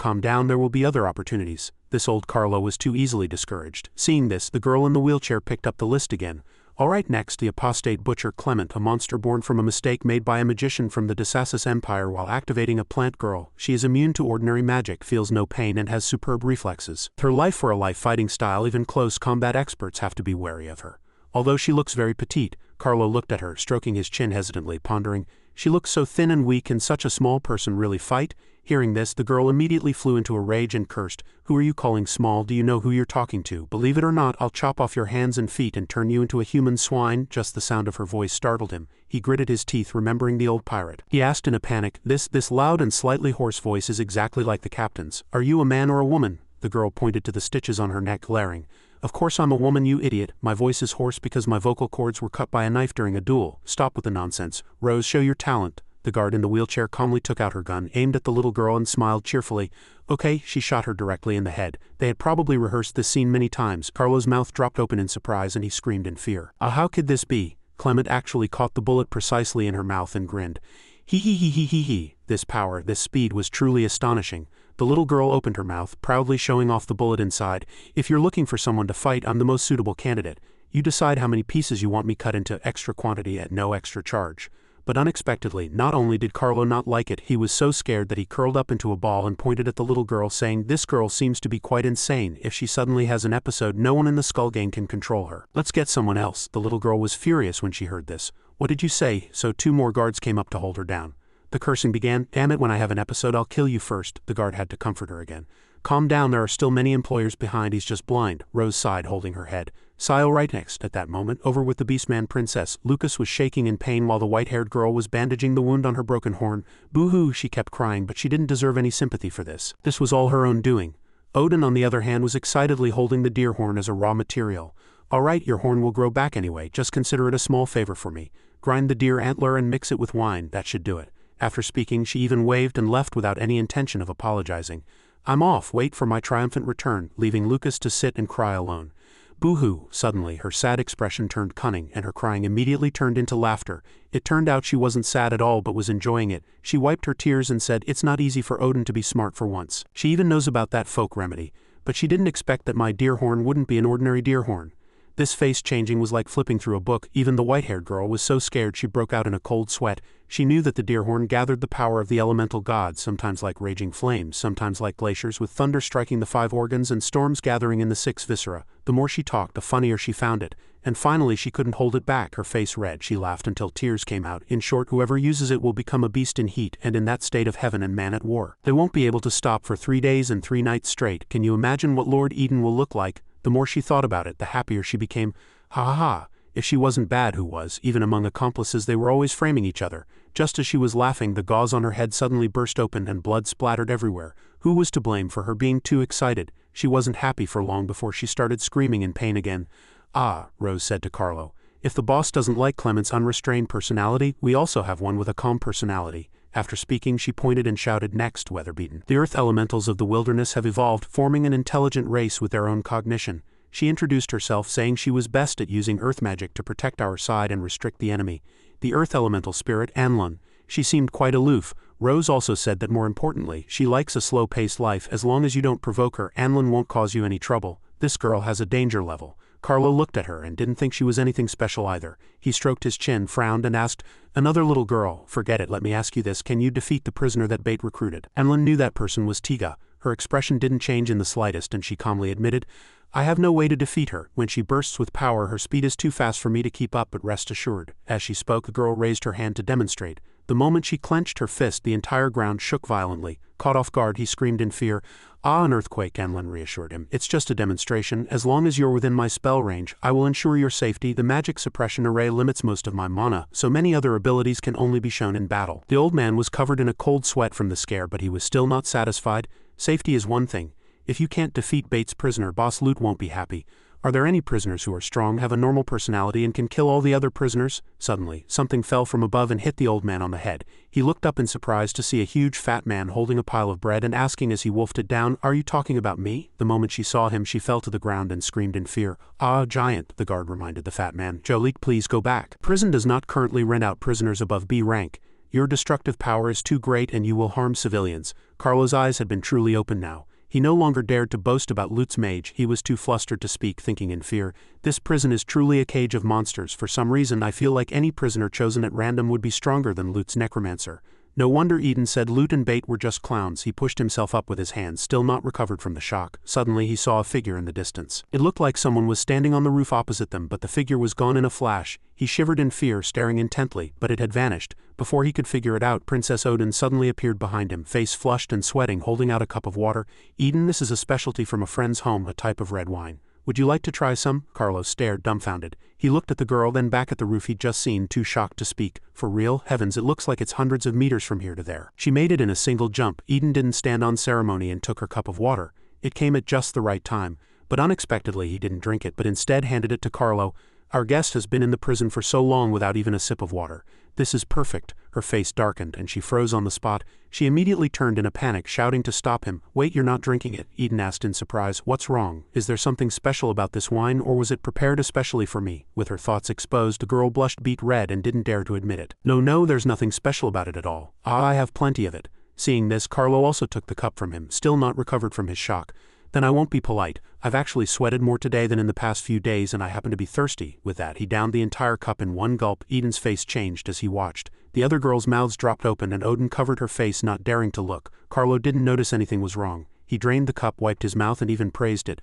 there will be other opportunities. This old Carlo was too easily discouraged. Seeing this, the girl in the wheelchair picked up the list again. Alright, next, the apostate butcher Clement, a monster born from a mistake made by a magician from the Disassus Empire while activating a plant girl. She is immune to ordinary magic, feels no pain, and has superb reflexes. Her life for a life fighting style, even close combat experts have to be wary of her. Although she looks very petite, Carlo looked at her, stroking his chin hesitantly, pondering, she looks so thin and weak, can such a small person really fight? Hearing this, the girl immediately flew into a rage and cursed, who are you calling small? Do you know who you're talking to? Believe it or not, I'll chop off your hands and feet and turn you into a human swine. Just the sound of her voice startled him. He gritted his teeth, remembering the old pirate. He asked in a panic, this loud and slightly hoarse voice is exactly like the captain's. Are you a man or a woman? The girl pointed to the stitches on her neck, glaring. Of course I'm a woman, you idiot. My voice is hoarse because my vocal cords were cut by a knife during a duel. Stop with the nonsense. Rose, show your talent. The guard in the wheelchair calmly took out her gun, aimed at the little girl and smiled cheerfully. Okay, she shot her directly in the head. They had probably rehearsed this scene many times. Carlo's mouth dropped open in surprise and he screamed in fear. How could this be? Clement actually caught the bullet precisely in her mouth and grinned. He. This power, this speed was truly astonishing. The little girl opened her mouth, proudly showing off the bullet inside. If you're looking for someone to fight, I'm the most suitable candidate. You decide how many pieces you want me cut into extra quantity at no extra charge. But unexpectedly, not only did Carlo not like it, he was so scared that he curled up into a ball and pointed at the little girl, saying, "This girl seems to be quite insane. If she suddenly has an episode, no one in the Skull Gang can control her. Let's get someone else." The little girl was furious when she heard this. "What did you say?" So 2 more guards came up to hold her down. The cursing began. "Damn it, when I have an episode I'll kill you first." The guard had to comfort her again. "Calm down, there are still many employers behind, he's just blind." Rose sighed, holding her head. Sile right next. At that moment, over with the Beastman princess. Lucas was shaking in pain while the white-haired girl was bandaging the wound on her broken horn. "Boo-hoo," she kept crying, but she didn't deserve any sympathy for this. This was all her own doing. Odin, on the other hand, was excitedly holding the deer horn as a raw material. "All right, your horn will grow back anyway. Just consider it a small favor for me. Grind the deer antler and mix it with wine. That should do it." After speaking, she even waved and left without any intention of apologizing. "I'm off. Wait for my triumphant return," leaving Lucas to sit and cry alone. Boo-hoo. Suddenly, her sad expression turned cunning, and her crying immediately turned into laughter. It turned out she wasn't sad at all but was enjoying it. She wiped her tears and said, "It's not easy for Odin to be smart for once. She even knows about that folk remedy. But she didn't expect that my deer horn wouldn't be an ordinary deer horn." This face changing was like flipping through a book. Even the white-haired girl was so scared she broke out in a cold sweat. She knew that the deer horn gathered the power of the elemental gods, sometimes like raging flames, sometimes like glaciers, with thunder striking the 5 organs and storms gathering in the 6 viscera. The more she talked, the funnier she found it. And finally she couldn't hold it back, her face red. She laughed until tears came out. In short, whoever uses it will become a beast in heat, and in that state of heaven and man at war. They won't be able to stop for 3 days and 3 nights straight. Can you imagine what Lord Eden will look like? The more she thought about it, the happier she became. Ha. If she wasn't bad, who was? Even among accomplices they were always framing each other. Just as she was laughing, the gauze on her head suddenly burst open and blood splattered everywhere. Who was to blame for her being too excited? She wasn't happy for long before she started screaming in pain again. "Ah," Rose said to Carlo. "If the boss doesn't like Clement's unrestrained personality, we also have one with a calm personality." After speaking, she pointed and shouted, "Next, weatherbeaten. The earth elementals of the wilderness have evolved, forming an intelligent race with their own cognition." She introduced herself, saying she was best at using earth magic to protect our side and restrict the enemy. The earth elemental spirit, Anlun. She seemed quite aloof. Rose also said that more importantly, she likes a slow-paced life. As long as you don't provoke her, Anlun won't cause you any trouble. This girl has a danger level. Carlo looked at her and didn't think she was anything special either. He stroked his chin, frowned, and asked, "Another little girl. Forget it, let me ask you this. Can you defeat the prisoner that Bate recruited?" Anlun knew that person was Tiga. Her expression didn't change in the slightest, and she calmly admitted, "I have no way to defeat her. When she bursts with power, her speed is too fast for me to keep up, but rest assured." As she spoke, the girl raised her hand to demonstrate. The moment she clenched her fist, the entire ground shook violently. Caught off guard, he screamed in fear. "Ah, an earthquake," Anlun reassured him. "It's just a demonstration. As long as you're within my spell range, I will ensure your safety. The magic suppression array limits most of my mana, so many other abilities can only be shown in battle." The old man was covered in a cold sweat from the scare, but he was still not satisfied. Safety is one thing. If you can't defeat Bates' prisoner, Boss Loot won't be happy. Are there any prisoners who are strong, have a normal personality, and can kill all the other prisoners? Suddenly, something fell from above and hit the old man on the head. He looked up in surprise to see a huge fat man holding a pile of bread and asking as he wolfed it down, "Are you talking about me?" The moment she saw him, she fell to the ground and screamed in fear. "Ah, giant," the guard reminded the fat man. "Jolik, please go back. Prison does not currently rent out prisoners above B rank. Your destructive power is too great and you will harm civilians." Carlo's eyes had been truly open now. He no longer dared to boast about Lut's mage. He was too flustered to speak, thinking in fear. "This prison is truly a cage of monsters. For some reason I feel like any prisoner chosen at random would be stronger than Lut's necromancer." No wonder Eden said Lut and Bate were just clowns. He pushed himself up with his hands, still not recovered from the shock. Suddenly he saw a figure in the distance. It looked like someone was standing on the roof opposite them, but the figure was gone in a flash. He shivered in fear, staring intently, but it had vanished. Before he could figure it out, Princess Odin suddenly appeared behind him, face flushed and sweating, holding out a cup of water. "Eden, this is a specialty from a friend's home, a type of red wine. Would you like to try some?" Carlos stared, dumbfounded. He looked at the girl, then back at the roof he'd just seen, too shocked to speak. "For real? Heavens, it looks like it's hundreds of meters from here to there." She made it in a single jump. Eden didn't stand on ceremony and took her cup of water. It came at just the right time. but unexpectedly he didn't drink it but instead handed it to Carlo. "Our guest has been in the prison for so long without even a sip of water. This is perfect." Her face darkened and she froze on the spot. She immediately turned in a panic, shouting to stop him. "Wait, you're not drinking it," Eden asked in surprise. "What's wrong? Is there something special about this wine, or was it prepared especially for me?" With her thoughts exposed, the girl blushed beet red and didn't dare to admit it. No, there's nothing special about it at all. I have plenty of it." Seeing this, Carlo also took the cup from him, still not recovered from his shock. "Then I won't be polite. I've actually sweated more today than in the past few days and I happen to be thirsty." With that, he downed the entire cup in one gulp. Eden's face changed as he watched. The other girls' mouths dropped open and Odin covered her face, not daring to look. Carlo didn't notice anything was wrong. He drained the cup, wiped his mouth and even praised it.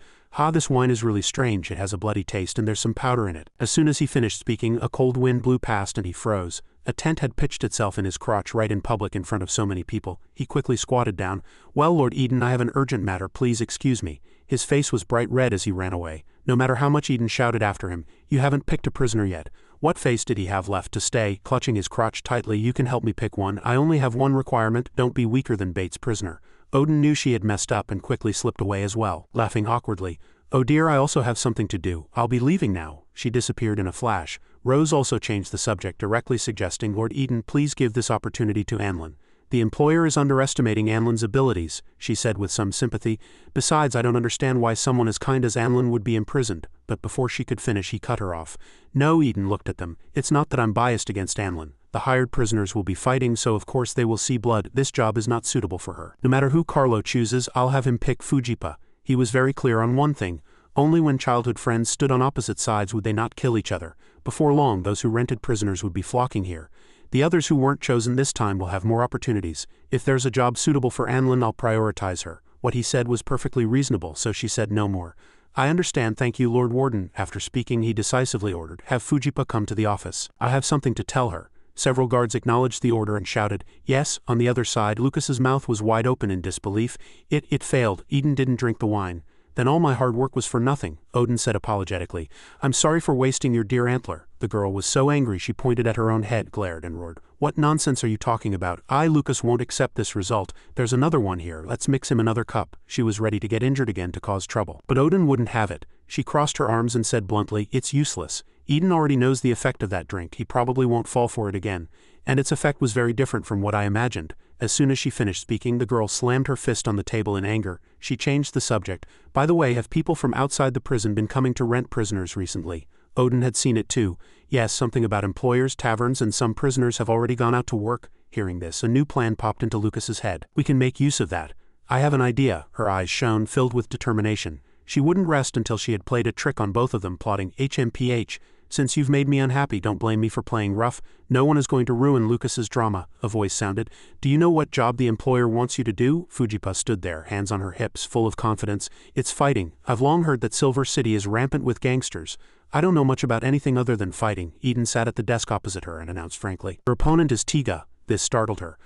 This wine is really strange. It has a bloody taste and there's some powder in it." As soon as he finished speaking, a cold wind blew past and he froze. A tent had pitched itself in his crotch right in public in front of so many people. He quickly squatted down. "Well, Lord Eden, I have an urgent matter, please excuse me." His face was bright red as he ran away. No matter how much Eden shouted after him, "You haven't picked a prisoner yet." What face did he have left to stay? Clutching his crotch tightly, "You can help me pick one. I only have one requirement. Don't be weaker than Bates' prisoner." Odin knew she had messed up and quickly slipped away as well, laughing awkwardly. "Oh dear, I also have something to do. I'll be leaving now." She disappeared in a flash. Rose also changed the subject, directly suggesting, "Lord Eden, please give this opportunity to Anlin." "The employer is underestimating Anlin's abilities," she said with some sympathy. "Besides, I don't understand why someone as kind as Anlin would be imprisoned." But before she could finish, he cut her off. "No," Eden looked at them. "It's not that I'm biased against Anlin. The hired prisoners will be fighting, so of course they will see blood. This job is not suitable for her. No matter who Carlo chooses, I'll have him pick Fujipa." He was very clear on one thing. Only when childhood friends stood on opposite sides would they not kill each other. Before long, those who rented prisoners would be flocking here. The others who weren't chosen this time will have more opportunities. "If there's a job suitable for Anlin, I'll prioritize her." What he said was perfectly reasonable, so she said no more. "I understand, thank you, Lord Warden." After speaking, he decisively ordered, "Have Fujipa come to the office. I have something to tell her." Several guards acknowledged the order and shouted, "Yes." On the other side, Lucas's mouth was wide open in disbelief. It failed. Eden didn't drink the wine. "Then all my hard work was for nothing," Odin said apologetically. "I'm sorry for wasting your dear antler." The girl was so angry she pointed at her own head, glared and roared. "What nonsense are you talking about? Lucas won't accept this result. There's another one here. Let's mix him another cup." She was ready to get injured again to cause trouble. But Odin wouldn't have it. She crossed her arms and said bluntly, "It's useless. Eden already knows the effect of that drink. He probably won't fall for it again. And its effect was very different from what I imagined." As soon as she finished speaking, the girl slammed her fist on the table in anger. She changed the subject. "By the way, have people from outside the prison been coming to rent prisoners recently?" Odin had seen it too. "Yes, something about employers, taverns, and some prisoners have already gone out to work." Hearing this, a new plan popped into Lucas's head. "We can make use of that. I have an idea." Her eyes shone, filled with determination. She wouldn't rest until she had played a trick on both of them, plotting HMPH. "Since you've made me unhappy, don't blame me for playing rough. No one is going to ruin Lucas's drama," a voice sounded. "Do you know what job the employer wants you to do?" Fujipa stood there, hands on her hips, full of confidence. "It's fighting. I've long heard that Silver City is rampant with gangsters." "I don't know much about anything other than fighting." Eden sat at the desk opposite her and announced frankly, "Your opponent is Tiga." This startled her.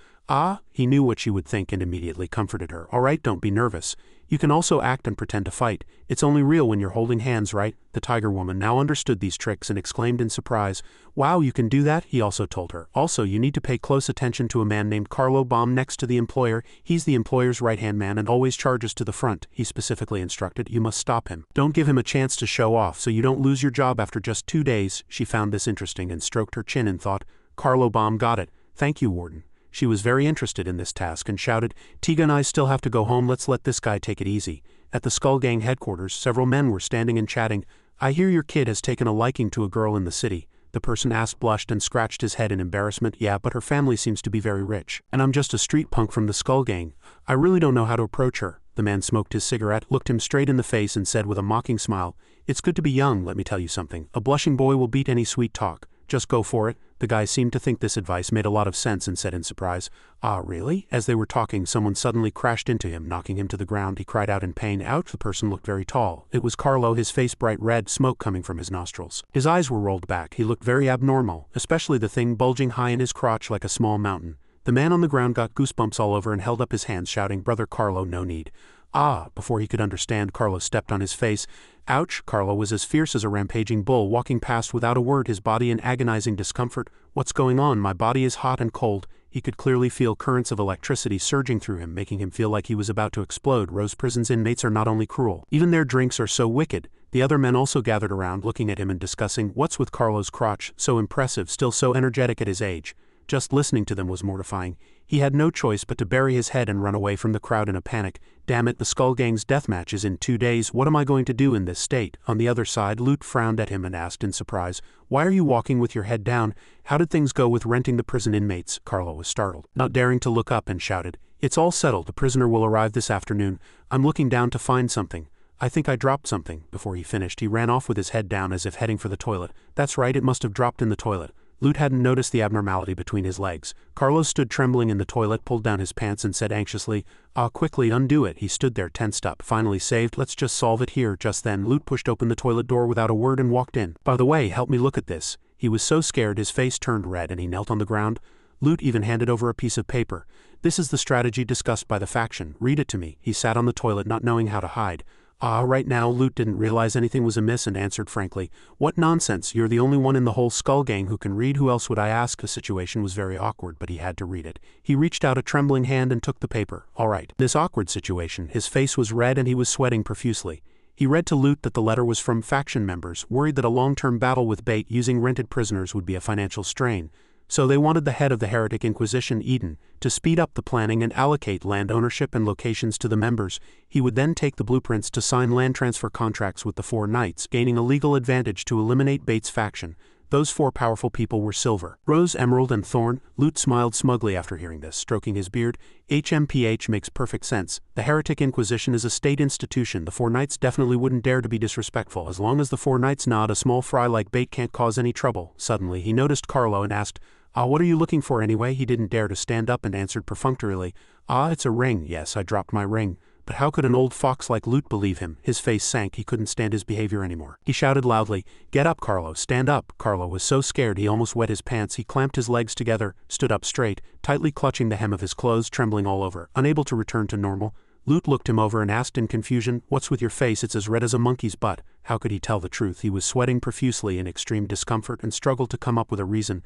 He knew what she would think and immediately comforted her. "All right, don't be nervous. You can also act and pretend to fight. It's only real when you're holding hands, right?" The tiger woman now understood these tricks and exclaimed in surprise, "Wow, you can do that?" He also told her, "Also, you need to pay close attention to a man named Carlo Baum next to the employer. He's the employer's right-hand man and always charges to the front." He specifically instructed, "You must stop him. Don't give him a chance to show off so you don't lose your job after just 2 days." She found this interesting and stroked her chin in thought. Carlo Baum got it. "Thank you, Warden." She was very interested in this task and shouted, "Tiga and I still have to go home. Let's let this guy take it easy." At the Skull Gang headquarters, several men were standing and chatting. "I hear your kid has taken a liking to a girl in the city." The person asked, blushed and scratched his head in embarrassment. "Yeah, but her family seems to be very rich. And I'm just a street punk from the Skull Gang. I really don't know how to approach her." The man smoked his cigarette, looked him straight in the face and said with a mocking smile, "It's good to be young, let me tell you something. A blushing boy will beat any sweet talk. Just go for it." The guy seemed to think this advice made a lot of sense and said in surprise, Really?" As they were talking, someone suddenly crashed into him, knocking him to the ground. He cried out in pain. Ouch! The person looked very tall. It was Carlo, his face bright red, smoke coming from his nostrils. His eyes were rolled back. He looked very abnormal, especially the thing bulging high in his crotch like a small mountain. The man on the ground got goosebumps all over and held up his hands, shouting, "Brother Carlo, no need." Ah, before he could understand, Carlo stepped on his face. Ouch, Carlo was as fierce as a rampaging bull, walking past without a word, his body in agonizing discomfort. What's going on? My body is hot and cold. He could clearly feel currents of electricity surging through him, making him feel like he was about to explode. Rose Prison's inmates are not only cruel, even their drinks are so wicked. The other men also gathered around, looking at him and discussing what's with Carlo's crotch, so impressive, still so energetic at his age. Just listening to them was mortifying. He had no choice but to bury his head and run away from the crowd in a panic. Damn it, the Skull Gang's deathmatch is in 2 days. What am I going to do in this state? On the other side, Lute frowned at him and asked in surprise, "Why are you walking with your head down? How did things go with renting the prison inmates?" Carlo was startled, not daring to look up, and shouted, "It's all settled. The prisoner will arrive this afternoon. I'm looking down to find something. I think I dropped something." Before he finished, he ran off with his head down as if heading for the toilet. That's right, it must have dropped in the toilet. Lute hadn't noticed the abnormality between his legs. Carlo stood trembling in the toilet, pulled down his pants and said anxiously, "Ah, quickly, undo it." He stood there tensed up, finally saved. "Let's just solve it here." Just then, Lute pushed open the toilet door without a word and walked in. "By the way, help me look at this." He was so scared his face turned red and he knelt on the ground. Lute even handed over a piece of paper. "This is the strategy discussed by the faction. Read it to me." He sat on the toilet, not knowing how to hide. Right now, Lute didn't realize anything was amiss and answered frankly, "What nonsense, you're the only one in the whole Skull Gang who can read. Who else would I ask?" The situation was very awkward, but he had to read it. He reached out a trembling hand and took the paper. All right. This awkward situation, his face was red and he was sweating profusely. He read to Lute that the letter was from faction members, worried that a long-term battle with Bait using rented prisoners would be a financial strain. So they wanted the head of the Heretic Inquisition, Eden, to speed up the planning and allocate land ownership and locations to the members. He would then take the blueprints to sign land transfer contracts with the 4 knights, gaining a legal advantage to eliminate Bait's faction. Those 4 powerful people were Silver, Rose, Emerald, and Thorn. Lute smiled smugly after hearing this, stroking his beard. HMPH makes perfect sense. The Heretic Inquisition is a state institution. The 4 knights definitely wouldn't dare to be disrespectful. As long as the 4 knights nod, a small fry like Bait can't cause any trouble. Suddenly, he noticed Carlo and asked, "What are you looking for anyway?" He didn't dare to stand up and answered perfunctorily, "It's a ring. Yes, I dropped my ring." But how could an old fox like Lute believe him? His face sank. He couldn't stand his behavior anymore. He shouted loudly, "Get up, Carlo, stand up." Carlo was so scared he almost wet his pants. He clamped his legs together, stood up straight, tightly clutching the hem of his clothes, trembling all over, unable to return to normal. Lute looked him over and asked in confusion, "What's with your face? It's as red as a monkey's butt." How could he tell the truth? He was sweating profusely in extreme discomfort and struggled to come up with a reason.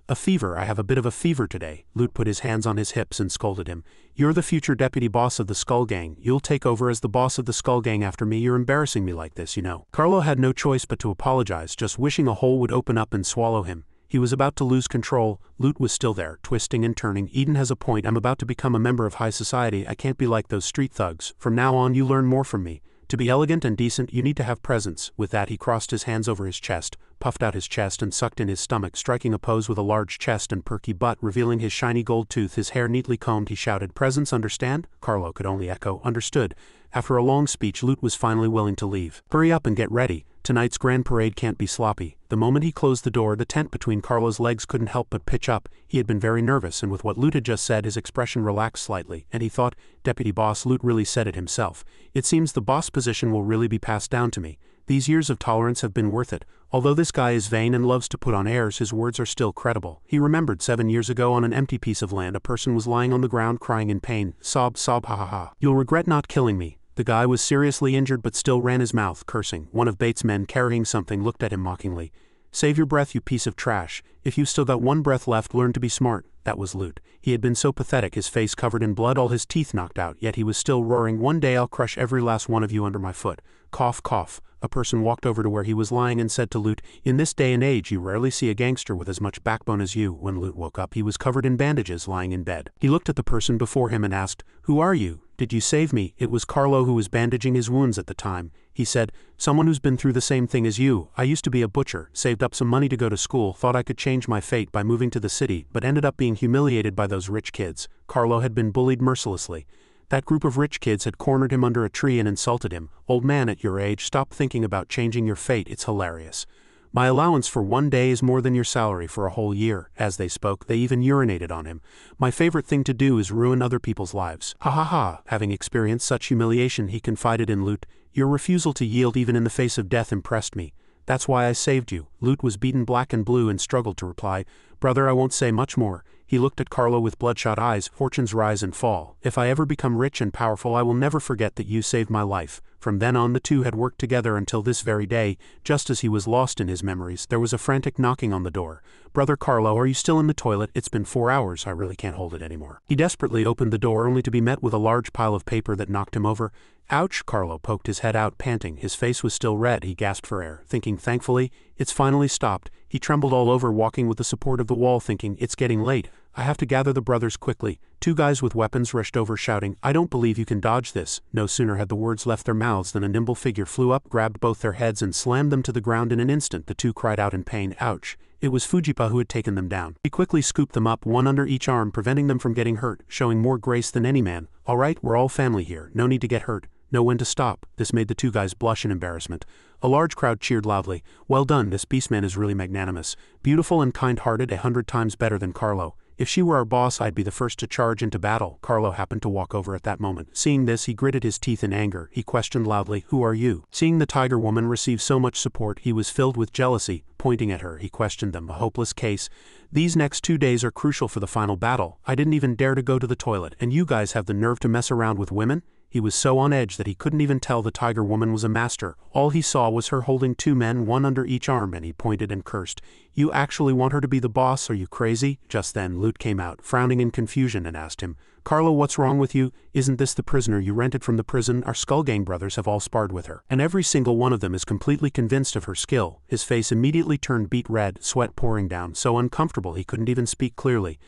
"A fever. I have a bit of a fever today." Lute put his hands on his hips and scolded him. "You're the future deputy boss of the Skull Gang. You'll take over as the boss of the Skull Gang after me. You're embarrassing me like this, you know." Carlo had no choice but to apologize, just wishing a hole would open up and swallow him. He was about to lose control. Lute was still there, twisting and turning. "Eden has a point. I'm about to become a member of high society. I can't be like those street thugs. From now on, you learn more from me. To be elegant and decent, you need to have presence." With that, he crossed his hands over his chest, puffed out his chest and sucked in his stomach, striking a pose with a large chest and perky butt, revealing his shiny gold tooth, his hair neatly combed. He shouted, "Presence, understand?" Carlo could only echo, "Understood." After a long speech, Lute was finally willing to leave. "Hurry up and get ready. Tonight's grand parade can't be sloppy." The moment he closed the door, the tent between Carlo's legs couldn't help but pitch up. He had been very nervous, and with what Lute had just said, his expression relaxed slightly, and he thought, "Deputy boss, Lute really said it himself. It seems the boss position will really be passed down to me. These years of tolerance have been worth it. Although this guy is vain and loves to put on airs, his words are still credible." He remembered 7 years ago on an empty piece of land a person was lying on the ground crying in pain. Sob, sob, ha ha ha. "You'll regret not killing me." The guy was seriously injured but still ran his mouth, cursing. One of Bates' men carrying something looked at him mockingly. "Save your breath, you piece of trash. If you've still got one breath left, learn to be smart." That was Lute. He had been so pathetic, his face covered in blood, all his teeth knocked out, yet he was still roaring, "One day I'll crush every last one of you under my foot." Cough, cough. A person walked over to where he was lying and said to Lute, "In this day and age, you rarely see a gangster with as much backbone as you." When Lute woke up, he was covered in bandages, lying in bed. He looked at the person before him and asked, "Who are you? Did you save me?" It was Carlo, who was bandaging his wounds at the time. He said, "Someone who's been through the same thing as you. I used to be a butcher, saved up some money to go to school, thought I could change my fate by moving to the city, but ended up being humiliated by those rich kids." Carlo had been bullied mercilessly. That group of rich kids had cornered him under a tree and insulted him. "Old man, at your age, stop thinking about changing your fate. It's hilarious. My allowance for 1 day is more than your salary for a whole year." As they spoke, they even urinated on him. "My favorite thing to do is ruin other people's lives." Ha ha ha. Having experienced such humiliation, he confided in Lute, "Your refusal to yield even in the face of death impressed me. That's why I saved you." Lute was beaten black and blue and struggled to reply, "Brother, I won't say much more." He looked at Carlo with bloodshot eyes. Fortunes rise and fall. If I ever become rich and powerful, I will never forget that you saved my life. From then on the two had worked together until this very day. Just as he was lost in his memories, there was a frantic knocking on the door. "Brother Carlo, are you still in the toilet? It's been 4 hours, I really can't hold it anymore." He desperately opened the door only to be met with a large pile of paper that knocked him over. "Ouch!" Carlo poked his head out, panting. His face was still red. He gasped for air, thinking thankfully, it's finally stopped. He trembled all over, walking with the support of the wall, thinking, it's getting late. I have to gather the brothers quickly. 2 guys with weapons rushed over, shouting, "I don't believe you can dodge this." No sooner had the words left their mouths than a nimble figure flew up, grabbed both their heads and slammed them to the ground in an instant. The 2 cried out in pain. Ouch. It was Fujipa who had taken them down. He quickly scooped them up, one under each arm, preventing them from getting hurt, showing more grace than any man. "All right, we're all family here. No need to get hurt. Know when to stop." This made the 2 guys blush in embarrassment. A large crowd cheered loudly. "Well done, this beastman is really magnanimous. Beautiful and kind-hearted, 100 times better than Carlo. If she were our boss, I'd be the first to charge into battle." Carlo happened to walk over at that moment. Seeing this, he gritted his teeth in anger. He questioned loudly, "Who are you?" Seeing the tiger woman receive so much support, he was filled with jealousy. Pointing at her, he questioned them. "A hopeless case. These next 2 days are crucial for the final battle. I didn't even dare to go to the toilet, and you guys have the nerve to mess around with women?" He was so on edge that he couldn't even tell the tiger woman was a master. All he saw was her holding 2 men, one under each arm, and he pointed and cursed. "You actually want her to be the boss? Are you crazy?" Just then, Lute came out, frowning in confusion, and asked him, "Carlo, what's wrong with you? Isn't this the prisoner you rented from the prison? Our Skull Gang brothers have all sparred with her, and every single one of them is completely convinced of her skill." His face immediately turned beet red, sweat pouring down, so uncomfortable he couldn't even speak clearly.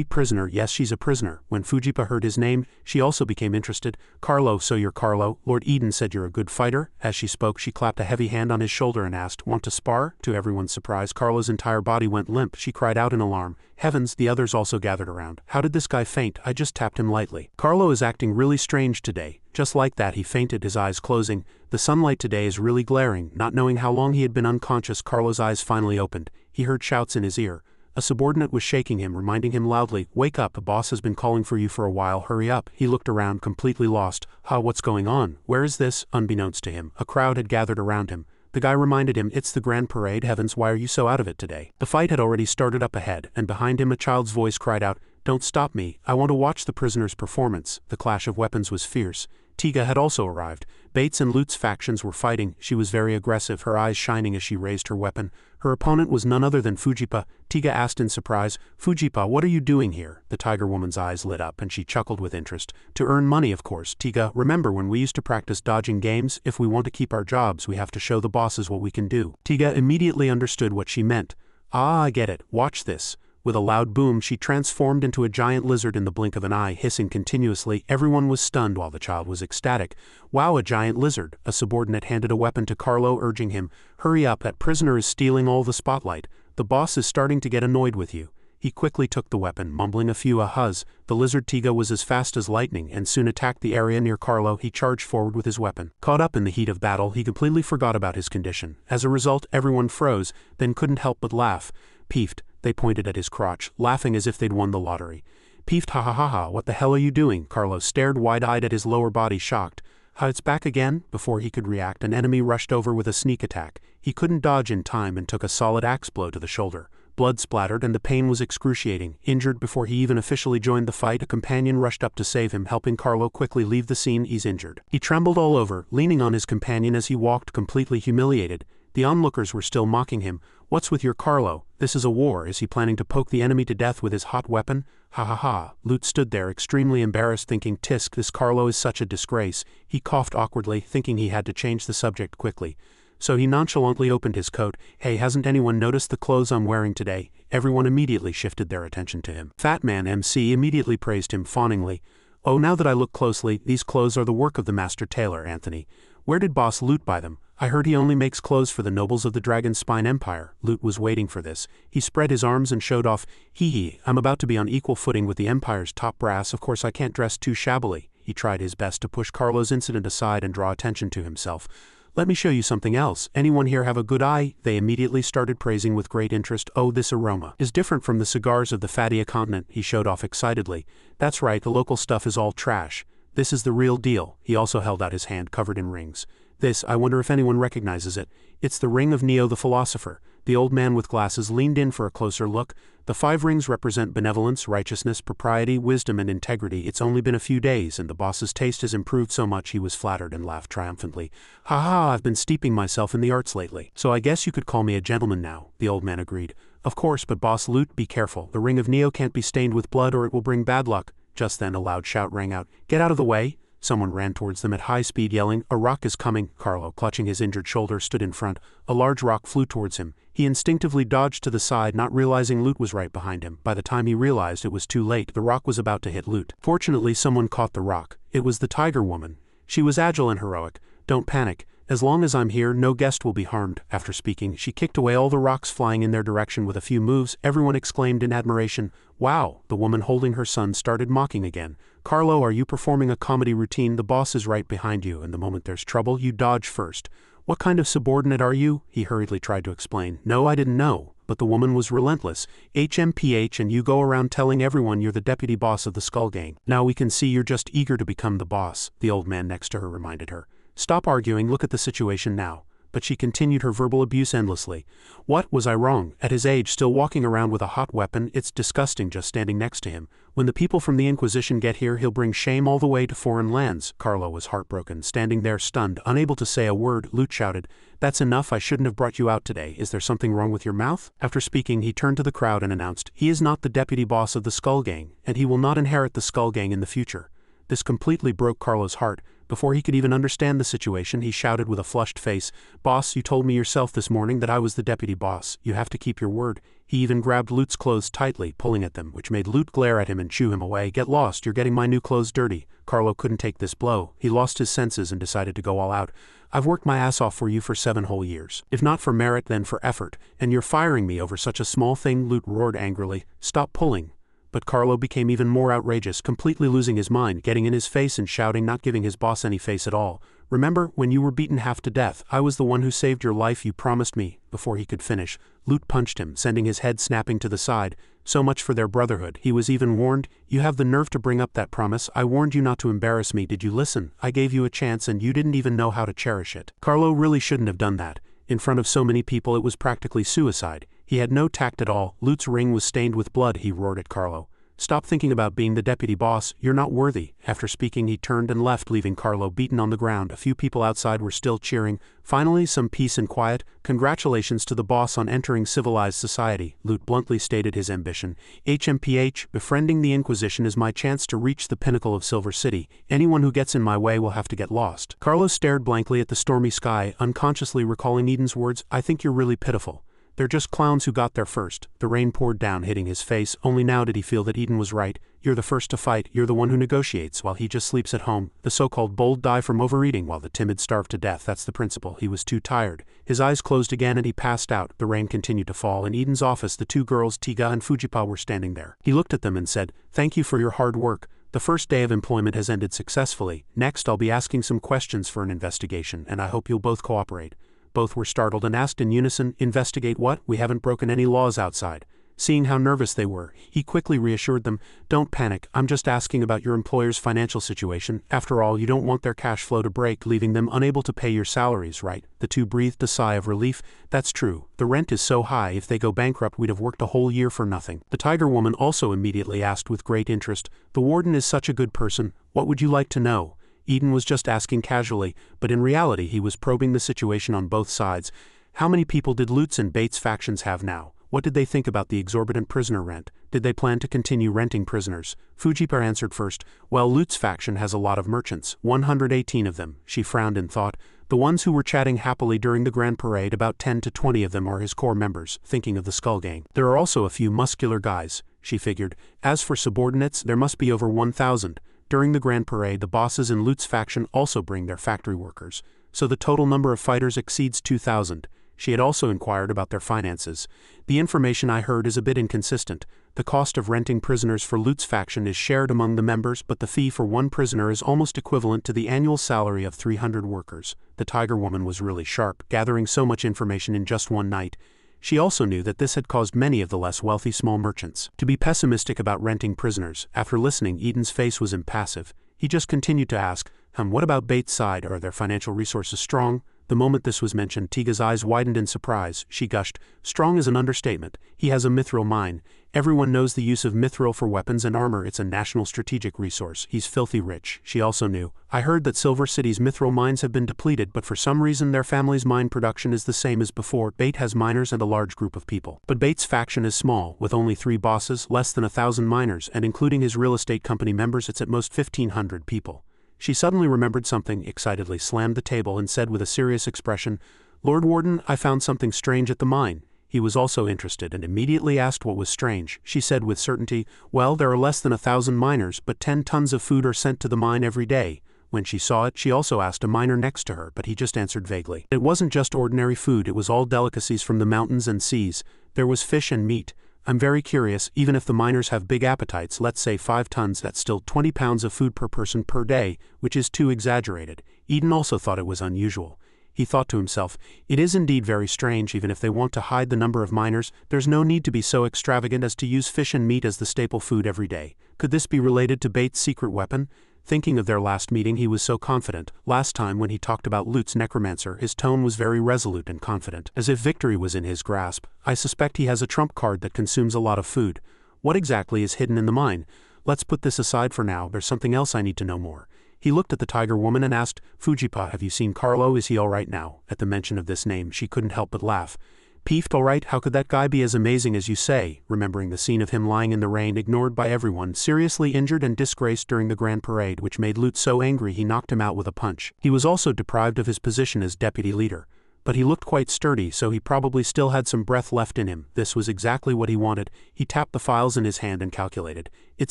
"Prisoner, yes, she's a prisoner." When Fujipa heard his name, she also became interested. "Carlo, so you're Carlo? Lord Eden said you're a good fighter." As she spoke, she clapped a heavy hand on his shoulder and asked, "Want to spar?" To everyone's surprise, Carlo's entire body went limp. She cried out in alarm. Heavens, the others also gathered around. "How did this guy faint? I just tapped him lightly." "Carlo is acting really strange today." Just like that, he fainted, his eyes closing. "The sunlight today is really glaring." Not knowing how long he had been unconscious, Carlo's eyes finally opened. He heard shouts in his ear. A subordinate was shaking him, reminding him loudly, "Wake up, the boss has been calling for you for a while, hurry up." He looked around, completely lost. What's going on? Where is this?" Unbeknownst to him, a crowd had gathered around him. The guy reminded him, "It's the grand parade. Heavens, why are you so out of it today?" The fight had already started up ahead, and behind him a child's voice cried out, "Don't stop me. I want to watch the prisoner's performance." The clash of weapons was fierce. Tiga had also arrived. Bates and Lute's factions were fighting. She was very aggressive, her eyes shining as she raised her weapon. Her opponent was none other than Fujipa. Tiga asked in surprise, "Fujipa, what are you doing here?" The tiger woman's eyes lit up and she chuckled with interest. "To earn money, of course, Tiga. Remember when we used to practice dodging games? If we want to keep our jobs, we have to show the bosses what we can do." Tiga immediately understood what she meant. "Ah, I get it. Watch this." With a loud boom, she transformed into a giant lizard in the blink of an eye, hissing continuously. Everyone was stunned while the child was ecstatic. "Wow, a giant lizard." A subordinate handed a weapon to Carlo, urging him, "Hurry up, that prisoner is stealing all the spotlight. The boss is starting to get annoyed with you." He quickly took the weapon, mumbling a few ahas. The lizard Tiga was as fast as lightning and soon attacked the area near Carlo. He charged forward with his weapon. Caught up in the heat of battle, he completely forgot about his condition. As a result, everyone froze, then couldn't help but laugh. "Peefed." They pointed at his crotch, laughing as if they'd won the lottery. "Peefed, ha ha ha ha, what the hell are you doing?" Carlo stared wide-eyed at his lower body, shocked. It's back again?" Before he could react, an enemy rushed over with a sneak attack. He couldn't dodge in time and took a solid axe blow to the shoulder. Blood splattered and the pain was excruciating. Injured before he even officially joined the fight, a companion rushed up to save him, helping Carlo quickly leave the scene. He's injured. He trembled all over, leaning on his companion as he walked, completely humiliated. The onlookers were still mocking him. "What's with your Carlo? This is a war. Is he planning to poke the enemy to death with his hot weapon?" "Ha ha ha." Lute stood there, extremely embarrassed, thinking, "Tisk, this Carlo is such a disgrace." He coughed awkwardly, thinking he had to change the subject quickly. So he nonchalantly opened his coat. "Hey, hasn't anyone noticed the clothes I'm wearing today?" Everyone immediately shifted their attention to him. Fat Man MC immediately praised him fawningly. "Oh, now that I look closely, these clothes are the work of the master tailor, Anthony. Where did Boss Lute buy them? I heard he only makes clothes for the nobles of the Dragon Spine Empire." Lute was waiting for this. He spread his arms and showed off. Hee, I'm about to be on equal footing with the Empire's top brass. Of course I can't dress too shabbily." He tried his best to push Carlo's incident aside and draw attention to himself. "Let me show you something else. Anyone here have a good eye?" They immediately started praising with great interest. "Oh, this aroma is different from the cigars of the Fatia continent," he showed off excitedly. "That's right, the local stuff is all trash. This is the real deal." He also held out his hand covered in rings. "This, I wonder if anyone recognizes it. It's the ring of Neo the Philosopher. The old man with glasses leaned in for a closer look. The 5 rings represent benevolence, righteousness, propriety, wisdom, and integrity. It's only been a few days, and the boss's taste has improved so much he was flattered and laughed triumphantly. Ha ha, I've been steeping myself in the arts lately. So I guess you could call me a gentleman now, the old man agreed. Of course, but boss Lute, be careful. The ring of Neo can't be stained with blood or it will bring bad luck. Just then a loud shout rang out. Get out of the way! Someone ran towards them at high speed yelling, a rock is coming. Carlo, clutching his injured shoulder, stood in front. A large rock flew towards him. He instinctively dodged to the side, not realizing Lute was right behind him. By the time he realized it was too late, the rock was about to hit Lute. Fortunately, someone caught the rock. It was the tiger woman. She was agile and heroic. Don't panic. As long as I'm here, no guest will be harmed. After speaking, she kicked away all the rocks flying in their direction with a few moves. Everyone exclaimed in admiration, wow! The woman holding her son started mocking again. Carlo, are you performing a comedy routine? The boss is right behind you, and the moment there's trouble, you dodge first. What kind of subordinate are you? He hurriedly tried to explain. No, I didn't know. But the woman was relentless. HMPH, and you go around telling everyone you're the deputy boss of the Skull Gang. Now we can see you're just eager to become the boss, the old man next to her reminded her. Stop arguing, look at the situation now. But she continued her verbal abuse endlessly. What, was I wrong? At his age, still walking around with a hot weapon? It's disgusting just standing next to him. When the people from the Inquisition get here, he'll bring shame all the way to foreign lands. Carlo was heartbroken, standing there stunned, unable to say a word. Lute shouted, that's enough, I shouldn't have brought you out today. Is there something wrong with your mouth? After speaking, he turned to the crowd and announced, he is not the deputy boss of the Skull Gang, and he will not inherit the Skull Gang in the future. This completely broke Carlo's heart. Before he could even understand the situation, he shouted with a flushed face, Boss, you told me yourself this morning that I was the deputy boss. You have to keep your word. He even grabbed Lute's clothes tightly, pulling at them, which made Lute glare at him and shoo him away. Get lost, you're getting my new clothes dirty. Carlo couldn't take this blow. He lost his senses and decided to go all out. I've worked my ass off for you for 7 whole years. If not for merit, then for effort. And you're firing me over such a small thing, Lute roared angrily. Stop pulling. But Carlo became even more outrageous, completely losing his mind, getting in his face and shouting, not giving his boss any face at all. Remember, when you were beaten half to death, I was the one who saved your life, you promised me. Before he could finish, Lute punched him, sending his head snapping to the side. So much for their brotherhood. He was even warned, you have the nerve to bring up that promise. I warned you not to embarrass me. Did you listen? I gave you a chance and you didn't even know how to cherish it. Carlo really shouldn't have done that. In front of so many people, it was practically suicide. He had no tact at all. Lute's ring was stained with blood, he roared at Carlo. Stop thinking about being the deputy boss, you're not worthy. After speaking, he turned and left, leaving Carlo beaten on the ground. A few people outside were still cheering. Finally, some peace and quiet. Congratulations to the boss on entering civilized society, Lute bluntly stated his ambition. HMPH, befriending the Inquisition is my chance to reach the pinnacle of Silver City. Anyone who gets in my way will have to get lost. Carlo stared blankly at the stormy sky, unconsciously recalling Eden's words, I think you're really pitiful. They're just clowns who got there first. The rain poured down, hitting his face. Only now did he feel that Eden was right. You're the first to fight, you're the one who negotiates, while he just sleeps at home. The so-called bold die from overeating, while the timid starve to death. That's the principle. He was too tired. His eyes closed again and he passed out. The rain continued to fall. In Eden's office, the 2 girls, Tiga and Fujipa, were standing there. He looked at them and said, thank you for your hard work. The first day of employment has ended successfully. Next, I'll be asking some questions for an investigation, and I hope you'll both cooperate. Both were startled and asked in unison, investigate what? We haven't broken any laws outside. Seeing how nervous they were, he quickly reassured them, don't panic, I'm just asking about your employer's financial situation. After all, you don't want their cash flow to break, leaving them unable to pay your salaries, right? The 2 breathed a sigh of relief. That's true. The rent is so high, if they go bankrupt we'd have worked a whole year for nothing. The tiger woman also immediately asked with great interest, the warden is such a good person, what would you like to know? Eden was just asking casually, but in reality he was probing the situation on both sides. How many people did Lute's and Bates' factions have now? What did they think about the exorbitant prisoner rent? Did they plan to continue renting prisoners? Fujipa answered first, well, Lute's faction has a lot of merchants, 118 of them. She frowned in thought. The ones who were chatting happily during the grand parade, about 10 to 20 of them are his core members, thinking of the Skull Gang. There are also a few muscular guys, she figured. As for subordinates, there must be over 1,000. During the grand parade, the bosses in Lute's faction also bring their factory workers, so the total number of fighters exceeds 2,000. She had also inquired about their finances. The information I heard is a bit inconsistent. The cost of renting prisoners for Lute's faction is shared among the members, but the fee for 1 prisoner is almost equivalent to the annual salary of 300 workers. The tiger woman was really sharp, gathering so much information in just one night. She also knew that this had caused many of the less wealthy small merchants to be pessimistic about renting prisoners. After listening, Eden's face was impassive. He just continued to ask, what about Bates' side? Are their financial resources strong? The moment this was mentioned, Tiga's eyes widened in surprise. She gushed, "Strong is an understatement. He has a mithril mine. Everyone knows the use of mithril for weapons and armor. It's a national strategic resource. He's filthy rich." She also knew. "I heard that Silver City's mithril mines have been depleted, but for some reason their family's mine production is the same as before. Bait has miners and a large group of people. But Bait's faction is small, with only 3 bosses, less than 1,000 miners, and including his real estate company members, it's at most 1,500 people." She suddenly remembered something, excitedly slammed the table and said with a serious expression, "Lord Warden, I found something strange at the mine." He was also interested and immediately asked what was strange. She said with certainty, "Well, there are less than 1,000 miners, but 10 tons of food are sent to the mine every day." When she saw it, she also asked a miner next to her, but he just answered vaguely. It wasn't just ordinary food, it was all delicacies from the mountains and seas. There was fish and meat. "I'm very curious, even if the miners have big appetites, let's say 5 tons, that's still 20 pounds of food per person per day, which is too exaggerated." Eden also thought it was unusual. He thought to himself, "It is indeed very strange. Even if they want to hide the number of miners, there's no need to be so extravagant as to use fish and meat as the staple food every day. Could this be related to Bait's secret weapon?" Thinking of their last meeting, he was so confident. Last time when he talked about Lut's necromancer, his tone was very resolute and confident, as if victory was in his grasp. "I suspect he has a trump card that consumes a lot of food. What exactly is hidden in the mine? Let's put this aside for now, there's something else I need to know more." He looked at the tiger woman and asked, "Fujipa, have you seen Carlo? Is he all right now?" At the mention of this name, she couldn't help but laugh. "Peeved, all right? How could that guy be as amazing as you say?" Remembering the scene of him lying in the rain, ignored by everyone, seriously injured and disgraced during the grand parade, which made Lut so angry he knocked him out with a punch. He was also deprived of his position as deputy leader. But he looked quite sturdy, so he probably still had some breath left in him. This was exactly what he wanted. He tapped the files in his hand and calculated. "It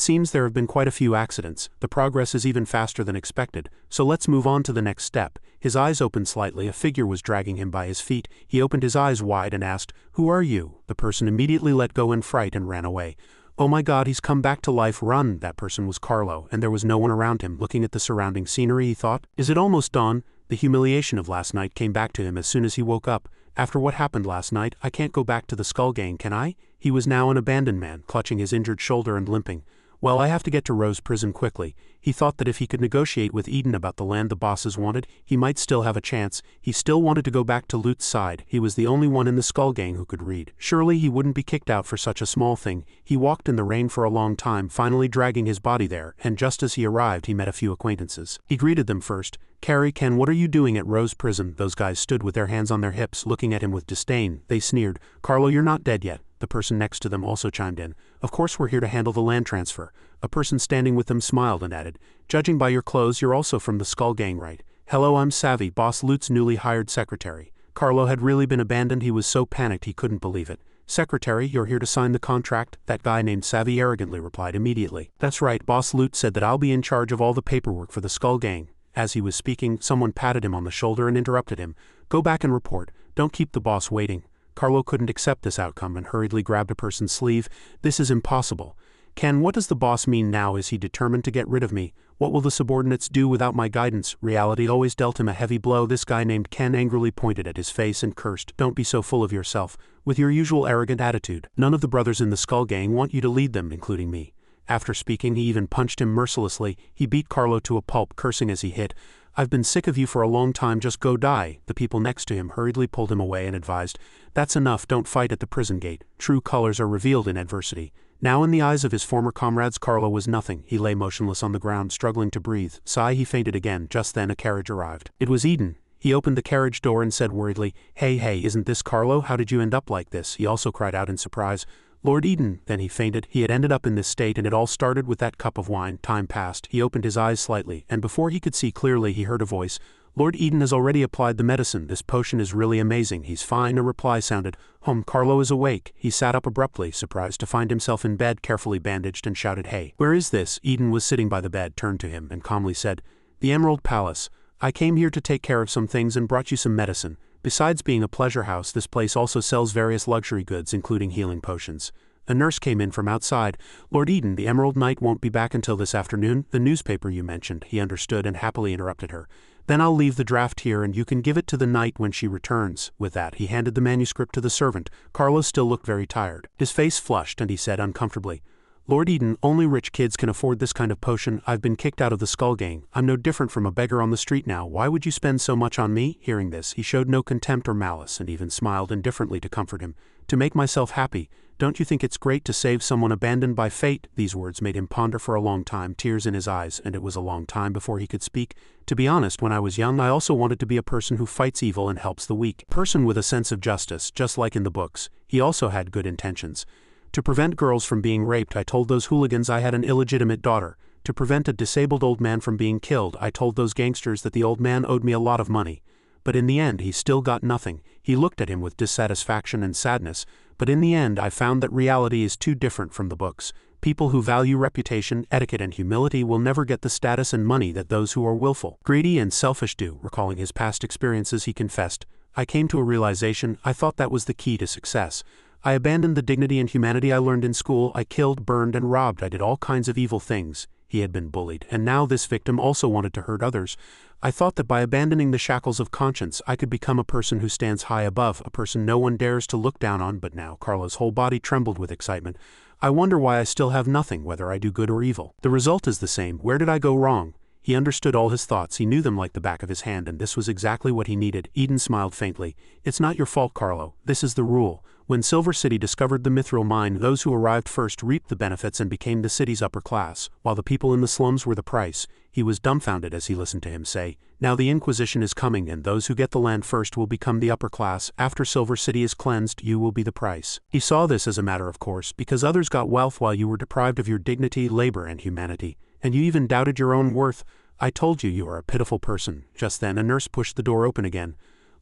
seems there have been quite a few accidents. The progress is even faster than expected, so let's move on to the next step." His eyes opened slightly. A figure was dragging him by his feet. He opened his eyes wide and asked, "Who are you?" The person immediately let go in fright and ran away. "Oh my God, he's come back to life, run!" That person was Carlo, and there was no one around him. Looking at the surrounding scenery, he thought, "Is it almost dawn?" The humiliation of last night came back to him as soon as he woke up. "After what happened last night, I can't go back to the Skull Gang, can I?" He was now an abandoned man, clutching his injured shoulder and limping. "Well, I have to get to Rose Prison quickly." He thought that if he could negotiate with Eden about the land the bosses wanted, he might still have a chance. He still wanted to go back to Lut's side. He was the only one in the Skull Gang who could read. Surely he wouldn't be kicked out for such a small thing. He walked in the rain for a long time, finally dragging his body there, and just as he arrived, he met a few acquaintances. He greeted them first. "Carrie, Ken, what are you doing at Rose Prison?" Those guys stood with their hands on their hips, looking at him with disdain. They sneered. "Carlo, you're not dead yet." The person next to them also chimed in. "Of course we're here to handle the land transfer." A person standing with them smiled and added, "Judging by your clothes, you're also from the Skull Gang, right?" "Hello, I'm Savvy, Boss Lut's newly hired secretary." Carlo had really been abandoned. He was so panicked he couldn't believe it. "Secretary, you're here to sign the contract?" That guy named Savvy arrogantly replied immediately. "That's right, Boss Lut said that I'll be in charge of all the paperwork for the Skull Gang." As he was speaking, someone patted him on the shoulder and interrupted him. "Go back and report. Don't keep the boss waiting." Carlo couldn't accept this outcome and hurriedly grabbed a person's sleeve. "This is impossible." "Ken, what does the boss mean now? Is he determined to get rid of me? What will the subordinates do without my guidance?" Reality always dealt him a heavy blow. This guy named Ken angrily pointed at his face and cursed, "Don't be so full of yourself, with your usual arrogant attitude. None of the brothers in the Skull Gang want you to lead them, including me." After speaking, he even punched him mercilessly. He beat Carlo to a pulp, cursing as he hit. "I've been sick of you for a long time, just go die." The people next to him hurriedly pulled him away and advised, "That's enough, don't fight at the prison gate. True colors are revealed in adversity." Now in the eyes of his former comrades, Carlo was nothing. He lay motionless on the ground, struggling to breathe. Sigh, he fainted again. Just then a carriage arrived. It was Eden. He opened the carriage door and said worriedly, Hey, isn't this Carlo? How did you end up like this?" He also cried out in surprise, "Lord Eden." Then he fainted. He had ended up in this state, and it all started with that cup of wine. Time passed. He opened his eyes slightly, and before he could see clearly, he heard a voice. "Lord Eden has already applied the medicine. This potion is really amazing. He's fine." A reply sounded. Carlo is awake." He sat up abruptly, surprised to find himself in bed, carefully bandaged, and shouted, "Hey, where is this?" Eden was sitting by the bed, turned to him, and calmly said, "The Emerald Palace. I came here to take care of some things and brought you some medicine. Besides being a pleasure house, this place also sells various luxury goods, including healing potions." A nurse came in from outside. "Lord Eden, the Emerald Knight won't be back until this afternoon. The newspaper you mentioned." He understood and happily interrupted her. "Then I'll leave the draft here and you can give it to the knight when she returns." With that, he handed the manuscript to the servant. Carlo still looked very tired. His face flushed and he said uncomfortably, Lord Eden, only rich kids can afford this kind of potion. I've been kicked out of the Skull Gang. I'm no different from a beggar on the street now. Why would you spend so much on me? Hearing this, he showed no contempt or malice and even smiled indifferently to comfort him. To make myself happy. Don't you think it's great to save someone abandoned by fate? These words made him ponder for a long time, tears in his eyes, and it was a long time before he could speak. To be honest, when I was young, I also wanted to be a person who fights evil and helps the weak. Person with a sense of justice, just like in the books. He also had good intentions. To prevent girls from being raped, I told those hooligans I had an illegitimate daughter. To prevent a disabled old man from being killed, I told those gangsters that the old man owed me a lot of money. But in the end, he still got nothing. He looked at him with dissatisfaction and sadness. But in the end, I found that reality is too different from the books. People who value reputation, etiquette, and humility will never get the status and money that those who are willful, greedy, and selfish do. Recalling his past experiences, he confessed, I came to a realization. I thought that was the key to success. I abandoned the dignity and humanity I learned in school. I killed, burned, and robbed. I did all kinds of evil things. He had been bullied, and now this victim also wanted to hurt others. I thought that by abandoning the shackles of conscience, I could become a person who stands high above, a person no one dares to look down on. But now, Carlo's whole body trembled with excitement. I wonder why I still have nothing, whether I do good or evil. The result is the same. Where did I go wrong? He understood all his thoughts. He knew them like the back of his hand, and this was exactly what he needed. Eden smiled faintly. It's not your fault, Carlo. This is the rule. When Silver City discovered the mithril mine, those who arrived first reaped the benefits and became the city's upper class, while the people in the slums were the price. He was dumbfounded as he listened to him say, now the Inquisition is coming, and those who get the land first will become the upper class. After Silver City is cleansed, you will be the price. He saw this as a matter of course, because others got wealth while you were deprived of your dignity, labor, and humanity, and you even doubted your own worth. I told you you are a pitiful person. Just then a nurse pushed the door open again.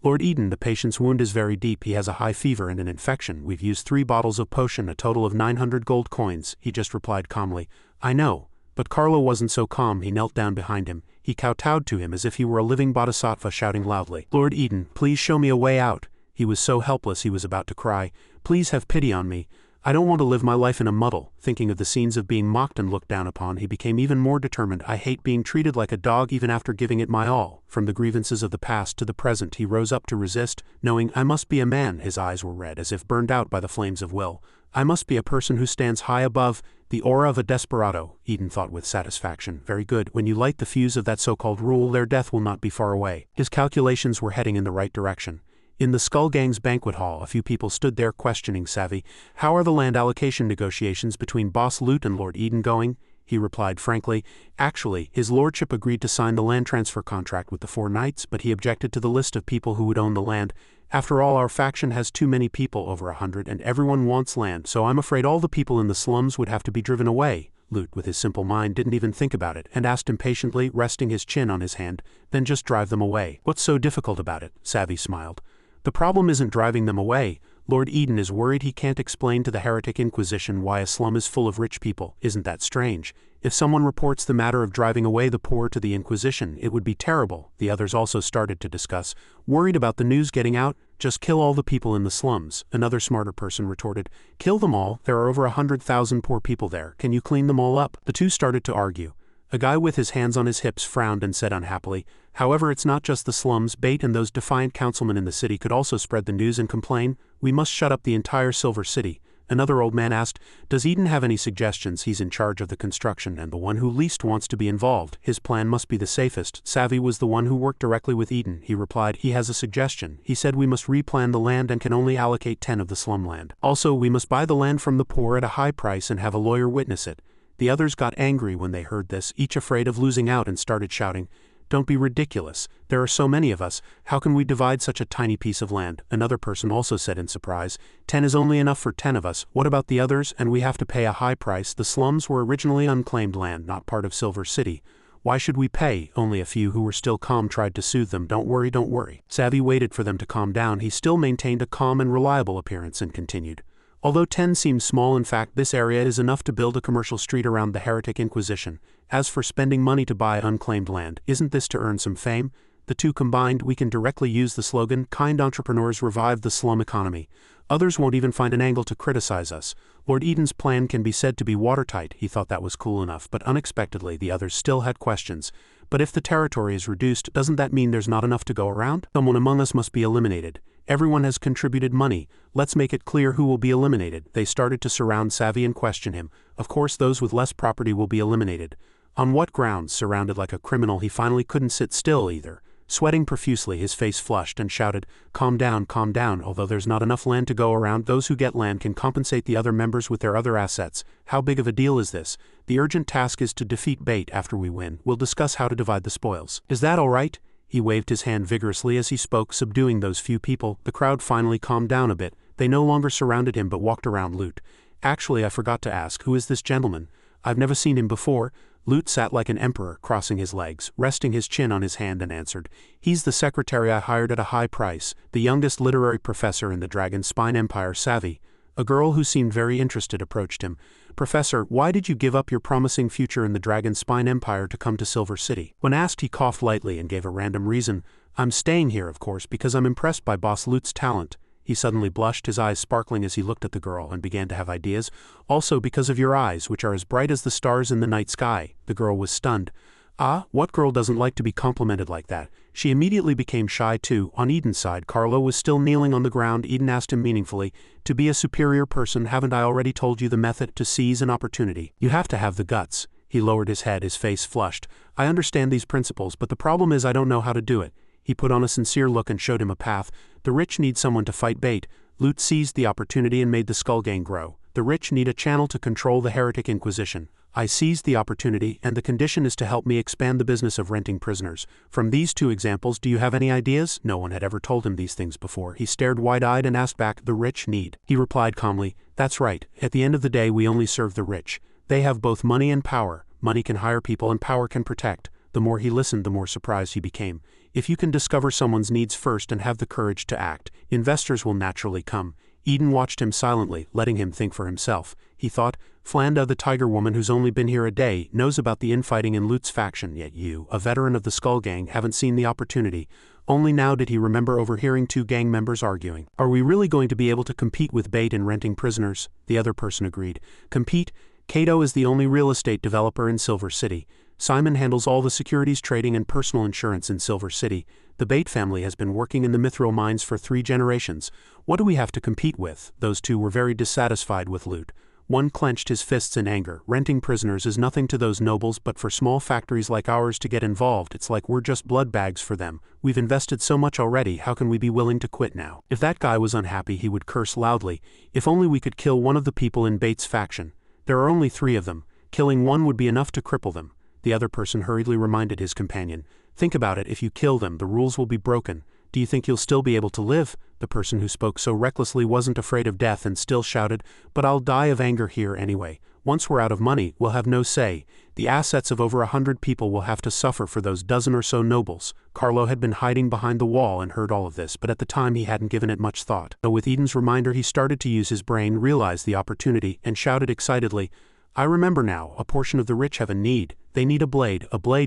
Lord Eden, the patient's wound is very deep. He has a high fever and an infection. We've used 3 bottles of potion, a total of 900 gold coins. He just replied calmly, I know. But Carlo wasn't so calm. He knelt down behind him. He kowtowed to him as if he were a living bodhisattva, shouting loudly, Lord Eden, please show me a way out. He was so helpless he was about to cry. Please have pity on me. I don't want to live my life in a muddle. Thinking of the scenes of being mocked and looked down upon, he became even more determined. I hate being treated like a dog even after giving it my all. From the grievances of the past to the present, he rose up to resist, knowing I must be a man. His eyes were red, as if burned out by the flames of will. I must be a person who stands high above. The aura of a desperado, Eden thought with satisfaction. Very good. When you light the fuse of that so-called rule, their death will not be far away. His calculations were heading in the right direction. In the Skull Gang's banquet hall, a few people stood there questioning Savvy. How are the land allocation negotiations between Boss Loot and Lord Eden going? He replied frankly, actually, his lordship agreed to sign the land transfer contract with the 4 knights, but he objected to the list of people who would own the land. After all, our faction has too many people, over 100, and everyone wants land, so I'm afraid all the people in the slums would have to be driven away. Loot, with his simple mind, didn't even think about it, and asked impatiently, resting his chin on his hand, then just drive them away. What's so difficult about it? Savvy smiled. The problem isn't driving them away. Lord Eden is worried he can't explain to the heretic Inquisition why a slum is full of rich people. Isn't that strange? If someone reports the matter of driving away the poor to the Inquisition, it would be terrible. The others also started to discuss. Worried about the news getting out? Just kill all the people in the slums. Another smarter person retorted. Kill them all. There are over 100,000 poor people there. Can you clean them all up? The two started to argue. A guy with his hands on his hips frowned and said unhappily, however, it's not just the slums. Bait and those defiant councilmen in the city could also spread the news and complain. We must shut up the entire Silver City. Another old man asked, does Eden have any suggestions? He's in charge of the construction and the one who least wants to be involved. His plan must be the safest. Savvy was the one who worked directly with Eden. He replied, he has a suggestion. He said we must replan the land and can only allocate 10 of the slum land. Also, we must buy the land from the poor at a high price and have a lawyer witness it. The others got angry when they heard this, each afraid of losing out, and started shouting, don't be ridiculous. There are so many of us. How can we divide such a tiny piece of land? Another person also said in surprise, 10 is only enough for 10 of us. What about the others? And we have to pay a high price. The slums were originally unclaimed land, not part of Silver City. Why should we pay? Only a few who were still calm tried to soothe them. Don't worry, don't worry. Savvy waited for them to calm down. He still maintained a calm and reliable appearance and continued. Although 10 seems small, in fact, this area is enough to build a commercial street around the heretic Inquisition. As for spending money to buy unclaimed land, isn't this to earn some fame? The two combined, we can directly use the slogan, kind entrepreneurs revive the slum economy. Others won't even find an angle to criticize us. Lord Eden's plan can be said to be watertight. He thought that was cool enough, but unexpectedly the others still had questions. But if the territory is reduced, doesn't that mean there's not enough to go around? Someone among us must be eliminated. Everyone has contributed money. Let's make it clear who will be eliminated. They started to surround Savvy and question him. Of course, those with less property will be eliminated. On what grounds? Surrounded like a criminal, he finally couldn't sit still either. Sweating profusely, his face flushed, and shouted, calm down, although there's not enough land to go around, those who get land can compensate the other members with their other assets. How big of a deal is this? The urgent task is to defeat Bait. After we win, we'll discuss how to divide the spoils. Is that all right? He waved his hand vigorously as he spoke, subduing those few people. The crowd finally calmed down a bit. They no longer surrounded him but walked around Lute. Actually, I forgot to ask, who is this gentleman? I've never seen him before. Lute sat like an emperor, crossing his legs, resting his chin on his hand, and answered, he's the secretary I hired at a high price, the youngest literary professor in the Dragon Spine Empire. Savvy. A girl who seemed very interested approached him. Professor, why did you give up your promising future in the Dragon Spine Empire to come to Silver City? When asked, he coughed lightly and gave a random reason. I'm staying here, of course, because I'm impressed by Boss Lute's talent. He suddenly blushed, his eyes sparkling as he looked at the girl, and began to have ideas. Also because of your eyes, which are as bright as the stars in the night sky. The girl was stunned. Ah, what girl doesn't like to be complimented like that? She immediately became shy too. On Eden's side, Carlo was still kneeling on the ground. Eden asked him meaningfully, to be a superior person, haven't I already told you the method to seize an opportunity? You have to have the guts. He lowered his head, his face flushed. I understand these principles, but the problem is I don't know how to do it. He put on a sincere look and showed him a path. The rich need someone to fight Bait. Lute seized the opportunity and made the Skull Gang grow. The rich need a channel to control the Heretic Inquisition. I seized the opportunity, and the condition is to help me expand the business of renting prisoners. From these two examples, do you have any ideas? No one had ever told him these things before. He stared wide-eyed and asked back, the rich need. He replied calmly, that's right. At the end of the day, we only serve the rich. They have both money and power. Money can hire people and power can protect. The more he listened, the more surprised he became. If you can discover someone's needs first and have the courage to act, investors will naturally come. Eden watched him silently, letting him think for himself. He thought, Flanda, the tiger woman who's only been here a day, knows about the infighting in Lute's faction, yet you, a veteran of the Skull Gang, haven't seen the opportunity. Only now did he remember overhearing two gang members arguing. Are we really going to be able to compete with Bait in renting prisoners? The other person agreed. Compete? Kato is the only real estate developer in Silver City. Simon handles all the securities trading and personal insurance in Silver City. The Bait family has been working in the mithril mines for 3 generations. What do we have to compete with? Those two were very dissatisfied with Lute. One clenched his fists in anger. Renting prisoners is nothing to those nobles, but for small factories like ours to get involved, it's like we're just blood bags for them. We've invested so much already, how can we be willing to quit now? If that guy was unhappy, he would curse loudly. If only we could kill one of the people in Bait's faction. There are only 3 of them. Killing one would be enough to cripple them. The other person hurriedly reminded his companion. Think about it, if you kill them, the rules will be broken. Do you think you'll still be able to live? The person who spoke so recklessly wasn't afraid of death and still shouted, but I'll die of anger here anyway. Once we're out of money, we'll have no say. The assets of over 100 people will have to suffer for those dozen or so nobles. Carlo had been hiding behind the wall and heard all of this, but at the time he hadn't given it much thought. Though with Eden's reminder he started to use his brain, realized the opportunity, and shouted excitedly, I remember now, a portion of the rich have a need. They need a blade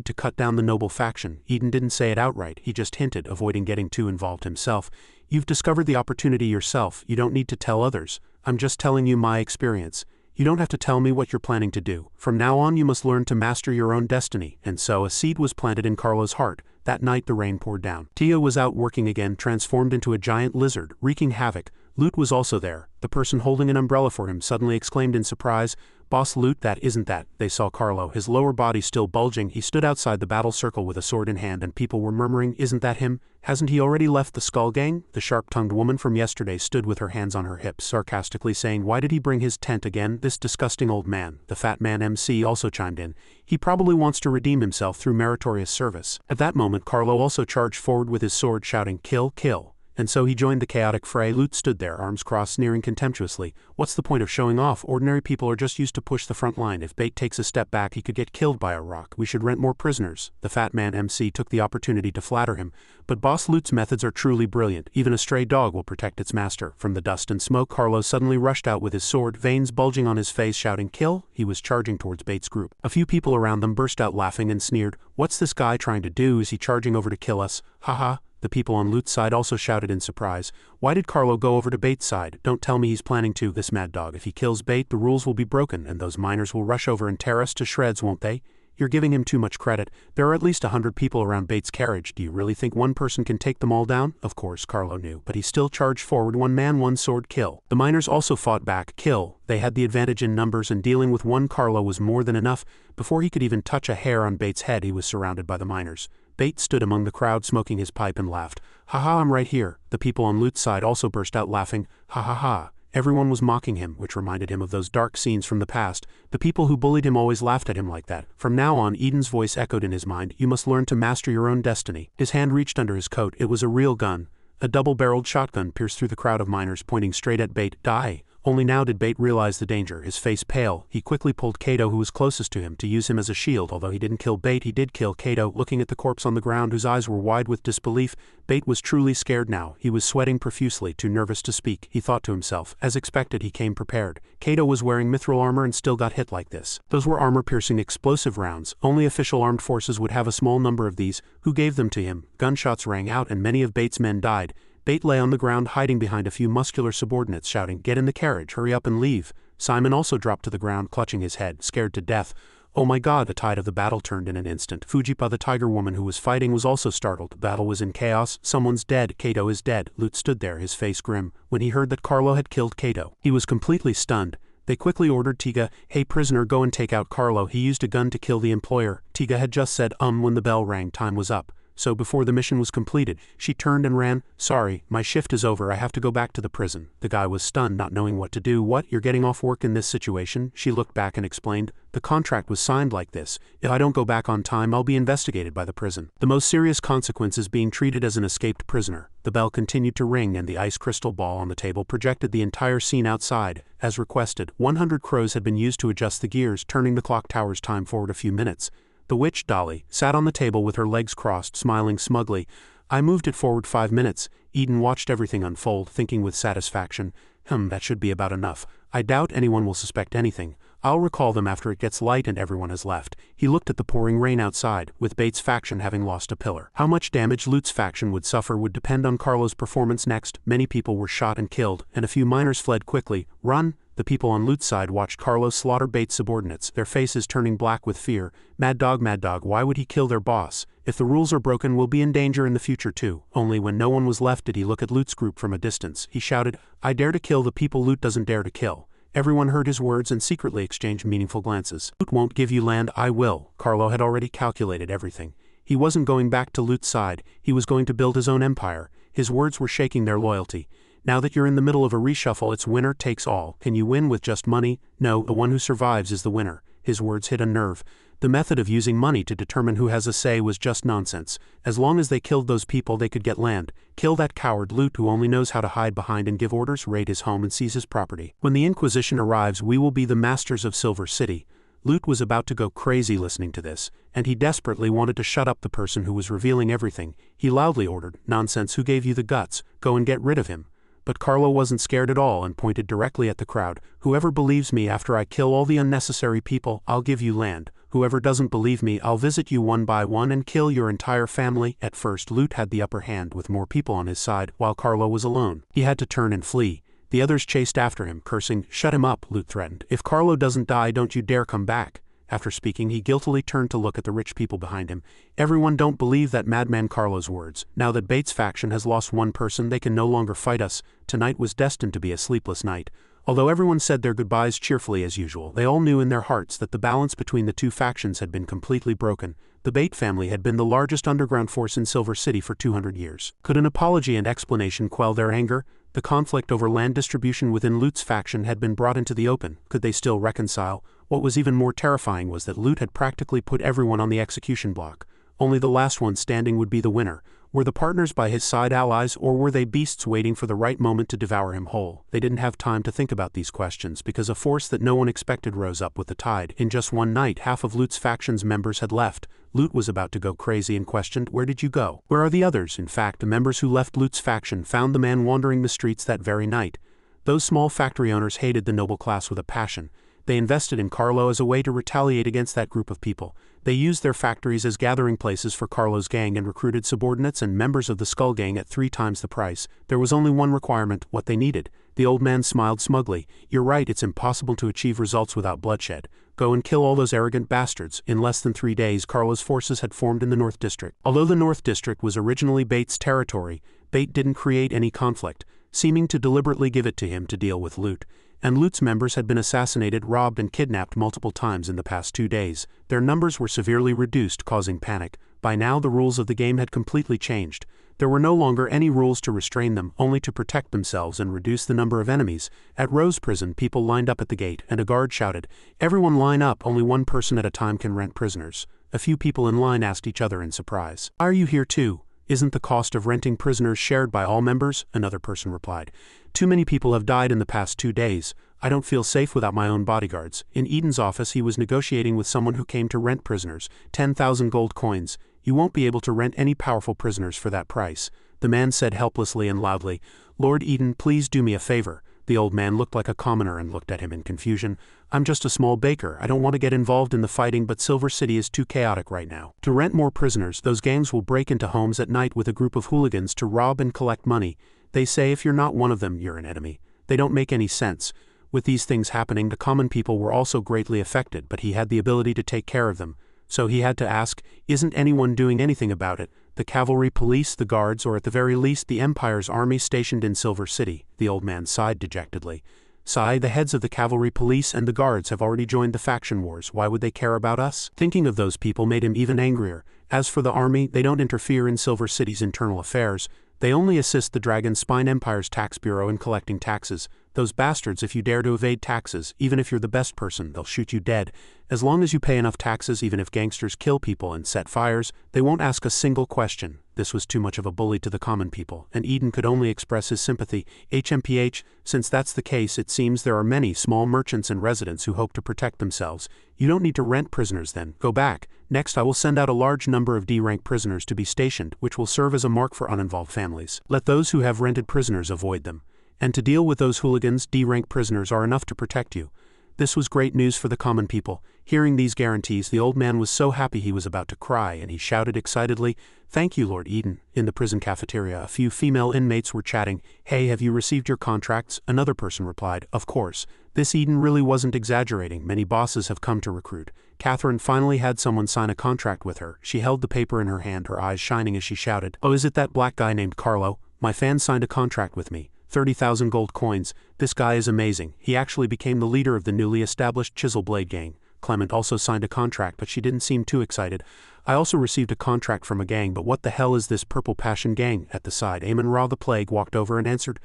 to cut down the noble faction. Eden didn't say it outright, he just hinted, avoiding getting too involved himself. You've discovered the opportunity yourself, you don't need to tell others. I'm just telling you my experience. You don't have to tell me what you're planning to do. From now on you must learn to master your own destiny. And so a seed was planted in Carlo's heart. That night the rain poured down. Tia was out working again, transformed into a giant lizard, wreaking havoc. Lute was also there. The person holding an umbrella for him suddenly exclaimed in surprise, Boss Lute, that isn't that. They saw Carlo, his lower body still bulging. He stood outside the battle circle with a sword in hand, and people were murmuring, isn't that him? Hasn't he already left the Skull Gang? The sharp-tongued woman from yesterday stood with her hands on her hips, sarcastically saying, why did he bring his tent again, this disgusting old man? The fat man MC also chimed in. He probably wants to redeem himself through meritorious service. At that moment Carlo also charged forward with his sword, shouting, kill, kill. And so he joined the chaotic fray. Lute stood there, arms crossed, sneering contemptuously. What's the point of showing off? Ordinary people are just used to push the front line. If Bait takes a step back, he could get killed by a rock. We should rent more prisoners. The fat man MC took the opportunity to flatter him. But Boss Lute's methods are truly brilliant. Even a stray dog will protect its master. From the dust and smoke, Carlo suddenly rushed out with his sword, veins bulging on his face, shouting, kill. He was charging towards Bait's group. A few people around them burst out laughing and sneered. What's this guy trying to do? Is he charging over to kill us? Haha. The people on Lute's side also shouted in surprise. Why did Carlo go over to Bait's side? Don't tell me he's planning to, this mad dog. If he kills Bait, the rules will be broken, and those miners will rush over and tear us to shreds, won't they? You're giving him too much credit. There are at least 100 people around Bates' carriage. Do you really think one person can take them all down? Of course, Carlo knew, but he still charged forward. One man, one sword, kill. The miners also fought back, kill. They had the advantage in numbers, and dealing with one Carlo was more than enough. Before he could even touch a hair on Bates' head, he was surrounded by the miners. Bates stood among the crowd smoking his pipe and laughed. Ha ha, I'm right here. The people on Lute's side also burst out laughing. Ha ha ha. Everyone was mocking him, which reminded him of those dark scenes from the past. The people who bullied him always laughed at him like that. From now on, Eden's voice echoed in his mind. You must learn to master your own destiny. His hand reached under his coat. It was a real gun. A double-barreled shotgun pierced through the crowd of miners, pointing straight at Bate. Die. Only now did Bate realize the danger, his face pale. He quickly pulled Kato, who was closest to him, to use him as a shield. Although he didn't kill Bate, he did kill Kato. Looking at the corpse on the ground, whose eyes were wide with disbelief, Bate was truly scared now. He was sweating profusely, too nervous to speak. He thought to himself. As expected, he came prepared. Kato was wearing mithril armor and still got hit like this. Those were armor-piercing explosive rounds. Only official armed forces would have a small number of these. Who gave them to him? Gunshots rang out and many of Bate's men died. Bate lay on the ground hiding behind a few muscular subordinates, shouting, "Get in the carriage, hurry up and leave." Simon also dropped to the ground, clutching his head, scared to death. Oh my god, the tide of the battle turned in an instant. Fujipa, the tiger woman who was fighting, was also startled. The battle was in chaos. Someone's dead. Kato is dead. Lute stood there, his face grim, when he heard that Carlo had killed Kato. He was completely stunned. They quickly ordered Tiga, "Hey prisoner, go and take out Carlo. He used a gun to kill the employer." Tiga had just said when the bell rang. Time was up. So before the mission was completed, she turned and ran. "Sorry, my shift is over. I have to go back to the prison." The guy was stunned, not knowing what to do. "What, you're getting off work in this situation?" She looked back and explained, "The contract was signed like this. If I don't go back on time, I'll be investigated by the prison. The most serious consequence is being treated as an escaped prisoner." The bell continued to ring and the ice crystal ball on the table projected the entire scene outside. As requested, 100 crows had been used to adjust the gears, turning the clock tower's time forward a few minutes. The witch, Dolly, sat on the table with her legs crossed, smiling smugly. "I moved it forward 5 minutes." Eden watched everything unfold, thinking with satisfaction, that should be about enough. I doubt anyone will suspect anything. I'll recall them after it gets light and everyone has left." He looked at the pouring rain outside, with Bates' faction having lost a pillar. How much damage Lute's faction would suffer would depend on Carlo's performance next. Many people were shot and killed, and a few miners fled quickly. "Run!" The people on Lute's side watched Carlo slaughter Bates' subordinates, their faces turning black with fear. Mad dog, why would he kill their boss? If the rules are broken, we'll be in danger in the future too." Only when no one was left did he look at Lute's group from a distance. He shouted, "I dare to kill the people Lute doesn't dare to kill." Everyone heard his words and secretly exchanged meaningful glances. "Lute won't give you land, I will." Carlo had already calculated everything. He wasn't going back to Lute's side, he was going to build his own empire. His words were shaking their loyalty. "Now that you're in the middle of a reshuffle, it's winner takes all. Can you win with just money? No, the one who survives is the winner." His words hit a nerve. The method of using money to determine who has a say was just nonsense. As long as they killed those people, they could get land. Kill that coward Lute who only knows how to hide behind and give orders, raid his home and seize his property. When the Inquisition arrives, we will be the masters of Silver City. Lute was about to go crazy listening to this, and he desperately wanted to shut up the person who was revealing everything. He loudly ordered, "Nonsense, who gave you the guts? Go and get rid of him." But Carlo wasn't scared at all and pointed directly at the crowd. "Whoever believes me after I kill all the unnecessary people, I'll give you land. Whoever doesn't believe me, I'll visit you one by one and kill your entire family." At first, Lute had the upper hand with more people on his side, while Carlo was alone. He had to turn and flee. The others chased after him, cursing. "Shut him up," Lute threatened. "If Carlo doesn't die, don't you dare come back." After speaking, he guiltily turned to look at the rich people behind him. "Everyone don't believe that madman Carlo's words. Now that Bates' faction has lost one person, they can no longer fight us." Tonight was destined to be a sleepless night. Although everyone said their goodbyes cheerfully as usual, they all knew in their hearts that the balance between the two factions had been completely broken. The Bate family had been the largest underground force in Silver City for 200 years. Could an apology and explanation quell their anger? The conflict over land distribution within Lute's faction had been brought into the open. Could they still reconcile? What was even more terrifying was that Lute had practically put everyone on the execution block. Only the last one standing would be the winner. Were the partners by his side allies, or were they beasts waiting for the right moment to devour him whole? They didn't have time to think about these questions because a force that no one expected rose up with the tide. In just one night, half of Lute's faction's members had left. Lute was about to go crazy and questioned, "Where did you go? Where are the others?" In fact, the members who left Lute's faction found the man wandering the streets that very night. Those small factory owners hated the noble class with a passion. They invested in Carlo as a way to retaliate against that group of people. They used their factories as gathering places for Carlo's gang and recruited subordinates and members of the Skull Gang at 3 times the price. There was only one requirement, what they needed. The old man smiled smugly. You're right, it's impossible to achieve results without bloodshed. Go and kill all those arrogant bastards. In less than 3 days, Carlo's forces had formed in the North District. Although the North District was originally Bate's territory, Bate didn't create any conflict, seeming to deliberately give it to him to deal with loot. And Loot's members had been assassinated, robbed, and kidnapped multiple times in the past 2 days. Their numbers were severely reduced, causing panic. By now, the rules of the game had completely changed. There were no longer any rules to restrain them, only to protect themselves and reduce the number of enemies. At Rose Prison, people lined up at the gate, and a guard shouted, "Everyone line up, only one person at a time can rent prisoners." A few people in line asked each other in surprise, "Why are you here too? Isn't the cost of renting prisoners shared by all members?" Another person replied, "Too many people have died in the past 2 days. I don't feel safe without my own bodyguards." In Eden's office, he was negotiating with someone who came to rent prisoners. 10,000 gold coins. "You won't be able to rent any powerful prisoners for that price." The man said helplessly and loudly, "Lord Eden, please do me a favor." The old man looked like a commoner and looked at him in confusion. "I'm just a small baker. I don't want to get involved in the fighting, but Silver City is too chaotic right now. To rent more prisoners, those gangs will break into homes at night with a group of hooligans to rob and collect money. They say if you're not one of them, you're an enemy. They don't make any sense." With these things happening, the common people were also greatly affected, but he had the ability to take care of them. So he had to ask, isn't anyone doing anything about it? The cavalry, police, the guards, or at the very least the Empire's army stationed in Silver City? The old man sighed dejectedly. "Sigh, the heads of the cavalry, police, and the guards have already joined the faction wars. Why would they care about us?" Thinking of those people made him even angrier. As for the army, they don't interfere in Silver City's internal affairs. They only assist the Dragon Spine Empire's tax bureau in collecting taxes. Those bastards, if you dare to evade taxes, even if you're the best person, they'll shoot you dead. As long as you pay enough taxes, even if gangsters kill people and set fires, they won't ask a single question. This was too much of a bully to the common people, and Eden could only express his sympathy. HMPH, since that's the case, it seems there are many small merchants and residents who hope to protect themselves. You don't need to rent prisoners then. Go back. Next, I will send out a large number of D-rank prisoners to be stationed, which will serve as a mark for uninvolved families. Let those who have rented prisoners avoid them. And to deal with those hooligans, D-rank prisoners are enough to protect you. This was great news for the common people. Hearing these guarantees, the old man was so happy he was about to cry, and he shouted excitedly, "Thank you, Lord Eden." In the prison cafeteria, a few female inmates were chatting. "Hey, have you received your contracts?" Another person replied, "Of course." This Eden really wasn't exaggerating. Many bosses have come to recruit. Catherine finally had someone sign a contract with her. She held the paper in her hand, her eyes shining as she shouted, "Oh, is it that black guy named Carlo? My fan signed a contract with me. 30,000 gold coins. This guy is amazing. He actually became the leader of the newly established Chisel Blade Gang." Clement also signed a contract, but she didn't seem too excited. "I also received a contract from a gang, but what the hell is this Purple Passion Gang?" At the side, Amon-Ra the Plague walked over and answered,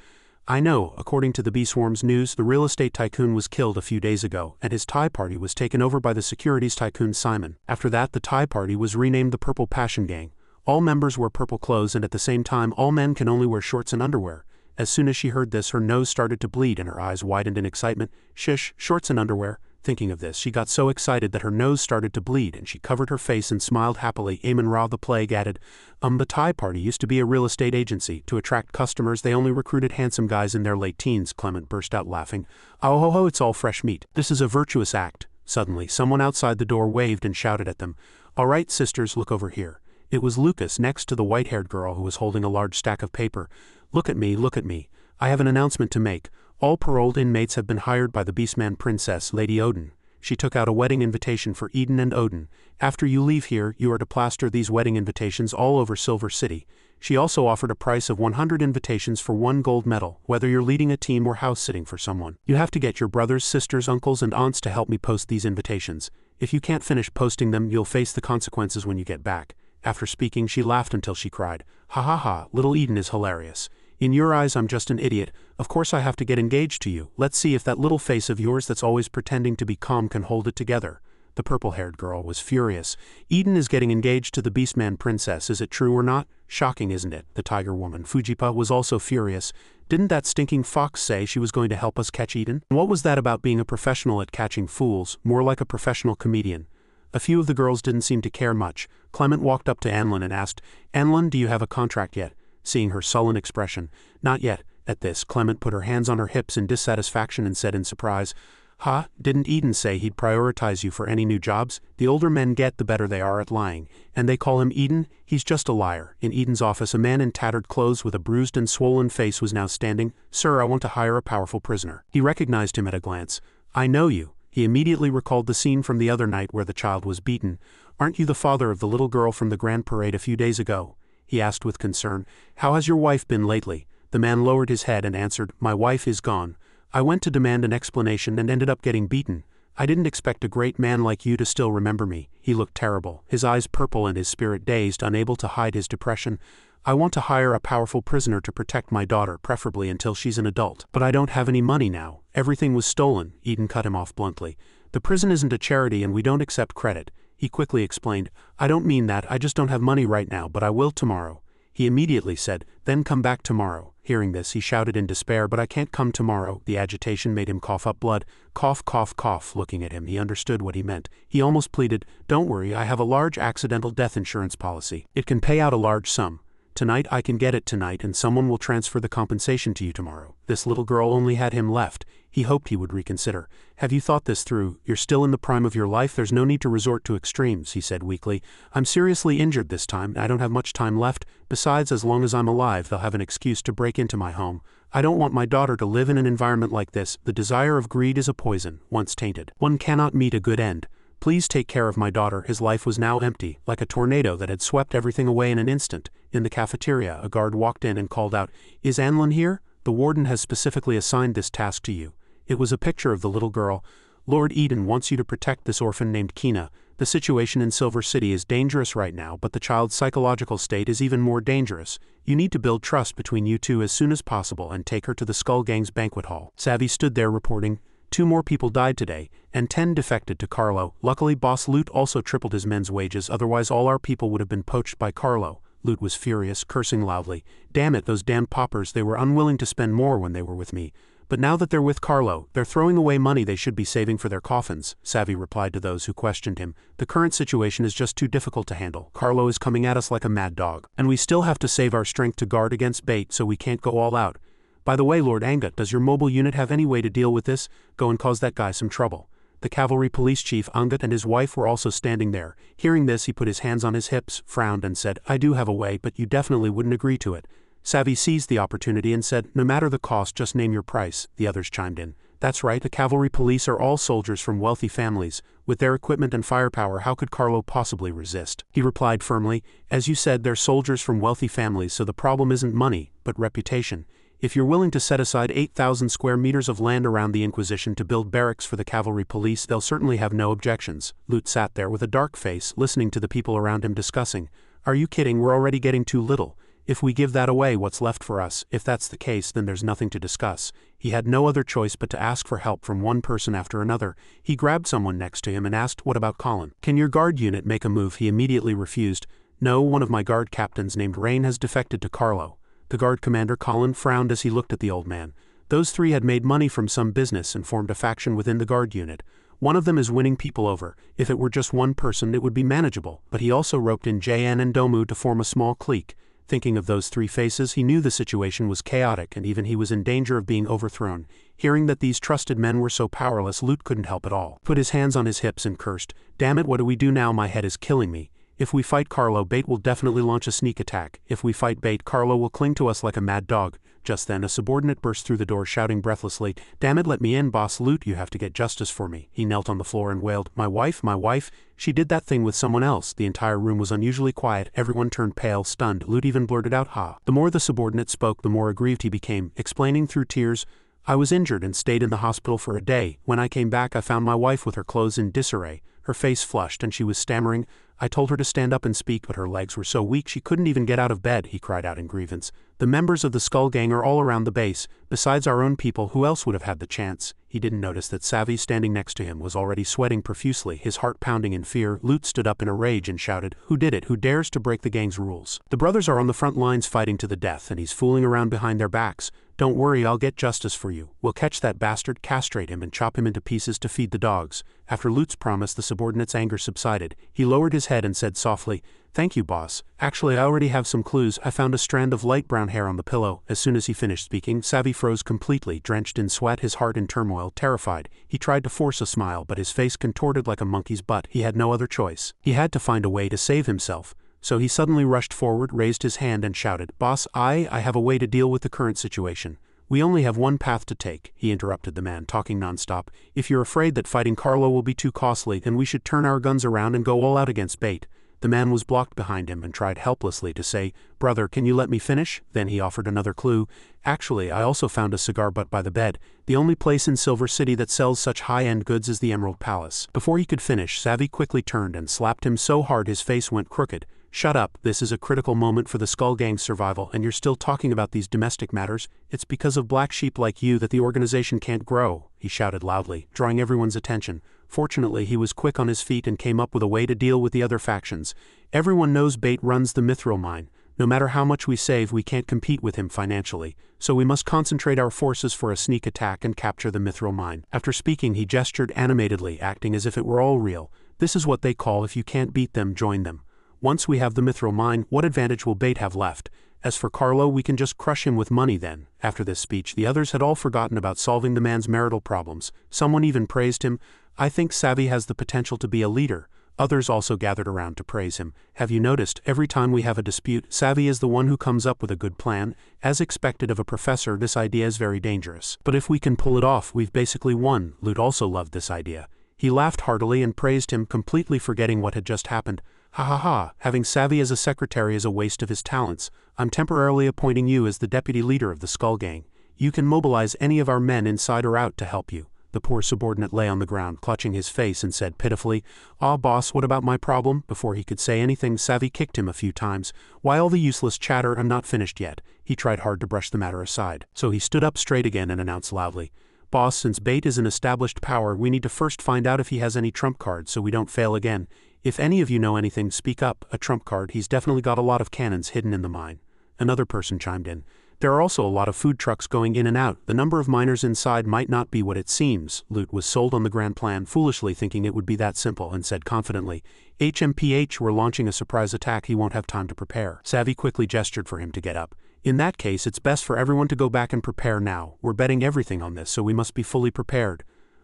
"I know, according to the B-Swarm's news, the real estate tycoon was killed a few days ago, and his Thai party was taken over by the securities tycoon Simon. After that, the Thai party was renamed the Purple Passion Gang. All members wear purple clothes, and at the same time, all men can only wear shorts and underwear." As soon as she heard this, her nose started to bleed and her eyes widened in excitement. "Shish, shorts and underwear." Thinking of this, she got so excited that her nose started to bleed and she covered her face and smiled happily. Amon-Ra the Plague added, The Thai party used to be a real estate agency. To attract customers, they only recruited handsome guys in their late teens." Clement burst out laughing. "Oh ho ho, it's all fresh meat. This is a virtuous act." Suddenly, someone outside the door waved and shouted at them, "All right, sisters, look over here." It was Lucas, next to the white-haired girl who was holding a large stack of paper. Look at me. I have an announcement to make. All paroled inmates have been hired by the Beastman Princess, Lady Odin." She took out a wedding invitation for Eden and Odin. "After you leave here, you are to plaster these wedding invitations all over Silver City." She also offered a price of 100 invitations for 1 gold medal, whether you're leading a team or house-sitting for someone. "You have to get your brothers, sisters, uncles, and aunts to help me post these invitations. If you can't finish posting them, you'll face the consequences when you get back." After speaking, she laughed until she cried. "Ha ha ha, little Eden is hilarious. In your eyes, I'm just an idiot. Of course I have to get engaged to you. Let's see if that little face of yours that's always pretending to be calm can hold it together." The purple-haired girl was furious. "Eden is getting engaged to the Beastman Princess. Is it true or not? Shocking, isn't it?" The tiger woman, Fujipa, was also furious. "Didn't that stinking fox say she was going to help us catch Eden? What was that about being a professional at catching fools? More like a professional comedian." A few of the girls didn't seem to care much. Clement walked up to Anlin and asked, "Anlin, do you have a contract yet?" Seeing her sullen expression, "Not yet." At this, Clement put her hands on her hips in dissatisfaction and said in surprise, "Ha, didn't Eden say he'd prioritize you for any new jobs? The older men get, the better they are at lying. And they call him Eden? He's just a liar." In Eden's office, a man in tattered clothes with a bruised and swollen face was now standing. "Sir, I want to hire a powerful prisoner." He recognized him at a glance. "I know you." He immediately recalled the scene from the other night where the child was beaten. "Aren't you the father of the little girl from the grand parade a few days ago?" he asked with concern. "How has your wife been lately?" The man lowered his head and answered, "My wife is gone. I went to demand an explanation and ended up getting beaten. I didn't expect a great man like you to still remember me." He looked terrible, his eyes purple and his spirit dazed, unable to hide his depression. "I want to hire a powerful prisoner to protect my daughter, preferably until she's an adult. But I don't have any money now. Everything was stolen." Eden cut him off bluntly. "The prison isn't a charity and we don't accept credit." He quickly explained, "I don't mean that, I just don't have money right now, but I will tomorrow." He immediately said, "Then come back tomorrow." Hearing this, he shouted in despair, "But I can't come tomorrow." The agitation made him cough up blood. Cough, cough, cough. Looking at him, he understood what he meant. He almost pleaded, "Don't worry, I have a large accidental death insurance policy. It can pay out a large sum. Tonight I can get it tonight and someone will transfer the compensation to you tomorrow." This little girl only had him left. He hoped he would reconsider. "Have you thought this through? You're still in the prime of your life, there's no need to resort to extremes," he said weakly. "I'm seriously injured this time, I don't have much time left. Besides, as long as I'm alive, they'll have an excuse to break into my home. I don't want my daughter to live in an environment like this. The desire of greed is a poison, once tainted. One cannot meet a good end. Please take care of my daughter." His life was now empty, like a tornado that had swept everything away in an instant. In the cafeteria, a guard walked in and called out, "Is Anlin here? The warden has specifically assigned this task to you." It was a picture of the little girl. "Lord Eden wants you to protect this orphan named Kina. The situation in Silver City is dangerous right now, but the child's psychological state is even more dangerous. You need to build trust between you two as soon as possible and take her to the Skull Gang's banquet hall." Savvy stood there reporting, "2 more people died today, and 10 defected to Carlo. Luckily Boss Loot also tripled his men's wages, otherwise all our people would have been poached by Carlo." Loot was furious, cursing loudly. "Damn it, those damn paupers, they were unwilling to spend more when they were with me. But now that they're with Carlo, they're throwing away money they should be saving for their coffins." Savvy replied to those who questioned him, "The current situation is just too difficult to handle. Carlo is coming at us like a mad dog. And we still have to save our strength to guard against bait, so we can't go all out. By the way, Lord Angut, does your mobile unit have any way to deal with this? Go and cause that guy some trouble." The cavalry police chief Angut and his wife were also standing there. Hearing this, he put his hands on his hips, frowned and said, "I do have a way, but you definitely wouldn't agree to it." Savvy seized the opportunity and said, "No matter the cost, just name your price." The others chimed in. "That's right, the cavalry police are all soldiers from wealthy families. With their equipment and firepower, how could Carlo possibly resist?" He replied firmly, "As you said, they're soldiers from wealthy families, so the problem isn't money, but reputation. If you're willing to set aside 8,000 square meters of land around the Inquisition to build barracks for the cavalry police, they'll certainly have no objections." Loot sat there with a dark face, listening to the people around him discussing. "Are you kidding? We're already getting too little. If we give that away, what's left for us? If that's the case, then there's nothing to discuss." He had no other choice but to ask for help from one person after another. He grabbed someone next to him and asked, "What about Colin? Can your guard unit make a move?" He immediately refused. "No, one of my guard captains named Rain has defected to Carlo." The guard commander Colin frowned as he looked at the old man. Those 3 had made money from some business and formed a faction within the guard unit. One of them is winning people over. If it were just one person, it would be manageable, but he also roped in JN and Domu to form a small clique. Thinking of those 3 faces, he knew the situation was chaotic and even he was in danger of being overthrown. Hearing that these trusted men were so powerless, Loot couldn't help at all. Put his hands on his hips and cursed, "Damn it, what do we do now? My head is killing me. If we fight Carlo, Bait will definitely launch a sneak attack. If we fight Bait, Carlo will cling to us like a mad dog." Just then, a subordinate burst through the door shouting breathlessly, "Damn it, let me in, Boss Loot, you have to get justice for me." He knelt on the floor and wailed, my wife, she did that thing with someone else." The entire room was unusually quiet, everyone turned pale, stunned. Loot even blurted out, "Ha." The more the subordinate spoke, the more aggrieved he became, explaining through tears, "I was injured and stayed in the hospital for a day. When I came back, I found my wife with her clothes in disarray. Her face flushed and she was stammering. I told her to stand up and speak, but her legs were so weak she couldn't even get out of bed," he cried out in grievance. "The members of the Skull Gang are all around the base. Besides our own people, who else would have had the chance?" He didn't notice that Savvy standing next to him was already sweating profusely, his heart pounding in fear. Loot stood up in a rage and shouted, "Who did it? Who dares to break the gang's rules? The brothers are on the front lines fighting to the death, and he's fooling around behind their backs. Don't worry, I'll get justice for you. We'll catch that bastard, castrate him, and chop him into pieces to feed the dogs. After Lute's promise, the subordinate's anger subsided. He lowered his head and said softly, "Thank you, boss. Actually, I already have some clues. I found a strand of light brown hair on the pillow." As soon as he finished speaking, Savvy froze completely, drenched in sweat, his heart in turmoil, terrified. He tried to force a smile, but his face contorted like a monkey's butt. He had no other choice. He had to find a way to save himself. So he suddenly rushed forward, raised his hand and shouted, "Boss, I have a way to deal with the current situation." "We only have one path to take," he interrupted the man, talking nonstop. "If you're afraid that fighting Carlo will be too costly, then we should turn our guns around and go all out against Bate." The man was blocked behind him and tried helplessly to say, "Brother, can you let me finish?" Then he offered another clue. "Actually, I also found a cigar butt by the bed. The only place in Silver City that sells such high-end goods is the Emerald Palace." Before he could finish, Savvy quickly turned and slapped him so hard his face went crooked. "Shut up, this is a critical moment for the Skull Gang's survival, and you're still talking about these domestic matters. It's because of black sheep like you that the organization can't grow," he shouted loudly, drawing everyone's attention. Fortunately, he was quick on his feet and came up with a way to deal with the other factions. "Everyone knows Bate runs the Mithril mine. No matter how much we save, we can't compete with him financially, so we must concentrate our forces for a sneak attack and capture the Mithril mine." After speaking, he gestured animatedly, acting as if it were all real. "This is what they call if you can't beat them, join them. Once we have the Mithril mine, what advantage will Bate have left? As for Carlo, we can just crush him with money then." After this speech, the others had all forgotten about solving the man's marital problems. Someone even praised him. "I think Savvy has the potential to be a leader." Others also gathered around to praise him. "Have you noticed, every time we have a dispute, Savvy is the one who comes up with a good plan? As expected of a professor, this idea is very dangerous. But if we can pull it off, we've basically won." Lute also loved this idea. He laughed heartily and praised him, completely forgetting what had just happened. "Ha ha ha, having Savvy as a secretary is a waste of his talents. I'm temporarily appointing you as the deputy leader of the Skull Gang. You can mobilize any of our men inside or out to help you." The poor subordinate lay on the ground, clutching his face, and said pitifully, "Ah, boss, what about my problem?" Before he could say anything, Savvy kicked him a few times. "Why all the useless chatter? I'm not finished yet." He tried hard to brush the matter aside. So he stood up straight again and announced loudly, "Boss, since Bate is an established power, we need to first find out if he has any trump cards so we don't fail again. If any of you know anything, speak up. A trump card, he's definitely got a lot of cannons hidden in the mine." Another person chimed in. "There are also a lot of food trucks going in and out. The number of miners inside might not be what it seems." Lute was sold on the grand plan, foolishly thinking it would be that simple, and said confidently, "HMPH, we're launching a surprise attack. He won't have time to prepare." Savvy quickly gestured for him to get up. "In that case, it's best for everyone to go back and prepare now. We're betting everything on this, so we must be fully prepared."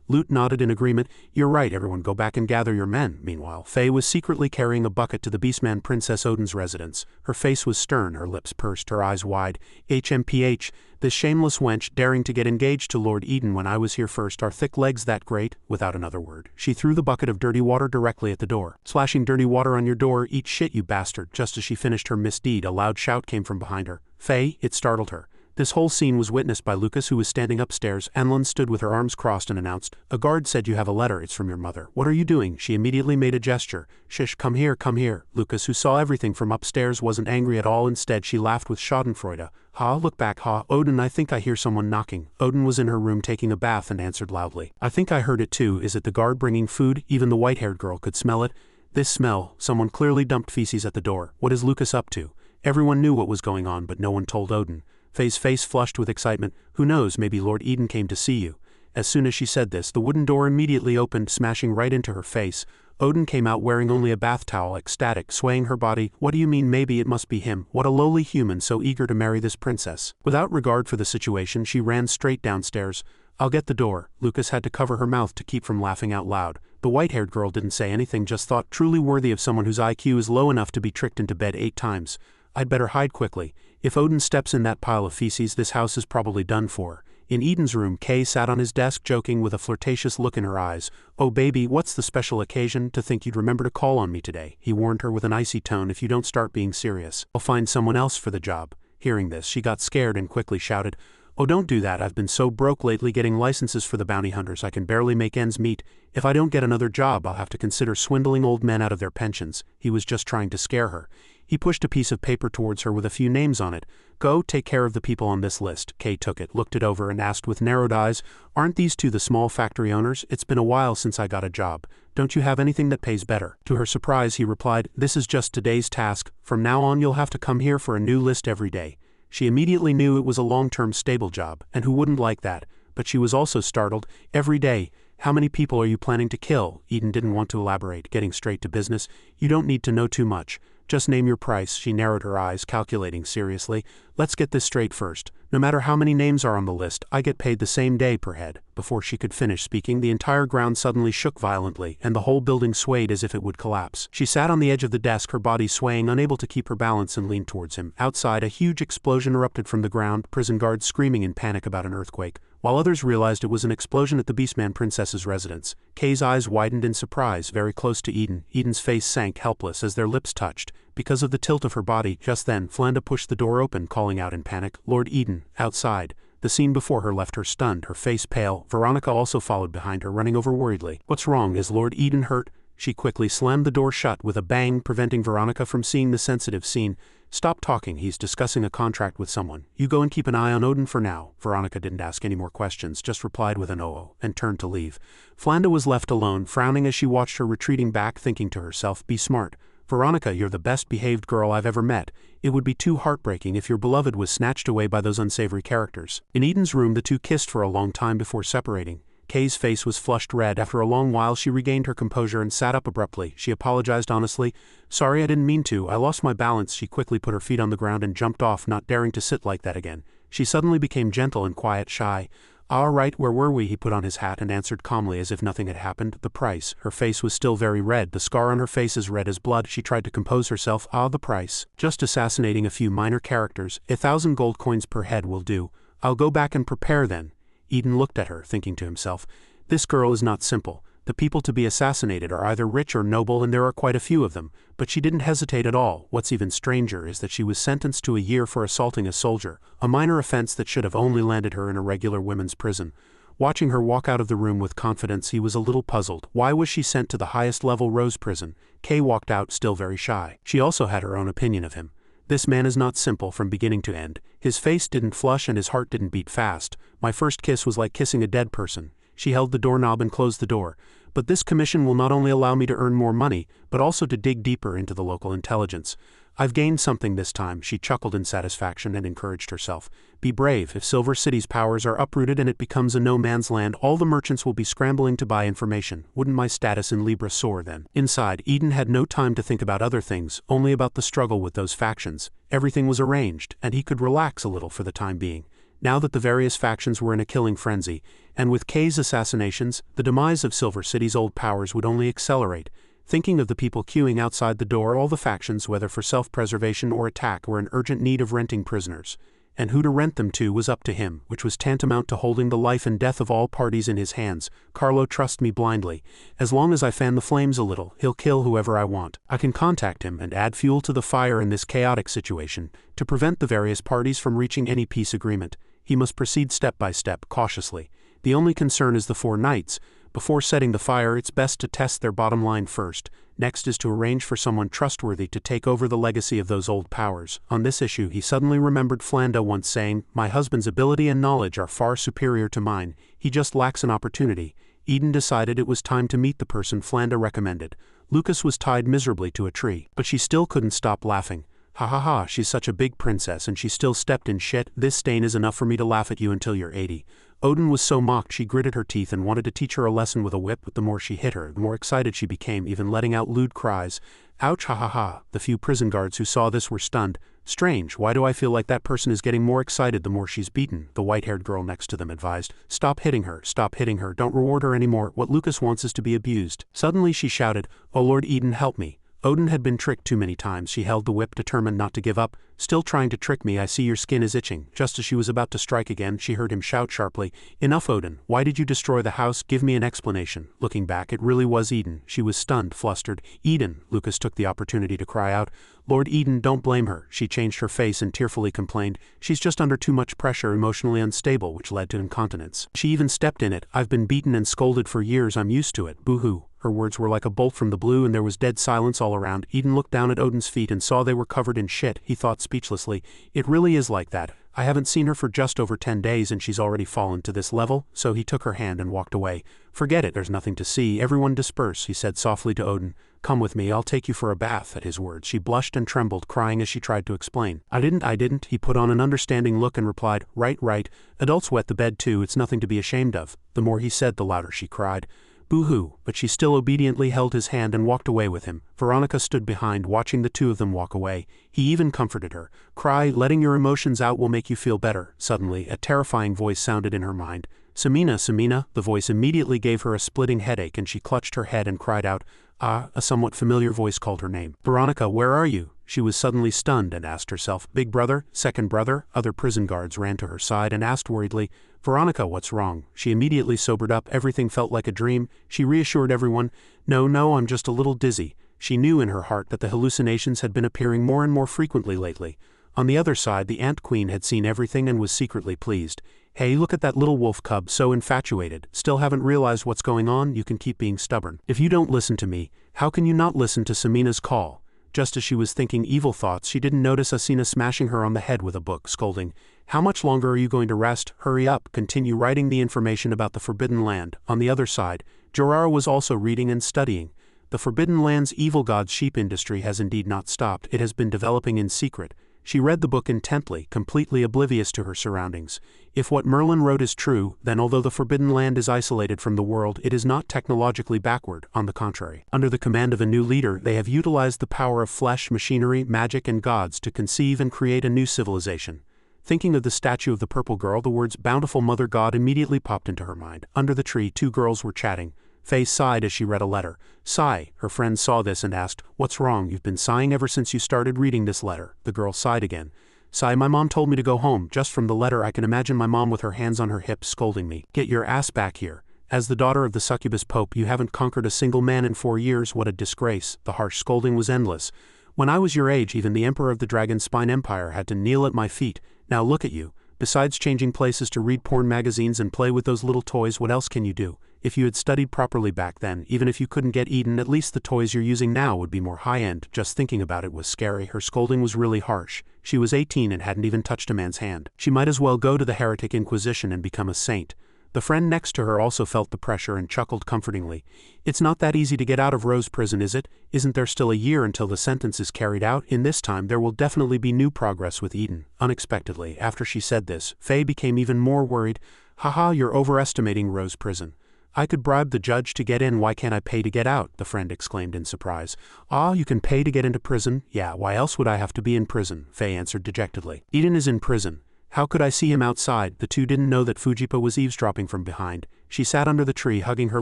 Lute nodded in agreement. "You're right, everyone, go back and gather your men." Meanwhile, Faye was secretly carrying a bucket to the Beastman Princess Odin's residence. Her face was stern, her lips pursed, her eyes wide. "HMPH, this shameless wench daring to get engaged to Lord Eden when I was here first. Are thick legs that great?" Without another word, she threw the bucket of dirty water directly at the door. "Splashing dirty water on your door, eat shit, you bastard." Just as she finished her misdeed, a loud shout came from behind her. Faye, it startled her. This whole scene was witnessed by Lucas, who was standing upstairs. Anlin stood with her arms crossed and announced, "A guard said you have a letter. It's from your mother." "What are you doing?" She immediately made a gesture. "Shish, come here, come here." Lucas, who saw everything from upstairs, wasn't angry at all. Instead, she laughed with schadenfreude. "Ha, look back, ha. Odin, I think I hear someone knocking." Odin was in her room taking a bath and answered loudly, "I think I heard it too. Is it the guard bringing food?" Even the white-haired girl could smell it. This smell, someone clearly dumped feces at the door. What is Lucas up to? Everyone knew what was going on, but no one told Odin. Faye's face flushed with excitement. "Who knows, maybe Lord Eden came to see you." As soon as she said this, the wooden door immediately opened, smashing right into her face. Odin came out wearing only a bath towel, ecstatic, swaying her body. "What do you mean maybe it must be him? What a lowly human so eager to marry this princess." Without regard for the situation, she ran straight downstairs. "I'll get the door." Lucas had to cover her mouth to keep from laughing out loud. The white-haired girl didn't say anything, just thought, truly worthy of someone whose IQ is low enough to be tricked into bed 8 times. "I'd better hide quickly. If Odin steps in that pile of feces, this house is probably done for." In Eden's room, Kay sat on his desk joking with a flirtatious look in her eyes. "Oh baby, what's the special occasion? To think you'd remember to call on me today," he warned her with an icy tone. "If you don't start being serious, I'll find someone else for the job." Hearing this, she got scared and quickly shouted, "Oh, don't do that. I've been so broke lately getting licenses for the bounty hunters I can barely make ends meet. If I don't get another job, I'll have to consider swindling old men out of their pensions." He was just trying to scare her. He pushed a piece of paper towards her with a few names on it. "Go, take care of the people on this list." Kay took it, looked it over, and asked with narrowed eyes, "Aren't these 2 the small factory owners? It's been a while since I got a job. Don't you have anything that pays better?" To her surprise, he replied, "This is just today's task. From now on you'll have to come here for a new list every day." She immediately knew it was a long-term stable job, and who wouldn't like that? But she was also startled. Every day. How many people are you planning to kill? Eden didn't want to elaborate, getting straight to business. You don't need to know too much. Just name your price. She narrowed her eyes, calculating seriously. Let's get this straight first. No matter how many names are on the list, I get paid the same day per head. Before she could finish speaking, the entire ground suddenly shook violently, and the whole building swayed as if it would collapse. She sat on the edge of the desk, her body swaying, unable to keep her balance, and leaned towards him. Outside, a huge explosion erupted from the ground, prison guards screaming in panic about an earthquake, while others realized it was an explosion at the Beastman Princess's residence. Kay's eyes widened in surprise, very close to Eden. Eden's face sank helpless as their lips touched. Because of the tilt of her body, just then, Flanda pushed the door open, calling out in panic, "Lord Eden, outside." The scene before her left her stunned, her face pale. Veronica also followed behind her, running over worriedly. "What's wrong? Is Lord Eden hurt?" She quickly slammed the door shut with a bang, preventing Veronica from seeing the sensitive scene. "Stop talking, he's discussing a contract with someone. You go and keep an eye on Odin for now." Veronica didn't ask any more questions, just replied with an "oh," and turned to leave. Flanda was left alone, frowning as she watched her retreating back, thinking to herself, "Be smart. Veronica, you're the best-behaved girl I've ever met. It would be too heartbreaking if your beloved was snatched away by those unsavory characters." In Eden's room, the two kissed for a long time before separating. Kay's face was flushed red. After a long while, she regained her composure and sat up abruptly. She apologized honestly. "Sorry, I didn't mean to. I lost my balance." She quickly put her feet on the ground and jumped off, not daring to sit like that again. She suddenly became gentle and quiet, shy. "All right, where were we?" He put on his hat and answered calmly as if nothing had happened. "The price." Her face was still very red, the scar on her face as red as blood. She tried to compose herself. "Ah, the price. Just assassinating a few minor characters. 1,000 gold coins per head will do. I'll go back and prepare then." Eden looked at her, thinking to himself, "This girl is not simple. The people to be assassinated are either rich or noble, and there are quite a few of them." But she didn't hesitate at all. What's even stranger is that she was sentenced to a year for assaulting a soldier, a minor offense that should have only landed her in a regular women's prison. Watching her walk out of the room with confidence, he was a little puzzled. Why was she sent to the highest-level Rose prison? Kay walked out, still very shy. She also had her own opinion of him. This man is not simple from beginning to end. His face didn't flush and his heart didn't beat fast. My first kiss was like kissing a dead person. She held the doorknob and closed the door. But this commission will not only allow me to earn more money, but also to dig deeper into the local intelligence. I've gained something this time. She chuckled in satisfaction and encouraged herself. Be brave. If Silver City's powers are uprooted and it becomes a no-man's land, all the merchants will be scrambling to buy information. Wouldn't my status in Libra soar then? Inside, Eden had no time to think about other things, only about the struggle with those factions. Everything was arranged, and he could relax a little for the time being. Now that the various factions were in a killing frenzy, and with Kay's assassinations, the demise of Silver City's old powers would only accelerate. Thinking of the people queuing outside the door, all the factions, whether for self-preservation or attack, were in urgent need of renting prisoners. And who to rent them to was up to him, which was tantamount to holding the life and death of all parties in his hands. "Carlo, trust me blindly. As long as I fan the flames a little, he'll kill whoever I want. I can contact him and add fuel to the fire in this chaotic situation, to prevent the various parties from reaching any peace agreement. He must proceed step by step, cautiously. The only concern is the 4 knights. Before setting the fire, it's best to test their bottom line first. Next is to arrange for someone trustworthy to take over the legacy of those old powers." On this issue, he suddenly remembered Flanda once saying, "My husband's ability and knowledge are far superior to mine. He just lacks an opportunity." Eden decided it was time to meet the person Flanda recommended. Lucas was tied miserably to a tree, but she still couldn't stop laughing. "Ha ha ha, she's such a big princess and she still stepped in shit. This stain is enough for me to laugh at you until you're 80. Odin was so mocked she gritted her teeth and wanted to teach her a lesson with a whip, but the more she hit her, the more excited she became, even letting out lewd cries. "Ouch, ha ha ha." The few prison guards who saw this were stunned. "Strange, why do I feel like that person is getting more excited the more she's beaten?" The white-haired girl next to them advised. "Stop hitting her, don't reward her anymore. What Lucas wants is to be abused." Suddenly she shouted, "Oh Lord Eden, help me. Odin had been tricked too many times." She held the whip, determined not to give up. "Still trying to trick me. I see your skin is itching." Just as she was about to strike again, she heard him shout sharply, "Enough, Odin. Why did you destroy the house? Give me an explanation." Looking back, it really was Eden. She was stunned, flustered. "Eden!" Lucas took the opportunity to cry out. "Lord Eden, don't blame her." She changed her face and tearfully complained, "She's just under too much pressure, emotionally unstable, which led to incontinence. She even stepped in it. I've been beaten and scolded for years. I'm used to it. Boo-hoo." Her words were like a bolt from the blue, and there was dead silence all around. Eden looked down at Odin's feet and saw they were covered in shit. He thought speechlessly, "It really is like that. I haven't seen her for just over 10 days and she's already fallen to this level, so he took her hand and walked away. Forget it, there's nothing to see, everyone disperse, he said softly to Odin. Come with me, I'll take you for a bath. At his words, she blushed and trembled, crying as she tried to explain. I didn't, he put on an understanding look and replied, right, adults wet the bed too, it's nothing to be ashamed of. The more he said, the louder she cried. Boo-hoo, but she still obediently held his hand and walked away with him. Veronica stood behind, watching the two of them walk away. He even comforted her. Cry, letting your emotions out will make you feel better. Suddenly, a terrifying voice sounded in her mind. Samina, the voice immediately gave her a splitting headache and she clutched her head and cried out, "Ah," a somewhat familiar voice called her name. Veronica, where are you? She was suddenly stunned and asked herself, big brother, second brother? Other prison guards ran to her side and asked worriedly, Veronica, what's wrong? She immediately sobered up, everything felt like a dream. She reassured everyone, no, I'm just a little dizzy. She knew in her heart that the hallucinations had been appearing more and more frequently lately. On the other side, the Ant Queen had seen everything and was secretly pleased. Hey, look at that little wolf cub, so infatuated. Still haven't realized what's going on? You can keep being stubborn. If you don't listen to me, how can you not listen to Samina's call? Just as she was thinking evil thoughts, she didn't notice Asina smashing her on the head with a book, scolding, "How much longer are you going to rest? Hurry up, continue writing the information about the Forbidden Land." On the other side, Jorara was also reading and studying. The Forbidden Land's evil god's sheep industry has indeed not stopped, it has been developing in secret. She read the book intently, completely oblivious to her surroundings. If what Merlin wrote is true, then although the Forbidden Land is isolated from the world, it is not technologically backward, on the contrary. Under the command of a new leader, they have utilized the power of flesh, machinery, magic, and gods to conceive and create a new civilization. Thinking of the statue of the purple girl, the words "bountiful mother god" immediately popped into her mind. Under the tree, two girls were chatting. Faye sighed as she read a letter. Sigh. Her friend saw this and asked, "What's wrong? You've been sighing ever since you started reading this letter." The girl sighed again. Sigh, my mom told me to go home. Just from the letter I can imagine my mom with her hands on her hips scolding me. Get your ass back here. As the daughter of the succubus pope, you haven't conquered a single man in 4 years. What a disgrace. The harsh scolding was endless. When I was your age, even the emperor of the Dragon Spine Empire had to kneel at my feet. Now look at you. Besides changing places to read porn magazines and play with those little toys, what else can you do? If you had studied properly back then, even if you couldn't get Eden, at least the toys you're using now would be more high-end. Just thinking about it was scary. Her scolding was really harsh. She was 18 and hadn't even touched a man's hand. She might as well go to the Heretic Inquisition and become a saint. The friend next to her also felt the pressure and chuckled comfortingly. It's not that easy to get out of Rose Prison, is it? Isn't there still a year until the sentence is carried out? In this time there will definitely be new progress with Eden. Unexpectedly, after she said this, Faye became even more worried. Haha, you're overestimating Rose Prison. I could bribe the judge to get in, why can't I pay to get out? The friend exclaimed in surprise. Ah, you can pay to get into prison? Yeah, why else would I have to be in prison? Faye answered dejectedly. Eden is in prison. How could I see him outside? The two didn't know that Fujipa was eavesdropping from behind. She sat under the tree, hugging her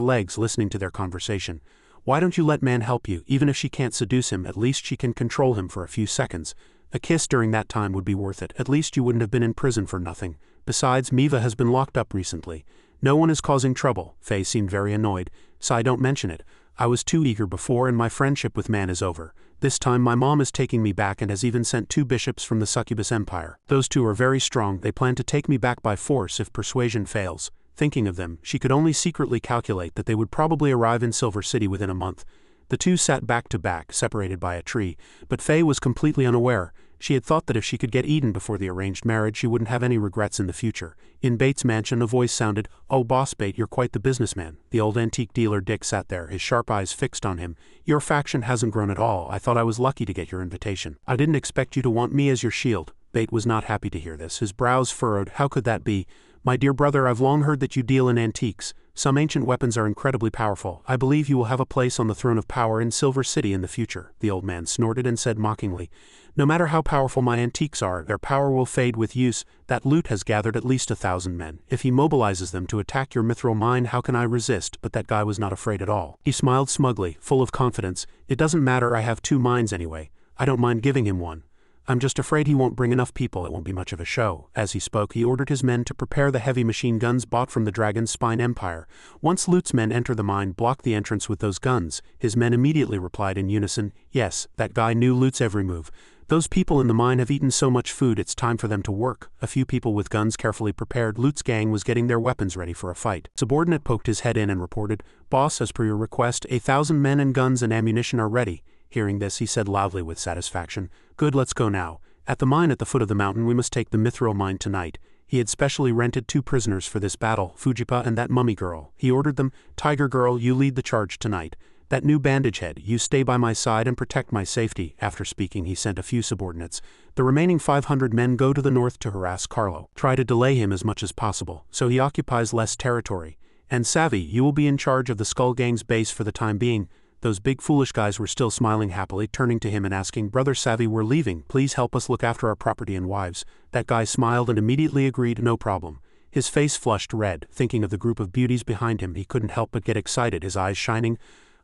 legs, listening to their conversation. Why don't you let man help you? Even if she can't seduce him, at least she can control him for a few seconds. A kiss during that time would be worth it. At least you wouldn't have been in prison for nothing. Besides, Miva has been locked up recently. No one is causing trouble. Faye seemed very annoyed. Sai, don't mention it. I was too eager before and my friendship with man is over. This time my mom is taking me back and has even sent 2 bishops from the Succubus Empire. Those 2 are very strong. They plan to take me back by force if persuasion fails. Thinking of them, she could only secretly calculate that they would probably arrive in Silver City within a month. The 2 sat back to back, separated by a tree, but Faye was completely unaware. She had thought that if she could get Eden before the arranged marriage, she wouldn't have any regrets in the future. In Bates' mansion, a voice sounded, "Oh, Boss Bate, you're quite the businessman." The old antique dealer Dick sat there, his sharp eyes fixed on him. "Your faction hasn't grown at all. I thought I was lucky to get your invitation. I didn't expect you to want me as your shield." Bate was not happy to hear this. His brows furrowed. How could that be? "My dear brother, I've long heard that you deal in antiques. Some ancient weapons are incredibly powerful. I believe you will have a place on the throne of power in Silver City in the future." The old man snorted and said mockingly, "No matter how powerful my antiques are, their power will fade with use. That loot has gathered at least 1,000 men. If he mobilizes them to attack your mithril mine, how can I resist?" But that guy was not afraid at all. He smiled smugly, full of confidence. "It doesn't matter, I have 2 mines anyway. I don't mind giving him one. I'm just afraid he won't bring enough people, it won't be much of a show." As he spoke, he ordered his men to prepare the heavy machine guns bought from the Dragon Spine Empire. Once Lute's men enter the mine, block the entrance with those guns. His men immediately replied in unison, "Yes, that guy knew Lute's every move. Those people in the mine have eaten so much food, it's time for them to work." A few people with guns carefully prepared. Lute's gang was getting their weapons ready for a fight. Subordinate poked his head in and reported, "Boss, as per your request, 1,000 men and guns and ammunition are ready." Hearing this, he said loudly with satisfaction, "Good, let's go now." At the mine at the foot of the mountain we must take the mithril mine tonight. He had specially rented 2 prisoners for this battle, Fujipa and that mummy girl. He ordered them, Tiger Girl, you lead the charge tonight. That new bandage head, you stay by my side and protect my safety. After speaking, he sent a few subordinates. The remaining 500 men go to the north to harass Carlo. Try to delay him as much as possible, so he occupies less territory. And Savvy, you will be in charge of the Skull Gang's base for the time being. Those big foolish guys were still smiling happily, turning to him and asking, Brother Savvy, we're leaving. Please help us look after our property and wives. That guy smiled and immediately agreed, no problem. His face flushed red. Thinking of the group of beauties behind him, he couldn't help but get excited, his eyes shining.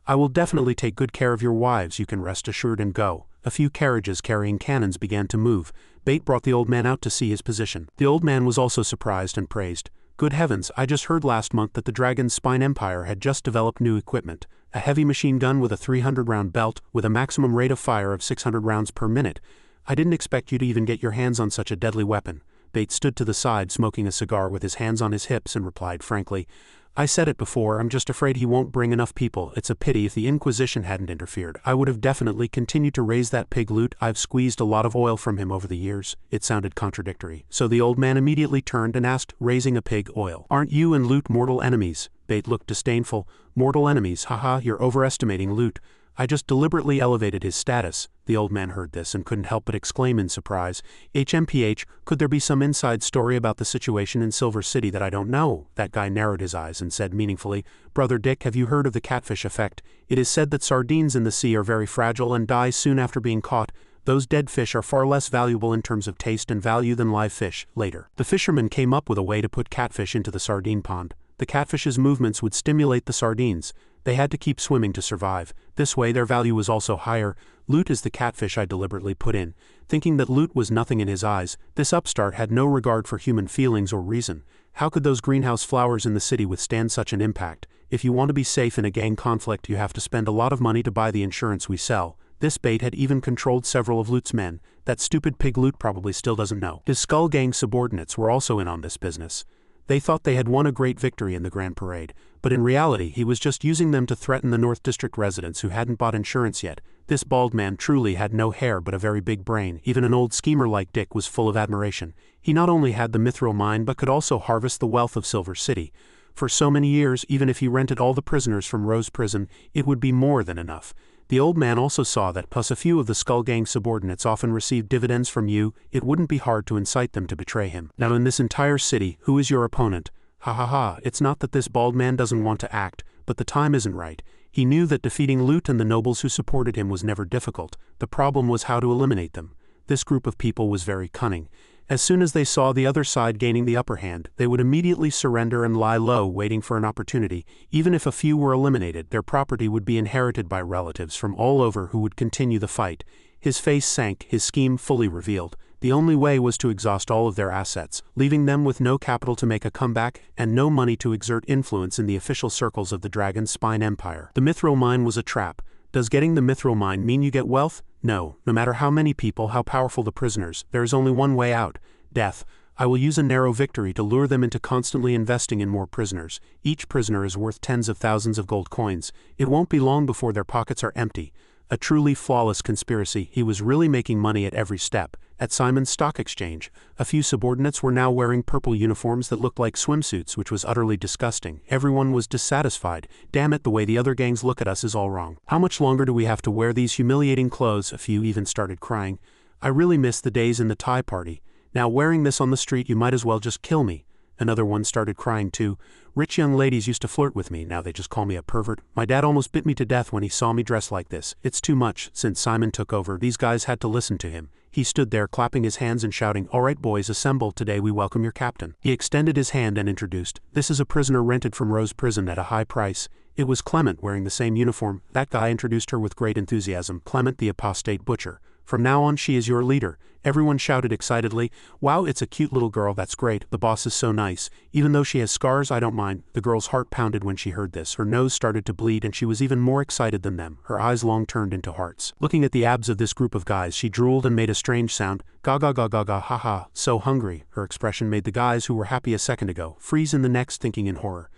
I will definitely take good care of your wives, you can rest assured, and go. A few carriages carrying cannons began to move. Bate brought the old man out to see his position. The old man was also surprised and praised. Good heavens, I just heard last month that the Dragon's Spine Empire had just developed new equipment. A heavy machine gun with a 300-round belt, with a maximum rate of fire of 600 rounds per minute. I didn't expect you to even get your hands on such a deadly weapon. Bate stood to the side smoking a cigar with his hands on his hips and replied frankly, I said it before, I'm just afraid he won't bring enough people. It's a pity. If the Inquisition hadn't interfered, I would have definitely continued to raise that pig Loot. I've squeezed a lot of oil from him over the years. It sounded contradictory. So the old man immediately turned and asked, raising a pig oil. Aren't you and Loot mortal enemies? Bate looked disdainful. Mortal enemies, haha, you're overestimating Loot. I just deliberately elevated his status. The old man heard this and couldn't help but exclaim in surprise, HMPH, could there be some inside story about the situation in Silver City that I don't know? That guy narrowed his eyes and said meaningfully, Brother Dick, have you heard of the catfish effect? It is said that sardines in the sea are very fragile and die soon after being caught. Those dead fish are far less valuable in terms of taste and value than live fish. Later, the fishermen came up with a way to put catfish into the sardine pond. The catfish's movements would stimulate the sardines. They had to keep swimming to survive. This way their value was also higher. Loot is the catfish I deliberately put in. Thinking that Loot was nothing in his eyes, this upstart had no regard for human feelings or reason. How could those greenhouse flowers in the city withstand such an impact? If you want to be safe in a gang conflict, you have to spend a lot of money to buy the insurance we sell. This Bate had even controlled several of Loot's men. That stupid pig Loot probably still doesn't know. His Skull Gang subordinates were also in on this business. They thought they had won a great victory in the Grand Parade, but in reality he was just using them to threaten the North District residents who hadn't bought insurance yet. This bald man truly had no hair but a very big brain. Even an old schemer like Dick was full of admiration. He not only had the mithril mine but could also harvest the wealth of Silver City. For so many years, even if he rented all the prisoners from Rose Prison, it would be more than enough. The old man also saw that, plus a few of the Skull Gang subordinates often received dividends from you, it wouldn't be hard to incite them to betray him. Now in this entire city, who is your opponent? Ha ha ha, it's not that this bald man doesn't want to act, but the time isn't right. He knew that defeating Loot and the nobles who supported him was never difficult. The problem was how to eliminate them. This group of people was very cunning. As soon as they saw the other side gaining the upper hand, they would immediately surrender and lie low waiting for an opportunity. Even if a few were eliminated, their property would be inherited by relatives from all over who would continue the fight. His face sank, his scheme fully revealed. The only way was to exhaust all of their assets, leaving them with no capital to make a comeback and no money to exert influence in the official circles of the Dragon's Spine Empire. The mithril mine was a trap. Does getting the mithril mine mean you get wealth? No. No matter how many people, how powerful the prisoners, there is only one way out. Death. I will use a narrow victory to lure them into constantly investing in more prisoners. Each prisoner is worth tens of thousands of gold coins. It won't be long before their pockets are empty. A truly flawless conspiracy. He was really making money at every step. At Simon's Stock Exchange, a few subordinates were now wearing purple uniforms that looked like swimsuits, which was utterly disgusting. Everyone was dissatisfied. Damn it, the way the other gangs look at us is all wrong. How much longer do we have to wear these humiliating clothes? A few even started crying. I really miss the days in the Thai party. Now wearing this on the street, you might as well just kill me. Another one started crying too. Rich young ladies used to flirt with me, now they just call me a pervert. My dad almost bit me to death when he saw me dressed like this. It's too much. Since Simon took over, these guys had to listen to him. He stood there clapping his hands and shouting, "All right boys, assemble, today we welcome your captain." He extended his hand and introduced, "This is a prisoner rented from Rose Prison at a high price." It was Clement wearing the same uniform. That guy introduced her with great enthusiasm, Clement the apostate butcher. "From now on she is your leader." Everyone shouted excitedly, "Wow, it's a cute little girl, that's great, the boss is so nice. Even though she has scars, I don't mind." The girl's heart pounded when she heard this, her nose started to bleed and she was even more excited than them, her eyes long turned into hearts. Looking at the abs of this group of guys, she drooled and made a strange sound, "Ga ga ga ga ga ha ha, so hungry." Her expression made the guys who were happy a second ago freeze in the necks, thinking in horror.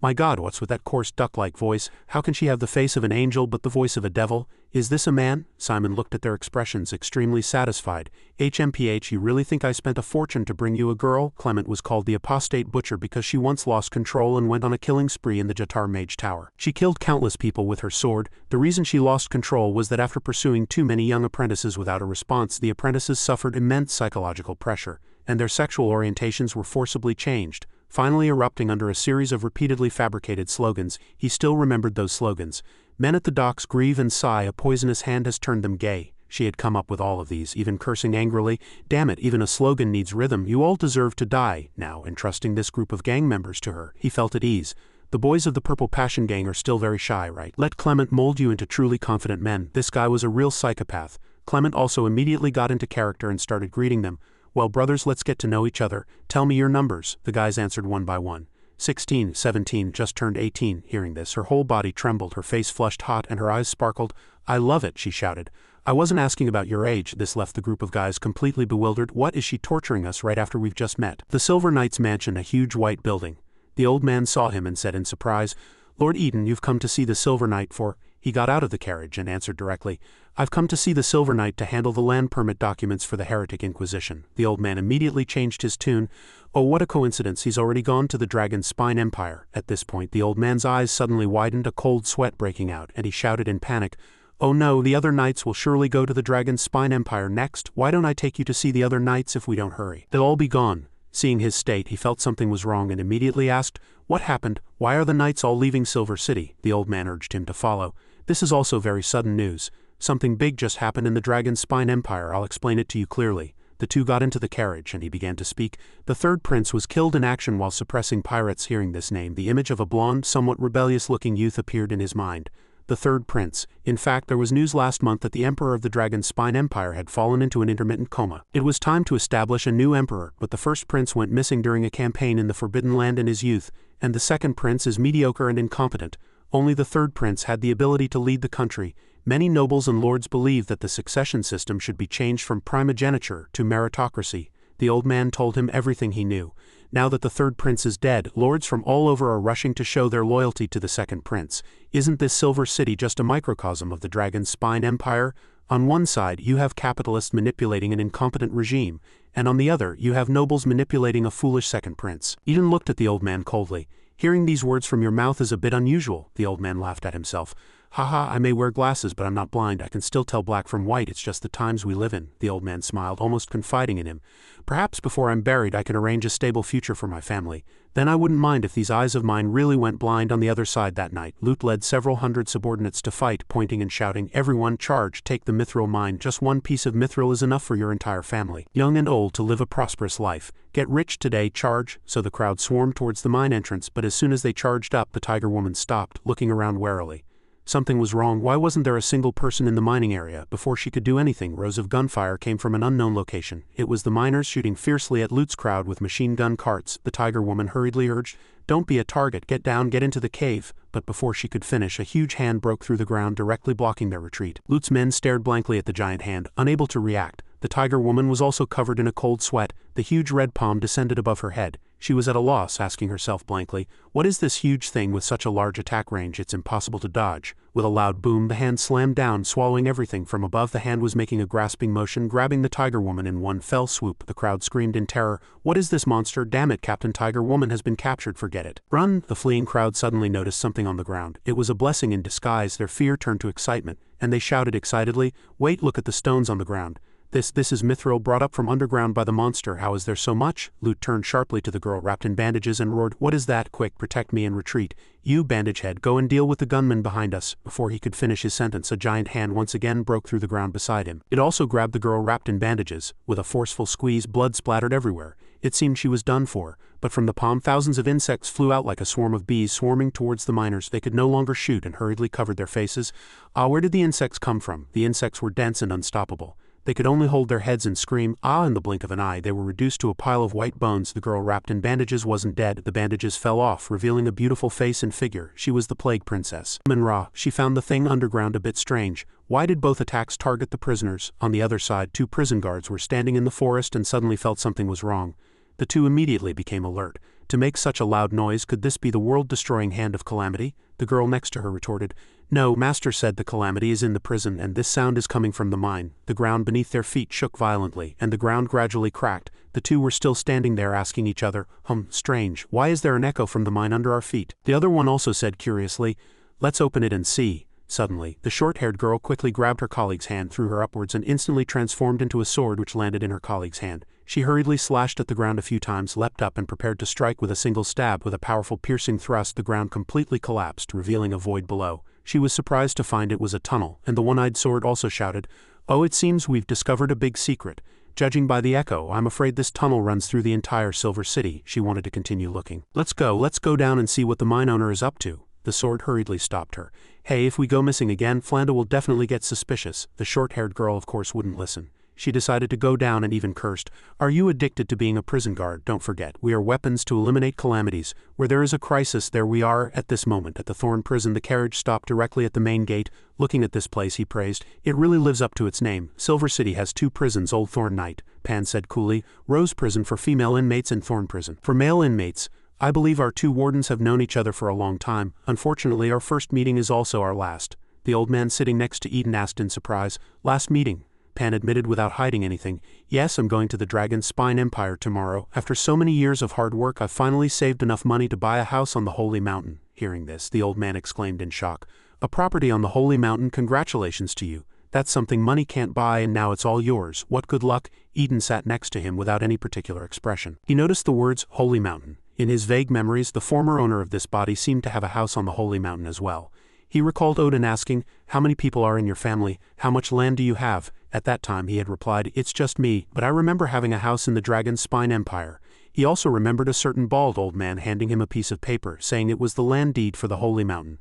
My God, what's with that coarse duck-like voice? How can she have the face of an angel but the voice of a devil? Is this a man? Simon looked at their expressions, extremely satisfied. HMPH, you really think I spent a fortune to bring you a girl? Clement was called the apostate butcher because she once lost control and went on a killing spree in the Jatar Mage Tower. She killed countless people with her sword. The reason she lost control was that after pursuing too many young apprentices without a response, the apprentices suffered immense psychological pressure, and their sexual orientations were forcibly changed. Finally erupting under a series of repeatedly fabricated slogans, he still remembered those slogans. Men at the docks grieve and sigh, a poisonous hand has turned them gay. She had come up with all of these, even cursing angrily. Damn it, even a slogan needs rhythm. You all deserve to die. Now, entrusting this group of gang members to her, he felt at ease. The boys of the Purple Passion Gang are still very shy, right? Let Clement mold you into truly confident men. This guy was a real psychopath. Clement also immediately got into character and started greeting them. Well, brothers, let's get to know each other. Tell me your numbers. The guys answered one by one. 16, 17, just turned 18. Hearing this, her whole body trembled, her face flushed hot, and her eyes sparkled. I love it, she shouted. I wasn't asking about your age. This left the group of guys completely bewildered. What is she torturing us right after we've just met? The Silver Knight's mansion, a huge white building. The old man saw him and said in surprise, Lord Eden, you've come to see the Silver Knight for... He got out of the carriage and answered directly, I've come to see the Silver Knight to handle the land permit documents for the Heretic Inquisition. The old man immediately changed his tune. Oh, what a coincidence, he's already gone to the Dragon's Spine Empire. At this point, the old man's eyes suddenly widened, a cold sweat breaking out, and he shouted in panic, Oh no, the other knights will surely go to the Dragon's Spine Empire next. Why don't I take you to see the other knights if we don't hurry? They'll all be gone. Seeing his state, he felt something was wrong and immediately asked, What happened? Why are the knights all leaving Silver City? The old man urged him to follow. This is also very sudden news. Something big just happened in the Dragon's Spine Empire. I'll explain it to you clearly. The two got into the carriage, and he began to speak. The third prince was killed in action while suppressing pirates. Hearing this name, the image of a blonde, somewhat rebellious-looking youth appeared in his mind. The third prince. In fact, there was news last month that the emperor of the Dragon's Spine Empire had fallen into an intermittent coma. It was time to establish a new emperor, but the first prince went missing during a campaign in the Forbidden Land in his youth, and the second prince is mediocre and incompetent. Only the third prince had the ability to lead the country. Many nobles and lords believed that the succession system should be changed from primogeniture to meritocracy. The old man told him everything he knew. Now that the third prince is dead, lords from all over are rushing to show their loyalty to the second prince. Isn't this Silver City just a microcosm of the Dragon's Spine Empire? On one side, you have capitalists manipulating an incompetent regime, and on the other, you have nobles manipulating a foolish second prince. Eden looked at the old man coldly. Hearing these words from your mouth is a bit unusual. The old man laughed at himself. Haha, I may wear glasses, but I'm not blind. I can still tell black from white. It's just the times we live in. The old man smiled, almost confiding in him. Perhaps before I'm buried I can arrange a stable future for my family. Then I wouldn't mind if these eyes of mine really went blind. On the other side that night, Lut led several hundred subordinates to fight, pointing and shouting, Everyone, charge, take the mithril mine. Just one piece of mithril is enough for your entire family, young and old, to live a prosperous life. Get rich today, charge. So the crowd swarmed towards the mine entrance, but as soon as they charged up, the tiger woman stopped, looking around warily. Something was wrong. Why wasn't there a single person in the mining area? Before she could do anything, rows of gunfire came from an unknown location. It was the miners shooting fiercely at Lut's crowd with machine gun carts. The tiger woman hurriedly urged, Don't be a target, get down, get into the cave. But before she could finish, a huge hand broke through the ground, directly blocking their retreat. Lut's men stared blankly at the giant hand, unable to react. The tiger woman was also covered in a cold sweat. The huge red palm descended above her head. She was at a loss, asking herself blankly, What is this huge thing with such a large attack range? It's impossible to dodge. With a loud boom, the hand slammed down, swallowing everything from above. The hand was making a grasping motion, grabbing the tiger woman in one fell swoop. The crowd screamed in terror, What is this monster? Damn it, Captain Tiger Woman has been captured, forget it. Run! The fleeing crowd suddenly noticed something on the ground. It was a blessing in disguise. Their fear turned to excitement, and they shouted excitedly, Wait, look at the stones on the ground. This is mithril brought up from underground by the monster. How is there so much? Lut turned sharply to the girl wrapped in bandages and roared, What is that? Quick, protect me and retreat. You, Bandagehead, go and deal with the gunman behind us. Before he could finish his sentence, a giant hand once again broke through the ground beside him. It also grabbed the girl wrapped in bandages. With a forceful squeeze, blood splattered everywhere. It seemed she was done for, but from the palm thousands of insects flew out like a swarm of bees swarming towards the miners. They could no longer shoot and hurriedly covered their faces. Where did the insects come from? The insects were dense and unstoppable. They could only hold their heads and scream, in the blink of an eye. They were reduced to a pile of white bones. The girl wrapped in bandages wasn't dead. The bandages fell off, revealing a beautiful face and figure. She was the Plague Princess. Manhwa. She found the thing underground a bit strange. Why did both attacks target the prisoners? On the other side, 2 prison guards were standing in the forest and suddenly felt something was wrong. The two immediately became alert. to make such a loud noise. Could this be the world-destroying hand of calamity? The girl next to her retorted. No, Master said the calamity is in the prison and this sound is coming from the mine. The ground beneath their feet shook violently and the ground gradually cracked. The two were still standing there asking each other, strange, why is there an echo from the mine under our feet? The other one also said curiously, let's open it and see. Suddenly, the short-haired girl quickly grabbed her colleague's hand, threw her upwards and instantly transformed into a sword which landed in her colleague's hand. She hurriedly slashed at the ground a few times, leapt up and prepared to strike with a single stab. With a powerful piercing thrust, the ground completely collapsed, revealing a void below. She was surprised to find it was a tunnel, and the one-eyed sword also shouted, "Oh, it seems we've discovered a big secret. Judging by the echo, I'm afraid this tunnel runs through the entire Silver City." She wanted to continue looking. Let's go down and see what the mine owner is up to." The sword hurriedly stopped her. "Hey, if we go missing again, Flanda will definitely get suspicious." The short-haired girl of course wouldn't listen. She decided to go down and even cursed, "Are you addicted to being a prison guard? Don't forget, we are weapons to eliminate calamities. Where there is a crisis, there we are." At this moment, at the Thorn prison, the carriage stopped directly at the main gate. Looking at this place, he praised, "It really lives up to its name. Silver City has two prisons, Old Thorn Knight," Pan said coolly, "Rose prison for female inmates and Thorn prison for male inmates. I believe our two wardens have known each other for a long time. Unfortunately, our first meeting is also our last." The old man sitting next to Eden asked in surprise, "Last meeting?" Pan admitted without hiding anything, "Yes, I'm going to the Dragon Spine Empire tomorrow. After so many years of hard work, I've finally saved enough money to buy a house on the Holy Mountain." Hearing this, the old man exclaimed in shock, "A property on the Holy Mountain? Congratulations to you. That's something money can't buy and now it's all yours. What good luck." Eden sat next to him without any particular expression. He noticed the words, Holy Mountain. In his vague memories, the former owner of this body seemed to have a house on the Holy Mountain as well. He recalled Odin asking, "How many people are in your family? How much land do you have?" At that time he had replied, "It's just me, but I remember having a house in the Dragon Spine Empire." He also remembered a certain bald old man handing him a piece of paper, saying it was the land deed for the Holy Mountain.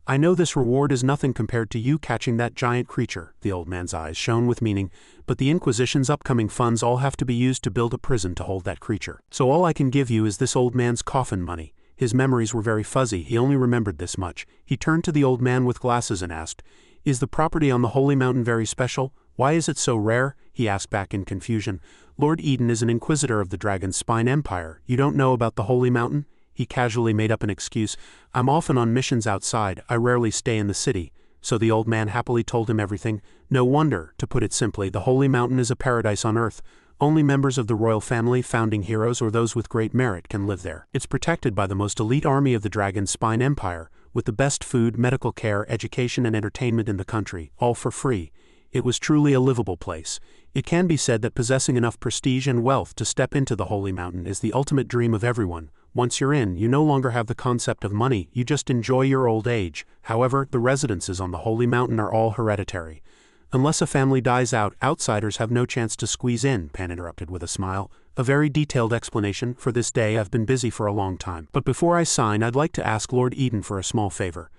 "I know this reward is nothing compared to you catching that giant creature." The old man's eyes shone with meaning, "But the Inquisition's upcoming funds all have to be used to build a prison to hold that creature. So all I can give you is this old man's coffin money." His memories were very fuzzy, he only remembered this much. He turned to the old man with glasses and asked, "Is the property on the Holy Mountain very special? Why is it so rare?" he asked back in confusion. "Lord Eden is an inquisitor of the Dragon Spine Empire. You don't know about the Holy Mountain?" He casually made up an excuse. "I'm often on missions outside, I rarely stay in the city." So the old man happily told him everything. No wonder, to put it simply, the Holy Mountain is a paradise on earth. Only members of the royal family, founding heroes, or those with great merit can live there. It's protected by the most elite army of the Dragon Spine Empire, with the best food, medical care, education and entertainment in the country, all for free. It was truly a livable place. It can be said that possessing enough prestige and wealth to step into the Holy Mountain is the ultimate dream of everyone. Once you're in, you no longer have the concept of money, you just enjoy your old age. However, the residences on the Holy Mountain are all hereditary. Unless a family dies out, outsiders have no chance to squeeze in, Pan interrupted with a smile. "A very detailed explanation. For this day I've been busy for a long time. But before I sign, I'd like to ask Lord Eden for a small favor."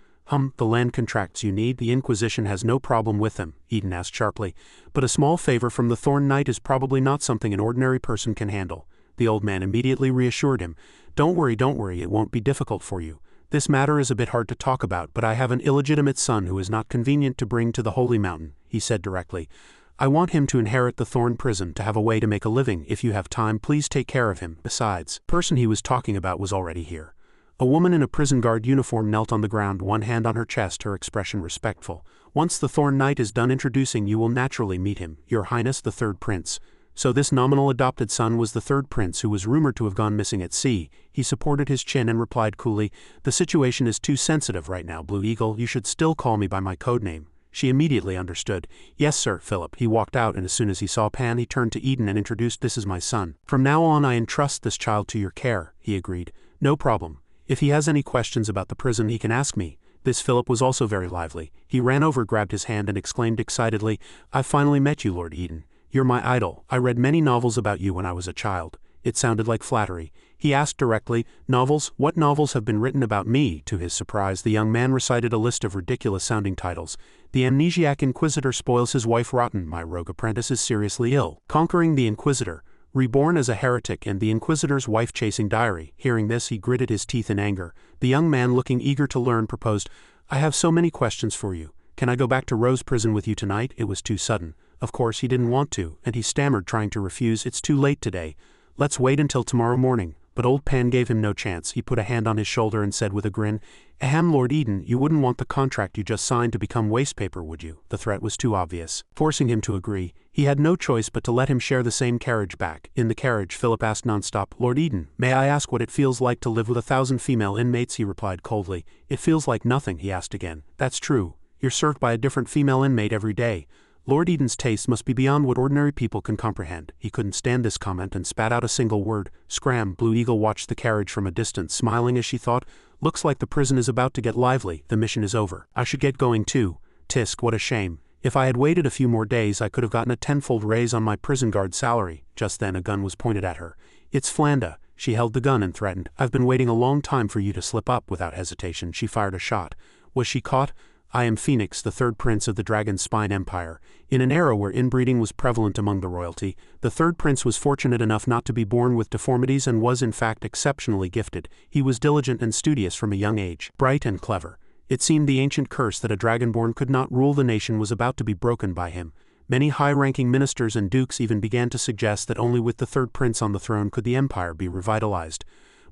The land contracts you need, the Inquisition has no problem with them," Eden asked sharply. "But a small favor from the Thorn Knight is probably not something an ordinary person can handle." The old man immediately reassured him. Don't worry, it won't be difficult for you. This matter is a bit hard to talk about, but I have an illegitimate son who is not convenient to bring to the Holy Mountain," he said directly. "I want him to inherit the Thorn prison, to have a way to make a living. If you have time, please take care of him." Besides, the person he was talking about was already here. A woman in a prison guard uniform knelt on the ground, one hand on her chest, her expression respectful. "Once the Thorn Knight is done introducing, you will naturally meet him, Your Highness the Third Prince." So this nominal adopted son was the third prince who was rumored to have gone missing at sea. He supported his chin and replied coolly, "The situation is too sensitive right now, Blue Eagle. You should still call me by my code name." She immediately understood. "Yes, sir, Philip." He walked out, and as soon as he saw Pan, he turned to Eden and introduced, "This is my son. From now on I entrust this child to your care," he agreed. "No problem. If he has any questions about the prison, he can ask me." This Philip was also very lively. He ran over, grabbed his hand and exclaimed excitedly, "I've finally met you, Lord Eden. You're my idol. I read many novels about you when I was a child." It sounded like flattery. He asked directly, "Novels? What novels have been written about me?" To his surprise, the young man recited a list of ridiculous-sounding titles. "The Amnesiac Inquisitor Spoils His Wife Rotten," "My Rogue Apprentice is Seriously Ill," "Conquering the Inquisitor," "Reborn as a Heretic," and "The Inquisitor's Wife Chasing Diary." Hearing this, he gritted his teeth in anger. The young man, looking eager to learn, proposed, "I have so many questions for you. Can I go back to Rose Prison with you tonight?" It was too sudden. Of course he didn't want to, and he stammered, trying to refuse. "It's too late today. Let's wait until tomorrow morning." but old Pan gave him no chance. He put a hand on his shoulder and said with a grin, "Ahem, Lord Eden, you wouldn't want the contract you just signed to become wastepaper, would you?" The threat was too obvious. Forcing him to agree, he had no choice but to let him share the same carriage back. In the carriage, Philip asked nonstop, "Lord Eden, may I ask what it feels like to live with 1,000 female inmates?" He replied coldly. "It feels like nothing," he asked again. "That's true. You're served by a different female inmate every day. Lord Eden's taste must be beyond what ordinary people can comprehend." He couldn't stand this comment and spat out a single word. Scram! Blue Eagle watched the carriage from a distance, smiling as she thought, "Looks like the prison is about to get lively. The mission is over. I should get going too. Tisk, what a shame. If I had waited a few more days I could have gotten a tenfold raise on my prison guard salary." Just then a gun was pointed at her. "It's Flanda." She held the gun and threatened, "I've been waiting a long time for you to slip up." Without hesitation she fired a shot. Was she caught? "I am Phoenix, the third prince of the Dragon Spine Empire." In an era where inbreeding was prevalent among the royalty, the third prince was fortunate enough not to be born with deformities and was in fact exceptionally gifted. He was diligent and studious from a young age, bright and clever. It seemed the ancient curse that a dragonborn could not rule the nation was about to be broken by him. Many high-ranking ministers and dukes even began to suggest that only with the third prince on the throne could the empire be revitalized.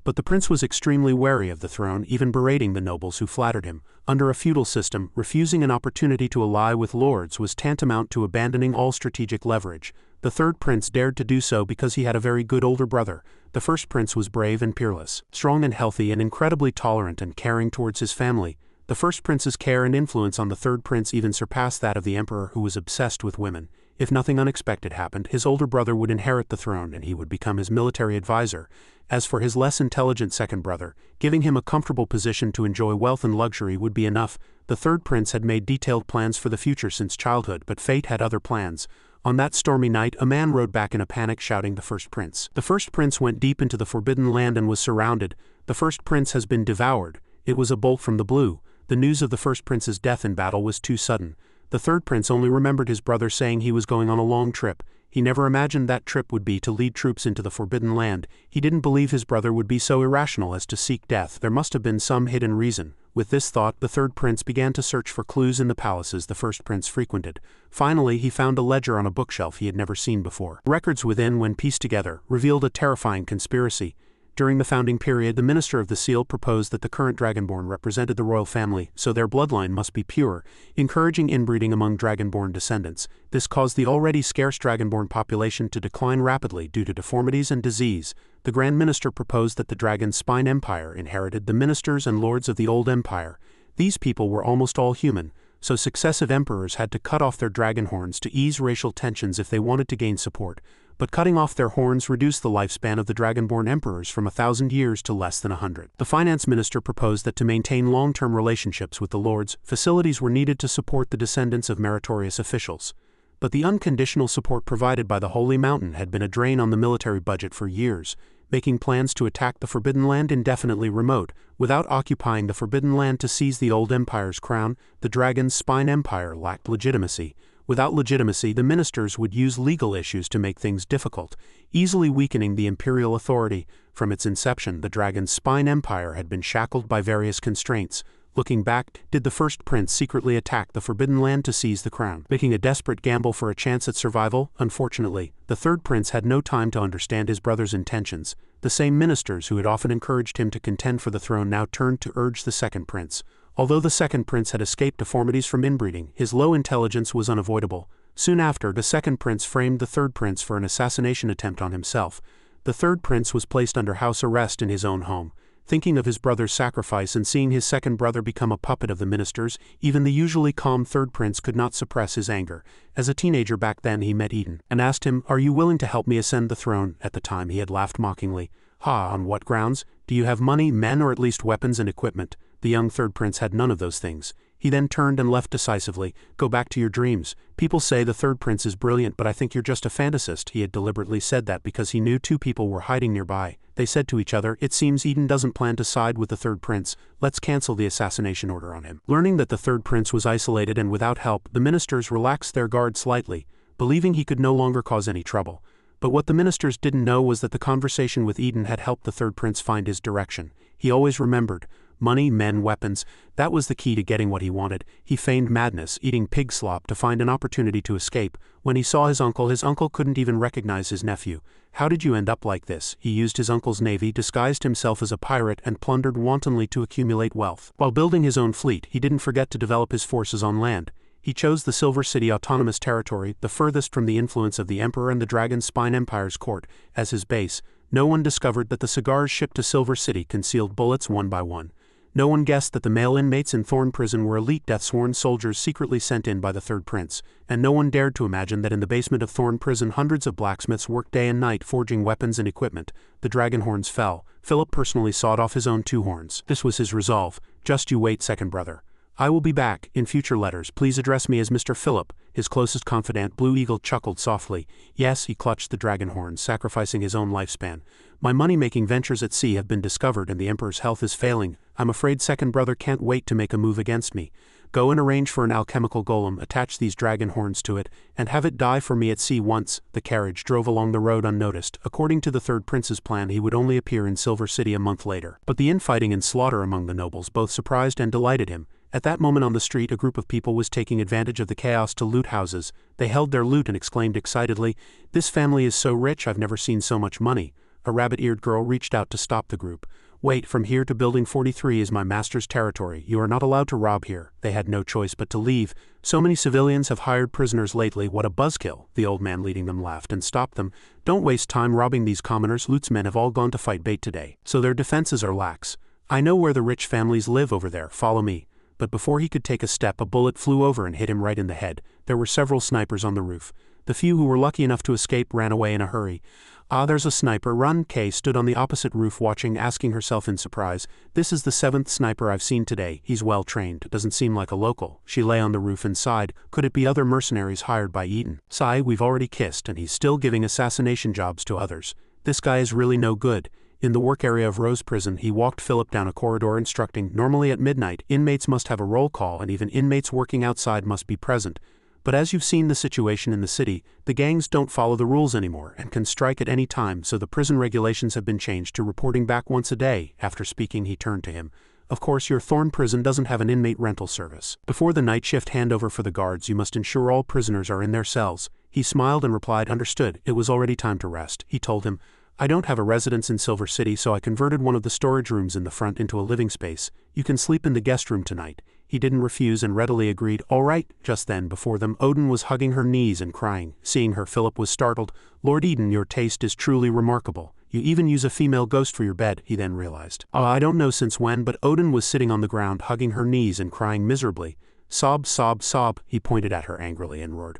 But the prince was extremely wary of the throne, even berating the nobles who flattered him. Under a feudal system, refusing an opportunity to ally with lords was tantamount to abandoning all strategic leverage. The third prince dared to do so because he had a very good older brother. The first prince was brave and peerless, strong and healthy and incredibly tolerant and caring towards his family. The first prince's care and influence on the third prince even surpassed that of the emperor, who was obsessed with women. If nothing unexpected happened, his older brother would inherit the throne and he would become his military advisor. As for his less intelligent second brother, giving him a comfortable position to enjoy wealth and luxury would be enough. The third prince had made detailed plans for the future since childhood, but fate had other plans. On that stormy night, a man rode back in a panic shouting, "The first prince! The first prince went deep into the forbidden land and was surrounded. The first prince has been devoured." It was a bolt from the blue. The news of the first prince's death in battle was too sudden. The third prince only remembered his brother saying he was going on a long trip. He never imagined that trip would be to lead troops into the forbidden land. He didn't believe his brother would be so irrational as to seek death. There must have been some hidden reason. With this thought, the third prince began to search for clues in the palaces the first prince frequented. Finally, he found a ledger on a bookshelf he had never seen before. Records within, when pieced together, revealed a terrifying conspiracy. During the founding period, the Minister of the Seal proposed that the current Dragonborn represented the royal family, so their bloodline must be pure, encouraging inbreeding among Dragonborn descendants. This caused the already scarce Dragonborn population to decline rapidly due to deformities and disease. The Grand Minister proposed that the Dragon Spine Empire inherited the ministers and lords of the old empire. These people were almost all human, so successive emperors had to cut off their dragon horns to ease racial tensions if they wanted to gain support. But cutting off their horns reduced the lifespan of the Dragonborn emperors from 1,000 years to less than 100. The finance minister proposed that to maintain long-term relationships with the lords, facilities were needed to support the descendants of meritorious officials. But the unconditional support provided by the Holy Mountain had been a drain on the military budget for years, making plans to attack the Forbidden Land indefinitely remote. Without occupying the Forbidden Land to seize the old empire's crown, the Dragon's Spine Empire lacked legitimacy. Without legitimacy, the ministers would use legal issues to make things difficult, easily weakening the imperial authority. From its inception, the Dragon's Spine Empire had been shackled by various constraints. Looking back, did the first prince secretly attack the Forbidden Land to seize the crown, making a desperate gamble for a chance at survival? Unfortunately, the third prince had no time to understand his brother's intentions. The same ministers who had often encouraged him to contend for the throne now turned to urge the second prince. Although the second prince had escaped deformities from inbreeding, his low intelligence was unavoidable. Soon after, the second prince framed the third prince for an assassination attempt on himself. The third prince was placed under house arrest in his own home. Thinking of his brother's sacrifice and seeing his second brother become a puppet of the ministers, even the usually calm third prince could not suppress his anger. As a teenager back then, he met Eden and asked him, "Are you willing to help me ascend the throne?" At the time, he had laughed mockingly. "Ha, on what grounds? Do you have money, men, or at least weapons and equipment?" The young third prince had none of those things. He then turned and left decisively. "Go back to your dreams. People say the third prince is brilliant, but I think you're just a fantasist." He had deliberately said that because he knew two people were hiding nearby. They said to each other, "It seems Eden doesn't plan to side with the third prince. Let's cancel the assassination order on him." Learning that the third prince was isolated and without help, the ministers relaxed their guard slightly, believing he could no longer cause any trouble. But what the ministers didn't know was that the conversation with Eden had helped the third prince find his direction. He always remembered, Money, men, weapons, that was the key to getting what he wanted. He feigned madness, eating pig slop to find an opportunity to escape. When he saw his uncle couldn't even recognize his nephew. How did you end up like this? He used his uncle's navy, disguised himself as a pirate, and plundered wantonly to accumulate wealth. While building his own fleet, he didn't forget to develop his forces on land. He chose the Silver City Autonomous Territory, the furthest from the influence of the Emperor and the Dragon Spine Empire's court, as his base. No one discovered that the cigars shipped to Silver City concealed bullets one by one. No one guessed that the male inmates in Thorn Prison were elite death-sworn soldiers secretly sent in by the Third Prince, and no one dared to imagine that in the basement of Thorn Prison hundreds of blacksmiths worked day and night forging weapons and equipment. The dragon horns fell. Philip personally sawed off his own 2 horns. This was his resolve. Just you wait, second brother. I will be back. In future letters, please address me as Mr. Philip. His closest confidant, Blue Eagle, chuckled softly. Yes, he clutched the dragon horn, sacrificing his own lifespan. My money-making ventures at sea have been discovered and the Emperor's health is failing. I'm afraid second brother can't wait to make a move against me. Go and arrange for an alchemical golem, attach these dragon horns to it, and have it die for me at sea once. The carriage drove along the road unnoticed. According to the Third Prince's plan, he would only appear in Silver City a month later. But the infighting and slaughter among the nobles both surprised and delighted him. At that moment on the street, a group of people was taking advantage of the chaos to loot houses. They held their loot and exclaimed excitedly, "This family is so rich, I've never seen so much money." A rabbit-eared girl reached out to stop the group. "Wait, from here to Building 43 is my master's territory. You are not allowed to rob here." They had no choice but to leave. "So many civilians have hired prisoners lately, what a buzzkill." The old man leading them laughed and stopped them. "Don't waste time robbing these commoners. Lut's men have all gone to fight bait today, so their defenses are lax. I know where the rich families live over there, follow me." But before he could take a step, a bullet flew over and hit him right in the head. There were several snipers on the roof. The few who were lucky enough to escape ran away in a hurry. "Ah, there's a sniper, run!" Kay stood on the opposite roof watching, asking herself in surprise. "This is the 7th sniper I've seen today. He's well trained, doesn't seem like a local." She lay on the roof and sighed. Could it be other mercenaries hired by Eden? "Sigh, we've already kissed and he's still giving assassination jobs to others. This guy is really no good." In the work area of Rose Prison, he walked Philip down a corridor instructing, "Normally at midnight, inmates must have a roll call and even inmates working outside must be present. But as you've seen the situation in the city, the gangs don't follow the rules anymore and can strike at any time, so the prison regulations have been changed to reporting back once a day." After speaking, he turned to him. "Of course, your Thorn Prison doesn't have an inmate rental service. Before the night shift handover for the guards, you must ensure all prisoners are in their cells." He smiled and replied, "Understood." It was already time to rest. He told him, "I don't have a residence in Silver City, so I converted one of the storage rooms in the front into a living space. You can sleep in the guest room tonight." He didn't refuse and readily agreed. "All right." Just then, before them, Odin was hugging her knees and crying. Seeing her, Philip was startled. "Lord Eden, your taste is truly remarkable. You even use a female ghost for your bed," he then realized. I don't know since when, but Odin was sitting on the ground, hugging her knees and crying miserably. "Sob, sob, sob." He pointed at her angrily and roared,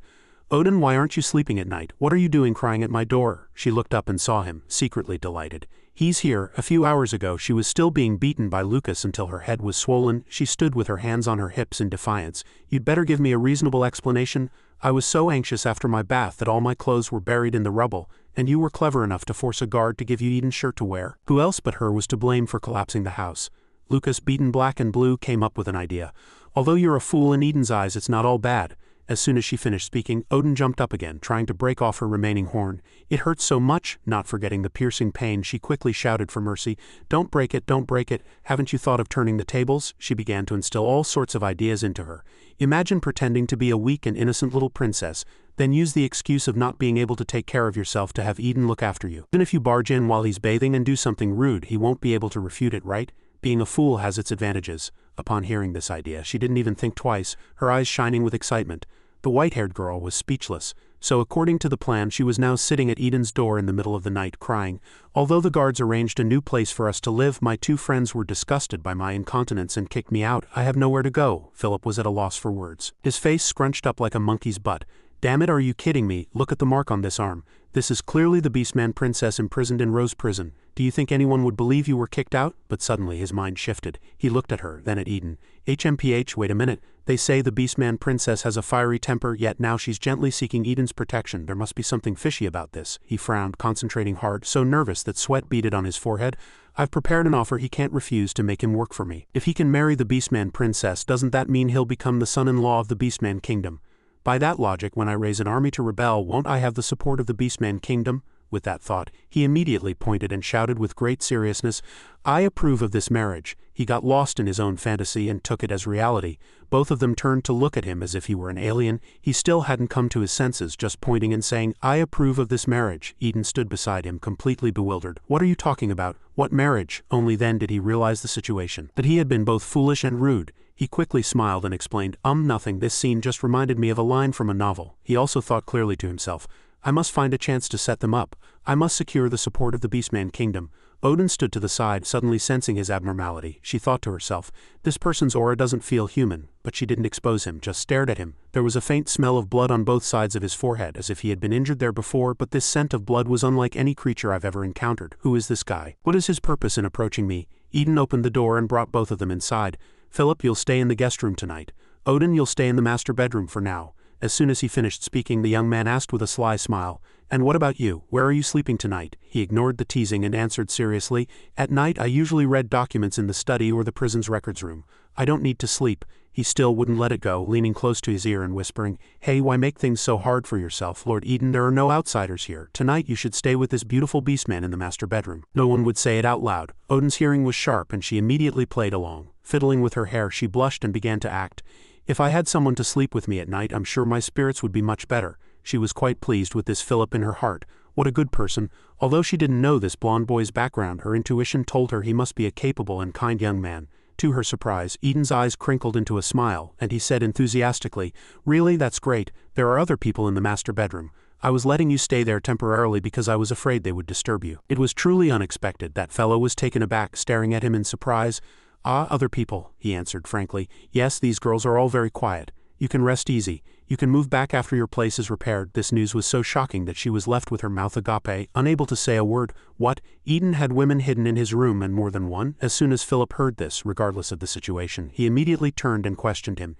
"Odin, why aren't you sleeping at night? What are you doing crying at my door?" She looked up and saw him, secretly delighted. "He's here. A few hours ago she was still being beaten by Lucas until her head was swollen." She stood with her hands on her hips in defiance. "You'd better give me a reasonable explanation. I was so anxious after my bath that all my clothes were buried in the rubble, and you were clever enough to force a guard to give you Eden's shirt to wear. Who else but her was to blame for collapsing the house?" Lucas, beaten black and blue, came up with an idea. "Although you're a fool in Eden's eyes, it's not all bad." As soon as she finished speaking, Odin jumped up again, trying to break off her remaining horn. "It hurts so much." Not forgetting the piercing pain, she quickly shouted for mercy. "Don't break it, don't break it. Haven't you thought of turning the tables?" She began to instill all sorts of ideas into her. "Imagine pretending to be a weak and innocent little princess, then use the excuse of not being able to take care of yourself to have Eden look after you. Even if you barge in while he's bathing and do something rude, he won't be able to refute it, right? Being a fool has its advantages." Upon hearing this idea, she didn't even think twice, her eyes shining with excitement. The white-haired girl was speechless. So according to the plan, she was now sitting at Eden's door in the middle of the night, crying, "Although the guards arranged a new place for us to live, my 2 friends were disgusted by my incontinence and kicked me out. I have nowhere to go." Philip was at a loss for words. His face scrunched up like a monkey's butt. "Damn it, are you kidding me? Look at the mark on this arm. This is clearly the Beastman princess imprisoned in Rose Prison. Do you think anyone would believe you were kicked out?" But suddenly his mind shifted. He looked at her, then at Eden. "HMPH, wait a minute. They say the Beastman princess has a fiery temper, yet now she's gently seeking Eden's protection. There must be something fishy about this." He frowned, concentrating hard, so nervous that sweat beaded on his forehead. "I've prepared an offer he can't refuse to make him work for me. If he can marry the Beastman princess, doesn't that mean he'll become the son-in-law of the Beastman kingdom? By that logic, when I raise an army to rebel, won't I have the support of the Beastman kingdom? With that thought, he immediately pointed and shouted with great seriousness, "I approve of this marriage." He got lost in his own fantasy and took it as reality. Both of them turned to look at him as if he were an alien. He still hadn't come to his senses, just pointing and saying, "I approve of this marriage." Eden stood beside him, completely bewildered. "What are you talking about? What marriage?" Only then did he realize the situation, that he had been both foolish and rude. He quickly smiled and explained, nothing, this scene just reminded me of a line from a novel." He also thought clearly to himself, "I must find a chance to set them up. I must secure the support of the Beastman Kingdom." Odin stood to the side, suddenly sensing his abnormality. She thought to herself, "This person's aura doesn't feel human," but she didn't expose him, just stared at him. There was a faint smell of blood on both sides of his forehead, as if he had been injured there before, but this scent of blood was unlike any creature I've ever encountered. Who is this guy? What is his purpose in approaching me? Eden opened the door and brought both of them inside. "Philip, you'll stay in the guest room tonight. Odin, you'll stay in the master bedroom for now." As soon as he finished speaking, the young man asked with a sly smile, "And what about you? Where are you sleeping tonight?" He ignored the teasing and answered seriously, "At night I usually read documents in the study or the prison's records room. I don't need to sleep." He still wouldn't let it go, leaning close to his ear and whispering, "Hey, why make things so hard for yourself, Lord Eden? There are no outsiders here. Tonight you should stay with this beautiful beastman in the master bedroom." No one would say it out loud. Odin's hearing was sharp and she immediately played along. Fiddling with her hair, she blushed and began to act. "If I had someone to sleep with me at night, I'm sure my spirits would be much better." She was quite pleased with this Philip in her heart. What a good person. Although she didn't know this blonde boy's background, her intuition told her he must be a capable and kind young man. To her surprise, Eden's eyes crinkled into a smile, and he said enthusiastically, "Really, that's great. There are other people in the master bedroom. I was letting you stay there temporarily because I was afraid they would disturb you." It was truly unexpected. That fellow was taken aback, staring at him in surprise. "Other people," he answered frankly. "Yes, these girls are all very quiet. You can rest easy. You can move back after your place is repaired." This news was so shocking that she was left with her mouth agape, unable to say a word. What? Eden had women hidden in his room, and more than one? As soon as Philip heard this, regardless of the situation, he immediately turned and questioned him.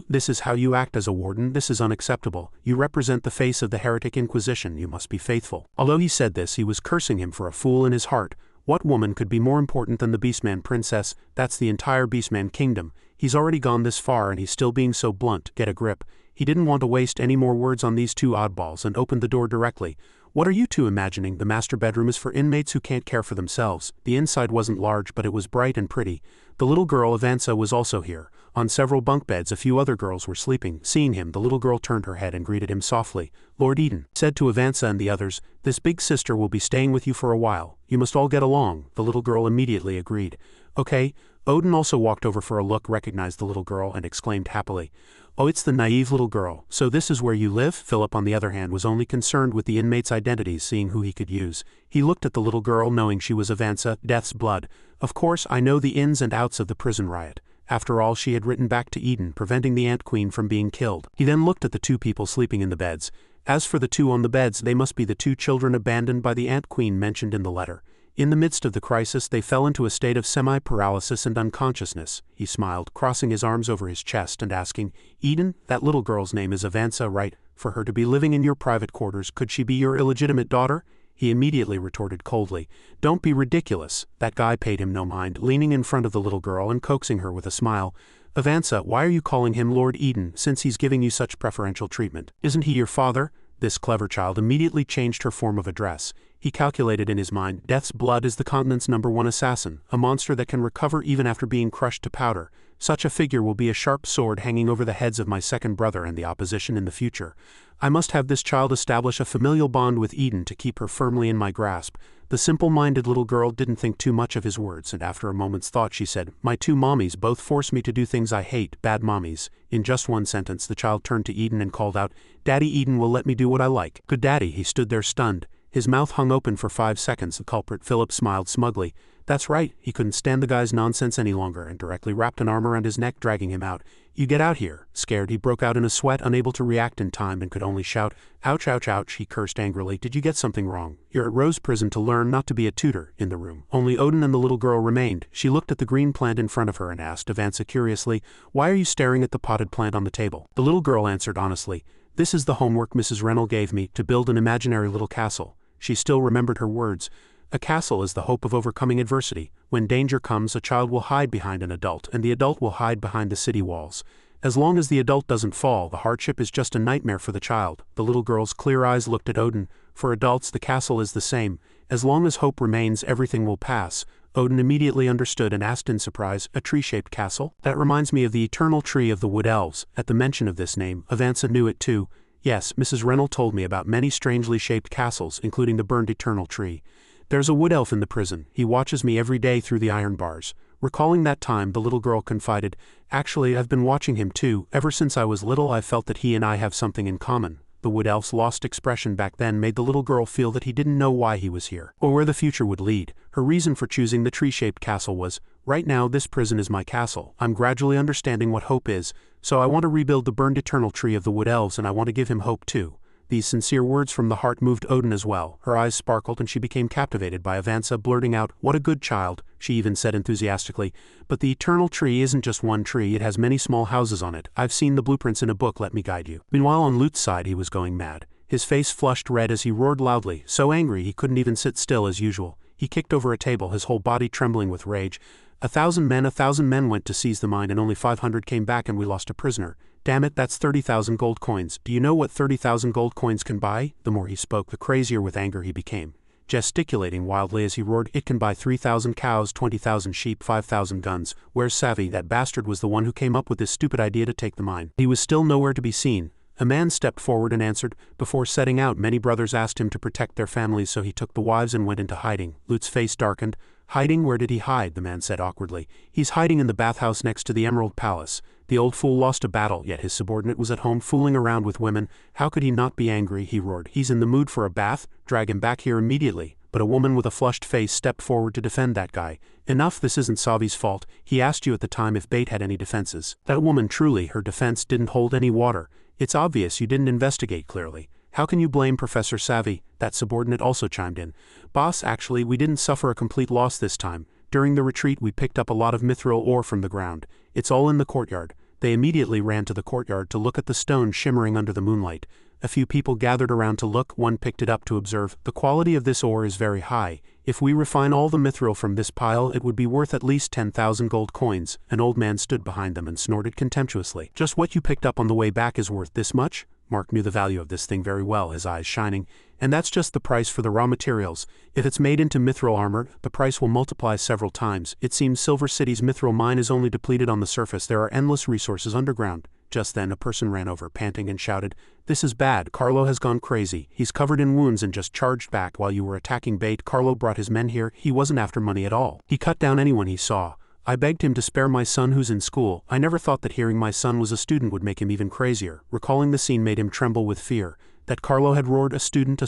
This is how you act as a warden? This is unacceptable. You represent the face of the heretic Inquisition. You must be faithful." Although he said this, he was cursing him for a fool in his heart. What woman could be more important than the Beastman Princess? That's the entire Beastman Kingdom. He's already gone this far and he's still being so blunt. Get a grip. He didn't want to waste any more words on these two oddballs and opened the door directly. "What are you two imagining? The master bedroom is for inmates who can't care for themselves." The inside wasn't large, but it was bright and pretty. The little girl Avanza was also here. On several bunk beds a few other girls were sleeping. Seeing him, the little girl turned her head and greeted him softly. Lord Eden said to Avanza and the others, "This big sister will be staying with you for a while. You must all get along." The little girl immediately agreed. "Okay." Odin also walked over for a look, recognized the little girl, and exclaimed happily, "Oh, it's the naive little girl. So this is where you live?" Philip, on the other hand, was only concerned with the inmates' identities, seeing who he could use. He looked at the little girl, knowing she was Avanza, Death's blood. "Of course, I know the ins and outs of the prison riot." After all, she had written back to Eden, preventing the Ant Queen from being killed. He then looked at the two people sleeping in the beds. As for the two on the beds, they must be the two children abandoned by the Ant Queen mentioned in the letter. In the midst of the crisis, they fell into a state of semi-paralysis and unconsciousness. He smiled, crossing his arms over his chest and asking, "Eden, that little girl's name is Avanza, right? For her to be living in your private quarters, could she be your illegitimate daughter?" He immediately retorted coldly, "Don't be ridiculous." That guy paid him no mind, leaning in front of the little girl and coaxing her with a smile. "Avanza, why are you calling him Lord Eden, since he's giving you such preferential treatment? Isn't he your father?" This clever child immediately changed her form of address. He calculated in his mind, Death's blood is the continent's #1 assassin, a monster that can recover even after being crushed to powder. Such a figure will be a sharp sword hanging over the heads of my second brother and the opposition in the future. I must have this child establish a familial bond with Eden to keep her firmly in my grasp. The simple-minded little girl didn't think too much of his words, and after a moment's thought she said, "My two mommies both force me to do things I hate, bad mommies." In just one sentence the child turned to Eden and called out, "Daddy, Eden will let me do what I like." "Good daddy." He stood there stunned. His mouth hung open for 5 seconds. The culprit Philip smiled smugly. That's right, he couldn't stand the guy's nonsense any longer and directly wrapped an arm around his neck, dragging him out. "You get out here." Scared, he broke out in a sweat, unable to react in time, and could only shout, "Ouch, ouch, ouch," he cursed angrily. "Did you get something wrong? You're at Rose Prison to learn not to be a tutor." In the room, only Odin and the little girl remained. She looked at the green plant in front of her and asked Avanza curiously, "Why are you staring at the potted plant on the table?" The little girl answered honestly, "This is the homework Mrs. Rennell gave me, to build an imaginary little castle." She still remembered her words. A castle is the hope of overcoming adversity. When danger comes, a child will hide behind an adult, and the adult will hide behind the city walls. As long as the adult doesn't fall, the hardship is just a nightmare for the child. The little girl's clear eyes looked at Odin. For adults the castle is the same. As long as hope remains, everything will pass. Odin immediately understood and asked in surprise, a tree-shaped castle? That reminds me of the eternal tree of the wood elves. At the mention of this name, Avanza knew it too. Yes, Mrs. Reynolds told me about many strangely shaped castles, including the burned eternal tree. There's a wood elf in the prison. He watches me every day through the iron bars. Recalling that time, the little girl confided, actually, I've been watching him too. Ever since I was little I felt that he and I have something in common. The wood elf's lost expression back then made the little girl feel that he didn't know why he was here, or where the future would lead. Her reason for choosing the tree-shaped castle was, right now this prison is my castle. I'm gradually understanding what hope is, so I want to rebuild the burned eternal tree of the wood elves and I want to give him hope too. These sincere words from the heart moved Odin as well. Her eyes sparkled and she became captivated by Avanza blurting out, "What a good child," she even said enthusiastically. "But the eternal tree isn't just one tree, it has many small houses on it. I've seen the blueprints in a book, let me guide you." Meanwhile on Lute's side he was going mad. His face flushed red as he roared loudly, so angry he couldn't even sit still as usual. He kicked over a table, his whole body trembling with rage. 1,000 men went to seize the mine and only 500 came back and we lost a prisoner. Damn it, that's 30,000 gold coins. Do you know what 30,000 gold coins can buy? The more he spoke, the crazier with anger he became. Gesticulating wildly as he roared, "It can buy 3,000 cows, 20,000 sheep, 5,000 guns. Where's Savvy? That bastard was the one who came up with this stupid idea to take the mine." He was still nowhere to be seen. A man stepped forward and answered, "Before setting out, many brothers asked him to protect their families, so he took the wives and went into hiding." Lute's face darkened. "Hiding? Where did he hide?" the man said awkwardly. "He's hiding in the bathhouse next to the Emerald Palace. The old fool lost a battle, yet his subordinate was at home fooling around with women. How could he not be angry?" he roared. "He's in the mood for a bath? Drag him back here immediately." But a woman with a flushed face stepped forward to defend that guy. "Enough, this isn't Savi's fault. He asked you at the time if Bate had any defenses." That woman truly, her defense didn't hold any water. "It's obvious you didn't investigate clearly. How can you blame Professor Savvy?" That subordinate also chimed in. "Boss, actually, we didn't suffer a complete loss this time. During the retreat we picked up a lot of mithril ore from the ground. It's all in the courtyard." They immediately ran to the courtyard to look at the stone shimmering under the moonlight. A few people gathered around to look. One picked it up to observe. "The quality of this ore is very high. If we refine all the mithril from this pile it would be worth at least 10,000 gold coins." An old man stood behind them and snorted contemptuously. "Just what you picked up on the way back is worth this much?" Mark knew the value of this thing very well, his eyes shining. "And that's just the price for the raw materials. If it's made into mithril armor, the price will multiply several times. It seems Silver City's mithril mine is only depleted on the surface. There are endless resources underground." Just then a person ran over, panting, and shouted, "This is bad. Carlo has gone crazy. He's covered in wounds and just charged back while you were attacking Bate. Carlo brought his men here. He wasn't after money at all. He cut down anyone he saw. I begged him to spare my son who's in school. I never thought that hearing my son was a student would make him even crazier." Recalling the scene made him tremble with fear. That Carlo had roared, a student,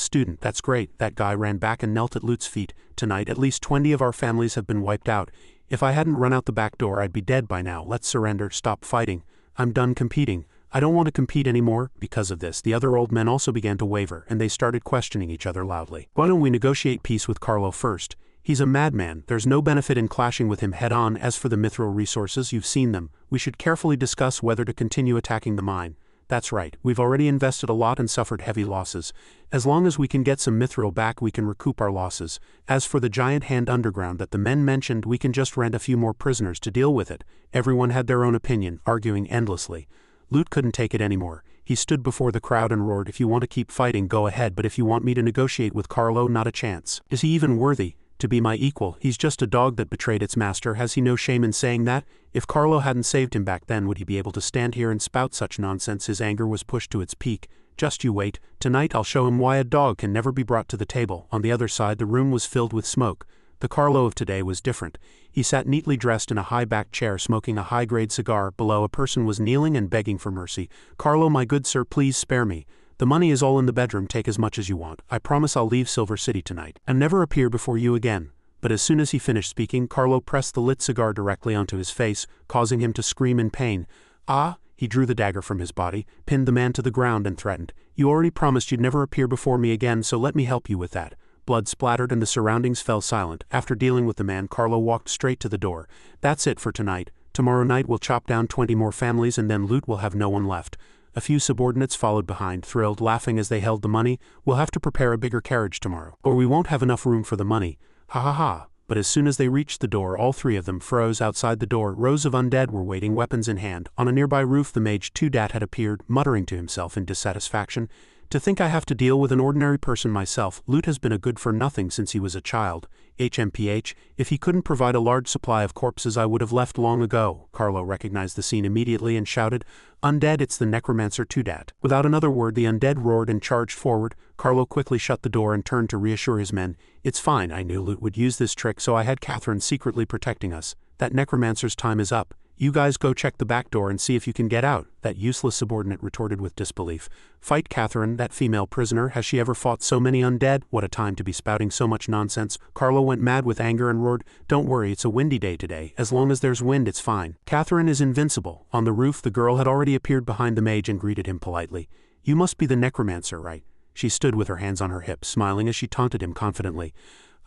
that's great." That guy ran back and knelt at Lute's feet. "Tonight at least 20 of our families have been wiped out. If I hadn't run out the back door I'd be dead by now. Let's surrender, stop fighting. I'm done competing. I don't want to compete anymore." Because of this, the other old men also began to waver, and they started questioning each other loudly. "Why don't we negotiate peace with Carlo first? He's a madman. There's no benefit in clashing with him head-on. As for the mithril resources, you've seen them. We should carefully discuss whether to continue attacking the mine." "That's right. We've already invested a lot and suffered heavy losses. As long as we can get some mithril back we can recoup our losses. As for the giant hand underground that the men mentioned, we can just rent a few more prisoners to deal with it." Everyone had their own opinion, arguing endlessly. Lute couldn't take it anymore. He stood before the crowd and roared, "If you want to keep fighting, go ahead, but if you want me to negotiate with Carlo, not a chance. Is he even worthy to be my equal? He's just a dog that betrayed its master. Has he no shame in saying that? If Carlo hadn't saved him back then, would he be able to stand here and spout such nonsense?" His anger was pushed to its peak. "Just you wait. Tonight I'll show him why a dog can never be brought to the table." On the other side the room was filled with smoke. The Carlo of today was different. He sat neatly dressed in a high-backed chair smoking a high-grade cigar. Below, a person was kneeling and begging for mercy. "Carlo, my good sir, please spare me. The money is all in the bedroom. Take as much as you want. I promise I'll leave Silver City tonight and never appear before you again." But as soon as he finished speaking, Carlo pressed the lit cigar directly onto his face, causing him to scream in pain. "Ah!" He drew the dagger from his body, pinned the man to the ground and threatened, "You already promised you'd never appear before me again, so let me help you with that." Blood splattered and the surroundings fell silent. After dealing with the man, Carlo walked straight to the door. "That's it for tonight. Tomorrow night we'll chop down 20 more families and then Lute will have no one left." A few subordinates followed behind, thrilled, laughing as they held the money. "We'll have to prepare a bigger carriage tomorrow, or we won't have enough room for the money. Ha ha ha." But as soon as they reached the door, all three of them froze. Outside the door, rows of undead were waiting, weapons in hand. On a nearby roof the mage Tudat had appeared, muttering to himself in dissatisfaction. To think I have to deal with an ordinary person myself. Loot has been a good for nothing since he was a child. HMPH, if he couldn't provide a large supply of corpses I would have left long ago. Carlo recognized the scene immediately and shouted, "Undead, it's the necromancer Tudat." Without another word the undead roared and charged forward. Carlo quickly shut the door and turned to reassure his men. "It's fine, I knew Loot would use this trick, so I had Catherine secretly protecting us. That necromancer's time is up. You guys go check the back door and see if you can get out," that useless subordinate retorted with disbelief. "Fight Catherine, that female prisoner. Has she ever fought so many undead? What a time to be spouting so much nonsense." Carlo went mad with anger and roared, "Don't worry, it's a windy day today. As long as there's wind it's fine. Catherine is invincible." On the roof the girl had already appeared behind the mage and greeted him politely. "You must be the necromancer, right?" She stood with her hands on her hips, smiling as she taunted him confidently.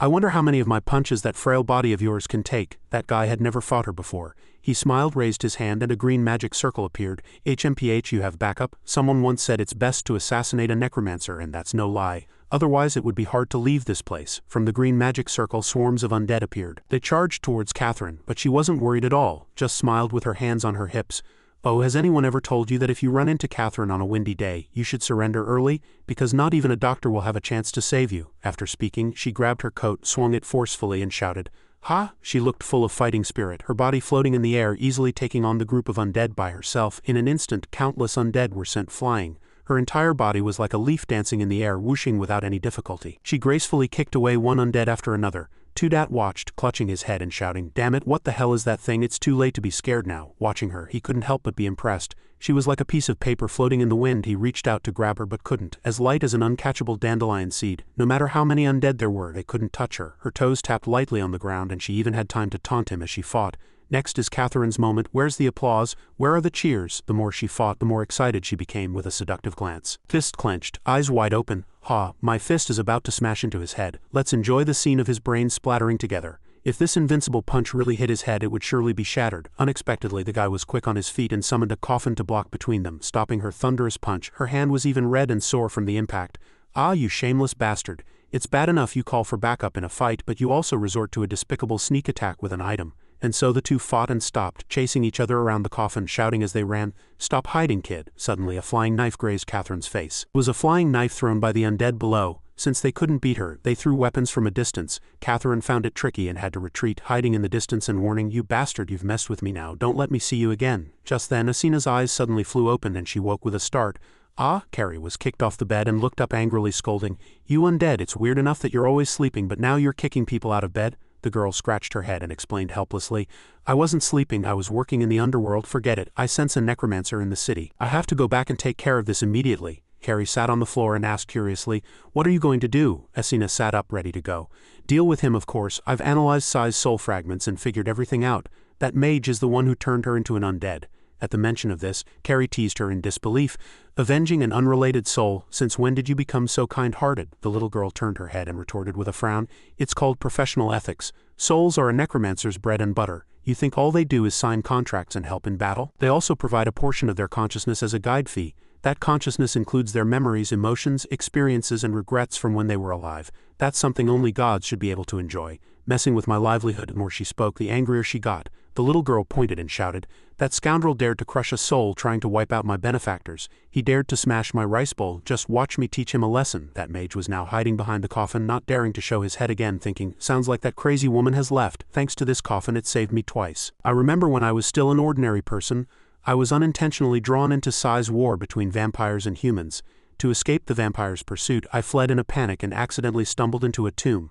"I wonder how many of my punches that frail body of yours can take." That guy had never fought her before. He smiled, raised his hand, and a green magic circle appeared. "HMPH, you have backup? Someone once said it's best to assassinate a necromancer, and that's no lie. Otherwise it would be hard to leave this place." From the green magic circle swarms of undead appeared. They charged towards Catherine, but she wasn't worried at all, just smiled with her hands on her hips. "Oh, has anyone ever told you that if you run into Catherine on a windy day, you should surrender early? Because not even a doctor will have a chance to save you." After speaking, she grabbed her coat, swung it forcefully, and shouted, "Ha!" She looked full of fighting spirit, her body floating in the air, easily taking on the group of undead by herself. In an instant, countless undead were sent flying. Her entire body was like a leaf dancing in the air, whooshing without any difficulty. She gracefully kicked away one undead after another. Tudat watched, clutching his head and shouting, "Damn it, what the hell is that thing? It's too late to be scared now." Watching her, he couldn't help but be impressed. She was like a piece of paper floating in the wind. He reached out to grab her but couldn't. As light as an uncatchable dandelion seed. No matter how many undead there were, they couldn't touch her. Her toes tapped lightly on the ground and she even had time to taunt him as she fought. Next is Catherine's moment. Where's the applause? Where are the cheers? The more she fought, the more excited she became with a seductive glance. Fist clenched, eyes wide open. "Ha, my fist is about to smash into his head. Let's enjoy the scene of his brains splattering together." If this invincible punch really hit his head, it would surely be shattered. Unexpectedly, the guy was quick on his feet and summoned a coffin to block between them, stopping her thunderous punch. Her hand was even red and sore from the impact. "Ah, you shameless bastard. It's bad enough you call for backup in a fight, but you also resort to a despicable sneak attack with an item." And so the two fought and stopped, chasing each other around the coffin, shouting as they ran, "Stop hiding, kid." Suddenly a flying knife grazed Catherine's face. It was a flying knife thrown by the undead below. Since they couldn't beat her, they threw weapons from a distance. Catherine found it tricky and had to retreat, hiding in the distance and warning, "You bastard, you've messed with me now, don't let me see you again." Just then Asina's eyes suddenly flew open and she woke with a start. "Ah!" Carrie was kicked off the bed and looked up angrily, scolding, "You undead, it's weird enough that you're always sleeping, but now you're kicking people out of bed?" The girl scratched her head and explained helplessly, "I wasn't sleeping, I was working in the underworld. Forget it. I sense a necromancer in the city. I have to go back and take care of this immediately." Carrie sat on the floor and asked curiously, "What are you going to do?" Asina sat up, ready to go. "Deal with him, of course. I've analyzed Sai's soul fragments and figured everything out. That mage is the one who turned her into an undead." At the mention of this, Carrie teased her in disbelief. "Avenging an unrelated soul? Since when did you become so kind-hearted?" The little girl turned her head and retorted with a frown, "It's called professional ethics. Souls are a necromancer's bread and butter. You think all they do is sign contracts and help in battle? They also provide a portion of their consciousness as a guide fee. That consciousness includes their memories, emotions, experiences, and regrets from when they were alive. That's something only gods should be able to enjoy. Messing with my livelihood." The more she spoke, the angrier she got. The little girl pointed and shouted, "That scoundrel dared to crush a soul, trying to wipe out my benefactors. He dared to smash my rice bowl. Just watch me teach him a lesson." That mage was now hiding behind the coffin, not daring to show his head again, thinking, "Sounds like that crazy woman has left. Thanks to this coffin it saved me twice. I remember when I was still an ordinary person, I was unintentionally drawn into Sai's war between vampires and humans. To escape the vampire's pursuit, I fled in a panic and accidentally stumbled into a tomb.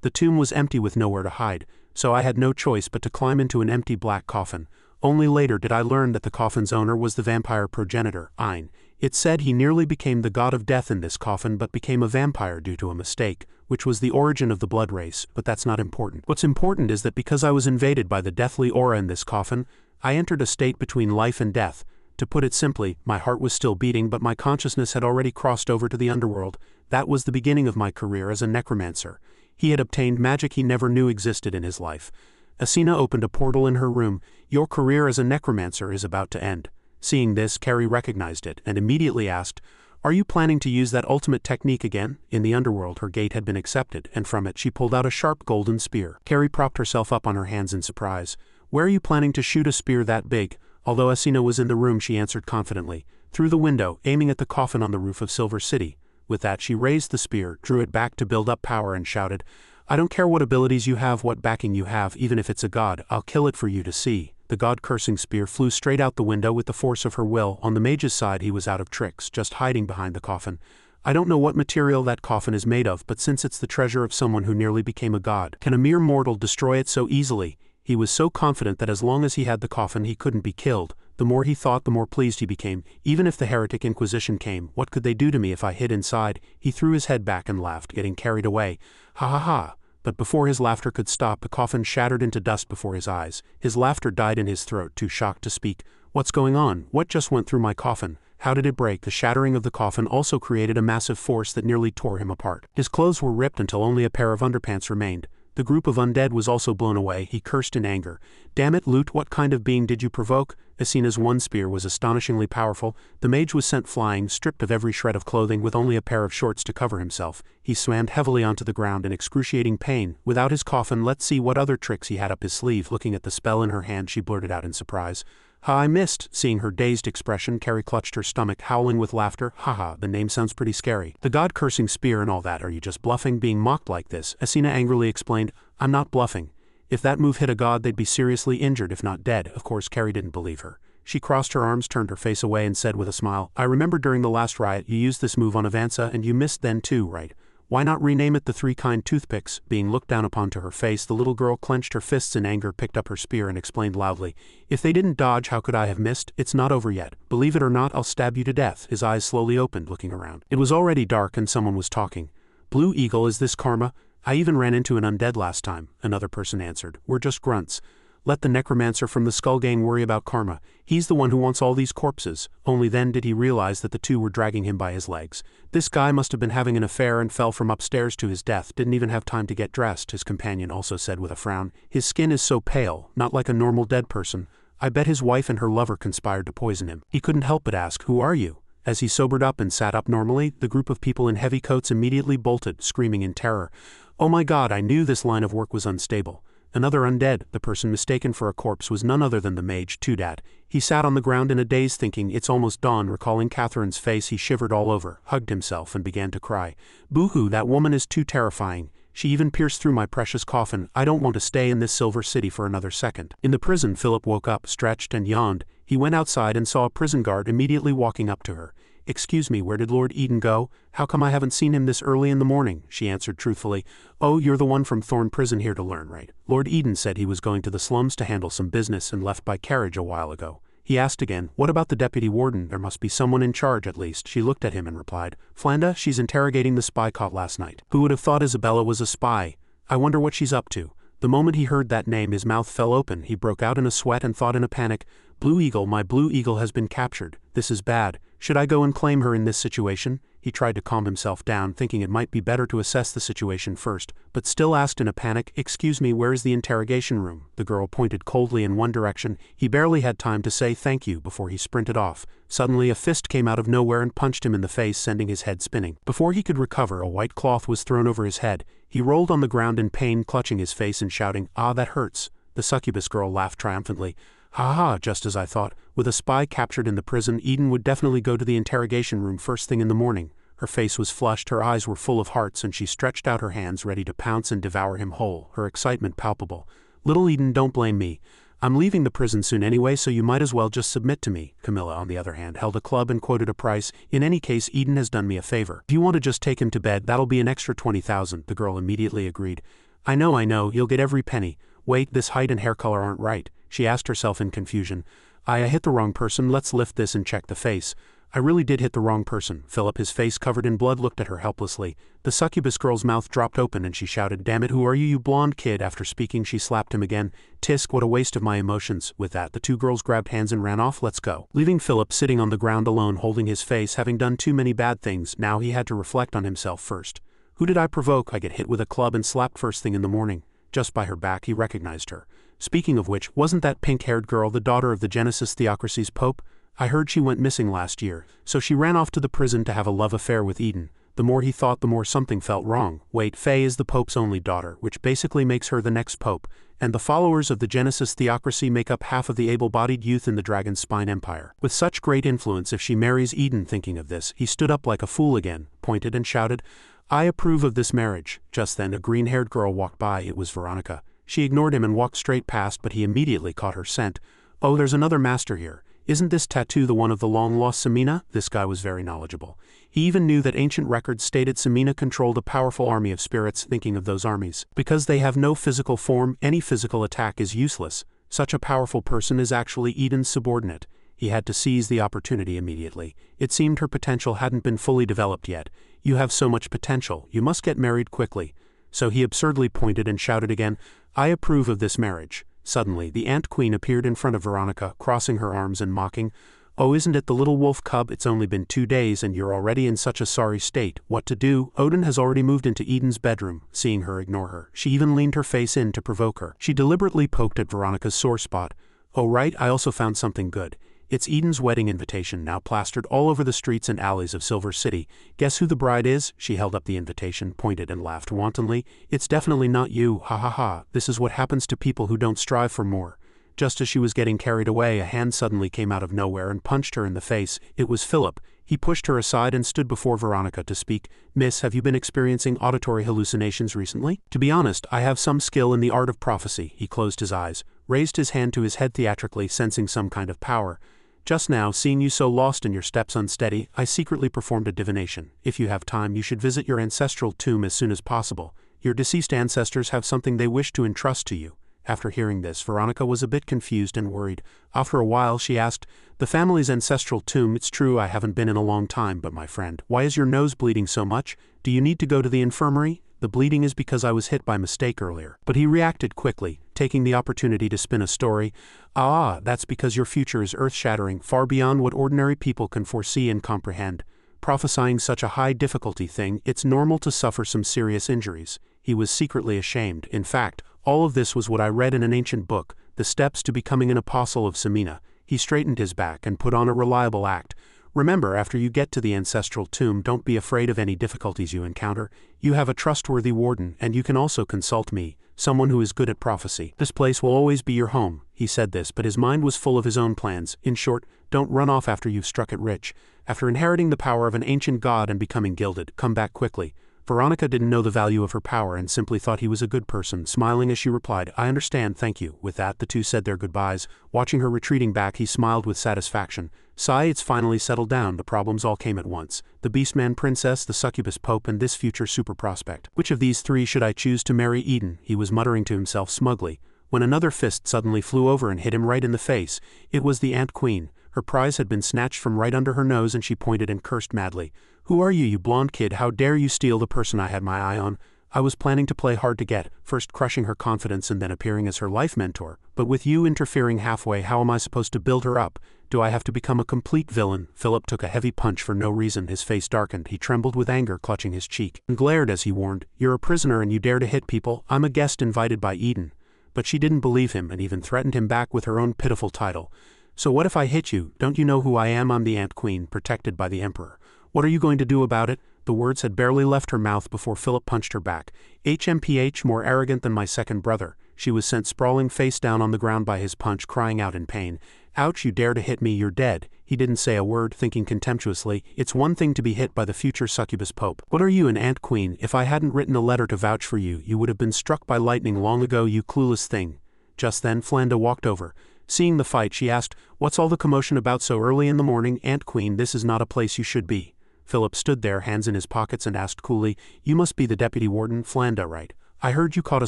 The tomb was empty with nowhere to hide, so I had no choice but to climb into an empty black coffin. Only later did I learn that the coffin's owner was the vampire progenitor, Ein. It said he nearly became the god of death in this coffin but became a vampire due to a mistake, which was the origin of the blood race, but that's not important. What's important is that because I was invaded by the deathly aura in this coffin, I entered a state between life and death. To put it simply, my heart was still beating but my consciousness had already crossed over to the underworld. That was the beginning of my career as a necromancer. He had obtained magic he never knew existed in his life. Asina opened a portal in her room. "Your career as a necromancer is about to end." Seeing this, Carrie recognized it and immediately asked, "Are you planning to use that ultimate technique again?" In the underworld, her gate had been accepted, and from it she pulled out a sharp golden spear. Carrie propped herself up on her hands in surprise. "Where are you planning to shoot a spear that big?" Although Asina was in the room, she answered confidently, through the window, aiming at the coffin on the roof of Silver City. With that she raised the spear, drew it back to build up power and shouted, "I don't care what abilities you have, what backing you have, even if it's a god, I'll kill it for you to see." The god-cursing spear flew straight out the window with the force of her will. On the mage's side he was out of tricks, just hiding behind the coffin. I don't know what material that coffin is made of, but since it's the treasure of someone who nearly became a god, can a mere mortal destroy it so easily? He was so confident that as long as he had the coffin he couldn't be killed. The more he thought, the more pleased he became. Even if the heretic Inquisition came, what could they do to me if I hid inside? He threw his head back and laughed, getting carried away. Ha ha ha. But before his laughter could stop, the coffin shattered into dust before his eyes. His laughter died in his throat, too shocked to speak. What's going on? What just went through my coffin? How did it break? The shattering of the coffin also created a massive force that nearly tore him apart. His clothes were ripped until only a pair of underpants remained. The group of undead was also blown away. He cursed in anger. Damn it, Lute, what kind of being did you provoke? Asina's one spear was astonishingly powerful. The mage was sent flying, stripped of every shred of clothing with only a pair of shorts to cover himself. He swam heavily onto the ground in excruciating pain. Without his coffin, let's see what other tricks he had up his sleeve. Looking at the spell in her hand, she blurted out in surprise. "Ha, I missed." Seeing her dazed expression, Carrie clutched her stomach, howling with laughter. Haha, the name sounds pretty scary. The god-cursing spear and all that, are you just bluffing, being mocked like this? Asina angrily explained, "I'm not bluffing. If that move hit a god, they'd be seriously injured, if not dead." Of course, Carrie didn't believe her. She crossed her arms, turned her face away and said with a smile, "I remember during the last riot you used this move on Avanza and you missed then too, right? Why not rename it the Three Kind Toothpicks?" Being looked down upon to her face, the little girl clenched her fists in anger, picked up her spear and explained loudly, "If they didn't dodge, how could I have missed? It's not over yet. Believe it or not, I'll stab you to death." His eyes slowly opened, looking around. It was already dark and someone was talking. "Blue Eagle, is this karma? I even ran into an undead last time," another person answered. "We're just grunts. Let the necromancer from the Skull Gang worry about karma. He's the one who wants all these corpses." Only then did he realize that the two were dragging him by his legs. "This guy must have been having an affair and fell from upstairs to his death. Didn't even have time to get dressed," his companion also said with a frown. "His skin is so pale, not like a normal dead person. I bet his wife and her lover conspired to poison him." He couldn't help but ask, "Who are you?" As he sobered up and sat up normally, the group of people in heavy coats immediately bolted, screaming in terror. "Oh my god, I knew this line of work was unstable." Another undead, the person mistaken for a corpse, was none other than the mage, Tudat. He sat on the ground in a daze thinking, "It's almost dawn." Recalling Catherine's face, he shivered all over, hugged himself and began to cry. "Boo-hoo, that woman is too terrifying. She even pierced through my precious coffin. I don't want to stay in this Silver City for another second." In the prison, Philip woke up, stretched and yawned. He went outside and saw a prison guard immediately walking up to her. "Excuse me, where did Lord Eden go? How come I haven't seen him this early in the morning?" She answered truthfully. "Oh, you're the one from Thorn Prison here to learn, right? Lord Eden said he was going to the slums to handle some business and left by carriage a while ago." He asked again, "What about the deputy warden? There must be someone in charge at least." She looked at him and replied, "Flanda, she's interrogating the spy caught last night." Who would have thought Isabella was a spy? I wonder what she's up to. The moment he heard that name, his mouth fell open. He broke out in a sweat and thought in a panic, "Blue Eagle, my Blue Eagle has been captured. This is bad. Should I go and claim her in this situation?" He tried to calm himself down, thinking it might be better to assess the situation first, but still asked in a panic, "Excuse me, where is the interrogation room?" The girl pointed coldly in one direction. He barely had time to say thank you before he sprinted off. Suddenly a fist came out of nowhere and punched him in the face, sending his head spinning. Before he could recover, a white cloth was thrown over his head. He rolled on the ground in pain, clutching his face and shouting, "Ah, that hurts." The succubus girl laughed triumphantly. "Ha ha, just as I thought. With a spy captured in the prison, Eden would definitely go to the interrogation room first thing in the morning." Her face was flushed, her eyes were full of hearts, and she stretched out her hands ready to pounce and devour him whole, her excitement palpable. "Little Eden, don't blame me. I'm leaving the prison soon anyway, so you might as well just submit to me." Camilla, on the other hand, held a club and quoted a price. "In any case, Eden has done me a favor. If you want to just take him to bed, that'll be an extra 20,000. The girl immediately agreed. I know, you'll get every penny. Wait, this height and hair color aren't right," she asked herself in confusion. I hit the wrong person. Let's lift this and check the face." "I really did hit the wrong person." Philip, his face covered in blood, looked at her helplessly. The succubus girl's mouth dropped open and she shouted, "Damn it, who are you blonde kid?" After speaking, she slapped him again. "Tisk, what a waste of my emotions." With that, the two girls grabbed hands and ran off. "Let's go." Leaving Philip sitting on the ground alone, holding his face, having done too many bad things, now he had to reflect on himself first. Who did I provoke? I get hit with a club and slapped first thing in the morning. Just by her back, he recognized her. Speaking of which, wasn't that pink-haired girl the daughter of the Genesis Theocracy's Pope? I heard she went missing last year, so she ran off to the prison to have a love affair with Eden. The more he thought, the more something felt wrong. Wait, Faye is the Pope's only daughter, which basically makes her the next Pope, and the followers of the Genesis theocracy make up half of the able-bodied youth in the Dragon's Spine Empire. With such great influence, if she marries Eden, thinking of this, he stood up like a fool again, pointed and shouted, "I approve of this marriage." Just then a green-haired girl walked by. It was Veronica. She ignored him and walked straight past, but he immediately caught her scent. "Oh, there's another master here. Isn't this tattoo the one of the long-lost Samina?" This guy was very knowledgeable. He even knew that ancient records stated Samina controlled a powerful army of spirits. Thinking of those armies. Because they have no physical form, any physical attack is useless. Such a powerful person is actually Eden's subordinate. He had to seize the opportunity immediately. It seemed her potential hadn't been fully developed yet. "You have so much potential, you must get married quickly." So he absurdly pointed and shouted again, "I approve of this marriage." Suddenly, the Ant Queen appeared in front of Veronica, crossing her arms and mocking, "Oh, isn't it the little wolf cub? It's only been 2 days and you're already in such a sorry state. What to do? Odin has already moved into Eden's bedroom." Seeing her ignore her, she even leaned her face in to provoke her. She deliberately poked at Veronica's sore spot. "Oh right, I also found something good. It's Eden's wedding invitation, now plastered all over the streets and alleys of Silver City. Guess who the bride is?" She held up the invitation, pointed and laughed wantonly. "It's definitely not you, ha ha ha. This is what happens to people who don't strive for more." Just as she was getting carried away, a hand suddenly came out of nowhere and punched her in the face. It was Philip. He pushed her aside and stood before Veronica to speak. "Miss, have you been experiencing auditory hallucinations recently?" "To be honest, I have some skill in the art of prophecy." He closed his eyes, raised his hand to his head theatrically, sensing some kind of power. "Just now, seeing you so lost and your steps unsteady, I secretly performed a divination. If you have time, you should visit your ancestral tomb as soon as possible. Your deceased ancestors have something they wish to entrust to you." After hearing this, Veronica was a bit confused and worried. After a while, she asked, "The family's ancestral tomb? It's true I haven't been in a long time, but my friend, why is your nose bleeding so much? Do you need to go to the infirmary?" "The bleeding is because I was hit by mistake earlier." But he reacted quickly, taking the opportunity to spin a story. "Ah, that's because your future is earth-shattering, far beyond what ordinary people can foresee and comprehend. Prophesying such a high-difficulty thing, it's normal to suffer some serious injuries." He was secretly ashamed. In fact, all of this was what I read in an ancient book, The Steps to Becoming an Apostle of Samina. He straightened his back and put on a reliable act. "Remember, after you get to the ancestral tomb, don't be afraid of any difficulties you encounter. You have a trustworthy warden, and you can also consult me, someone who is good at prophecy. This place will always be your home." He said this, but his mind was full of his own plans. In short, don't run off after you've struck it rich. After inheriting the power of an ancient god and becoming gilded, come back quickly. Veronica didn't know the value of her power and simply thought he was a good person, smiling as she replied, "I understand, thank you." With that, the two said their goodbyes. Watching her retreating back, he smiled with satisfaction. "Sigh, it's finally settled down. The problems all came at once. The Beastman Princess, the Succubus Pope, and this future super prospect. Which of these 3 should I choose to marry Eden?" He was muttering to himself smugly, when another fist suddenly flew over and hit him right in the face. It was the Ant Queen. Her prize had been snatched from right under her nose and she pointed and cursed madly. "Who are you, you blonde kid? How dare you steal the person I had my eye on?" I was planning to play hard to get, first crushing her confidence and then appearing as her life mentor. But with you interfering halfway, how am I supposed to build her up? Do I have to become a complete villain? Philip took a heavy punch for no reason. His face darkened. He trembled with anger, clutching his cheek, and glared as he warned, "You're a prisoner and you dare to hit people? I'm a guest invited by Eden." But she didn't believe him and even threatened him back with her own pitiful title. "So what if I hit you? Don't you know who I am? I'm the Ant Queen, protected by the Emperor. What are you going to do about it?" The words had barely left her mouth before Philip punched her back. HMPH, more arrogant than my second brother. She was sent sprawling face down on the ground by his punch, crying out in pain. "Ouch, you dare to hit me, you're dead." He didn't say a word, thinking contemptuously, "It's one thing to be hit by the future succubus pope. What are you, an Ant Queen? If I hadn't written a letter to vouch for you, you would have been struck by lightning long ago, you clueless thing." Just then, Flanda walked over. Seeing the fight, she asked, "What's all the commotion about so early in the morning? Ant Queen, this is not a place you should be." Philip stood there, hands in his pockets, and asked coolly, "You must be the deputy warden, Flanda, right? I heard you caught a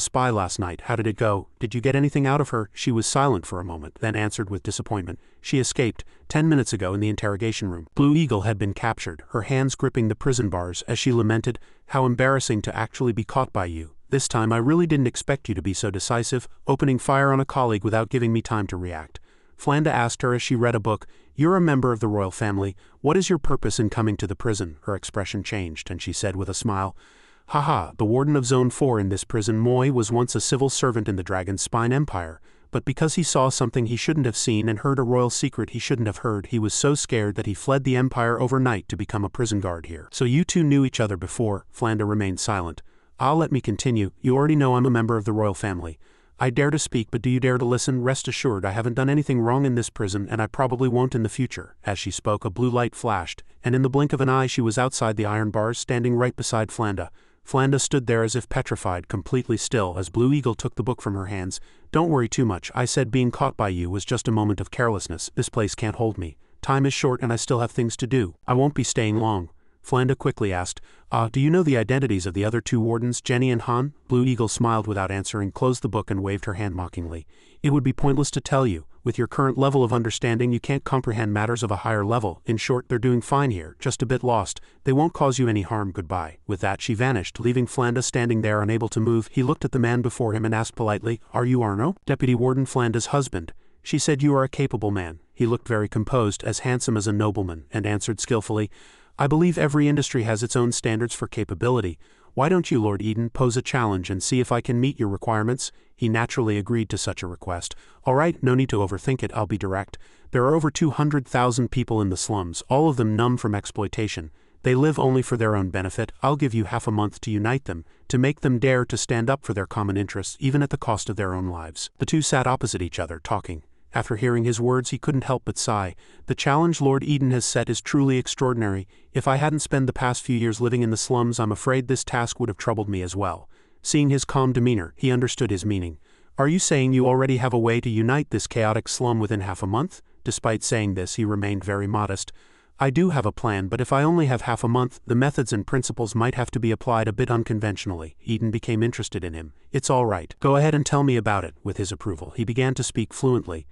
spy last night. How did it go? Did you get anything out of her?" She was silent for a moment, then answered with disappointment. "She escaped 10 minutes ago in the interrogation room. Blue Eagle had been captured, her hands gripping the prison bars, as she lamented, 'How embarrassing to actually be caught by you. This time I really didn't expect you to be so decisive, opening fire on a colleague without giving me time to react." Flanda asked her as she read a book, "You're a member of the royal family. What is your purpose in coming to the prison?" Her expression changed, and she said with a smile, "Haha, the warden of Zone 4 in this prison, Moy, was once a civil servant in the Dragon's Spine Empire, but because he saw something he shouldn't have seen and heard a royal secret he shouldn't have heard, he was so scared that he fled the Empire overnight to become a prison guard here. So you two knew each other before? Flanda remained silent. Let me continue. You already know I'm a member of the royal family. I dare to speak, but do you dare to listen? Rest assured I haven't done anything wrong in this prison, and I probably won't in the future. As she spoke, a blue light flashed, and in the blink of an eye she was outside the iron bars, standing right beside Flanda. Flanda stood there as if petrified, completely still, as Blue Eagle took the book from her hands. Don't worry too much. I said being caught by you was just a moment of carelessness. This place can't hold me. Time is short and I still have things to do. I won't be staying long. Flanda quickly asked, do you know the identities of the other two wardens, Jenny and Han? Blue Eagle smiled without answering, closed the book and waved her hand mockingly. It would be pointless to tell you. With your current level of understanding you can't comprehend matters of a higher level. In short, they're doing fine here, just a bit lost. They won't cause you any harm. Goodbye. With that she vanished, leaving Flanda standing there unable to move. He looked at the man before him and asked politely, Are you Arno? Deputy Warden Flanda's husband. She said you are a capable man. He looked very composed, as handsome as a nobleman, and answered skillfully, I believe every industry has its own standards for capability. Why don't you, Lord Eden, pose a challenge and see if I can meet your requirements? He naturally agreed to such a request. All right, no need to overthink it, I'll be direct. There are over 200,000 people in the slums, all of them numb from exploitation. They live only for their own benefit. I'll give you half a month to unite them, to make them dare to stand up for their common interests, even at the cost of their own lives. The two sat opposite each other, talking. After hearing his words he couldn't help but sigh. The challenge Lord Eden has set is truly extraordinary. If I hadn't spent the past few years living in the slums, I'm afraid this task would have troubled me as well. Seeing his calm demeanor, he understood his meaning. Are you saying you already have a way to unite this chaotic slum within half a month? Despite saying this, he remained very modest. I do have a plan, but if I only have half a month, the methods and principles might have to be applied a bit unconventionally. Eden became interested in him. It's all right. Go ahead and tell me about it. With his approval, he began to speak fluently.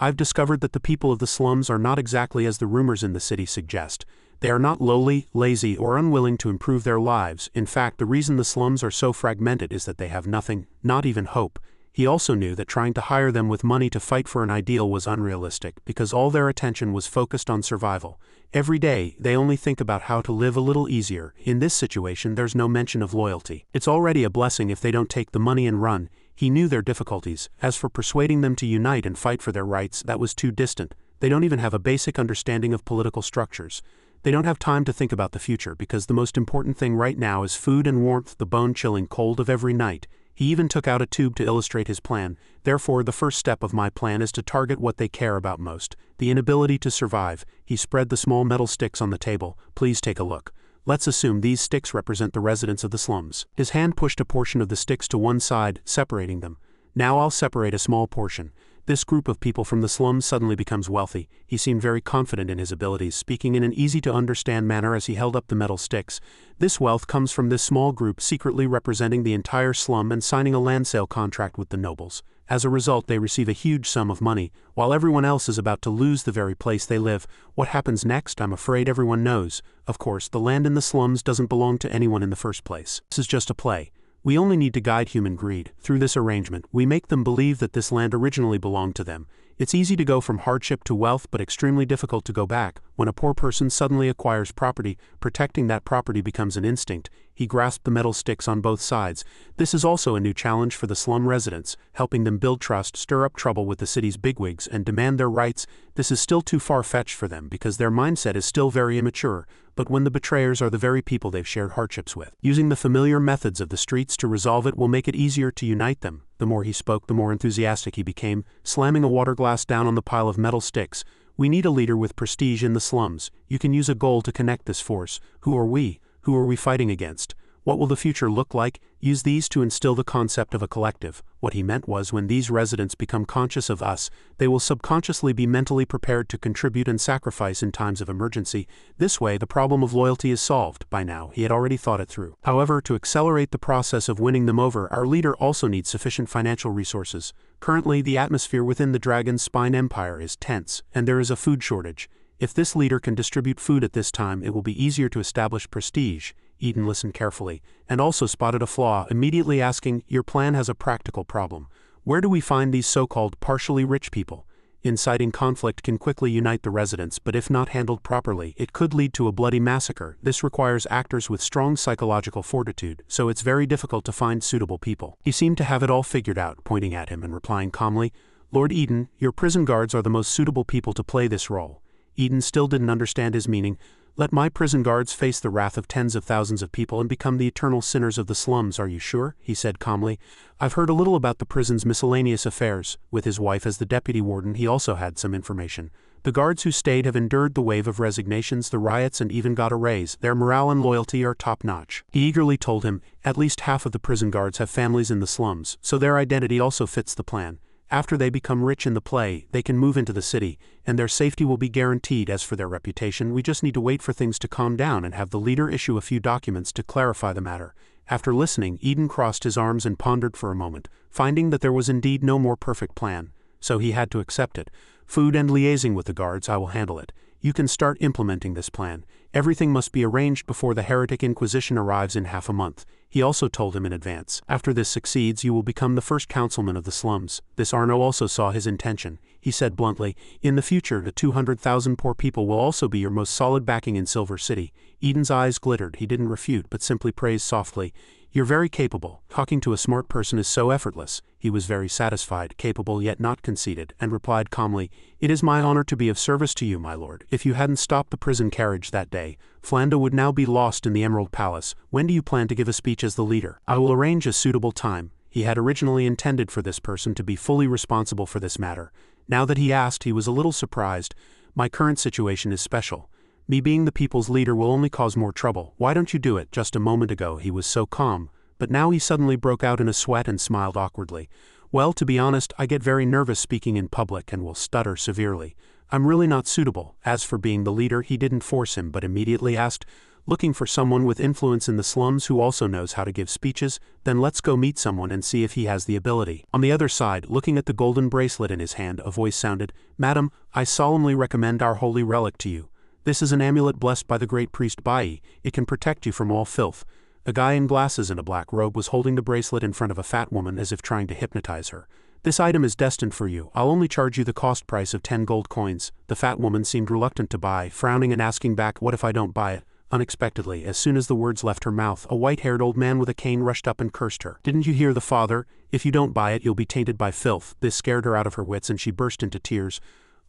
I've discovered that the people of the slums are not exactly as the rumors in the city suggest. They are not lowly, lazy, or unwilling to improve their lives. In fact, the reason the slums are so fragmented is that they have nothing, not even hope. He also knew that trying to hire them with money to fight for an ideal was unrealistic, because all their attention was focused on survival. Every day, they only think about how to live a little easier. In this situation, there's no mention of loyalty. It's already a blessing if they don't take the money and run. He knew their difficulties. As for persuading them to unite and fight for their rights, that was too distant. They don't even have a basic understanding of political structures. They don't have time to think about the future, because the most important thing right now is food and warmth, the bone-chilling cold of every night. He even took out a tube to illustrate his plan. Therefore, the first step of my plan is to target what they care about most, the inability to survive. He spread the small metal sticks on the table. Please take a look. Let's assume these sticks represent the residents of the slums. His hand pushed a portion of the sticks to one side, separating them. Now I'll separate a small portion. This group of people from the slums suddenly becomes wealthy. He seemed very confident in his abilities, speaking in an easy-to-understand manner as he held up the metal sticks. This wealth comes from this small group secretly representing the entire slum and signing a land sale contract with the nobles. As a result, they receive a huge sum of money, while everyone else is about to lose the very place they live. What happens next, I'm afraid everyone knows. Of course, the land in the slums doesn't belong to anyone in the first place. This is just a play. We only need to guide human greed. Through this arrangement, we make them believe that this land originally belonged to them. It's easy to go from hardship to wealth, but extremely difficult to go back. When a poor person suddenly acquires property, protecting that property becomes an instinct. He grasped the metal sticks on both sides. This is also a new challenge for the slum residents, helping them build trust, stir up trouble with the city's bigwigs, and demand their rights. This is still too far-fetched for them because their mindset is still very immature. But when the betrayers are the very people they've shared hardships with, using the familiar methods of the streets to resolve it will make it easier to unite them. The more he spoke, the more enthusiastic he became, slamming a water glass down on the pile of metal sticks. We need a leader with prestige in the slums. You can use a goal to connect this force. Who are we? Who are we fighting against? What will the future look like? Use these to instill the concept of a collective. What he meant was when these residents become conscious of us, they will subconsciously be mentally prepared to contribute and sacrifice in times of emergency. This way, the problem of loyalty is solved. By now, he had already thought it through. However, to accelerate the process of winning them over, our leader also needs sufficient financial resources. Currently, the atmosphere within the Dragon's Spine Empire is tense, and there is a food shortage. If this leader can distribute food at this time, it will be easier to establish prestige. Eden listened carefully, and also spotted a flaw, immediately asking, your plan has a practical problem. Where do we find these so-called partially rich people? Inciting conflict can quickly unite the residents, but if not handled properly, it could lead to a bloody massacre. This requires actors with strong psychological fortitude, so it's very difficult to find suitable people. He seemed to have it all figured out, pointing at him and replying calmly, Lord Eden, your prison guards are the most suitable people to play this role. Eden still didn't understand his meaning. Let my prison guards face the wrath of tens of thousands of people and become the eternal sinners of the slums, are you sure? He said calmly. I've heard a little about the prison's miscellaneous affairs. With his wife as the deputy warden, he also had some information. The guards who stayed have endured the wave of resignations, the riots, and even got a raise. Their morale and loyalty are top-notch. He eagerly told him, at least half of the prison guards have families in the slums, so their identity also fits the plan. After they become rich in the play, they can move into the city, and their safety will be guaranteed. As for their reputation, we just need to wait for things to calm down and have the leader issue a few documents to clarify the matter. After listening, Eden crossed his arms and pondered for a moment, finding that there was indeed no more perfect plan, so he had to accept it. Food and liaising with the guards, I will handle it. You can start implementing this plan. Everything must be arranged before the Heretic Inquisition arrives in half a month. He also told him in advance. After this succeeds, you will become the first councilman of the slums. This Arno also saw his intention. He said bluntly, in the future the 200,000 poor people will also be your most solid backing in Silver City. Eden's eyes glittered. He didn't refute, but simply praised softly. You're very capable. Talking to a smart person is so effortless. He was very satisfied, capable yet not conceited, and replied calmly, It is my honor to be of service to you, my lord. If you hadn't stopped the prison carriage that day, Flando would now be lost in the Emerald Palace. When do you plan to give a speech as the leader? I will arrange a suitable time. He had originally intended for this person to be fully responsible for this matter. Now that he asked, he was a little surprised. My current situation is special. Me being the people's leader will only cause more trouble. Why don't you do it? Just a moment ago he was so calm, but now he suddenly broke out in a sweat and smiled awkwardly. Well, to be honest, I get very nervous speaking in public and will stutter severely. I'm really not suitable. As for being the leader, he didn't force him, but immediately asked, looking for someone with influence in the slums who also knows how to give speeches? Then let's go meet someone and see if he has the ability. On the other side, looking at the golden bracelet in his hand, a voice sounded, Madam, I solemnly recommend our holy relic to you. This is an amulet blessed by the great priest Bati. It can protect you from all filth. A guy in glasses and a black robe was holding the bracelet in front of a fat woman as if trying to hypnotize her. This item is destined for you. I'll only charge you the cost price of 10 gold coins. The fat woman seemed reluctant to buy, frowning and asking back, what if I don't buy it? Unexpectedly, as soon as the words left her mouth, a white-haired old man with a cane rushed up and cursed her. Didn't you hear the father? If you don't buy it, you'll be tainted by filth. This scared her out of her wits and she burst into tears.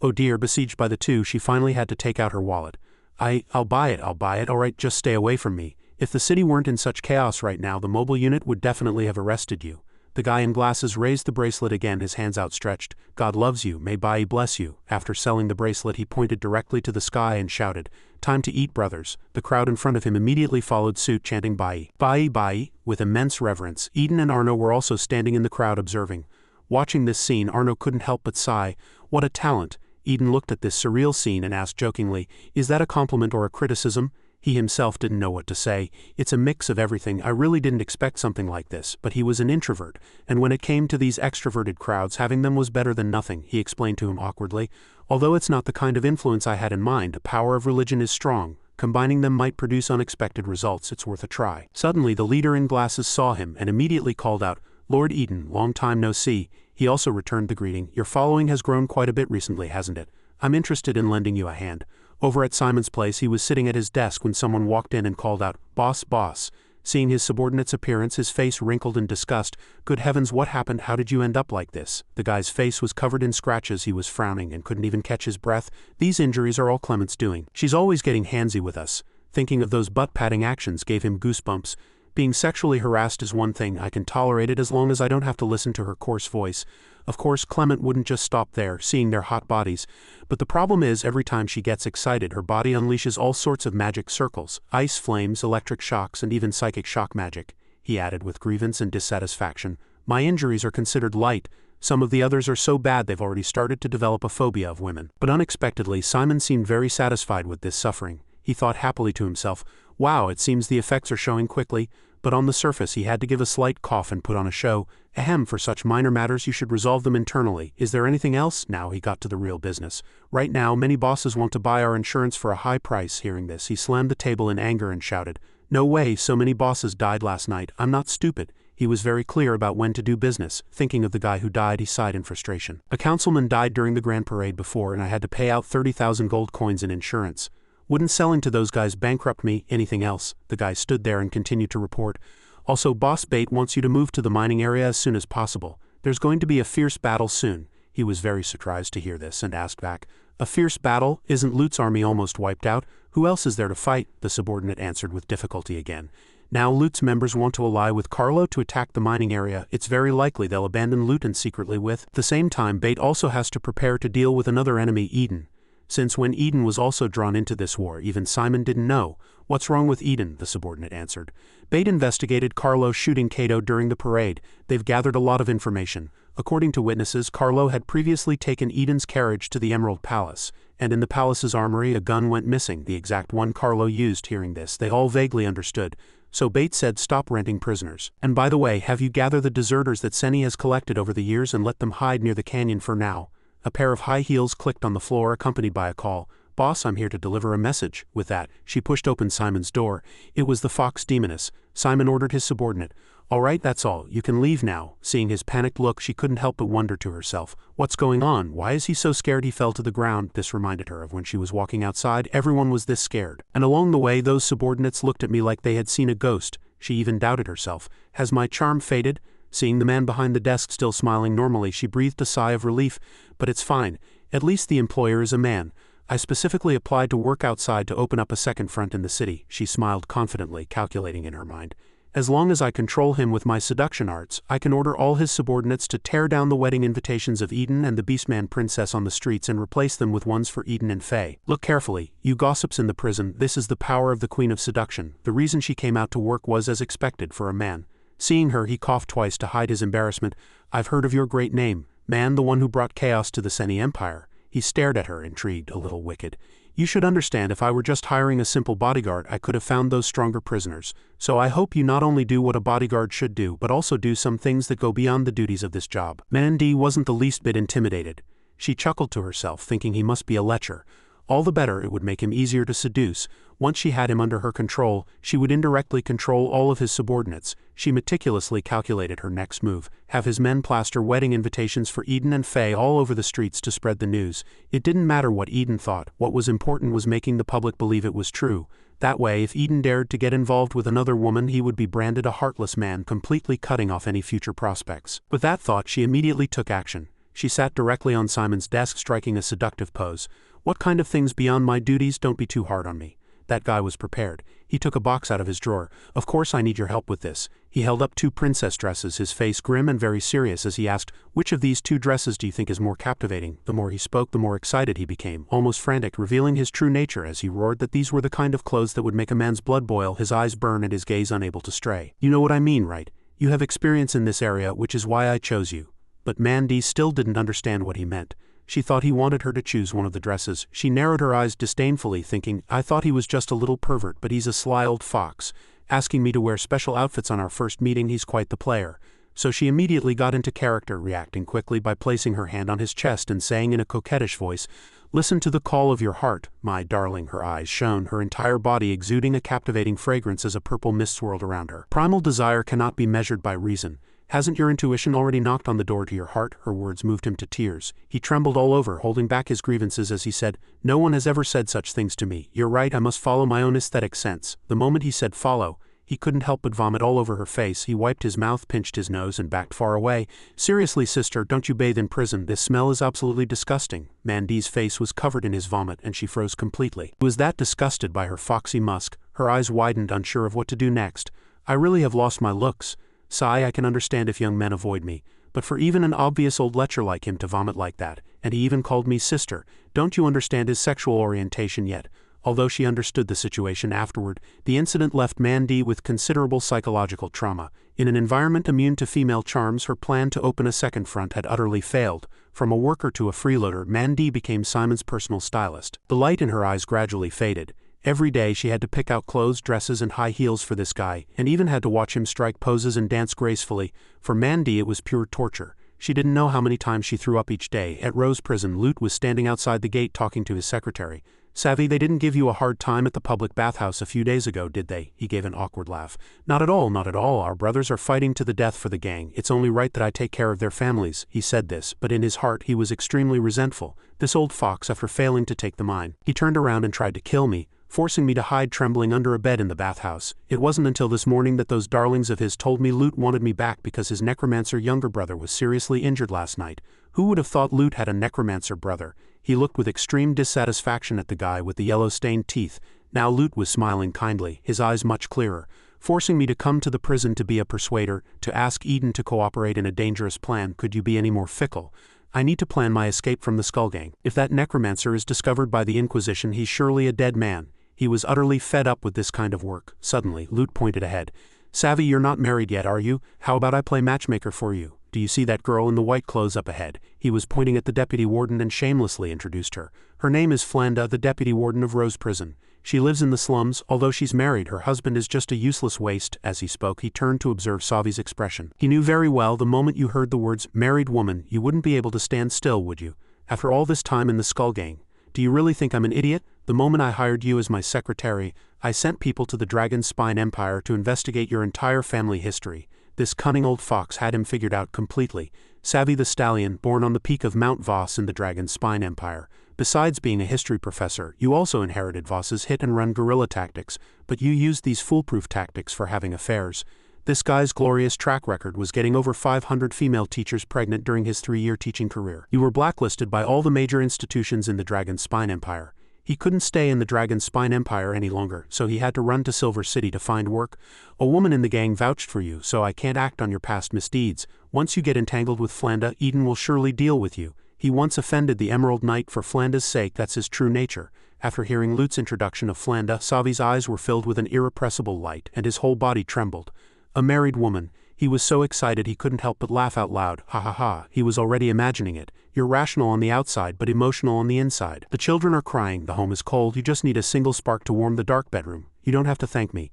Oh dear, besieged by the two, she finally had to take out her wallet. I'll buy it, alright, just stay away from me. If the city weren't in such chaos right now, the mobile unit would definitely have arrested you. The guy in glasses raised the bracelet again, his hands outstretched. God loves you, may Bai bless you. After selling the bracelet, he pointed directly to the sky and shouted, Time to eat, brothers. The crowd in front of him immediately followed suit, chanting Bai, Bai, Bai, with immense reverence. Eden and Arno were also standing in the crowd observing. Watching this scene, Arno couldn't help but sigh. What a talent. Eden looked at this surreal scene and asked jokingly, Is that a compliment or a criticism? He himself didn't know what to say. It's a mix of everything. I really didn't expect something like this, but he was an introvert, and when it came to these extroverted crowds, having them was better than nothing, he explained to him awkwardly. Although it's not the kind of influence I had in mind, the power of religion is strong. Combining them might produce unexpected results. It's worth a try. Suddenly the leader in glasses saw him and immediately called out, Lord Eden, long time no see. He also returned the greeting. Your following has grown quite a bit recently, hasn't it? I'm interested in lending you a hand. Over at Simon's place, he was sitting at his desk when someone walked in and called out, Boss, boss. Seeing his subordinate's appearance, his face wrinkled in disgust. Good heavens, what happened? How did you end up like this? The guy's face was covered in scratches. He was frowning and couldn't even catch his breath. These injuries are all Clement's doing. She's always getting handsy with us. Thinking of those butt-patting actions gave him goosebumps. Being sexually harassed is one thing. I can tolerate it as long as I don't have to listen to her coarse voice. Of course, Clement wouldn't just stop there, seeing their hot bodies. But the problem is, every time she gets excited, her body unleashes all sorts of magic circles, ice flames, electric shocks, and even psychic shock magic. He added with grievance and dissatisfaction, My injuries are considered light. Some of the others are so bad they've already started to develop a phobia of women. But unexpectedly, Simon seemed very satisfied with this suffering. He thought happily to himself, Wow, it seems the effects are showing quickly. But on the surface he had to give a slight cough and put on a show. Ahem, for such minor matters you should resolve them internally. Is there anything else? Now he got to the real business. Right now many bosses want to buy our insurance for a high price. Hearing this, he slammed the table in anger and shouted, No way, so many bosses died last night. I'm not stupid. He was very clear about when to do business. Thinking of the guy who died, he sighed in frustration. A councilman died during the grand parade before, and I had to pay out 30,000 gold coins in insurance. Wouldn't selling to those guys bankrupt me? Anything else? The guy stood there and continued to report. Also, Boss Bait wants you to move to the mining area as soon as possible. There's going to be a fierce battle soon. He was very surprised to hear this and asked back, "A fierce battle? Isn't Lute's army almost wiped out? Who else is there to fight?" The subordinate answered with difficulty again. "Now Lute's members want to ally with Carlo to attack the mining area. It's very likely they'll abandon Lute and secretly with. At the same time, Bate also has to prepare to deal with another enemy, Eden. Since when Eden was also drawn into this war, even Simon didn't know." "What's wrong with Eden?" the subordinate answered. "Bate investigated Carlo shooting Cato during the parade. They've gathered a lot of information. According to witnesses, Carlo had previously taken Eden's carriage to the Emerald Palace, and in the palace's armory a gun went missing, the exact one Carlo used." Hearing this, they all vaguely understood. So Bate said, "Stop renting prisoners. And by the way, have you gathered the deserters that Seni has collected over the years and let them hide near the canyon for now?" A pair of high heels clicked on the floor, accompanied by a call. "Boss, I'm here to deliver a message." With that, she pushed open Simon's door. It was the Fox Demoness. Simon ordered his subordinate, "All right, that's all. You can leave now." Seeing his panicked look, she couldn't help but wonder to herself, "What's going on? Why is he so scared he fell to the ground?" This reminded her of when she was walking outside. Everyone was this scared. And along the way, those subordinates looked at me like they had seen a ghost. She even doubted herself. Has my charm faded? Seeing the man behind the desk still smiling normally, she breathed a sigh of relief. "But it's fine. At least the employer is a man. I specifically applied to work outside to open up a second front in the city." She smiled confidently, calculating in her mind. "As long as I control him with my seduction arts, I can order all his subordinates to tear down the wedding invitations of Eden and the Beastman princess on the streets and replace them with ones for Eden and Faye. Look carefully, you gossips in the prison, this is the power of the Queen of Seduction. The reason she came out to work was as expected for a man." Seeing her, he coughed twice to hide his embarrassment. "I've heard of your great name. Man, the one who brought chaos to the Seni Empire." He stared at her, intrigued, a little wicked. "You should understand, if I were just hiring a simple bodyguard, I could have found those stronger prisoners. So I hope you not only do what a bodyguard should do, but also do some things that go beyond the duties of this job." Mandy wasn't the least bit intimidated. She chuckled to herself, thinking he must be a lecher. All the better, it would make him easier to seduce. Once she had him under her control, she would indirectly control all of his subordinates. She meticulously calculated her next move: have his men plaster wedding invitations for Eden and Faye all over the streets to spread the news. It didn't matter what Eden thought, what was important was making the public believe it was true. That way, if Eden dared to get involved with another woman, he would be branded a heartless man, completely cutting off any future prospects. With that thought, she immediately took action. She sat directly on Simon's desk, striking a seductive pose. "What kind of things beyond my duties? Don't be too hard on me." That guy was prepared. He took a box out of his drawer. "Of course I need your help with this." He held up 2 princess dresses, his face grim and very serious as he asked, "Which of these 2 dresses do you think is more captivating?" The more he spoke, the more excited he became, almost frantic, revealing his true nature as he roared that these were the kind of clothes that would make a man's blood boil, his eyes burn and his gaze unable to stray. "You know what I mean, right? You have experience in this area, which is why I chose you." But Mandy still didn't understand what he meant. She thought he wanted her to choose one of the dresses. She narrowed her eyes disdainfully, thinking, "I thought he was just a little pervert, but he's a sly old fox. Asking me to wear special outfits on our first meeting, he's quite the player." So she immediately got into character, reacting quickly by placing her hand on his chest and saying in a coquettish voice, "Listen to the call of your heart, my darling." Her eyes shone, her entire body exuding a captivating fragrance as a purple mist swirled around her. "Primal desire cannot be measured by reason. Hasn't your intuition already knocked on the door to your heart?" Her words moved him to tears. He trembled all over, holding back his grievances as he said, "No one has ever said such things to me. You're right, I must follow my own aesthetic sense." The moment he said follow, he couldn't help but vomit all over her face. He wiped his mouth, pinched his nose, and backed far away. "Seriously, sister, don't you bathe in prison? This smell is absolutely disgusting." Mandy's face was covered in his vomit, and she froze completely. He was that disgusted by her foxy musk. Her eyes widened, unsure of what to do next. "I really have lost my looks. Sigh, I can understand if young men avoid me, but for even an obvious old lecher like him to vomit like that, and he even called me sister, don't you understand his sexual orientation yet?" Although she understood the situation afterward, the incident left Mandy with considerable psychological trauma. In an environment immune to female charms, her plan to open a second front had utterly failed. From a worker to a freeloader, Mandy became Simon's personal stylist. The light in her eyes gradually faded. Every day she had to pick out clothes, dresses, and high heels for this guy, and even had to watch him strike poses and dance gracefully. For Mandy it was pure torture. She didn't know how many times she threw up each day. At Rose Prison, Lute was standing outside the gate talking to his secretary. "Savvy, they didn't give you a hard time at the public bathhouse a few days ago, did they?" He gave an awkward laugh. "Not at all, not at all. Our brothers are fighting to the death for the gang. It's only right that I take care of their families." He said this, but in his heart he was extremely resentful. This old fox, after failing to take the mine, he turned around and tried to kill me. forcing me to hide trembling under a bed in the bathhouse. It wasn't until this morning that those darlings of his told me Lute wanted me back because his necromancer younger brother was seriously injured last night. Who would have thought Lute had a necromancer brother? He looked with extreme dissatisfaction at the guy with the yellow-stained teeth. Now Lute was smiling kindly, his eyes much clearer, forcing me to come to the prison to be a persuader, to ask Eden to cooperate in a dangerous plan. Could you be any more fickle? I need to plan my escape from the Skull Gang. If that necromancer is discovered by the Inquisition, he's surely a dead man. He was utterly fed up with this kind of work. Suddenly, Lute pointed ahead. Savvy, you're not married yet, are you? How about I play matchmaker for you? Do you see that girl in the white clothes up ahead? He was pointing at the deputy warden and shamelessly introduced her. Her name is Flanda, the deputy warden of Rose Prison. She lives in the slums. Although she's married, her husband is just a useless waste. As he spoke, he turned to observe Savi's expression. He knew very well the moment you heard the words married woman, you wouldn't be able to stand still, would you? After all this time in the Skull Gang, do you really think I'm an idiot? The moment I hired you as my secretary, I sent people to the Dragon Spine Empire to investigate your entire family history. This cunning old fox had him figured out completely. Savi the Stallion, born on the peak of Mount Voss in the Dragon Spine Empire. Besides being a history professor, you also inherited Voss's hit-and-run guerrilla tactics, but you used these foolproof tactics for having affairs. This guy's glorious track record was getting over 500 female teachers pregnant during his 3-year teaching career. You were blacklisted by all the major institutions in the Dragon Spine Empire. He couldn't stay in the Dragon Spine Empire any longer, so he had to run to Silver City to find work. A woman in the gang vouched for you, so I can't act on your past misdeeds. Once you get entangled with Flanda, Eden will surely deal with you. He once offended the Emerald Knight for Flanda's sake. That's his true nature. After hearing Lute's introduction of Flanda, Savi's eyes were filled with an irrepressible light, and his whole body trembled. A married woman. He was so excited he couldn't help but laugh out loud. Ha ha ha, he was already imagining it. You're rational on the outside but emotional on the inside. The children are crying, the home is cold, you just need a single spark to warm the dark bedroom. You don't have to thank me.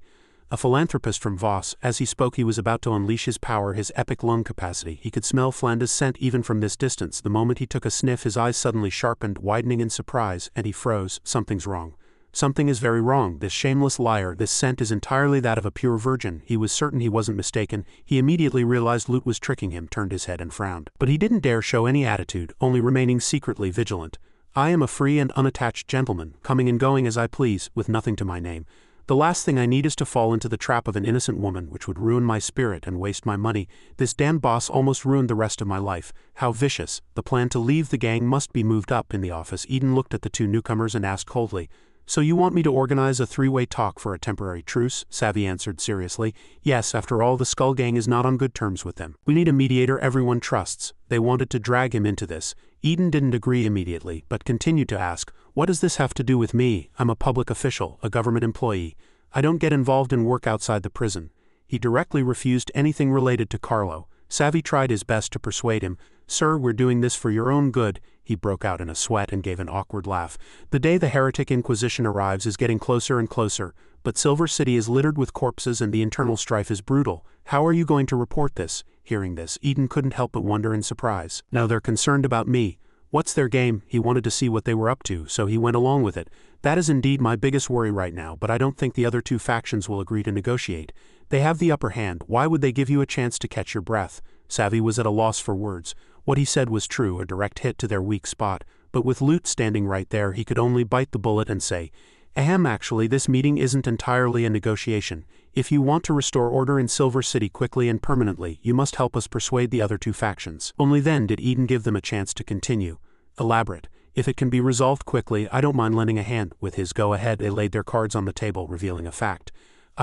A philanthropist from Voss. As he spoke, he was about to unleash his power, his epic lung capacity. He could smell Flanda's scent even from this distance. The moment he took a sniff, his eyes suddenly sharpened, widening in surprise, and he froze. Something's wrong. Something is very wrong. This shameless liar, this scent is entirely that of a pure virgin. He was certain he wasn't mistaken. He immediately realized Lute was tricking him, turned his head and frowned. But he didn't dare show any attitude, only remaining secretly vigilant. I am a free and unattached gentleman, coming and going as I please, with nothing to my name. The last thing I need is to fall into the trap of an innocent woman, which would ruin my spirit and waste my money. This damned boss almost ruined the rest of my life. How vicious. The plan to leave the gang must be moved up. In the office, Eden looked at the two newcomers and asked coldly, "So you want me to organize a 3-way talk for a temporary truce?" Savi answered seriously. "Yes, after all, the Skull Gang is not on good terms with them. We need a mediator everyone trusts." They wanted to drag him into this. Eden didn't agree immediately, but continued to ask, "What does this have to do with me? I'm a public official, a government employee. I don't get involved in work outside the prison." He directly refused anything related to Carlo. Savi tried his best to persuade him. "Sir, we're doing this for your own good." He broke out in a sweat and gave an awkward laugh. "The day the heretic Inquisition arrives is getting closer and closer, but Silver City is littered with corpses and the internal strife is brutal. How are you going to report this?" Hearing this, Eden couldn't help but wonder in surprise. "Now they're concerned about me. What's their game?" He wanted to see what they were up to, so he went along with it. "That is indeed my biggest worry right now, but I don't think the other two factions will agree to negotiate. They have the upper hand. Why would they give you a chance to catch your breath?" Savi was at a loss for words. What he said was true, a direct hit to their weak spot, but with Lute standing right there, he could only bite the bullet and say, "Ahem, actually, this meeting isn't entirely a negotiation. If you want to restore order in Silver City quickly and permanently, you must help us persuade the other two factions." Only then did Eden give them a chance to continue. "Elaborate. If it can be resolved quickly, I don't mind lending a hand." With his go-ahead, they laid their cards on the table, revealing a fact.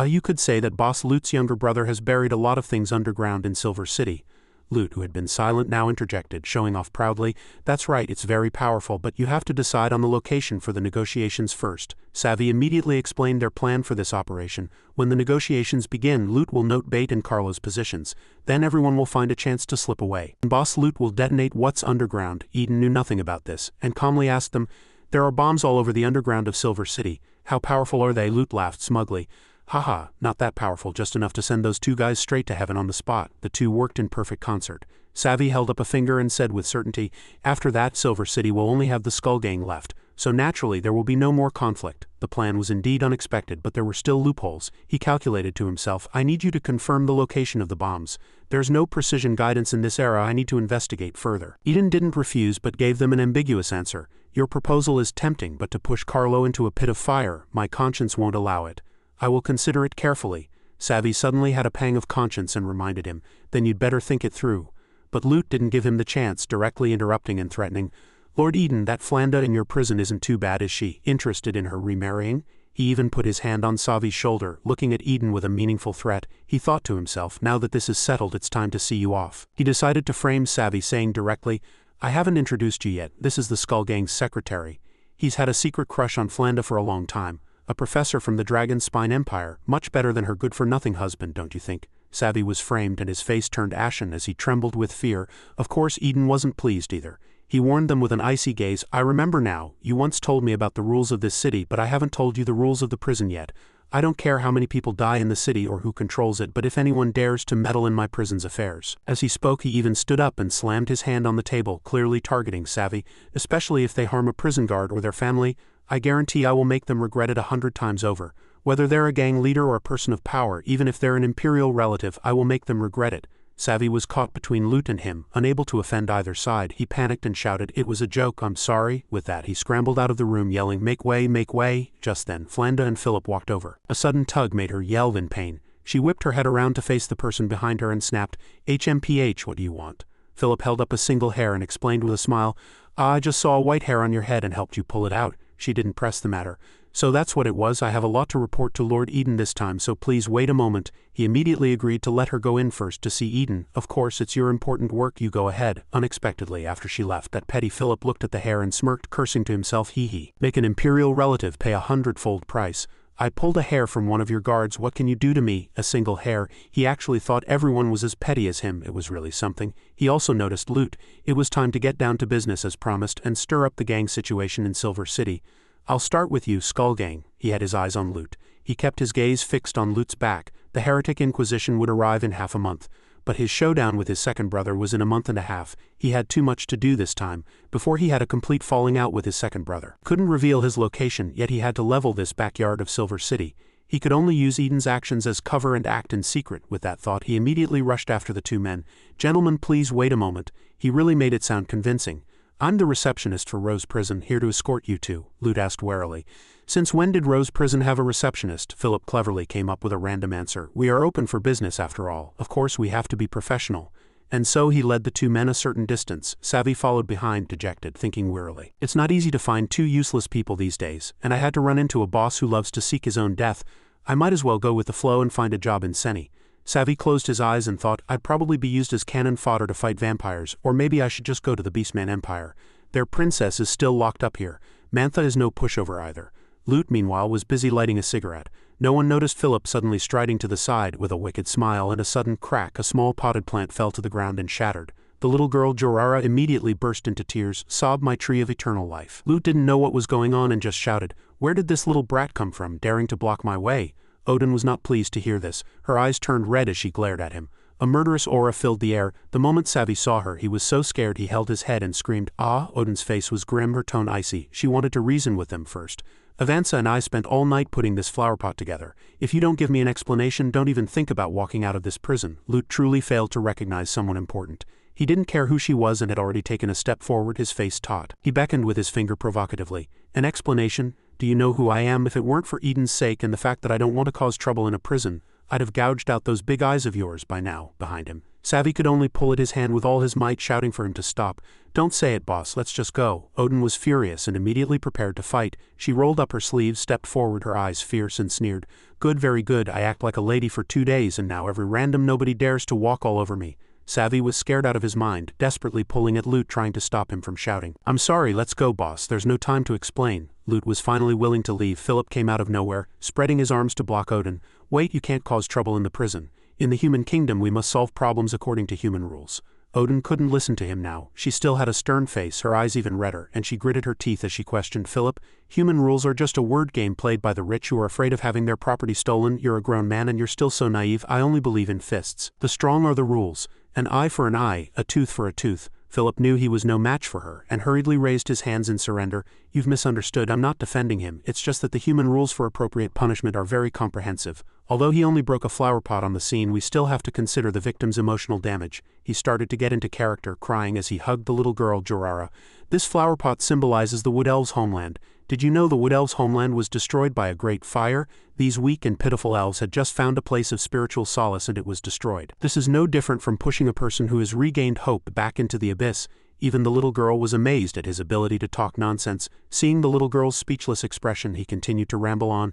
You could say that Boss Lute's younger brother has buried a lot of things underground in Silver City." Lute, who had been silent, now interjected, showing off proudly, "That's right, it's very powerful, but you have to decide on the location for the negotiations first." Savi immediately explained their plan for this operation. "When the negotiations begin, Lute will note Bate and Carlo's positions. Then everyone will find a chance to slip away. And Boss Lute will detonate what's underground." Eden knew nothing about this, and calmly asked them, "There are bombs all over the underground of Silver City. How powerful are they?" Lute laughed smugly. "Haha, not that powerful, just enough to send those two guys straight to heaven on the spot." The two worked in perfect concert. Savi held up a finger and said with certainty, "After that, Silver City will only have the Skull Gang left. So naturally there will be no more conflict. The plan was indeed unexpected, but there were still loopholes. He calculated to himself, I need you to confirm the location of the bombs. There's no precision guidance in this era, I need to investigate further. Eden didn't refuse but gave them an ambiguous answer. Your proposal is tempting, but to push Carlo into a pit of fire, my conscience won't allow it. I will consider it carefully. Savvy suddenly had a pang of conscience and reminded him, then you'd better think it through. But Lute didn't give him the chance, directly interrupting and threatening. Lord Eden, that Flanda in your prison isn't too bad, is she? Interested in her remarrying? He even put his hand on Savi's shoulder, looking at Eden with a meaningful threat. He thought to himself, now that this is settled, it's time to see you off. He decided to frame Savi, saying directly, I haven't introduced you yet, this is the Skull Gang's secretary. He's had a secret crush on Flanda for a long time. A professor from the Dragon Spine Empire, much better than her good-for-nothing husband, don't you think? Savi was framed and his face turned ashen as he trembled with fear. Of course Eden wasn't pleased either. He warned them with an icy gaze, I remember now, you once told me about the rules of this city, but I haven't told you the rules of the prison yet. I don't care how many people die in the city or who controls it, but if anyone dares to meddle in my prison's affairs. As he spoke he even stood up and slammed his hand on the table, clearly targeting Savi, especially if they harm a prison guard or their family. I guarantee I will make them regret it 100 times over. Whether they're a gang leader or a person of power, even if they're an imperial relative, I will make them regret it. Savi was caught between Lute and him, unable to offend either side. He panicked and shouted, it was a joke, I'm sorry. With that he scrambled out of the room yelling, make way, make way. Just then, Flanda and Philip walked over. A sudden tug made her yell in pain. She whipped her head around to face the person behind her and snapped, HMPH, what do you want? Philip held up a single hair and explained with a smile, I just saw a white hair on your head and helped you pull it out. She didn't press the matter. So that's what it was. I have a lot to report to Lord Eden this time, so please wait a moment. He immediately agreed to let her go in first to see Eden. Of course, it's your important work, you go ahead. Unexpectedly, after she left, that petty Philip looked at the hair and smirked, cursing to himself, hee. Make an imperial relative pay 100-fold price. I pulled a hair from one of your guards, what can you do to me? A single hair. He actually thought everyone was as petty as him, it was really something. He also noticed Lute. It was time to get down to business as promised and stir up the gang situation in Silver City. I'll start with you, Skull Gang. He had his eyes on Lute. He kept his gaze fixed on Lute's back. The Heretic Inquisition would arrive in half a month. But his showdown with his second brother was in a month and a half. He had too much to do this time, before he had a complete falling out with his second brother. Couldn't reveal his location, yet he had to level this backyard of Silver City. He could only use Eden's actions as cover and act in secret. With that thought, he immediately rushed after the two men. Gentlemen, please wait a moment. He really made it sound convincing. I'm the receptionist for Rose Prison, here to escort you two, Lute asked warily. Since when did Rose Prison have a receptionist? Philip cleverly came up with a random answer. We are open for business after all. Of course we have to be professional. And so he led the two men a certain distance. Savi followed behind, dejected, thinking wearily. It's not easy to find two useless people these days, and I had to run into a boss who loves to seek his own death. I might as well go with the flow and find a job in Seni. Savi closed his eyes and thought, I'd probably be used as cannon fodder to fight vampires, or maybe I should just go to the Beastman Empire. Their princess is still locked up here. Mantha is no pushover either. Lute, meanwhile, was busy lighting a cigarette. No one noticed Philip suddenly striding to the side with a wicked smile, and a sudden crack, a small potted plant fell to the ground and shattered. The little girl Jorara immediately burst into tears, sobbed, my tree of eternal life. Lute didn't know what was going on and just shouted, where did this little brat come from, daring to block my way? Odin was not pleased to hear this. Her eyes turned red as she glared at him. A murderous aura filled the air. The moment Savi saw her, he was so scared he held his head and screamed, ah! Odin's face was grim, her tone icy. She wanted to reason with them first. Avanza and I spent all night putting this flower pot together. If you don't give me an explanation, don't even think about walking out of this prison. Lute truly failed to recognize someone important. He didn't care who she was and had already taken a step forward, his face taut. He beckoned with his finger provocatively. An explanation? Do you know who I am? If it weren't for Eden's sake and the fact that I don't want to cause trouble in a prison, I'd have gouged out those big eyes of yours by now. Behind him, Savi could only pull at his hand with all his might, shouting for him to stop. Don't say it, boss, let's just go. Odin was furious and immediately prepared to fight. She rolled up her sleeves, stepped forward, her eyes fierce, and sneered. Good, very good, I act like a lady for 2 days and now every random nobody dares to walk all over me. Savi was scared out of his mind, desperately pulling at Lute, trying to stop him from shouting. I'm sorry, let's go, boss, there's no time to explain. Lute was finally willing to leave. Philip came out of nowhere, spreading his arms to block Odin. Wait, you can't cause trouble in the prison. In the human kingdom we must solve problems according to human rules. Odin couldn't listen to him now. She still had a stern face, her eyes even redder, and she gritted her teeth as she questioned Philip. Human rules are just a word game played by the rich who are afraid of having their property stolen. You're a grown man and you're still so naive. I only believe in fists. The strong are the rules. An eye for an eye, a tooth for a tooth. Philip knew he was no match for her, and hurriedly raised his hands in surrender. "You've misunderstood, I'm not defending him, it's just that the human rules for appropriate punishment are very comprehensive. Although he only broke a flower pot on the scene, we still have to consider the victim's emotional damage." He started to get into character, crying as he hugged the little girl Jorara. "This flower pot symbolizes the Wood Elves' homeland. Did you know the Wood Elves' homeland was destroyed by a great fire? These weak and pitiful elves had just found a place of spiritual solace and it was destroyed. This is no different from pushing a person who has regained hope back into the abyss." Even the little girl was amazed at his ability to talk nonsense. Seeing the little girl's speechless expression, he continued to ramble on.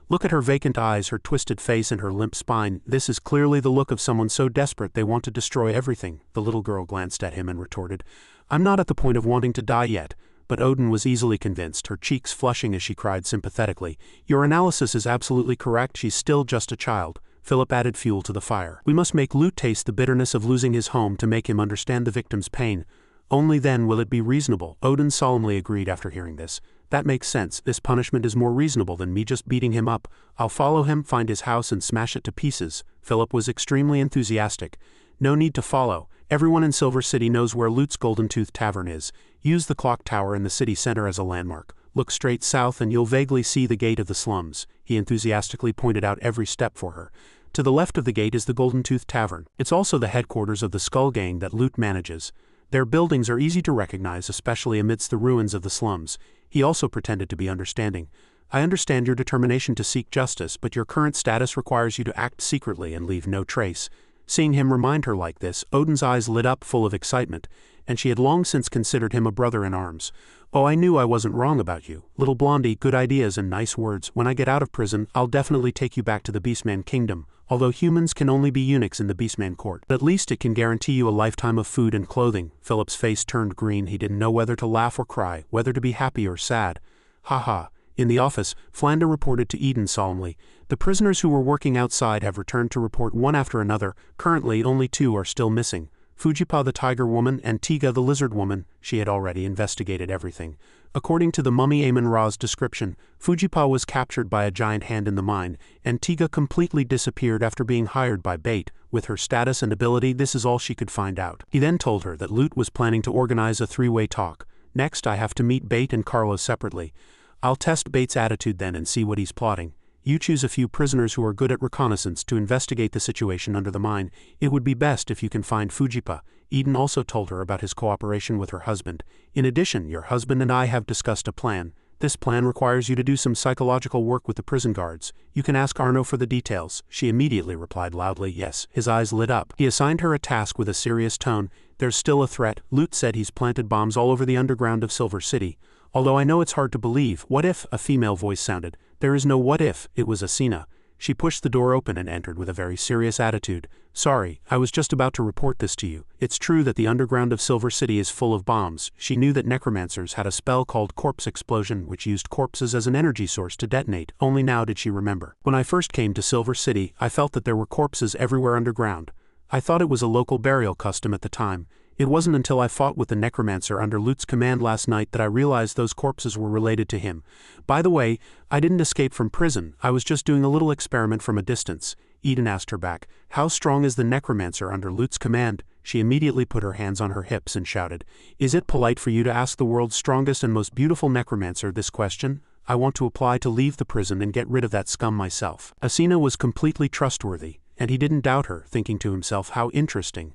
"Look at her vacant eyes, her twisted face, and her limp spine. This is clearly the look of someone so desperate they want to destroy everything." The little girl glanced at him and retorted, "I'm not at the point of wanting to die yet." But Odin was easily convinced, her cheeks flushing as she cried sympathetically, "Your analysis is absolutely correct, she's still just a child." Philip added fuel to the fire. "We must make Lute taste the bitterness of losing his home to make him understand the victim's pain. Only then will it be reasonable." Odin solemnly agreed after hearing this. "That makes sense. This punishment is more reasonable than me just beating him up. I'll follow him, find his house, and smash it to pieces." Philip was extremely enthusiastic. "No need to follow. Everyone in Silver City knows where Lute's Golden Tooth Tavern is. Use the clock tower in the city center as a landmark. Look straight south and you'll vaguely see the gate of the slums." He enthusiastically pointed out every step for her. "To the left of the gate is the Golden Tooth Tavern. It's also the headquarters of the Skull Gang that Lute manages. Their buildings are easy to recognize, especially amidst the ruins of the slums." He also pretended to be understanding. "I understand your determination to seek justice, but your current status requires you to act secretly and leave no trace." Seeing him remind her like this, Odin's eyes lit up full of excitement, and she had long since considered him a brother in arms. "Oh, I knew I wasn't wrong about you. Little blondie, good ideas and nice words. When I get out of prison, I'll definitely take you back to the Beastman Kingdom. Although humans can only be eunuchs in the Beastman Court, at least it can guarantee you a lifetime of food and clothing." Philip's face turned green. He didn't know whether to laugh or cry, whether to be happy or sad. "Ha." In the office, Flander reported to Eden solemnly, "The prisoners who were working outside have returned to report one after another. Currently, only 2 are still missing. Fujipa the Tiger Woman and Tiga the Lizard Woman." She had already investigated everything. According to the mummy Amon-Ra's description, Fujipa was captured by a giant hand in the mine, and Tiga completely disappeared after being hired by Bait. With her status and ability, this is all she could find out. He then told her that Lute was planning to organize a 3-way talk. "Next, I have to meet Bait and Carlos separately. I'll test Bait's attitude then and see what he's plotting. You choose a few prisoners who are good at reconnaissance to investigate the situation under the mine. It would be best if you can find Fujipa." Eden also told her about his cooperation with her husband. "In addition, your husband and I have discussed a plan. This plan requires you to do some psychological work with the prison guards. You can ask Arno for the details." She immediately replied loudly, "Yes." His eyes lit up. He assigned her a task with a serious tone. "There's still a threat. Lute said he's planted bombs all over the underground of Silver City. Although I know it's hard to believe. What if?" A female voice sounded. "There is no what if." It was Asina. She pushed the door open and entered with a very serious attitude. "Sorry, I was just about to report this to you. It's true that the underground of Silver City is full of bombs." She knew that necromancers had a spell called Corpse Explosion, which used corpses as an energy source to detonate. Only now did she remember. "When I first came to Silver City, I felt that there were corpses everywhere underground. I thought it was a local burial custom at the time. It wasn't until I fought with the necromancer under Lute's command last night that I realized those corpses were related to him. By the way, I didn't escape from prison. I was just doing a little experiment from a distance." Eden asked her back, "How strong is the necromancer under Lute's command?" She immediately put her hands on her hips and shouted, "Is it polite for you to ask the world's strongest and most beautiful necromancer this question? I want to apply to leave the prison and get rid of that scum myself." Asina was completely trustworthy, and he didn't doubt her, thinking to himself, how interesting.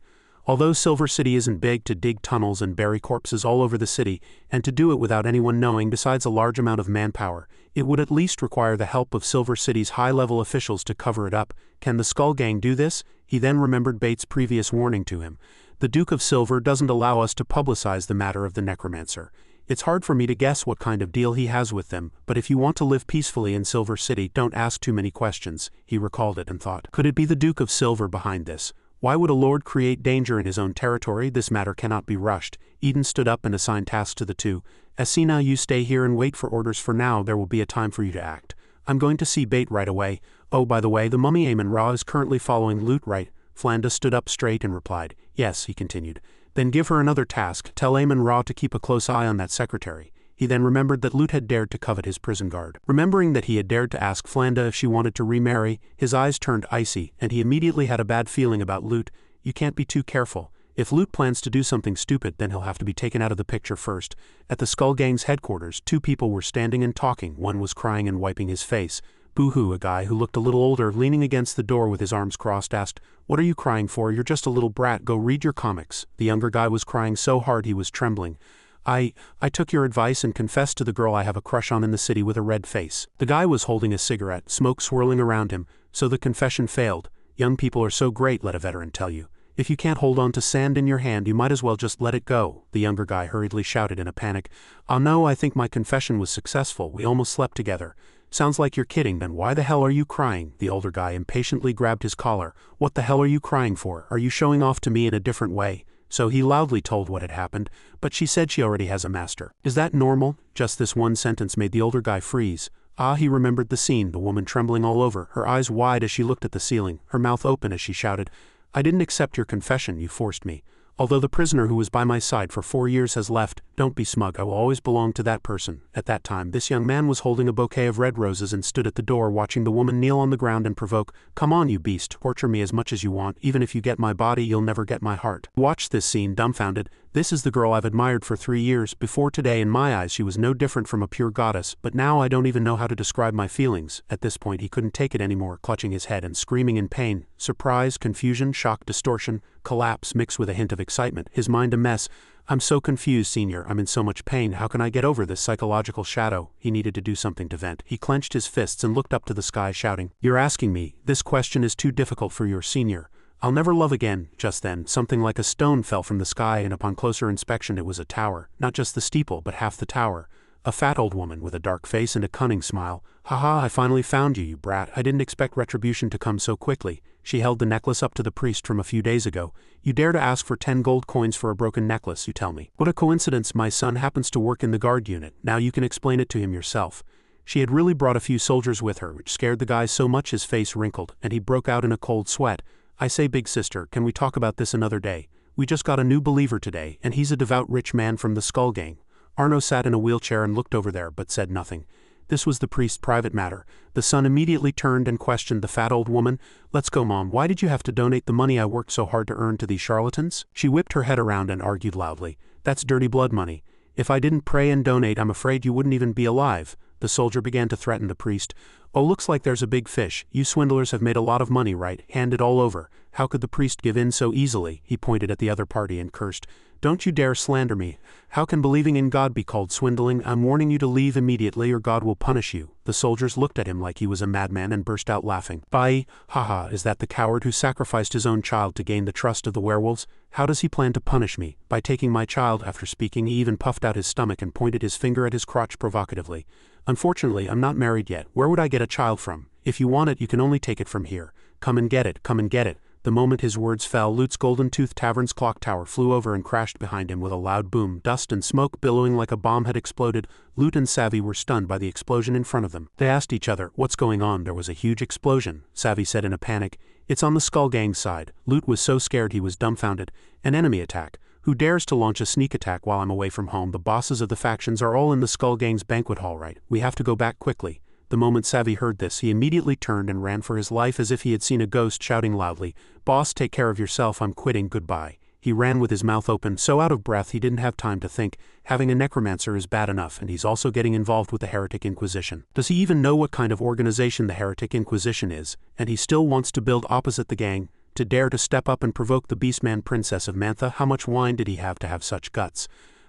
Although Silver City isn't big to dig tunnels and bury corpses all over the city, and to do it without anyone knowing besides a large amount of manpower, it would at least require the help of Silver City's high-level officials to cover it up. Can the Skull Gang do this? He then remembered Bait's previous warning to him. "The Duke of Silver doesn't allow us to publicize the matter of the necromancer. It's hard for me to guess what kind of deal he has with them, but if you want to live peacefully in Silver City, don't ask too many questions." He recalled it and thought, could it be the Duke of Silver behind this? Why would a lord create danger in his own territory? This matter cannot be rushed. Eden stood up and assigned tasks to the two. "Asina, you stay here and wait for orders for now. There will be a time for you to act. I'm going to see Bait right away. Oh, by the way, the mummy Amon-Ra is currently following Lute, right?" Flanda stood up straight and replied, "Yes," he continued. "Then give her another task. Tell Amon-Ra to keep a close eye on that secretary." He then remembered that Lute had dared to covet his prison guard. Remembering that he had dared to ask Flanda if she wanted to remarry, his eyes turned icy, and he immediately had a bad feeling about Lute. "You can't be too careful. If Lute plans to do something stupid, then he'll have to be taken out of the picture first. At the Skull Gang's headquarters, two people were standing and talking. One was crying and wiping his face. Boo-hoo, a guy who looked a little older, leaning against the door with his arms crossed, asked, "What are you crying for? You're just a little brat, go read your comics." The younger guy was crying so hard he was trembling. I took your advice and confessed to the girl I have a crush on in the city with a red face." The guy was holding a cigarette, smoke swirling around him, so the confession failed. Young people are so great, let a veteran tell you. If you can't hold on to sand in your hand, you might as well just let it go, the younger guy hurriedly shouted in a panic. "Oh no, I think my confession was successful, we almost slept together." "Sounds like you're kidding, then why the hell are you crying?" The older guy impatiently grabbed his collar. "What the hell are you crying for? Are you showing off to me in a different way?" So he loudly told what had happened, but she said she already has a master. "Is that normal?" Just this one sentence made the older guy freeze. He remembered the scene, the woman trembling all over, her eyes wide as she looked at the ceiling, her mouth open as she shouted, "I didn't accept your confession, you forced me. Although the prisoner who was by my side for 4 years has left, don't be smug, I will always belong to that person." At that time, this young man was holding a bouquet of red roses and stood at the door watching the woman kneel on the ground and provoke, "Come on, you beast, torture me as much as you want, even if you get my body, you'll never get my heart." Watched this scene dumbfounded. This is the girl I've admired for 3 years. Before today, in my eyes, she was no different from a pure goddess, but now I don't even know how to describe my feelings. At this point, he couldn't take it anymore, clutching his head and screaming in pain. Surprise, confusion, shock, distortion, collapse mixed with a hint of excitement, his mind a mess. "I'm so confused, Senior, I'm in so much pain, how can I get over this psychological shadow?" He needed to do something to vent. He clenched his fists and looked up to the sky, shouting, "You're asking me, this question is too difficult for your Senior. I'll never love again." Just then, something like a stone fell from the sky, and upon closer inspection it was a tower, not just the steeple but half the tower. A fat old woman with a dark face and a cunning smile. "Haha, I finally found you, you brat. I didn't expect retribution to come so quickly." She held the necklace up to the priest from a few days ago. "You dare to ask for 10 gold coins for a broken necklace, you tell me. What a coincidence, my son happens to work in the guard unit. Now you can explain it to him yourself." She had really brought a few soldiers with her, which scared the guy so much his face wrinkled, and he broke out in a cold sweat. "I say, big sister, can we talk about this another day? We just got a new believer today, and he's a devout rich man from the Skull Gang." Arno sat in a wheelchair and looked over there, but said nothing. This was the priest's private matter. The son immediately turned and questioned the fat old woman. "Let's go, Mom. Why did you have to donate the money I worked so hard to earn to these charlatans?" She whipped her head around and argued loudly. "That's dirty blood money. If I didn't pray and donate, I'm afraid you wouldn't even be alive." The soldier began to threaten the priest. "Oh, looks like there's a big fish. You swindlers have made a lot of money, right? Hand it all over." How could the priest give in so easily? He pointed at the other party and cursed. "Don't you dare slander me. How can believing in God be called swindling? I'm warning you to leave immediately or God will punish you." The soldiers looked at him like he was a madman and burst out laughing. "Bai, haha, is that the coward who sacrificed his own child to gain the trust of the werewolves? How does he plan to punish me? By taking my child." After speaking, he even puffed out his stomach and pointed his finger at his crotch provocatively. "Unfortunately, I'm not married yet. Where would I get a child from? If you want it, you can only take it from here. Come and get it, come and get it." The moment his words fell, Lute's Golden Tooth Tavern's clock tower flew over and crashed behind him with a loud boom. Dust and smoke billowing like a bomb had exploded. Lute and Savvy were stunned by the explosion in front of them. They asked each other, "What's going on?" There was a huge explosion. Savvy said in a panic, "It's on the Skull Gang's side." Lute was so scared he was dumbfounded. "An enemy attack? Who dares to launch a sneak attack while I'm away from home? The bosses of the factions are all in the Skull Gang's banquet hall, right? We have to go back quickly." The moment Savvy heard this, he immediately turned and ran for his life as if he had seen a ghost, shouting loudly, "Boss, take care of yourself, I'm quitting, goodbye." He ran with his mouth open, so out of breath he didn't have time to think. Having a necromancer is bad enough, and he's also getting involved with the Heretic Inquisition. Does he even know what kind of organization the Heretic Inquisition is? And he still wants to build opposite the gang? To dare to step up and provoke the Beastman Princess of Manhwa? How much wine did he have to have such guts?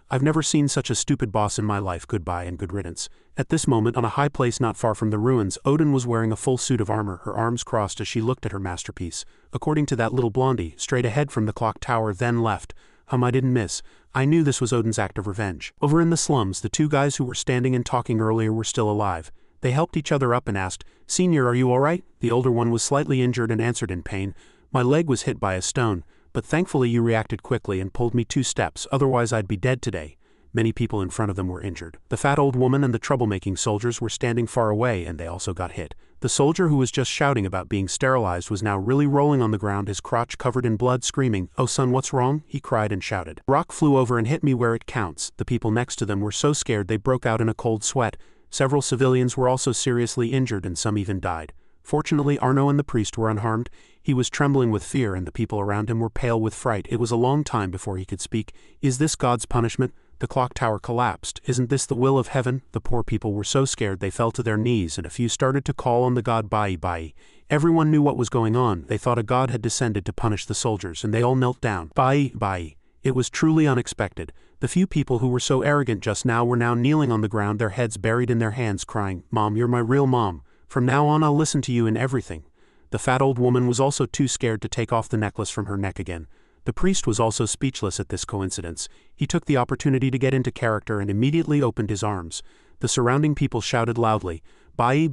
"I've never seen such a stupid boss in my life, goodbye and good riddance." At this moment, on a high place not far from the ruins, Odin was wearing a full suit of armor, her arms crossed as she looked at her masterpiece. According to that little blondie, straight ahead from the clock tower, then left. I didn't miss. I knew this was Odin's act of revenge. Over in the slums, the two guys who were standing and talking earlier were still alive. They helped each other up and asked, "Senior, are you alright?" The older one was slightly injured and answered in pain, "My leg was hit by a stone, but thankfully you reacted quickly and pulled me 2 steps, otherwise I'd be dead today." Many people in front of them were injured. The fat old woman and the troublemaking soldiers were standing far away, and they also got hit. The soldier who was just shouting about being sterilized was now really rolling on the ground, his crotch covered in blood, screaming, "Oh son, what's wrong?" he cried and shouted. "Rock flew over and hit me where it counts." The people next to them were so scared they broke out in a cold sweat. Several civilians were also seriously injured and some even died. Fortunately, Arno and the priest were unharmed. He was trembling with fear and the people around him were pale with fright. It was a long time before he could speak. Is this God's punishment? The clock tower collapsed. Isn't this the will of heaven? The poor people were so scared they fell to their knees and a few started to call on the god Bai. Everyone knew what was going on. They thought a god had descended to punish the soldiers and they all knelt down. Bai. It was truly unexpected. The few people who were so arrogant just now were now kneeling on the ground, their heads buried in their hands, crying, "Mom, you're my real mom. From now on I'll listen to you in everything." The fat old woman was also too scared to take off the necklace from her neck again. The priest was also speechless at this coincidence. He took the opportunity to get into character and immediately opened his arms. The surrounding people shouted loudly, "Bai."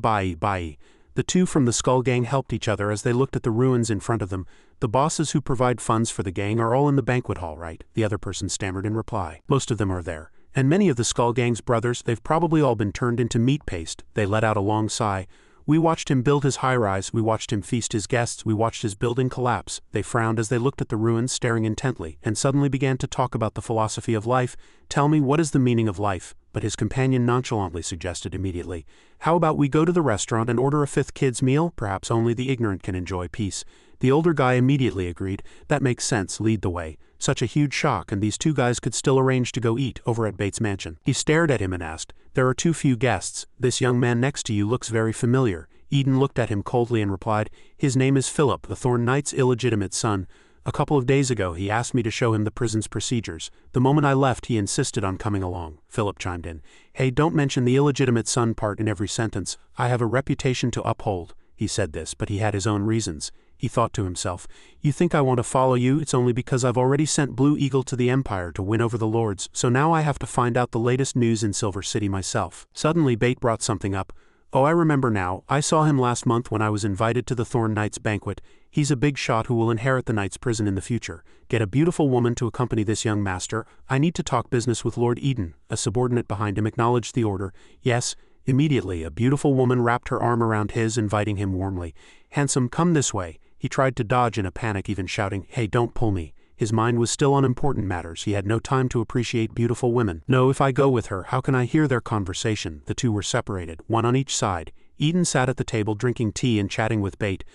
The two from the Skull Gang helped each other as they looked at the ruins in front of them. "The bosses who provide funds for the gang are all in the banquet hall, right?" the other person stammered in reply. "Most of them are there. And many of the Skull Gang's brothers, they've probably all been turned into meat paste." They let out a long sigh. "We watched him build his high-rise, we watched him feast his guests, we watched his building collapse." They frowned as they looked at the ruins, staring intently, and suddenly began to talk about the philosophy of life. "Tell me, what is the meaning of life?" But his companion nonchalantly suggested immediately, "How about we go to the restaurant and order a fifth kid's meal? Perhaps only the ignorant can enjoy peace." The older guy immediately agreed. "That makes sense, lead the way." Such a huge shock, and these two guys could still arrange to go eat over at Bates' mansion. He stared at him and asked, "There are too few guests. This young man next to you looks very familiar." Eden looked at him coldly and replied, "His name is Philip, the Thorn Knight's illegitimate son. A couple of days ago he asked me to show him the prison's procedures. The moment I left he insisted on coming along." Philip chimed in, "Hey, don't mention the illegitimate son part in every sentence. I have a reputation to uphold." He said this, but he had his own reasons. He thought to himself, "You think I want to follow you? It's only because I've already sent Blue Eagle to the Empire to win over the lords, so now I have to find out the latest news in Silver City myself." Suddenly Bate brought something up. "Oh, I remember now. I saw him last month when I was invited to the Thorn Knight's banquet. He's a big shot who will inherit the Knight's prison in the future. Get a beautiful woman to accompany this young master. I need to talk business with Lord Eden." A subordinate behind him acknowledged the order. "Yes." Immediately, a beautiful woman wrapped her arm around his, inviting him warmly. "Handsome, come this way." He tried to dodge in a panic, even shouting, "Hey, don't pull me." His mind was still on important matters. He had no time to appreciate beautiful women. "No, if I go with her, how can I hear their conversation?" The two were separated, one on each side. Eden sat at the table drinking tea and chatting with Bate.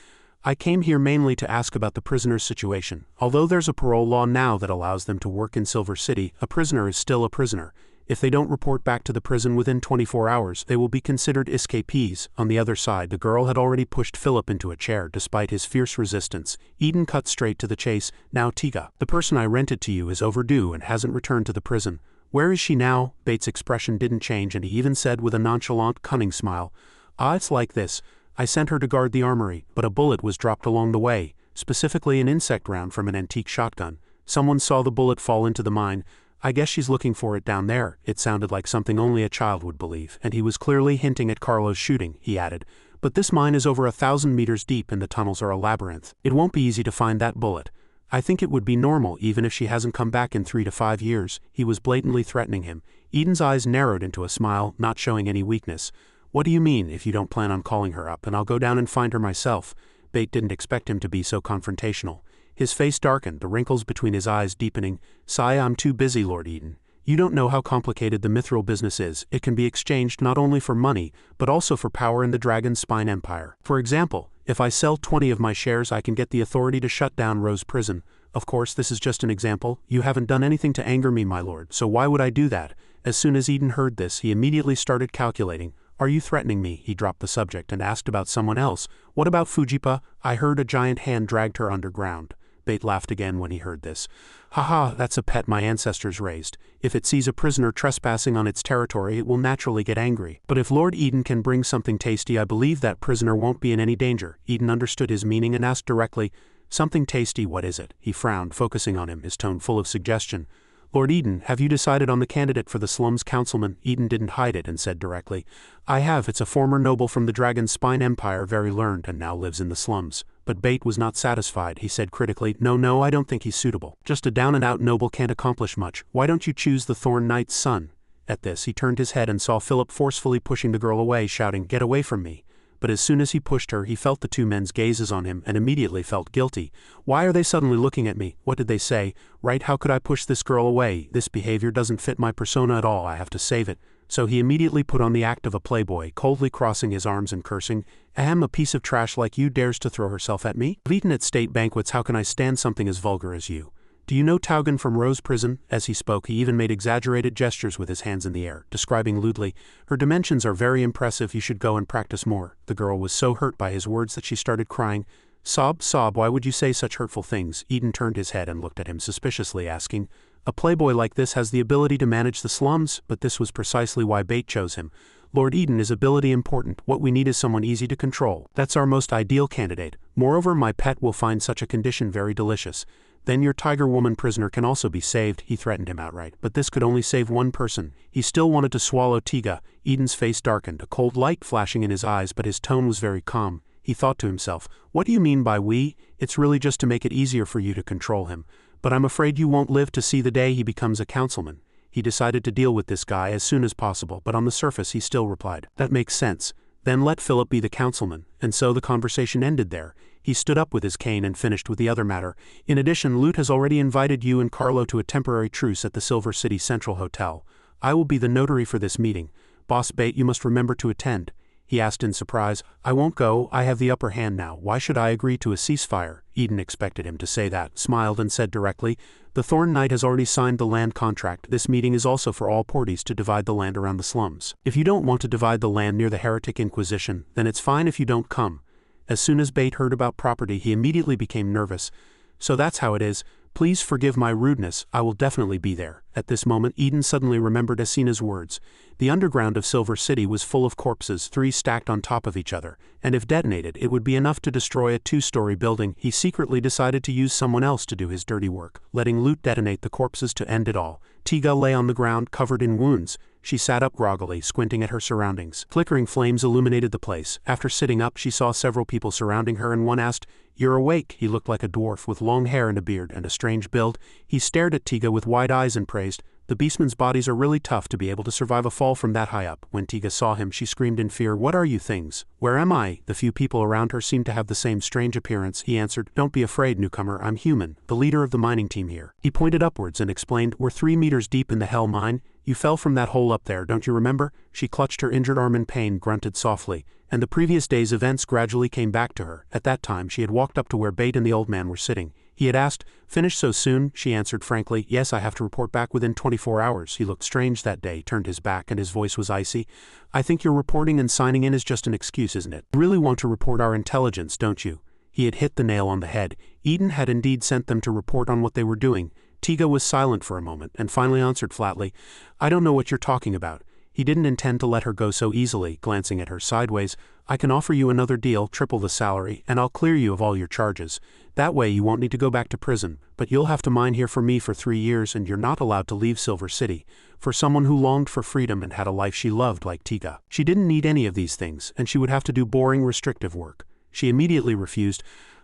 "I came here mainly to ask about the prisoner's situation. Although there's a parole law now that allows them to work in Silver City, a prisoner is still a prisoner. If they don't report back to the prison within 24 hours, they will be considered escapees." On the other side, the girl had already pushed Philip into a chair despite his fierce resistance. Eden cut straight to the chase. "Now Tiga, the person I rented to you is overdue and hasn't returned to the prison. Where is she now?" Bates' expression didn't change and he even said with a nonchalant, cunning smile, "It's like this. I sent her to guard the armory, but a bullet was dropped along the way, specifically an insect round from an antique shotgun. Someone saw the bullet fall into the mine. I guess she's looking for it down there." It sounded like something only a child would believe, and he was clearly hinting at Carlo's shooting. He added, "But this mine is over 1,000 meters deep and the tunnels are a labyrinth. It won't be easy to find that bullet. I think it would be normal even if she hasn't come back in 3 to 5 years." He was blatantly threatening him. Eden's eyes narrowed into a smile, not showing any weakness. "What do you mean, if you don't plan on calling her up, and I'll go down and find her myself?" Bate didn't expect him to be so confrontational. His face darkened, the wrinkles between his eyes deepening. "Sigh, I'm too busy, Lord Eden. You don't know how complicated the mithril business is. It can be exchanged not only for money, but also for power in the Dragon Spine Empire. For example, if I sell 20 of my shares, I can get the authority to shut down Rose Prison. Of course, this is just an example. You haven't done anything to anger me, my lord, so why would I do that?" As soon as Eden heard this, he immediately started calculating. "Are you threatening me?" He dropped the subject and asked about someone else. "What about Fujipa? I heard a giant hand dragged her underground." Bate laughed again when he heard this. "Haha, that's a pet my ancestors raised. If it sees a prisoner trespassing on its territory, it will naturally get angry. But if Lord Eden can bring something tasty, I believe that prisoner won't be in any danger." Eden understood his meaning and asked directly, "Something tasty, what is it?" He frowned, focusing on him, his tone full of suggestion. "Lord Eden, have you decided on the candidate for the slums councilman?" Eden didn't hide it and said directly, "I have. It's a former noble from the Dragon Spine Empire, very learned, and now lives in the slums." But Bate was not satisfied. He said critically, No, I don't think he's suitable. Just a down-and-out noble can't accomplish much. Why don't you choose the Thorn Knight's son?" At this, he turned his head and saw Philip forcefully pushing the girl away, shouting, "Get away from me." But as soon as he pushed her, he felt the two men's gazes on him and immediately felt guilty. "Why are they suddenly looking at me? What did they say? Right, how could I push this girl away? This behavior doesn't fit my persona at all. I have to save it." so he immediately put on the act of a playboy, coldly crossing his arms and cursing, "Ahem, a piece of trash like you dares to throw herself at me? I've eaten at state banquets, how can I stand something as vulgar as you? Do you know Taugen from Rose Prison?" As he spoke, he even made exaggerated gestures with his hands in the air, describing lewdly, "Her dimensions are very impressive, you should go and practice more." The girl was so hurt by his words that she started crying. "Sob, sob, why would you say such hurtful things?" Eden turned his head and looked at him suspiciously, asking, "A playboy like this has the ability to manage the slums?" But this was precisely why Bate chose him. "Lord Eden, is ability important? What we need is someone easy to control. That's our most ideal candidate. Moreover, my pet will find such a condition very delicious. Then your tiger woman prisoner can also be saved," he threatened him outright. But this could only save one person. He still wanted to swallow Tiga. Eden's face darkened, a cold light flashing in his eyes, but his tone was very calm. He thought to himself, "What do you mean by we? It's really just to make it easier for you to control him. But I'm afraid you won't live to see the day he becomes a councilman." He decided to deal with this guy as soon as possible, but on the surface he still replied, "That makes sense. Then let Philip be the councilman." And so the conversation ended there. He stood up with his cane and finished with the other matter. "In addition, Lute has already invited you and Carlo to a temporary truce at the Silver City Central Hotel. I will be the notary for this meeting. Boss Bate, you must remember to attend." He asked in surprise, "I won't go, I have the upper hand now. Why should I agree to a ceasefire?" Eden expected him to say that, smiled and said directly, "The Thorn Knight has already signed the land contract. This meeting is also for all parties to divide the land around the slums. If you don't want to divide the land near the Heretic Inquisition, then it's fine if you don't come." As soon as Bate heard about property, he immediately became nervous. "So that's how it is. Please forgive my rudeness, I will definitely be there." At this moment, Eden suddenly remembered Asina's words. The underground of Silver City was full of corpses, 3 stacked on top of each other, and if detonated, it would be enough to destroy a 2-story building. He secretly decided to use someone else to do his dirty work, letting Lute detonate the corpses to end it all. Tiga lay on the ground, covered in wounds. She sat up groggily, squinting at her surroundings. Flickering flames illuminated the place. After sitting up, she saw several people surrounding her, and one asked, "You're awake?" He looked like a dwarf with long hair and a beard and a strange build. He stared at Tiga with wide eyes and praised, "The beastmen's bodies are really tough to be able to survive a fall from that high up." When Tiga saw him, she screamed in fear, "What are you things? Where am I?" The few people around her seemed to have the same strange appearance. He answered, "Don't be afraid, newcomer, I'm human, the leader of the mining team here." He pointed upwards and explained, "We're 3 meters deep in the hell mine. You fell from that hole up there, don't you remember?" She clutched her injured arm in pain, grunted softly, and the previous day's events gradually came back to her. At that time she had walked up to where Bate and the old man were sitting. He had asked, "Finished so soon?" She answered frankly, "Yes, I have to report back within 24 hours. He looked strange that day, turned his back, and his voice was icy. "I think your reporting and signing in is just an excuse, isn't it? You really want to report our intelligence, don't you?" He had hit the nail on the head. Eden had indeed sent them to report on what they were doing. Tiga was silent for a moment, and finally answered flatly, "I don't know what you're talking about." He didn't intend to let her go so easily, glancing at her sideways. "I can offer you another deal, triple the salary, and I'll clear you of all your charges. That way you won't need to go back to prison, but you'll have to mine here for me for 3 years, and you're not allowed to leave Silver City." For someone who longed for freedom and had a life she loved like Tiga, she didn't need any of these things, and she would have to do boring, restrictive work. She immediately refused.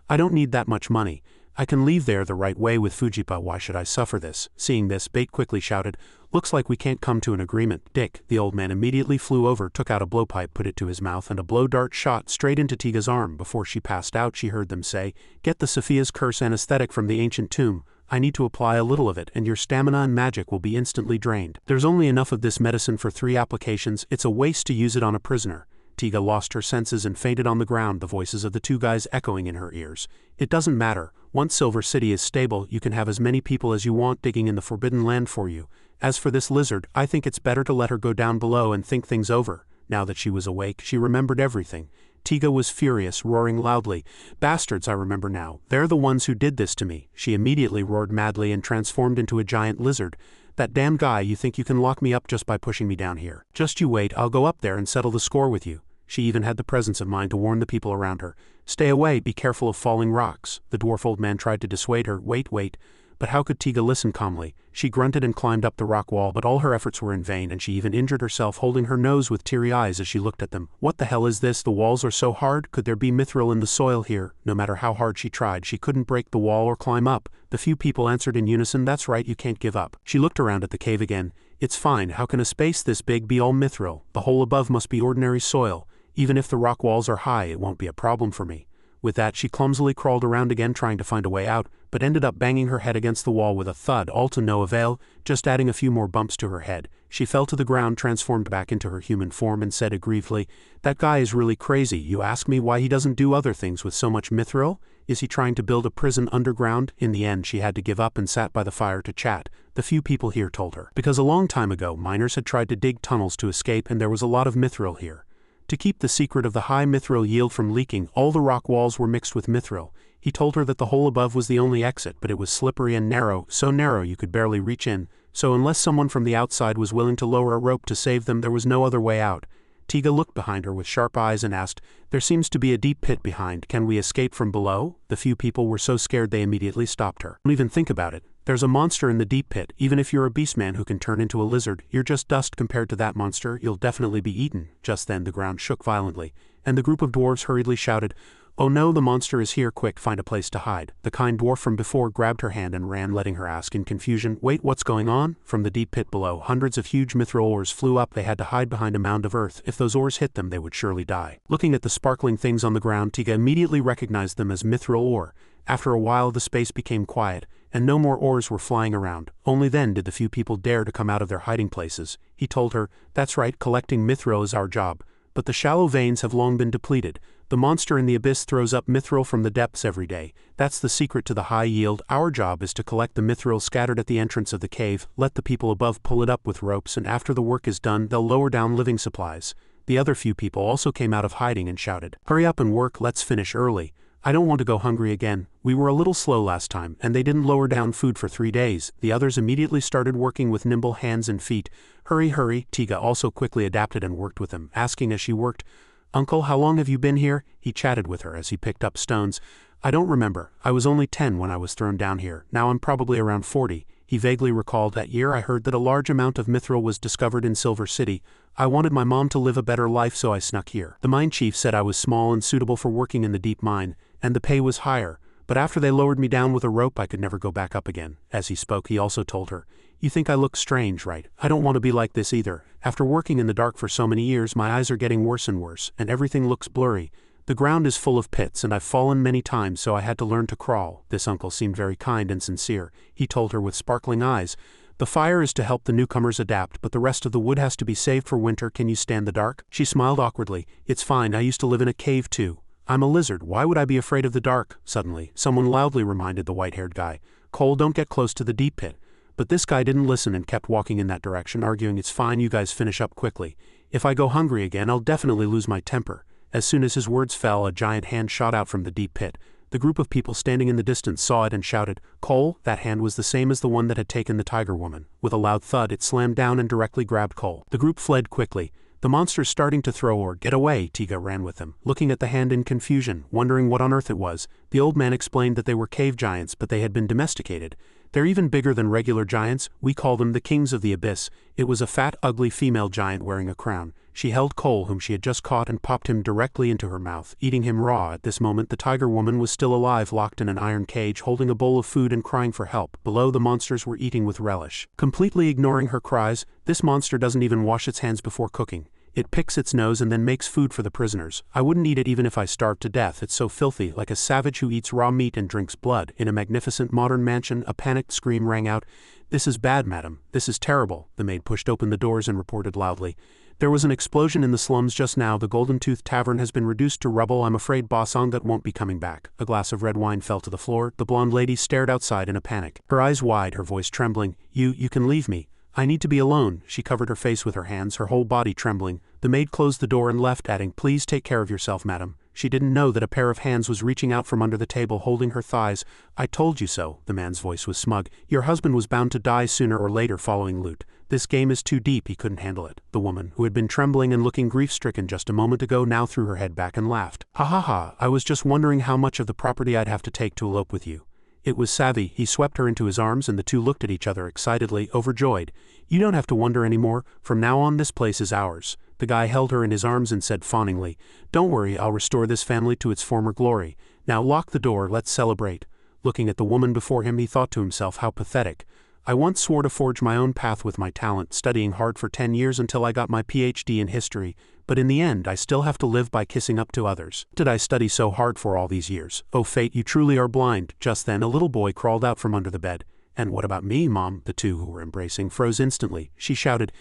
"I don't need that much money. I can leave there the right way with Fujipa, why should I suffer this?" Seeing this, Bate quickly shouted, "Looks like we can't come to an agreement." "Dick." The old man immediately flew over, took out a blowpipe, put it to his mouth, and a blow dart shot straight into Tiga's arm. Before she passed out, she heard them say, "Get the Sophia's Curse anesthetic from the ancient tomb. I need to apply a little of it, and your stamina and magic will be instantly drained. There's only enough of this medicine for 3 applications. It's a waste to use it on a prisoner." Tiga lost her senses and fainted on the ground, the voices of the 2 guys echoing in her ears. "It doesn't matter. Once Silver City is stable, you can have as many people as you want digging in the Forbidden Land for you. As for this lizard, I think it's better to let her go down below and think things over." Now that she was awake, she remembered everything. Tiga was furious, roaring loudly, "Bastards, I remember now. They're the ones who did this to me." She immediately roared madly and transformed into a giant lizard. "That damn guy, you think you can lock me up just by pushing me down here? Just you wait, I'll go up there and settle the score with you." She even had the presence of mind to warn the people around her. "Stay away, be careful of falling rocks." The dwarf old man tried to dissuade her. Wait. But how could Tiga listen calmly? She grunted and climbed up the rock wall, but all her efforts were in vain, and she even injured herself, holding her nose with teary eyes as she looked at them. "What the hell is this? The walls are so hard. Could there be mithril in the soil here?" No matter how hard she tried, she couldn't break the wall or climb up. The few people answered in unison, "That's right, you can't give up." She looked around at the cave again. "It's fine. How can a space this big be all mithril? The hole above must be ordinary soil. Even if the rock walls are high, it won't be a problem for me." With that, she clumsily crawled around again trying to find a way out, but ended up banging her head against the wall with a thud, all to no avail, just adding a few more bumps to her head. She fell to the ground, transformed back into her human form, and said aggrievedly, "That guy is really crazy. You ask me why he doesn't do other things with so much mithril? Is he trying to build a prison underground?" In the end, she had to give up and sat by the fire to chat, the few people here told her. Because a long time ago, miners had tried to dig tunnels to escape, and there was a lot of mithril here. To keep the secret of the high mithril yield from leaking, all the rock walls were mixed with mithril. He told her that the hole above was the only exit, but it was slippery and narrow, so narrow you could barely reach in, so unless someone from the outside was willing to lower a rope to save them, there was no other way out. Tiga looked behind her with sharp eyes and asked, "There seems to be a deep pit behind. Can we escape from below?" The few people were so scared they immediately stopped her. "Don't even think about it. There's a monster in the deep pit. Even if you're a beastman who can turn into a lizard, you're just dust compared to that monster. You'll definitely be eaten." Just then the ground shook violently, and the group of dwarves hurriedly shouted, "Oh no, the monster is here, quick, find a place to hide." The kind dwarf from before grabbed her hand and ran, letting her ask in confusion, "Wait, what's going on?" From the deep pit below, hundreds of huge mithril ores flew up. They had to hide behind a mound of earth. If those ores hit them, they would surely die. Looking at the sparkling things on the ground, Tiga immediately recognized them as mithril ore. After a while the space became quiet, and no more ores were flying around. Only then did the few people dare to come out of their hiding places. He told her, "That's right, collecting mithril is our job. But the shallow veins have long been depleted. The monster in the abyss throws up mithril from the depths every day. That's the secret to the high yield. Our job is to collect the mithril scattered at the entrance of the cave, let the people above pull it up with ropes, and after the work is done, they'll lower down living supplies." The other few people also came out of hiding and shouted, "Hurry up and work, let's finish early. I don't want to go hungry again. We were a little slow last time, and they didn't lower down food for 3 days." The others immediately started working with nimble hands and feet. "Hurry, hurry." Tiga also quickly adapted and worked with them, asking as she worked, "Uncle, how long have you been here?" He chatted with her as he picked up stones. "I don't remember. I was only 10 when I was thrown down here. Now I'm probably around 40. He vaguely recalled, "That year I heard that a large amount of mithril was discovered in Silver City. I wanted my mom to live a better life, so I snuck here. The mine chief said I was small and suitable for working in the deep mine, and the pay was higher. But after they lowered me down with a rope, I could never go back up again." As he spoke, he also told her, "You think I look strange, right? I don't want to be like this either. After working in the dark for so many years, my eyes are getting worse and worse, and everything looks blurry. The ground is full of pits, and I've fallen many times, so I had to learn to crawl." This uncle seemed very kind and sincere. He told her with sparkling eyes, "The fire is to help the newcomers adapt, but the rest of the wood has to be saved for winter. Can you stand the dark?" She smiled awkwardly. "It's fine, I used to live in a cave too. I'm a lizard, why would I be afraid of the dark?" Suddenly, someone loudly reminded the white-haired guy, "Cole, don't get close to the deep pit." But this guy didn't listen and kept walking in that direction, arguing, "It's fine, you guys finish up quickly. If I go hungry again, I'll definitely lose my temper." As soon as his words fell, a giant hand shot out from the deep pit. The group of people standing in the distance saw it and shouted, "Cole!" That hand was the same as the one that had taken the tiger woman. With a loud thud, it slammed down and directly grabbed Cole. The group fled quickly. "The monster's starting to throw ore. Get away!" Tiga ran with them, looking at the hand in confusion, wondering what on earth it was. The old man explained that they were cave giants, but they had been domesticated. "They're even bigger than regular giants. We call them the kings of the abyss." It was a fat, ugly female giant wearing a crown. She held Cole, whom she had just caught, and popped him directly into her mouth, eating him raw. At this moment the tiger woman was still alive, locked in an iron cage, holding a bowl of food and crying for help. Below, the monsters were eating with relish. Completely ignoring her cries, this monster doesn't even wash its hands before cooking. It picks its nose and then makes food for the prisoners. "I wouldn't eat it even if I starved to death. It's so filthy, like a savage who eats raw meat and drinks blood." In a magnificent modern mansion, a panicked scream rang out. "This is bad, madam. This is terrible." The maid pushed open the doors and reported loudly, "There was an explosion in the slums just now. The Golden Tooth Tavern has been reduced to rubble. I'm afraid Boss Angat won't be coming back." A glass of red wine fell to the floor. The blonde lady stared outside in a panic, her eyes wide, her voice trembling. You can leave me. I need to be alone." She covered her face with her hands, her whole body trembling. The maid closed the door and left, adding, "Please take care of yourself, madam." She didn't know that a pair of hands was reaching out from under the table, holding her thighs. "I told you so." The man's voice was smug. "Your husband was bound to die sooner or later following loot. This game is too deep, he couldn't handle it." The woman, who had been trembling and looking grief-stricken just a moment ago, now threw her head back and laughed. "Ha ha ha, I was just wondering how much of the property I'd have to take to elope with you." It was savvy. He swept her into his arms and the two looked at each other excitedly, overjoyed. "You don't have to wonder anymore. From now on this place is ours." The guy held her in his arms and said fawningly, "Don't worry, I'll restore this family to its former glory. Now lock the door, let's celebrate." Looking at the woman before him, he thought to himself, how pathetic. "I once swore to forge my own path with my talent, studying hard for 10 years until I got my PhD in history. but in the end I still have to live by kissing up to others. What did I study so hard for all these years? Oh fate, you truly are blind. Just then a little boy crawled out from under the bed. And what about me, Mom? The two who were embracing froze instantly. She shouted,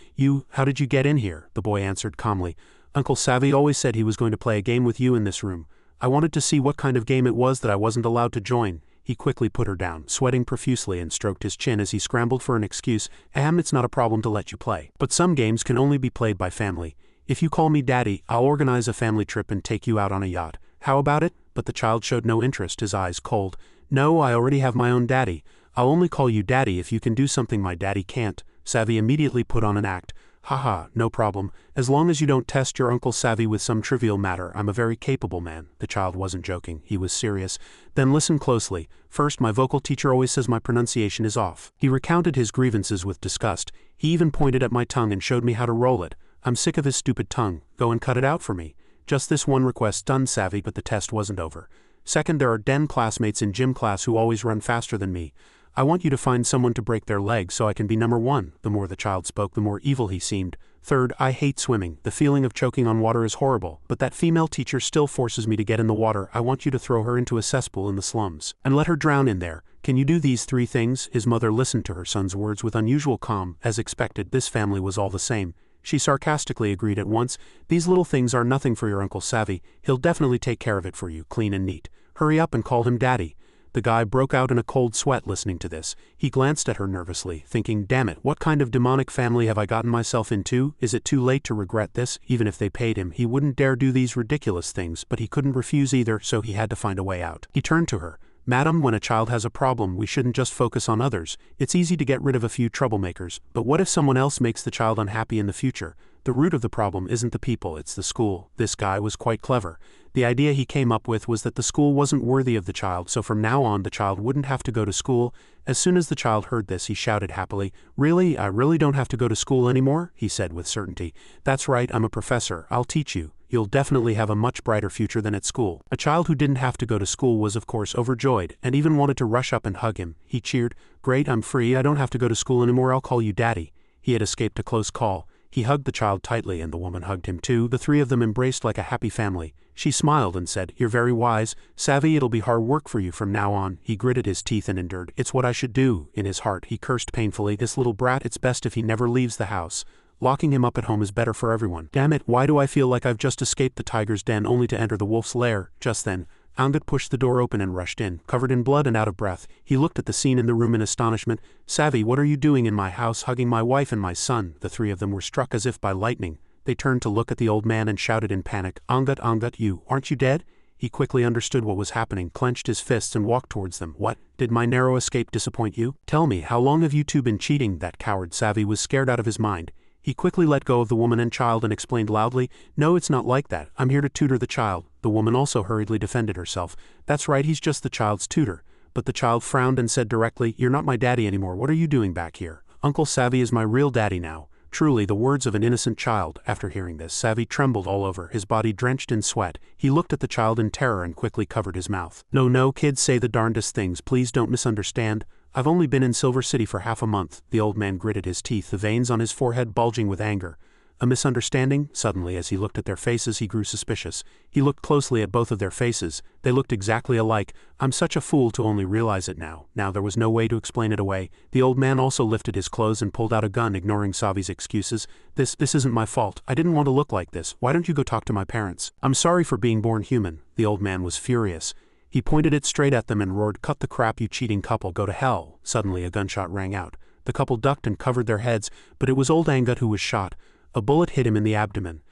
how did you get in here? The boy answered calmly, Uncle Savvy always said he was going to play a game with you in this room. I wanted to see what kind of game it was that I wasn't allowed to join. He quickly put her down, sweating profusely, and stroked his chin as he scrambled for an excuse. It's not a problem to let you play. But some games can only be played by family. If you call me Daddy, I'll organize a family trip and take you out on a yacht. How about it? But the child showed no interest, his eyes cold. No, I already have my own daddy. I'll only call you Daddy if you can do something my daddy can't. Savvy immediately put on an act. Haha, no problem. As long as you don't test your Uncle Savvy with some trivial matter, I'm a very capable man. The child wasn't joking, he was serious. Then listen closely. First, my vocal teacher always says my pronunciation is off. He recounted his grievances with disgust. He even pointed at my tongue and showed me how to roll it. I'm sick of his stupid tongue. Go and cut it out for me. Just this one request done, Savvy, but the test wasn't over. Second, there are den classmates in gym class who always run faster than me. I want you to find someone to break their leg so I can be number one. The more the child spoke, the more evil he seemed. Third, I hate swimming. The feeling of choking on water is horrible, but that female teacher still forces me to get in the water. I want you to throw her into a cesspool in the slums and let her drown in there. Can you do these three things? His mother listened to her son's words with unusual calm. As expected, this family was all the same. She sarcastically agreed at once. These little things are nothing for your Uncle Savvy. He'll definitely take care of it for you, clean and neat. Hurry up and call him Daddy. The guy broke out in a cold sweat listening to this. He glanced at her nervously, thinking, damn it, what kind of demonic family have I gotten myself into? Is it too late to regret this? Even if they paid him, he wouldn't dare do these ridiculous things, but he couldn't refuse either, so he had to find a way out. He turned to her. Madam, when a child has a problem, we shouldn't just focus on others. It's easy to get rid of a few troublemakers, but what if someone else makes the child unhappy in the future? The root of the problem isn't the people, it's the school. This guy was quite clever. The idea he came up with was that the school wasn't worthy of the child, so from now on the child wouldn't have to go to school. As soon as the child heard this, he shouted happily, Really? I really don't have to go to school anymore? He said with certainty. That's right, I'm a professor. I'll teach you. You'll definitely have a much brighter future than at school. A child who didn't have to go to school was of course overjoyed, and even wanted to rush up and hug him. He cheered, Great, I'm free, I don't have to go to school anymore, I'll call you Daddy. He had escaped a close call. He hugged the child tightly and the woman hugged him too. The three of them embraced like a happy family. She smiled and said, You're very wise. Savvy, it'll be hard work for you from now on. He gritted his teeth and endured. It's what I should do. In his heart, he cursed painfully. This little brat, it's best if he never leaves the house. Locking him up at home is better for everyone. Damn it, why do I feel like I've just escaped the tiger's den only to enter the wolf's lair? Just then, Angat pushed the door open and rushed in, covered in blood and out of breath. He looked at the scene in the room in astonishment. Savvy, what are you doing in my house, hugging my wife and my son? The three of them were struck as if by lightning. They turned to look at the old man and shouted in panic, Angat, Angat, aren't you dead? He quickly understood what was happening, clenched his fists and walked towards them. What? Did my narrow escape disappoint you? Tell me, how long have you two been cheating? That coward Savvy was scared out of his mind. He quickly let go of the woman and child and explained loudly, No, it's not like that. I'm here to tutor the child. The woman also hurriedly defended herself. That's right, he's just the child's tutor. But the child frowned and said directly, You're not my daddy anymore. What are you doing back here? Uncle Savvy is my real daddy now. Truly the words of an innocent child. After hearing this, Savvy trembled all over, his body drenched in sweat. He looked at the child in terror and quickly covered his mouth. No, kids say the darndest things. Please don't misunderstand. I've only been in Silver City for half a month. The old man gritted his teeth, the veins on his forehead bulging with anger. A misunderstanding? Suddenly, as he looked at their faces, he grew suspicious. He looked closely at both of their faces. They looked exactly alike. I'm such a fool to only realize it now. Now there was no way to explain it away. The old man also lifted his clothes and pulled out a gun, ignoring Savi's excuses. This isn't my fault. I didn't want to look like this. Why don't you go talk to my parents? I'm sorry for being born human. The old man was furious. He pointed it straight at them and roared, Cut the crap, you cheating couple, go to hell. Suddenly a gunshot rang out. The couple ducked and covered their heads, but it was old Angut who was shot. A bullet hit him in the abdomen.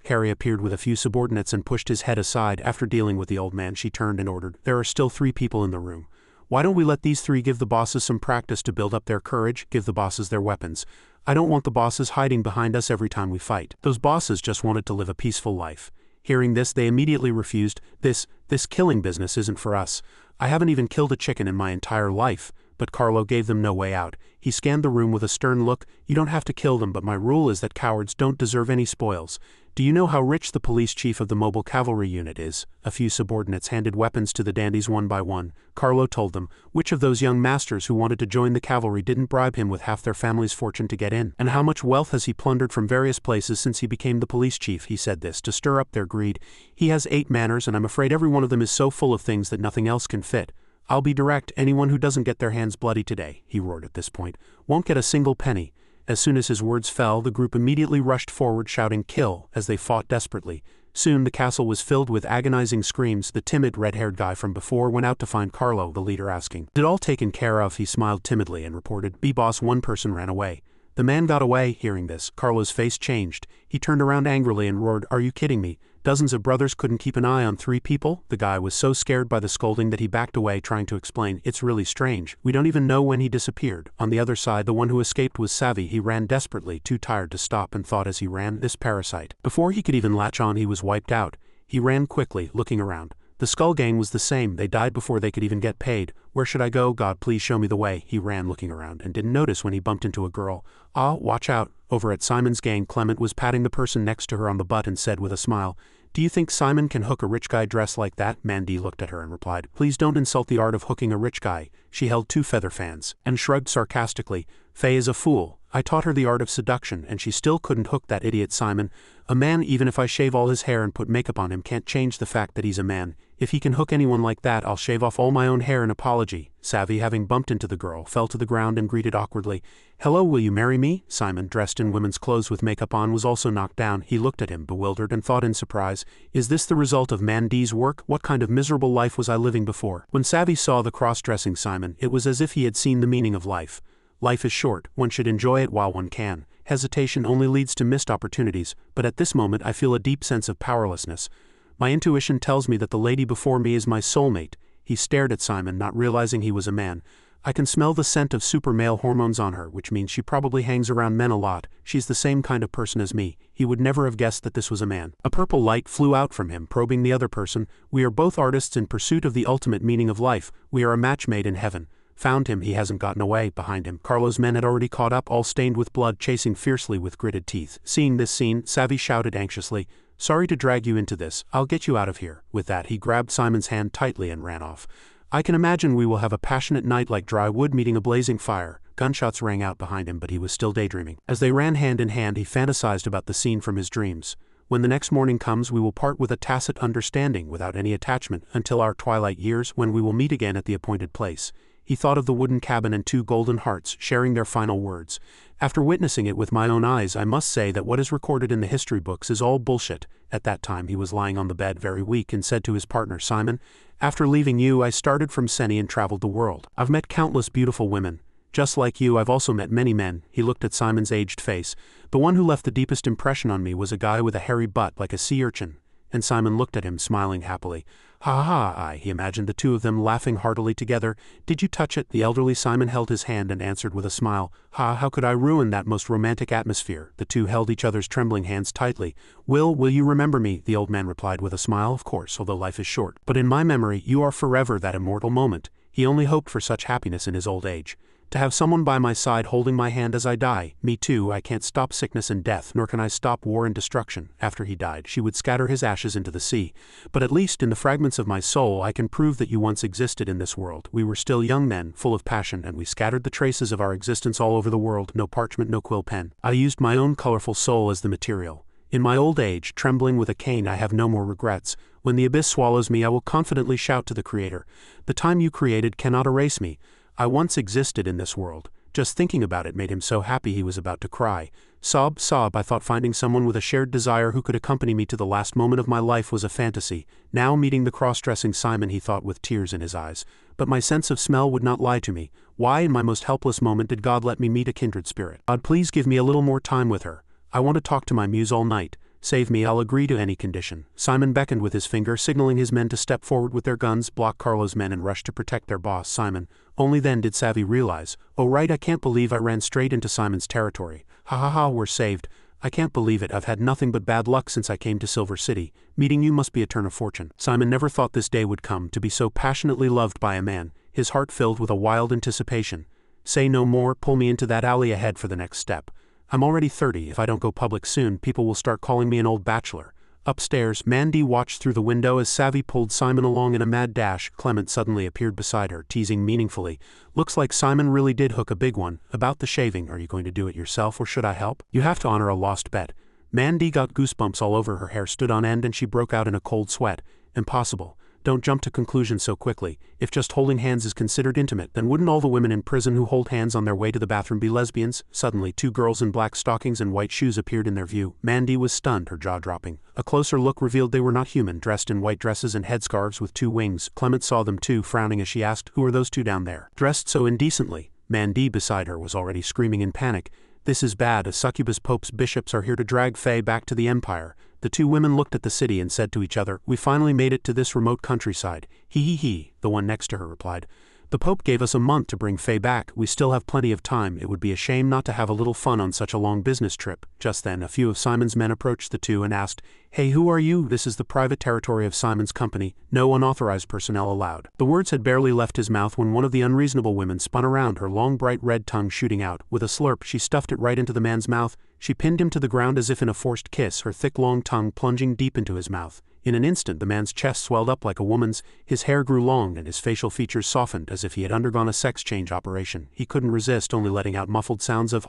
Harry appeared with a few subordinates and pushed his head aside. After dealing with the old man, she turned and ordered, There are still 3 people in the room. Why don't we let these 3 give the bosses some practice to build up their courage, give the bosses their weapons. I don't want the bosses hiding behind us every time we fight. Those bosses just wanted to live a peaceful life. Hearing this, they immediately refused. This killing business isn't for us. I haven't even killed a chicken in my entire life. But Carlo gave them no way out. He scanned the room with a stern look. You don't have to kill them, but my rule is that cowards don't deserve any spoils. Do you know how rich the police chief of the mobile cavalry unit is? A few subordinates handed weapons to the dandies one by one. Carlo told them, which of those young masters who wanted to join the cavalry didn't bribe him with half their family's fortune to get in? And how much wealth has he plundered from various places since he became the police chief? He said this to stir up their greed. He has 8 manors, and I'm afraid every one of them is so full of things that nothing else can fit. I'll be direct, anyone who doesn't get their hands bloody today, he roared at this point, won't get a single penny. As soon as his words fell, the group immediately rushed forward shouting "Kill!" as they fought desperately. Soon the castle was filled with agonizing screams. The timid red-haired guy from before went out to find Carlo, the leader, asking, "Is it all taken care of?" He smiled timidly and reported, "B-boss, one person ran away." The man got away. Hearing this, Carlo's face changed. He turned around angrily and roared, "Are you kidding me? Dozens of brothers couldn't keep an eye on 3 people?" The guy was so scared by the scolding that he backed away, trying to explain, "It's really strange. We don't even know when he disappeared." On the other side, the one who escaped was savvy. He ran desperately, too tired to stop, and thought as he ran, "This parasite." Before he could even latch on, he was wiped out. He ran quickly, looking around. The Skull Gang was the same. They died before they could even get paid. "Where should I go? God, please show me the way." He ran, looking around, and didn't notice when he bumped into a girl. "Ah, watch out." Over at Simon's gang, Clement was patting the person next to her on the butt and said with a smile, "Do you think Simon can hook a rich guy dressed like that?" Mandy looked at her and replied, "Please don't insult the art of hooking a rich guy." She held 2 feather fans, and shrugged sarcastically. "Faye is a fool. I taught her the art of seduction, and she still couldn't hook that idiot Simon. A man, even if I shave all his hair and put makeup on him, can't change the fact that he's a man. If he can hook anyone like that, I'll shave off all my own hair in apology." Savvy, having bumped into the girl, fell to the ground and greeted awkwardly, "Hello, will you marry me?" Simon, dressed in women's clothes with makeup on, was also knocked down. He looked at him, bewildered, and thought in surprise, "Is this the result of Mandy's work? What kind of miserable life was I living before?" When Savvy saw the cross-dressing Simon, it was as if he had seen the meaning of life. Life is short, one should enjoy it while one can. Hesitation only leads to missed opportunities, but at this moment I feel a deep sense of powerlessness. My intuition tells me that the lady before me is my soulmate. He stared at Simon, not realizing he was a man. "I can smell the scent of super male hormones on her, which means she probably hangs around men a lot. She's the same kind of person as me." He would never have guessed that this was a man. A purple light flew out from him, probing the other person. "We are both artists in pursuit of the ultimate meaning of life. We are a match made in heaven." Found him, he hasn't gotten away. Behind him, Carlo's men had already caught up, all stained with blood, chasing fiercely with gritted teeth. Seeing this scene, Savvy shouted anxiously, "Sorry to drag you into this. I'll get you out of here." With that, he grabbed Simon's hand tightly and ran off. "I can imagine we will have a passionate night like dry wood meeting a blazing fire." Gunshots rang out behind him, but he was still daydreaming. As they ran hand in hand, he fantasized about the scene from his dreams. "When the next morning comes, we will part with a tacit understanding, without any attachment, until our twilight years, when we will meet again at the appointed place." He thought of the wooden cabin and 2 golden hearts, sharing their final words. "After witnessing it with my own eyes, I must say that what is recorded in the history books is all bullshit." At that time he was lying on the bed very weak and said to his partner Simon, "After leaving you, I started from Seni and traveled the world. I've met countless beautiful women. Just like you, I've also met many men." He looked at Simon's aged face. "The one who left the deepest impression on me was a guy with a hairy butt like a sea urchin." And Simon looked at him, smiling happily. "Ha ha ha!" He imagined the 2 of them laughing heartily together. "Did you touch it?" The elderly Simon held his hand and answered with a smile, "Ha, how could I ruin that most romantic atmosphere?" The 2 held each other's trembling hands tightly. Will you remember me?" The old man replied with a smile, "Of course, although life is short. But in my memory, you are forever that immortal moment." He only hoped for such happiness in his old age. "To have someone by my side holding my hand as I die. Me too. I can't stop sickness and death, nor can I stop war and destruction." After he died, she would scatter his ashes into the sea. "But at least in the fragments of my soul I can prove that you once existed in this world. We were still young then, full of passion, and we scattered the traces of our existence all over the world. No parchment, no quill pen. I used my own colorful soul as the material. In my old age, trembling with a cane, I have no more regrets. When the abyss swallows me, I will confidently shout to the Creator, 'The time you created cannot erase me. I once existed in this world.'" Just thinking about it made him so happy he was about to cry. Sob, sob, I thought finding someone with a shared desire who could accompany me to the last moment of my life was a fantasy. Now meeting the cross-dressing Simon, he thought with tears in his eyes. But my sense of smell would not lie to me. Why in my most helpless moment did God let me meet a kindred spirit? God, please give me a little more time with her. I want to talk to my muse all night. Save me, I'll agree to any condition. Simon beckoned with his finger, signaling his men to step forward with their guns, block Carlo's men, and rush to protect their boss, Simon. Only then did Savvy realize, "Oh right, I can't believe I ran straight into Simon's territory. Ha ha ha, we're saved. I can't believe it. I've had nothing but bad luck since I came to Silver City. Meeting you must be a turn of fortune." Simon never thought this day would come, to be so passionately loved by a man, his heart filled with a wild anticipation. "Say no more, pull me into that alley ahead for the next step. I'm already 30. If I don't go public soon, people will start calling me an old bachelor. Upstairs, Mandy watched through the window as Savvy pulled Simon along in a mad dash. Clement suddenly appeared beside her, teasing meaningfully. Looks like Simon really did hook a big one. About the shaving, are you going to do it yourself or should I help? You have to honor a lost bet. Mandy got goosebumps all over, her hair stood on end and she broke out in a cold sweat. Impossible. Don't jump to conclusions so quickly. If just holding hands is considered intimate, then wouldn't all the women in prison who hold hands on their way to the bathroom be lesbians? Suddenly, two girls in black stockings and white shoes appeared in their view. Mandy was stunned, her jaw dropping. A closer look revealed they were not human, dressed in white dresses and headscarves with two wings. Clement saw them too, frowning as she asked, "Who are those two down there? Dressed so indecently?" Mandy beside her was already screaming in panic. "This is bad. A succubus pope's bishops are here to drag Faye back to the Empire." The two women looked at the city and said to each other, "We finally made it to this remote countryside." He, the one next to her replied. "The Pope gave us a month to bring Faye back. We still have plenty of time. It would be a shame not to have a little fun on such a long business trip." Just then, a few of Simon's men approached the two and asked, "Hey, who are you? This is the private territory of Simon's company. No unauthorized personnel allowed." The words had barely left his mouth when one of the unreasonable women spun around, her long bright red tongue shooting out. With a slurp, she stuffed it right into the man's mouth. She pinned him to the ground as if in a forced kiss, her thick long tongue plunging deep into his mouth. In an instant the man's chest swelled up like a woman's, his hair grew long and his facial features softened as if he had undergone a sex change operation. He couldn't resist, only letting out muffled sounds of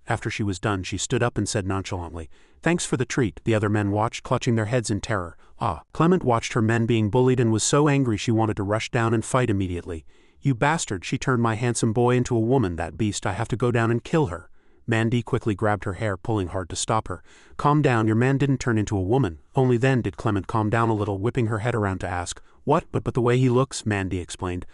After she was done, she stood up and said nonchalantly, "Thanks for the treat." The other men watched, clutching their heads in terror. Clement watched her men being bullied and was so angry she wanted to rush down and fight immediately. "You bastard, she turned my handsome boy into a woman, that beast. I have to go down and kill her." Mandy quickly grabbed her hair, pulling hard to stop her. "Calm down, your man didn't turn into a woman." Only then did Clement calm down a little, whipping her head around to ask, "What? But the way he looks," Mandy explained.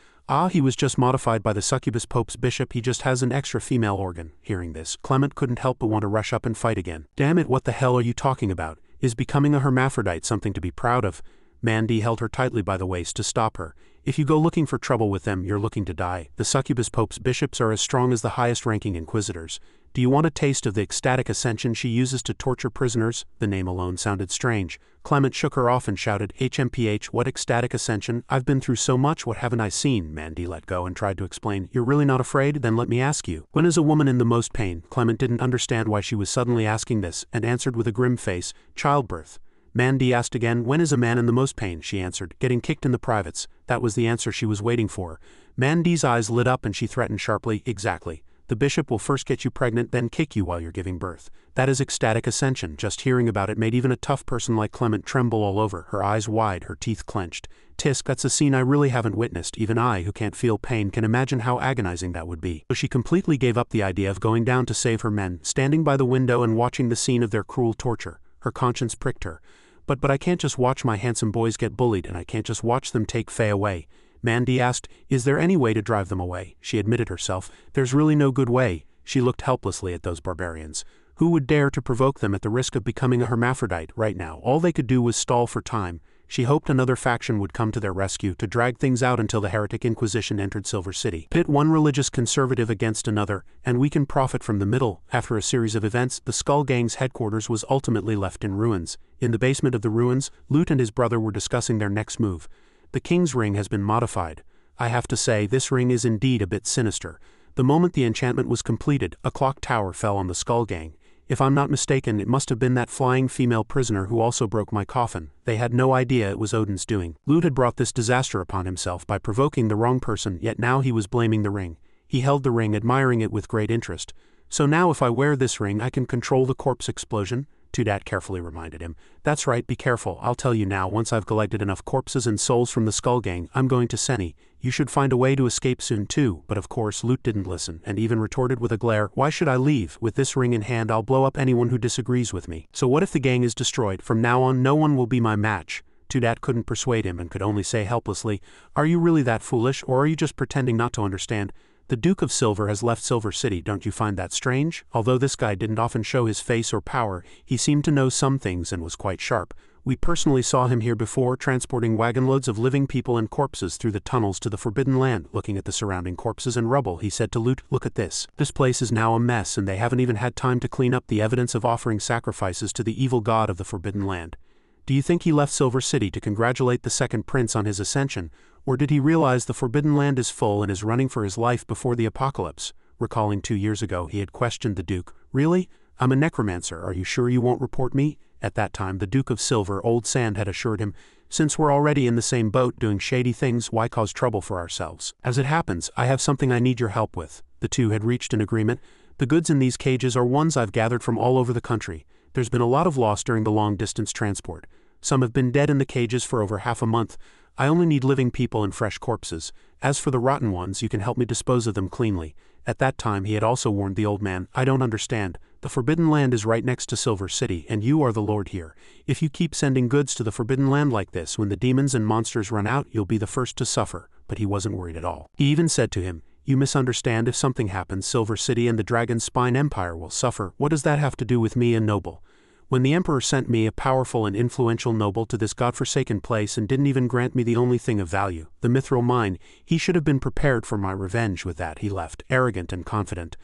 He was just modified by the succubus pope's bishop, he just has an extra female organ." Hearing this, Clement couldn't help but want to rush up and fight again. "Damn it, what the hell are you talking about? Is becoming a hermaphrodite something to be proud of?" Mandy held her tightly by the waist to stop her. "If you go looking for trouble with them, you're looking to die. The succubus pope's bishops are as strong as the highest-ranking inquisitors. Do you want a taste of the ecstatic ascension she uses to torture prisoners?" The name alone sounded strange. Clement shook her off and shouted, "HMPH, what ecstatic ascension? I've been through so much, what haven't I seen?" Mandy let go and tried to explain. "You're really not afraid? Then let me ask you. When is a woman in the most pain?" Clement didn't understand why she was suddenly asking this, and answered with a grim face, "Childbirth." Mandy asked again, "When is a man in the most pain?" She answered, "Getting kicked in the privates." That was the answer she was waiting for. Mandy's eyes lit up and she threatened sharply, "Exactly. The bishop will first get you pregnant, then kick you while you're giving birth. That is ecstatic ascension." Just hearing about it made even a tough person like Clement tremble all over, her eyes wide, her teeth clenched. "Tisk, that's a scene I really haven't witnessed. Even I, who can't feel pain, can imagine how agonizing that would be." So she completely gave up the idea of going down to save her men, standing by the window and watching the scene of their cruel torture. Her conscience pricked her. But I can't just watch my handsome boys get bullied, and I can't just watch them take Faye away." Mandy asked, "Is there any way to drive them away?" She admitted herself, "There's really no good way." She looked helplessly at those barbarians. Who would dare to provoke them at the risk of becoming a hermaphrodite? Right now, all they could do was stall for time. She hoped another faction would come to their rescue to drag things out until the heretic Inquisition entered Silver City. Pit one religious conservative against another, and we can profit from the middle. After a series of events, the Skull Gang's headquarters was ultimately left in ruins. In the basement of the ruins, Lute and his brother were discussing their next move. "The King's ring has been modified. I have to say, this ring is indeed a bit sinister. The moment the enchantment was completed, a clock tower fell on the Skull Gang. If I'm not mistaken, it must have been that flying female prisoner who also broke my coffin. They had no idea it was Odin's doing. Lute had brought this disaster upon himself by provoking the wrong person, yet now he was blaming the ring. He held the ring, admiring it with great interest. So now if I wear this ring, I can control the corpse explosion?" Tudat carefully reminded him. "That's right, be careful. I'll tell you now, once I've collected enough corpses and souls from the Skull Gang, I'm going to Seni. You should find a way to escape soon too." But of course Lute didn't listen, and even retorted with a glare, "Why should I leave? With this ring in hand I'll blow up anyone who disagrees with me. So what if the gang is destroyed? From now on no one will be my match." Tudat couldn't persuade him and could only say helplessly, "Are you really that foolish, or are you just pretending not to understand? The Duke of Silver has left Silver City, don't you find that strange? Although this guy didn't often show his face or power, he seemed to know some things and was quite sharp. We personally saw him here before, transporting wagonloads of living people and corpses through the tunnels to the Forbidden Land." Looking at the surrounding corpses and rubble, he said to Lute, "Look at this. This place is now a mess, and they haven't even had time to clean up the evidence of offering sacrifices to the evil god of the Forbidden Land. Do you think he left Silver City to congratulate the second prince on his ascension, or did he realize the Forbidden Land is full and is running for his life before the apocalypse? recalling 2 years ago he had questioned the Duke. "Really? I'm a necromancer, are you sure you won't report me?" At that time the Duke of Silver, Old Sand, had assured him, "Since we're already in the same boat doing shady things, why cause trouble for ourselves? As it happens, I have something I need your help with." The two had reached an agreement. "The goods in these cages are ones I've gathered from all over the country. There's been a lot of loss during the long-distance transport. Some have been dead in the cages for over half a month. I only need living people and fresh corpses. As for the rotten ones, you can help me dispose of them cleanly." At that time he had also warned the old man, "I don't understand. The Forbidden Land is right next to Silver City, and you are the lord here. If you keep sending goods to the Forbidden Land like this, when the demons and monsters run out, you'll be the first to suffer." But he wasn't worried at all. He even said to him, "You misunderstand. If something happens, Silver City and the Dragon's Spine Empire will suffer. What does that have to do with me, a noble? When the Emperor sent me, a powerful and influential noble, to this godforsaken place and didn't even grant me the only thing of value, the mithril mine, he should have been prepared for my revenge." With that he left, arrogant and confident.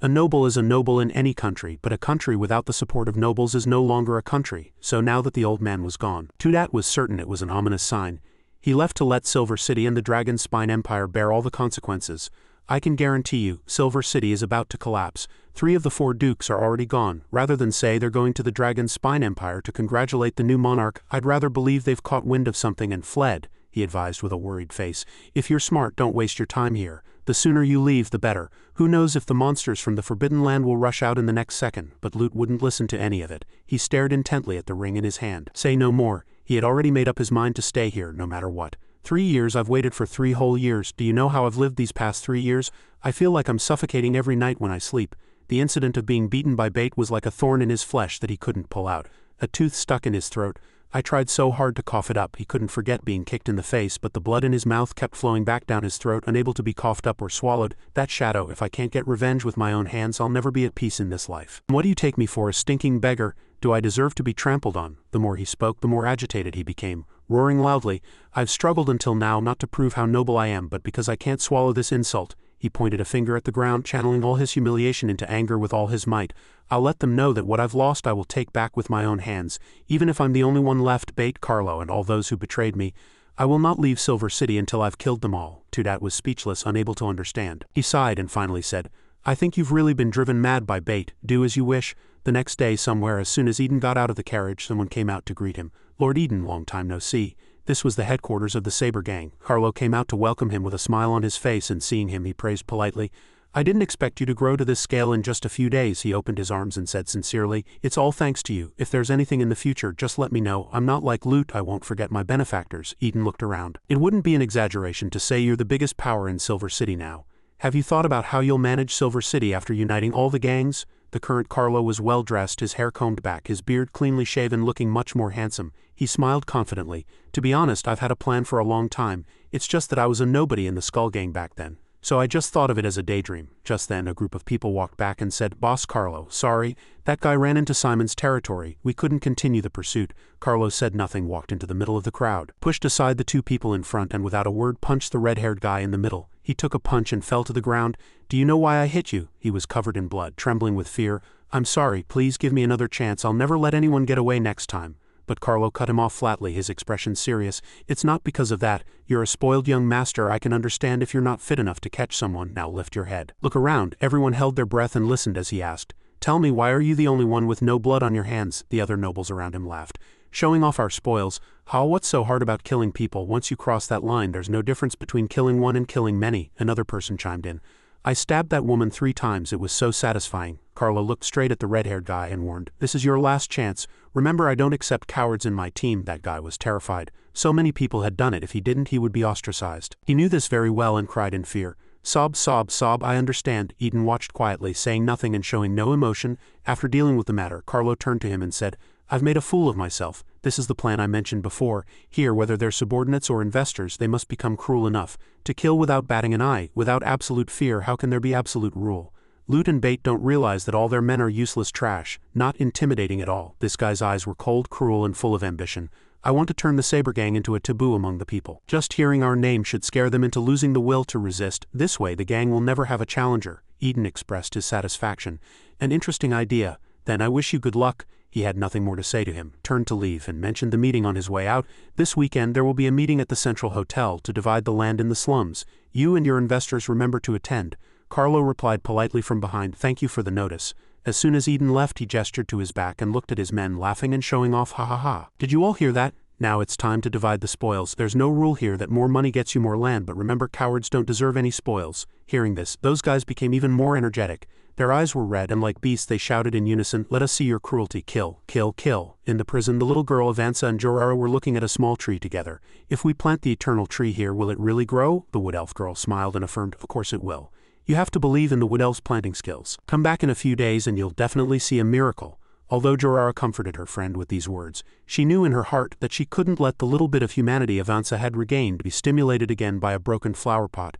A noble is a noble in any country, but a country without the support of nobles is no longer a country. So now that the old man was gone, Tudat was certain it was an ominous sign. He left to let Silver City and the Dragon's Spine Empire bear all the consequences. "I can guarantee you, Silver City is about to collapse. 3 of the 4 dukes are already gone. Rather than say they're going to the Dragon's Spine Empire to congratulate the new monarch, I'd rather believe they've caught wind of something and fled," he advised with a worried face. "If you're smart, don't waste your time here. The sooner you leave, the better. Who knows if the monsters from the Forbidden Land will rush out in the next second." But Lute wouldn't listen to any of it. He stared intently at the ring in his hand. Say no more. He had already made up his mind to stay here, no matter what. 3 years, I've waited for 3 whole years. Do you know how I've lived these past 3 years? I feel like I'm suffocating every night when I sleep. The incident of being beaten by Bait was like a thorn in his flesh that he couldn't pull out. A tooth stuck in his throat. I tried so hard to cough it up. He couldn't forget being kicked in the face, but the blood in his mouth kept flowing back down his throat, unable to be coughed up or swallowed. That shadow, if I can't get revenge with my own hands, I'll never be at peace in this life. What do you take me for, a stinking beggar? Do I deserve to be trampled on? The more he spoke, the more agitated he became, roaring loudly. I've struggled until now not to prove how noble I am, but because I can't swallow this insult. He pointed a finger at the ground, channeling all his humiliation into anger with all his might. I'll let them know that what I've lost I will take back with my own hands, even if I'm the only one left, Bait, Carlo, and all those who betrayed me. I will not leave Silver City until I've killed them all." Tudat was speechless, unable to understand. He sighed and finally said, "I think you've really been driven mad by Bait. Do as you wish." The next day somewhere, as soon as Eden got out of the carriage, someone came out to greet him. "Lord Eden, long time no see." This was the headquarters of the Saber Gang. Carlo came out to welcome him with a smile on his face, and seeing him he praised politely. "I didn't expect you to grow to this scale in just a few days." He opened his arms and said sincerely, "It's all thanks to you. If there's anything in the future, just let me know. I'm not like Lute, I won't forget my benefactors." Eden looked around. "It wouldn't be an exaggeration to say you're the biggest power in Silver City now. Have you thought about how you'll manage Silver City after uniting all the gangs?" The current Carlo was well dressed, his hair combed back, his beard cleanly shaven, looking much more handsome. He smiled confidently. "To be honest, I've had a plan for a long time. It's just that I was a nobody in the Skull Gang back then. So I just thought of it as a daydream." Just then a group of people walked back and said, "Boss Carlo, sorry, that guy ran into Simon's territory. We couldn't continue the pursuit." Carlo said nothing, walked into the middle of the crowd, pushed aside the 2 people in front, and without a word punched the red-haired guy in the middle. He took a punch and fell to the ground. "Do you know why I hit you?" He was covered in blood, trembling with fear. "I'm sorry, please give me another chance. I'll never let anyone get away next time." But Carlo cut him off flatly, his expression serious. "It's not because of that. You're a spoiled young master. I can understand if you're not fit enough to catch someone. Now lift your head. Look around." Everyone held their breath and listened as he asked, "Tell me, why are you the only one with no blood on your hands?" The other nobles around him laughed. "Showing off our spoils. How, what's so hard about killing people? Once you cross that line, there's no difference between killing one and killing many." Another person chimed in. "I stabbed that woman 3 times. It was so satisfying." Carlo looked straight at the red-haired guy and warned, "This is your last chance. Remember, I don't accept cowards in my team." That guy was terrified. So many people had done it. If he didn't, he would be ostracized. He knew this very well and cried in fear. "Sob, sob, sob, I understand." Eden watched quietly, saying nothing and showing no emotion. After dealing with the matter, Carlo turned to him and said, "I've made a fool of myself. This is the plan I mentioned before. Here, whether they're subordinates or investors, they must become cruel enough to kill without batting an eye. Without absolute fear, how can there be absolute rule? Lute and Bait don't realize that all their men are useless trash, not intimidating at all." This guy's eyes were cold, cruel, and full of ambition. "I want to turn the Saber Gang into a taboo among the people. Just hearing our name should scare them into losing the will to resist. This way the gang will never have a challenger." Eden expressed his satisfaction. "An interesting idea. Then I wish you good luck." He had nothing more to say to him, turned to leave, and mentioned the meeting on his way out. "This weekend there will be a meeting at the Central Hotel to divide the land in the slums. You and your investors remember to attend." Carlo replied politely from behind, "Thank you for the notice." As soon as Eden left, he gestured to his back and looked at his men, laughing and showing off. "Ha ha ha. Did you all hear that? Now it's time to divide the spoils. There's no rule here that more money gets you more land, but remember, cowards don't deserve any spoils." Hearing this, those guys became even more energetic. Their eyes were red, and like beasts they shouted in unison, "Let us see your cruelty. Kill, kill, kill." In the prison, the little girl Avanza and Jorara were looking at a small tree together. "If we plant the eternal tree here, will it really grow?" The wood elf girl smiled and affirmed, "Of course it will. You have to believe in the wood elf's planting skills. Come back in a few days and you'll definitely see a miracle." Although Jorara comforted her friend with these words, she knew in her heart that she couldn't let the little bit of humanity Avanza had regained be stimulated again by a broken flower pot.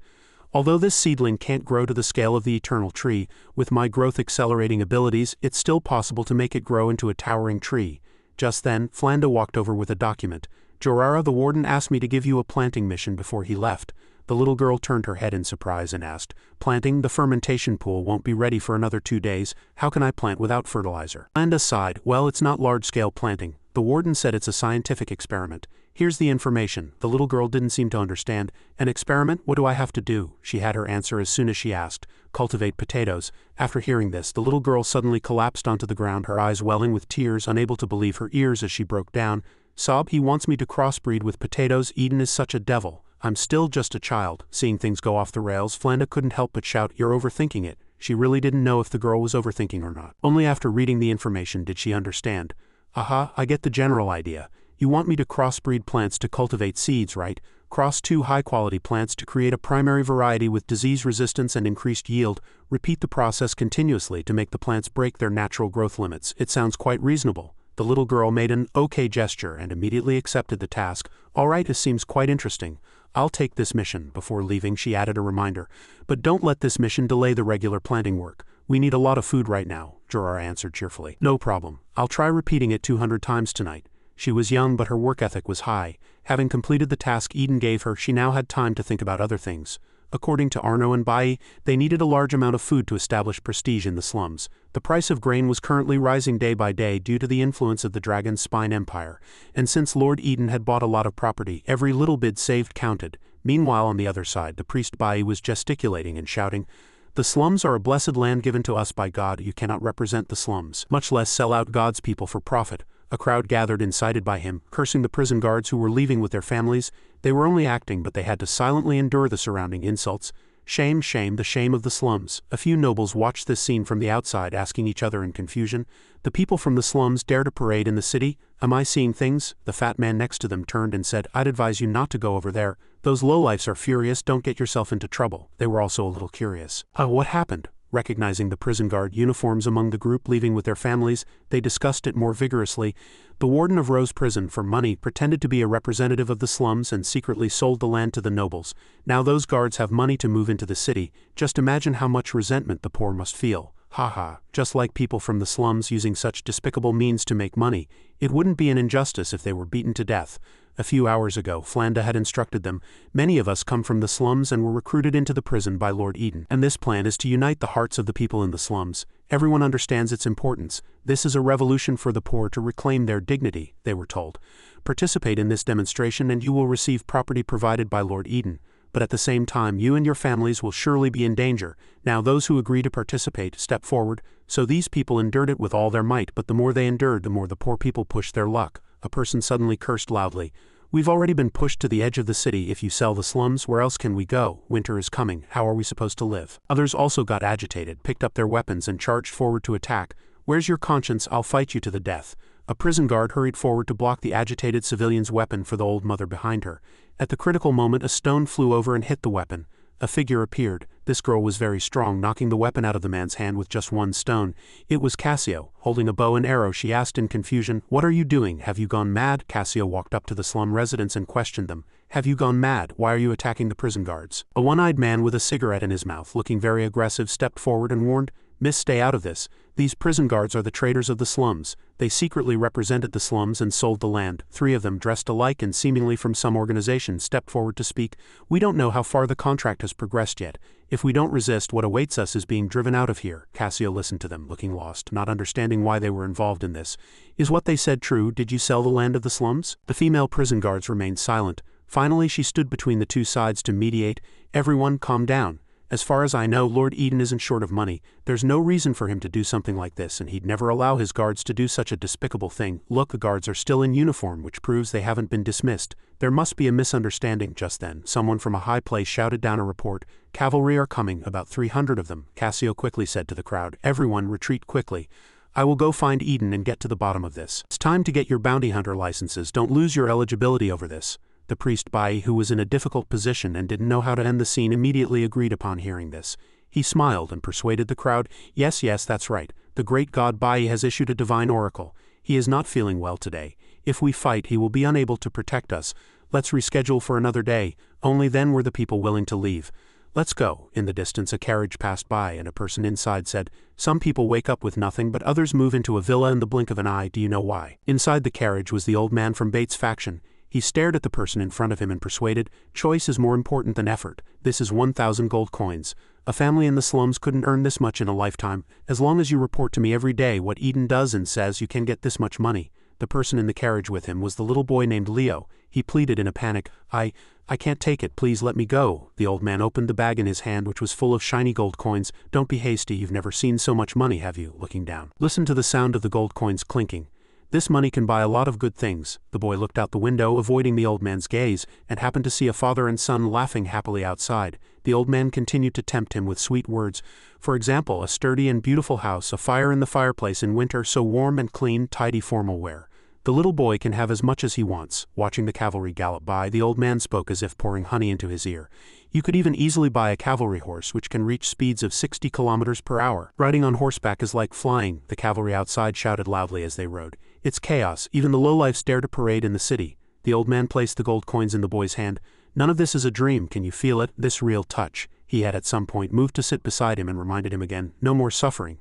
"Although this seedling can't grow to the scale of the eternal tree, with my growth-accelerating abilities, it's still possible to make it grow into a towering tree." Just then, Flanda walked over with a document. "Jorara, the warden asked me to give you a planting mission before he left." The little girl turned her head in surprise and asked, "Planting? The fermentation pool won't be ready for another 2 days. How can I plant without fertilizer?" Flanda sighed. "Well, it's not large-scale planting. The warden said it's a scientific experiment. Here's the information." The little girl didn't seem to understand. "An experiment? What do I have to do?" She had her answer as soon as she asked. "Cultivate potatoes." After hearing this, the little girl suddenly collapsed onto the ground, her eyes welling with tears, unable to believe her ears as she broke down. Sob, "He wants me to crossbreed with potatoes. Eden is such a devil. I'm still just a child." Seeing things go off the rails, Flanda couldn't help but shout, "You're overthinking it." She really didn't know if the girl was overthinking or not. Only after reading the information did she understand. "Aha, I get the general idea. You want me to crossbreed plants to cultivate seeds, right? Cross 2 high-quality plants to create a primary variety with disease resistance and increased yield. Repeat the process continuously to make the plants break their natural growth limits. It sounds quite reasonable." The little girl made an okay gesture and immediately accepted the task. "All right, it seems quite interesting. I'll take this mission." Before leaving, she added a reminder. "But don't let this mission delay the regular planting work. We need a lot of food right now," Jorara answered cheerfully. "No problem. I'll try repeating it 200 times tonight." She was young, but her work ethic was high. Having completed the task Eden gave her, she now had time to think about other things. According to Arno and Bati, they needed a large amount of food to establish prestige in the slums. The price of grain was currently rising day by day due to the influence of the Dragon's Spine Empire, and since Lord Eden had bought a lot of property, every little bid saved counted. Meanwhile, on the other side, the priest Bati was gesticulating and shouting, "The slums are a blessed land given to us by God. You cannot represent the slums, much less sell out God's people for profit." A crowd gathered incited by him, cursing the prison guards who were leaving with their families. They were only acting, but they had to silently endure the surrounding insults. "Shame, shame, the shame of the slums." A few nobles watched this scene from the outside, asking each other in confusion, "The people from the slums dare to parade in the city? Am I seeing things?" The fat man next to them turned and said, "I'd advise you not to go over there. Those lowlifes are furious. Don't get yourself into trouble." They were also a little curious. What happened?" Recognizing the prison guard uniforms among the group leaving with their families, they discussed it more vigorously. The warden of Rose Prison, for money, pretended to be a representative of the slums and secretly sold the land to the nobles. Now those guards have money to move into the city. Just imagine how much resentment the poor must feel. Haha, just like people from the slums using such despicable means to make money. It wouldn't be an injustice if they were beaten to death. A few hours ago, Flanda had instructed them, "Many of us come from the slums and were recruited into the prison by Lord Eden, and this plan is to unite the hearts of the people in the slums. Everyone understands its importance. This is a revolution for the poor to reclaim their dignity," they were told. "Participate in this demonstration and you will receive property provided by Lord Eden. But at the same time, you and your families will surely be in danger. Now those who agree to participate, step forward." So these people endured it with all their might, but the more they endured, the more the poor people pushed their luck. A person suddenly cursed loudly. "We've already been pushed to the edge of the city. If you sell the slums, where else can we go? Winter is coming. How are we supposed to live?" Others also got agitated, picked up their weapons and charged forward to attack. "Where's your conscience? I'll fight you to the death." A prison guard hurried forward to block the agitated civilian's weapon for the old mother behind her. At the critical moment, a stone flew over and hit the weapon. A figure appeared. This girl was very strong, knocking the weapon out of the man's hand with just one stone. It was Cassio. Holding a bow and arrow, she asked in confusion, "What are you doing? Have you gone mad?" Cassio walked up to the slum residents and questioned them. "Have you gone mad? Why are you attacking the prison guards?" A one-eyed man with a cigarette in his mouth, looking very aggressive, stepped forward and warned, "Miss, stay out of this. These prison guards are the traitors of the slums. They secretly represented the slums and sold the land." 3 of them, dressed alike and seemingly from some organization, stepped forward to speak. "We don't know how far the contract has progressed yet. If we don't resist, what awaits us is being driven out of here." Cassio listened to them, looking lost, not understanding why they were involved in this. "Is what they said true? Did you sell the land of the slums?" The female prison guards remained silent. Finally, she stood between the two sides to mediate. "Everyone, calm down." As far as I know, Lord Eden isn't short of money. There's no reason for him to do something like this, and he'd never allow his guards to do such a despicable thing. Look, the guards are still in uniform, which proves they haven't been dismissed. There must be a misunderstanding. Just then, someone from a high place shouted down a report. Cavalry are coming, about 300 of them, Cassio quickly said to the crowd. Everyone retreat quickly. I will go find Eden and get to the bottom of this. It's time to get your bounty hunter licenses. Don't lose your eligibility over this. The priest Bati, who was in a difficult position and didn't know how to end the scene, immediately agreed upon hearing this. He smiled and persuaded the crowd, yes, that's right. The great god Bati has issued a divine oracle. He is not feeling well today. If we fight, he will be unable to protect us. Let's reschedule for another day. Only then were the people willing to leave. Let's go. In the distance a carriage passed by and a person inside said, some people wake up with nothing but others move into a villa in the blink of an eye. Do you know why? Inside the carriage was the old man from Bates' faction. He stared at the person in front of him and persuaded, choice is more important than effort. This is 1,000 gold coins. A family in the slums couldn't earn this much in a lifetime. As long as you report to me every day what Eden does and says, you can get this much money. The person in the carriage with him was the little boy named Leo. He pleaded in a panic, I can't take it, please let me go. The old man opened the bag in his hand, which was full of shiny gold coins. Don't be hasty, you've never seen so much money, have you? Looking down. Listen to the sound of the gold coins clinking. This money can buy a lot of good things. The boy looked out the window, avoiding the old man's gaze, and happened to see a father and son laughing happily outside. The old man continued to tempt him with sweet words. For example, a sturdy and beautiful house, a fire in the fireplace in winter, so warm and clean, tidy formal wear. The little boy can have as much as he wants. Watching the cavalry gallop by, the old man spoke as if pouring honey into his ear. You could even easily buy a cavalry horse which can reach speeds of 60 kilometers per hour. Riding on horseback is like flying, the cavalry outside shouted loudly as they rode. It's chaos, even the lowlifes dare to parade in the city. The old man placed the gold coins in the boy's hand. None of this is a dream, can you feel it? This real touch. He had at some point moved to sit beside him and reminded him again, no more suffering.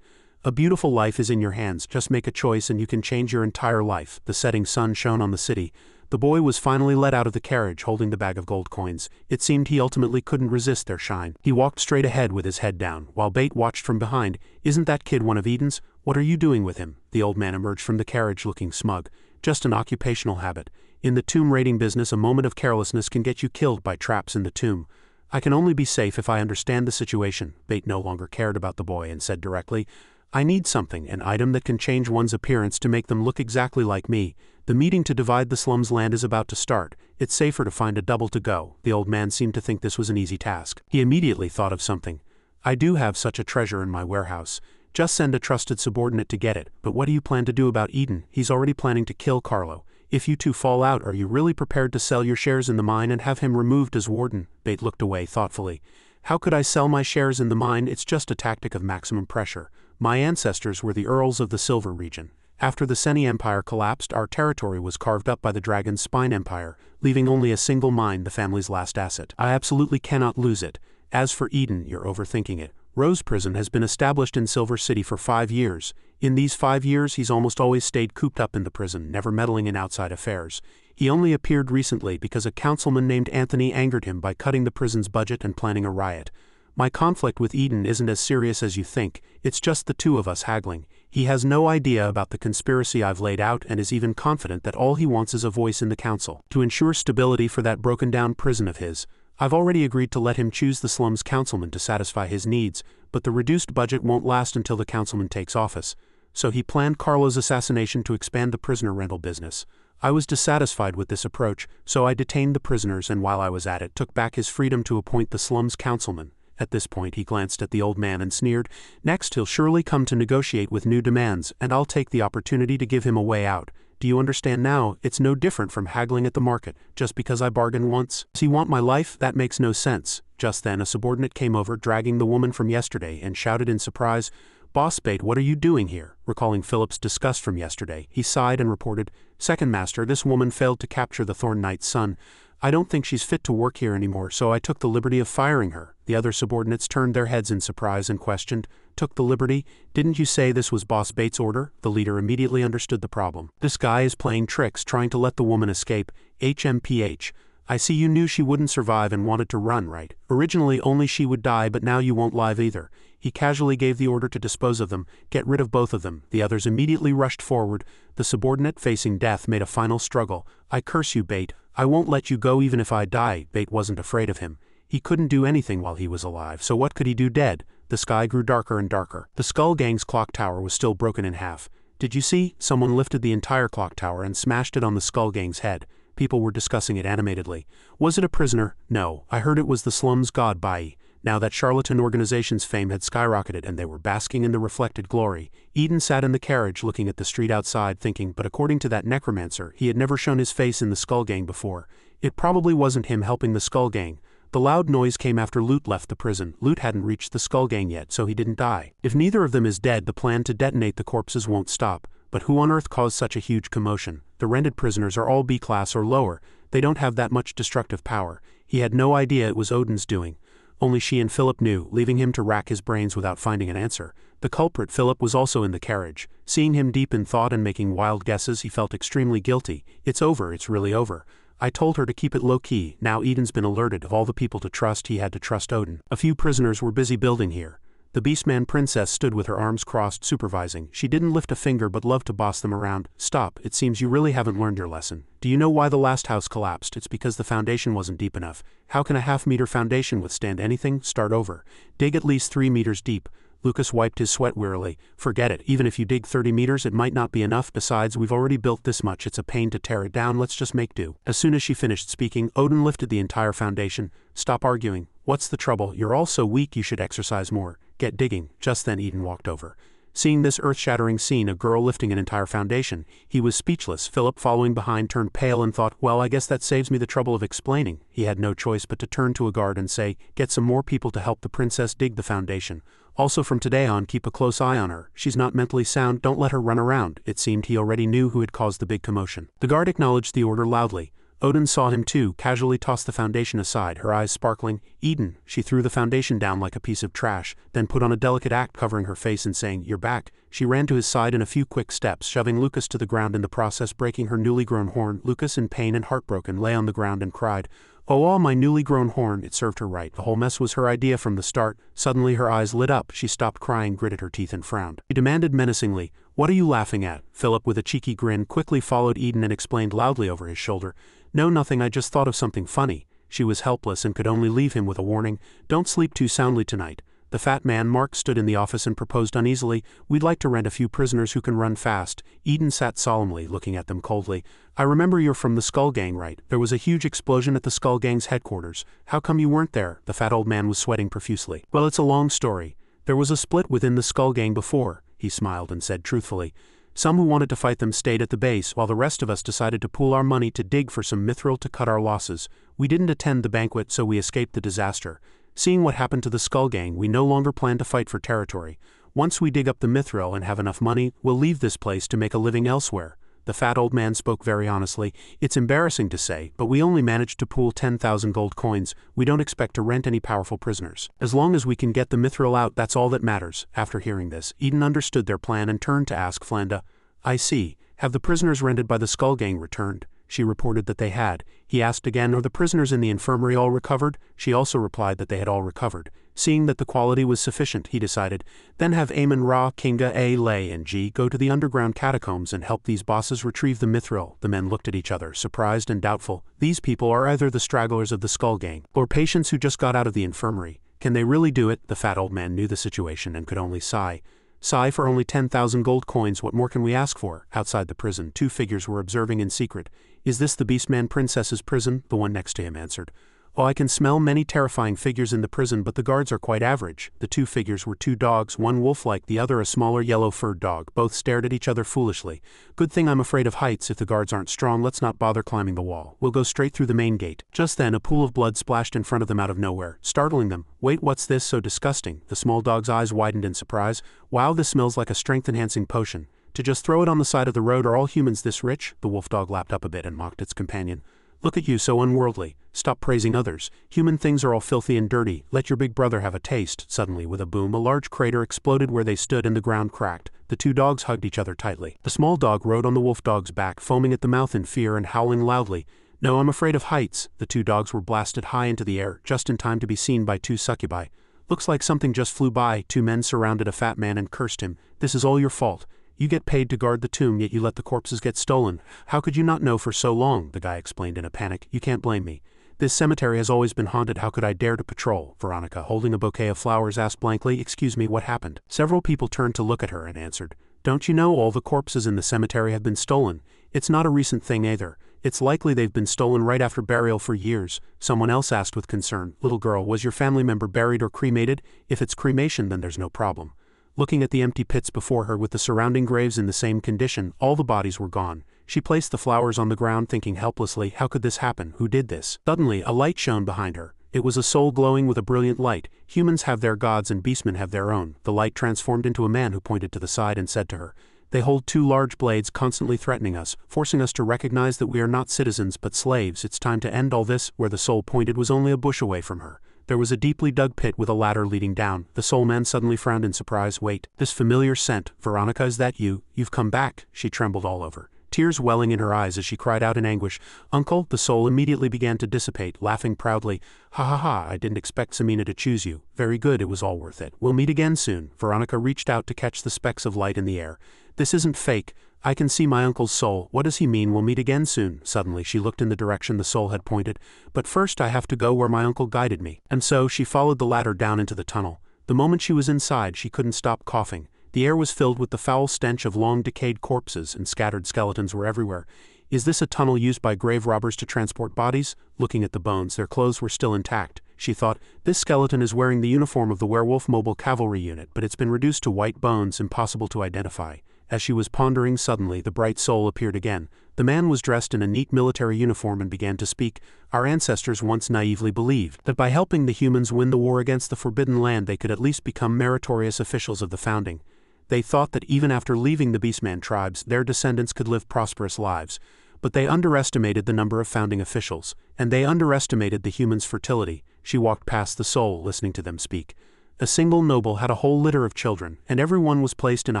A beautiful life is in your hands, just make a choice and you can change your entire life. The setting sun shone on the city. The boy was finally let out of the carriage holding the bag of gold coins. It seemed he ultimately couldn't resist their shine. He walked straight ahead with his head down, while Bate watched from behind. Isn't that kid one of Eden's? What are you doing with him? The old man emerged from the carriage looking smug. Just an occupational habit. In the tomb raiding business, a moment of carelessness can get you killed by traps in the tomb. I can only be safe if I understand the situation. Bate no longer cared about the boy and said directly, I need something, an item that can change one's appearance to make them look exactly like me. The meeting to divide the slums land is about to start. It's safer to find a double to go. The old man seemed to think this was an easy task. He immediately thought of something. I do have such a treasure in my warehouse. Just send a trusted subordinate to get it. But what do you plan to do about Eden? He's already planning to kill Carlo. If you two fall out, are you really prepared to sell your shares in the mine and have him removed as warden? Bate looked away thoughtfully. How could I sell my shares in the mine? It's just a tactic of maximum pressure. My ancestors were the Earls of the Silver region. After the Seni Empire collapsed, our territory was carved up by the Dragon's Spine Empire, leaving only a single mine, the family's last asset. I absolutely cannot lose it. As for Eden, you're overthinking it. Rose Prison has been established in Silver City for 5 years. In these 5 years, he's almost always stayed cooped up in the prison, never meddling in outside affairs. He only appeared recently because a councilman named Anthony angered him by cutting the prison's budget and planning a riot. My conflict with Eden isn't as serious as you think, it's just the two of us haggling. He has no idea about the conspiracy I've laid out and is even confident that all he wants is a voice in the council. To ensure stability for that broken-down prison of his, I've already agreed to let him choose the slum's councilman to satisfy his needs, but the reduced budget won't last until the councilman takes office. So he planned Carlo's assassination to expand the prisoner rental business. I was dissatisfied with this approach, so I detained the prisoners and while I was at it, took back his freedom to appoint the slum's councilman. At this point he glanced at the old man and sneered, next he'll surely come to negotiate with new demands, and I'll take the opportunity to give him a way out. Do you understand now? It's no different from haggling at the market, just because I bargained once. Does he want my life? That makes no sense. Just then a subordinate came over, dragging the woman from yesterday, and shouted in surprise, Boss Bate, what are you doing here? Recalling Philip's disgust from yesterday, he sighed and reported, Second Master, this woman failed to capture the Thorn Knight's son. I don't think she's fit to work here anymore, so I took the liberty of firing her. The other subordinates turned their heads in surprise and questioned, Took the liberty? Didn't you say this was Boss Bates' order? The leader immediately understood the problem. This guy is playing tricks, trying to let the woman escape. HMPH. I see you knew she wouldn't survive and wanted to run, right? Originally only she would die, but now you won't live either. He casually gave the order to dispose of them, get rid of both of them. The others immediately rushed forward. The subordinate facing death made a final struggle. I curse you, Bate. I won't let you go even if I die. Bate wasn't afraid of him. He couldn't do anything while he was alive, so what could he do dead? The sky grew darker and darker. The Skull Gang's clock tower was still broken in half. Did you see? Someone lifted the entire clock tower and smashed it on the Skull Gang's head. People were discussing it animatedly. Was it a prisoner? No, I heard it was the slum's god Bati. Now that charlatan organization's fame had skyrocketed and they were basking in the reflected glory, Eden sat in the carriage looking at the street outside thinking, but according to that necromancer, he had never shown his face in the Skull Gang before. It probably wasn't him helping the Skull Gang. The loud noise came after Loot left the prison. Loot hadn't reached the Skull Gang yet, so he didn't die. If neither of them is dead, the plan to detonate the corpses won't stop. But who on earth caused such a huge commotion? The rented prisoners are all B-class or lower. They don't have that much destructive power. He had no idea it was Odin's doing. Only she and Philip knew, leaving him to rack his brains without finding an answer. The culprit, Philip, was also in the carriage. Seeing him deep in thought and making wild guesses, he felt extremely guilty. It's over, it's really over. I told her to keep it low-key. Now Eden's been alerted. Of all the people to trust, he had to trust Odin. A few prisoners were busy building here. The Beastman princess stood with her arms crossed, supervising. She didn't lift a finger but loved to boss them around. Stop, it seems you really haven't learned your lesson. Do you know why the last house collapsed? It's because the foundation wasn't deep enough. How can a half-meter foundation withstand anything? Start over. Dig at least 3 meters deep. Lucas wiped his sweat wearily. Forget it, even if you dig 30 meters it might not be enough. Besides, we've already built this much, it's a pain to tear it down, let's just make do. As soon as she finished speaking, Odin lifted the entire foundation. Stop arguing. What's the trouble? You're all so weak, you should exercise more. Get digging. Just then Eden walked over. Seeing this earth-shattering scene, a girl lifting an entire foundation, he was speechless. Philip, following behind, turned pale and thought, well, I guess that saves me the trouble of explaining. He had no choice but to turn to a guard and say, get some more people to help the princess dig the foundation. Also from today on, keep a close eye on her. She's not mentally sound, don't let her run around. It seemed he already knew who had caused the big commotion. The guard acknowledged the order loudly. Odin saw him too, casually tossed the foundation aside, her eyes sparkling. Eden, she threw the foundation down like a piece of trash, then put on a delicate act covering her face and saying, you're back. She ran to his side in a few quick steps, shoving Lucas to the ground, in the process breaking her newly grown horn. Lucas, in pain and heartbroken, lay on the ground and cried, oh, my newly grown horn. It served her right. The whole mess was her idea from the start. Suddenly her eyes lit up. She stopped crying, gritted her teeth and frowned. She demanded menacingly, what are you laughing at? Philip, with a cheeky grin, quickly followed Eden and explained loudly over his shoulder, no, nothing, I just thought of something funny. She was helpless and could only leave him with a warning, don't sleep too soundly tonight. The fat man, Mark, stood in the office and proposed uneasily, we'd like to rent a few prisoners who can run fast. Eden sat solemnly, looking at them coldly. I remember you're from the Skull Gang, right? There was a huge explosion at the Skull Gang's headquarters. How come you weren't there? The fat old man was sweating profusely. Well, it's a long story. There was a split within the Skull Gang before, he smiled and said truthfully. Some who wanted to fight them stayed at the base, while the rest of us decided to pool our money to dig for some mithril to cut our losses. We didn't attend the banquet, so we escaped the disaster. Seeing what happened to the Skull Gang, we no longer plan to fight for territory. Once we dig up the mithril and have enough money, we'll leave this place to make a living elsewhere. The fat old man spoke very honestly. It's embarrassing to say, but we only managed to pool 10,000 gold coins. We don't expect to rent any powerful prisoners. As long as we can get the mithril out, that's all that matters. After hearing this, Eden understood their plan and turned to ask Flanda, I see. Have the prisoners rented by the Skull Gang returned? She reported that they had. He asked again, are the prisoners in the infirmary all recovered? She also replied that they had all recovered. Seeing that the quality was sufficient, he decided, then have Amon Ra, Kinga, A, Lay, and G go to the underground catacombs and help these bosses retrieve the mithril. The men looked at each other, surprised and doubtful. These people are either the stragglers of the Skull Gang, or patients who just got out of the infirmary. Can they really do it? The fat old man knew the situation and could only sigh. Sigh, for only 10,000 gold coins, what more can we ask for? Outside the prison, 2 figures were observing in secret. Is this the Beastman Princess's prison? The one next to him answered. Oh, I can smell many terrifying figures in the prison, but the guards are quite average. The 2 figures were 2 dogs, one wolf-like, the other a smaller yellow-furred dog. Both stared at each other foolishly. Good thing I'm afraid of heights. If the guards aren't strong, let's not bother climbing the wall. We'll go straight through the main gate. Just then, a pool of blood splashed in front of them out of nowhere, startling them. Wait, what's this? So disgusting. The small dog's eyes widened in surprise. Wow, this smells like a strength-enhancing potion. To just throw it on the side of the road, are all humans this rich? The wolf dog lapped up a bit and mocked its companion. Look at you, so unworldly. Stop praising others. Human things are all filthy and dirty. Let your big brother have a taste. Suddenly, with a boom, a large crater exploded where they stood and the ground cracked. The 2 dogs hugged each other tightly. The small dog rode on the wolf dog's back, foaming at the mouth in fear and howling loudly. No, I'm afraid of heights. The 2 dogs were blasted high into the air, just in time to be seen by 2 succubi. Looks like something just flew by. 2 men surrounded a fat man and cursed him. This is all your fault. You get paid to guard the tomb, yet you let the corpses get stolen. How could you not know for so long? The guy explained in a panic. You can't blame me. This cemetery has always been haunted. How could I dare to patrol? Veronica, holding a bouquet of flowers, asked blankly. Excuse me, what happened? Several people turned to look at her and answered. Don't you know all the corpses in the cemetery have been stolen? It's not a recent thing either. It's likely they've been stolen right after burial for years. Someone else asked with concern. Little girl, was your family member buried or cremated? If it's cremation, then there's no problem. Looking at the empty pits before her with the surrounding graves in the same condition, all the bodies were gone. She placed the flowers on the ground, thinking helplessly, how could this happen? Who did this? Suddenly, a light shone behind her. It was a soul glowing with a brilliant light. Humans have their gods and beastmen have their own. The light transformed into a man who pointed to the side and said to her, they hold 2 large blades constantly threatening us, forcing us to recognize that we are not citizens but slaves. It's time to end all this. Where the soul pointed was only a bush away from her. There was a deeply dug pit with a ladder leading down. The soul man suddenly frowned in surprise. Wait, this familiar scent. Veronica, is that you? You've come back. She trembled all over, tears welling in her eyes as she cried out in anguish. Uncle, the soul immediately began to dissipate, laughing proudly. Ha ha ha, I didn't expect Samina to choose you. Very good, it was all worth it. We'll meet again soon. Veronica reached out to catch the specks of light in the air. This isn't fake. I can see my uncle's soul. What does he mean we'll meet again soon? Suddenly she looked in the direction the soul had pointed. But first I have to go where my uncle guided me. And so she followed the ladder down into the tunnel. The moment she was inside, she couldn't stop coughing. The air was filled with the foul stench of long decayed corpses, and scattered skeletons were everywhere. Is this a tunnel used by grave robbers to transport bodies? Looking at the bones, their clothes were still intact. She thought, this skeleton is wearing the uniform of the werewolf mobile cavalry unit, but it's been reduced to white bones, impossible to identify. As she was pondering, suddenly the bright soul appeared again. The man was dressed in a neat military uniform and began to speak. Our ancestors once naively believed that by helping the humans win the war against the Forbidden Land they could at least become meritorious officials of the founding. They thought that even after leaving the Beastman tribes, their descendants could live prosperous lives. But they underestimated the number of founding officials, and they underestimated the humans' fertility. She walked past the soul, listening to them speak. A single noble had a whole litter of children, and everyone was placed in a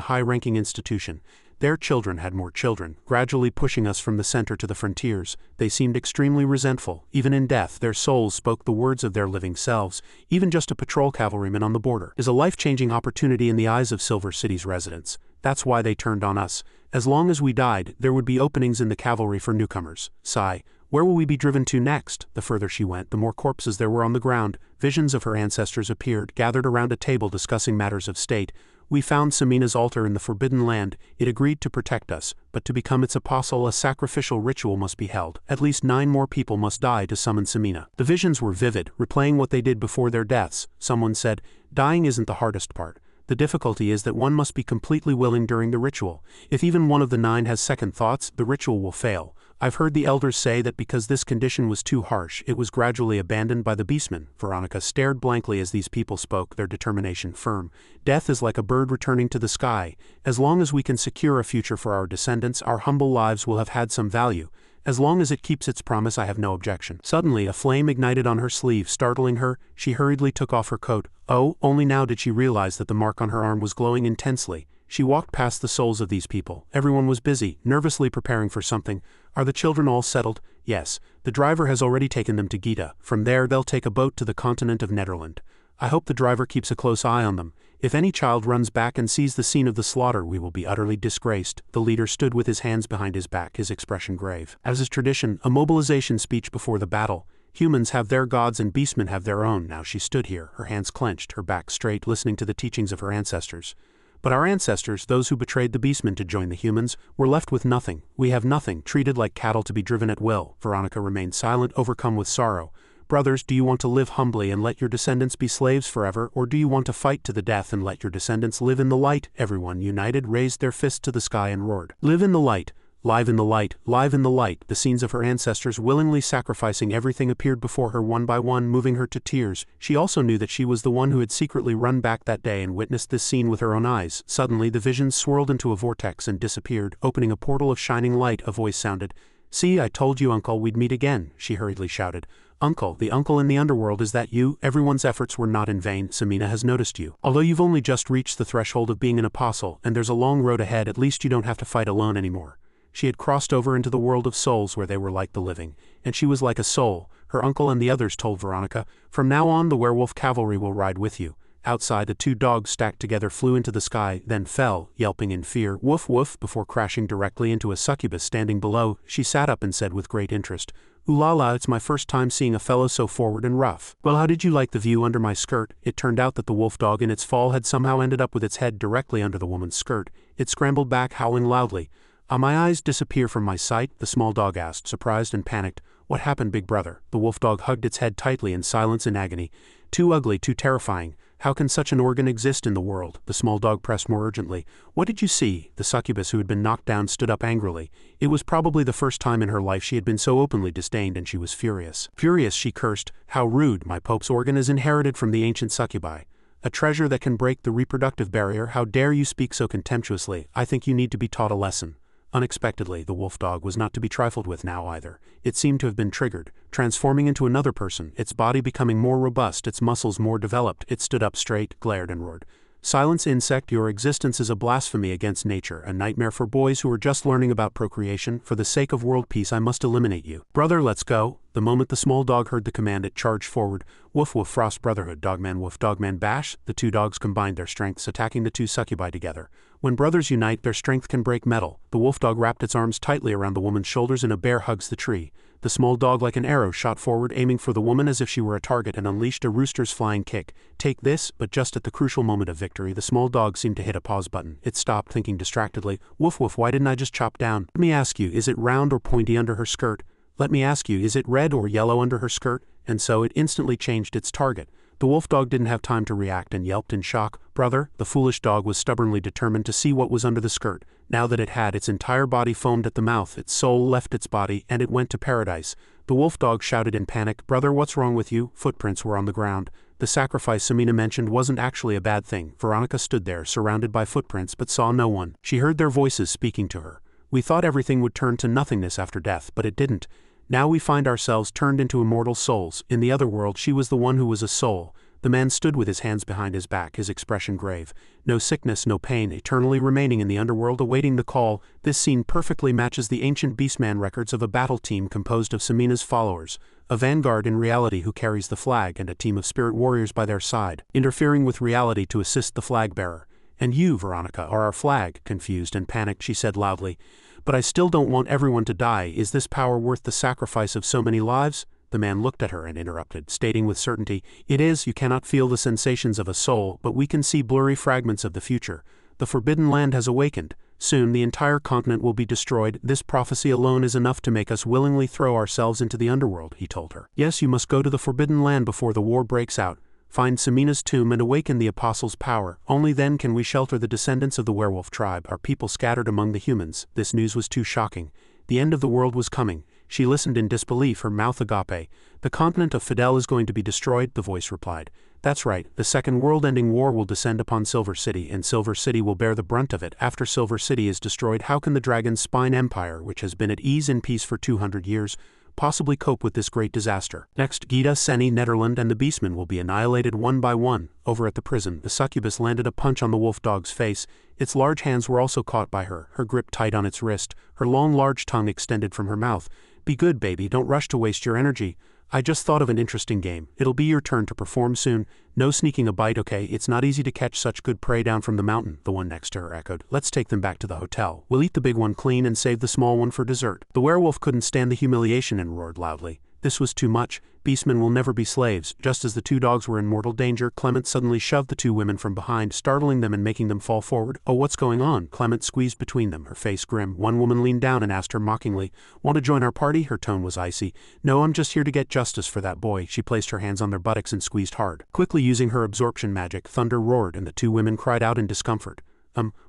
high-ranking institution. Their children had more children, gradually pushing us from the center to the frontiers. They seemed extremely resentful. Even in death, their souls spoke the words of their living selves. Even just a patrol cavalryman on the border is a life-changing opportunity in the eyes of Silver City's residents. That's why they turned on us. As long as we died, there would be openings in the cavalry for newcomers. Sigh. Where will we be driven to next? The further she went, the more corpses there were on the ground. Visions of her ancestors appeared, gathered around a table discussing matters of state. We found Samina's altar in the Forbidden Land. It agreed to protect us, but to become its apostle a sacrificial ritual must be held. At least 9 more people must die to summon Samina. The visions were vivid, replaying what they did before their deaths. Someone said, dying isn't the hardest part. The difficulty is that one must be completely willing during the ritual. If even one of the 9 has second thoughts, the ritual will fail. I've heard the elders say that because this condition was too harsh, it was gradually abandoned by the beastmen. Veronica stared blankly as these people spoke, their determination firm. Death is like a bird returning to the sky. As long as we can secure a future for our descendants, our humble lives will have had some value. As long as it keeps its promise, I have no objection. Suddenly, a flame ignited on her sleeve, startling her. She hurriedly took off her coat. Oh, only now did she realize that the mark on her arm was glowing intensely. She walked past the souls of these people. Everyone was busy, nervously preparing for something. Are the children all settled? Yes. The driver has already taken them to Gita. From there they'll take a boat to the continent of Netherland. I hope the driver keeps a close eye on them. If any child runs back and sees the scene of the slaughter, we will be utterly disgraced. The leader stood with his hands behind his back, his expression grave. As is tradition, a mobilization speech before the battle. Humans have their gods and beastmen have their own. Now she stood here, her hands clenched, her back straight, listening to the teachings of her ancestors. But our ancestors, those who betrayed the beastmen to join the humans, were left with nothing. We have nothing, treated like cattle to be driven at will. Veronica remained silent, overcome with sorrow. Brothers, do you want to live humbly and let your descendants be slaves forever, or do you want to fight to the death and let your descendants live in the light? Everyone, united, raised their fists to the sky and roared. Live in the light. Live in the light, live in the light. The scenes of her ancestors willingly sacrificing everything appeared before her one by one, moving her to tears. She also knew that she was the one who had secretly run back that day and witnessed this scene with her own eyes. Suddenly the vision swirled into a vortex and disappeared, opening a portal of shining light. A voice sounded. See, I told you, Uncle, we'd meet again, she hurriedly shouted. Uncle, the uncle in the underworld, is that you? Everyone's efforts were not in vain. Samina has noticed you. Although you've only just reached the threshold of being an apostle, and there's a long road ahead, at least you don't have to fight alone anymore. She had crossed over into the world of souls where they were like the living, and she was like a soul. Her uncle and the others told Veronica, from now on the werewolf cavalry will ride with you. Outside, the two dogs stacked together flew into the sky, then fell, yelping in fear, woof woof, before crashing directly into a succubus standing below. She sat up and said with great interest, "Ooh la la, it's my first time seeing a fellow so forward and rough. Well, how did you like the view under my skirt?" It turned out that the wolf dog in its fall had somehow ended up with its head directly under the woman's skirt. It scrambled back, howling loudly. My eyes disappear from my sight?" the small dog asked, surprised and panicked. "What happened, big brother?" The wolf dog hugged its head tightly in silence and agony. "Too ugly, too terrifying. How can such an organ exist in the world?" The small dog pressed more urgently. "What did you see?" The succubus who had been knocked down stood up angrily. It was probably the first time in her life she had been so openly disdained, and she was furious. Furious, she cursed. "How rude! My Pope's organ is inherited from the ancient succubi. A treasure that can break the reproductive barrier. How dare you speak so contemptuously? I think you need to be taught a lesson." Unexpectedly, the wolf dog was not to be trifled with now either. It seemed to have been triggered, transforming into another person, its body becoming more robust, its muscles more developed. It stood up straight, glared and roared. "Silence, insect, your existence is a blasphemy against nature, a nightmare for boys who are just learning about procreation. For the sake of world peace I must eliminate you. Brother, let's go." The moment the small dog heard the command, it charged forward. Woof woof, Frost Brotherhood, Dogman Woof, Dogman Bash. The two dogs combined their strengths, attacking the two succubi together. When brothers unite, their strength can break metal. The wolf dog wrapped its arms tightly around the woman's shoulders, and a bear hugs the tree. The small dog, like an arrow, shot forward, aiming for the woman as if she were a target, and unleashed a rooster's flying kick. "Take this," but just at the crucial moment of victory, the small dog seemed to hit a pause button. It stopped, thinking distractedly, "Woof woof, why didn't I just chop down? Let me ask you, is it round or pointy under her skirt? Let me ask you, is it red or yellow under her skirt?" And so it instantly changed its target. The wolf dog didn't have time to react and yelped in shock. "Brother," the foolish dog was stubbornly determined to see what was under the skirt. Now that it had, its entire body foamed at the mouth, its soul left its body, and it went to paradise. The wolf dog shouted in panic, "Brother, what's wrong with you?" Footprints were on the ground. The sacrifice Samina mentioned wasn't actually a bad thing. Veronica stood there, surrounded by footprints, but saw no one. She heard their voices speaking to her. "We thought everything would turn to nothingness after death, but it didn't. Now we find ourselves turned into immortal souls. In the other world she was the one who was a soul." The man stood with his hands behind his back, his expression grave. No sickness, no pain, eternally remaining in the underworld awaiting the call. This scene perfectly matches the ancient Beastman records of a battle team composed of Samina's followers, a vanguard in reality who carries the flag, and a team of spirit warriors by their side, interfering with reality to assist the flag bearer. "And you, Veronica, are our flag." Confused and panicked, she said loudly, "But I still don't want everyone to die. Is this power worth the sacrifice of so many lives?" The man looked at her and interrupted, stating with certainty, "It is. You cannot feel the sensations of a soul, but we can see blurry fragments of the future. The Forbidden Land has awakened. Soon the entire continent will be destroyed. This prophecy alone is enough to make us willingly throw ourselves into the underworld," he told her. "Yes, you must go to the Forbidden Land before the war breaks out. Find Samina's tomb and awaken the Apostle's power. Only then can we shelter the descendants of the werewolf tribe, our people scattered among the humans." This news was too shocking. The end of the world was coming. She listened in disbelief, her mouth agape. "The continent of Fidel is going to be destroyed," the voice replied. "That's right. The second world-ending war will descend upon Silver City, and Silver City will bear the brunt of it. After Silver City is destroyed, how can the Dragon's Spine Empire, which has been at ease and peace for 200 years, possibly cope with this great disaster? Next, Gita, Seni, Netherland, and the Beastmen will be annihilated one by one." Over at the prison, the succubus landed a punch on the wolf dog's face. Its large hands were also caught by her grip tight on its wrist, her long large tongue extended from her mouth. "Be good, baby, don't rush to waste your energy. I just thought of an interesting game. It'll be your turn to perform soon. No sneaking a bite, okay? It's not easy to catch such good prey down from the mountain," the one next to her echoed. "Let's take them back to the hotel. We'll eat the big one clean and save the small one for dessert." The werewolf couldn't stand the humiliation and roared loudly. This was too much. Beastmen will never be slaves. Just as the two dogs were in mortal danger, Clement suddenly shoved the two women from behind, startling them and making them fall forward. "Oh, what's going on?" Clement squeezed between them, her face grim. One woman leaned down and asked her mockingly, "Want to join our party?" Her tone was icy. "No, I'm just here to get justice for that boy." She placed her hands on their buttocks and squeezed hard. Quickly using her absorption magic, thunder roared, and the two women cried out in discomfort.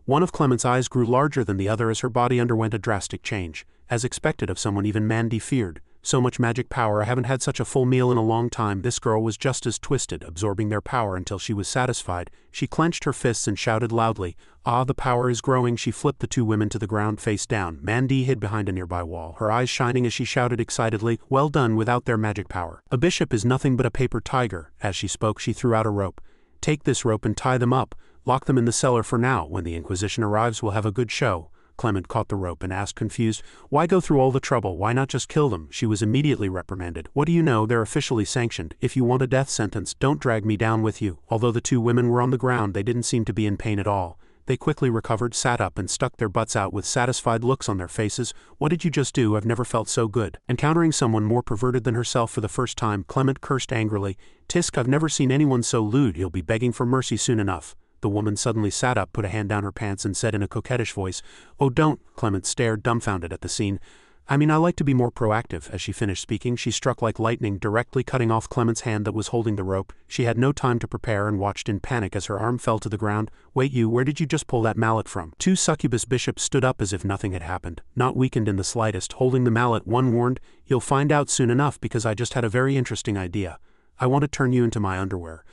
One of Clement's eyes grew larger than the other as her body underwent a drastic change. As expected of someone even Mandy feared. "So much magic power, I haven't had such a full meal in a long time." This girl was just as twisted, absorbing their power until she was satisfied. She clenched her fists and shouted loudly, "Ah, the power is growing." She flipped the two women to the ground face down. Mandy hid behind a nearby wall, her eyes shining as she shouted excitedly, "Well done without their magic power. A bishop is nothing but a paper tiger." As she spoke, she threw out a rope. "Take this rope and tie them up. Lock them in the cellar for now. When the Inquisition arrives, we'll have a good show." Clement caught the rope and asked confused, "Why go through all the trouble? Why not just kill them?" She was immediately reprimanded. "What do you know? They're officially sanctioned. If you want a death sentence, don't drag me down with you." Although the two women were on the ground, they didn't seem to be in pain at all. They quickly recovered, sat up, and stuck their butts out with satisfied looks on their faces. "What did you just do? I've never felt so good." Encountering someone more perverted than herself for the first time, Clement cursed angrily. "Tisk, I've never seen anyone so lewd. He'll be begging for mercy soon enough." The woman suddenly sat up, put a hand down her pants, and said in a coquettish voice, "Oh, don't." Clement stared, dumbfounded at the scene. "I mean, I like to be more proactive." As she finished speaking, she struck like lightning, directly cutting off Clement's hand that was holding the rope. She had no time to prepare and watched in panic as her arm fell to the ground. "Wait, you, where did you just pull that mallet from?" Two succubus bishops stood up as if nothing had happened, not weakened in the slightest, holding the mallet. One warned, "You'll find out soon enough, because I just had a very interesting idea. I want to turn you into my underwear.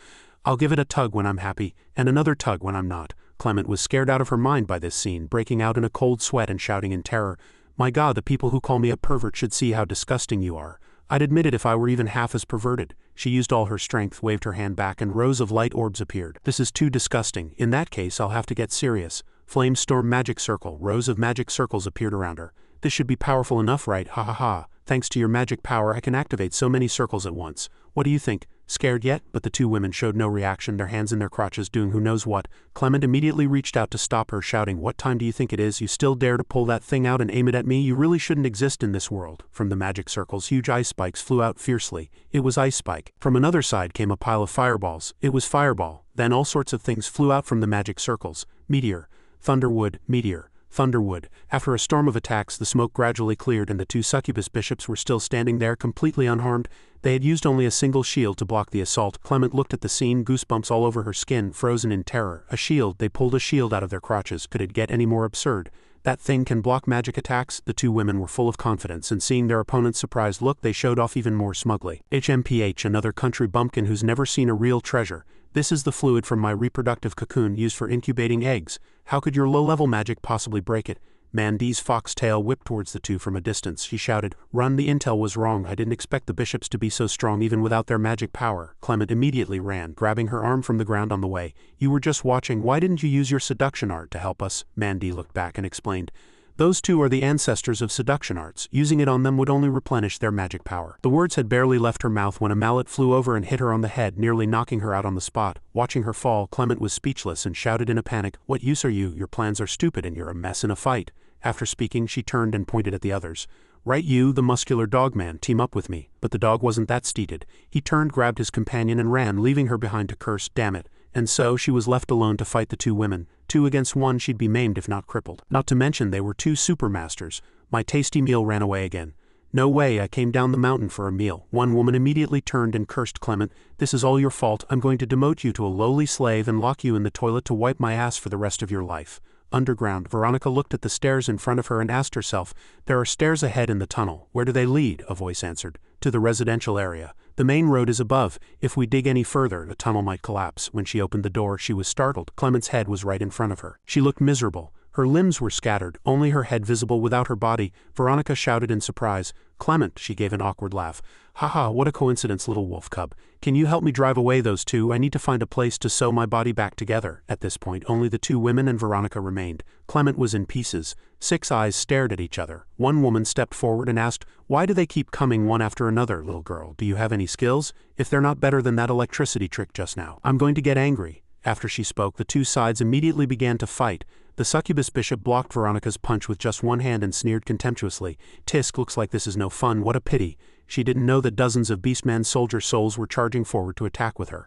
I'll give it a tug when I'm happy, and another tug when I'm not." Clement was scared out of her mind by this scene, breaking out in a cold sweat and shouting in terror, "My God, the people who call me a pervert should see how disgusting you are. I'd admit it if I were even half as perverted." She used all her strength, waved her hand back, and rows of light orbs appeared. "This is too disgusting. In that case, I'll have to get serious." Flame storm magic circle. Rows of magic circles appeared around her. "This should be powerful enough, right? Ha ha ha. Thanks to your magic power, I can activate so many circles at once. What do you think? Scared yet?" But the two women showed no reaction, their hands in their crotches doing who knows what. Clement immediately reached out to stop her, shouting, "What time do you think it is? You still dare to pull that thing out and aim it at me? You really shouldn't exist in this world." From the magic circles, huge ice spikes flew out fiercely. It was Ice Spike. From another side came a pile of fireballs. It was Fireball. Then all sorts of things flew out from the magic circles. Meteor, Thunderwood, Meteor, Thunderwood. After a storm of attacks, the smoke gradually cleared and the two succubus bishops were still standing there, completely unharmed. They had used only a single shield to block the assault. Clement looked at the scene, goosebumps all over her skin, frozen in terror. A shield. They pulled a shield out of their crotches. Could it get any more absurd? "That thing can block magic attacks?" The two women were full of confidence, and seeing their opponent's surprised look, they showed off even more smugly. "HMPH, another country bumpkin who's never seen a real treasure. This is the fluid from my reproductive cocoon used for incubating eggs. How could your low-level magic possibly break it?" Mandy's foxtail whipped towards the two from a distance. She shouted, "Run, the intel was wrong. I didn't expect the bishops to be so strong even without their magic power." Clement immediately ran, grabbing her arm from the ground on the way. "You were just watching. Why didn't you use your seduction art to help us?" Mandy looked back and explained, "Those two are the ancestors of seduction arts. Using it on them would only replenish their magic power." The words had barely left her mouth when a mallet flew over and hit her on the head, nearly knocking her out on the spot. Watching her fall, Clement was speechless and shouted in a panic, "What use are you? Your plans are stupid and you're a mess in a fight." After speaking, she turned and pointed at the others. "Right, you, the muscular dog man, team up with me." But the dog wasn't that steated. He turned, grabbed his companion, and ran, leaving her behind to curse, "Damn it." And so she was left alone to fight the two women. 2 against 1, she'd be maimed if not crippled. Not to mention they were 2 supermasters. My tasty meal ran away again. "No way, I came down the mountain for a meal." One woman immediately turned and cursed Clement. "This is all your fault. I'm going to demote you to a lowly slave and lock you in the toilet to wipe my ass for the rest of your life." Underground, Veronica looked at the stairs in front of her and asked herself, "There are stairs ahead in the tunnel. Where do they lead?" A voice answered, "To the residential area. The main road is above. If we dig any further, the tunnel might collapse." When she opened the door, she was startled. Clement's head was right in front of her. She looked miserable. Her limbs were scattered, only her head visible without her body. Veronica shouted in surprise, "Clement!" She gave an awkward laugh. "Haha, what a coincidence, little wolf cub. Can you help me drive away those two? I need to find a place to sew my body back together." At this point, only the 2 women and Veronica remained. Clement was in pieces. 6 eyes stared at each other. One woman stepped forward and asked, "Why do they keep coming one after another, little girl? Do you have any skills? If they're not better than that electricity trick just now, I'm going to get angry." After she spoke, the 2 sides immediately began to fight. The succubus bishop blocked Veronica's punch with just one hand and sneered contemptuously, "Tisk, looks like this is no fun. What a pity." She didn't know that dozens of Beastman soldier souls were charging forward to attack with her.